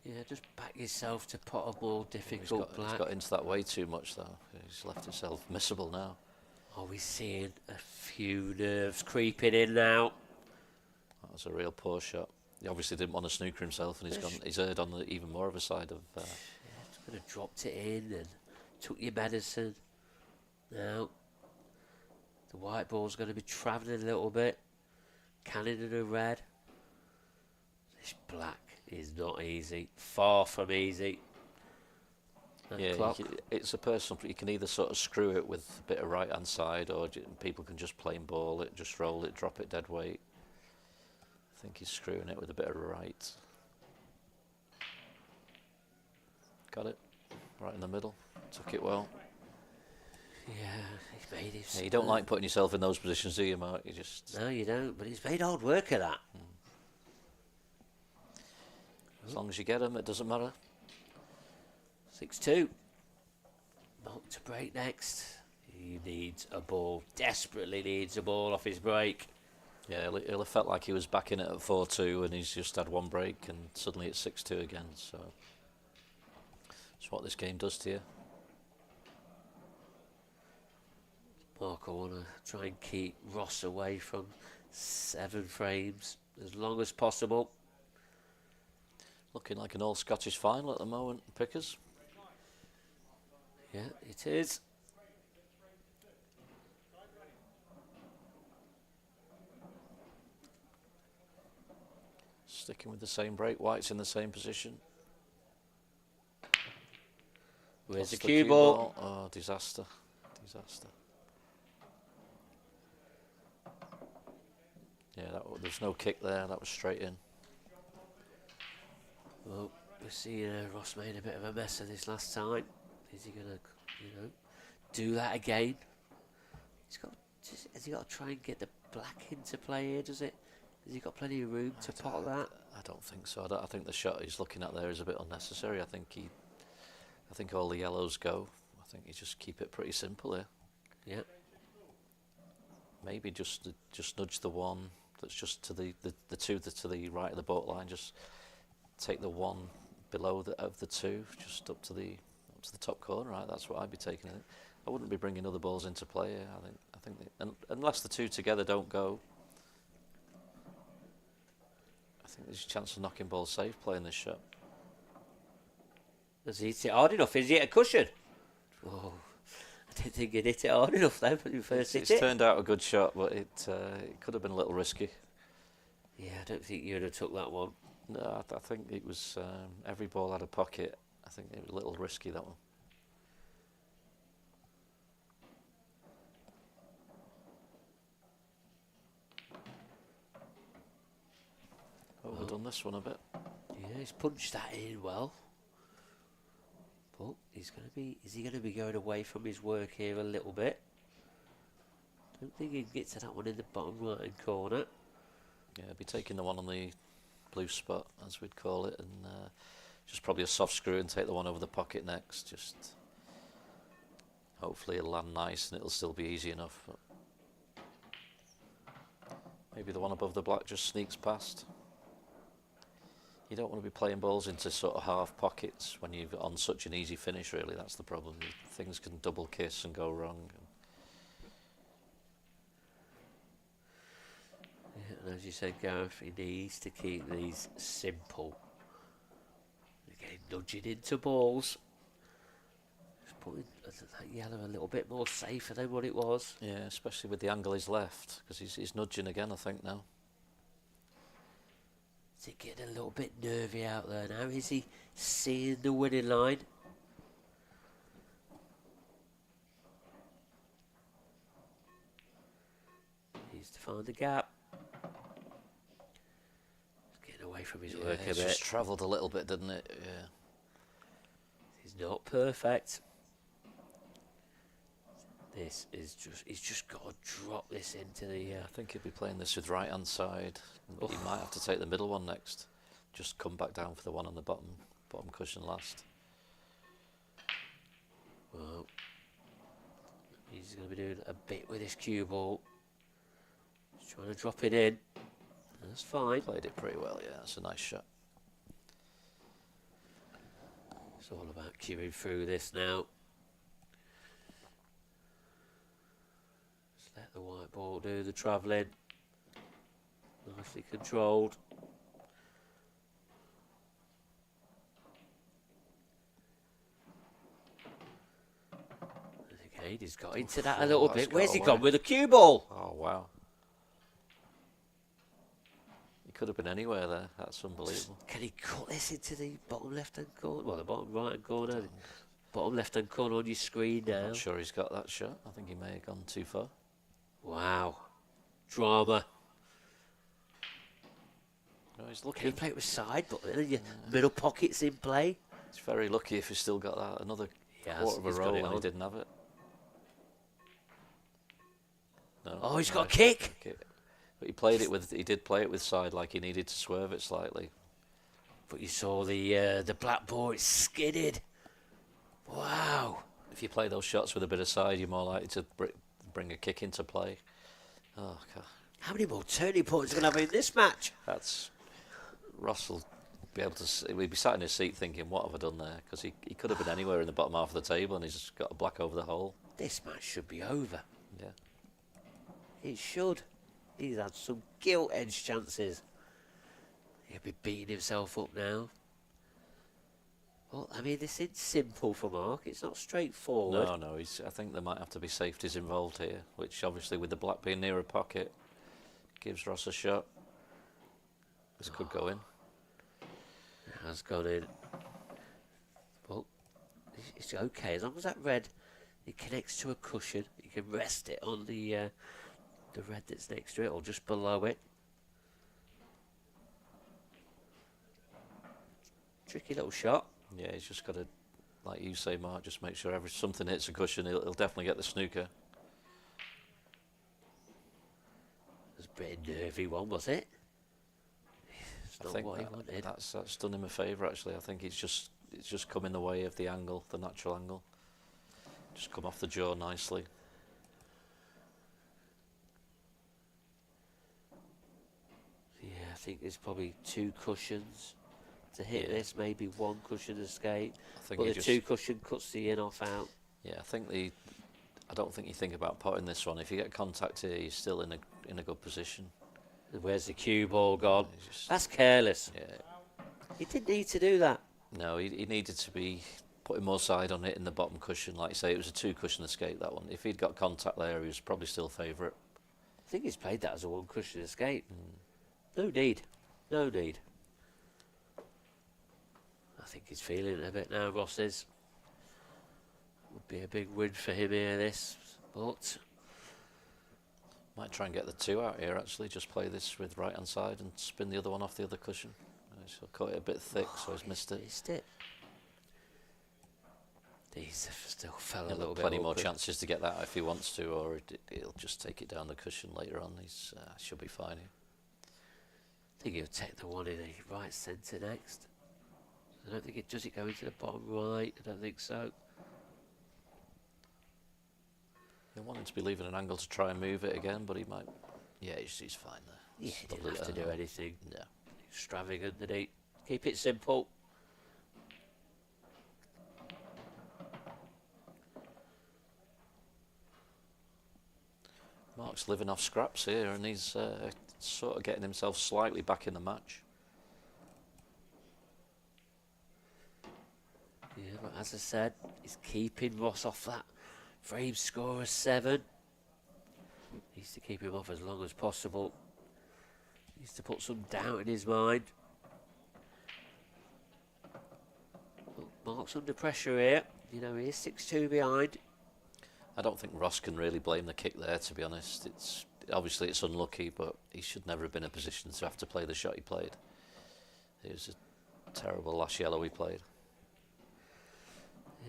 Speaker 2: Yeah, just back yourself to pot a ball difficult black.
Speaker 12: He's got into that way too much though. He's left himself missable now.
Speaker 2: Are we seeing a few nerves creeping in now?
Speaker 12: That was a real poor shot. He obviously didn't want to snooker himself, and he's erred on even more of a side of.
Speaker 2: Just could have dropped it in and took your medicine. Now, the white ball's going to be travelling a little bit. Cannon and a red. This black is not easy. Far from easy.
Speaker 12: It's a personal. You can either sort of screw it with a bit of right hand side, or people can just plain ball it, just roll it, drop it dead weight. I think he's screwing it with a bit of right. Got it. Right in the middle. Took it well.
Speaker 2: Yeah, he's made it.
Speaker 12: Yeah, you don't like putting yourself in those positions, do you, Mark? You just.
Speaker 2: No, you don't. But he's made hard work of that.
Speaker 12: As long as you get them, it doesn't matter.
Speaker 2: 6-2. Mark to break next. He needs a ball. Desperately needs a ball off his break.
Speaker 12: Yeah, he'll have felt like he was back in it at 4-2, and he's just had one break, and suddenly it's 6-2 again. So that's what this game does to you.
Speaker 2: Mark, I want to try and keep Ross away from 7 frames as long as possible.
Speaker 12: Looking like an all-Scottish final at the moment, Pickers.
Speaker 2: Yeah, it is.
Speaker 12: Sticking with the same break. White's in the same position.
Speaker 2: Where's the cue ball?
Speaker 12: Oh, disaster. Disaster. Yeah, there's no kick there. That was straight in.
Speaker 2: Well, we see Ross made a bit of a mess of this last time. Is he going to, do that again? Has he got to try and get the black into play here, does it? Has he got plenty of room to pot that?
Speaker 12: I don't think so. I think the shot he's looking at there is a bit unnecessary. I think all the yellows go. I think you just keep it pretty simple here.
Speaker 2: Yeah.
Speaker 12: Maybe just nudge the one that's just to the two to the right of the boat line. Just take the one below of the two, just up to the top corner. Right, that's what I'd be taking. I wouldn't be bringing other balls into play here. I think unless the two together don't go, I think there's a chance of knocking balls safe playing this shot.
Speaker 2: Does he hit it hard enough? Is he at a cushion? Oh, I didn't think he'd hit it hard enough then when he first hit it.
Speaker 12: It's turned out a good shot, but it could have been a little risky.
Speaker 2: Yeah, I don't think you'd have took that one.
Speaker 12: No, I think it was every ball had a pocket. I think it was a little risky, that one. Overdone this one a bit.
Speaker 2: Yeah, he's punched that in well. But is he going to be going away from his work here a little bit? Don't think he can get to that one in the bottom right hand corner.
Speaker 12: Yeah, be taking the one on the blue spot, as we'd call it, and just probably a soft screw and take the one over the pocket next. Just hopefully it'll land nice and it'll still be easy enough. But maybe the one above the black just sneaks past. You don't want to be playing balls into sort of half pockets when you're on such an easy finish, really. That's the problem. Things can double kiss and go wrong.
Speaker 2: Yeah, and as you said, Gareth, he needs to keep these simple. Again, nudging into balls. Just putting that yellow a little bit more safer than what it was.
Speaker 12: Yeah, especially with the angle he's left, because he's nudging again, I think, now.
Speaker 2: Is he getting a little bit nervy out there now? Is he seeing the winning line? Needs to find the gap. He's getting away from his work a bit.
Speaker 12: It's just travelled a little bit, didn't it? Yeah.
Speaker 2: He's not perfect. This is he's just got to drop this into the...
Speaker 12: I think he'll be playing this with right hand side. He might have to take the middle one next. Just come back down for the one on the bottom cushion last.
Speaker 2: Well, he's going to be doing a bit with his cue ball. He's trying to drop it in. That's fine.
Speaker 12: Played it pretty well, yeah, that's a nice shot.
Speaker 2: It's all about cueing through this now. Just let the white ball do the travelling. Nicely controlled. Again, he's got into that a little bit. Where's he gone with the cue ball?
Speaker 12: Oh, wow. He could have been anywhere there. That's unbelievable.
Speaker 2: Can he cut this into the bottom left-hand corner? Well, the bottom right-hand corner. Bottom left-hand corner on your screen now.
Speaker 12: I'm not sure he's got that shot. I think he may have gone too far.
Speaker 2: Wow. Drama.
Speaker 12: No, he's
Speaker 2: Can
Speaker 12: lucky.
Speaker 2: you play it with side, but then your middle pocket's in play?
Speaker 12: He's very lucky if he's still got that. Another quarter of a
Speaker 2: he's got
Speaker 12: roll
Speaker 2: it
Speaker 12: and he
Speaker 2: on.
Speaker 12: didn't have it. No,
Speaker 2: Oh, he's got a
Speaker 12: no.
Speaker 2: kick.
Speaker 12: But he played it with. He did play it with side, like he needed to swerve it slightly.
Speaker 2: But you saw the black ball, it skidded. Wow.
Speaker 12: If you play those shots with a bit of side, you're more likely to bring a kick into play. Oh, God.
Speaker 2: How many more turning points are going to have in this match?
Speaker 12: That's Russell. Be able to. We'd be sat in his seat thinking, "What have I done there?" Because he could have been anywhere in the bottom half of the table, and he's just got a black over the hole.
Speaker 2: This match should be over.
Speaker 12: Yeah.
Speaker 2: It should. He's had some gilt-edged chances. He'll be beating himself up now. Well, I mean, this is simple for Mark. It's not straightforward.
Speaker 12: No. I think there might have to be safeties involved here, which obviously with the black being near a pocket gives Ross a shot. This could go in.
Speaker 2: It has gone in. Well, it's okay as long as that red it connects to a cushion. You can rest it on the red that's next to it or just below it. Tricky little shot.
Speaker 12: Yeah, he's just got to, like you say, Mark, just make sure something hits a cushion. He'll definitely get the snooker.
Speaker 2: It was a bit nervy one, was it? It's
Speaker 12: I
Speaker 2: not
Speaker 12: think
Speaker 2: what he wanted.
Speaker 12: that's done him a favour actually. I think it's just come in the way of the angle, the natural angle. Just come off the jaw nicely.
Speaker 2: Yeah, I think there's probably two cushions to hit this, maybe one cushion escape.
Speaker 12: think
Speaker 2: But
Speaker 12: he
Speaker 2: the
Speaker 12: just-
Speaker 2: two cushion cuts the in off out.
Speaker 12: Yeah, I don't think you think about potting this one. If you get contact here, you're still in a good position.
Speaker 2: And where's the cue ball gone?
Speaker 12: He's just-
Speaker 2: That's careless.
Speaker 12: Yeah.
Speaker 2: He didn't need to do that.
Speaker 12: No, he needed to be putting more side on it in the bottom cushion. Like you say, it was a two cushion escape, that one. If he'd got contact there, he was probably still favourite.
Speaker 2: I think he's played that as a one cushion escape. No need. No need. I think he's feeling it a bit now, Ross is. Would be a big win for him here, this. But
Speaker 12: Might try and get the two out here, actually. Just play this with right hand side and spin the other one off the other cushion. He's cut it a bit thick, so he's missed it.
Speaker 2: missed it. He's still fell a
Speaker 12: He'll
Speaker 2: little
Speaker 12: have
Speaker 2: bit
Speaker 12: plenty more
Speaker 2: awkward.
Speaker 12: chances to get that if he wants to, or he'll just take it down the cushion later on. He's should be fine here.
Speaker 2: I think he'll take the one in the right centre next. I don't think it does. It go into the bottom right. I don't think so.
Speaker 12: He'll want him to be leaving an angle to try and move it again, but he might. Yeah, he's fine there.
Speaker 2: Yeah,
Speaker 12: It's
Speaker 2: he didn't
Speaker 12: lovely
Speaker 2: have to
Speaker 12: there.
Speaker 2: do anything
Speaker 12: Yeah.
Speaker 2: extravagant, did he? Keep it simple.
Speaker 12: Mark's living off scraps here, and he's sort of getting himself slightly back in the match.
Speaker 2: Yeah, but as I said, he's keeping Ross off that frame score of 7. Needs to keep him off as long as possible. Needs to put some doubt in his mind. Well, Mark's under pressure here. You know, he is 6-2 behind.
Speaker 12: I don't think Ross can really blame the kick there, to be honest. It's obviously it's unlucky, but he should never have been in a position to have to play the shot he played. It was a terrible last yellow he played.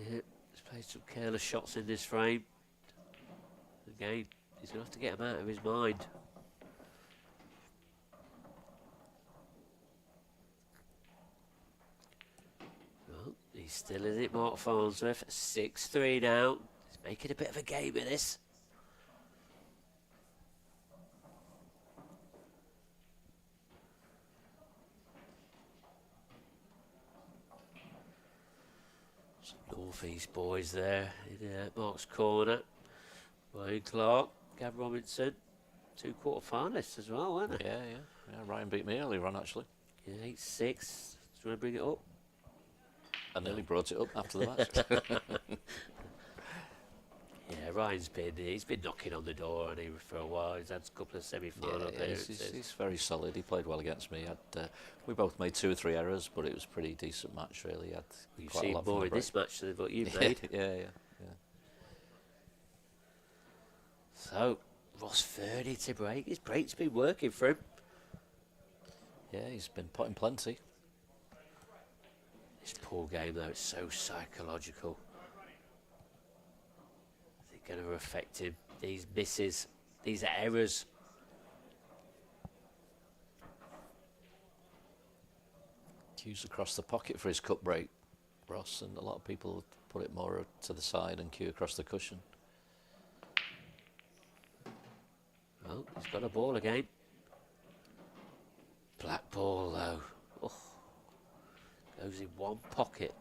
Speaker 2: Yeah, he's played some careless shots in this frame. Again, he's going to have to get him out of his mind. Well, he's He's still in it, Mark Farnsworth. 6-3 now. He's making a bit of a game of this. Some North East boys there in Mark's corner. Ryan Clark, Gav Robinson. 2 quarter-finalists as well, weren't they?
Speaker 12: Yeah, Ryan beat me earlier on, actually.
Speaker 2: Yeah, 8-6. Do you want to bring it up?
Speaker 12: I nearly brought it up after the match.
Speaker 2: Yeah, he's been knocking on the door and for a while. He's had a couple of semi-final appearances.
Speaker 12: He's very solid. He played well against me. We both made 2 or 3 errors, but it was a pretty decent match, really.
Speaker 2: You've seen more in this match than what you've made.
Speaker 12: Yeah.
Speaker 2: So, Ross Fernie to break. His break's been working for him.
Speaker 12: Yeah, he's been putting plenty.
Speaker 2: This pool game, though, it's so psychological. They're going to affect him. These misses, these errors.
Speaker 12: Cues across the pocket for his cup break, Ross, and a lot of people put it more to the side and cue across the cushion.
Speaker 2: Well, he's got a ball again. Black ball, though. Oh. Goes in one pocket.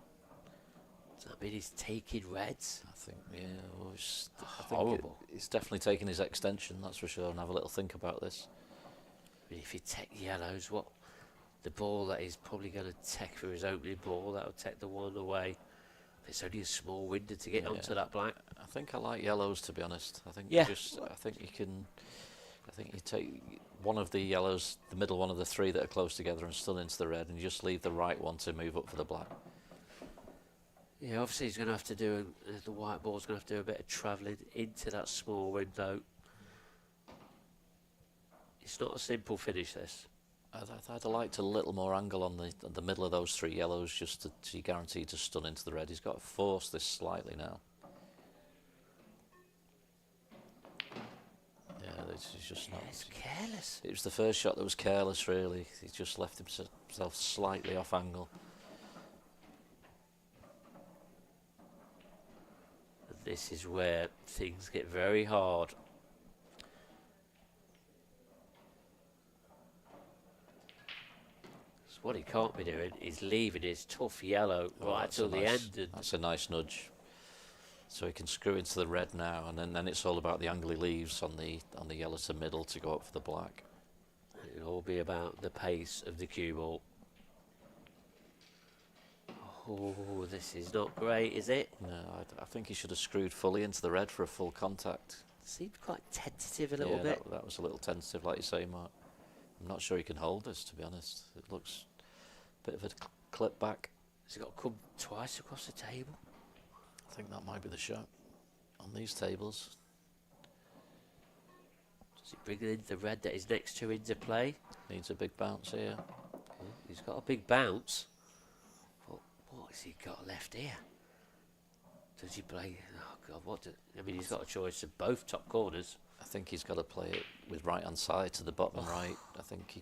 Speaker 2: Does that mean he's taking reds?
Speaker 12: I think, yeah. Well,
Speaker 2: horrible.
Speaker 12: He's definitely taking his extension, that's for sure, and have a little think about this.
Speaker 2: I mean, if you take yellows, what? The ball that he's probably going to take for his opening ball, that'll take the one away. It's only a small window to get onto that black.
Speaker 12: I think I like yellows, to be honest. I think you take one of the yellows, the middle one of the 3 that are close together and still into the red, and you just leave the right one to move up for the black.
Speaker 2: Yeah, obviously he's going to have to do, the white ball's going to have to do a bit of travelling into that small window. It's not a simple finish, this.
Speaker 12: I'd have liked a little more angle on the middle of those 3 yellows, just to guarantee to stun into the red. He's got to force this slightly now. He's just not.
Speaker 2: It's careless.
Speaker 12: It was the first shot that was careless, really. He just left himself slightly off angle.
Speaker 2: And this is where things get very hard. So what he can't be doing is leaving his tough yellow right till the end. And
Speaker 12: that's a nice nudge. So he can screw into the red now, and then it's all about the angle he leaves on the yellow to middle to go up for the black.
Speaker 2: It'll all be about the pace of the cue ball. Oh, this is not great, is it?
Speaker 12: No, I think he should have screwed fully into the red for a full contact.
Speaker 2: Seemed quite tentative a little bit.
Speaker 12: That was a little tentative, like you say, Mark. I'm not sure he can hold this, to be honest. It looks a bit of a clip back.
Speaker 2: Has he got to come twice across the table?
Speaker 12: I think that might be the shot on these tables.
Speaker 2: Does he bring in the red that is next to into play?
Speaker 12: Needs a big bounce here.
Speaker 2: Oh, he's got a big bounce. Well, what has he got left here? Does he play? Oh God, I mean, he's got a choice of both top corners.
Speaker 12: I think he's got to play it with right hand side to the bottom right. I think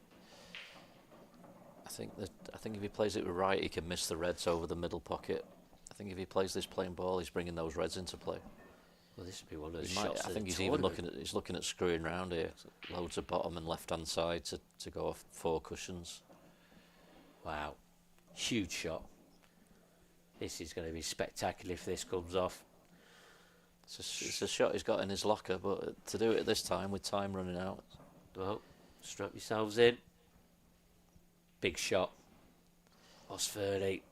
Speaker 12: if he plays it with right, he can miss the reds over the middle pocket. I think if he plays this plain ball, he's bringing those reds into play.
Speaker 2: Well, this would be one of those shots.
Speaker 12: I think he's even looking at screwing round here. Loads of bottom and left hand side to go off 4 cushions.
Speaker 2: Wow, huge shot. This is going to be spectacular if this comes off.
Speaker 12: It's a shot he's got in his locker, but to do it at this time with time running out.
Speaker 2: Well, strap yourselves in. Big shot. Ross Fernie.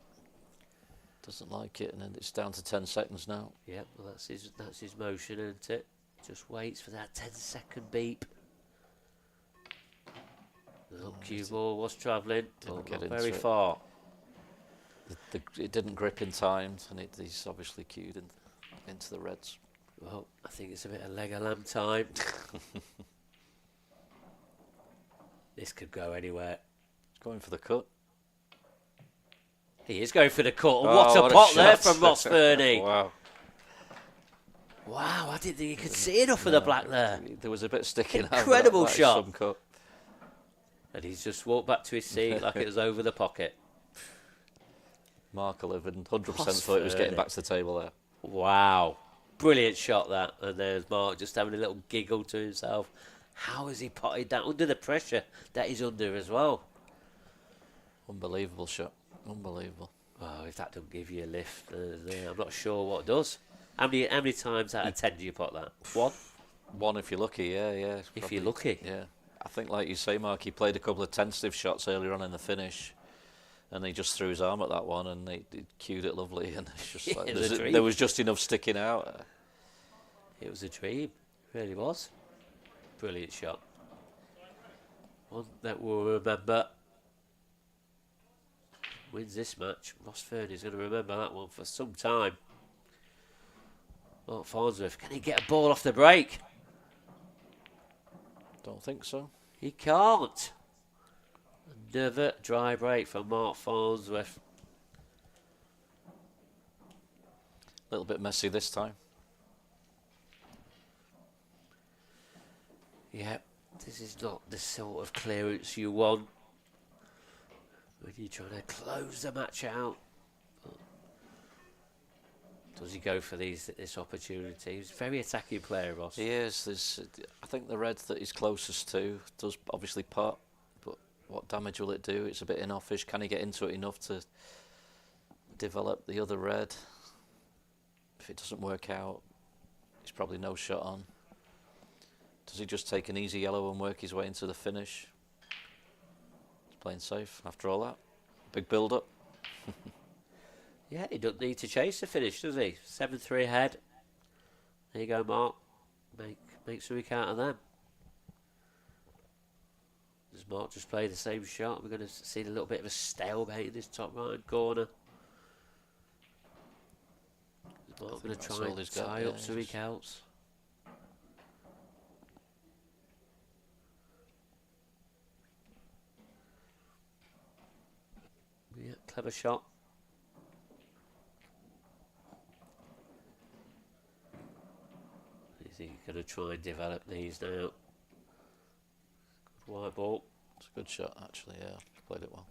Speaker 12: Doesn't like it, and then it's down to 10 seconds now.
Speaker 2: Yep, well that's his motion, isn't it? Just waits for that 10-second beep. The little cue ball was travelling, not very far.
Speaker 12: It didn't grip in time, and he's obviously cued into the reds.
Speaker 2: Well, I think it's a bit of leg of lamb time. This could go anywhere.
Speaker 12: Going for the cut.
Speaker 2: He is going for the cut. What a pot there from Ross Fernie.
Speaker 12: Wow.
Speaker 2: Wow, I didn't think you could see enough of the black there.
Speaker 12: There was a bit sticking out.
Speaker 2: Incredible shot.
Speaker 12: Cut.
Speaker 2: And he's just walked back to his seat like it was over the pocket.
Speaker 12: Mark 11, 100% thought he was getting back to the table there.
Speaker 2: Wow. Brilliant shot that. And there's Mark just having a little giggle to himself. How has he potted that under the pressure that he's under as well?
Speaker 12: Unbelievable shot. Unbelievable.
Speaker 2: Oh, if that doesn't give you a lift, I'm not sure what does. How many times out of 10 do you pot that? One?
Speaker 12: One if you're lucky, yeah.
Speaker 2: If you're lucky.
Speaker 12: Yeah. I think, like you say, Mark, he played a couple of tentative shots earlier on in the finish, and he just threw his arm at that one, and he cued it lovely, and it's just like there was just enough sticking out.
Speaker 2: It was a dream, it really was. Brilliant shot. One that we'll remember. Wins this match. Ross Fernie's going to remember that one for some time. Mark Farnsworth, can he get a ball off the break?
Speaker 12: Don't think so.
Speaker 2: He can't. Another dry break from Mark Farnsworth.
Speaker 12: A little bit messy this time.
Speaker 2: Yeah, this is not the sort of clearance you want when you're trying to close the match out. But does he go for this opportunity? He's a very attacking player, Ross.
Speaker 12: He is. I think the red that he's closest to does obviously pot, but what damage will it do? It's a bit in-offish. Can he get into it enough to develop the other red? If it doesn't work out, he's probably no shot on. Does he just take an easy yellow and work his way into the finish? He's playing safe after all that. Big build-up.
Speaker 2: Yeah, he doesn't need to chase the finish, does he? 7-3 ahead. There you go, Mark. Make something out of them. Does Mark just play the same shot? We're going to see a little bit of a stalemate in this top right corner. Is Mark going to try and tie up something else? Yeah, clever shot. I think he's going to try and develop these now. Good white ball.
Speaker 12: It's a good shot, actually, yeah. Played it well.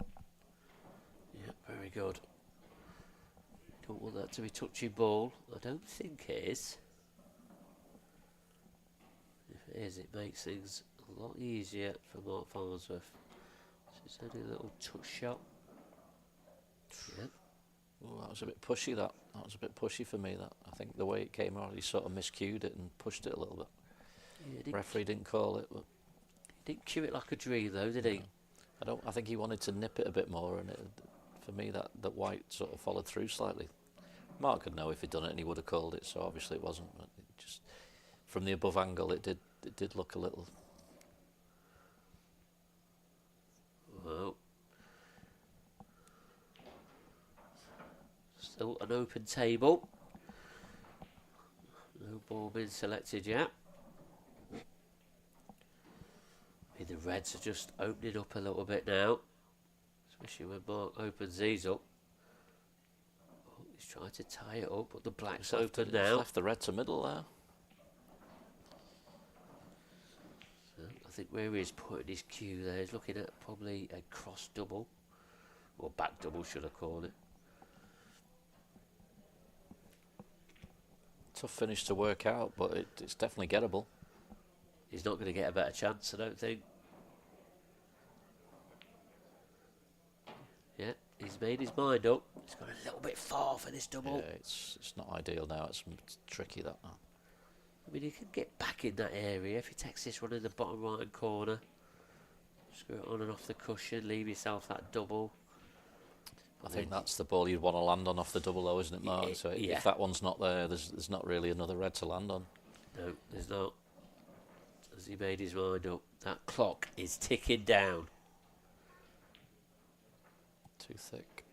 Speaker 2: Yeah, very good. Don't want that to be touchy ball. I don't think it is. If it is, it makes things a lot easier for Mark Farnsworth. So it's only a little touch shot. Yeah.
Speaker 12: Ooh, that was a bit pushy, that was a bit pushy for me, that. I think the way it came out, he sort of miscued it and pushed it a little bit. Yeah, referee didn't call it, but
Speaker 2: he didn't cue it like a dream though, did he?
Speaker 12: I think he wanted to nip it a bit more, and for me that white sort of followed through slightly. Mark could know if he'd done it and he would have called it, so obviously it wasn't, but it just from the above angle it did look a little.
Speaker 2: Well, still an open table. No ball being selected yet. The reds are just opening up a little bit now, especially when Mark opens these up. Oh, he's trying to tie it up, but the black's open now.
Speaker 12: He's left the red to middle there.
Speaker 2: So I think where he's putting his cue there, he's looking at probably a cross double, or back double should I call it.
Speaker 12: Tough finish to work out, but it's definitely gettable.
Speaker 2: He's not going to get a better chance, I don't think. Yeah, he's made his mind up. He's gone a little bit far for this double.
Speaker 12: Yeah, it's not ideal now. It's tricky, that now.
Speaker 2: I mean, he can get back in that area if he takes this one in the bottom right corner. Screw it on and off the cushion, leave yourself that double.
Speaker 12: I think that's the ball you'd want to land on off the double, though, isn't it, Mark? So
Speaker 2: yeah.
Speaker 12: If that one's not there, there's not really another red to land on.
Speaker 2: No, there's not. As he made his mind up, that clock is ticking down.
Speaker 12: Too thick.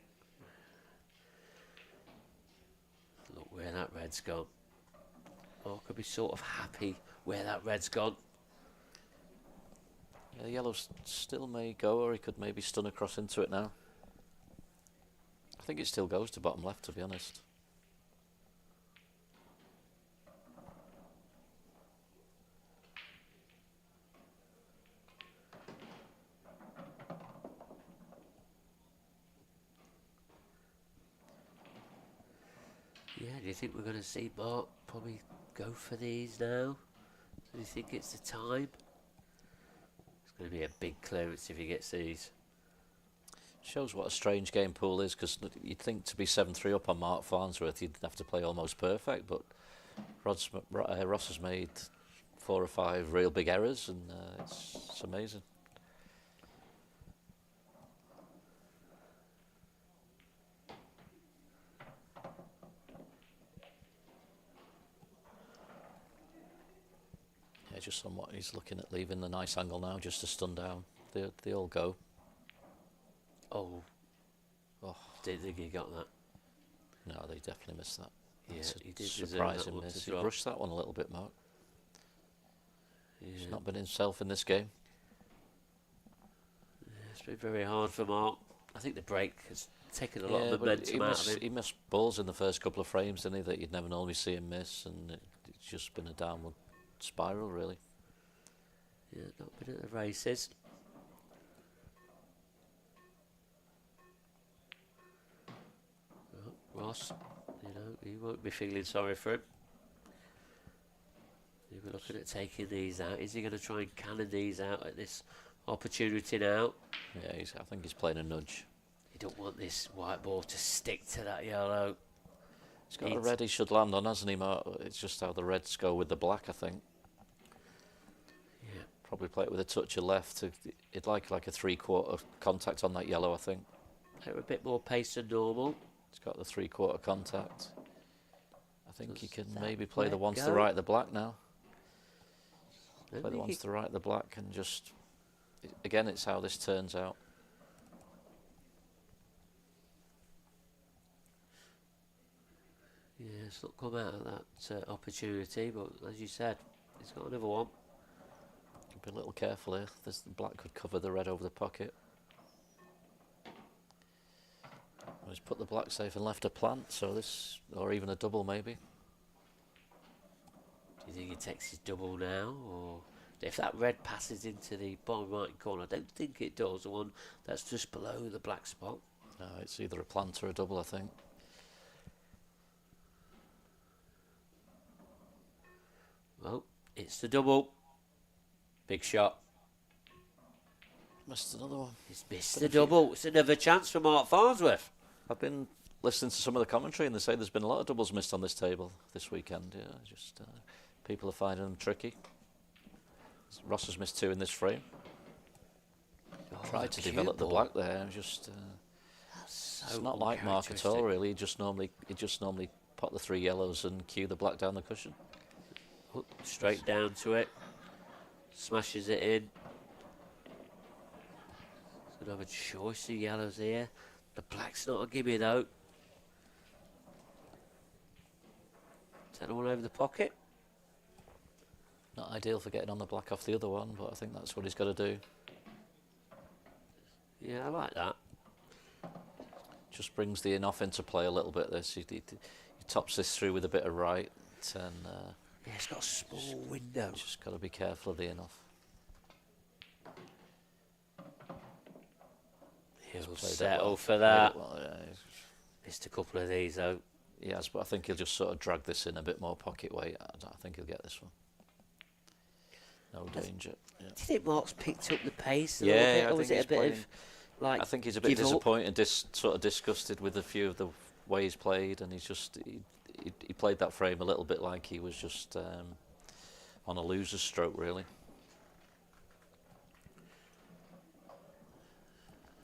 Speaker 2: Look where that red's gone. Mark could be sort of happy where that red's gone.
Speaker 12: Yeah, the yellow still may go, or he could maybe stun across into it now. I think it still goes to bottom left, to be honest.
Speaker 2: do you think we're going to see Mark probably go for these now? Do you think it's the time? It's going to be a big clearance if he gets these.
Speaker 12: Shows what a strange game pool is, because you'd think to be 7-3 up on Mark Farnsworth, you'd have to play almost perfect, but Ross has made 4 or 5 real big errors, and it's amazing. Yeah, just somewhat he's looking at leaving the nice angle now, just to stun down. They all go.
Speaker 2: Oh, didn't think he got that.
Speaker 12: No, they definitely missed that.
Speaker 2: Yeah,
Speaker 12: That's
Speaker 2: he
Speaker 12: a
Speaker 2: did deserve
Speaker 12: surprising
Speaker 2: that one
Speaker 12: miss.
Speaker 2: to
Speaker 12: He
Speaker 2: drop.
Speaker 12: rushed that one a little bit, Mark.
Speaker 2: Yeah.
Speaker 12: He's not been himself in this game.
Speaker 2: It's been very hard for Mark. I think the break has taken a lot
Speaker 12: Yeah,
Speaker 2: of
Speaker 12: but
Speaker 2: momentum out of him.
Speaker 12: he missed balls in the first couple of frames, didn't he, that you'd never normally see him miss, and it's just been a downward spiral, really.
Speaker 2: Yeah, not been at the races. Oh, Ross, he won't be feeling sorry for him. He'll be looking at taking these out. Is he going to try and cannon these out at this opportunity now?
Speaker 12: Yeah, I think he's playing a nudge.
Speaker 2: You don't want this white ball to stick to that yellow.
Speaker 12: He's got a red he should land on, hasn't he, Mark? It's just how the reds go with the black, I think.
Speaker 2: Yeah.
Speaker 12: Probably play it with a touch of left. It'd like a 3/4 contact on that yellow, I think.
Speaker 2: Play with a bit more pace than normal.
Speaker 12: It's got the 3/4 contact. I think he can maybe play the
Speaker 2: red
Speaker 12: one to
Speaker 2: go?
Speaker 12: the right of the black now.
Speaker 2: Don't
Speaker 12: Play the
Speaker 2: think
Speaker 12: one
Speaker 2: he-
Speaker 12: to the right of the black and just... Again, it's how this turns out.
Speaker 2: Yeah, it's not come out of that opportunity, but as you said, he's got another one.
Speaker 12: Be a little careful here. The black could cover the red over the pocket. He's put the black safe and left a plant, so this, or even a double maybe.
Speaker 2: Do you think he takes his double now, or if that red passes into the bottom right corner? I don't think it does. The one that's just below the black spot.
Speaker 12: No, it's either a plant or a double, I think.
Speaker 2: Well, it's the double. Big shot.
Speaker 12: Missed another one.
Speaker 2: He's missed the double. It's another chance for Mark Farnsworth.
Speaker 12: I've been listening to some of the commentary, and they say there's been a lot of doubles missed on this table this weekend. Yeah, just people are finding them tricky. Ross has missed 2 in this frame. Tried to develop the black there. Just it's not like Mark at all, really. He just normally pot the 3 yellows and cue the black down the cushion.
Speaker 2: Straight down to it. Smashes it in. He's going to have a choice of yellows here. The black's not a gimme though. Take the one over the pocket.
Speaker 12: Not ideal for getting on the black off the other one, but I think that's what he's got to do.
Speaker 2: Yeah, I like that.
Speaker 12: Just brings the in off into play a little bit. This he tops this through with a bit of right, and
Speaker 2: yeah, it's got a small window.
Speaker 12: Just got to be careful of the in off.
Speaker 2: He'll settle for that.
Speaker 12: Well, yeah,
Speaker 2: missed a couple of these though.
Speaker 12: Yes, but I think he'll just sort of drag this in a bit more pocket weight. I think he'll get this one. No danger. Yeah.
Speaker 2: Do you think Mark's picked up the pace a
Speaker 12: Yeah,
Speaker 2: little bit,
Speaker 12: I
Speaker 2: or was
Speaker 12: think
Speaker 2: it a
Speaker 12: he's
Speaker 2: bit
Speaker 12: playing-
Speaker 2: of like?
Speaker 12: I think he's a bit
Speaker 2: give up?
Speaker 12: disappointed, sort of disgusted with a few of the way he's played, and he played that frame a little bit like he was just on a loser's stroke, really.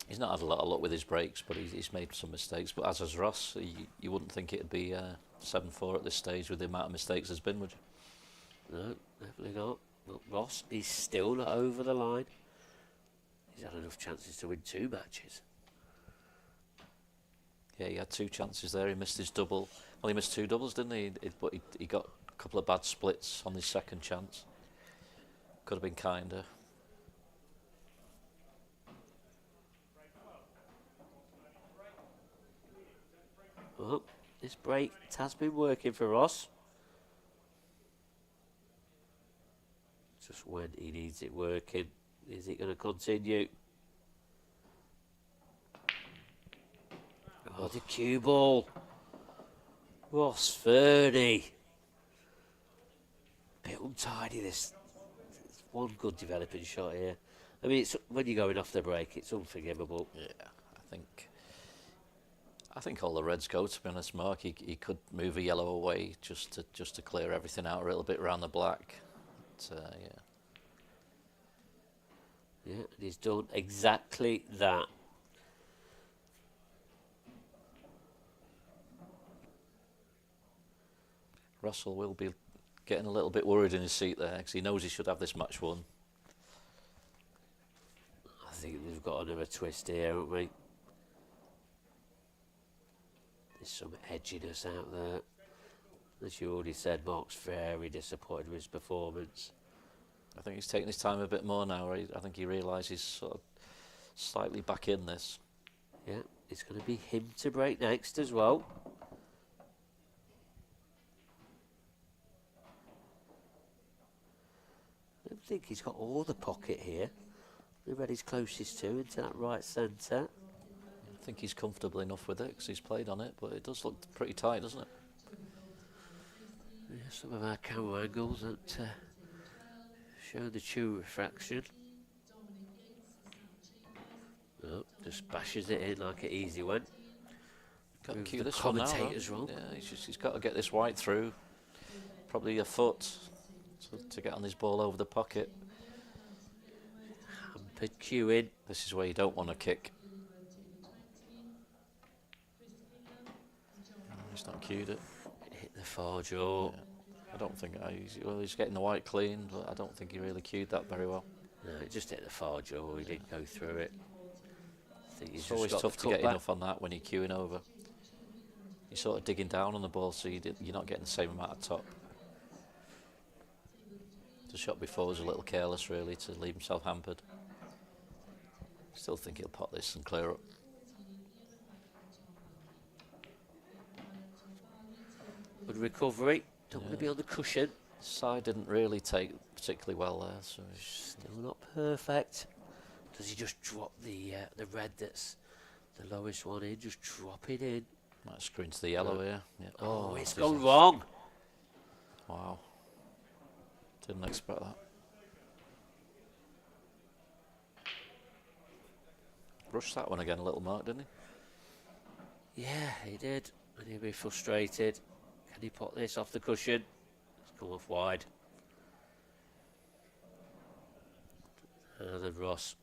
Speaker 12: He's not had a lot of luck with his breaks, but he's made some mistakes. But as has Ross, you wouldn't think it'd be 7-4 at this stage with the amount of mistakes there's been, would you?
Speaker 2: No, definitely not. But Ross, he's still not over the line. He's had enough chances to win 2 matches.
Speaker 12: Yeah, he had 2 chances there. He missed his double. Well, he missed 2 doubles, didn't he? But he got a couple of bad splits on his second chance. Could have been kinder.
Speaker 2: Well, this break has been working for Ross. Just when he needs it working, is it going to continue? Oh, the cue ball. Ross Fernie. Bit untidy this. One good developing shot here. I mean, it's, when you're going off the break, it's unforgivable.
Speaker 12: Yeah, I think all the Reds go, to be honest, Mark. He could move a yellow away just to clear everything out a little bit around the black. But, yeah.
Speaker 2: Yeah, and he's done exactly that.
Speaker 12: Russell will be getting a little bit worried in his seat there because he knows he should have this match won.
Speaker 2: I think we've got another twist here, haven't we? There's some edginess out there. As you already said, Mark's very disappointed with his performance.
Speaker 12: I think he's taking his time a bit more now. I think he realises he's sort of slightly back in this.
Speaker 2: Yeah, it's going to be him to break next as well. I don't think he's got all the pocket here. The red is closest to into that right centre.
Speaker 12: I think he's comfortable enough with it because he's played on it, but it does look pretty tight, doesn't it?
Speaker 2: Yeah, some of our camera angles that show the true refraction. Oh, just bashes it in like an easy one.
Speaker 12: Got to
Speaker 2: Move
Speaker 12: cue
Speaker 2: the
Speaker 12: this one now,
Speaker 2: commentators wrong.
Speaker 12: Yeah, he's got to get this white through. Probably a foot to get on his ball over the pocket.
Speaker 2: Hampered cueing.
Speaker 12: This is where you don't want to kick. He's not cued it.
Speaker 2: Hit the far jaw.
Speaker 12: Yeah. I don't think he's getting the white clean, but I don't think he really cued that very well.
Speaker 2: No, it just hit the far jaw. He didn't go through it. I think he's
Speaker 12: It's
Speaker 2: just
Speaker 12: always
Speaker 2: got
Speaker 12: tough
Speaker 2: the
Speaker 12: to get
Speaker 2: cutback.
Speaker 12: enough on that when you're cueing over. You're sort of digging down on the ball, so you're not getting the same amount of top. The shot before was a little careless, really, to leave himself hampered. Still think he'll pot this and clear up.
Speaker 2: Good recovery. Don't want to be on the cushion.
Speaker 12: Side didn't really take particularly well there, so
Speaker 2: Still not perfect. Does he just drop the red that's the lowest one in? Just drop it in.
Speaker 12: might screw into the yellow here. Yeah.
Speaker 2: Oh, it's
Speaker 12: this
Speaker 2: gone
Speaker 12: is-
Speaker 2: wrong.
Speaker 12: Wow. Didn't expect that. Rushed that one again a little, Mark, didn't he?
Speaker 2: Yeah, he did. And he'll be frustrated. Can he pot this off the cushion? It's come off wide. And then Ross.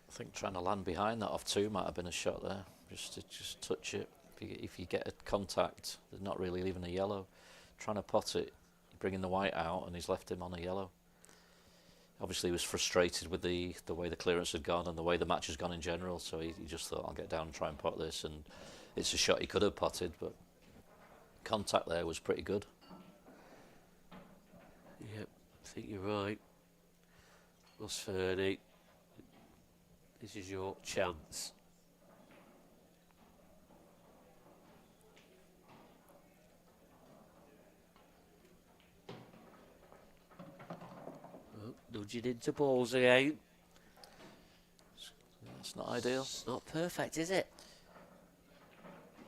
Speaker 12: I think trying to land behind that off two might have been a shot there. Just to touch it. If you get a contact, they're not really leaving a yellow. Trying to pot it, bringing the white out, and he's left him on a yellow. Obviously, he was frustrated with the way the clearance had gone and the way the match has gone in general. So he just thought, I'll get down and try and pot this. And it's a shot he could have potted, but contact there was pretty good.
Speaker 2: Yep, I think you're right. Ross Fernie. This is your chance. Oh, nudging into balls again.
Speaker 12: It's not ideal.
Speaker 2: It's not perfect, is it?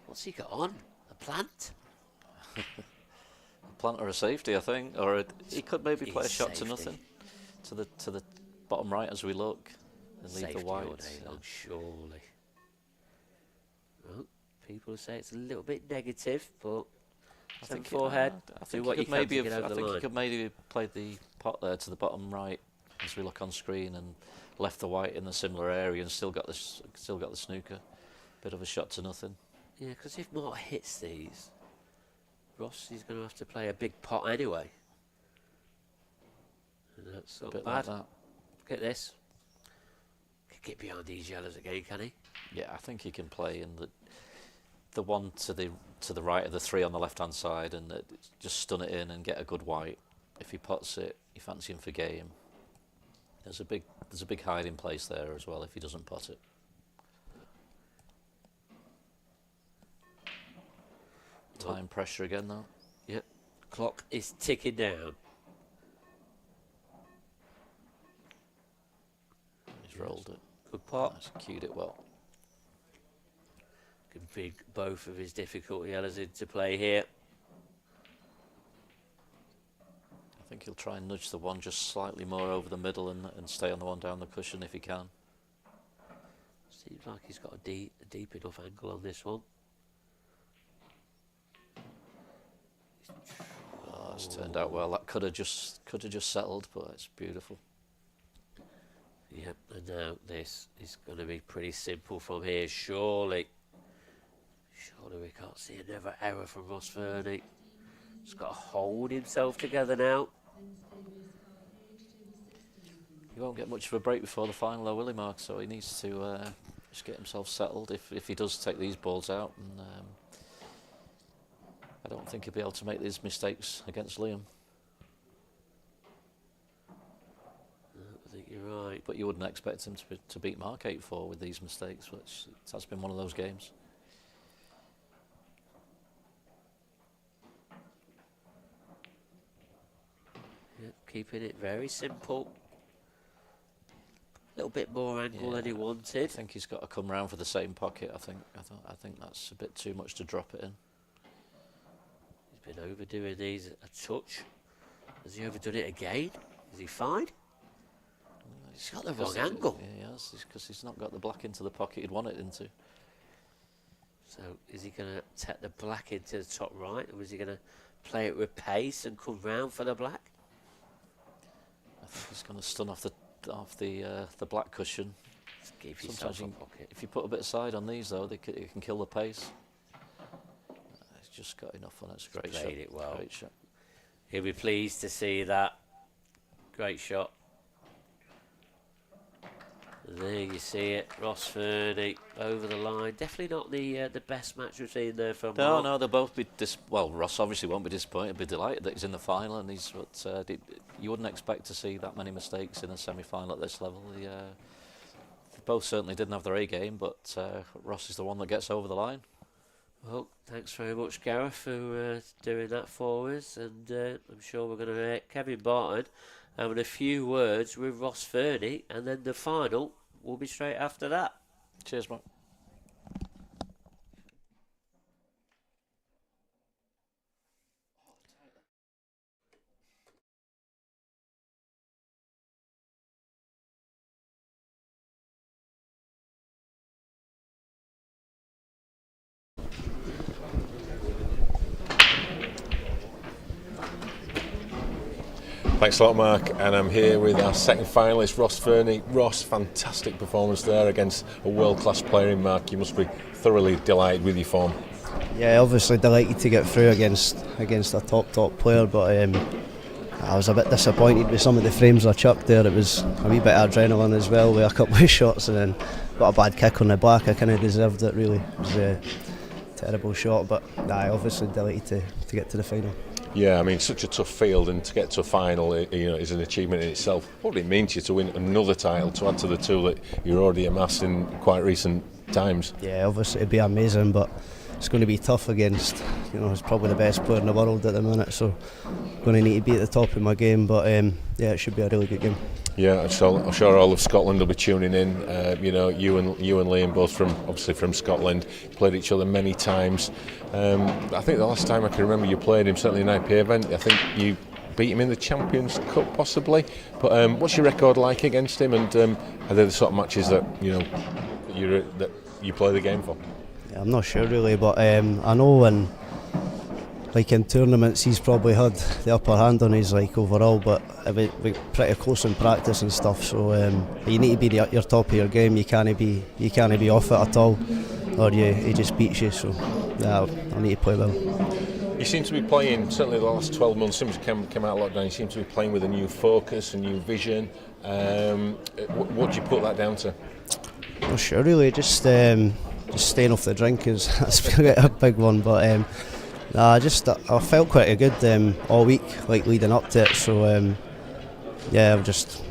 Speaker 2: What's he got on? A plant?
Speaker 12: A plant or a safety, I think, or he could maybe play a
Speaker 2: It's
Speaker 12: shot to
Speaker 2: safety.
Speaker 12: nothing, to the bottom right as we look, and leave
Speaker 2: Safety
Speaker 12: the
Speaker 2: all
Speaker 12: white.
Speaker 2: day long, surely. Well, people say it's a little bit negative, but
Speaker 12: I
Speaker 2: seven
Speaker 12: think
Speaker 2: forehead.
Speaker 12: I
Speaker 2: Do
Speaker 12: think
Speaker 2: what
Speaker 12: he
Speaker 2: you
Speaker 12: could
Speaker 2: can
Speaker 12: maybe
Speaker 2: to get
Speaker 12: have.
Speaker 2: over
Speaker 12: I
Speaker 2: the
Speaker 12: think he
Speaker 2: line.
Speaker 12: could maybe have played the pot there to the bottom right as we look on screen, and left the white in the similar area, and still got the snooker. Bit of a shot to nothing.
Speaker 2: Yeah, because if Mark hits these, Ross is going to have to play a big pot anyway. And that's
Speaker 12: A
Speaker 2: not
Speaker 12: bit
Speaker 2: bad.
Speaker 12: like that.
Speaker 2: Look at this. Can get behind these yellows again, can he?
Speaker 12: Yeah, I think he can play in the one to the right of the three on the left hand side, and just stun it in and get a good white. If he pots it, you fancy him for game. There's a big hiding place there as well if he doesn't pot it. Time pressure again though.
Speaker 2: Yep. Clock is ticking down.
Speaker 12: He's rolled it.
Speaker 2: Good pot.
Speaker 12: Nice, cued it well.
Speaker 2: can bring both of his difficulty elements into play here.
Speaker 12: I think he'll try and nudge the one just slightly more over the middle and stay on the one down the cushion if he can.
Speaker 2: Seems like he's got a deep enough angle on this one.
Speaker 12: Oh, it's turned out well. That could have just settled, but it's beautiful.
Speaker 2: Yep, and now this is going to be pretty simple from here, surely. Surely we can't see another error from Ross Fernie. He's got to hold himself together now.
Speaker 12: He won't get much of a break before the final though, will he, Mark? So he needs to just get himself settled if he does take these balls out. And I don't think he'll be able to make these mistakes against Liam.
Speaker 2: I think you're right.
Speaker 12: But you wouldn't expect him to beat Mark 8-4 with these mistakes, which has been one of those games.
Speaker 2: Yep, keeping it very simple. A little bit more angle than he wanted.
Speaker 12: I think he's got to come round for the same pocket. I think that's a bit too much to drop it in.
Speaker 2: He's been overdoing these a touch. Has he overdone it again? Is he fine? He's got the wrong angle.
Speaker 12: Yeah, he has, because he's not got the black into the pocket he'd want it into.
Speaker 2: So is he going to take the black into the top right, or is he going to play it with pace and come round for the black?
Speaker 12: I think he's going to stun off the black cushion.
Speaker 2: Just give yourself a pocket.
Speaker 12: If you put a bit of side on these though, it can kill the pace. He's just got enough on it. It's a great shot.
Speaker 2: Played it well.
Speaker 12: Great shot.
Speaker 2: He'll be pleased to see that. Great shot. And there you see it, Ross Fernie over the line. Definitely not the best match we've seen there from Mark.
Speaker 12: No, they'll both be well, Ross obviously won't be disappointed. He'll be delighted that he's in the final, and you wouldn't expect to see that many mistakes in a semi-final at this level. They both certainly didn't have their A game, but Ross is the one that gets over the line.
Speaker 2: Well, thanks very much, Gareth, for doing that for us, and I'm sure we're going to hear Kevin Barton having a few words with Ross Fernie, and then the final will be straight after that.
Speaker 12: Cheers, Mark.
Speaker 1: Thanks a lot, Mark, and I'm here with our second finalist, Ross Fernie. Ross, fantastic performance there against a world-class player in Mark. You must be thoroughly delighted with your form.
Speaker 13: Yeah, obviously delighted to get through against a top player, but I was a bit disappointed with some of the frames I chucked there. It was a wee bit of adrenaline as well with a couple of shots, and then got a bad kick on the black. I kind of deserved it, really. It was a terrible shot, but obviously delighted to get to the final.
Speaker 1: Yeah, I mean, such a tough field, and to get to a final, is an achievement in itself. What would it mean to you to win another title to add to the two that you're already amassed in quite recent times?
Speaker 13: Yeah, obviously it'd be amazing, but it's going to be tough against, it's probably the best player in the world at the minute, so I'm going to need to be at the top of my game, but it should be a really good game.
Speaker 1: Yeah, I'm sure all of Scotland will be tuning in. You and Liam, both obviously from Scotland, played each other many times. I think the last time I can remember you played him, certainly in an IPA event, I think you beat him in the Champions Cup possibly. But what's your record like against him, and are they the sort of matches that that you play the game for?
Speaker 13: Yeah, I'm not sure really, but I know in tournaments he's probably had the upper hand on his overall, but we're pretty close in practice and stuff, so you need to be at your top of your game. You can't be off it at all, or he just beats you, so I need to play well.
Speaker 1: You seem to be playing, certainly the last 12 months since we came out of lockdown, you seem to be playing with a new focus, a new vision. What do you put that down to?
Speaker 13: Not sure really, just staying off the drink that's a big one, but I felt quite good all week, leading up to it. So I've just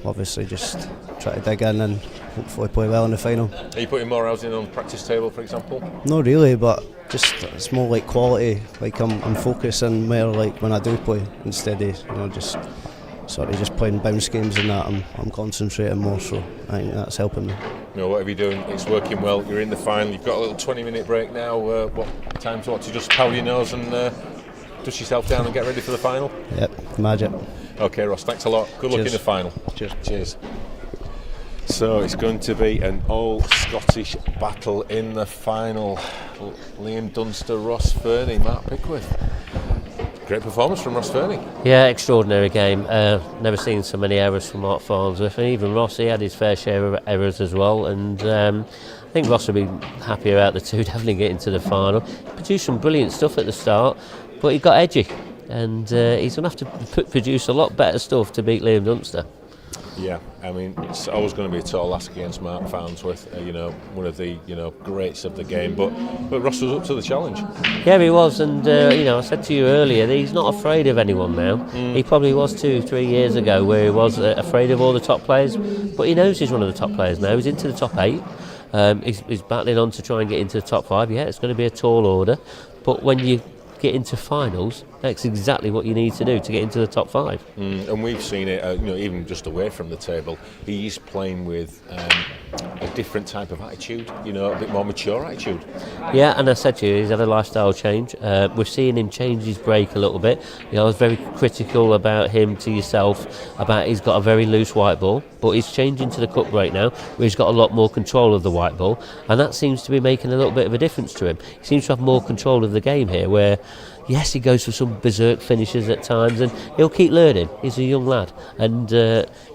Speaker 13: try to dig in and hopefully play well in the final.
Speaker 1: Are you putting more hours in on the practice table, for example?
Speaker 13: Not really, but it's more quality. I'm focusing more when I do play instead of just playing bounce games and that. I'm concentrating more, so I think that's helping me.
Speaker 1: You know, whatever you're doing, it's working well. You're in the final. You've got a little 20-minute break now. What time's what to just powder your nose and dust yourself down and get ready for the final?
Speaker 13: Yep, magic.
Speaker 1: Okay, Ross, thanks a lot. Good luck in the final.
Speaker 13: Cheers.
Speaker 1: Cheers. So it's going to be an all-Scottish battle in the final. Liam Dunster, Ross Fernie, Mark Pickworth. Great performance from Ross Fernie.
Speaker 2: Yeah, extraordinary game. Never seen so many errors from Mark Farnsworth, and even Ross, he had his fair share of errors as well. And I think Ross will be happy about the two definitely getting to the final. He produced some brilliant stuff at the start, but he got edgy, and he's going to have to produce a lot better stuff to beat Liam Dunster.
Speaker 1: Yeah, I mean, it's always going to be a tall ask against Mark Farnsworth, one of the greats of the game, but Ross was up to the challenge.
Speaker 2: Yeah, he was, and I said to you earlier that he's not afraid of anyone now. He probably was 2-3 years ago where he was afraid of all the top players, but he knows he's one of the top players now. He's into the top 8. He's battling on to try and get into the top 5. Yeah, it's going to be a tall order, but when you get into finals, that's exactly what you need to do to get into the top 5.
Speaker 1: And we've seen it, even just away from the table. He's playing with a different type of attitude, a bit more mature attitude.
Speaker 2: Yeah, and I said to you, he's had a lifestyle change. We're seeing him change his break a little bit. I was very critical about him to yourself, about he's got a very loose white ball, but he's changing to the cut break now, where he's got a lot more control of the white ball, and that seems to be making a little bit of a difference to him. He seems to have more control of the game here, where yes, he goes for some berserk finishes at times, and he'll keep learning. He's a young lad, and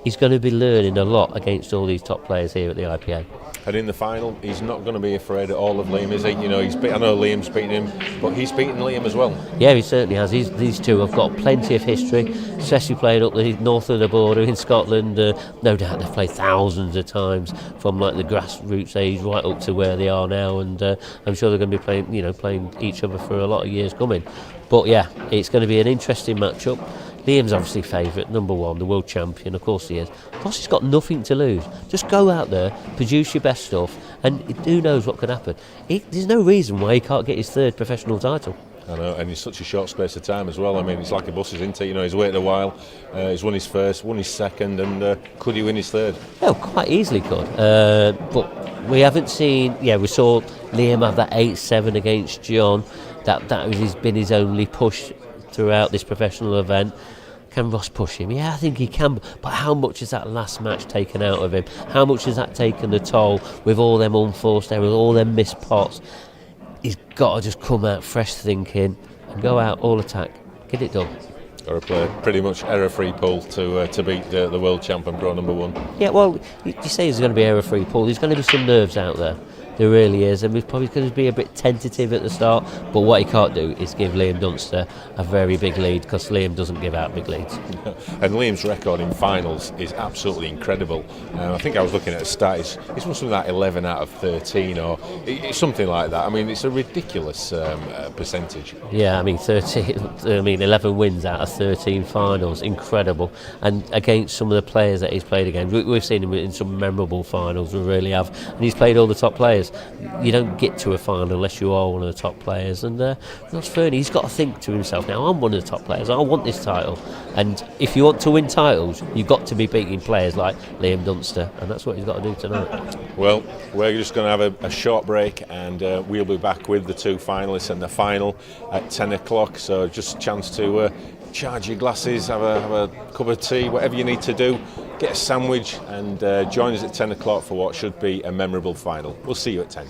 Speaker 2: he's going to be learning a lot against all these top players here at the IPA.
Speaker 1: And in the final, he's not going to be afraid at all of Liam, is he? I know Liam's beaten him, but he's beaten Liam as well.
Speaker 2: Yeah, he certainly has. These two have got plenty of history, especially playing up the north of the border in Scotland. No doubt they've played thousands of times from like the grassroots age right up to where they are now, and I'm sure they're going to be playing each other for a lot of years coming. But yeah, it's going to be an interesting matchup. Liam's obviously favourite, number 1, the world champion, of course he is. Of course he's got nothing to lose. Just go out there, produce your best stuff, and who knows what could happen. There's no reason why he can't get his 3rd professional title.
Speaker 1: I know, and in such a short space of time as well. I mean, it's like a bus, isn't it? He's waited a while, he's won his first, won his second, and could he win his 3rd?
Speaker 2: Oh, quite easily could. But we haven't seen, we saw Liam have that 8-7 against John. That has been his only push throughout this professional event. Can Ross push him? Yeah, I think he can, but how much has that last match taken out of him? How much has that taken the toll with all them unforced errors, all them missed pots? He's got to just come out fresh thinking and go out all attack. Get it done.
Speaker 1: Got to play pretty much error-free pool to beat the world champ and pro number 1.
Speaker 2: Yeah, well, you say there's going to be error-free pool. There's going to be some nerves out there. There really is, and we're probably going to be a bit tentative at the start, but what he can't do is give Liam Dunster a very big lead, because Liam doesn't give out big leads.
Speaker 1: And Liam's record in finals is absolutely incredible. I think I was looking at a stat, it's something like 11 out of 13 or it's something like that. I mean, it's a ridiculous percentage.
Speaker 2: Yeah, I mean 11 wins out of 13 finals, incredible. And against some of the players that he's played against, we've seen him in some memorable finals, we really have, and he's played all the top players. You don't get to a final unless you are one of the top players, and Ross Fernie, he's got to think to himself, now I'm one of the top players, I want this title, and if you want to win titles you've got to be beating players like Liam Dunster, and that's what he's got to do tonight.
Speaker 1: Well, we're just going to have a short break, and we'll be back with the 2 finalists and the final at 10 o'clock, so just a chance to charge your glasses, have a cup of tea, whatever you need to do, get a sandwich, and join us at 10 o'clock for what should be a memorable final. We'll see you at 10.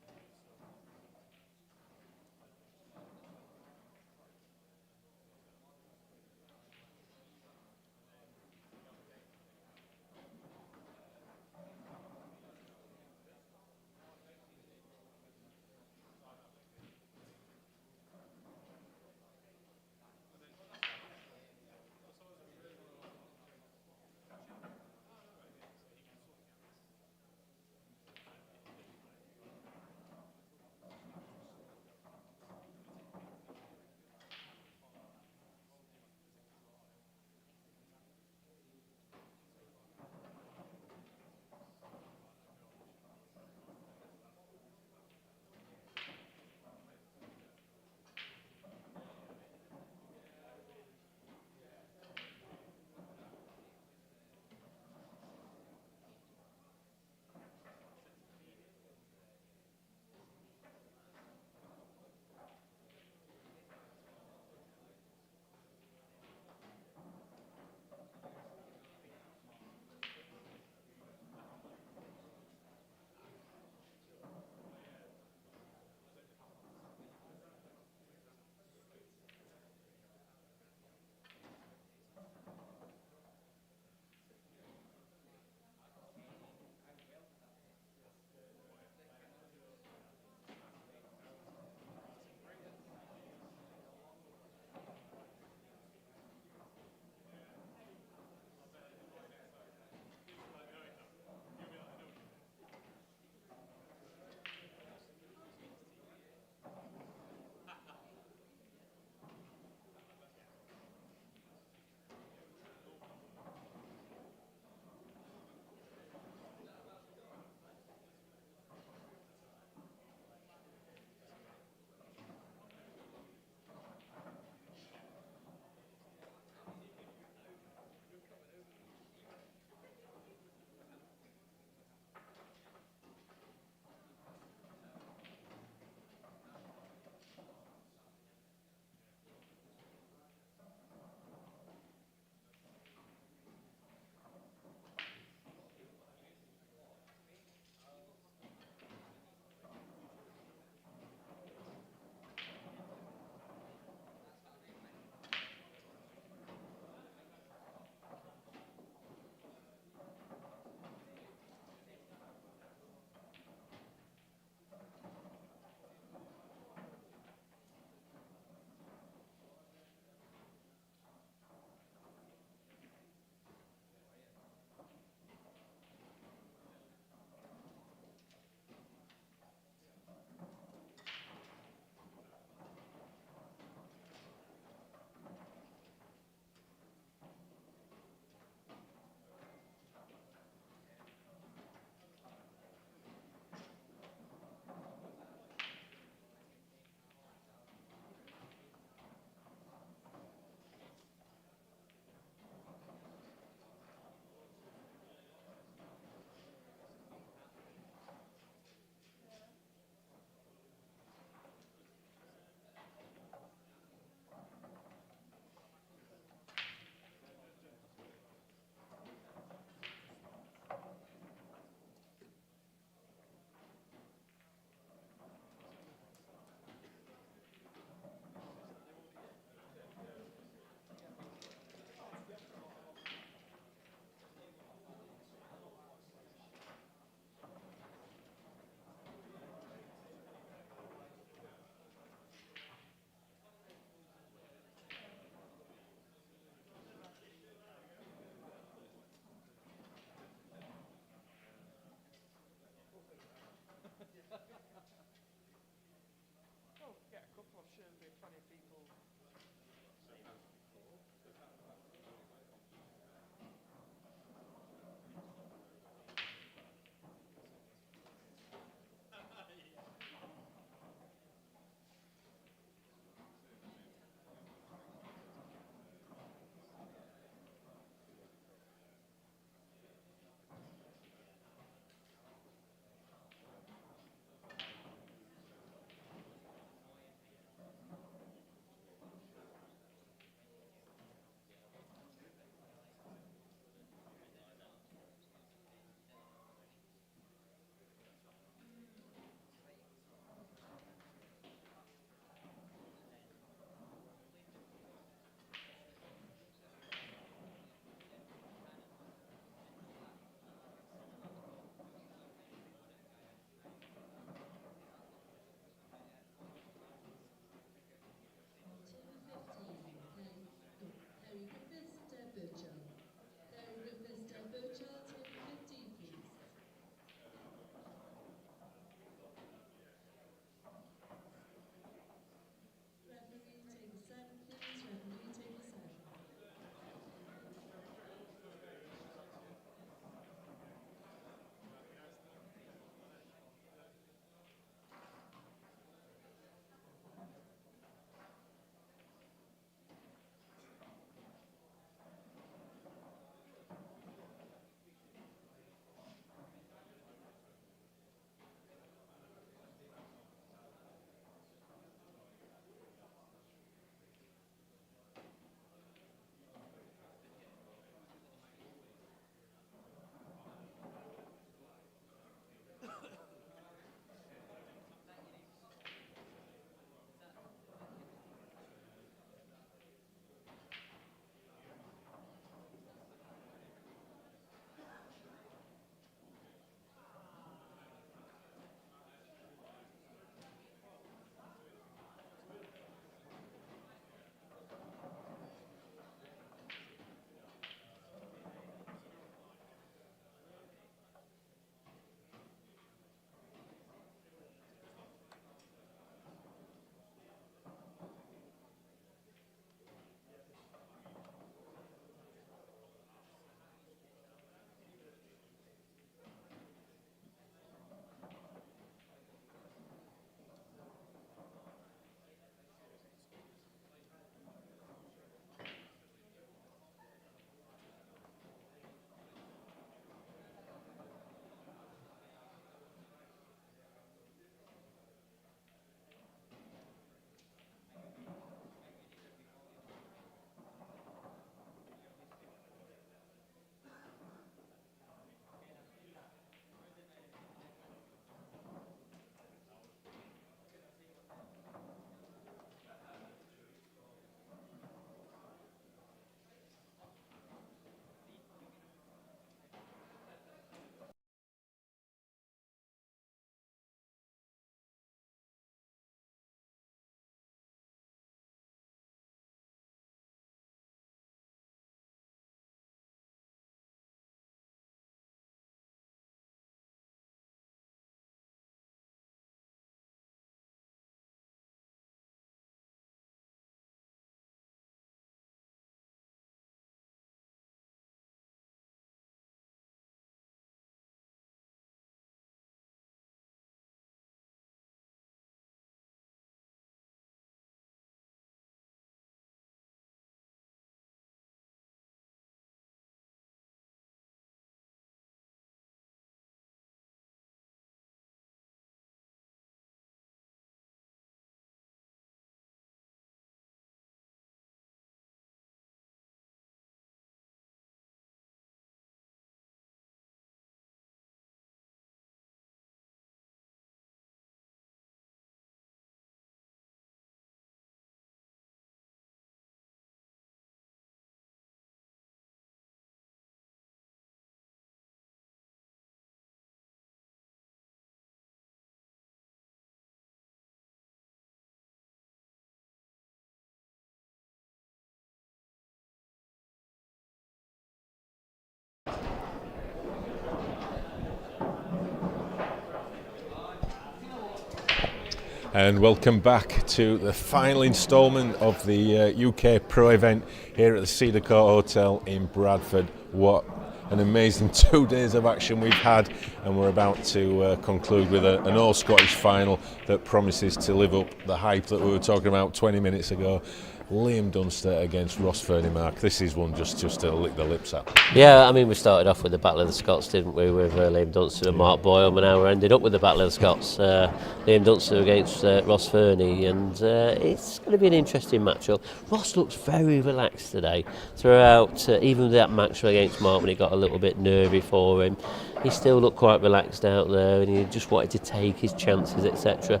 Speaker 1: And welcome back to the final instalment of the UK Pro event here at the Cedar Court Hotel in Bradford. What an amazing 2 days of action we've had, and we're about to conclude with an all-Scottish final that promises to live up the hype that we were talking about 20 minutes ago. Liam Dunster against Ross Fernie-Mark. This is one just to lick the lips at.
Speaker 2: Yeah, I mean, we started off with the Battle of the Scots, didn't we, with Liam Dunster and Mark Boyle, and now we're ended up with the Battle of the Scots. Liam Dunster against Ross Fernie, and it's going to be an interesting matchup. Ross looks very relaxed today throughout, even that match against Mark when it got a little bit nervy for him. He still looked quite relaxed out there, and he just wanted to take his chances, etc.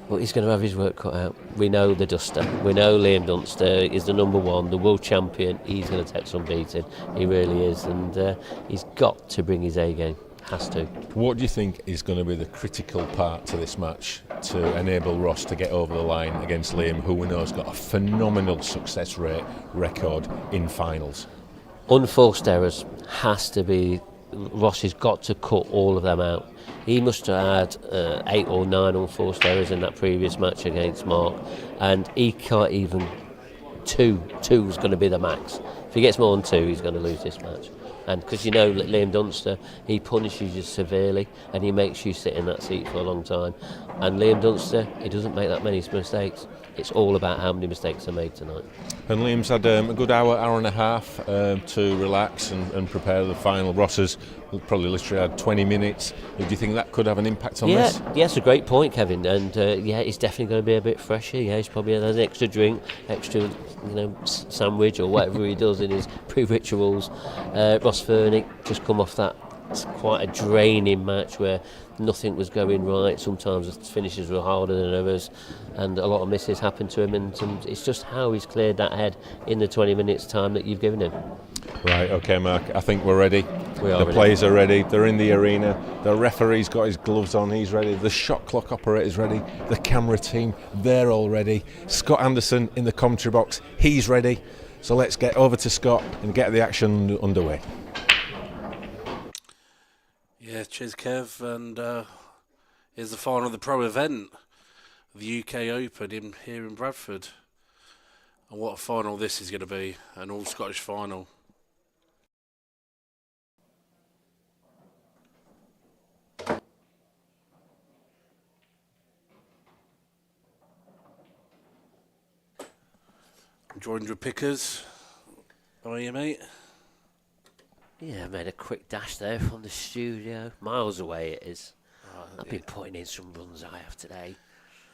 Speaker 2: But he's going to have his work cut out. We know the Duster. We know Liam Dunster is the number one, the world champion. He's going to take some beating. He really is. And he's got to bring his A game. Has to.
Speaker 1: What do you think is going to be the critical part to this match to enable Ross to get over the line against Liam, who we know has got a phenomenal success rate record in finals?
Speaker 2: Unforced errors has to be. Ross has got to cut all of them out. He must have had 8 or 9 unforced errors in that previous match against Mark, and he can't even. Two is going to be the max. If he gets more than 2, he's going to lose this match. And because you know that Liam Dunster, he punishes you severely and he makes you sit in that seat for a long time. And Liam Dunster, he doesn't make that many mistakes. It's all about how many mistakes are made tonight.
Speaker 1: And Liam's had a good hour and a half to relax and prepare the final. Ross has probably literally had 20 minutes. Do you think that could have an impact on this?
Speaker 2: Yeah, it's a great point, Kevin. And he's definitely going to be a bit fresher. Yeah, he's probably had an extra drink, extra sandwich or whatever he does in his pre-rituals. Ross Fernie just come off that. It's quite a draining match where nothing was going right. Sometimes the finishes were harder than others, and a lot of misses happened to him. And it's just how he's cleared that head in the 20 minutes time that you've given him.
Speaker 1: Right, okay, Mark. I think we're ready.
Speaker 2: We are
Speaker 1: the
Speaker 2: ready.
Speaker 1: Players are ready. They're in the arena. The referee's got his gloves on. He's ready. The shot clock operator's ready. The camera team, they're all ready. Scott Anderson in the commentary box, he's ready. So let's get over to Scott and get the action underway.
Speaker 5: Yeah, cheers, Kev. And here's the final of the pro event, the UK Open here in Bradford. And what a final this is going to be, an all-Scottish final. I'm joined with Pickers. How are you, mate?
Speaker 2: Yeah, I made a quick dash there from the studio. Miles away it is. I've been putting in some runs I have today.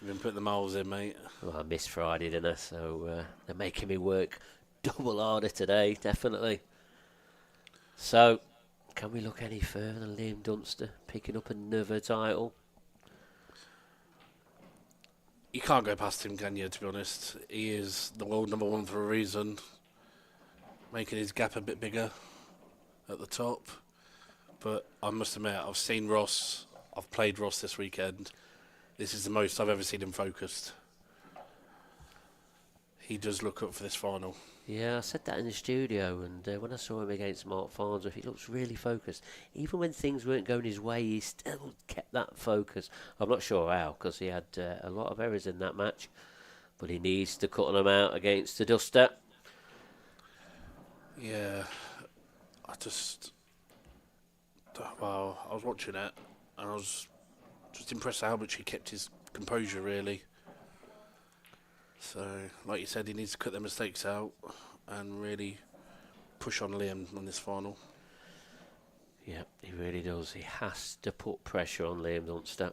Speaker 5: You've been putting the miles in, mate.
Speaker 2: Well, I missed Friday, didn't I? So they're making me work double harder today, definitely. So, can we look any further than Liam Dunster picking up another title?
Speaker 5: You can't go past him, can you, to be honest? He is the world number one for a reason. Making his gap a bit bigger at the top. But I must admit, I've seen Ross. I've played Ross this weekend. This is the most I've ever seen him focused. He does look up for this final.
Speaker 2: Yeah, I said that in the studio, and when I saw him against Mark Farnsworth, he looks really focused. Even when things weren't going his way, he still kept that focus. I'm not sure how, because he had a lot of errors in that match, but he needs to cut them out against the Duster.
Speaker 5: Yeah, I was watching it, and I was just impressed how much he kept his composure, really. So, like you said, he needs to cut their mistakes out and really push on Liam on this final.
Speaker 2: Yeah, he really does. He has to put pressure on Liam Dunster.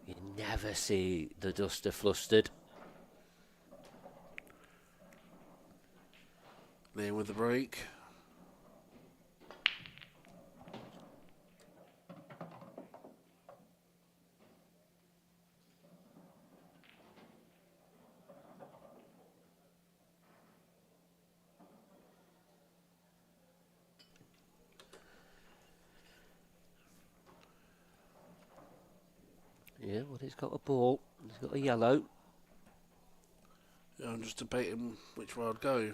Speaker 2: You never see the Duster flustered.
Speaker 5: Liam with the break.
Speaker 2: Yeah, well, he's got a ball. He's got a yellow.
Speaker 5: Yeah, I'm just debating which way I'd go.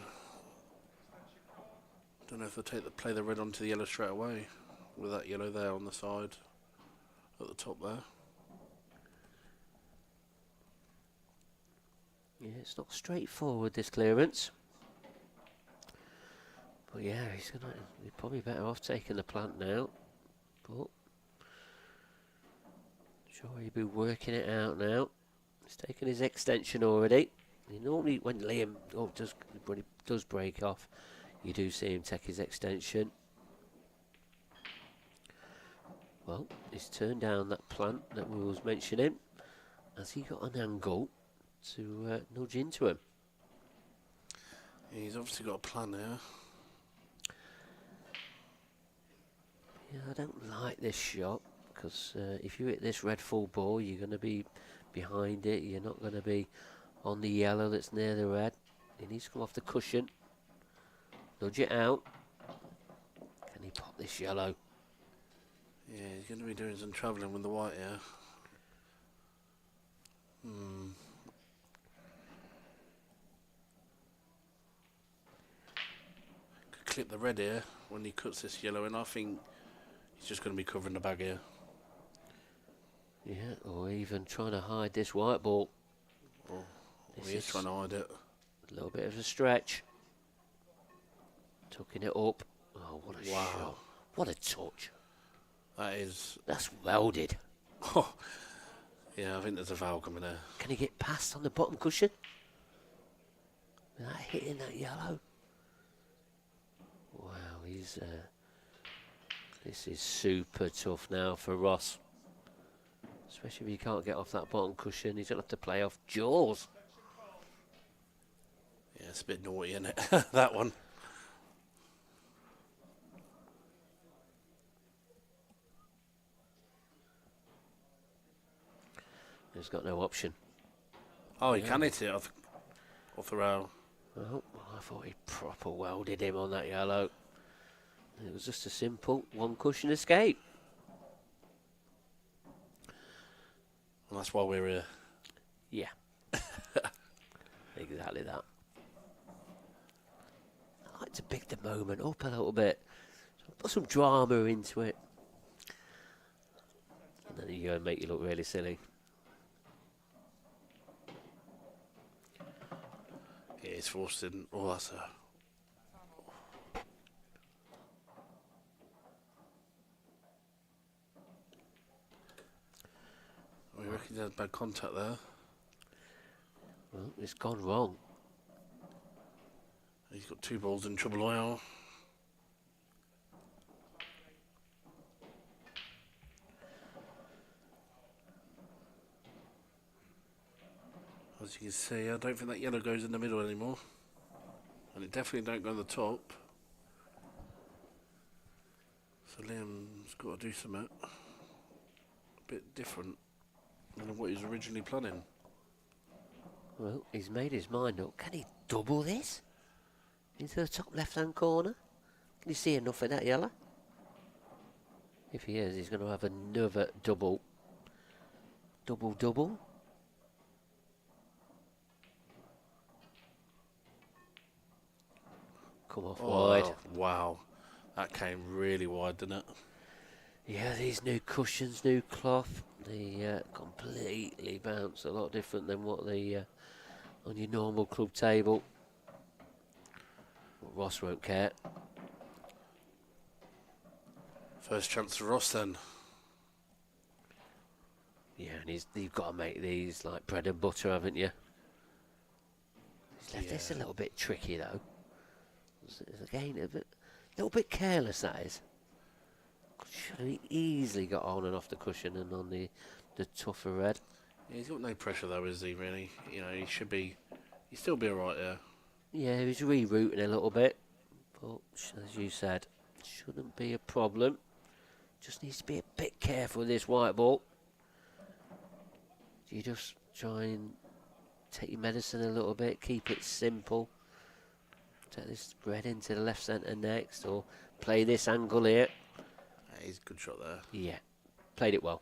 Speaker 5: Don't know if they play the red onto the yellow straight away with that yellow there on the side at the top there.
Speaker 2: Yeah, it's not straightforward, this clearance. But yeah, he's probably better off taking the plant now. But sure, he'll be working it out now. He's taken his extension already. He normally, when Liam when he does break off, you do see him take his extension. Well, he's turned down that plant that we was mentioning. Has he got an angle to nudge into him?
Speaker 5: Yeah, he's obviously got a plan here.
Speaker 2: Yeah, I don't like this shot because if you hit this red full ball, you're going to be behind it. You're not going to be on the yellow that's near the red. He needs to come off the cushion, nudge it out. Can he pop this yellow?
Speaker 5: Yeah, he's going to be doing some travelling with the white here. Could clip the red here when he cuts this yellow in. I think he's just going to be covering the bag here.
Speaker 2: Yeah, or even trying to hide this white ball.
Speaker 5: Oh, he is trying to hide it.
Speaker 2: A little bit of a stretch. Tucking it up. Oh, what a shot. What a touch.
Speaker 5: That's
Speaker 2: welded.
Speaker 5: Oh, yeah, I think there's a foul coming there.
Speaker 2: Can he get past on the bottom cushion? Without hitting that yellow? Wow, this is super tough now for Ross. Especially if he can't get off that bottom cushion. He's going to have to play off jaws.
Speaker 5: Yeah, it's a bit naughty, isn't it? That one.
Speaker 2: He's got no option.
Speaker 5: Oh, he can hit it off the rail.
Speaker 2: Oh, I thought he proper welded him on that yellow. It was just a simple one cushion escape.
Speaker 5: And that's why we're here.
Speaker 2: Yeah. Exactly that. I like to pick the moment up a little bit. Put some drama into it. And then you go and make you look really silly.
Speaker 5: Yeah, he's forced in. Oh, that's a... We reckon he had bad contact there.
Speaker 2: Well, it's gone wrong.
Speaker 5: He's got two balls in trouble oil. As you can see, I don't think that yellow goes in the middle anymore. And it definitely don't go on the top. So Liam's got to do something a bit different than what he was originally planning.
Speaker 2: Well, he's made his mind up. Can he double this? Into the top left-hand corner? Can you see enough of that yellow? If he is, he's going to have another double. Double. Come off wide.
Speaker 5: Wow. That came really wide, didn't it?
Speaker 2: Yeah, these new cushions, new cloth, they completely bounce. A lot different than what they on your normal club table. Well, Ross won't care.
Speaker 5: First chance for Ross then.
Speaker 2: Yeah, and you've got to make these like bread and butter, haven't you? He's left this a little bit tricky though. Again, a little bit careless, that is. Should have easily got on and off the cushion and on the tougher red.
Speaker 5: Yeah, he's got no pressure though, is he, really? You know, he'd still be alright there.
Speaker 2: Yeah, he's rerouting a little bit. But, as you said, shouldn't be a problem. Just needs to be a bit careful with this white ball. You just try and take your medicine a little bit, keep it simple. Take this red into the left centre next, or play this angle here.
Speaker 5: Yeah, he's a good shot there.
Speaker 2: Yeah, played it well.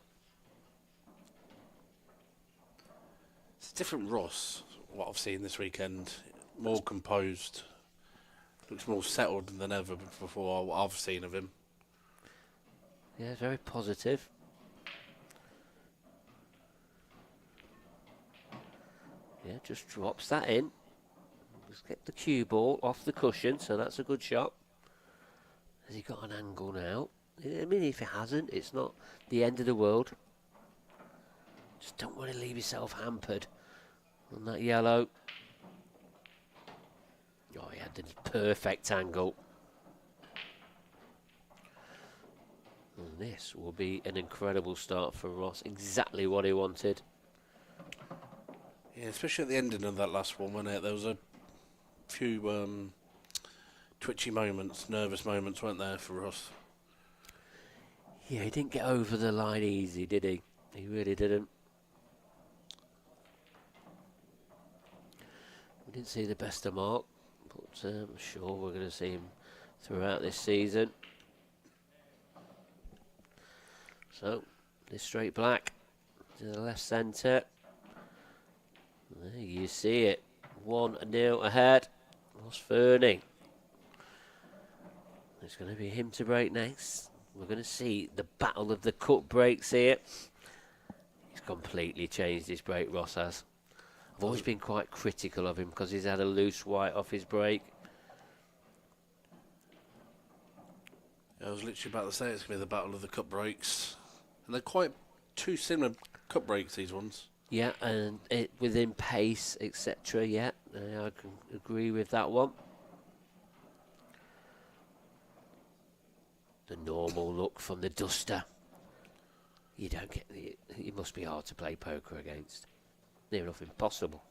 Speaker 5: It's a different Ross, what I've seen this weekend. More composed. Looks more settled than ever before what I've seen of him.
Speaker 2: Yeah, very positive. Yeah, just drops that in. Just get the cue ball off the cushion, so that's a good shot. Has he got an angle now? I mean, if he hasn't, it's not the end of the world. Just don't want to leave yourself hampered on that yellow. Oh, he had the perfect angle. And this will be an incredible start for Ross. Exactly what he wanted.
Speaker 5: Yeah, especially at the ending of that last one, wasn't it? There was a few twitchy moments, nervous moments, weren't there, for Ross?
Speaker 2: Yeah, he didn't get over the line easy, did he? He really didn't. We didn't see the best of Mark, but I'm sure we're going to see him throughout this season. So, this straight black to the left centre. There you see it. 1-0 ahead. Ross Fernie. It's going to be him to break next. We're going to see the battle of the cut breaks here. He's completely changed his break, Ross has. I've always been quite critical of him because he's had a loose white off his break.
Speaker 5: I was literally about to say it's going to be the battle of the cut breaks. And they're quite two similar cut breaks, these ones.
Speaker 2: Yeah, and it within pace, etc. Yeah, I can agree with that one. The normal look from the duster. You don't get it must be hard to play poker against. Near enough impossible.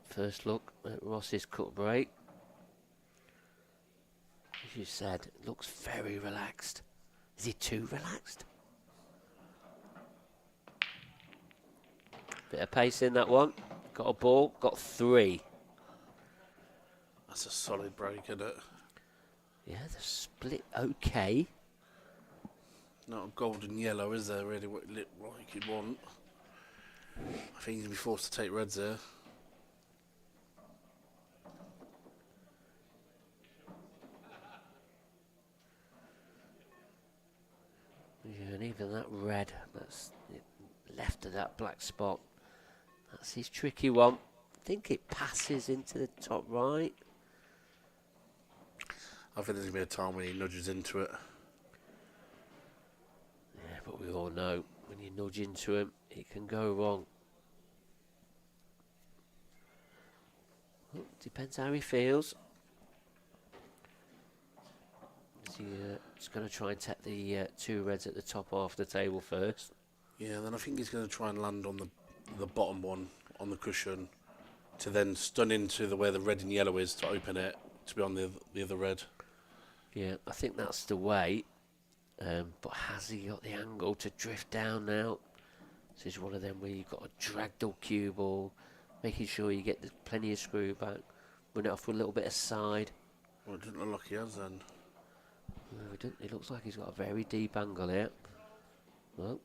Speaker 2: First look at Ross's cut break. As you said, it looks very relaxed. Is he too relaxed? Bit of pace in that one. Got a ball, got 3.
Speaker 5: That's a solid break, isn't it?
Speaker 2: Yeah, the split okay.
Speaker 5: Not a golden yellow, is there, really, what it looked like you'd want? I think he's going to be forced to take reds there.
Speaker 2: Yeah, and even that red, that's left of that black spot. That's his tricky one. I think it passes into the top right.
Speaker 5: I think there's going to be a time when he nudges into it.
Speaker 2: Yeah, but we all know when you nudge into him, it can go wrong. Well, depends how he feels. He's going to try and tap the 2 reds at the top half of the table first.
Speaker 5: Yeah, then I think he's going to try and land on the bottom one on the cushion to then stun into where the red and yellow is to open it to be on the other red.
Speaker 2: Yeah, I think that's the way. But has he got the angle to drift down now? This is one of them where you've got a dragdoor cue ball, making sure you get plenty of screw back, run it off with a little bit of side.
Speaker 5: Well, it doesn't look like he has then.
Speaker 2: No, it looks like he's got a very deep angle here. Well,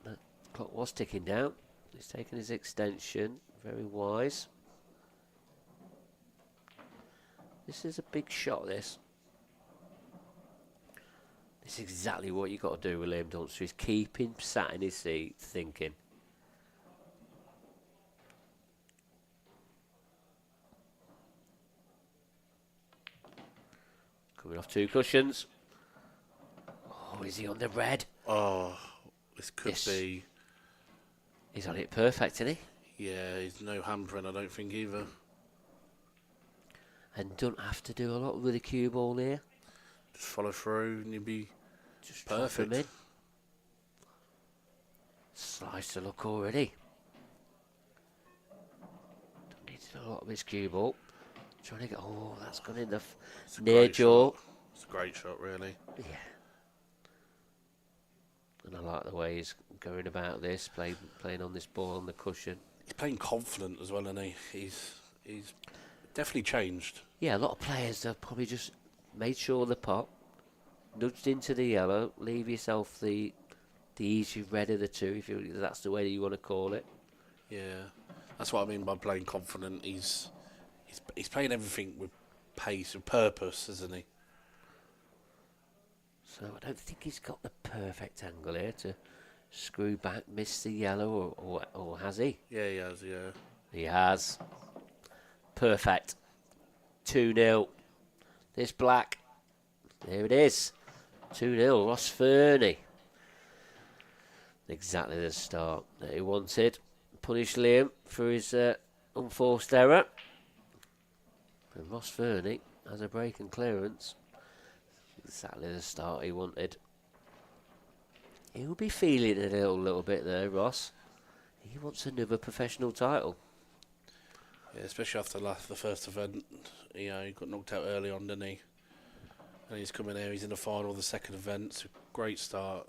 Speaker 2: that clock was ticking down. He's taken his extension. Very wise. This is a big shot, this. This is exactly what you've got to do with Liam Dunster. Is keep him sat in his seat thinking. Coming off 2 cushions. Oh, is he on the red?
Speaker 5: Oh, this could be.
Speaker 2: He's on it perfect, isn't he?
Speaker 5: Yeah, he's no hampering, I don't think, either.
Speaker 2: And don't have to do a lot with the cue ball here.
Speaker 5: Just follow through and you'll be
Speaker 2: just
Speaker 5: perfect.
Speaker 2: In. Slice to look already. Don't need to do a lot of his cue ball. Trying to get. Oh, that's gone in the near jaw.
Speaker 5: It's a great shot, really.
Speaker 2: Yeah. And I like the way he's going about this, playing on this ball on the cushion.
Speaker 5: He's playing confident as well, isn't he? He's Definitely changed.
Speaker 2: Yeah, a lot of players have probably just made sure the pot, nudged into the yellow, leave yourself the easy red of the two, if that's the way that you want to call it.
Speaker 5: Yeah, that's what I mean by playing confident. He's playing everything with pace, with purpose, isn't he?
Speaker 2: So I don't think he's got the perfect angle here to screw back, miss the yellow, or has he?
Speaker 5: Yeah, he has, yeah.
Speaker 2: He has. Perfect. 2-0. This black. There it is. 2-0. Ross Fernie. Exactly the start that he wanted. Punish Liam for his unforced error. And Ross Fernie has a break and clearance. Exactly the start he wanted. He'll be feeling it a little bit there, Ross. He wants another professional title.
Speaker 5: Yeah, especially after the first event. He got knocked out early on, didn't he? And he's coming here, he's in the final of the second event. It's a great start.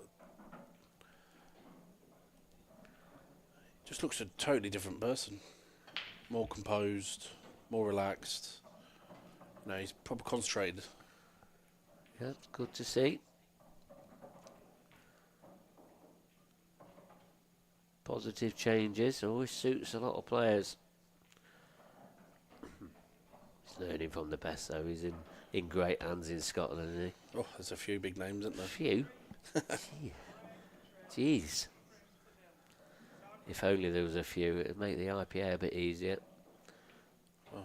Speaker 5: Just looks a totally different person. More composed, more relaxed. He's proper concentrated.
Speaker 2: Yeah, it's good to see. Positive changes always suits a lot of players. He's learning from the best, though. He's in great hands in Scotland, isn't he?
Speaker 5: Oh, there's a few big names, isn't there?
Speaker 2: A few? Jeez. If only there was a few, it would make the IPA a bit easier.
Speaker 5: Oh,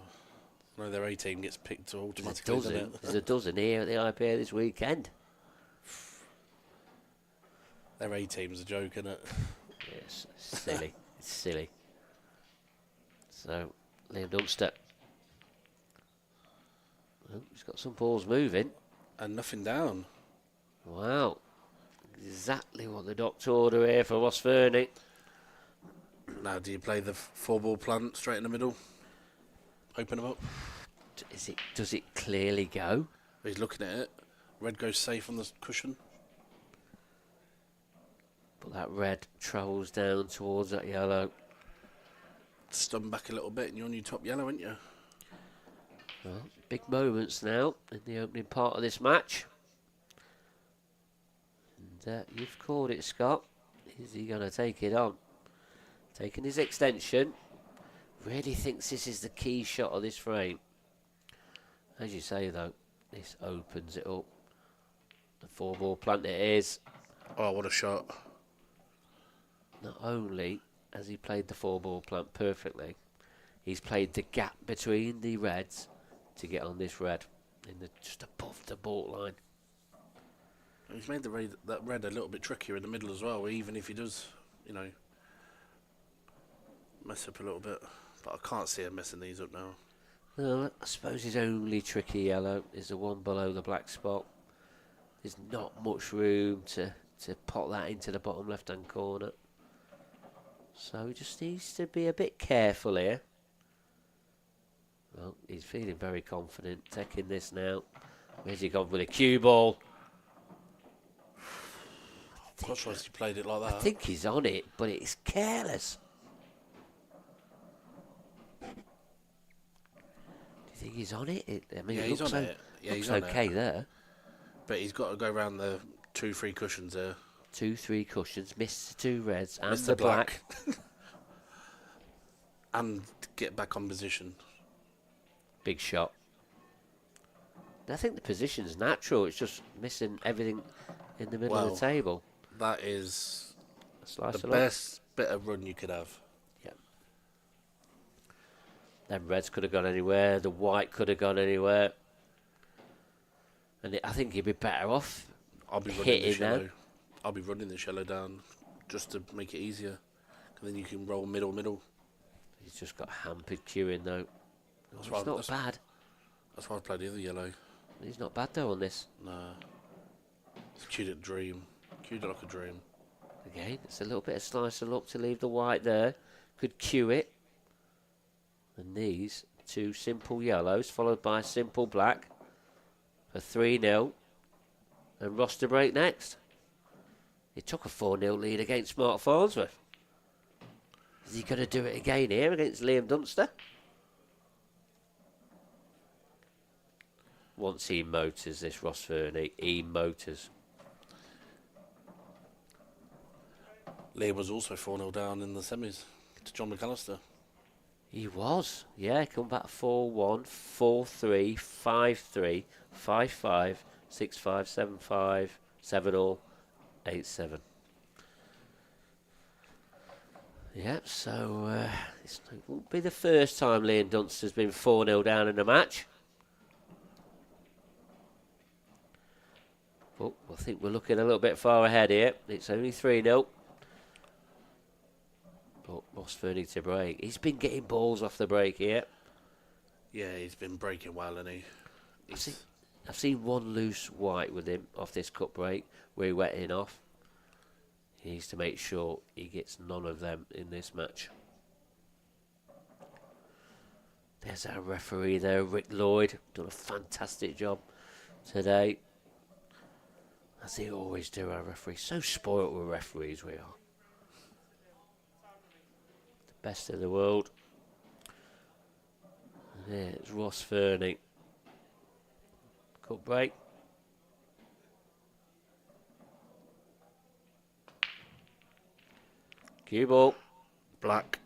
Speaker 5: no, their A team gets picked automatically.
Speaker 2: There's a dozen here at the IPA this weekend.
Speaker 5: Their A team's a joke, isn't it?
Speaker 2: Yes, it's silly. It's silly. So, Liam Dunster. Oh, he's got some balls moving.
Speaker 5: And nothing down.
Speaker 2: Wow. Exactly what the doctor ordered here for Ross Fernie.
Speaker 5: Now, do you play the 4-ball plant straight in the middle? Open him up?
Speaker 2: Does it clearly go?
Speaker 5: He's looking at it. Red goes safe on the cushion.
Speaker 2: But that red travels down towards that yellow.
Speaker 5: Stun back a little bit and you're on your top yellow, aren't you?
Speaker 2: Well, big moments now in the opening part of this match. And you've called it, Scott. Is he going to take it on? Taking his extension. Really thinks this is the key shot of this frame. As you say, though, this opens it up. The 4-ball plant it is.
Speaker 5: Oh, what a shot.
Speaker 2: Not only has he played the 4-ball plant perfectly, he's played the gap between the reds to get on this red, just above the baulk line.
Speaker 5: He's made that red a little bit trickier in the middle as well, even if he does, mess up a little bit. But I can't see him messing these up now.
Speaker 2: Well, I suppose his only tricky yellow is the one below the black spot. There's not much room to pot that into the bottom left-hand corner. So he just needs to be a bit careful here. Well, he's feeling very confident, taking this now. Where's he gone with a cue ball?
Speaker 5: I'm not sure he played it like that.
Speaker 2: I think he's on it, but it's careless. Do you think he's on it? I mean,
Speaker 5: yeah,
Speaker 2: it
Speaker 5: he's
Speaker 2: looks
Speaker 5: on it. Yeah,
Speaker 2: looks
Speaker 5: he's on
Speaker 2: okay
Speaker 5: it.
Speaker 2: there.
Speaker 5: But he's got to go around the 2-3 cushions there.
Speaker 2: 2-3 cushions, missed the 2 reds and
Speaker 5: Missed
Speaker 2: the black.
Speaker 5: And get back on position.
Speaker 2: Big shot. I think the position's natural. It's just missing everything in the middle of the table.
Speaker 5: That is
Speaker 2: Slice
Speaker 5: the
Speaker 2: of luck.
Speaker 5: best bit of run you could have.
Speaker 2: Yeah. Them reds could have gone anywhere. The white could have gone anywhere. And I think he'd be better off
Speaker 5: I'll be running
Speaker 2: hitting
Speaker 5: this yellow.
Speaker 2: them.
Speaker 5: I'll be running this yellow down just to make it easier. And then you can roll middle.
Speaker 2: He's just got hampered queuing though.
Speaker 5: That's
Speaker 2: It's not bad.
Speaker 5: That's why I played the other yellow.
Speaker 2: He's not bad though on this.
Speaker 5: Nah. It's queued it dream. Queued it like a dream.
Speaker 2: Again, it's a little bit of slice of luck to leave the white there. Could cue it. And these 2 simple yellows followed by a simple black for 3-0. And Ross to break next. He took a 4-0 lead against Mark Farnsworth. Is he going to do it again here against Liam Dunster? once he motors this Ross Fernie, he motors.
Speaker 5: Liam was also 4-0 down in the semis to John McAllister.
Speaker 2: He was, yeah, come back 4-1, 4-3, 5-3, 5-5, 6-5, 7-5, 7-all, 8-7. Yep, so it won't be the first time Liam Dunster's been 4-0 down in a match. But I think we're looking a little bit far ahead here. It's only 3-0. But Ross Fernie to break. He's been getting balls off the break here.
Speaker 5: Yeah, he's been breaking well, and
Speaker 2: I've seen one loose white with him off this cut break where he went in off. He needs to make sure he gets none of them in this match. There's our referee there, Rick Lloyd. Done a fantastic job today. As they always do, our referees. So spoilt with referees we are. The best in the world. And there's Ross Fernie. Cut break. Cue ball.
Speaker 5: Black.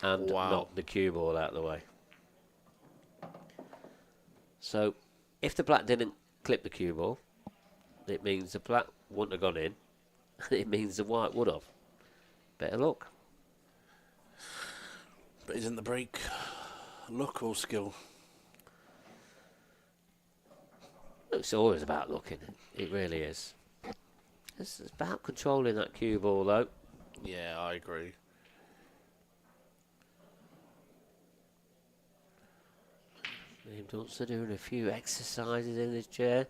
Speaker 2: And
Speaker 5: Wow.
Speaker 2: knock the cue ball out of the way. So, if the black didn't clip the cue ball, it means the black wouldn't have gone in, and it means the white would have. Better luck.
Speaker 5: But isn't the break luck or skill?
Speaker 2: It's always about looking. It really is. It's about controlling that cue ball, though.
Speaker 5: Yeah, I agree.
Speaker 2: Liam Dunster doing a few exercises in his chair.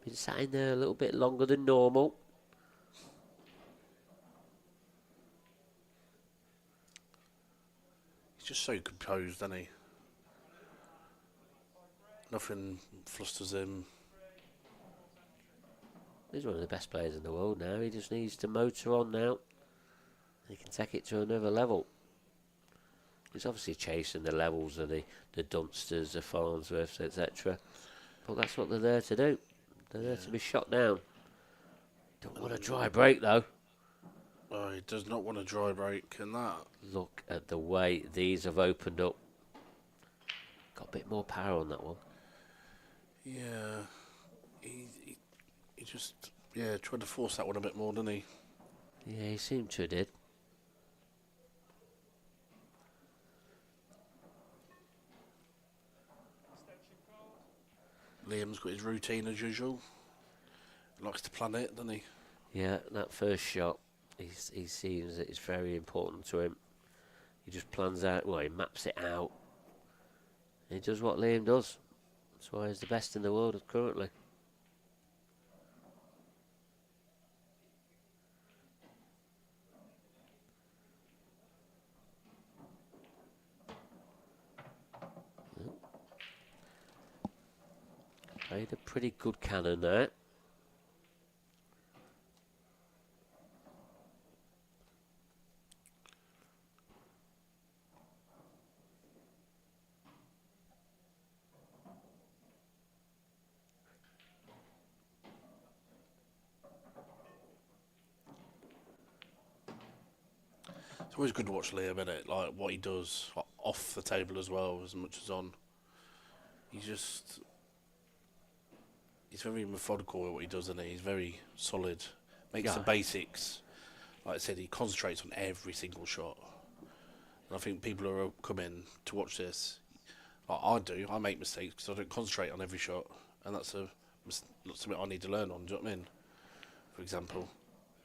Speaker 2: Been sat in there a little bit longer than normal.
Speaker 5: He's just so composed, isn't he? Nothing flusters him.
Speaker 2: He's one of the best players in the world now. He just needs to motor on now. He can take it to another level. He's obviously chasing the levels of the Dunsters, the Farnsworths, etc. But that's what they're there to do. They're there to be shot down. Don't want a dry break, though.
Speaker 5: Oh, he does not want a dry break in that.
Speaker 2: Look at the way these have opened up. Got a bit more power on that one.
Speaker 5: Yeah. He just, tried to force that one a bit more, didn't he?
Speaker 2: Yeah, he seemed to did.
Speaker 5: Liam's got his routine as usual. Likes to plan it, doesn't he?
Speaker 2: Yeah, that first shot, he seems that it's very important to him. He just plans out, he maps it out. He does what Liam does. That's why he's the best in the world currently. Played a pretty good cannon there.
Speaker 5: It's always good to watch Liam, isn't it? Like what he does off the table as well, as much as on. He's very methodical at what he does, and he's very solid. Makes the basics. Like I said, he concentrates on every single shot. And I think people who are coming to watch this, like I do, I make mistakes because I don't concentrate on every shot, and that's something I need to learn on. Do you know what I mean? For example.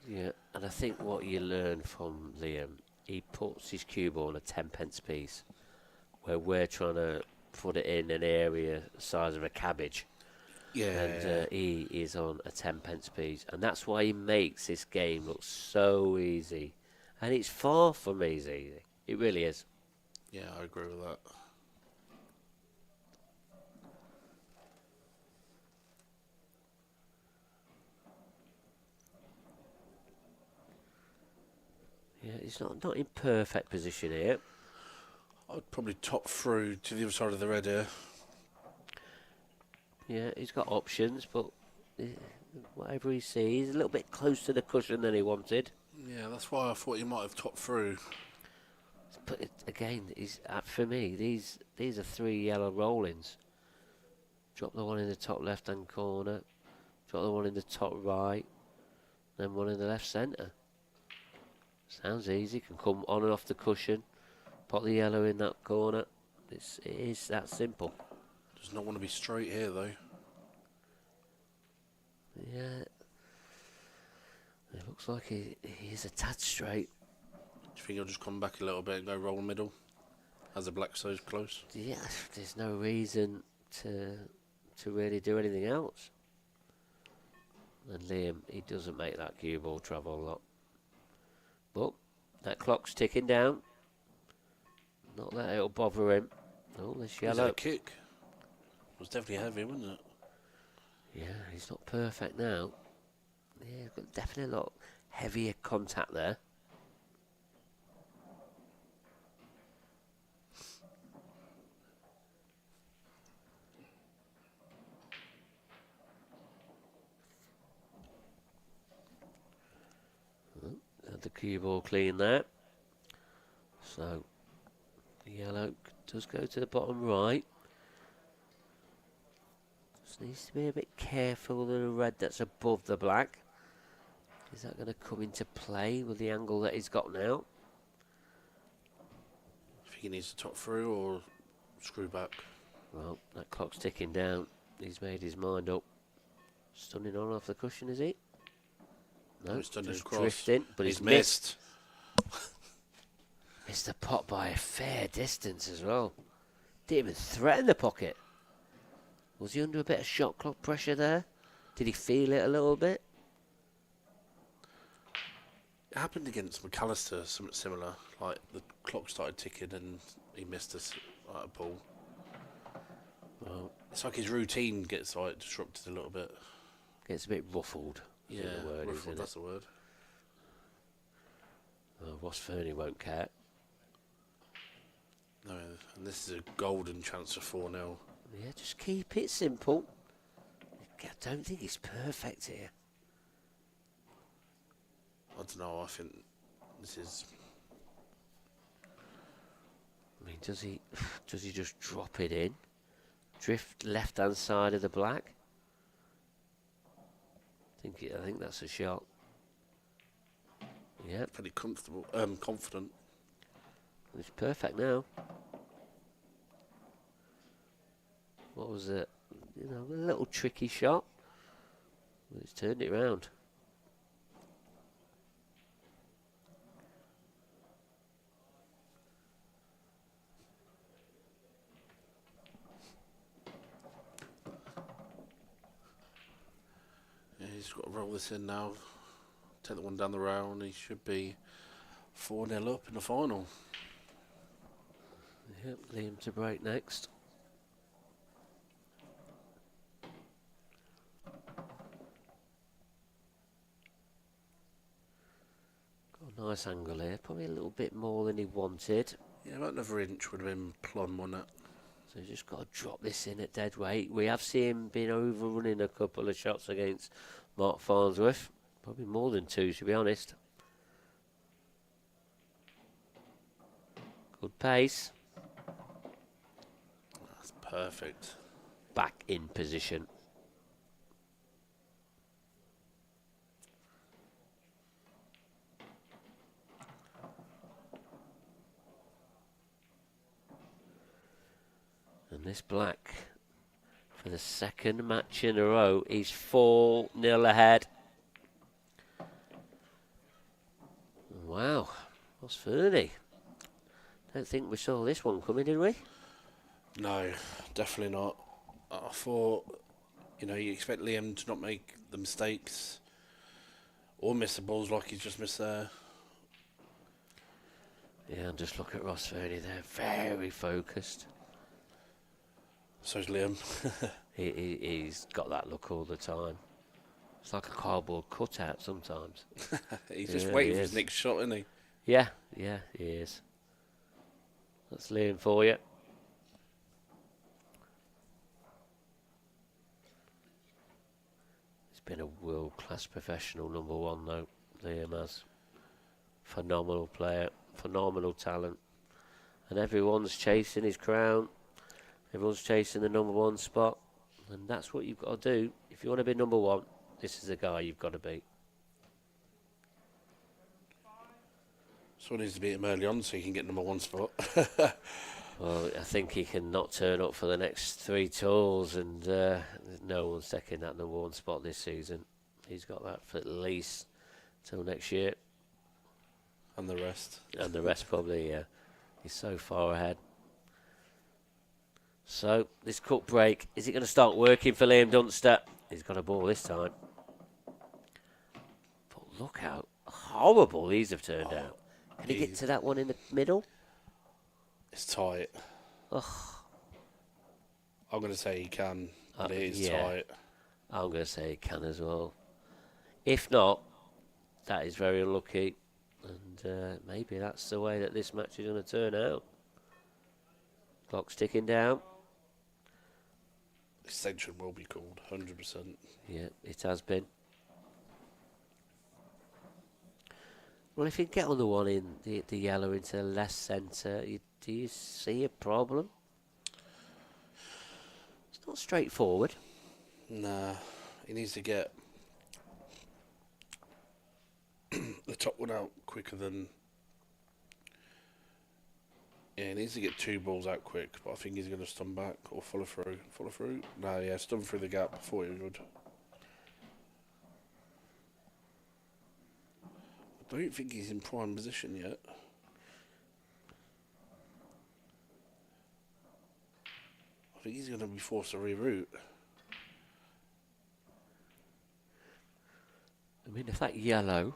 Speaker 2: Yeah, and I think what you learn from Liam, he puts his cue ball on a 10p piece, where we're trying to put it in an area the size of a cabbage.
Speaker 5: Yeah.
Speaker 2: And he is on a 10p piece, and that's why he makes this game look so easy. And it's far from easy. It really is.
Speaker 5: Yeah, I agree with that.
Speaker 2: Yeah, he's not in perfect position here.
Speaker 5: I'd probably top through to the other side of the red here.
Speaker 2: Yeah, he's got options, but whatever he sees, he's a little bit close to the cushion than he wanted.
Speaker 5: Yeah, that's why I thought he might have topped through.
Speaker 2: But again, for me, these are 3 yellow roll-ins. Drop the one in the top left-hand corner, drop the one in the top right, then one in the left centre. Sounds easy, can come on and off the cushion, pop the yellow in that corner. It is that simple.
Speaker 5: Does not want to be straight here, though.
Speaker 2: Yeah. It looks like he is a tad straight.
Speaker 5: Do you think he'll just come back a little bit and go roll middle as the black so close?
Speaker 2: Yeah, there's no reason to really do anything else. And Liam, he doesn't make that cue ball travel a lot. But that clock's ticking down. Not that it'll bother him. Oh, this yellow.
Speaker 5: Is that a kick? It was definitely heavy, wasn't it?
Speaker 2: Yeah, he's not perfect now. Yeah, he's got definitely a lot heavier contact there. Had the cue ball clean there. So the yellow does go to the bottom right. Just needs to be a bit careful with the red that's above the black. Is that going to come into play with the angle that he's got now?
Speaker 5: I think he needs to top through or screw back.
Speaker 2: Well, that clock's ticking down. He's made his mind up. Stunning on off the cushion, is he? No,
Speaker 5: He's done
Speaker 2: just
Speaker 5: his cross.
Speaker 2: drifting, but he's missed. Missed the pot by a fair distance as well. Didn't even threaten the pocket. Was he under a bit of shot clock pressure there? Did he feel it a little bit?
Speaker 5: It happened against McAllister, something similar. Like the clock started ticking and he missed a ball.
Speaker 2: Well,
Speaker 5: it's like his routine gets like disrupted a little bit.
Speaker 2: Gets a bit ruffled.
Speaker 5: Yeah,
Speaker 2: the word,
Speaker 5: ruffled,
Speaker 2: isn't
Speaker 5: that's
Speaker 2: it?
Speaker 5: the word.
Speaker 2: Well, Ross Fernie won't care.
Speaker 5: No, and this is a golden chance for 4-0.
Speaker 2: Yeah, just keep it simple. I don't think he's perfect here.
Speaker 5: I don't know, I think this is...
Speaker 2: I mean, does he just drop it in? Drift left-hand side of the black? I think that's a shot. Yeah.
Speaker 5: Pretty comfortable, confident.
Speaker 2: It's perfect now. What was it? You know, a little tricky shot. But he's turned it round.
Speaker 5: Yeah, he's got to roll this in now. Take the one down the round. He should be 4-0 up in the final.
Speaker 2: Yep, Liam to break next. Got a nice angle here. Probably a little bit more than he wanted.
Speaker 5: Yeah, about another inch would have been plumb, wouldn't it?
Speaker 2: So he's just got to drop this in at dead weight. We have seen him been overrunning a couple of shots against Mark Farnsworth. Probably more than 2, to be honest. Good pace.
Speaker 5: That's perfect.
Speaker 2: Back in position. And this black, for the second match in a row, he's 4-0 ahead. Wow, what's Fernie? Don't think we saw this one coming, did we?
Speaker 5: No, definitely not. I thought, you expect Liam to not make the mistakes or miss the balls like he's just missed there.
Speaker 2: Yeah, and just look at Ross Fernie there, very focused.
Speaker 5: So's Liam.
Speaker 2: He's got that look all the time. It's like a cardboard cutout sometimes.
Speaker 5: He's just waiting for his next shot, isn't he?
Speaker 2: Yeah, he is. That's Liam for you. been a world-class professional number one, though. Liam has. Phenomenal player, phenomenal talent. And everyone's chasing his crown. Everyone's chasing the number one spot. And that's what you've got to do. If you want to be number one, this is the guy you've got to beat.
Speaker 5: Someone needs to beat him early on so he can get number one spot.
Speaker 2: Well, I think he can not turn up for the next 3 tours, and no one's taking that number one spot this season. He's got that for at least till next year.
Speaker 5: And the rest.
Speaker 2: And the rest probably, yeah. He's so far ahead. So, this cut break, is it going to start working for Liam Dunster? He's got a ball this time. But look how horrible these have turned out. Can he get to that one in the middle?
Speaker 5: It's tight.
Speaker 2: Ugh.
Speaker 5: I'm going to say he can, but it is tight.
Speaker 2: I'm going to say he can as well. If not, that is very unlucky. And maybe that's the way that this match is going to turn out. Clock's ticking down.
Speaker 5: Extension will be called, 100%.
Speaker 2: Yeah, it has been. Well, if you get on the one in the yellow into the left centre, do you see a problem? It's not straightforward.
Speaker 5: Nah, he needs to get the top one out quicker than... Yeah, he needs to get 2 balls out quick, but I think he's going to stun back or follow through. Follow through? No, yeah, stun through the gap. I thought he would. I don't think he's in prime position yet. I think he's going to be forced to reroute.
Speaker 2: I mean, if that yellow,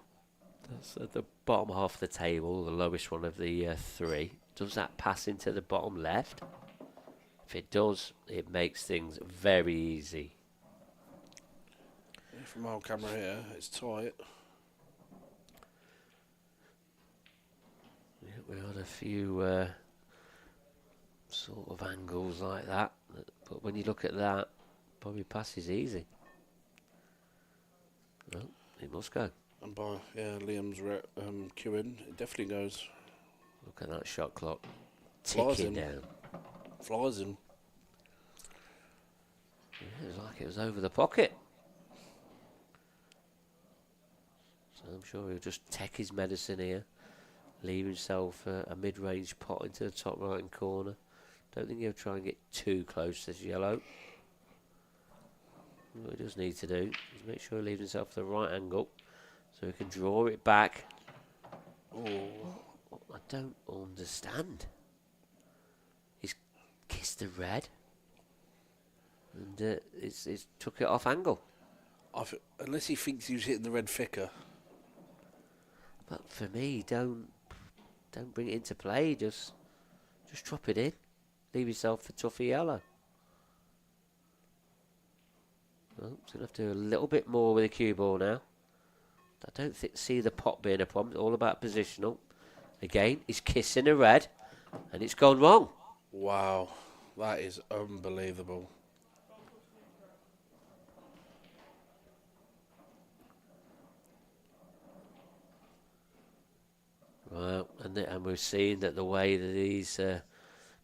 Speaker 2: that's at the bottom half of the table, the lowest one of the 3, does that pass into the bottom left? If it does, it makes things very easy.
Speaker 5: Yeah, from our camera here, it's tight.
Speaker 2: Yeah, we had a few sort of angles like that, but when you look at that, probably passes easy. Well, it must go.
Speaker 5: And by Liam's queuing, it definitely goes.
Speaker 2: Look at that shot clock
Speaker 5: Flies
Speaker 2: ticking
Speaker 5: in.
Speaker 2: down.
Speaker 5: Flies in.
Speaker 2: Yeah, it was like it was over the pocket. So I'm sure he'll just take his medicine here, leave himself a mid-range pot into the top right-hand corner. Don't think he'll try and get too close to this yellow. What he does need to do is make sure he leaves himself the right angle so he can draw it back. Oh, I don't understand. He's kissed the red and it's took it off angle.
Speaker 5: Unless he thinks he was hitting the red thicker.
Speaker 2: But for me, don't bring it into play. Just drop it in. Leave yourself the tougher yellow. Well, he's going to have to do a little bit more with the cue ball now. I don't see the pot being a problem. It's all about positional. Again, he's kissing a red, and it's gone wrong.
Speaker 5: Wow, that is unbelievable.
Speaker 2: Well, and we're seeing that the way that these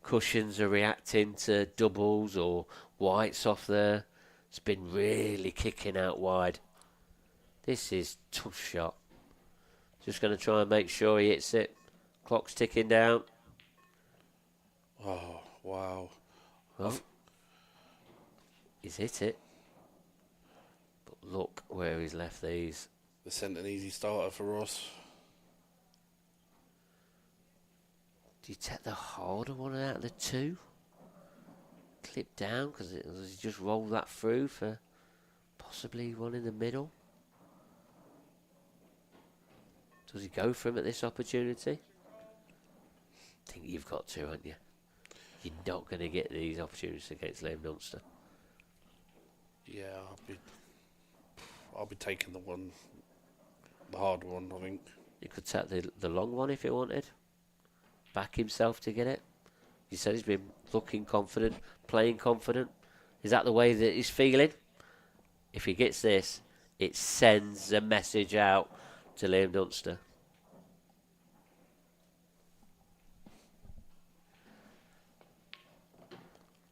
Speaker 2: cushions are reacting to doubles or whites off there, it's been really kicking out wide. This is tough shot. Just going to try and make sure he hits it. Clock's ticking down.
Speaker 5: Oh, wow.
Speaker 2: Well, he's hit it. But look where he's left these.
Speaker 5: They sent an easy starter for us.
Speaker 2: Do you take the harder one out of the 2? Clip down, because he just rolled that through for possibly one in the middle. Does he go for him at this opportunity? I think you've got to, aren't you? You're not going to get these opportunities against Liam Dunster.
Speaker 5: Yeah, I'll be taking the hard one, I think.
Speaker 2: You could take the long one if you wanted. Back himself to get it. You said he's been looking confident, playing confident. Is that the way that he's feeling? If he gets this, it sends a message out to Liam Dunster.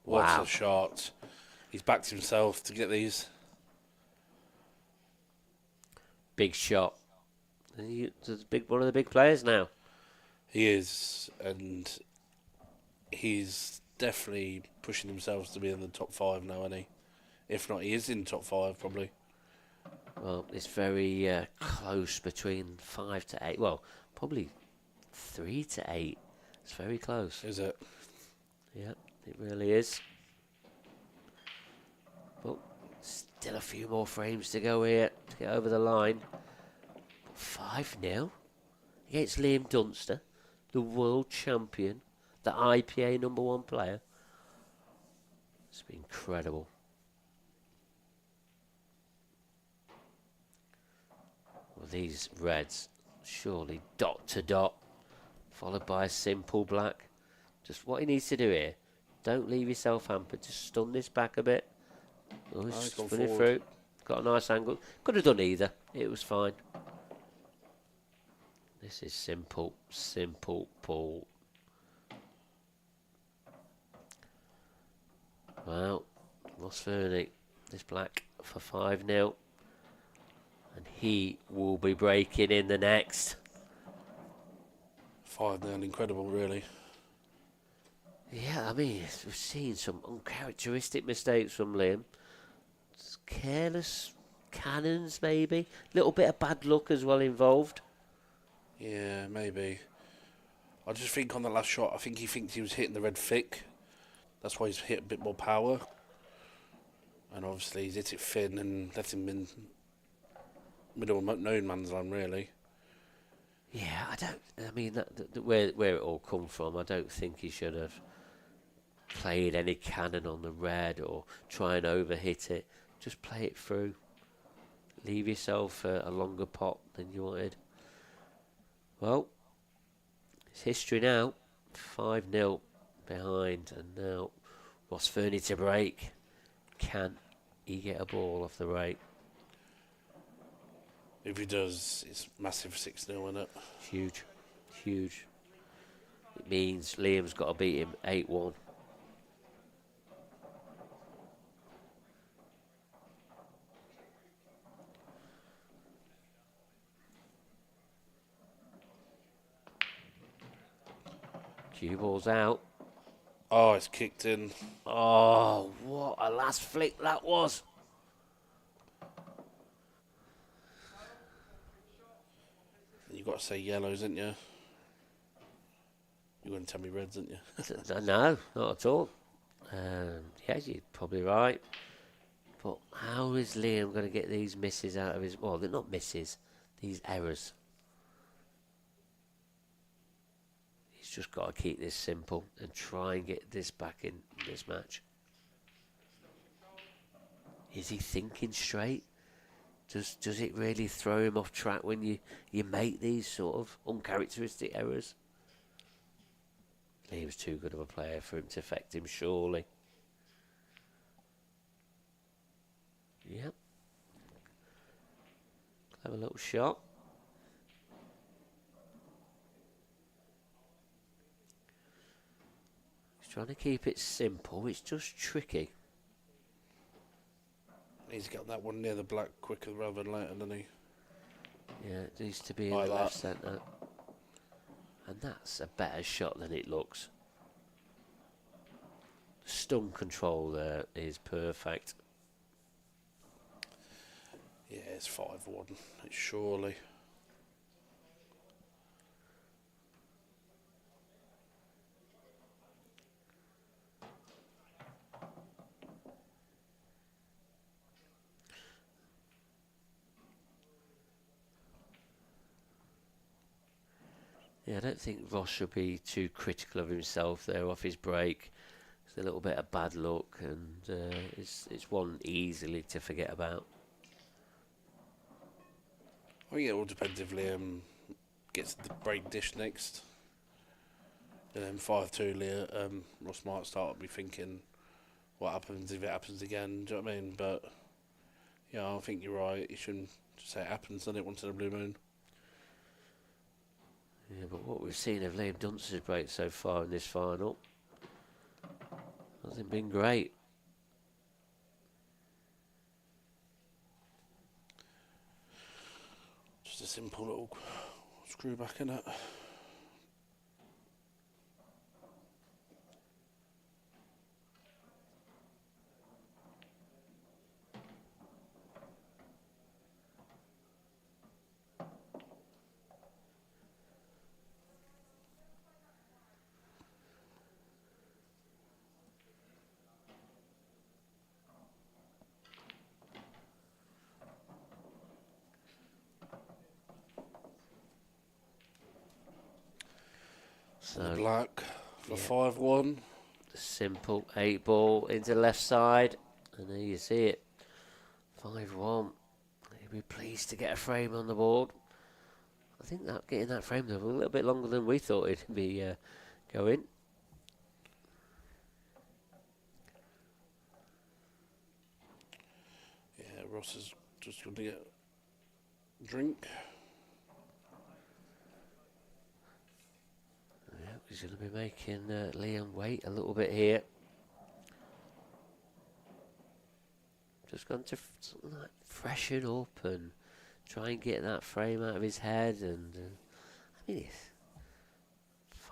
Speaker 5: What
Speaker 2: Wow.
Speaker 5: a shot. He's backed himself to get these.
Speaker 2: Big shot. He's one of the big players now.
Speaker 5: He is, and he's definitely pushing himself to be in the top 5 now, isn't he? If not, he is in top 5 probably.
Speaker 2: Well, it's very close between 5 to 8. Well, probably 3 to 8. It's very close.
Speaker 5: Is it?
Speaker 2: Yeah, it really is. But still a few more frames to go here to get over the line. 5-0 against Liam Dunster, the world champion, the IPA #1 player. It's been incredible. Well, these reds, surely dot to dot, followed by a simple black. Just what he needs to do here. Don't leave yourself hampered. Just stun this back a bit. Oh, he's
Speaker 5: He's gone
Speaker 2: spun it
Speaker 5: forward.
Speaker 2: through. Got a nice angle. Could have done either. It was fine. This is simple ball. Well, Ross Fernie, this black for 5-0. And he will be breaking in the next.
Speaker 5: 5-0, incredible, really.
Speaker 2: Yeah, I mean, we've seen some uncharacteristic mistakes from Liam. Careless cannons, maybe. Little bit of bad luck as well involved.
Speaker 5: Yeah, maybe. I just think on the last shot, I think he thinks he was hitting the red thick. That's why he's hit a bit more power. And obviously he's hit it thin and left him in middle of no man's land, really.
Speaker 2: Yeah, I mean, where it all come from, I don't think he should have played any cannon on the red or try and overhit it. Just play it through. Leave yourself a longer pot than you wanted. Well, it's history now. 5-0 behind, and now Ross Fernie to break. Can he get a ball off the rake?
Speaker 5: If he does, it's massive 6-0, isn't it?
Speaker 2: Huge. Huge. It means Liam's got to beat him 8-1. Cue ball's out.
Speaker 5: Oh, it's kicked in.
Speaker 2: Oh, what a last flick that was.
Speaker 5: You've got to say yellows, haven't you? You're going to tell me reds, aren't you?
Speaker 2: No, not at all. Yeah, you're probably right. But how is Liam going to get these misses out of his... Well, they're not misses. These errors. He's just got to keep this simple and try and get this back in this match. Is he thinking straight? Does it really throw him off track when you make these sort of uncharacteristic errors? Liam's too good of a player for him to affect him, surely. Yep. Clever little shot. He's trying to keep it simple. It's just tricky.
Speaker 5: He's got that one near the black quicker rather than later, doesn't he?
Speaker 2: Yeah, it needs to be in
Speaker 5: Like
Speaker 2: the left
Speaker 5: that.
Speaker 2: centre. And that's a better shot than it looks. Stun control there is perfect.
Speaker 5: Yeah, it's 5-1. It's surely.
Speaker 2: Yeah, I don't think Ross should be too critical of himself there off his break. It's a little bit of bad luck, and it's one easily to forget about.
Speaker 5: I think it all depends if Liam gets the break dish next. And then 5-2, Ross might start to be thinking what happens if it happens again. Do you know what I mean? But Yeah, I think you're right. You shouldn't just say it happens, doesn't it, once in a blue moon.
Speaker 2: Yeah, but what we've seen of Liam Dunster's break so far in this final hasn't been great.
Speaker 5: Just a simple little screw back in it.
Speaker 2: So
Speaker 5: Black for 5-1.
Speaker 2: The simple 8 ball into left side, and there you see it. 5-1. He'll be pleased to get a frame on the board. I think that getting that frame there was a little bit longer than we thought it'd be going.
Speaker 5: Yeah, Ross is just going to get a drink.
Speaker 2: Yeah, he's going to be making Liam wait a little bit here. Just going to like, freshen up and try and get that frame out of his head. And I mean,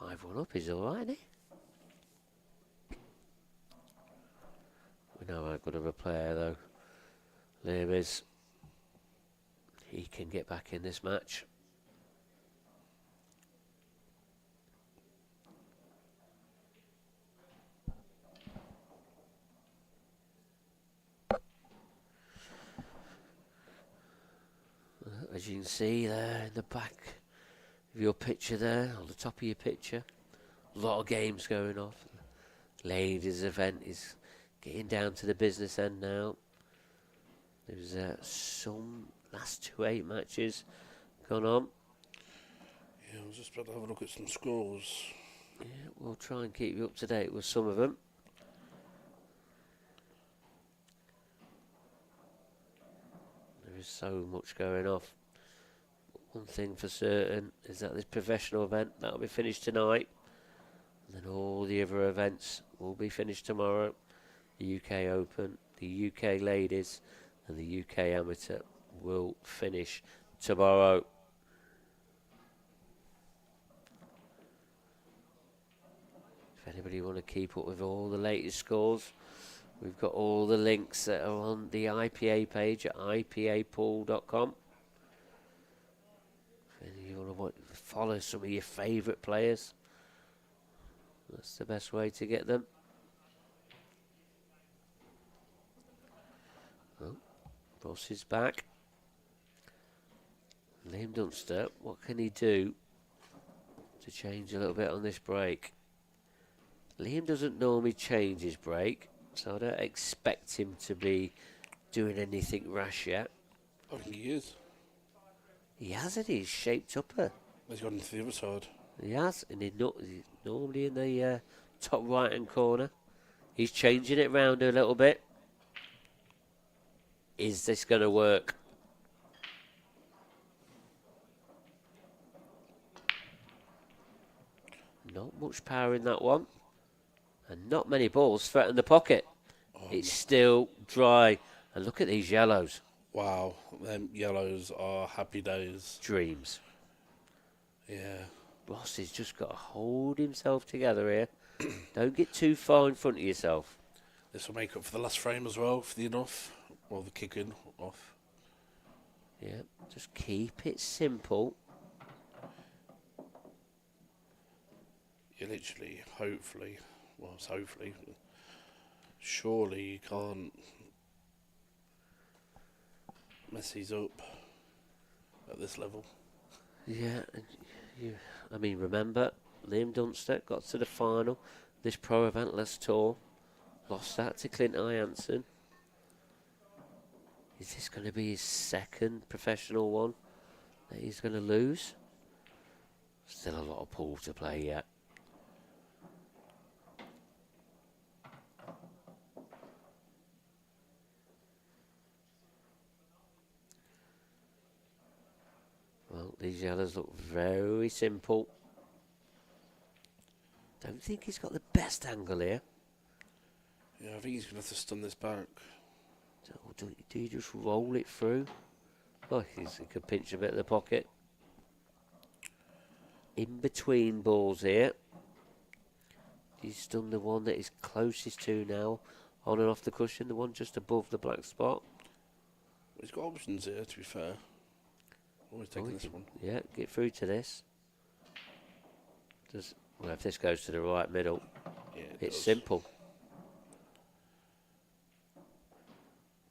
Speaker 2: 5-1 up is all right, isn't he? We know how good of a player though Liam is. He can get back in this match. As you can see there in the back of your picture there, on the top of your picture, a lot of games going off. Ladies event is getting down to the business end now. There's some last 2 8 matches gone on.
Speaker 5: Yeah, I was just about to have a look at some scores.
Speaker 2: Yeah, we'll try and keep you up to date with some of them. There is so much going off. One thing for certain is that this professional event, that'll be finished tonight. And then all the other events will be finished tomorrow. The UK Open, the UK Ladies and the UK Amateur will finish tomorrow. If anybody want to keep up with all the latest scores, we've got all the links that are on the IPA page at ipapool.com. If you want to follow some of your favourite players, that's the best way to get them. Oh, Ross is back. Liam Dunster, what can he do to change a little bit on this break? Liam doesn't normally change his break, so I don't expect him to be doing anything rash yet.
Speaker 5: I think he is.
Speaker 2: He has it, he's shaped up her.
Speaker 5: He's gone into the other side.
Speaker 2: He has, and he's normally in the top right hand corner. He's changing it round a little bit. Is this going to work? Not much power in that one. And not many balls threaten the pocket. It's still dry. And look at these yellows.
Speaker 5: Wow, them yellows are happy days.
Speaker 2: Dreams.
Speaker 5: Yeah.
Speaker 2: Ross has just got to hold himself together here. Don't get too far in front of yourself.
Speaker 5: This will make up for the last frame as well, for the in-off, or the kick-in off.
Speaker 2: Yeah, just keep it simple.
Speaker 5: You literally, hopefully, surely you can't mess these up at this level.
Speaker 2: Yeah, I mean, remember, Liam Dunster got to the final, this Pro Eventless Tour, lost that to Clint Ianson. Is this going to be his second professional one that he's going to lose? Still a lot of pool to play yet. These yellows look very simple. Don't think he's got the best angle here.
Speaker 5: Yeah, I think he's going to have to stun this back.
Speaker 2: So do you just roll it through? Oh, he could pinch a bit of the pocket. In between balls here. He's done the one that is closest to now, on and off the cushion, the one just above the black spot.
Speaker 5: He's got options here, to be fair. Always taking this one.
Speaker 2: Yeah, get through to this. Well, if this goes to the right middle, it's simple.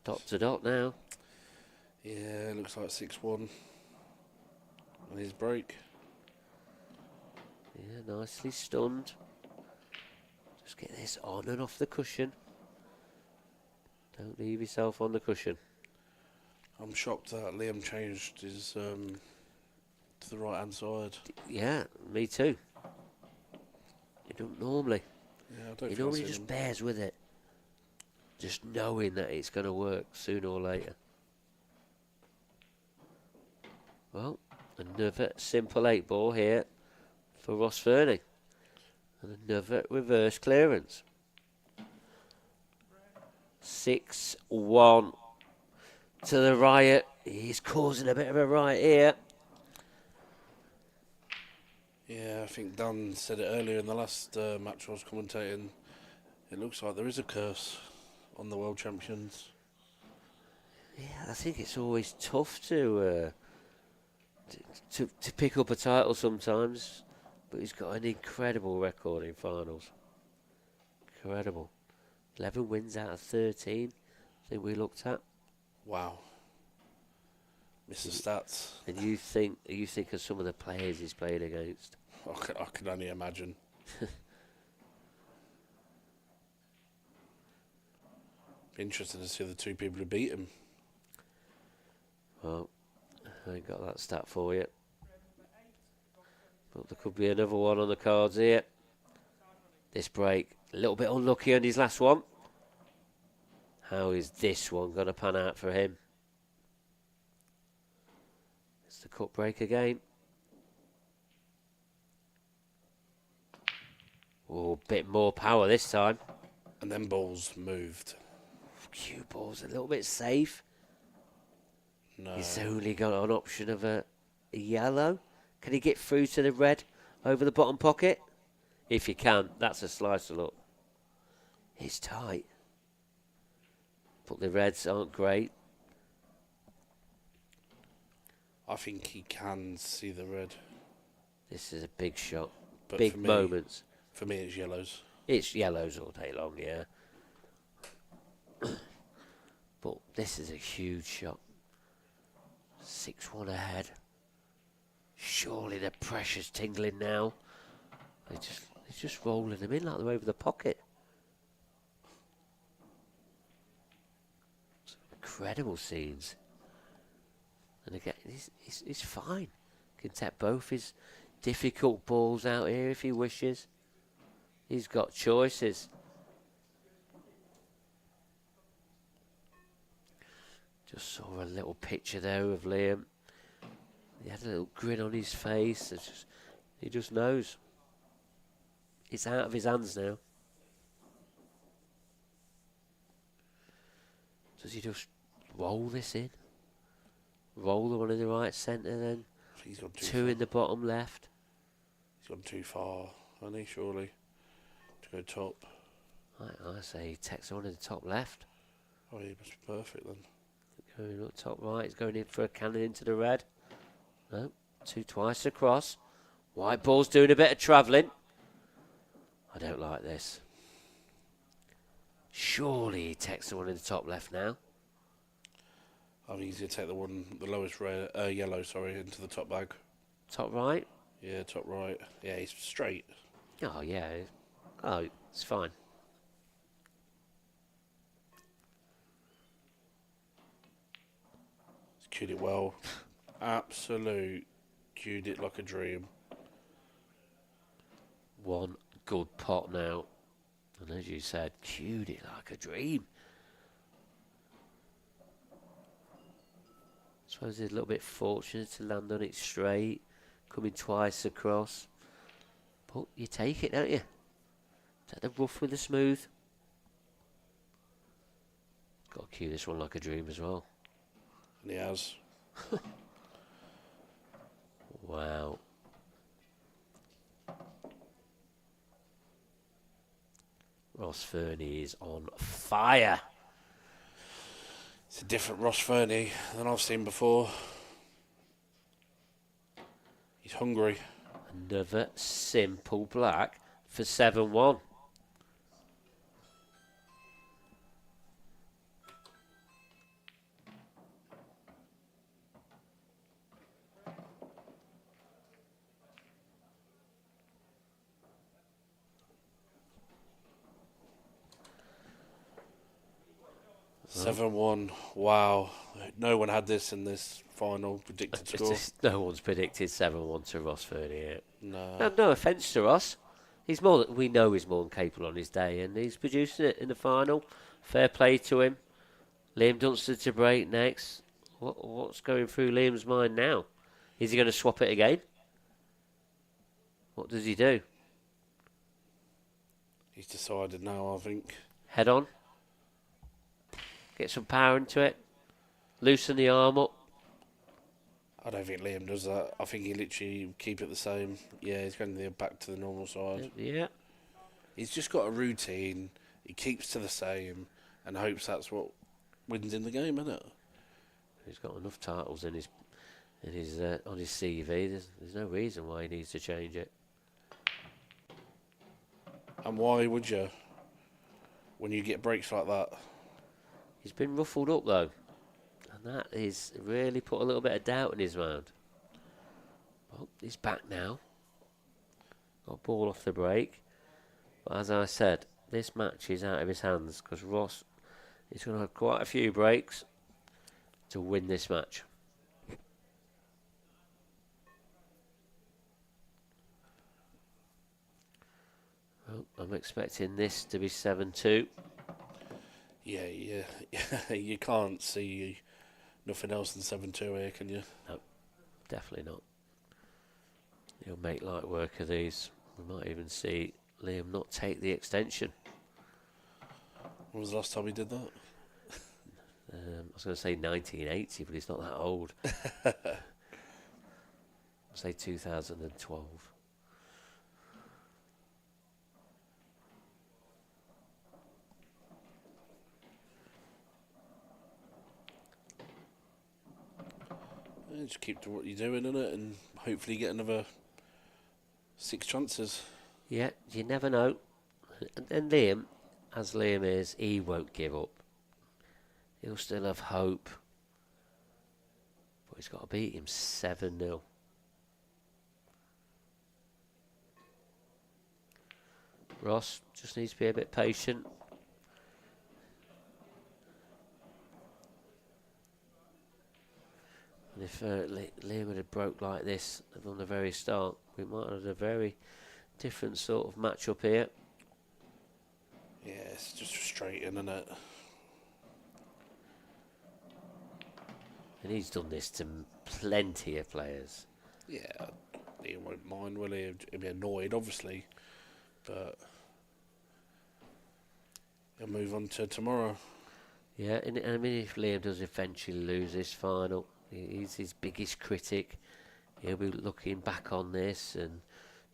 Speaker 2: Dot to dot now.
Speaker 5: Yeah, looks like 6-1. And his break.
Speaker 2: Yeah, nicely stunned. Just get this on and off the cushion. Don't leave yourself on the cushion.
Speaker 5: I'm shocked that Liam changed his to the right hand side.
Speaker 2: Yeah, me too. You don't normally.
Speaker 5: Yeah, I don't
Speaker 2: He
Speaker 5: think
Speaker 2: normally
Speaker 5: I've
Speaker 2: just
Speaker 5: seen him.
Speaker 2: bears with it. Just knowing that it's going to work sooner or later. Well, another simple 8 ball here for Ross Fernie. And another reverse clearance. 6-1 to the riot. He's causing a bit of a riot here.
Speaker 5: Yeah, I think Dan said it earlier in the last match I was commentating. It looks like there is a curse on the world champions.
Speaker 2: Yeah, I think it's always tough to pick up a title sometimes, but he's got an incredible record in finals. Incredible. 11 wins out of 13, I think we looked at.
Speaker 5: Wow. Mr. Stats.
Speaker 2: And you think of some of the players he's played against.
Speaker 5: I can only imagine. Be interested to see the two people who beat him.
Speaker 2: Well, I ain't got that stat for you. But there could be another one on the cards here. This break, a little bit unlucky on his last one. How is this one going to pan out for him? It's the cut break again. Oh, a bit more power this time.
Speaker 5: And then balls moved.
Speaker 2: Cue ball's a little bit safe.
Speaker 5: No.
Speaker 2: He's only got an option of a yellow. Can he get through to the red over the bottom pocket? If he can, that's a slicer look. It's tight. But the reds aren't great.
Speaker 5: I think he can see the red.
Speaker 2: This is a big shot.
Speaker 5: But
Speaker 2: big
Speaker 5: for me,
Speaker 2: moments.
Speaker 5: For me, it's yellows.
Speaker 2: It's yellows all day long, yeah. But this is a huge shot. 6-1 ahead. Surely the pressure's tingling now. They're just rolling them in like they're over the pocket. Some incredible scenes. And again, he's fine. Can take both his difficult balls out here if he wishes. He's got choices. Just saw a little picture there of Liam. He had a little grin on his face. He just knows. It's out of his hands now. Does he just roll this in? Roll the one in the right centre then?
Speaker 5: He's gone too
Speaker 2: two
Speaker 5: far.
Speaker 2: in the bottom left.
Speaker 5: He's gone too far, hasn't he, surely? To go top.
Speaker 2: I say he takes the one in the top left.
Speaker 5: Oh, he must be perfect then.
Speaker 2: Going up top right, he's going in for a cannon into the red. No, twice across. White ball's doing a bit of travelling. I don't like this. Surely he takes the one in the top left now.
Speaker 5: I think he's going to take the lowest red, yellow, sorry, into the top bag.
Speaker 2: Top right?
Speaker 5: Yeah, top right. Yeah, he's straight.
Speaker 2: Oh, yeah. Oh, it's fine.
Speaker 5: He's cued it well. Absolute cued it like a dream.
Speaker 2: One good pot now. And as you said, cued it like a dream. That's suppose he's a little bit fortunate to land on it straight, coming twice across. But you take it, don't you? Take the rough with the smooth. Got to cue this one like a dream as well.
Speaker 5: And he has.
Speaker 2: Wow. Ross Fernie is on fire.
Speaker 5: It's a different Ross Fernie than I've seen before. He's hungry.
Speaker 2: Another simple black for 7-1.
Speaker 5: Oh. 7-1. Wow. No one had this in this final predicted score.
Speaker 2: No one's predicted 7-1 to Ross Fernie yet.
Speaker 5: No.
Speaker 2: No offence to Ross. We know he's more than capable on his day, and he's producing it in the final. Fair play to him. Liam Dunster to break next. What's going through Liam's mind now? Is he going to swap it again? What does he do?
Speaker 5: He's decided now, I think.
Speaker 2: Head on. Get some power into it. Loosen the arm up.
Speaker 5: I don't think Liam does that. I think he literally keep it the same. Yeah, he's going back to the normal side.
Speaker 2: Yeah.
Speaker 5: He's just got a routine. He keeps to the same and hopes that's what wins in the game, isn't it?
Speaker 2: He's got enough titles in his on his CV. There's no reason why he needs to change it.
Speaker 5: And why would you? When you get breaks like that.
Speaker 2: He's been ruffled up though, and that is really put a little bit of doubt in his mind. Well, he's back now. Got a ball off the break. But as I said, this match is out of his hands because Ross is going to have quite a few breaks to win this match. Well, I'm expecting this to be 7-2.
Speaker 5: Yeah. You can't see nothing else than 7-2 here, can you?
Speaker 2: No, definitely not. He'll make light work of these. We might even see Liam not take the extension.
Speaker 5: When was the last time he did that?
Speaker 2: I was going to say 1980, but he's not that old. I'll say 2012.
Speaker 5: Yeah, just keep doing what you're doing, innit? And hopefully get another 6 chances.
Speaker 2: Yeah, you never know. And Liam, as Liam is, he won't give up. He'll still have hope. But he's got to beat him 7-0. Ross just needs to be a bit patient. And if Liam had broke like this from the very start, we might have had a very different sort of matchup here.
Speaker 5: Yeah, it's just frustrating, isn't it?
Speaker 2: And he's done this to plenty of players.
Speaker 5: Yeah, he won't mind, will he? He'll be annoyed, obviously, but he'll move on to tomorrow.
Speaker 2: Yeah, and I mean, if Liam does eventually lose this final, he's his biggest critic. He'll be looking back on this and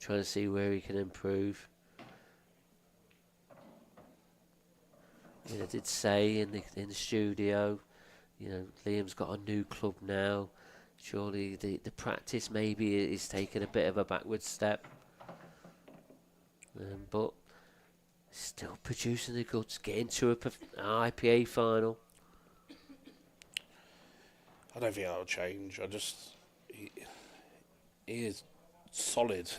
Speaker 2: trying to see where he can improve. I mean, I did say in the studio, you know, Liam's got a new club now. Surely the practice maybe is taking a bit of a backward step. But still producing the goods, getting to an IPA final.
Speaker 5: I don't think that'll change. He is solid.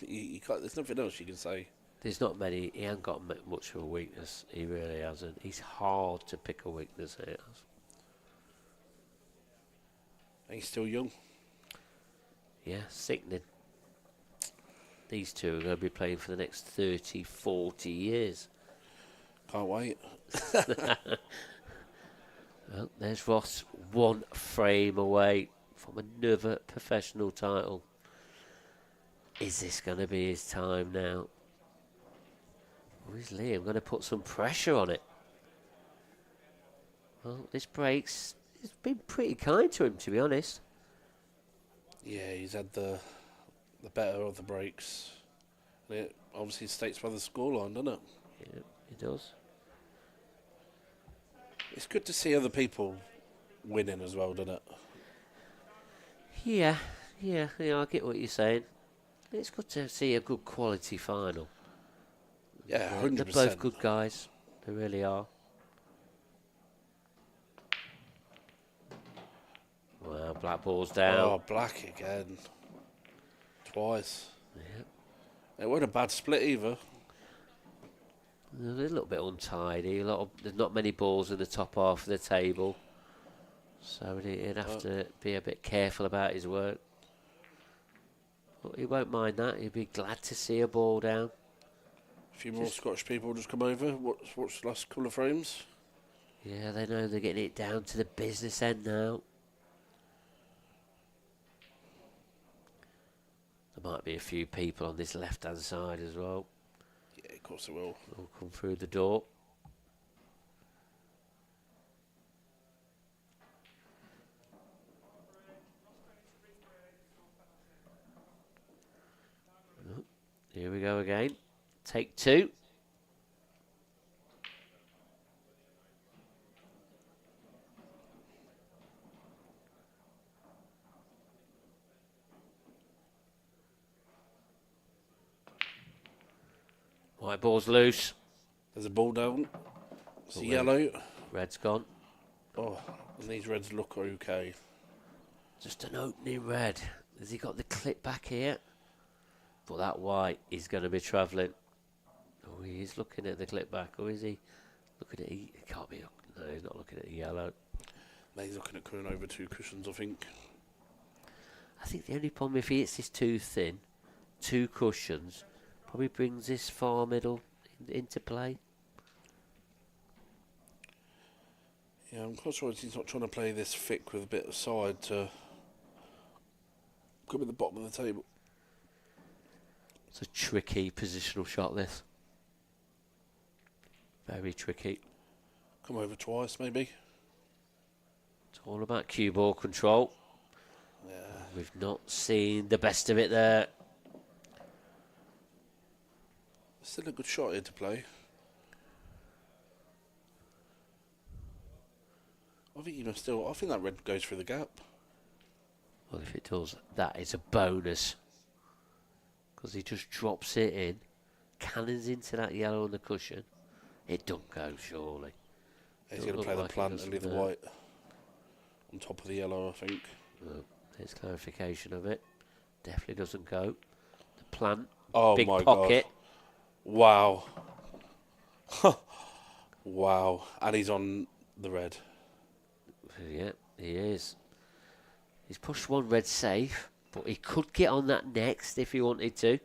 Speaker 5: You can't, there's nothing else you can say.
Speaker 2: There's not many. He hasn't got much of a weakness. He really hasn't. He's hard to pick a weakness. He has.
Speaker 5: And he's still young.
Speaker 2: Yeah, sickening. These two are going to be playing for the next 30, 40 years.
Speaker 5: Can't wait.
Speaker 2: Well, there's Ross one frame away from another professional title. Is this going to be his time now? Or is Liam going to put some pressure on it? Well, this break's it's been pretty kind to him, to be honest.
Speaker 5: Yeah, he's had the better of the breaks. And it obviously states by the scoreline, doesn't it?
Speaker 2: Yeah, it does.
Speaker 5: It's good to see other people winning as well, doesn't it?
Speaker 2: Yeah, I get what you're saying. It's good to see a good quality final.
Speaker 5: Yeah, 100%.
Speaker 2: They're both good guys. They really are. Well, black ball's down.
Speaker 5: Oh, black again. Twice.
Speaker 2: Yeah.
Speaker 5: It wasn't a bad split either.
Speaker 2: A little bit untidy. There's not many balls in the top half of the table. So he'd have to be a bit careful about his work. But he won't mind that. He'd be glad to see a ball down.
Speaker 5: A few more Scottish people just come over. What's the last couple of frames?
Speaker 2: Yeah, they know they're getting it down to the business end now. There might be a few people on this left-hand side as well.
Speaker 5: Yeah, of course it will.
Speaker 2: They'll come through the door. Here we go again. Take two. White ball's loose.
Speaker 5: There's a ball down. It's
Speaker 2: Oh,
Speaker 5: yellow.
Speaker 2: Red's gone.
Speaker 5: Oh, and these reds look okay.
Speaker 2: Just an opening red. Has he got the clip back here? But that white is going to be travelling. Oh, he is looking at the clip back. Or is he looking at... He can't be... No, he's not looking at the yellow.
Speaker 5: No, he's looking at coming over two cushions, I think.
Speaker 2: I think the only problem, if he hits this too thin, two cushions, probably brings this far middle into play.
Speaker 5: Yeah, I'm quite sure he's not trying to play this thick with a bit of side to come at the bottom of the table.
Speaker 2: It's a tricky positional shot, this. Very tricky.
Speaker 5: Come over twice, maybe.
Speaker 2: It's all about cue ball control.
Speaker 5: Yeah.
Speaker 2: We've not seen the best of it there.
Speaker 5: Still a good shot here to play. I think that red goes through the gap.
Speaker 2: Well, if it does, that is a bonus. Because he just drops it in, cannons into that yellow on the cushion. It don't go, surely.
Speaker 5: He's going to play the plant and leave the white on top of the yellow, I think.
Speaker 2: Oh, there's clarification of it. Definitely doesn't go. The plant,
Speaker 5: Oh
Speaker 2: big
Speaker 5: my
Speaker 2: pocket.
Speaker 5: God. Wow. Wow. And he's on the red.
Speaker 2: Yeah, he is. He's pushed one red safe, but he could get on that next if he wanted to.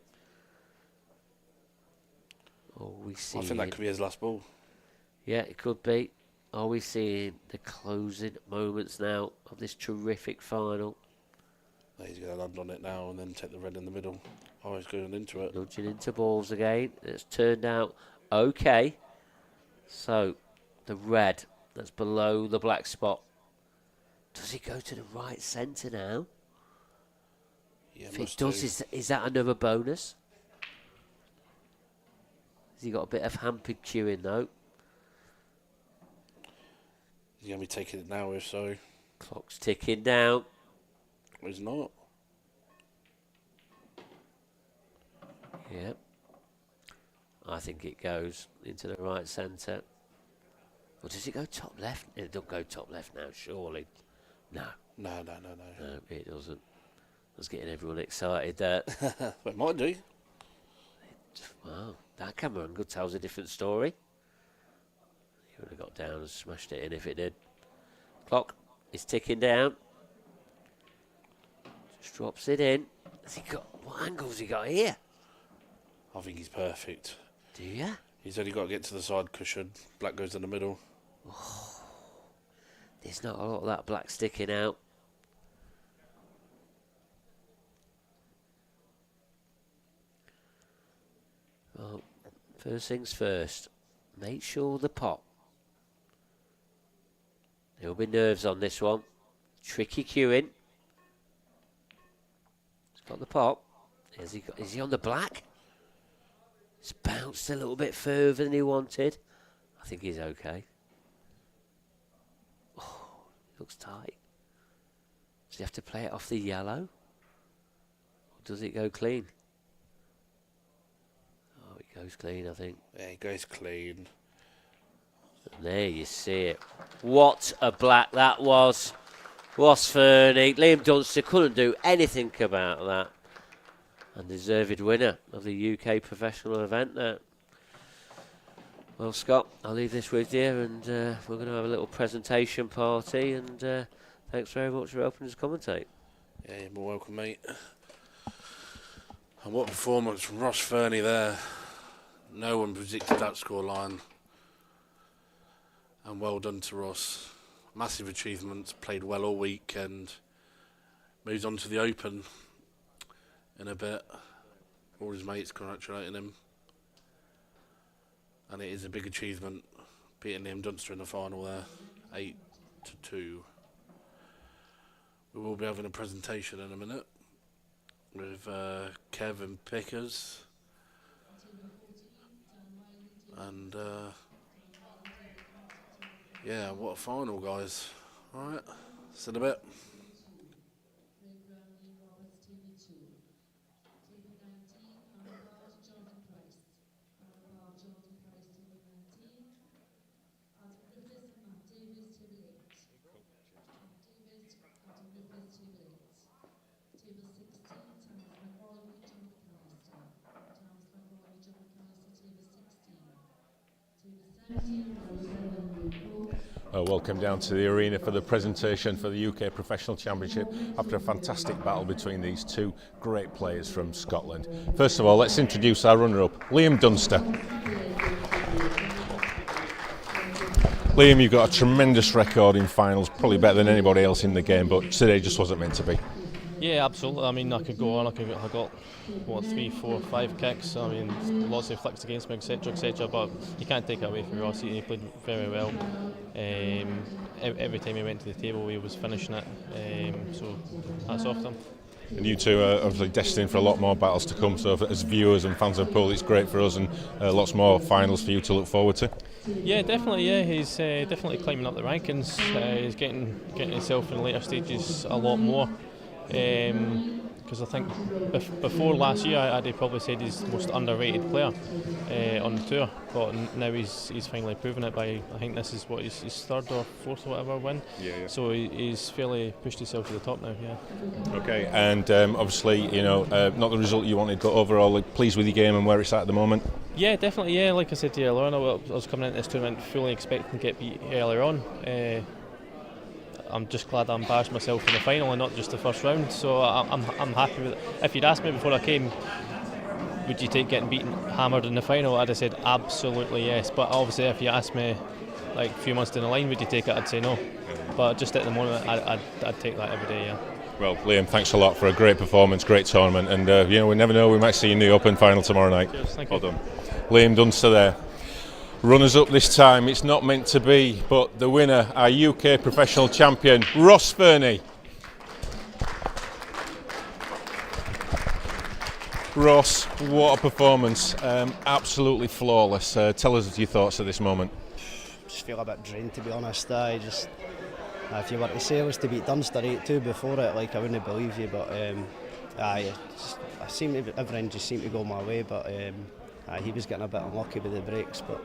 Speaker 2: Oh, we see.
Speaker 5: I think that could be his last ball.
Speaker 2: Yeah, it could be. Are we seeing the closing moments now of this terrific final?
Speaker 5: He's going to land on it now and then take the red in the middle. Oh, he's going into it.
Speaker 2: Nudging into balls again. It's turned out okay. So, the red that's below the black spot. Does he go to the right centre now?
Speaker 5: Yeah,
Speaker 2: if it does, is that another bonus? Has he got a bit of hampered queuing though?
Speaker 5: He's going to be taking it now, if so.
Speaker 2: Clock's ticking down.
Speaker 5: He's not.
Speaker 2: Yep. I think it goes into the right centre. Or does it go top left? It don't go top left now, surely. No.
Speaker 5: No.
Speaker 2: No, it doesn't. That's getting everyone excited there.
Speaker 5: Well, it might do.
Speaker 2: Wow, that camera angle tells a different story. He would have got down and smashed it in if it did. Clock is ticking down. Just drops it in. Has he got, what angle's he got here?
Speaker 5: I think he's perfect.
Speaker 2: Do you?
Speaker 5: He's only got to get to the side cushion. Black goes in the middle.
Speaker 2: Oh, There's not a lot of that black sticking out. Well, first things first, make sure the pot. There'll be nerves on this one. Tricky cueing. He's got the pot. Is he on the black? It's bounced a little bit further than he wanted. I think he's okay. Oh, looks tight. Does he have to play it off the yellow? Or does it go clean? Oh, it goes clean, I think.
Speaker 5: Yeah, it goes clean.
Speaker 2: And there you see it. What a black that was. Ross Fernie. Liam Dunster couldn't do anything about that. Undeserved winner of the UK professional event there. Well, Scott, I'll leave this with you, and we're going to have a little presentation party, and thanks very much for helping us commentate.
Speaker 5: Yeah, you're more welcome, mate. And what performance from Ross Fernie there. No one predicted that scoreline. And well done to Ross. Massive achievements, played well all week, and moves on to the Open in a bit. All his mates congratulating him. And it is a big achievement, beating Liam Dunster in the final there, 8-2. We will be having a presentation in a minute with Kevin Pickers. And yeah, what a final, guys. Alright, see you in a bit.
Speaker 1: Welcome down to the arena for the presentation for the UK Professional Championship after a fantastic battle between these two great players from Scotland. First of all, let's introduce our runner-up, Liam Dunster. Liam, you've got a tremendous record in finals, probably better than anybody else in the game, but today just wasn't meant to be.
Speaker 6: Yeah, absolutely. I mean, I could go on. I got 3, 4, 5 kicks. I mean, lots of flicks against me, etc., etc. But you can't take it away from Ross. He played very well. Every time he went to the table, he was finishing it. So hats off to him.
Speaker 1: And you two are obviously destined for a lot more battles to come. So, as viewers and fans of the pool, it's great for us, and lots more finals for you to look forward to.
Speaker 6: Yeah, definitely. Yeah, he's definitely climbing up the rankings. He's getting himself in later stages a lot more. Because I think before last year I'd probably said he's the most underrated player on the tour, but now he's finally proven it by, I think this is what his third or fourth or whatever win.
Speaker 1: Yeah.
Speaker 6: So he's fairly pushed himself to the top now. Yeah.
Speaker 1: Okay, and obviously not the result you wanted, but overall pleased with your game and where it's at the moment.
Speaker 6: Yeah, definitely. Yeah, like I said to you earlier on, I was coming into this tournament fully expecting to get beat earlier on. I'm just glad I embarrassed myself in the final and not just the first round. So I'm happy with it. If you'd asked me before I came, would you take getting beaten hammered in the final, I'd have said absolutely yes. But obviously, if you asked me like a few months down the line, would you take it? I'd say no. But just at the moment, I'd take that every day. Yeah.
Speaker 1: Well, Liam, thanks a lot for a great performance, great tournament, and we never know, we might see you in the Open final tomorrow night.
Speaker 6: Cheers, thank
Speaker 1: well
Speaker 6: you.
Speaker 1: Done. Liam Dunster there. Runners up this time, it's not meant to be, but the winner, our UK professional champion, Ross Fernie. Ross, what a performance, absolutely flawless. Tell us your thoughts at this moment.
Speaker 13: Just feel a bit drained, to be honest. If you were to say I was to beat Dunster 8-2 before it, I wouldn't believe you, but everything just seemed to go my way, but he was getting a bit unlucky with the breaks, but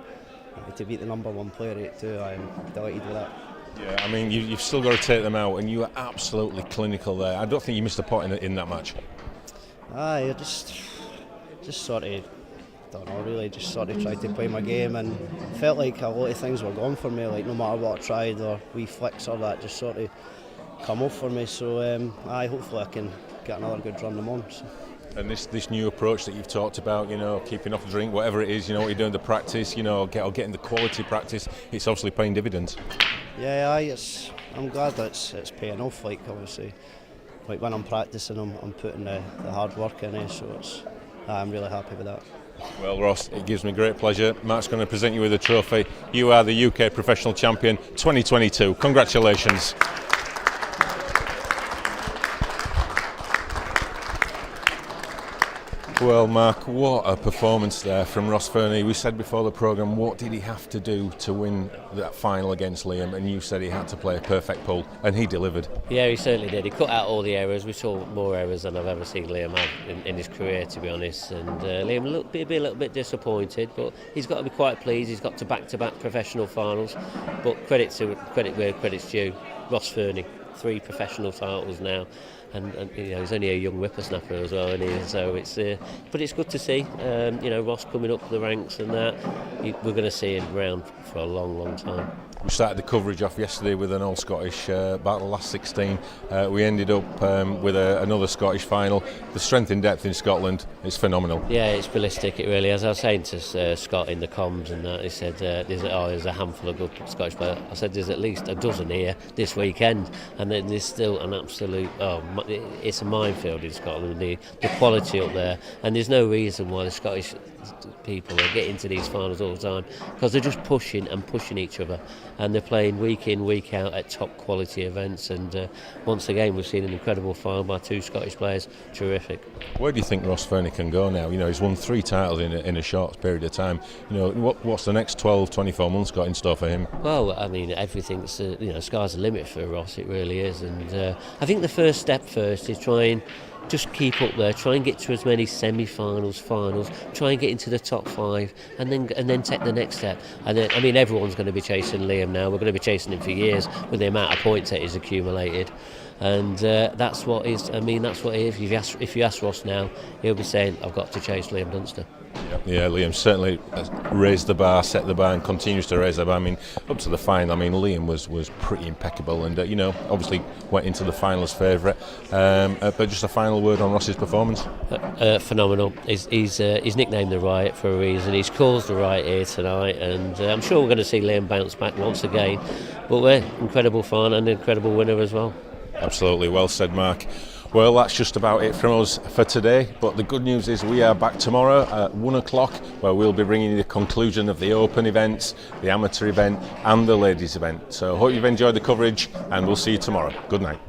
Speaker 13: to beat the number one player 8-2, I'm delighted with that.
Speaker 1: Yeah, I mean, you've still got to take them out, and you were absolutely clinical there. I don't think you missed a pot in that match.
Speaker 13: I just sort of, don't know, really just sort of tried to play my game, and felt like a lot of things were gone for me, like no matter what I tried, or wee flicks or that, just sort of come off for me, so hopefully I can get another good run them on. So.
Speaker 1: And this new approach that you've talked about, keeping off the drink, whatever it is, what you're doing, the practice, getting the quality practice, it's obviously paying dividends.
Speaker 13: Yeah, I'm glad that it's paying off. Like obviously, like when I'm practicing, I'm putting the hard work in. So I'm really happy with that.
Speaker 1: Well, Ross, it gives me great pleasure. Mark's going to present you with a trophy. You are the UK Professional Champion 2022. Congratulations. Well, Mark, what a performance there from Ross Fernie. We said before the programme, what did he have to do to win that final against Liam? And you said he had to play a perfect pull, and he delivered.
Speaker 2: Yeah, he certainly did. He cut out all the errors. We saw more errors than I've ever seen Liam have in his career, to be honest. And Liam be a little bit disappointed, but he's got to be quite pleased. He's got to back-to-back professional finals. But credit where credit's due. Ross Fernie, 3 professional titles now. And he's only a young whippersnapper as well, isn't he? So but it's good to see, Ross coming up the ranks and that. We're going to see him around for a long, long time.
Speaker 1: We started the coverage off yesterday with an all-Scottish about the last 16. We ended up with another Scottish final. The strength in depth in Scotland is phenomenal.
Speaker 2: Yeah, it's ballistic, it really is. I was saying to Scott in the comms and that, he said there's a handful of good Scottish players. I said there's at least a dozen here this weekend, and then there's still an absolute, it's a minefield in Scotland, the quality up there, and there's no reason why the Scottish people are getting to these finals all the time, because they're just pushing each other, and they're playing week in, week out at top quality events. And once again, we've seen an incredible final by 2 Scottish players. Terrific.
Speaker 1: Where do you think Ross Fernie can go now? He's won 3 titles in a short period of time. What's the next 12, 24 months got in store for him?
Speaker 2: Well, I mean, everything's sky's the limit for Ross. It really is. And I think the first step is try and just keep up there, try and get to as many semi-finals, finals, try and get into the top 5, and then take the next step. And then, everyone's going to be chasing Liam now. We're going to be chasing him for years with the amount of points that he's accumulated. And that's what is. That's what it is. If you ask Ross now, he'll be saying, "I've got to chase Liam Dunster."
Speaker 1: Yeah, Liam certainly has raised the bar, set the bar, and continues to raise the bar. Up to the final, Liam was pretty impeccable, and obviously went into the final as favourite. But just a final word on Ross's performance.
Speaker 2: Phenomenal. He's nicknamed the Riot for a reason. He's caused the riot here tonight, and I'm sure we're going to see Liam bounce back once again. But we're incredible fun and an incredible winner as well.
Speaker 1: Absolutely, well said, Mark. Well, that's just about it from us for today, but the good news is we are back tomorrow at 1 o'clock, where we'll be bringing you the conclusion of the Open events, the amateur event and the ladies event. So I hope you've enjoyed the coverage, and we'll see you tomorrow. Good night.